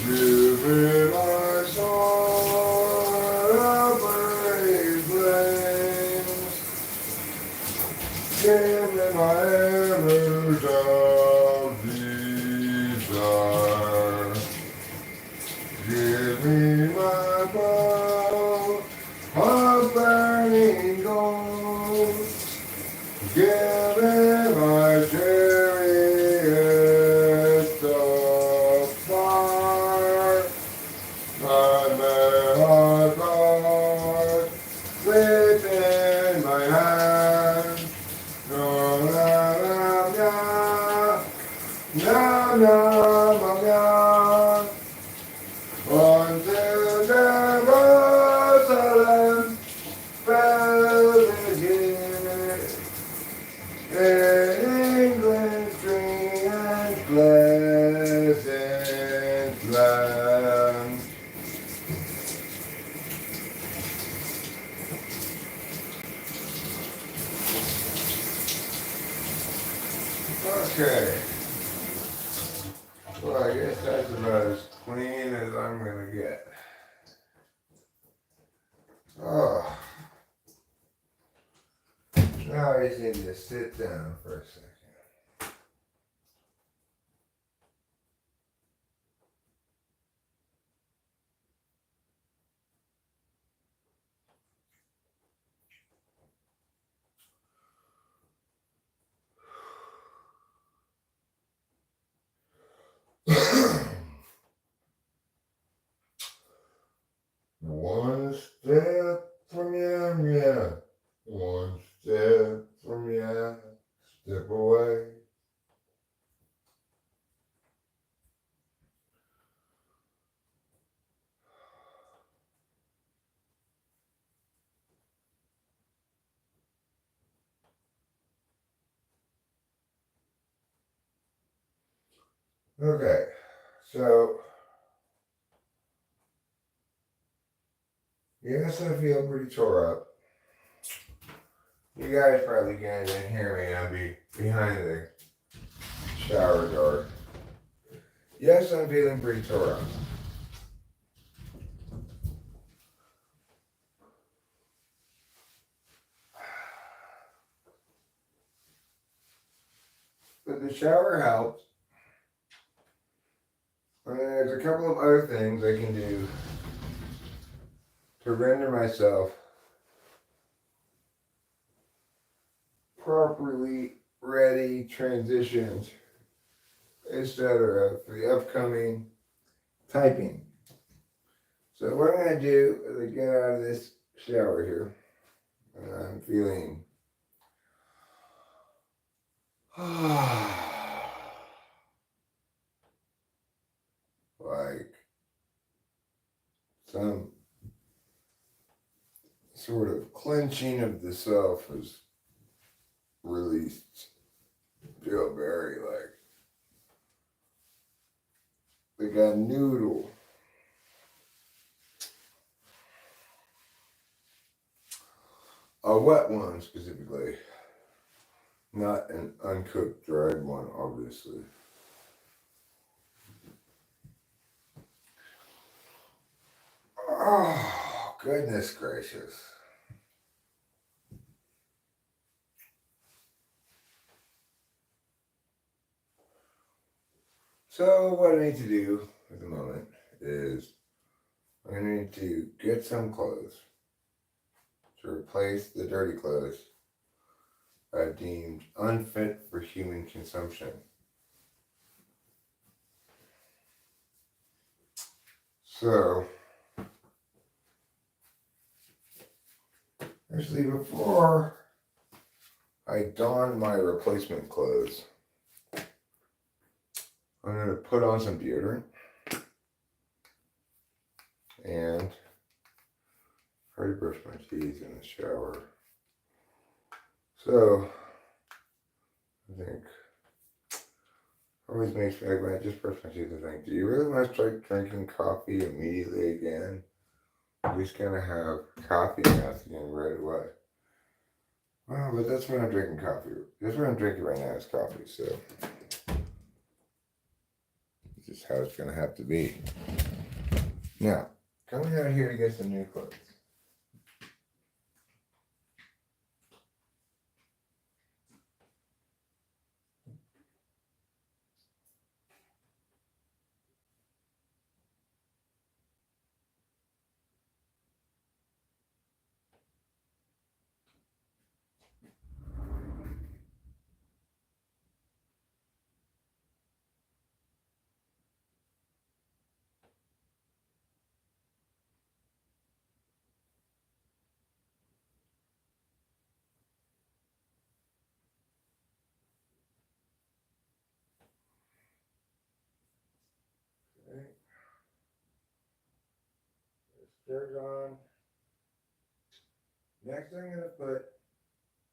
Give me my soul a brave flames. Give me my embers of desire. Give me my bow of burning gold. Give me my chariots of fire. My heart guard within my hand. No, na, na, na, na, na, na. Until Jerusalem fell again. England's free and pleasant land. Okay. Well, I guess that's about as clean as I'm gonna get. Oh. Now I just need to sit down for a second. One step from yeah. One step from step away. Okay, so yes, I feel pretty tore up. You guys probably can't even hear me. I'll be behind the shower door. Yes, I'm feeling pretty tore up. But the shower helps. And there's a couple of other things I can do to render myself properly ready, transitioned, etc. for the upcoming typing. So what I'm going to do is I get out of this shower here, and I'm feeling like some sort of clenching of the self is released. feel very like a noodle. A wet one specifically, not an uncooked dried one, obviously. Oh, goodness gracious. So what I need to do at the moment is I need to get some clothes to replace the dirty clothes I deemed unfit for human consumption. So, actually before I don my replacement clothes, I'm going to put on some deodorant and try to brush my teeth in the shower. So, I think always makes me, like when I just brush my teeth, I think, do you really want to start drinking coffee immediately again? You're just going to have coffee mouth again right away. Well, but that's when I'm drinking coffee. That's what I'm drinking right now is coffee, so this is how it's going to have to be. Now, coming out here to get some new clothes. Okay. Shirt on. Next, I'm going to put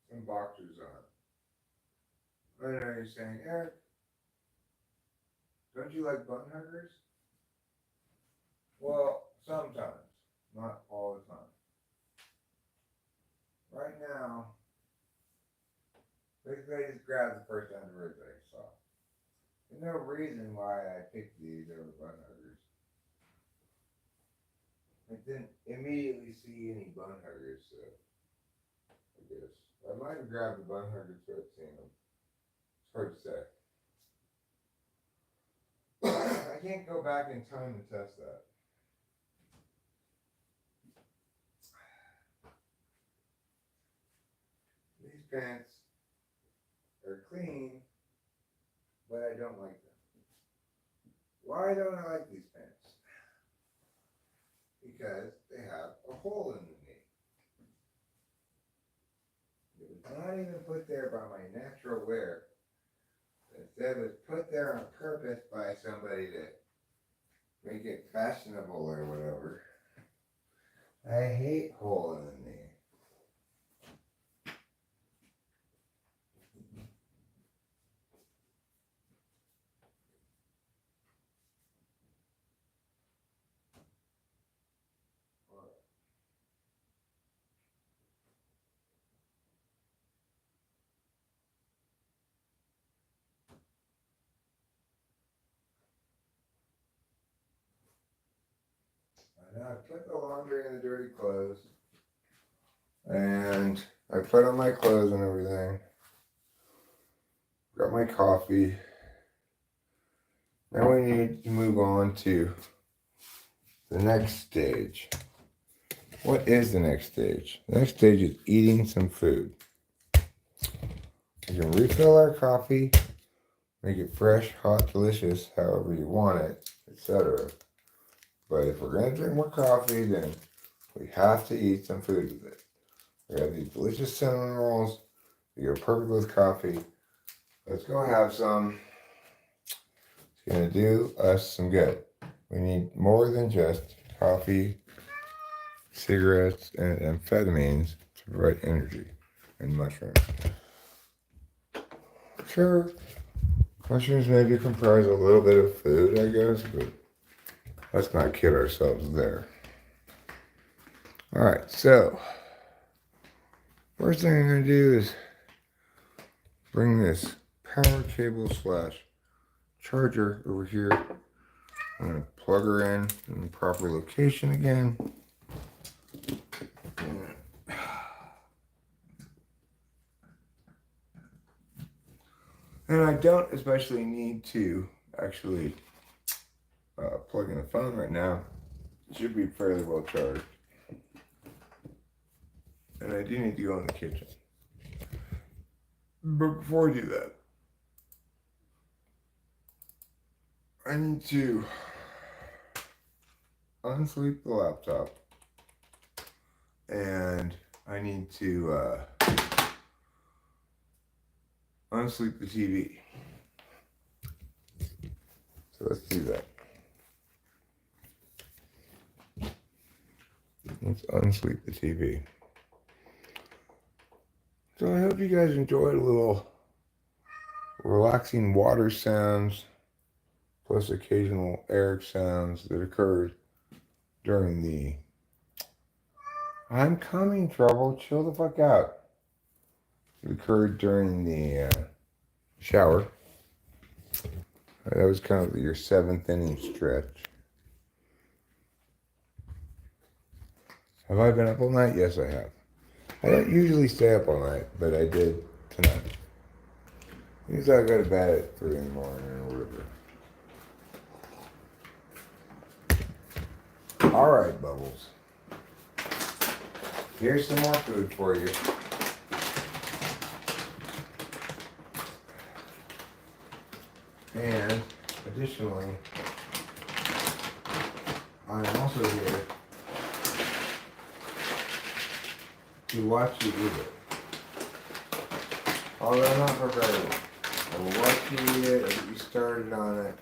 some boxers on. I know you're saying, Eric, don't you like bun huggers? Well, sometimes, not all the time. Right now, basically I just grabbed the first underwear that I saw. There's no reason why I picked these over bun huggers. I didn't immediately see any bun huggers, so I guess I might have grabbed the bun huggers without seeing them. It's hard to say. I can't go back in time to test that. These pants are clean, but I don't like them. Why don't I like these pants? Because they have a hole in the knee. It was not even put there by my natural wear. Instead, it was put there on purpose by somebody to make it fashionable or whatever. I hate hole in the knee. Now I put the laundry in the dirty clothes, and I put on my clothes and everything. Got my coffee. Now we need to move on to the next stage. What is the next stage? The next stage is eating some food. You can refill our coffee, make it fresh, hot, delicious, however you want it, etc. But if we're going to drink more coffee, then we have to eat some food with it. We have these delicious cinnamon rolls. They go perfect with coffee. Let's go have some. It's going to do us some good. We need more than just coffee, cigarettes, and amphetamines to provide energy, and mushrooms. Sure, mushrooms maybe comprise a little bit of food, I guess, but let's not kid ourselves there. Alright, so first thing I'm going to do is bring this power cable slash charger over here. I'm going to plug her in the proper location again. And I don't especially need to actually plug in the phone right now. It should be fairly well charged. And I do need to go in the kitchen. But before I do that, I need to unsleep the laptop. And I need to unsleep the TV. So let's do that. Let's unsleep the TV. So I hope you guys enjoyed a little relaxing water sounds plus occasional Eric sounds that occurred during the I'm coming trouble, chill the fuck out. It occurred during the shower. That was kind of your 7th inning stretch. Have I been up all night? Yes, I have. I don't usually stay up all night, but I did tonight. Usually I go to bed at 3 in the morning or whatever. Alright, Bubbles. Here's some more food for you. And additionally, I'm also here to watch you eat it. Although not for very long. I will watch you eat it and get you started on it.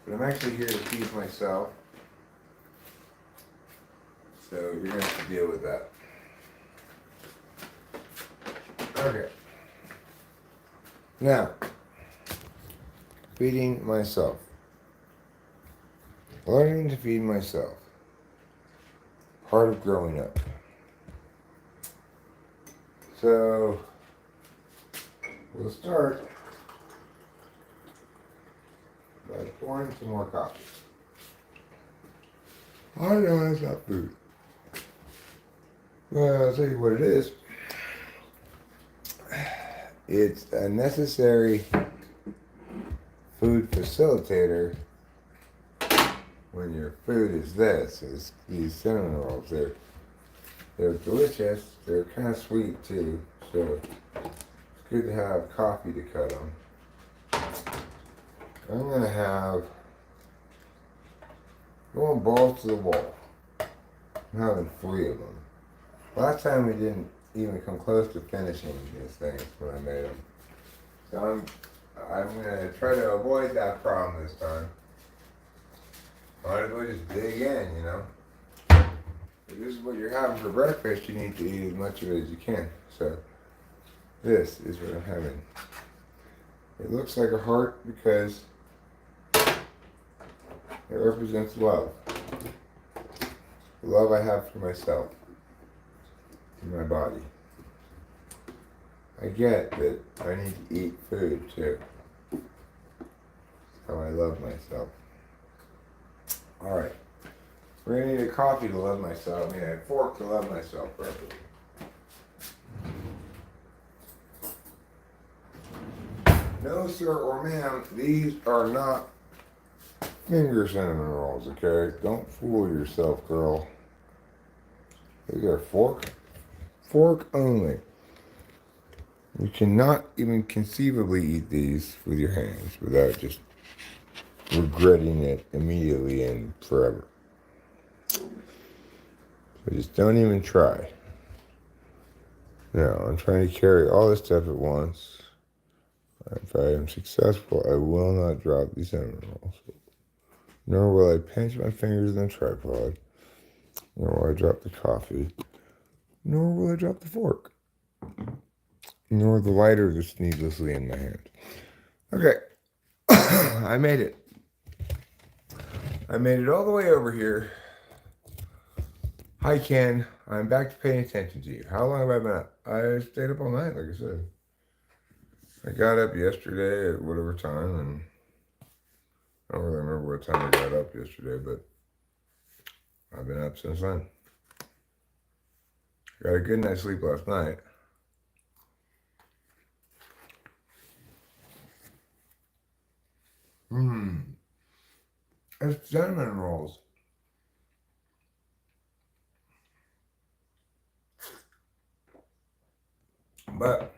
But I'm actually here to feed myself. So you're going to have to deal with that. Okay. Now, feeding myself. Learning to feed myself. Part of growing up. So, we'll start by pouring some more coffee. I know that's not food. Well, I'll tell you what it is. It's a necessary food facilitator when your food is this. It's these cinnamon rolls. They're delicious. They're kind of sweet too. So it's good to have coffee to cut them. I'm going to have going balls to the wall. I'm having 3 of them. Last time we didn't even come close to finishing these things when I made them. So I'm going to try to avoid that problem this time. Might as well just dig in, you know. If this is what you're having for breakfast, you need to eat as much of it as you can. So this is what I'm having. It looks like a heart because it represents love. The love I have for myself. In my body. I get that I need to eat food too. That's how I love myself. Alright. We're going to need a coffee to love myself. I mean, a fork to love myself properly. No, sir or ma'am, these are not finger cinnamon rolls, okay? Don't fool yourself, girl. These are fork only. You cannot even conceivably eat these with your hands without just regretting it immediately and forever. So just don't even try. Now, I'm trying to carry all this stuff at once. If I am successful, I will not drop these cinnamon rolls. Nor will I pinch my fingers in the tripod. Nor will I drop the coffee. Nor will I drop the fork. nor the lighter that's needlessly in my hand. Okay, I made it. I made it all the way over here. Hi, Ken. I'm back to paying attention to you. How long have I been up? I stayed up all night, like I said. I got up yesterday at whatever time, and I don't really remember what time I got up yesterday, but I've been up since then. Got a good night's sleep last night. It's cinnamon rolls. But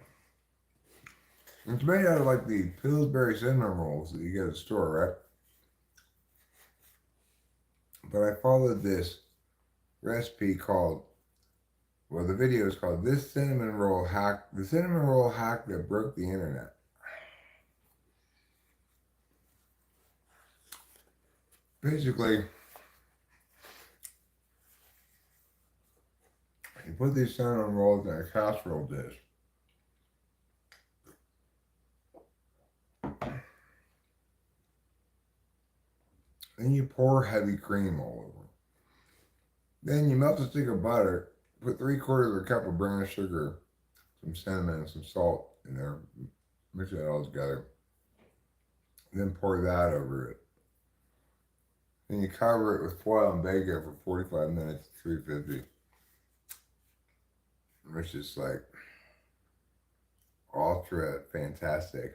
it's made out of like the Pillsbury cinnamon rolls that you get at the store, right? But I followed this recipe called, well, the video is called "This Cinnamon Roll Hack," the cinnamon roll hack that broke the internet. Basically, you put these cinnamon rolls in a casserole dish. Then you pour heavy cream all over them. Then you melt a stick of butter, put 3/4 of a cup of brown sugar, some cinnamon, and some salt in there. Mix it all together. Then pour that over it. Then you cover it with foil and bake it for 45 minutes at 350. It's just like ultra fantastic.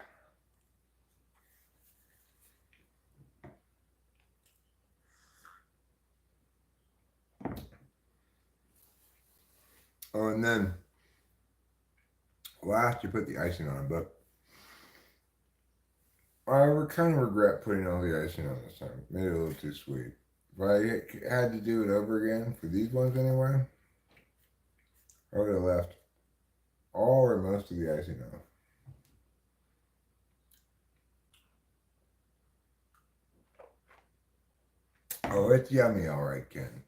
Oh, and then last you put the icing on, but I kind of regret putting all the icing on this time. Made it a little too sweet. If I had to do it over again for these ones anyway, I would have left all or most of the icing off. Oh, it's yummy, all right, Ken.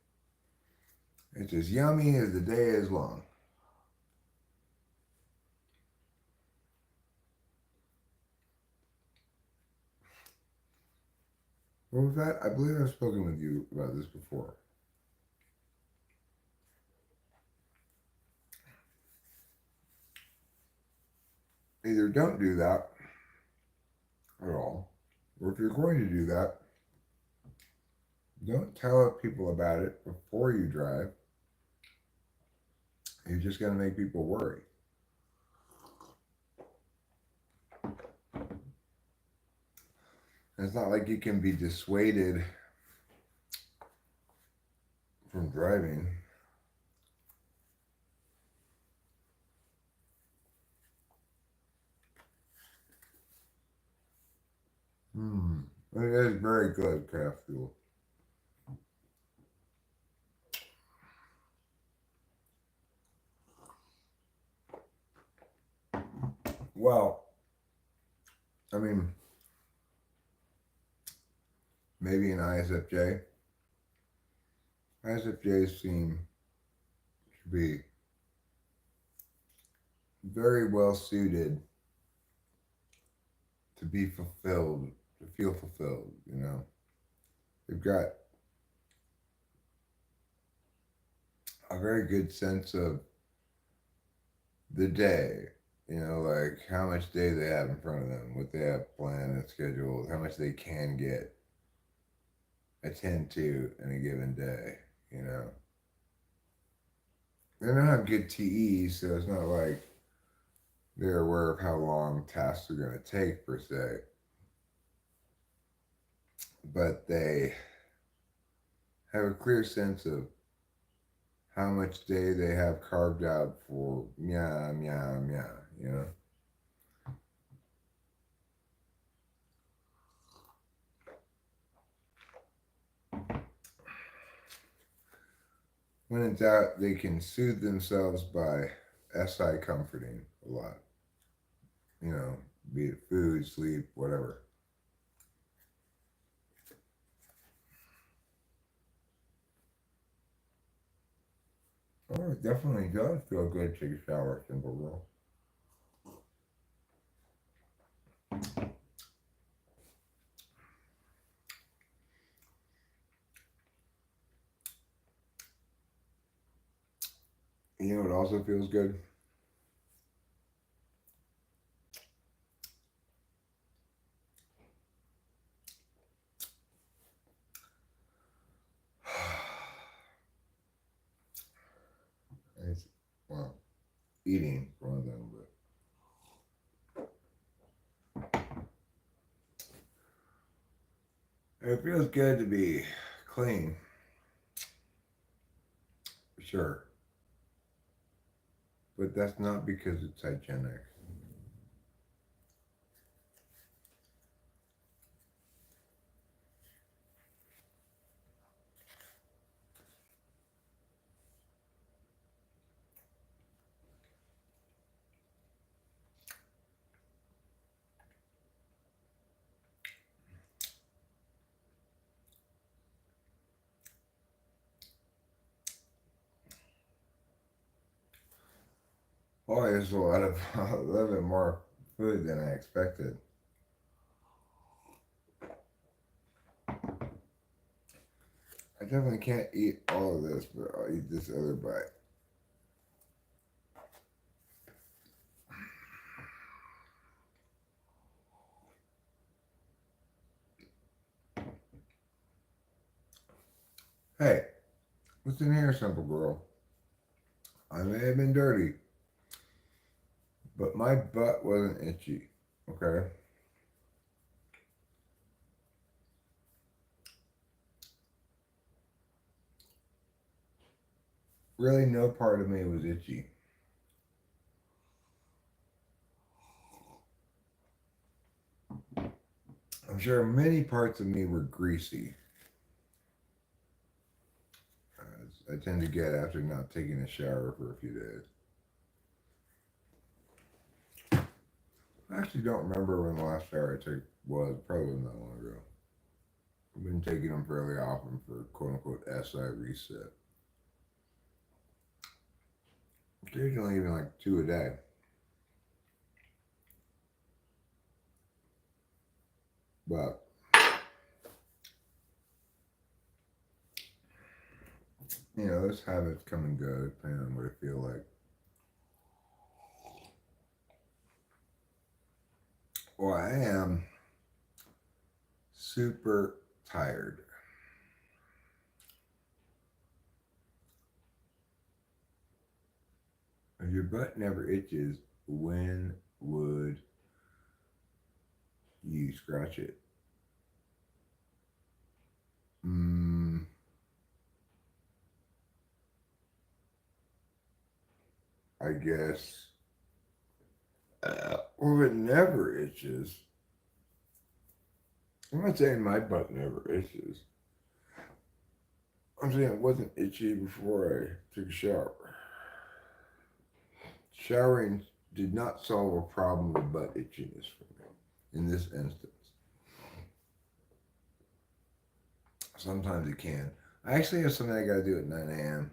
It's as yummy as the day is long. What was that? I believe I've spoken with you about this before. Either don't do that at all, or if you're going to do that, don't tell people about it before you drive. You're just going to make people worry. It's not like you can be dissuaded from driving. It is very good craft fuel. Well, I mean, maybe an ISFJ. ISFJs seem to be very well suited to be fulfilled, to feel fulfilled, you know. They've got a very good sense of the day, you know, like how much day they have in front of them, what they have planned and scheduled, how much they can attend to in a given day, you know. They don't have good TE, so it's not like they're aware of how long tasks are going to take per se. But they have a clear sense of how much day they have carved out for meow, meow, meow, you know. When in doubt, they can soothe themselves by SI comforting a lot. You know, be it food, sleep, whatever. Oh, it definitely does feel good to take a shower, Simple Girl. You know what also feels good? It's, well, eating for one thing, but it feels good to be clean, for sure. But that's not because it's hygienic. Oh, there's a lot of a little bit more food than I expected. I definitely can't eat all of this, but I'll eat this other bite. Hey, listen here, simple girl. I may have been dirty, but my butt wasn't itchy. Okay? Really, no part of me was itchy. I'm sure many parts of me were greasy, as I tend to get after not taking a shower for a few days. I actually don't remember when the last shower I took was. Probably wasn't that long ago. I've been taking them fairly often for quote unquote SI reset. Occasionally, even like 2 a day. But, you know, those habits come and go depending on what I feel like. Well, I am super tired. If your butt never itches, when would you scratch it? Mm, I guess. Well, if it never itches, I'm not saying my butt never itches. I'm saying it wasn't itchy before I took a shower. Showering did not solve a problem with butt itchiness for me in this instance. Sometimes it can. I actually have something I gotta do at 9 a.m.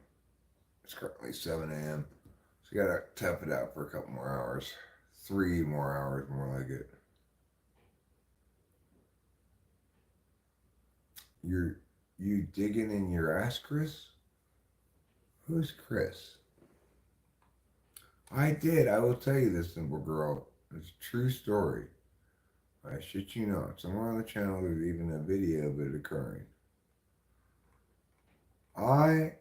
It's currently 7 a.m. So I gotta tough it out for a couple more hours. 3 more hours, more like it. You digging in your ass, Chris? Who's Chris? I did. I will tell you this, simple girl. It's a true story. I shit you not. Somewhere on the channel there's even a video of it occurring. I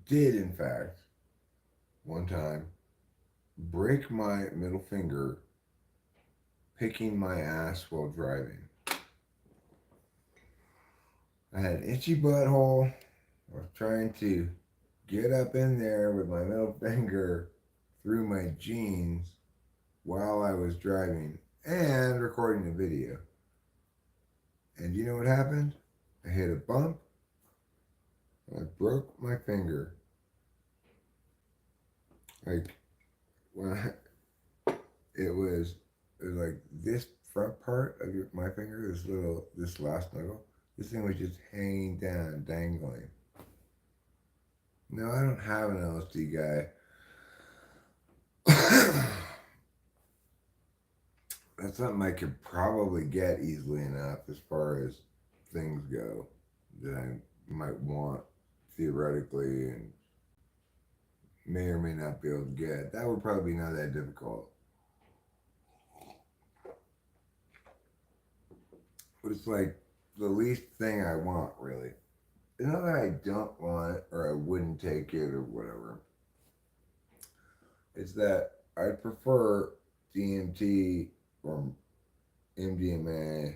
did, in fact, one time break my middle finger picking my ass while driving. I had an itchy butthole. I was trying to get up in there with my middle finger through my jeans while I was driving and recording the video. And you know what happened? I hit a bump. I broke my finger. Like when it was like this front part of my finger, this last knuckle. This thing was just hanging down, dangling. No, I don't have an LSD guy. That's something I could probably get easily enough as far as things go that I might want theoretically, and may or may not be able to get. That would probably be not that difficult. But it's like the least thing I want, really. It's not that I don't want it or I wouldn't take it or whatever. It's that I'd prefer DMT or MDMA.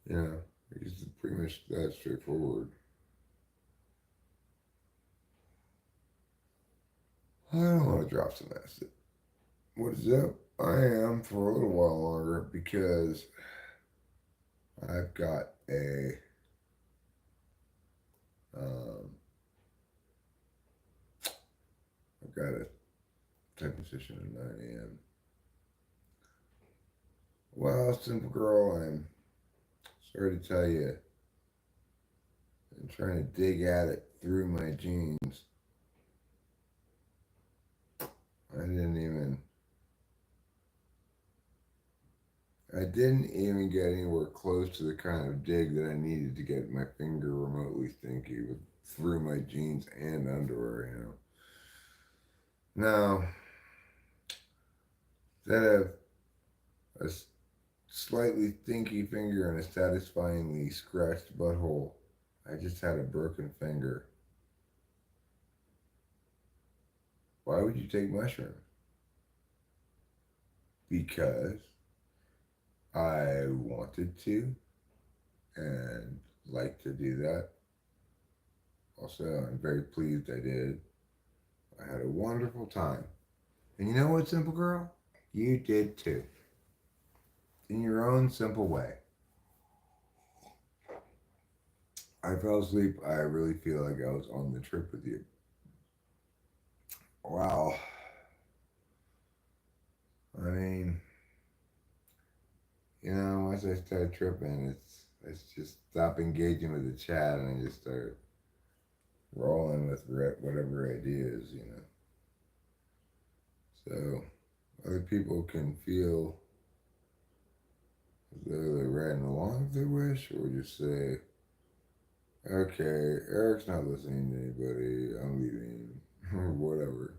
You know, it's pretty much that straightforward. I don't want to drop some acid. What is up? I am for a little while longer because I've got um, I've got a typing session at 9 a.m. Well, simple girl, I'm sorry to tell you, I'm trying to dig at it through my jeans. I didn't even get anywhere close to the kind of dig that I needed to get my finger remotely stinky with through my jeans and underwear, you know. Now, instead of a slightly stinky finger and a satisfyingly scratched butthole, I just had a broken finger. Why would you take mushrooms? Because I wanted to and like to do that. Also, I'm very pleased I did. I had a wonderful time. And you know what, simple girl? You did too. In your own simple way. I fell asleep. I really feel like I was on the trip with you. Wow. I mean, you know, once I start tripping, it's just stop engaging with the chat and I just start rolling with whatever ideas, you know. So other people can feel as though they're riding along if they wish, or just say, okay, Eric's not listening to anybody, I'm leaving, or whatever.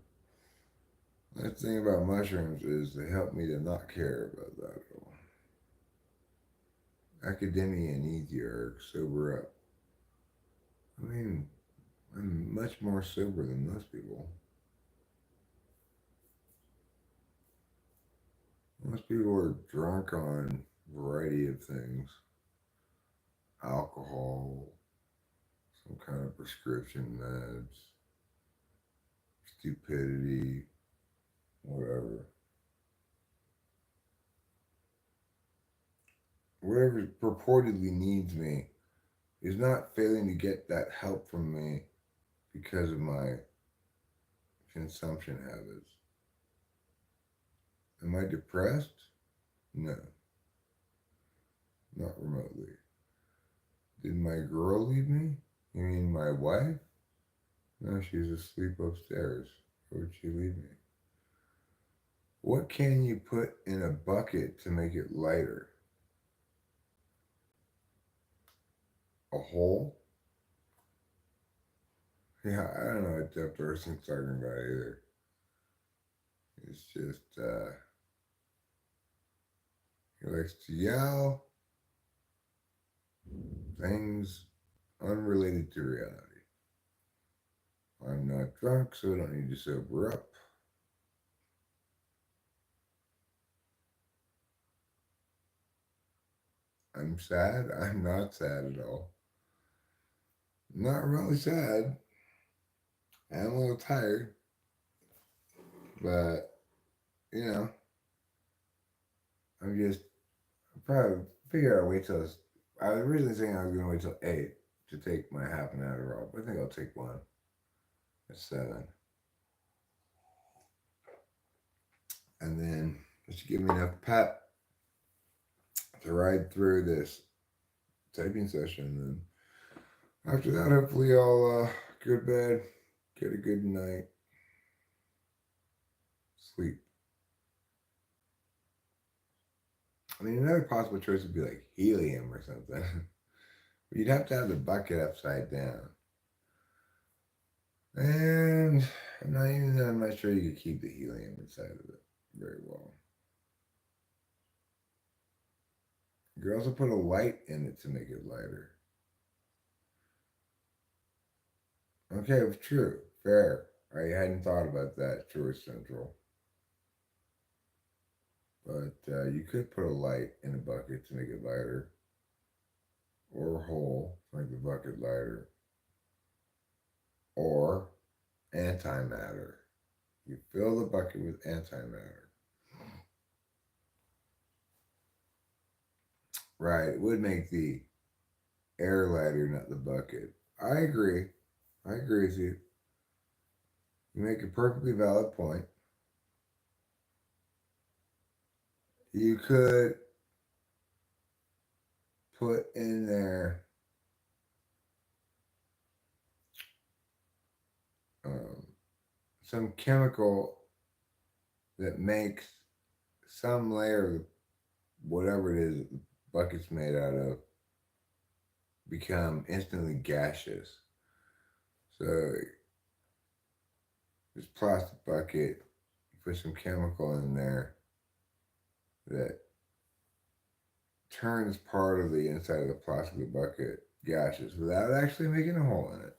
The thing about mushrooms is they help me to not care about that at all. Academia needs you, Eric, sober up. I mean, I'm much more sober than most people. Most people are drunk on a variety of things. Alcohol, some kind of prescription meds, stupidity, whatever. Whatever purportedly needs me is not failing to get that help from me because of my consumption habits. Am I depressed? No, not remotely. Did my girl leave me? You mean my wife? No, she's asleep upstairs. Why would she leave me? What can you put in a bucket to make it lighter? A hole? Yeah, I don't know what Jeff Dorsey's talking about either. It's just, he likes to yell things unrelated to reality. I'm not drunk, so I don't need to sober up. I'm sad. I'm not sad at all. Not really sad. I'm a little tired. But, you know, I'm just probably figure out wait till I was originally saying I was gonna wait till 8 to take my half an Adderall, but I think I'll take one at 7. And then it should give me enough pep to ride through this typing session. And after that, hopefully I'll go to bed, get a good night, sleep. mean, another possible choice would be like helium or something. But you'd have to have the bucket upside down. And I'm not sure you could keep the helium inside of it very well. You could also put a light in it to make it lighter. Okay, true, fair. I hadn't thought about that, Short Central. But you could put a light in a bucket to make it lighter. Or a hole to make the bucket lighter. Or antimatter. You fill the bucket with antimatter. Right, it would make the air lighter, not the bucket. I agree. I agree with you. You make a perfectly valid point. You could put in there some chemical that makes some layer of whatever it is the bucket's made out of become instantly gaseous. So this plastic bucket, you put some chemical in there that turns part of the inside of the plastic bucket gaseous without actually making a hole in it.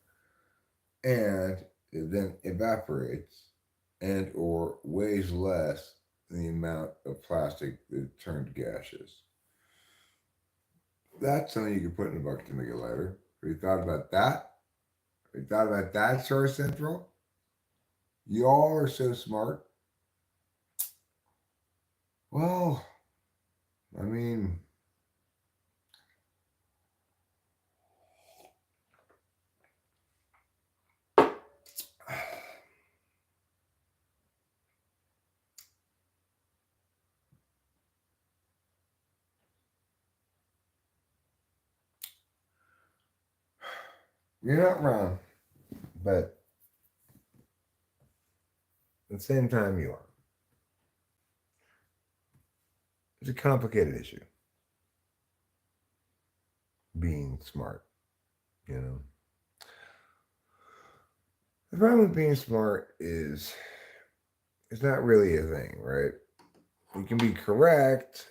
And it then evaporates and or weighs less than the amount of plastic that turned gaseous. That's something you can put in a bucket to make it lighter. Have you thought about that? Have you thought about that, Source Central? You all are so smart. Well, I mean, you're not wrong, but at the same time, you are. It's a complicated issue. Being smart, you know. The problem with being smart is it's not really a thing, right? You can be correct,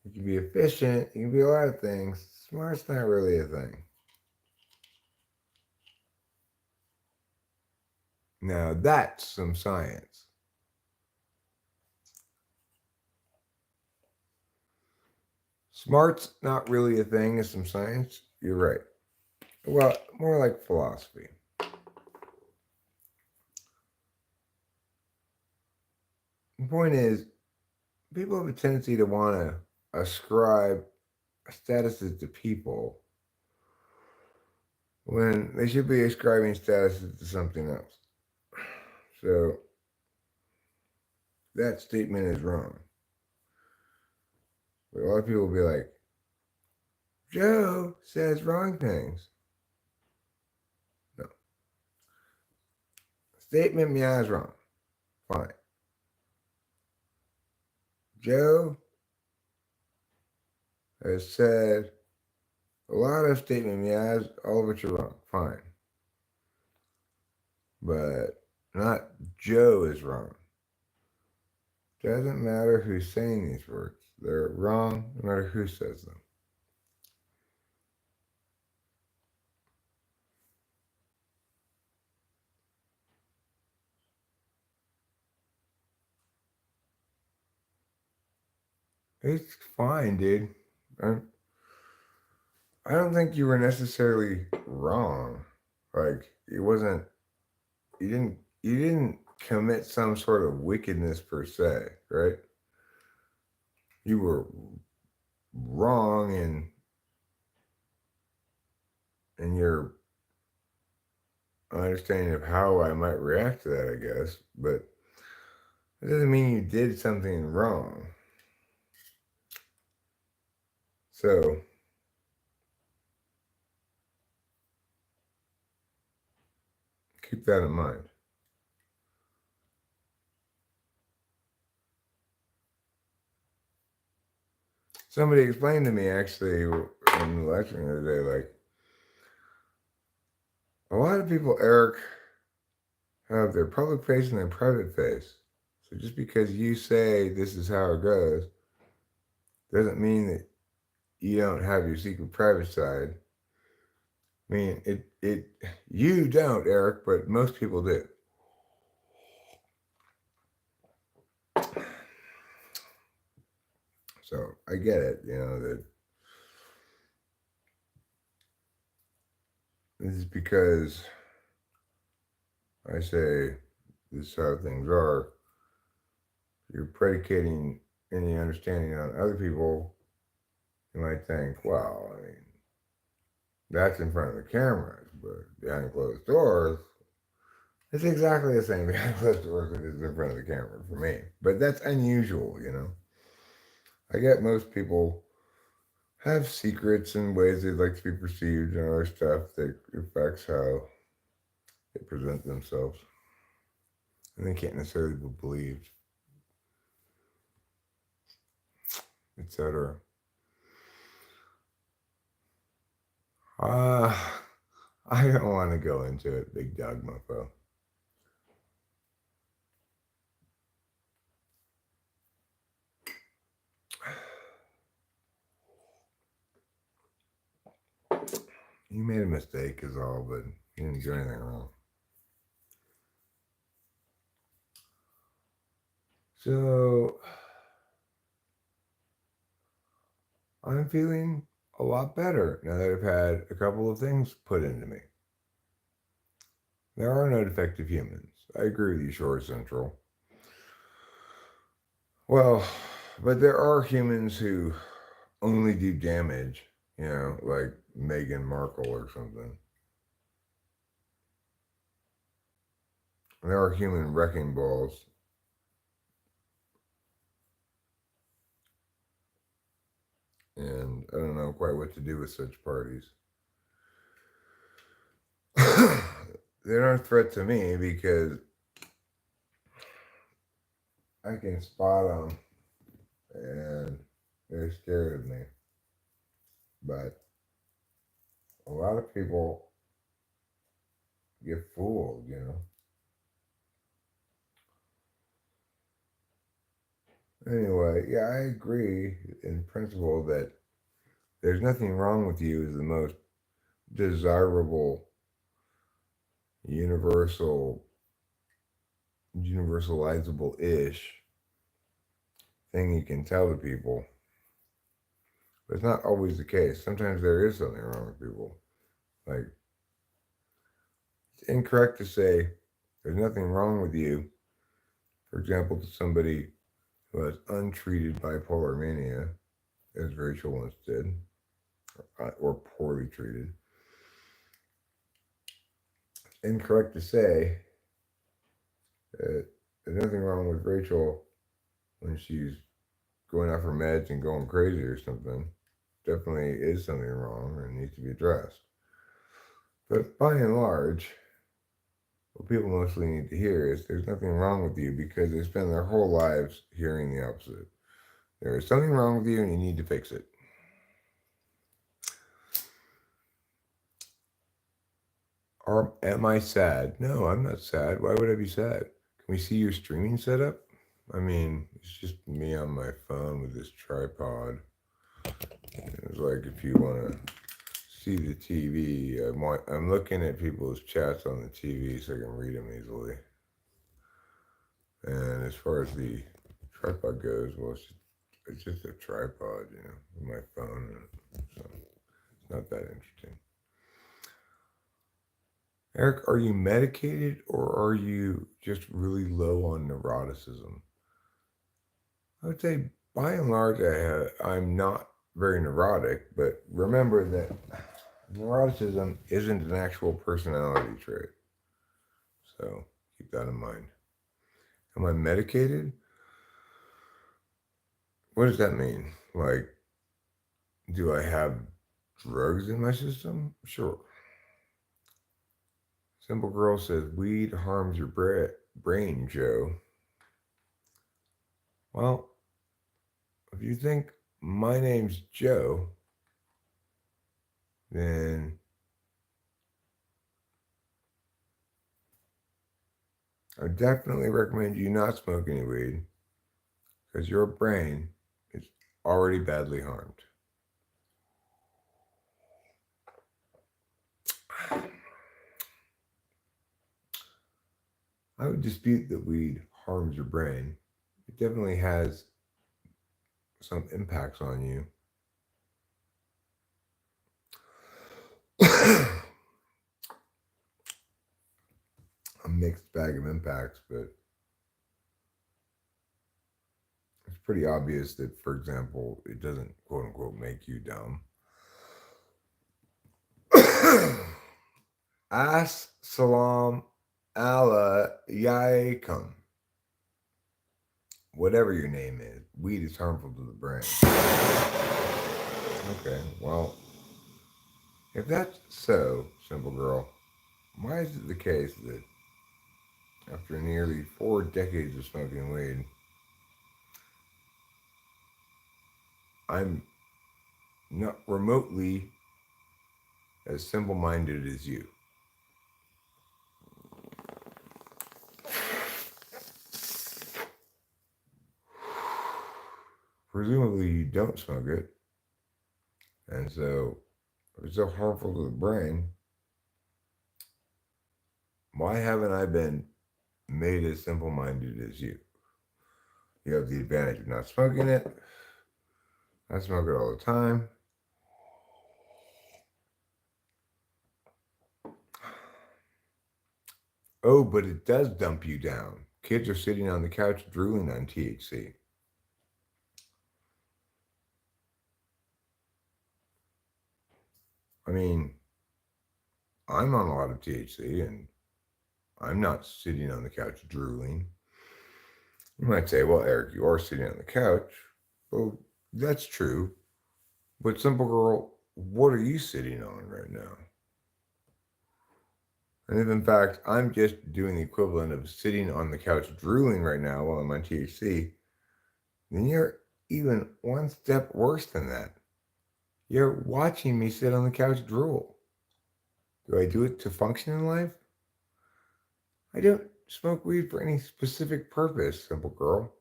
you can be efficient, you can be a lot of things. Smart's not really a thing. Now that's some science. Smart's not really a thing, it's some science. You're right. Well, more like philosophy. The point is, people have a tendency to want to ascribe statuses to people when they should be ascribing statuses to something else. So that statement is wrong. But a lot of people will be like, Joe says wrong things. No. Statement meow is wrong. Fine. Joe has said a lot of statement meows, all of which are wrong. Fine. But not Joe is wrong. Doesn't matter who's saying these words. They're wrong no matter who says them. It's fine, dude. I don't think you were necessarily wrong. Like it wasn't. You didn't commit some sort of wickedness per se, right? You were wrong in your understanding of how I might react to that, I guess. But it doesn't mean you did something wrong. So keep that in mind. Somebody explained to me actually in the lecture the other day, like, a lot of people, Eric, have their public face and their private face. So just because you say this is how it goes, doesn't mean that you don't have your secret private side. I mean, you don't, Eric, but most people do. So I get it, that this is because I say this is how things are. You're predicating any understanding on other people. You might think, well, I mean, that's in front of the cameras, but behind closed doors, it's exactly the same behind closed doors as it is in front of the camera for me. But that's unusual. I get most people have secrets and ways they'd like to be perceived and other stuff that affects how they present themselves. And they can't necessarily be believed, etc. Uh, I don't want to go into it, big dog mofo. You made a mistake is all, but you didn't do anything wrong. So I'm feeling a lot better now that I've had a couple of things put into me. There are no defective humans. I agree with you, Shore Central. Well, but there are humans who only do damage, like Meghan Markle or something. There are human wrecking balls. And I don't know quite what to do with such parties. They're not a threat to me because I can spot them and they're scared of me. But a lot of people get fooled. Anyway, yeah, I agree in principle that there's nothing wrong with you is the most desirable universalizable-ish thing you can tell to people. But it's not always the case. Sometimes there is something wrong with people. Like, it's incorrect to say there's nothing wrong with you, for example, to somebody who has untreated bipolar mania, as Rachel once did, or poorly treated. It's incorrect to say that there's nothing wrong with Rachel when she's going off her meds and going crazy or something. Definitely is something wrong and needs to be addressed. But by and large, what people mostly need to hear is there's nothing wrong with you because they spend their whole lives hearing the opposite. There is something wrong with you and you need to fix it. Or am I sad? No, I'm not sad. Why would I be sad? Can we see your streaming setup? I mean, it's just me on my phone with this tripod. It's like if you want to see the TV, I'm looking at people's chats on the TV so I can read them easily. And as far as the tripod goes, well, it's just a tripod, with my phone. So it's not that interesting. Eric, are you medicated or are you just really low on neuroticism? I would say by and large, I'm not very neurotic, but remember that neuroticism isn't an actual personality trait. So keep that in mind. Am I medicated? What does that mean? Like, do I have drugs in my system? Sure. Simple Girl says, weed harms your brain, Joe. Well, if you think my name's Joe, then I definitely recommend you not smoke any weed because your brain is already badly harmed. I would dispute that weed harms your brain. It definitely has some impacts on you. A mixed bag of impacts, but it's pretty obvious that, for example, it doesn't quote unquote make you dumb. As salam alaikum. Whatever your name is, weed is harmful to the brain. Okay, well, if that's so, simple girl, why is it the case that after nearly 4 decades of smoking weed, I'm not remotely as simple minded as you? Presumably, you don't smoke it, and so if it's so harmful to the brain, why haven't I been made as simple minded as you? You have the advantage of not smoking it. I smoke it all the time. Oh, but it does dump you down. Kids are sitting on the couch drooling on THC. I mean, I'm on a lot of THC and I'm not sitting on the couch drooling. You might say, well, Eric, you are sitting on the couch. Well, that's true. But, simple girl, what are you sitting on right now? And if, in fact, I'm just doing the equivalent of sitting on the couch drooling right now while I'm on THC, then you're even one step worse than that. You're watching me sit on the couch drool. Do I do it to function in life? I don't smoke weed for any specific purpose, simple girl.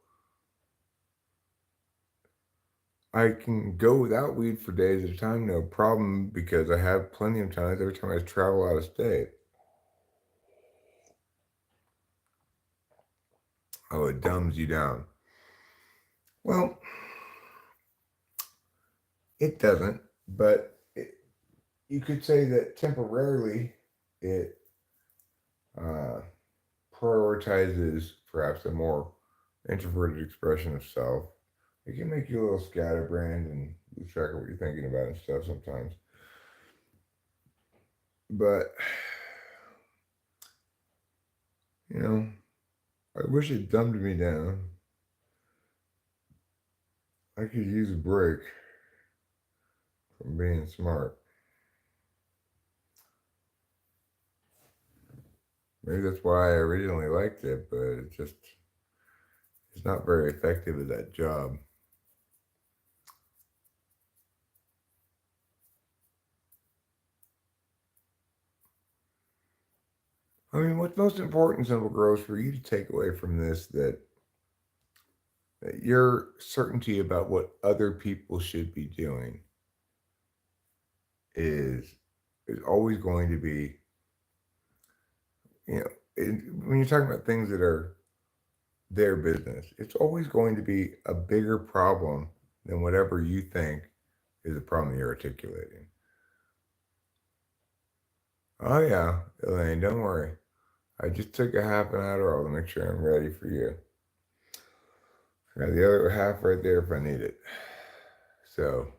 I can go without weed for days at a time, no problem, because I have plenty of times every time I travel out of state. Oh, it dumbs you down. Well, it doesn't, but you could say that temporarily it prioritizes perhaps a more introverted expression of self. It can make you a little scatterbrained and lose track of what you're thinking about and stuff sometimes. But, I wish it dumbed me down. I could use a break from being smart. Maybe that's why I originally liked it, but it's not very effective at that job. I mean, what's most important, simple girls, for you to take away from this that your certainty about what other people should be doing is always going to be, when you're talking about things that are their business, it's always going to be a bigger problem than whatever you think is a problem you're articulating. Oh yeah, Elaine, don't worry. I just took a half an Adderall to make sure I'm ready for you. I got the other half right there if I need it. So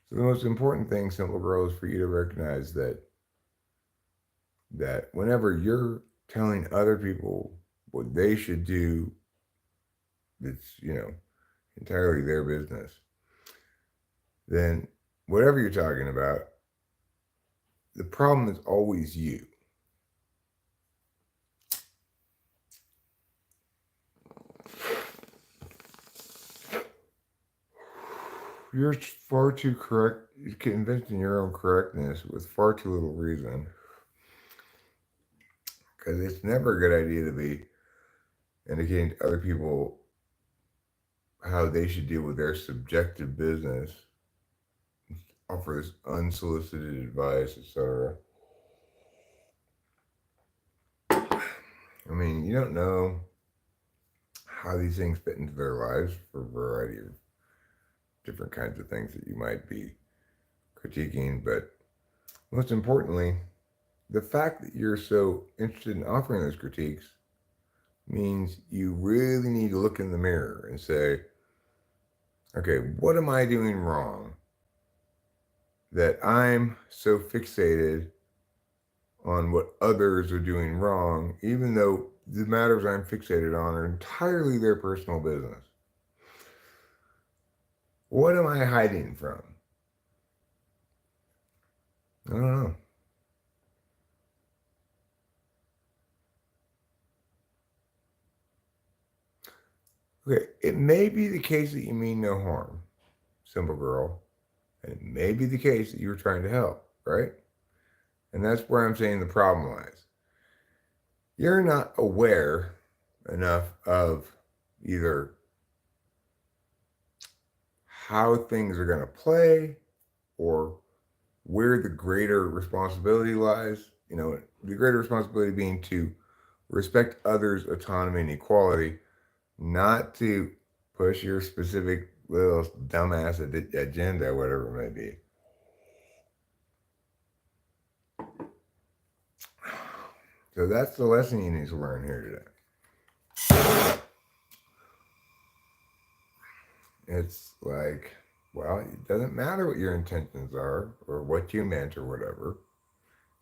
the most important thing, simple girl, is for you to recognize that whenever you're telling other people what they should do, it's entirely their business. Then whatever you're talking about, the problem is always you. You're far too correct. You're convincing your own correctness with far too little reason. Because it's never a good idea to be indicating to other people how they should deal with their subjective business, offer this unsolicited advice, etc. I mean, you don't know how these things fit into their lives for a variety of different kinds of things that you might be critiquing, but most importantly, the fact that you're so interested in offering those critiques means you really need to look in the mirror and say, okay, what am I doing wrong that I'm so fixated on what others are doing wrong, even though the matters I'm fixated on are entirely their personal business? What am I hiding from? I don't know. Okay, it may be the case that you mean no harm, simple girl, and it may be the case that you were trying to help, right? And that's where I'm saying the problem lies. You're not aware enough of either how things are going to play or where the greater responsibility lies. You know, the greater responsibility being to respect others' autonomy and equality, not to push your specific little dumbass agenda, whatever it may be. So that's the lesson you need to learn here today. It's like, well, it doesn't matter what your intentions are or what you meant or whatever.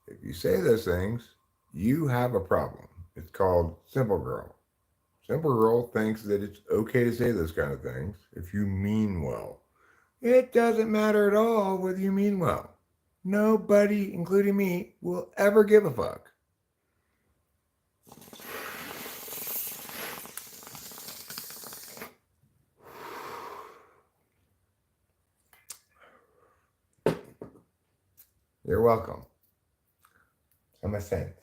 If you say those things, you have a problem. It's called Simple Girl. Simple Girl thinks that it's okay to say those kind of things if you mean well. It doesn't matter at all whether you mean well. Nobody, including me, will ever give a fuck. You're welcome. I'm a saint.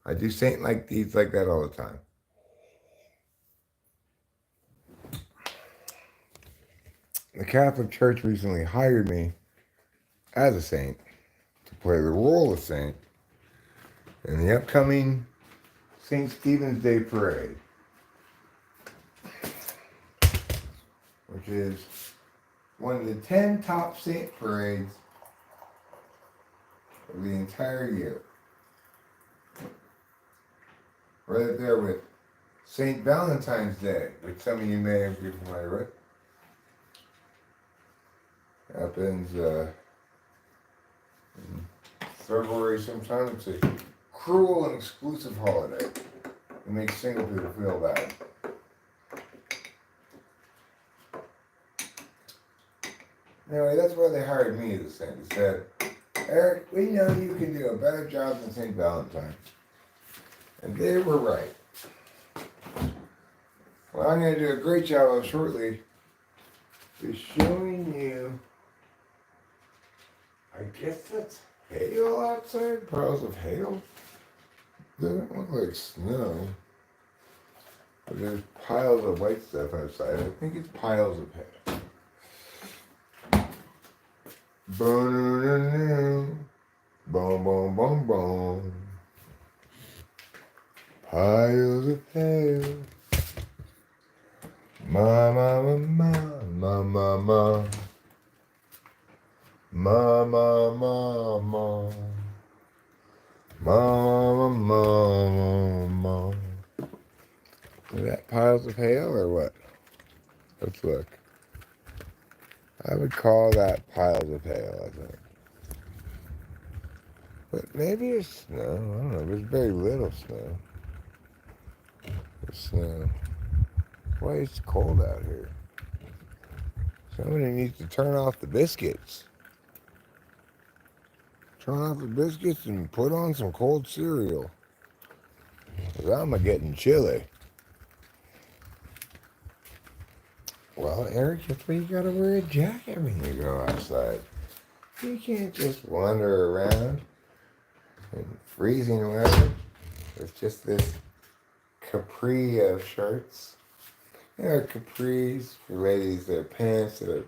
I do saint like deeds like that all the time. The Catholic Church recently hired me as a saint to play the role of saint in the upcoming St. Stephen's Day Parade, which is one of the 10 top saint parades of the entire year. Right up there with St. Valentine's Day, which some of you may be familiar with. Happens in February sometime. It's a cruel and exclusive holiday. It makes single people feel bad. Anyway, that's why they hired me as a saint. They said, Eric, we know you can do a better job than St. Valentine. And they were right. What I'm going to do a great job of shortly is showing you, I guess that's hail outside, piles of hail. Doesn't look like snow. But there's piles of white stuff outside. I think it's piles of hail. Boom, boom, boom, boom, boom. Piles of hail. Ma, ma, ma, ma, ma, ma. Ma, ma, ma, ma. Ma, ma, ma, ma. Is that piles of hail or what? Let's look. I would call that piles of hail, I think. But maybe it's snow. I don't know. There's very little snow. There's snow. Why it's cold out here? Somebody needs to turn off the biscuits. Turn off the biscuits and put on some cold cereal. Because I'm getting chilly. Well, Eric, that's why you gotta wear a jacket when you go outside. You can't just wander around in freezing weather with just this capri of shirts. You know, capris for ladies, they're pants that are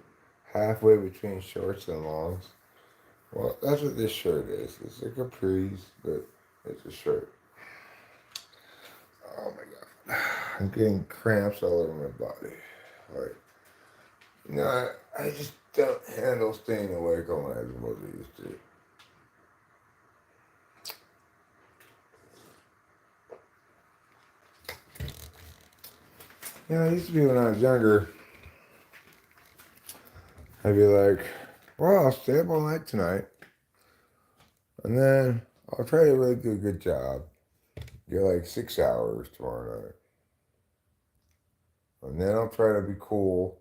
halfway between shorts and longs. Well, that's what this shirt is. It's a capris, but it's a shirt. Oh my god. I'm getting cramps all over my body. Like, you know, I just don't handle staying awake all night as much as I used to. You know, it used to be when I was younger, I'd be like, well, I'll stay up all night tonight. And then I'll try to really do a good job. Get like 6 hours tomorrow night. And then I'll try to be cool.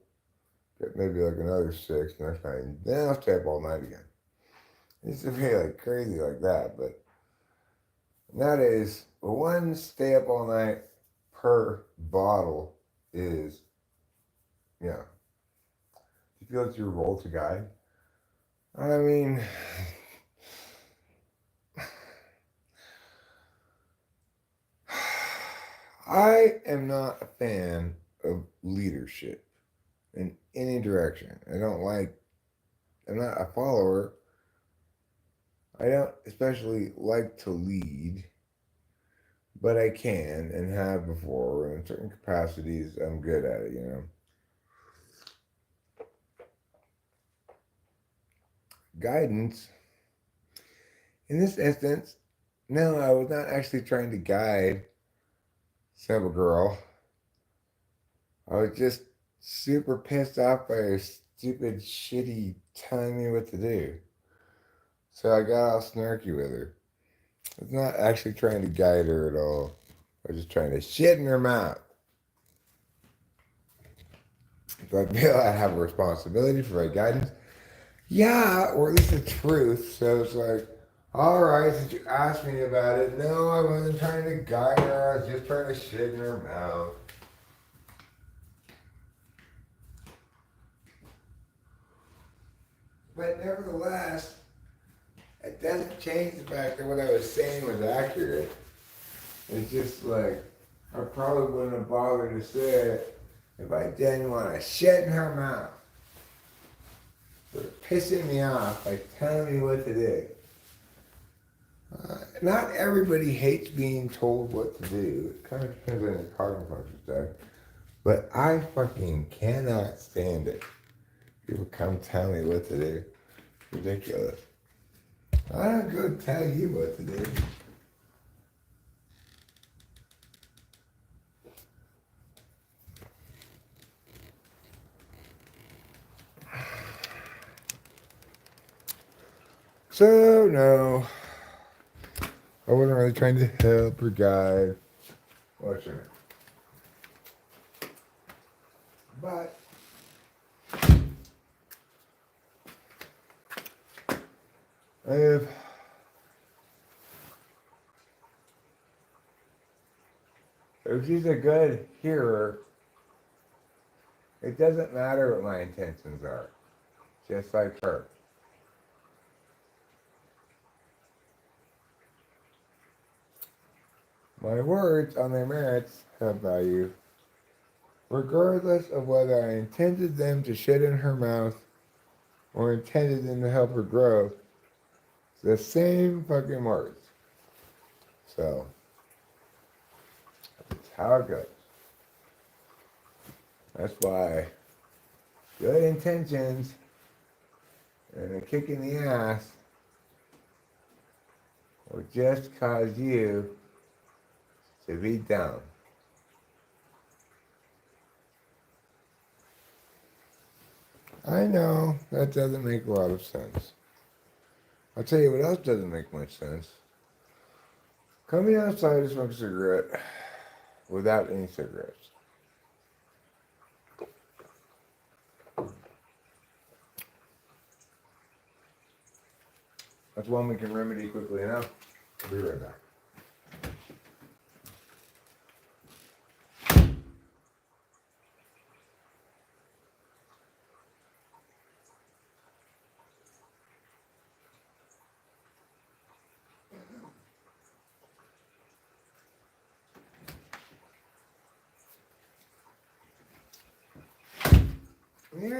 Get maybe like another 6 next night. And then I'll stay up all night again. It used to be like crazy like that. But nowadays, one stay up all night per bottle is, yeah. Do you feel it's your role to guide? I mean, I am not a fan of leadership in any direction. I'm not a follower. I don't especially like to lead, but I can and have before. In certain capacities, I'm good at it, you know. Guidance. In this instance, no, I was not actually trying to guide Simple Girl. I was just super pissed off by her stupid, shitty telling me what to do. So I got all snarky with her. I was not actually trying to guide her at all. I was just trying to shit in her mouth. So I feel I have a responsibility for my guidance. Yeah, or at least the truth. So it's like, all right, since you asked me about it, no, I wasn't trying to guide her. I was just trying to shit in her mouth. But nevertheless, it doesn't change the fact that what I was saying was accurate. It's just like, I probably wouldn't have bothered to say it if I didn't want to shit in her mouth. They're pissing me off by telling me what to do. Not everybody hates being told what to do. It kind of depends on your cognitive function stuff. But I fucking cannot stand it. People come tell me what to do. Ridiculous. I don't go tell you what to do. So, no. I wasn't really trying to help or guide. What's your name? But if she's a good hearer, it doesn't matter what my intentions are. Just like her. My words on their merits have value, regardless of whether I intended them to shit in her mouth or intended them to help her grow. It's the same fucking words. So, that's how it goes. That's why good intentions and a kick in the ass will just cause you to be dumb. I know that doesn't make a lot of sense. I'll tell you what else doesn't make much sense. Coming outside to smoke a cigarette without any cigarettes. That's one we can remedy quickly enough. I'll be right back.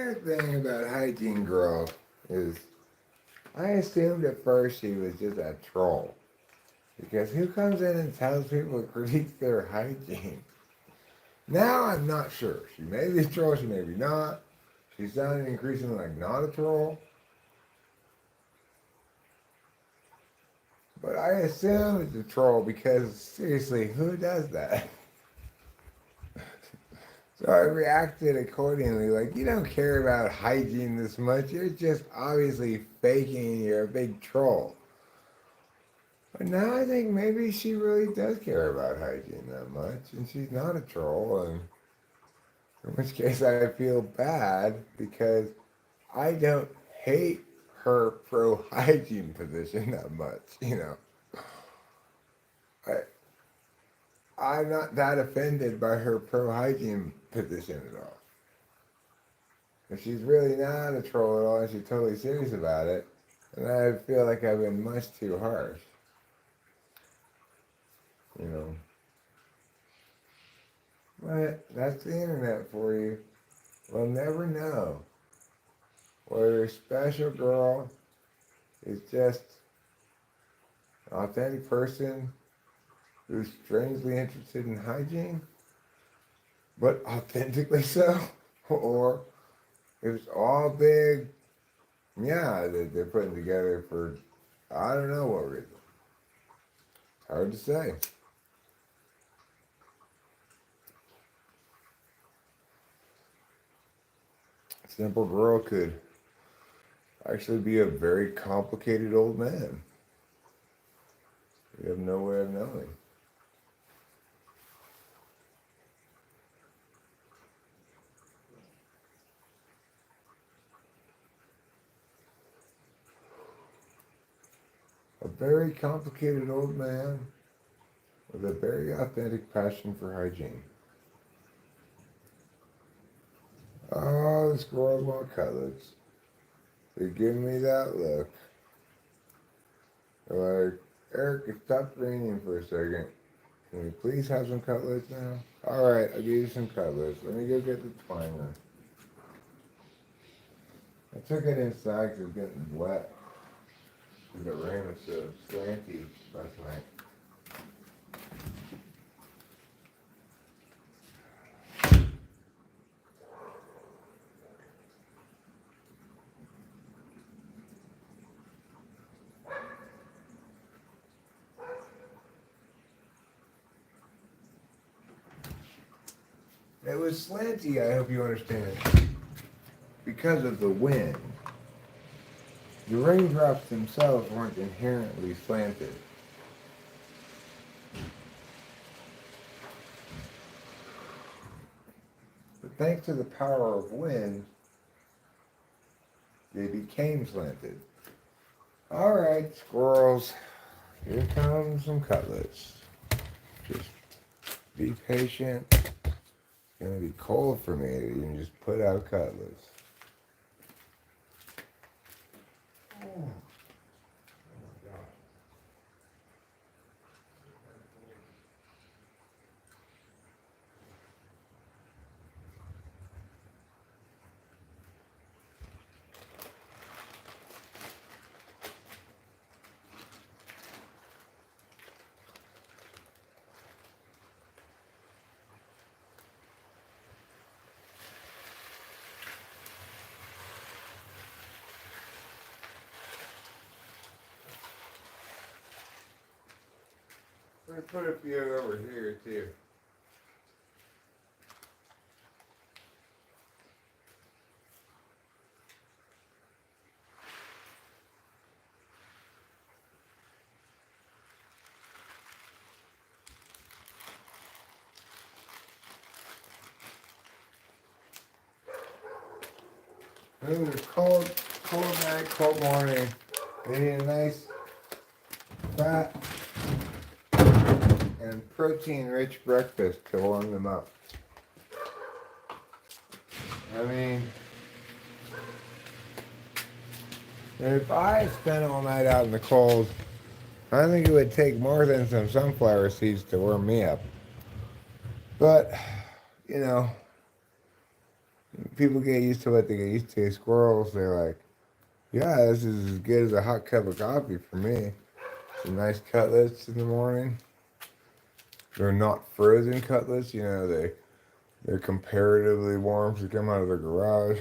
other thing about hygiene girls is I assumed at first she was just a troll. Because who comes in and tells people to critique their hygiene? Now I'm not sure. She may be a troll, she may be not. She's sounding increasingly like not a troll. But I assume it's a troll because seriously, who does that? So I reacted accordingly, like, you don't care about hygiene this much, you're just obviously faking, you're a big troll. But now I think maybe she really does care about hygiene that much, and she's not a troll, and in which case I feel bad because I don't hate her pro-hygiene position that much, you know. I'm not that offended by her pro-hygiene position at all. If she's really not a troll at all and she's totally serious about it, then I feel like I've been much too harsh. You know. But that's the internet for you. We'll never know whether a special girl is just an authentic person who's strangely interested in hygiene, but authentically so, or if it's all big, yeah, that they're putting together for I don't know what reason. It's hard to say. A simple girl could actually be a very complicated old man. You have no way of knowing. A very complicated old man with a very authentic passion for hygiene. Oh, the squirrels want cutlets. They're giving me that look. They're like, Eric, it stopped raining for a second. Can we please have some cutlets now? Alright, I'll give you some cutlets. Let me go get the twiner. I took it inside because it was getting wet. The rain was so slanty last night. It was slanty, I hope you understand, because of the wind. The raindrops themselves weren't inherently slanted. But thanks to the power of wind, they became slanted. Alright, squirrels, here comes some cutlets. Just be patient. It's gonna be cold for me to even just put out cutlets. Oh. I'm going to put a few over here too. It was a cold night, cold morning. They need a nice, fat, and protein-rich breakfast to warm them up. I mean, if I spent all night out in the cold, I think it would take more than some sunflower seeds to warm me up. But, you know, People get used to what they get used to. Squirrels, they're like, yeah, this is as good as a hot cup of coffee for me. Some nice cutlets in the morning. They're not frozen cutlets, you know, they're comparatively warm to come out of the garage.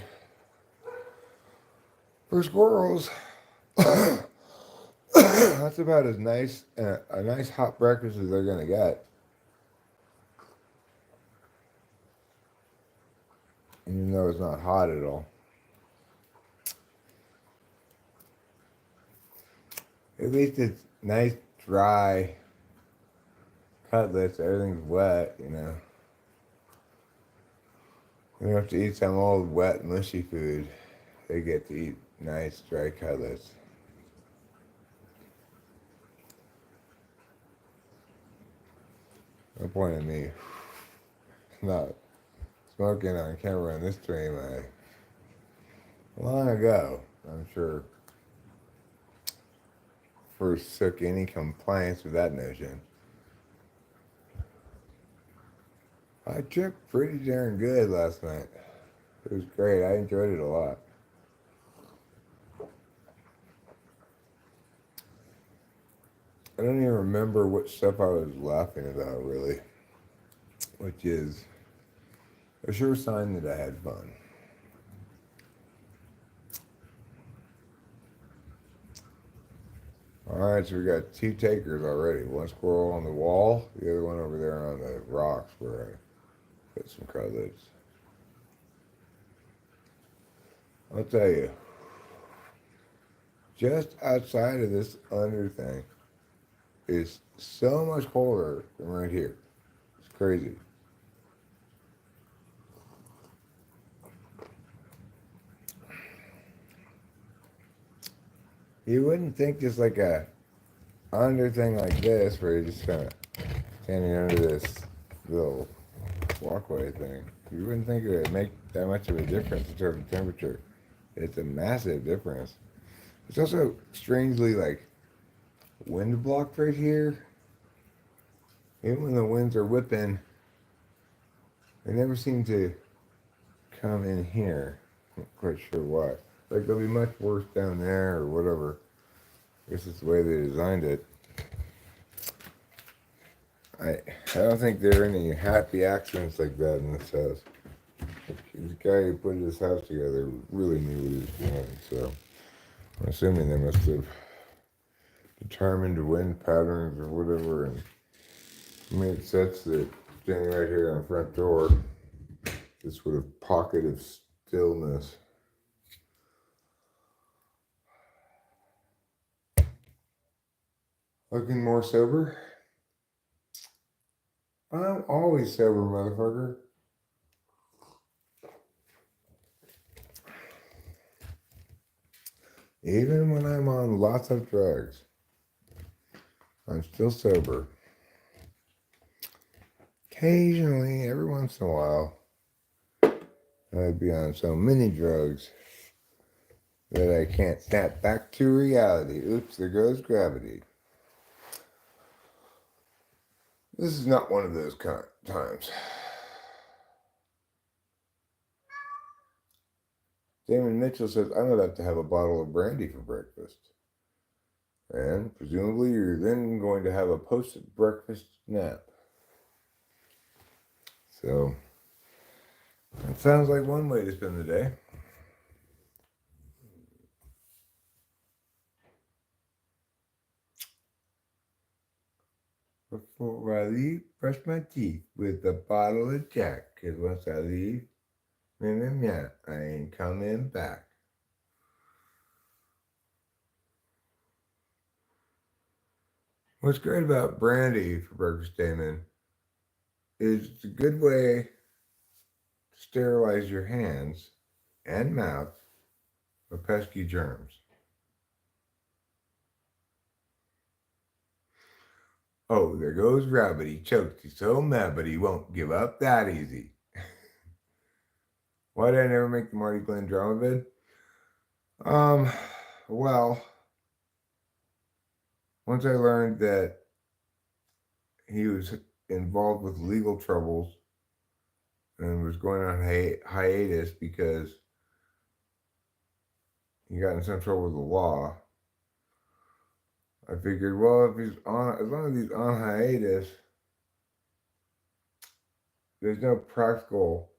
For squirrels, that's about as nice a nice hot breakfast as they're gonna get. Even though it's not hot at all. At least it's nice, dry cutlets. Everything's wet, you know. They don't have to eat some old, wet, mushy food. They get to eat nice, dry cutlets. No point in me not smoking on camera in this stream. Long ago, I'm sure, forsook any compliance with that notion. I tripped pretty darn good last night. It was great. I enjoyed it a lot. I don't even remember what stuff I was laughing about, really, which is a sure sign that I had fun. Alright, so we got two takers already. One squirrel on the wall, the other one over there on the rocks where I put some cutlets. I'll tell you, just outside of this under thing is so much colder than right here. It's crazy. You wouldn't think just like a under thing like this where you're just kind of standing under this little walkway thing. You wouldn't think it would make that much of a difference in terms of temperature. It's a massive difference. It's also strangely like wind blocked right here. Even when the winds are whipping, they never seem to come in here. Not quite sure why. Like they'll be much worse down there or whatever. I guess it's the way they designed it. I don't think there are any happy accidents like that in this house. The guy who put this house together really knew what he was doing, so I'm assuming they must have determined wind patterns or whatever and made sets that standing right here on the front door, this sort of pocket of stillness. Looking more sober? I'm always sober, motherfucker. Even when I'm on lots of drugs, I'm still sober. Occasionally, every once in a while, I'd be on so many drugs that I can't snap back to reality. Oops, there goes gravity. This is not one of those times. Damon Mitchell says, I'm about to have a bottle of brandy for breakfast. And presumably you're then going to have a post-breakfast nap. So, that sounds like one way to spend the day. Before I leave, brush my teeth with a bottle of Jack. Because once I leave, I ain't coming back. What's great about brandy for breakfast, Damon, is it's a good way to sterilize your hands and mouth of pesky germs. Oh, there goes Rabbit. He choked. He's so mad, but he won't give up that easy. Why did I never make the Marty Glenn drama vid? Well, once I learned that he was involved with legal troubles and was going on hiatus because he got in some trouble with the law. I figured, well, if he's on, as long as he's on hiatus, there's no practical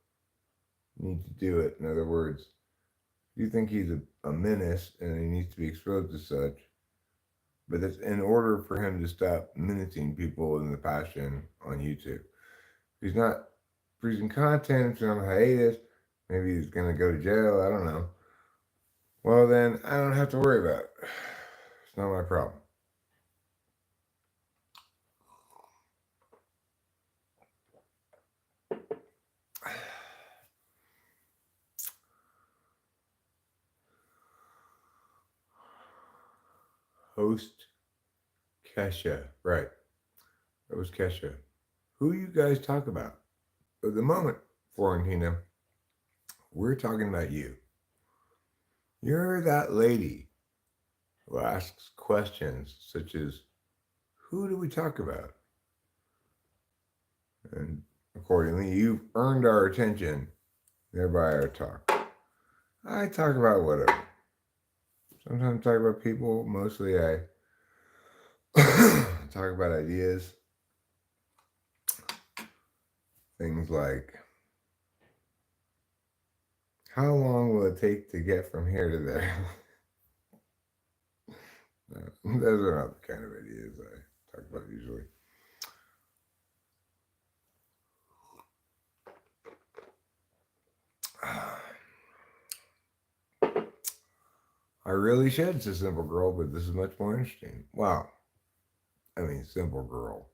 need to do it. In other words, you think he's a menace and he needs to be exposed as such, but it's in order for him to stop menacing people in the passion on YouTube. He's not producing content, he's on hiatus, maybe he's going to go to jail, I don't know. Well, then I don't have to worry about it. It's not my problem. Host Kesha. Right. That was Kesha. Who you guys talk about? At the moment, Florentina, we're talking about you. You're that lady who asks questions such as, who do we talk about? And accordingly, you've earned our attention, thereby our talk. I talk about whatever. Sometimes I talk about people, mostly I talk about ideas. Things like, how long will it take to get from here to there? Those are not the kind of ideas I talk about usually. I really should say Simple Girl, but this is much more interesting. Wow. I mean, Simple Girl.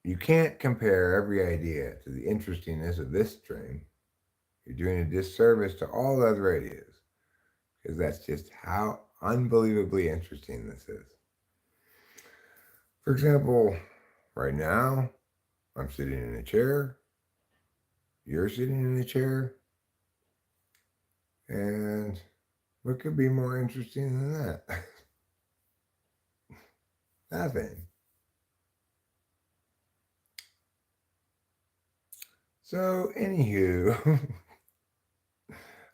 You can't compare every idea to the interestingness of this strain. You're doing a disservice to all the other ideas, because that's just how unbelievably interesting this is. For example, right now, I'm sitting in a chair, you're sitting in a chair, and what could be more interesting than that? Nothing. So, anywho,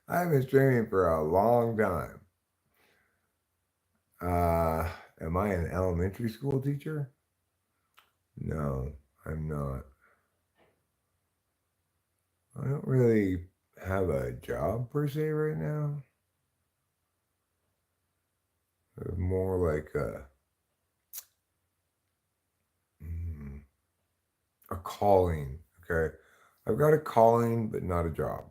I've been streaming for a long time. Am I an elementary school teacher? No, I'm not. I don't really have a job per se right now. It's more like a calling. Okay, I've got a calling, but not a job.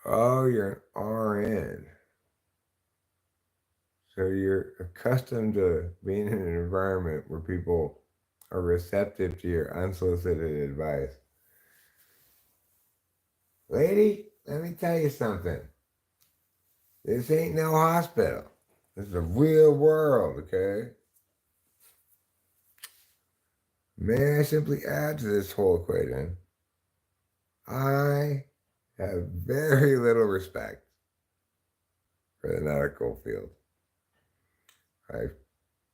Oh, you're an RN. So you're accustomed to being in an environment where people are receptive to your unsolicited advice. Lady, let me tell you something. This ain't no hospital. This is a real world, okay? May I simply add to this whole equation? I have very little respect for the medical field. I,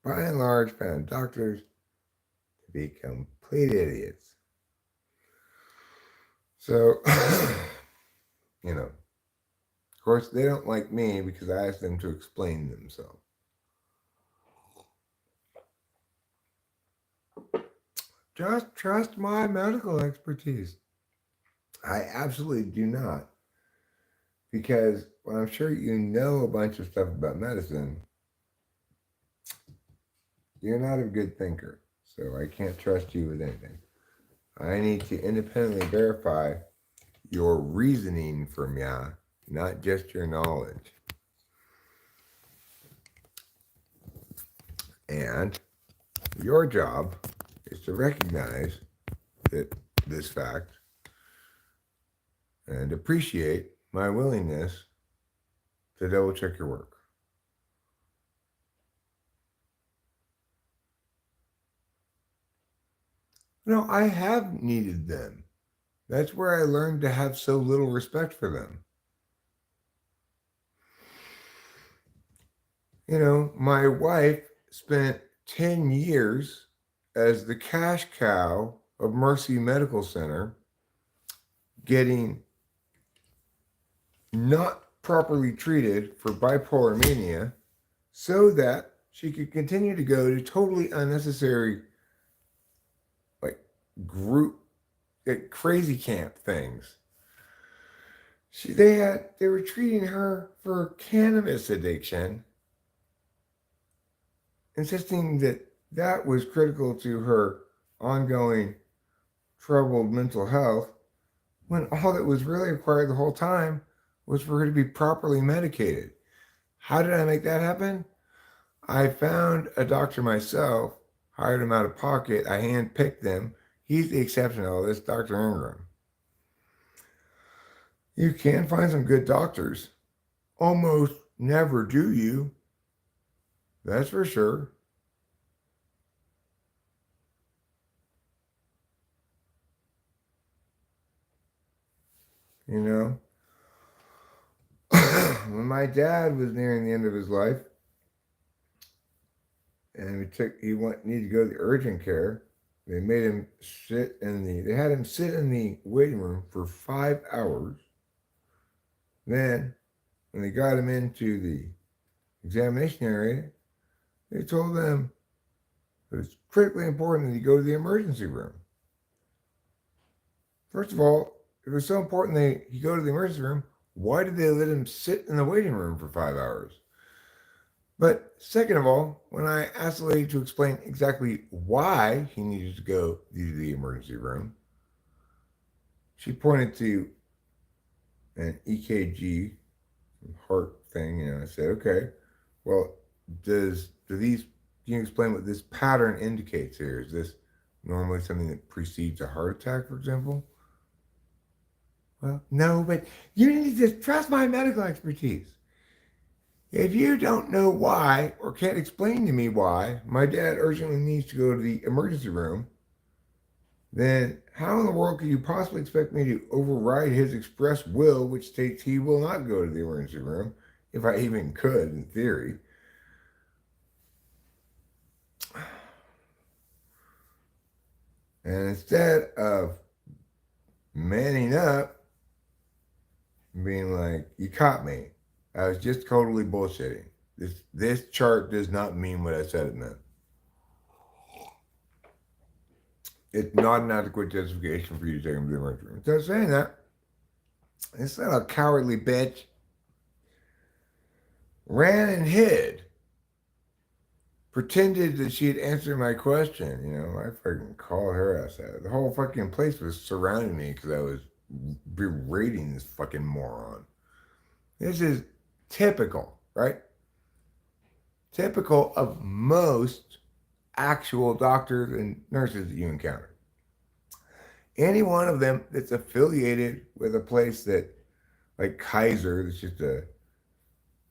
by and large, found doctors to be complete idiots. So, of course, they don't like me because I asked them to explain themselves. Just trust my medical expertise. I absolutely do not. Because well, I'm sure you know a bunch of stuff about medicine. You're not a good thinker, so I can't trust you with anything. I need to independently verify your reasoning from ya, not just your knowledge. And your job is to recognize this fact and appreciate my willingness to double check your work. No, I have needed them. That's where I learned to have so little respect for them. My wife spent 10 years as the cash cow of Mercy Medical Center, getting not properly treated for bipolar mania so that she could continue to go to totally unnecessary, like, group, crazy camp things. They were treating her for cannabis addiction, insisting that that was critical to her ongoing troubled mental health, when all that was really required the whole time was for her to be properly medicated. How did I make that happen? I found a doctor myself, hired him out of pocket. I handpicked them. He's the exception to all this, Dr. Ingram. You can find some good doctors. Almost never do you. That's for sure. You know? When my dad was nearing the end of his life, and needed to go to the urgent care, they had him sit in the waiting room for 5 hours. Then, when they got him into the examination area, they told them that it's critically important that he go to the emergency room. First of all, if it was so important that he go to the emergency room, why did they let him sit in the waiting room for 5 hours? But second of all, when I asked the lady to explain exactly why he needed to go to the emergency room, she pointed to an EKG heart thing, and I said, okay, well, can you explain what this pattern indicates here? Is this normally something that precedes a heart attack, for example? Well, no, but you need to trust my medical expertise. If you don't know why, or can't explain to me why, my dad urgently needs to go to the emergency room, then how in the world could you possibly expect me to override his express will, which states he will not go to the emergency room, if I even could, in theory? And instead of manning up, being like, you caught me, I was just totally bullshitting. This chart does not mean what I said it meant. It's not an adequate justification for you to take him to the emergency room. So saying that, this little cowardly bitch ran and hid, pretended that she had answered my question. You know, I fucking called her ass out. The whole fucking place was surrounding me because I was berating this fucking moron. This is typical, right? Typical of most actual doctors and nurses that you encounter. Any one of them that's affiliated with a place that, like Kaiser, that's just a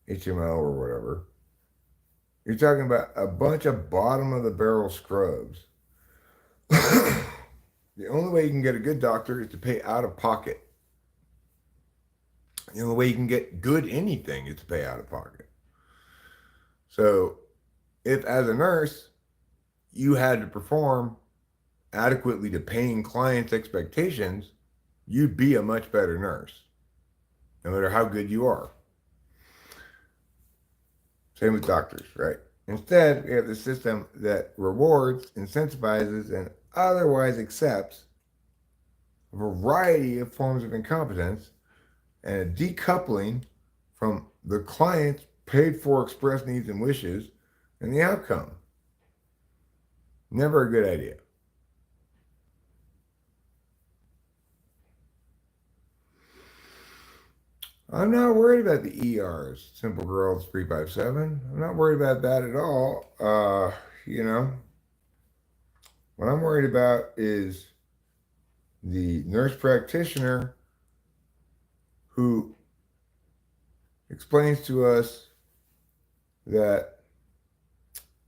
HMO or whatever, you're talking about a bunch of bottom of the barrel scrubs. The only way you can get a good doctor is to pay out of pocket. The only way you can get good anything is to pay out of pocket. So if as a nurse, you had to perform adequately to paying clients' expectations, you'd be a much better nurse, no matter how good you are. Same with doctors, right? Instead, we have the system that rewards, incentivizes, and otherwise accepts a variety of forms of incompetence and a decoupling from the client's paid for express needs and wishes and the outcome. Never a good idea. I'm not worried about the ERs, Simple Girls 357. I'm not worried about that at all. You know, what I'm worried about is the nurse practitioner who explains to us that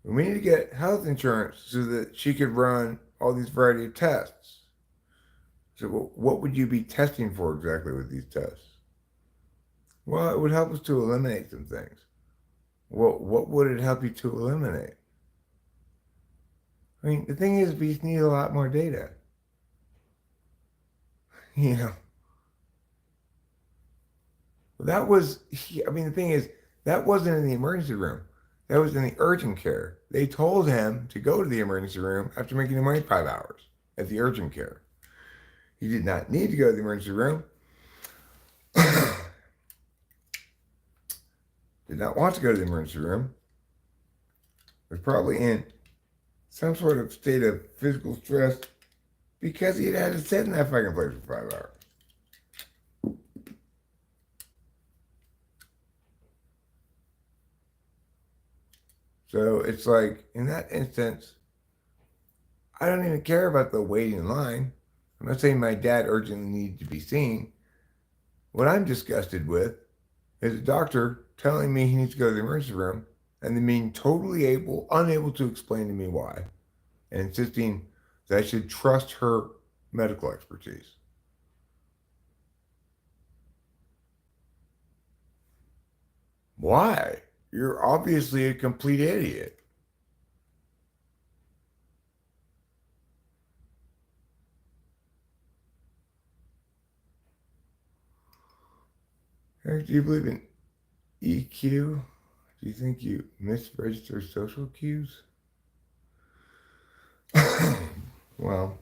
we need to get health insurance so that she could run all these variety of tests. So what would you be testing for exactly with these tests? Well, it would help us to eliminate some things. What would it help you to eliminate? I mean, the thing is, we just need a lot more data. You know, that was, I mean, the thing is, that wasn't in the emergency room. That was in the urgent care. They told him to go to the emergency room after making him wait 5 hours at the urgent care. He did not need to go to the emergency room. Did not want to go to the emergency room. Was probably in some sort of state of physical stress because he had to sit in that fucking place for 5 hours. So it's like, in that instance, I don't even care about the waiting in line. I'm not saying my dad urgently needed to be seen. What I'm disgusted with is a doctor telling me he needs to go to the emergency room and then being totally unable to explain to me why, and insisting that I should trust her medical expertise. Why? You're obviously a complete idiot. Eric, do you believe in EQ? Do you think you misregister social cues? Well,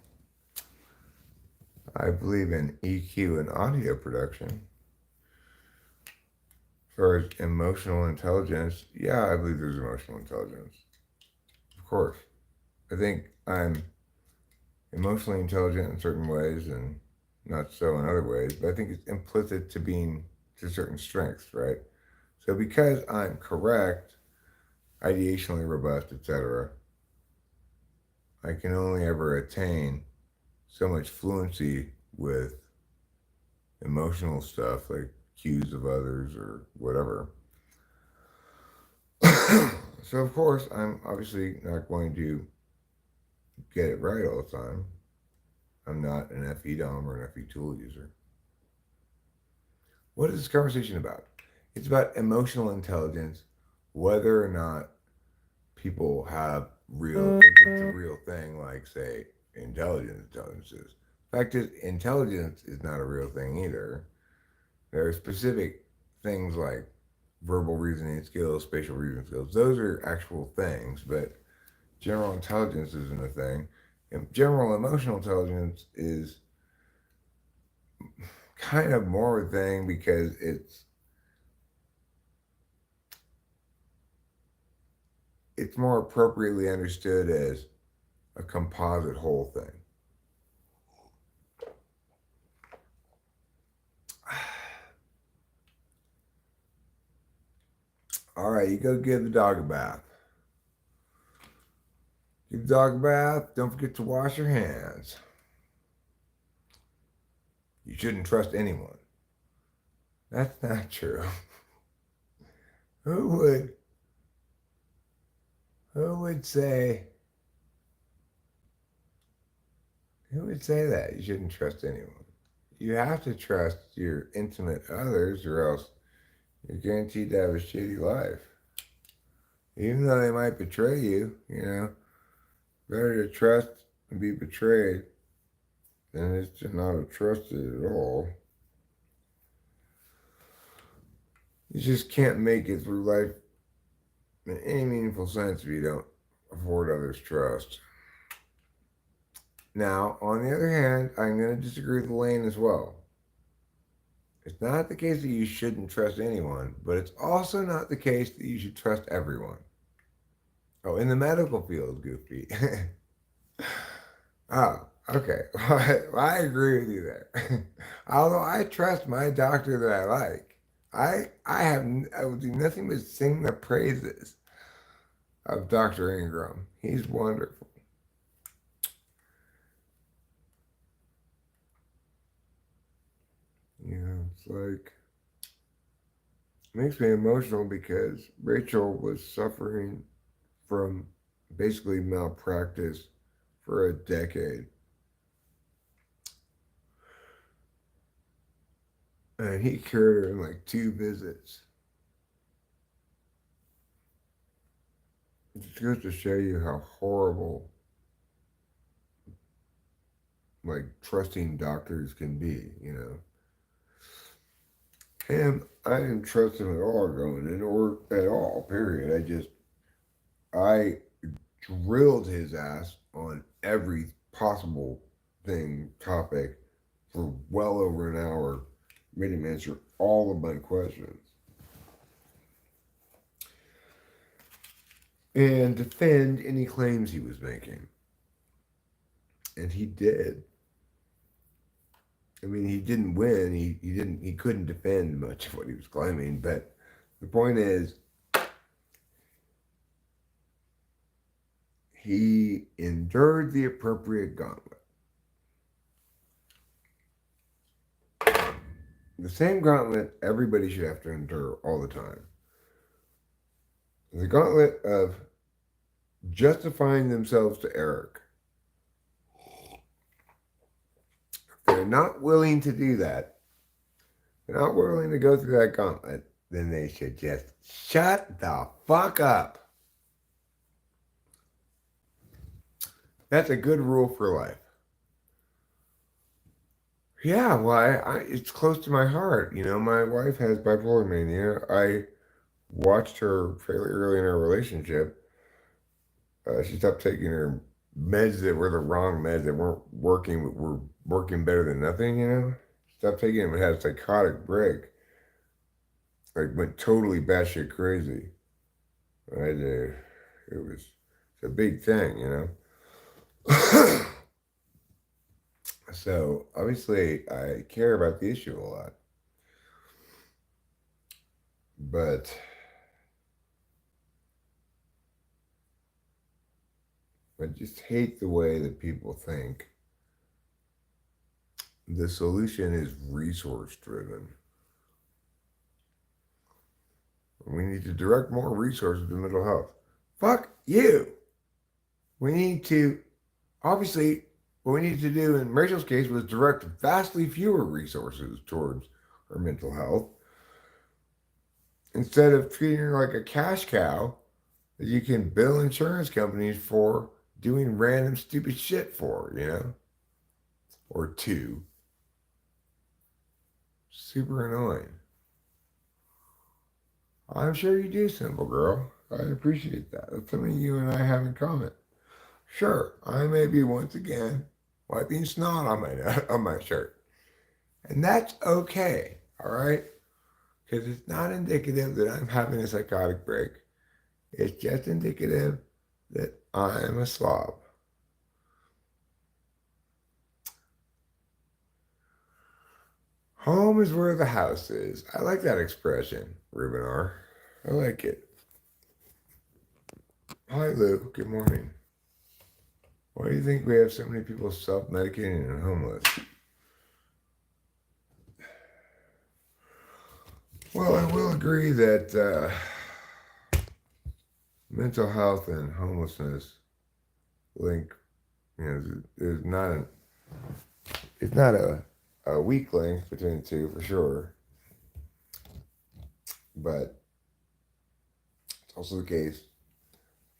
I believe in EQ and audio production. As far as emotional intelligence, yeah, I believe there's emotional intelligence. Of course. I think I'm emotionally intelligent in certain ways and not so in other ways, but I think it's implicit to certain strengths, right? So because I'm correct, ideationally robust, etc., I can only ever attain so much fluency with emotional stuff like cues of others or whatever. So of course I'm obviously not going to get it right all the time. I'm not an FE dom or an FE tool user. What is this conversation about? It's about emotional intelligence, whether or not people have if it's a real thing, like, say, intelligence is. Fact is, intelligence is not a real thing either. There are specific things like verbal reasoning skills, spatial reasoning skills. Those are actual things, but general intelligence isn't a thing. And general emotional intelligence is kind of more a thing because it's more appropriately understood as a composite whole thing. All right, you go give the dog a bath. Give the dog a bath. Don't forget to wash your hands. You shouldn't trust anyone. That's not true. Who would say that you shouldn't trust anyone? You have to trust your intimate others, or else you're guaranteed to have a shitty life. Even though they might betray you, better to trust and be betrayed than it's to not have trusted at all. You just can't make it through life in any meaningful sense if you don't afford others trust. Now, on the other hand, I'm going to disagree with Elaine as well. It's not the case that you shouldn't trust anyone, but it's also not the case that you should trust everyone. Oh, in the medical field, Goofy. Oh, okay. Well, I agree with you there. Although I trust my doctor that I like. I will do nothing but sing the praises of Dr. Ingram. He's wonderful. It's like, it makes me emotional because Rachel was suffering from basically malpractice for a decade. And he cured her in like 2 visits. It just goes to show you how horrible like trusting doctors can be, you know. And I didn't trust him at all going in, or at all, period. I drilled his ass on every possible topic for well over an hour, made him answer all of my questions and defend any claims he was making. And he did. I mean, he didn't win. He couldn't defend much of what he was claiming. But the point is, he endured the appropriate gauntlet. The same gauntlet everybody should have to endure all the time. The gauntlet of justifying themselves to Eric. If they're not willing to do that, they're not willing to go through that gauntlet, then they should just shut the fuck up. That's a good rule for life. Yeah, well, it's close to my heart. You know, my wife has bipolar mania. I watched her fairly early in our relationship. She stopped taking her meds that were the wrong meds that weren't working, but were working better than nothing, you know? Stopped taking them and had a psychotic break. Like, went totally batshit crazy. It's a big thing, you know? So, obviously, I care about the issue a lot. But I just hate the way that people think the solution is resource driven. We need to direct more resources to mental health. Fuck you. We need to, obviously, what we need to do in Rachel's case was direct vastly fewer resources towards her mental health instead of treating her like a cash cow that you can bill insurance companies for doing random stupid shit for, you know? Or two. Super annoying. I'm sure you do, simple girl. I appreciate that. That's something you and I have in common. Sure, I may be once again wiping snot on my shirt. And that's okay, all right? Because it's not indicative that I'm having a psychotic break. It's just indicative that I'm a slob. Home is where the house is. I like that expression, Ruben R. I like it. Hi, Lou. Good morning. Why do you think we have so many people self-medicating and homeless? Well, I will agree that mental health and homelessness link, you know, it's not a weak link between the two for sure. But it's also the case,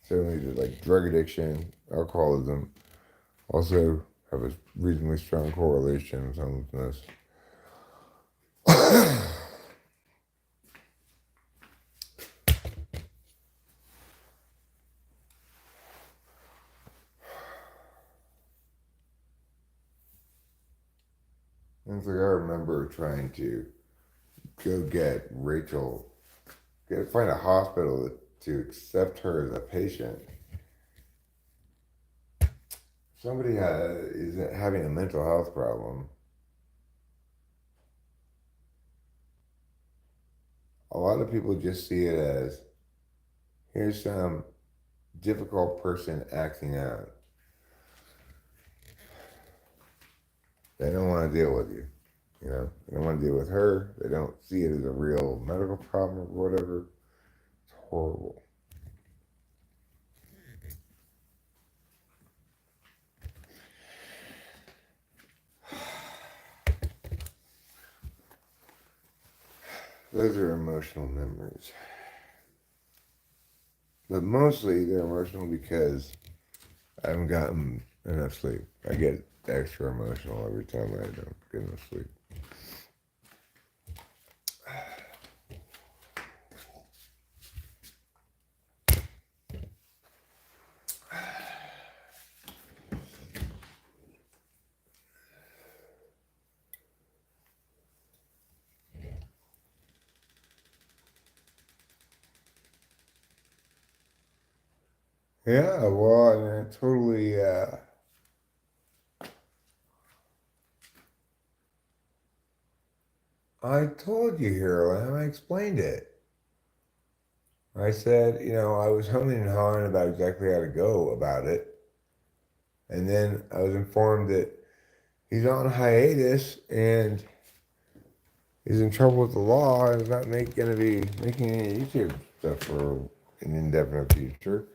certainly, that like drug addiction, alcoholism, also have a reasonably strong correlation with homelessness. And so I remember trying to go get Rachel, find a hospital to accept her as a patient. Somebody is having a mental health problem. A lot of people just see it as, here's some difficult person acting out. They don't want to deal with you. You know, they don't want to deal with her. They don't see it as a real medical problem or whatever. It's horrible. Those are emotional memories. But mostly they're emotional because I haven't gotten enough sleep. I get extra emotional every time I don't get enough sleep. Yeah, well, I mean, totally. I told you here, and I explained it. I said, I was humming and hawing about exactly how to go about it. And then I was informed that he's on hiatus and he's in trouble with the law and is not going to be making any YouTube stuff for an indefinite future.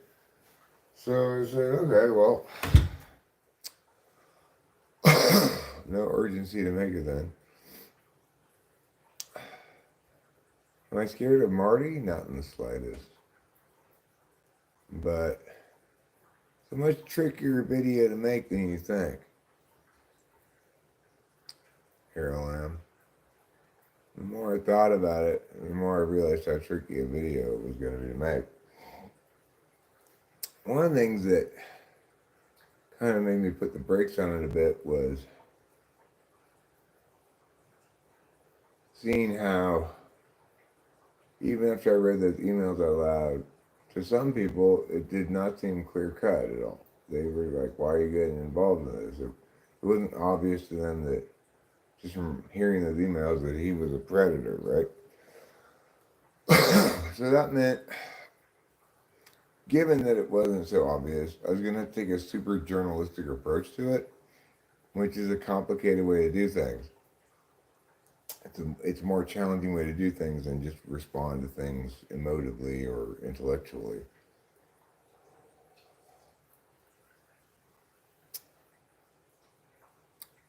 So I said, okay, well, no urgency to make it then. Am I scared of Marty? Not in the slightest. But it's a much trickier video to make than you think. Here I am. The more I thought about it, the more I realized how tricky a video it was going to be to make. One of the things that kind of made me put the brakes on it a bit was seeing how, even after I read those emails out loud, to some people it did not seem clear cut at all. They were like, why are you getting involved in this? It wasn't obvious to them that, just from hearing those emails, that he was a predator, right? So that meant, given that it wasn't so obvious, I was going to take a super journalistic approach to it, which is a complicated way to do things. It's a more challenging way to do things than just respond to things emotively or intellectually.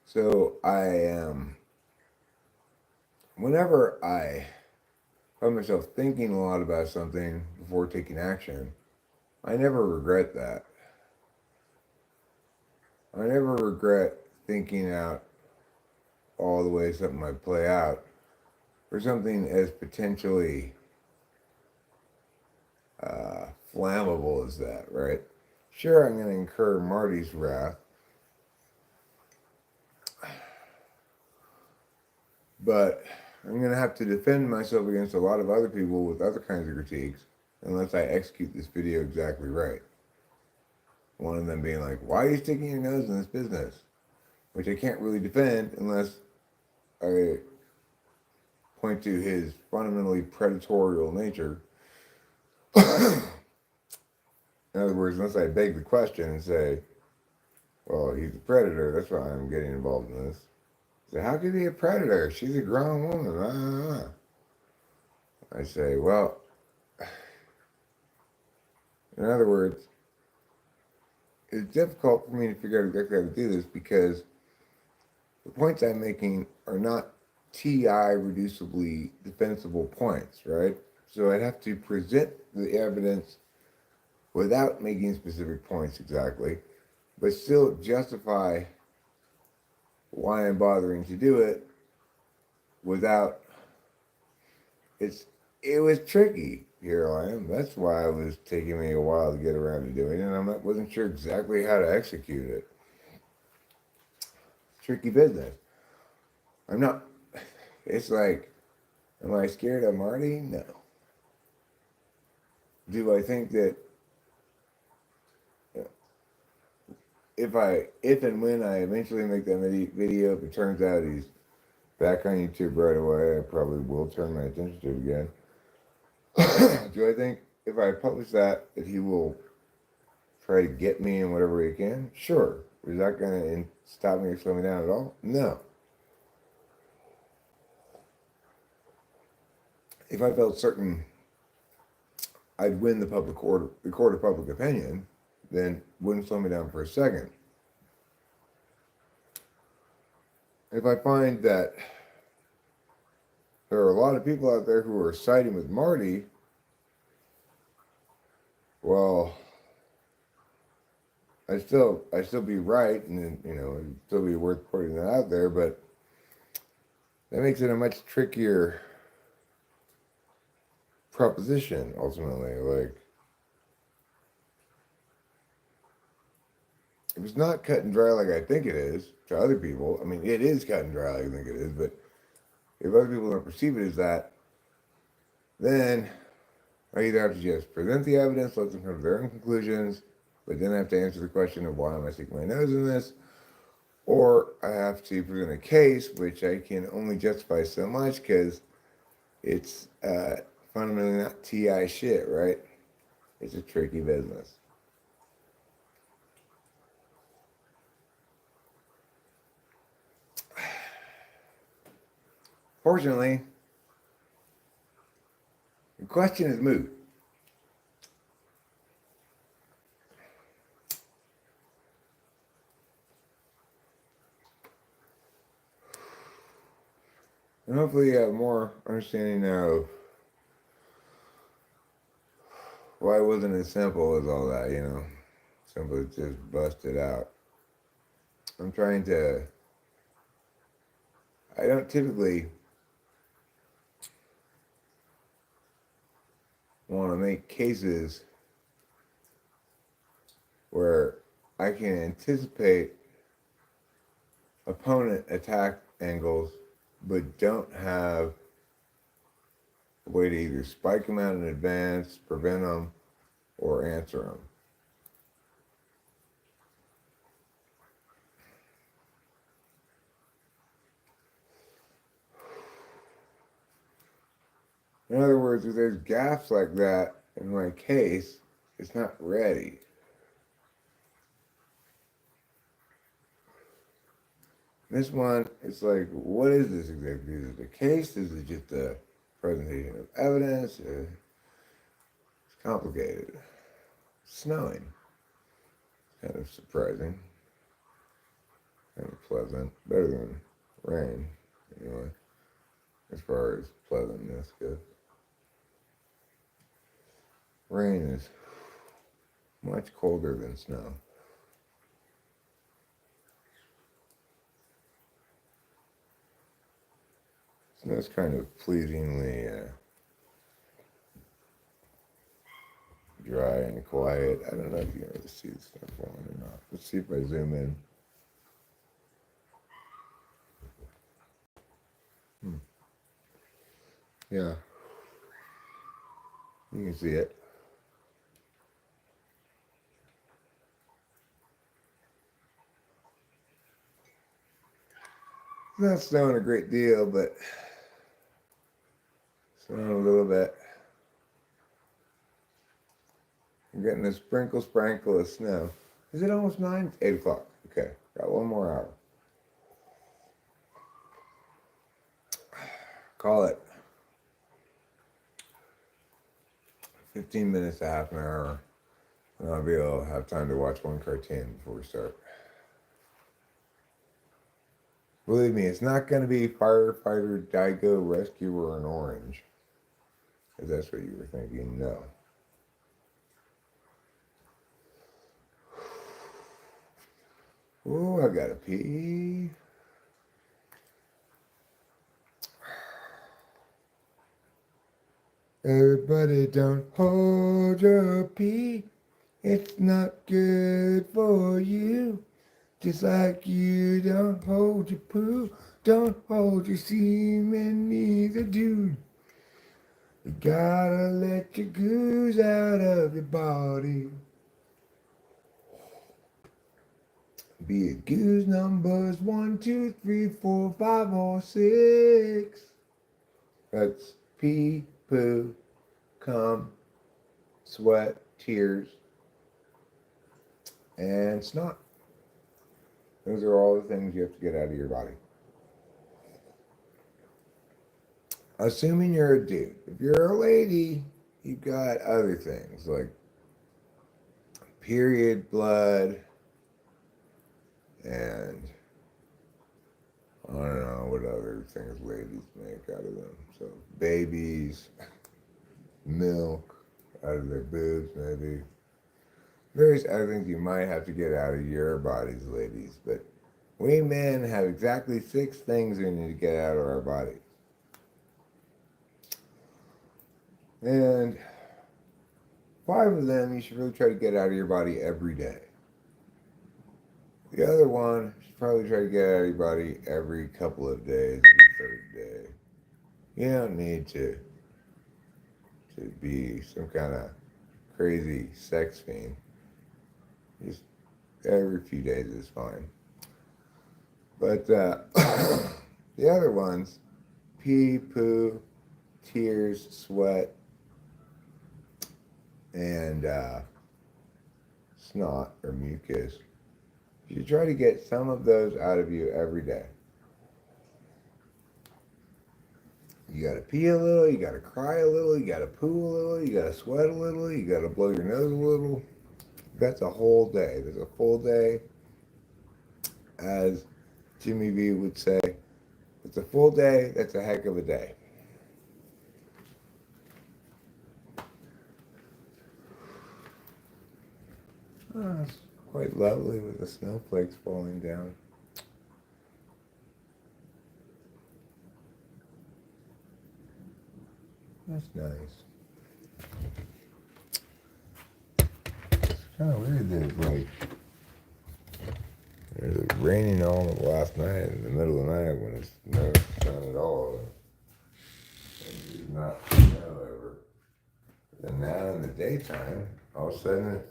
So whenever I find myself thinking a lot about something before taking action, I never regret that. I never regret thinking out all the ways something might play out for something as potentially flammable as that, right? Sure, I'm going to incur Marty's wrath, but I'm going to have to defend myself against a lot of other people with other kinds of critiques unless I execute this video exactly right. One of them being like, why are you sticking your nose in this business? Which I can't really defend unless I point to his fundamentally predatorial nature. In other words, unless I beg the question and say, well, he's a predator, that's why I'm getting involved in this. So how could he be a predator? She's a grown woman. I say, well, in other words, it's difficult for me to figure out exactly how to do this because the points I'm making are not TI reducibly defensible points, right? So I'd have to present the evidence without making specific points exactly, but still justify why I'm bothering to do it without it was tricky. Here I am. That's why it was taking me a while to get around to doing it, and I wasn't sure exactly how to execute it. Tricky business. I'm not. It's like, am I scared of Marty? No. Do I think that if and when I eventually make that video, if it turns out he's back on YouTube right away, I probably will turn my attention to it again. Do I think if I publish that he will try to get me in whatever he can? Sure. Is that going to stop me or slow me down at all? No. If I felt certain I'd win the court of public opinion, then it wouldn't slow me down for a second. If I find that there are a lot of people out there who are siding with Marty, well, I still be right, and it'd still be worth putting that out there, but that makes it a much trickier proposition ultimately. Like, if it's not cut and dry like I think it is to other people, I mean, it is cut and dry like I think it is, but if other people don't perceive it as that, then I either have to just present the evidence, let them come to their own conclusions, but then I have to answer the question of why am I sticking my nose in this, or I have to present a case, which I can only justify so much because it's fundamentally not TI shit, right? It's a tricky business. Fortunately, the question is moot. And hopefully you have more understanding of why it wasn't as simple as all that, Simple as just bust it out. I'm trying to, I don't typically want to make cases where I can anticipate opponent attack angles, but don't have a way to either spike them out in advance, prevent them, or answer them. In other words, if there's gaps like that in my case, it's not ready. This one, it's like, what is this exactly? Is it a case? Is it just a presentation of evidence? It's complicated. Snowing. Kind of surprising. Kind of pleasant. Better than rain, anyway, as far as pleasantness goes. Rain is much colder than snow. Snow's kind of pleasingly dry and quiet. I don't know if you can really see the stuff falling or not. Let's see if I zoom in. Yeah. You can see it. It's not snowing a great deal, but snowing a little bit. I'm getting a sprinkle of snow. Is it almost 9? 8 o'clock. Okay, got one more hour. Call it 15 minutes to half an hour, and I'll be able to have time to watch one cartoon before we start. Believe me, it's not going to be Firefighter Daigo Rescuer in Orange, if that's what you were thinking. No. Oh, I gotta pee. Everybody don't hold your pee. It's not good for you. Just like you don't hold your poo. Don't hold your semen, neither do. You gotta let your goose out of your body. Be it goose numbers 1, 2, 3, 4, 5, or 6. That's pee, poo, cum, sweat, tears, and snot. Those are all the things you have to get out of your body. Assuming you're a dude. If you're a lady, you've got other things like period blood and I don't know what other things ladies make out of them. So babies, milk out of their boobs maybe. various other things you might have to get out of your bodies, ladies. But we men have exactly 6 things we need to get out of our bodies. And 5 of them you should really try to get out of your body every day. The other one, you should probably try to get out of your body every couple of days, every third day. You don't need to be some kind of crazy sex fiend. Just every few days is fine. But the other ones, pee, poo, tears, sweat, and snot or mucus, you should try to get some of those out of you every day. You gotta pee a little, you gotta cry a little, you gotta poo a little, you gotta sweat a little, you gotta blow your nose a little. That's a whole day. There's a full day. As Jimmy V would say, it's a full day, that's a heck of a day. Oh, it's quite lovely with the snowflakes falling down. That's nice. It's kind of weird that it was raining all last night in the middle of the night when it's no sun at all. And there's not snow ever. And now in the daytime, all of a sudden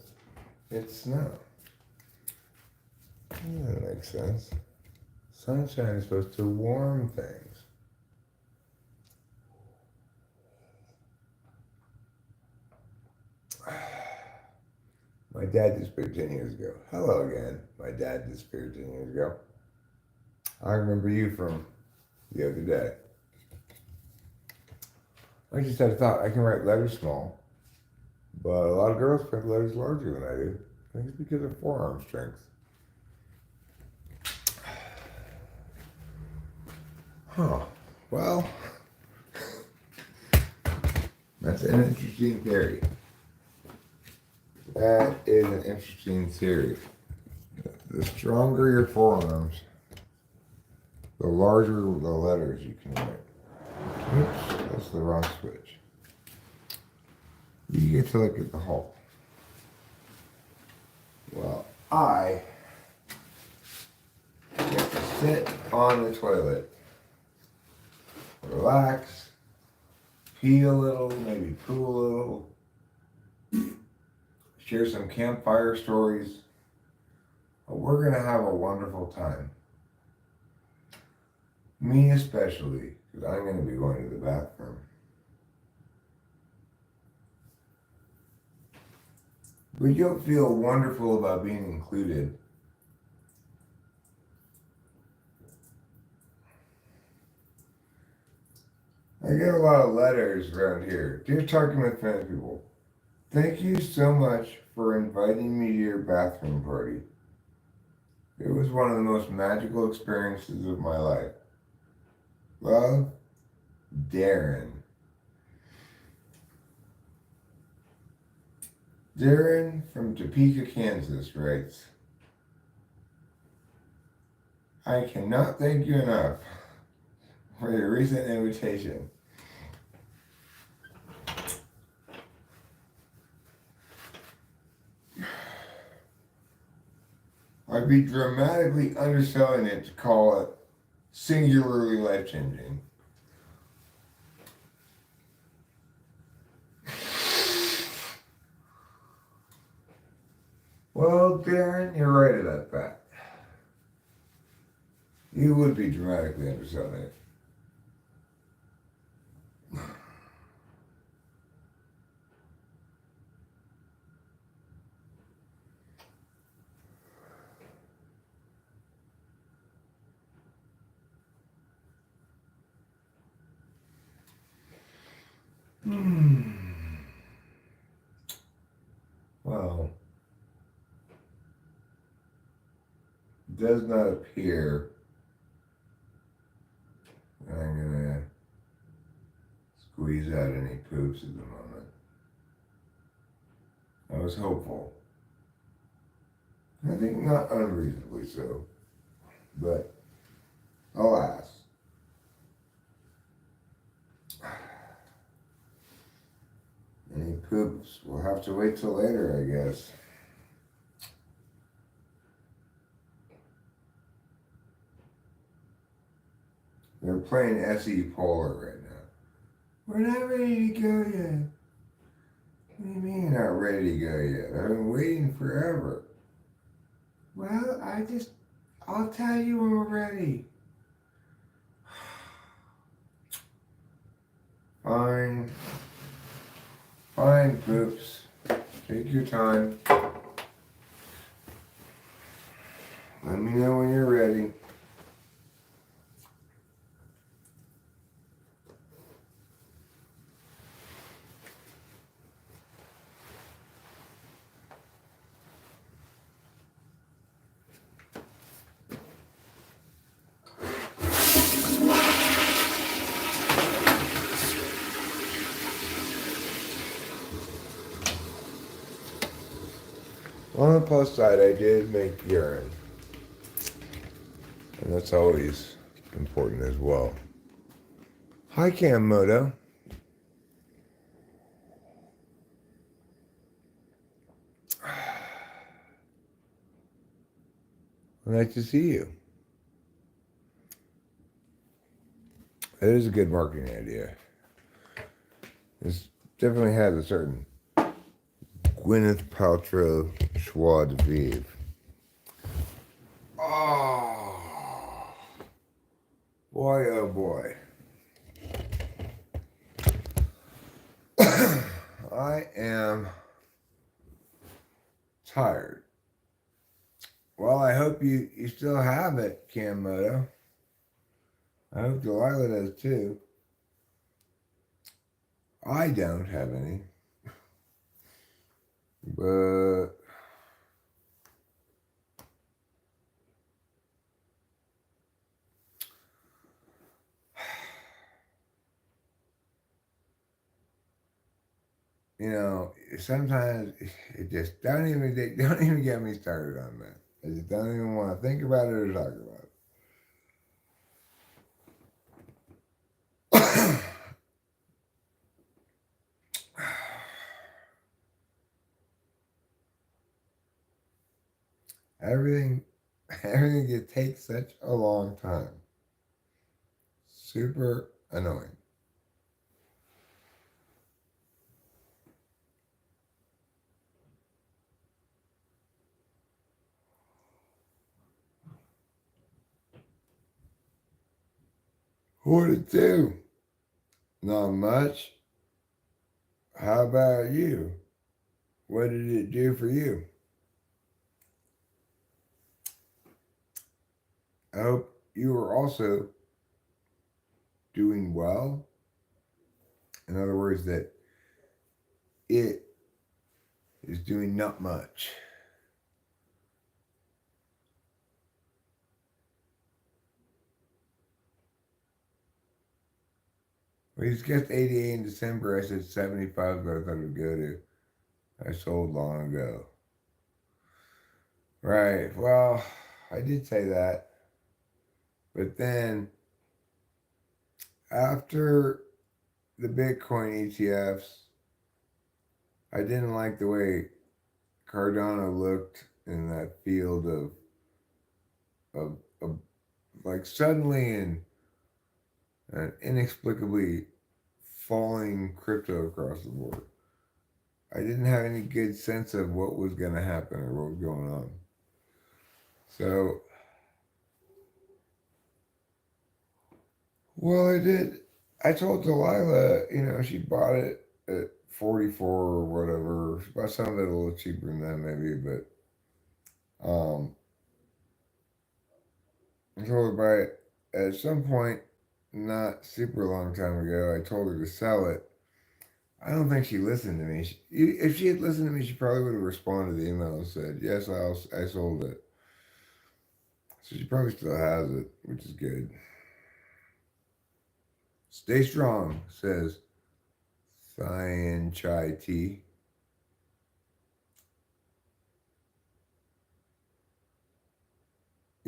it's snow. That makes sense. Sunshine is supposed to warm things. My dad disappeared 10 years ago. Hello again. My dad disappeared 10 years ago. I remember you from the other day. I just had a thought. I can write letters small, but a lot of girls print letters larger than I do. I think it's because of forearm strength. Huh. Well, that's an interesting theory. That is an interesting theory. The stronger your forearms, the larger the letters you can write. Oops, that's the wrong switch. You get to look at the whole. Well, I get to sit on the toilet, relax, pee a little, maybe poo a little, share some campfire stories. We're going to have a wonderful time. Me especially, because I'm going to be going to the bathroom. But you'll feel wonderful about being included. I get a lot of letters around here. Dear Talking with Famous People, thank you so much for inviting me to your bathroom party. It was one of the most magical experiences of my life. Love, Darren. Darren from Topeka, Kansas writes, I cannot thank you enough for your recent invitation. I'd be dramatically underselling it to call it singularly life-changing. Well, Darren, you're right about that. You would be dramatically underselling it. Well, it does not appear that I'm gonna squeeze out any poops at the moment. I was hopeful. I think not unreasonably so. But alas. Any poops? We'll have to wait till later, I guess. They're playing SE Polar right now. We're not ready to go yet. What do you mean you're not ready to go yet? I've been waiting forever. Well, I'll tell you when we're ready. Fine. Fine, poops. Take your time. Let me know when you're ready. On the plus side, I did make urine. And that's always important as well. Hi, Cammoto. Nice to see you. It is a good marketing idea. This definitely has a certain Gwyneth Paltrow joie de vivre. Oh, boy, oh boy. I am tired. Well, I hope you still have it, Cammoto. I hope Delilah does too. I don't have any. But you know, sometimes it just don't even get me started on that. I just don't even want to think about it or talk about it. everything it takes such a long time. Super annoying. What did it do? Not much. How about you? What did it do for you? I hope you are also doing well. In other words, that it is doing not much. We skipped 88 in December. I said 75, but I thought it would go to. I sold long ago. Right. Well, I did say that. But then, after the Bitcoin ETFs, I didn't like the way Cardano looked in that field of like suddenly and inexplicably falling crypto across the board. I didn't have any good sense of what was going to happen or what was going on. So, well, I did. I told Delilah, she bought it at 44 or whatever. She bought some of it a little cheaper than that, maybe, but I told her to buy it at some point, not super long time ago. I told her to sell it. I don't think she listened to me. If she had listened to me, she probably would have responded to the email and said, "Yes, I sold it." So she probably still has it, which is good. Stay strong, says Cyan Chai Tea.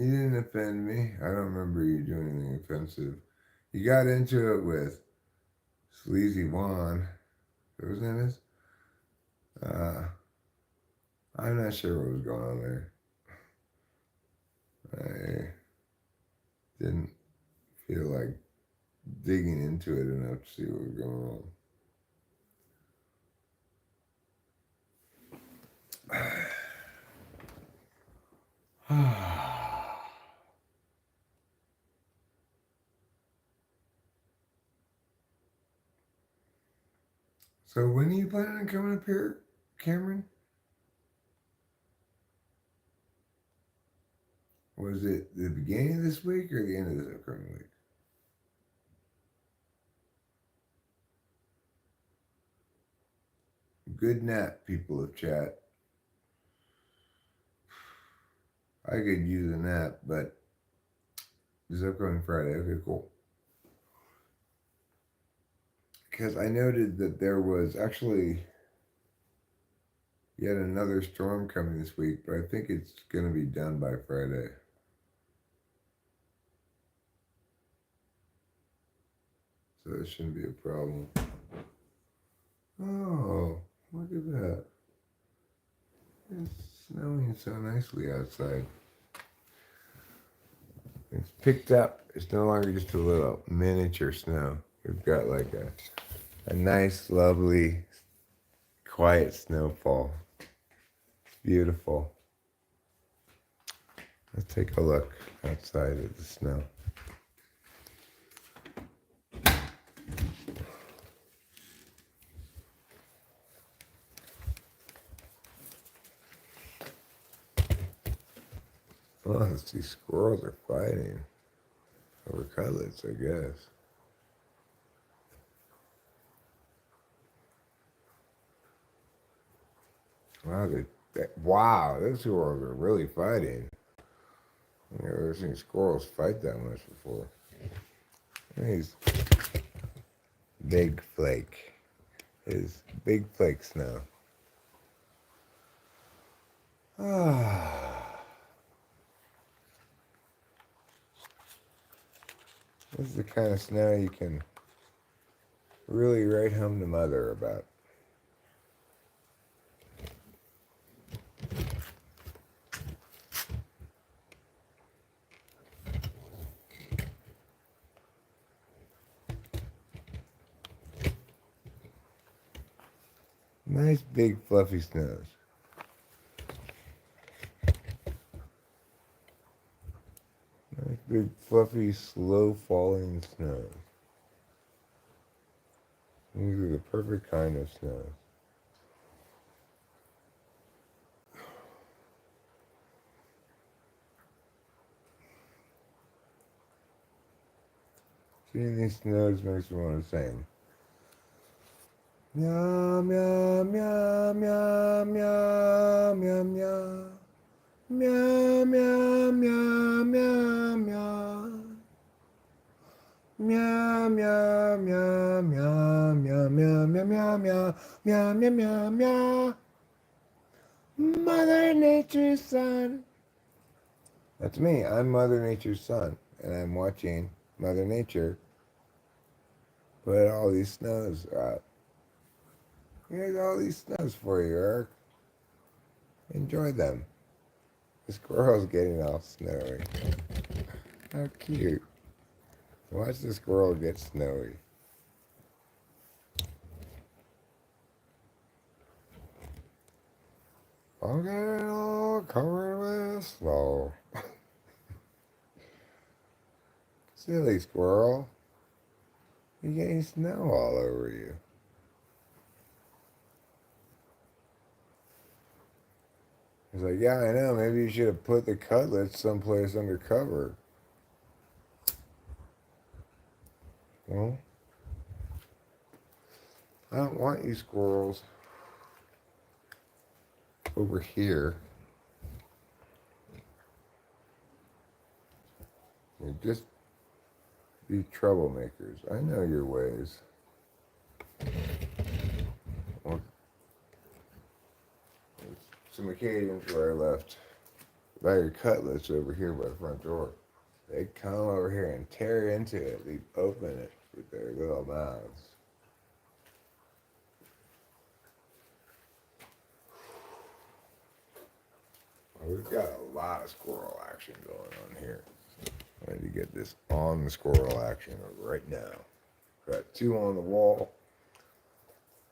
You didn't offend me. I don't remember you doing anything offensive. You got into it with Sleazy Juan. What his name is? I'm not sure what was going on there. I didn't feel like digging into it enough to see what was going on. So when are you planning on coming up here, Cameron? Was it the beginning of this week or the end of this upcoming week? Good nap, people of chat. I could use a nap, but this upcoming Friday. Okay, cool. Because I noted that there was actually yet another storm coming this week, but I think it's going to be done by Friday. So that shouldn't be a problem. Oh, look at that. It's snowing so nicely outside. It's picked up. It's no longer just a little miniature snow. We've got like a nice, lovely, quiet snowfall. It's beautiful. Let's take a look outside at the snow. Oh, these squirrels are fighting over cutlets, I guess. Wow, those squirrels are really fighting. I've never seen squirrels fight that much before. He's Big Flake. Is Big Flake snow. Ah. This is the kind of snow you can really write home to mother about. Nice big fluffy snows. Nice big fluffy slow falling snows. These are the perfect kind of snows. Seeing these snows makes me want to sing. Meow, meow, meow, meow, meow, meow, meow. Meow, meow, meow, meow, meow. Meow, meow, meow, meow, meow, meow, meow, meow, meow, meow, meow, meow, meow. Mother Nature's son. That's me. I'm Mother Nature's son, and I'm watching Mother Nature put all these snows out. Here's all these snows for you, Eric. Enjoy them. The squirrel's getting all snowy. How cute. Watch the squirrel get snowy. I'm getting all covered with snow. Silly squirrel. You're getting snow all over you. He's like, yeah, I know. Maybe you should have put the cutlets someplace under cover. Well, I don't want you squirrels over here. You just be troublemakers. I know your ways. Well, some occasions where I left bag of cutlets over here by the front door. They come over here and tear into it. They open it with their little mouths. Well, we've got a lot of squirrel action going on here. I need to get this on the squirrel action right now. Got two on the wall.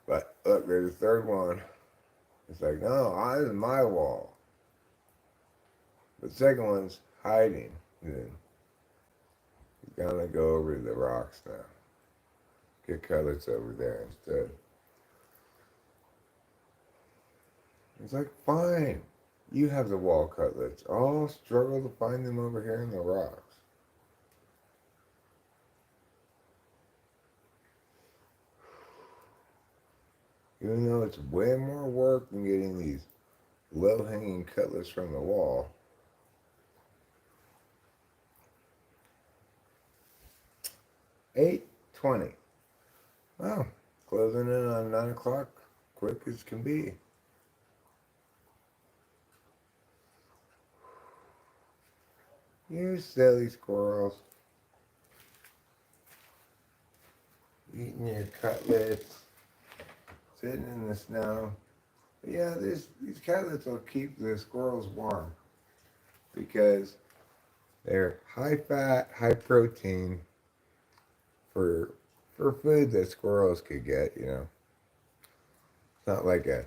But look, there's a third one. It's like, no, this is my wall. The second one's hiding. Then he's gonna go over to the rocks now. Get cutlets over there instead. It's like, fine. You have the wall cutlets. I'll struggle to find them over here in the rocks. Even though it's way more work than getting these low-hanging cutlets from the wall. $8:20. Wow, closing in on 9 o'clock, quick as can be. You silly squirrels. Eating your cutlets. Sitting in the snow. But yeah, these cutlets will keep the squirrels warm. Because they're high fat, high protein for food that squirrels could get, you know. It's not like a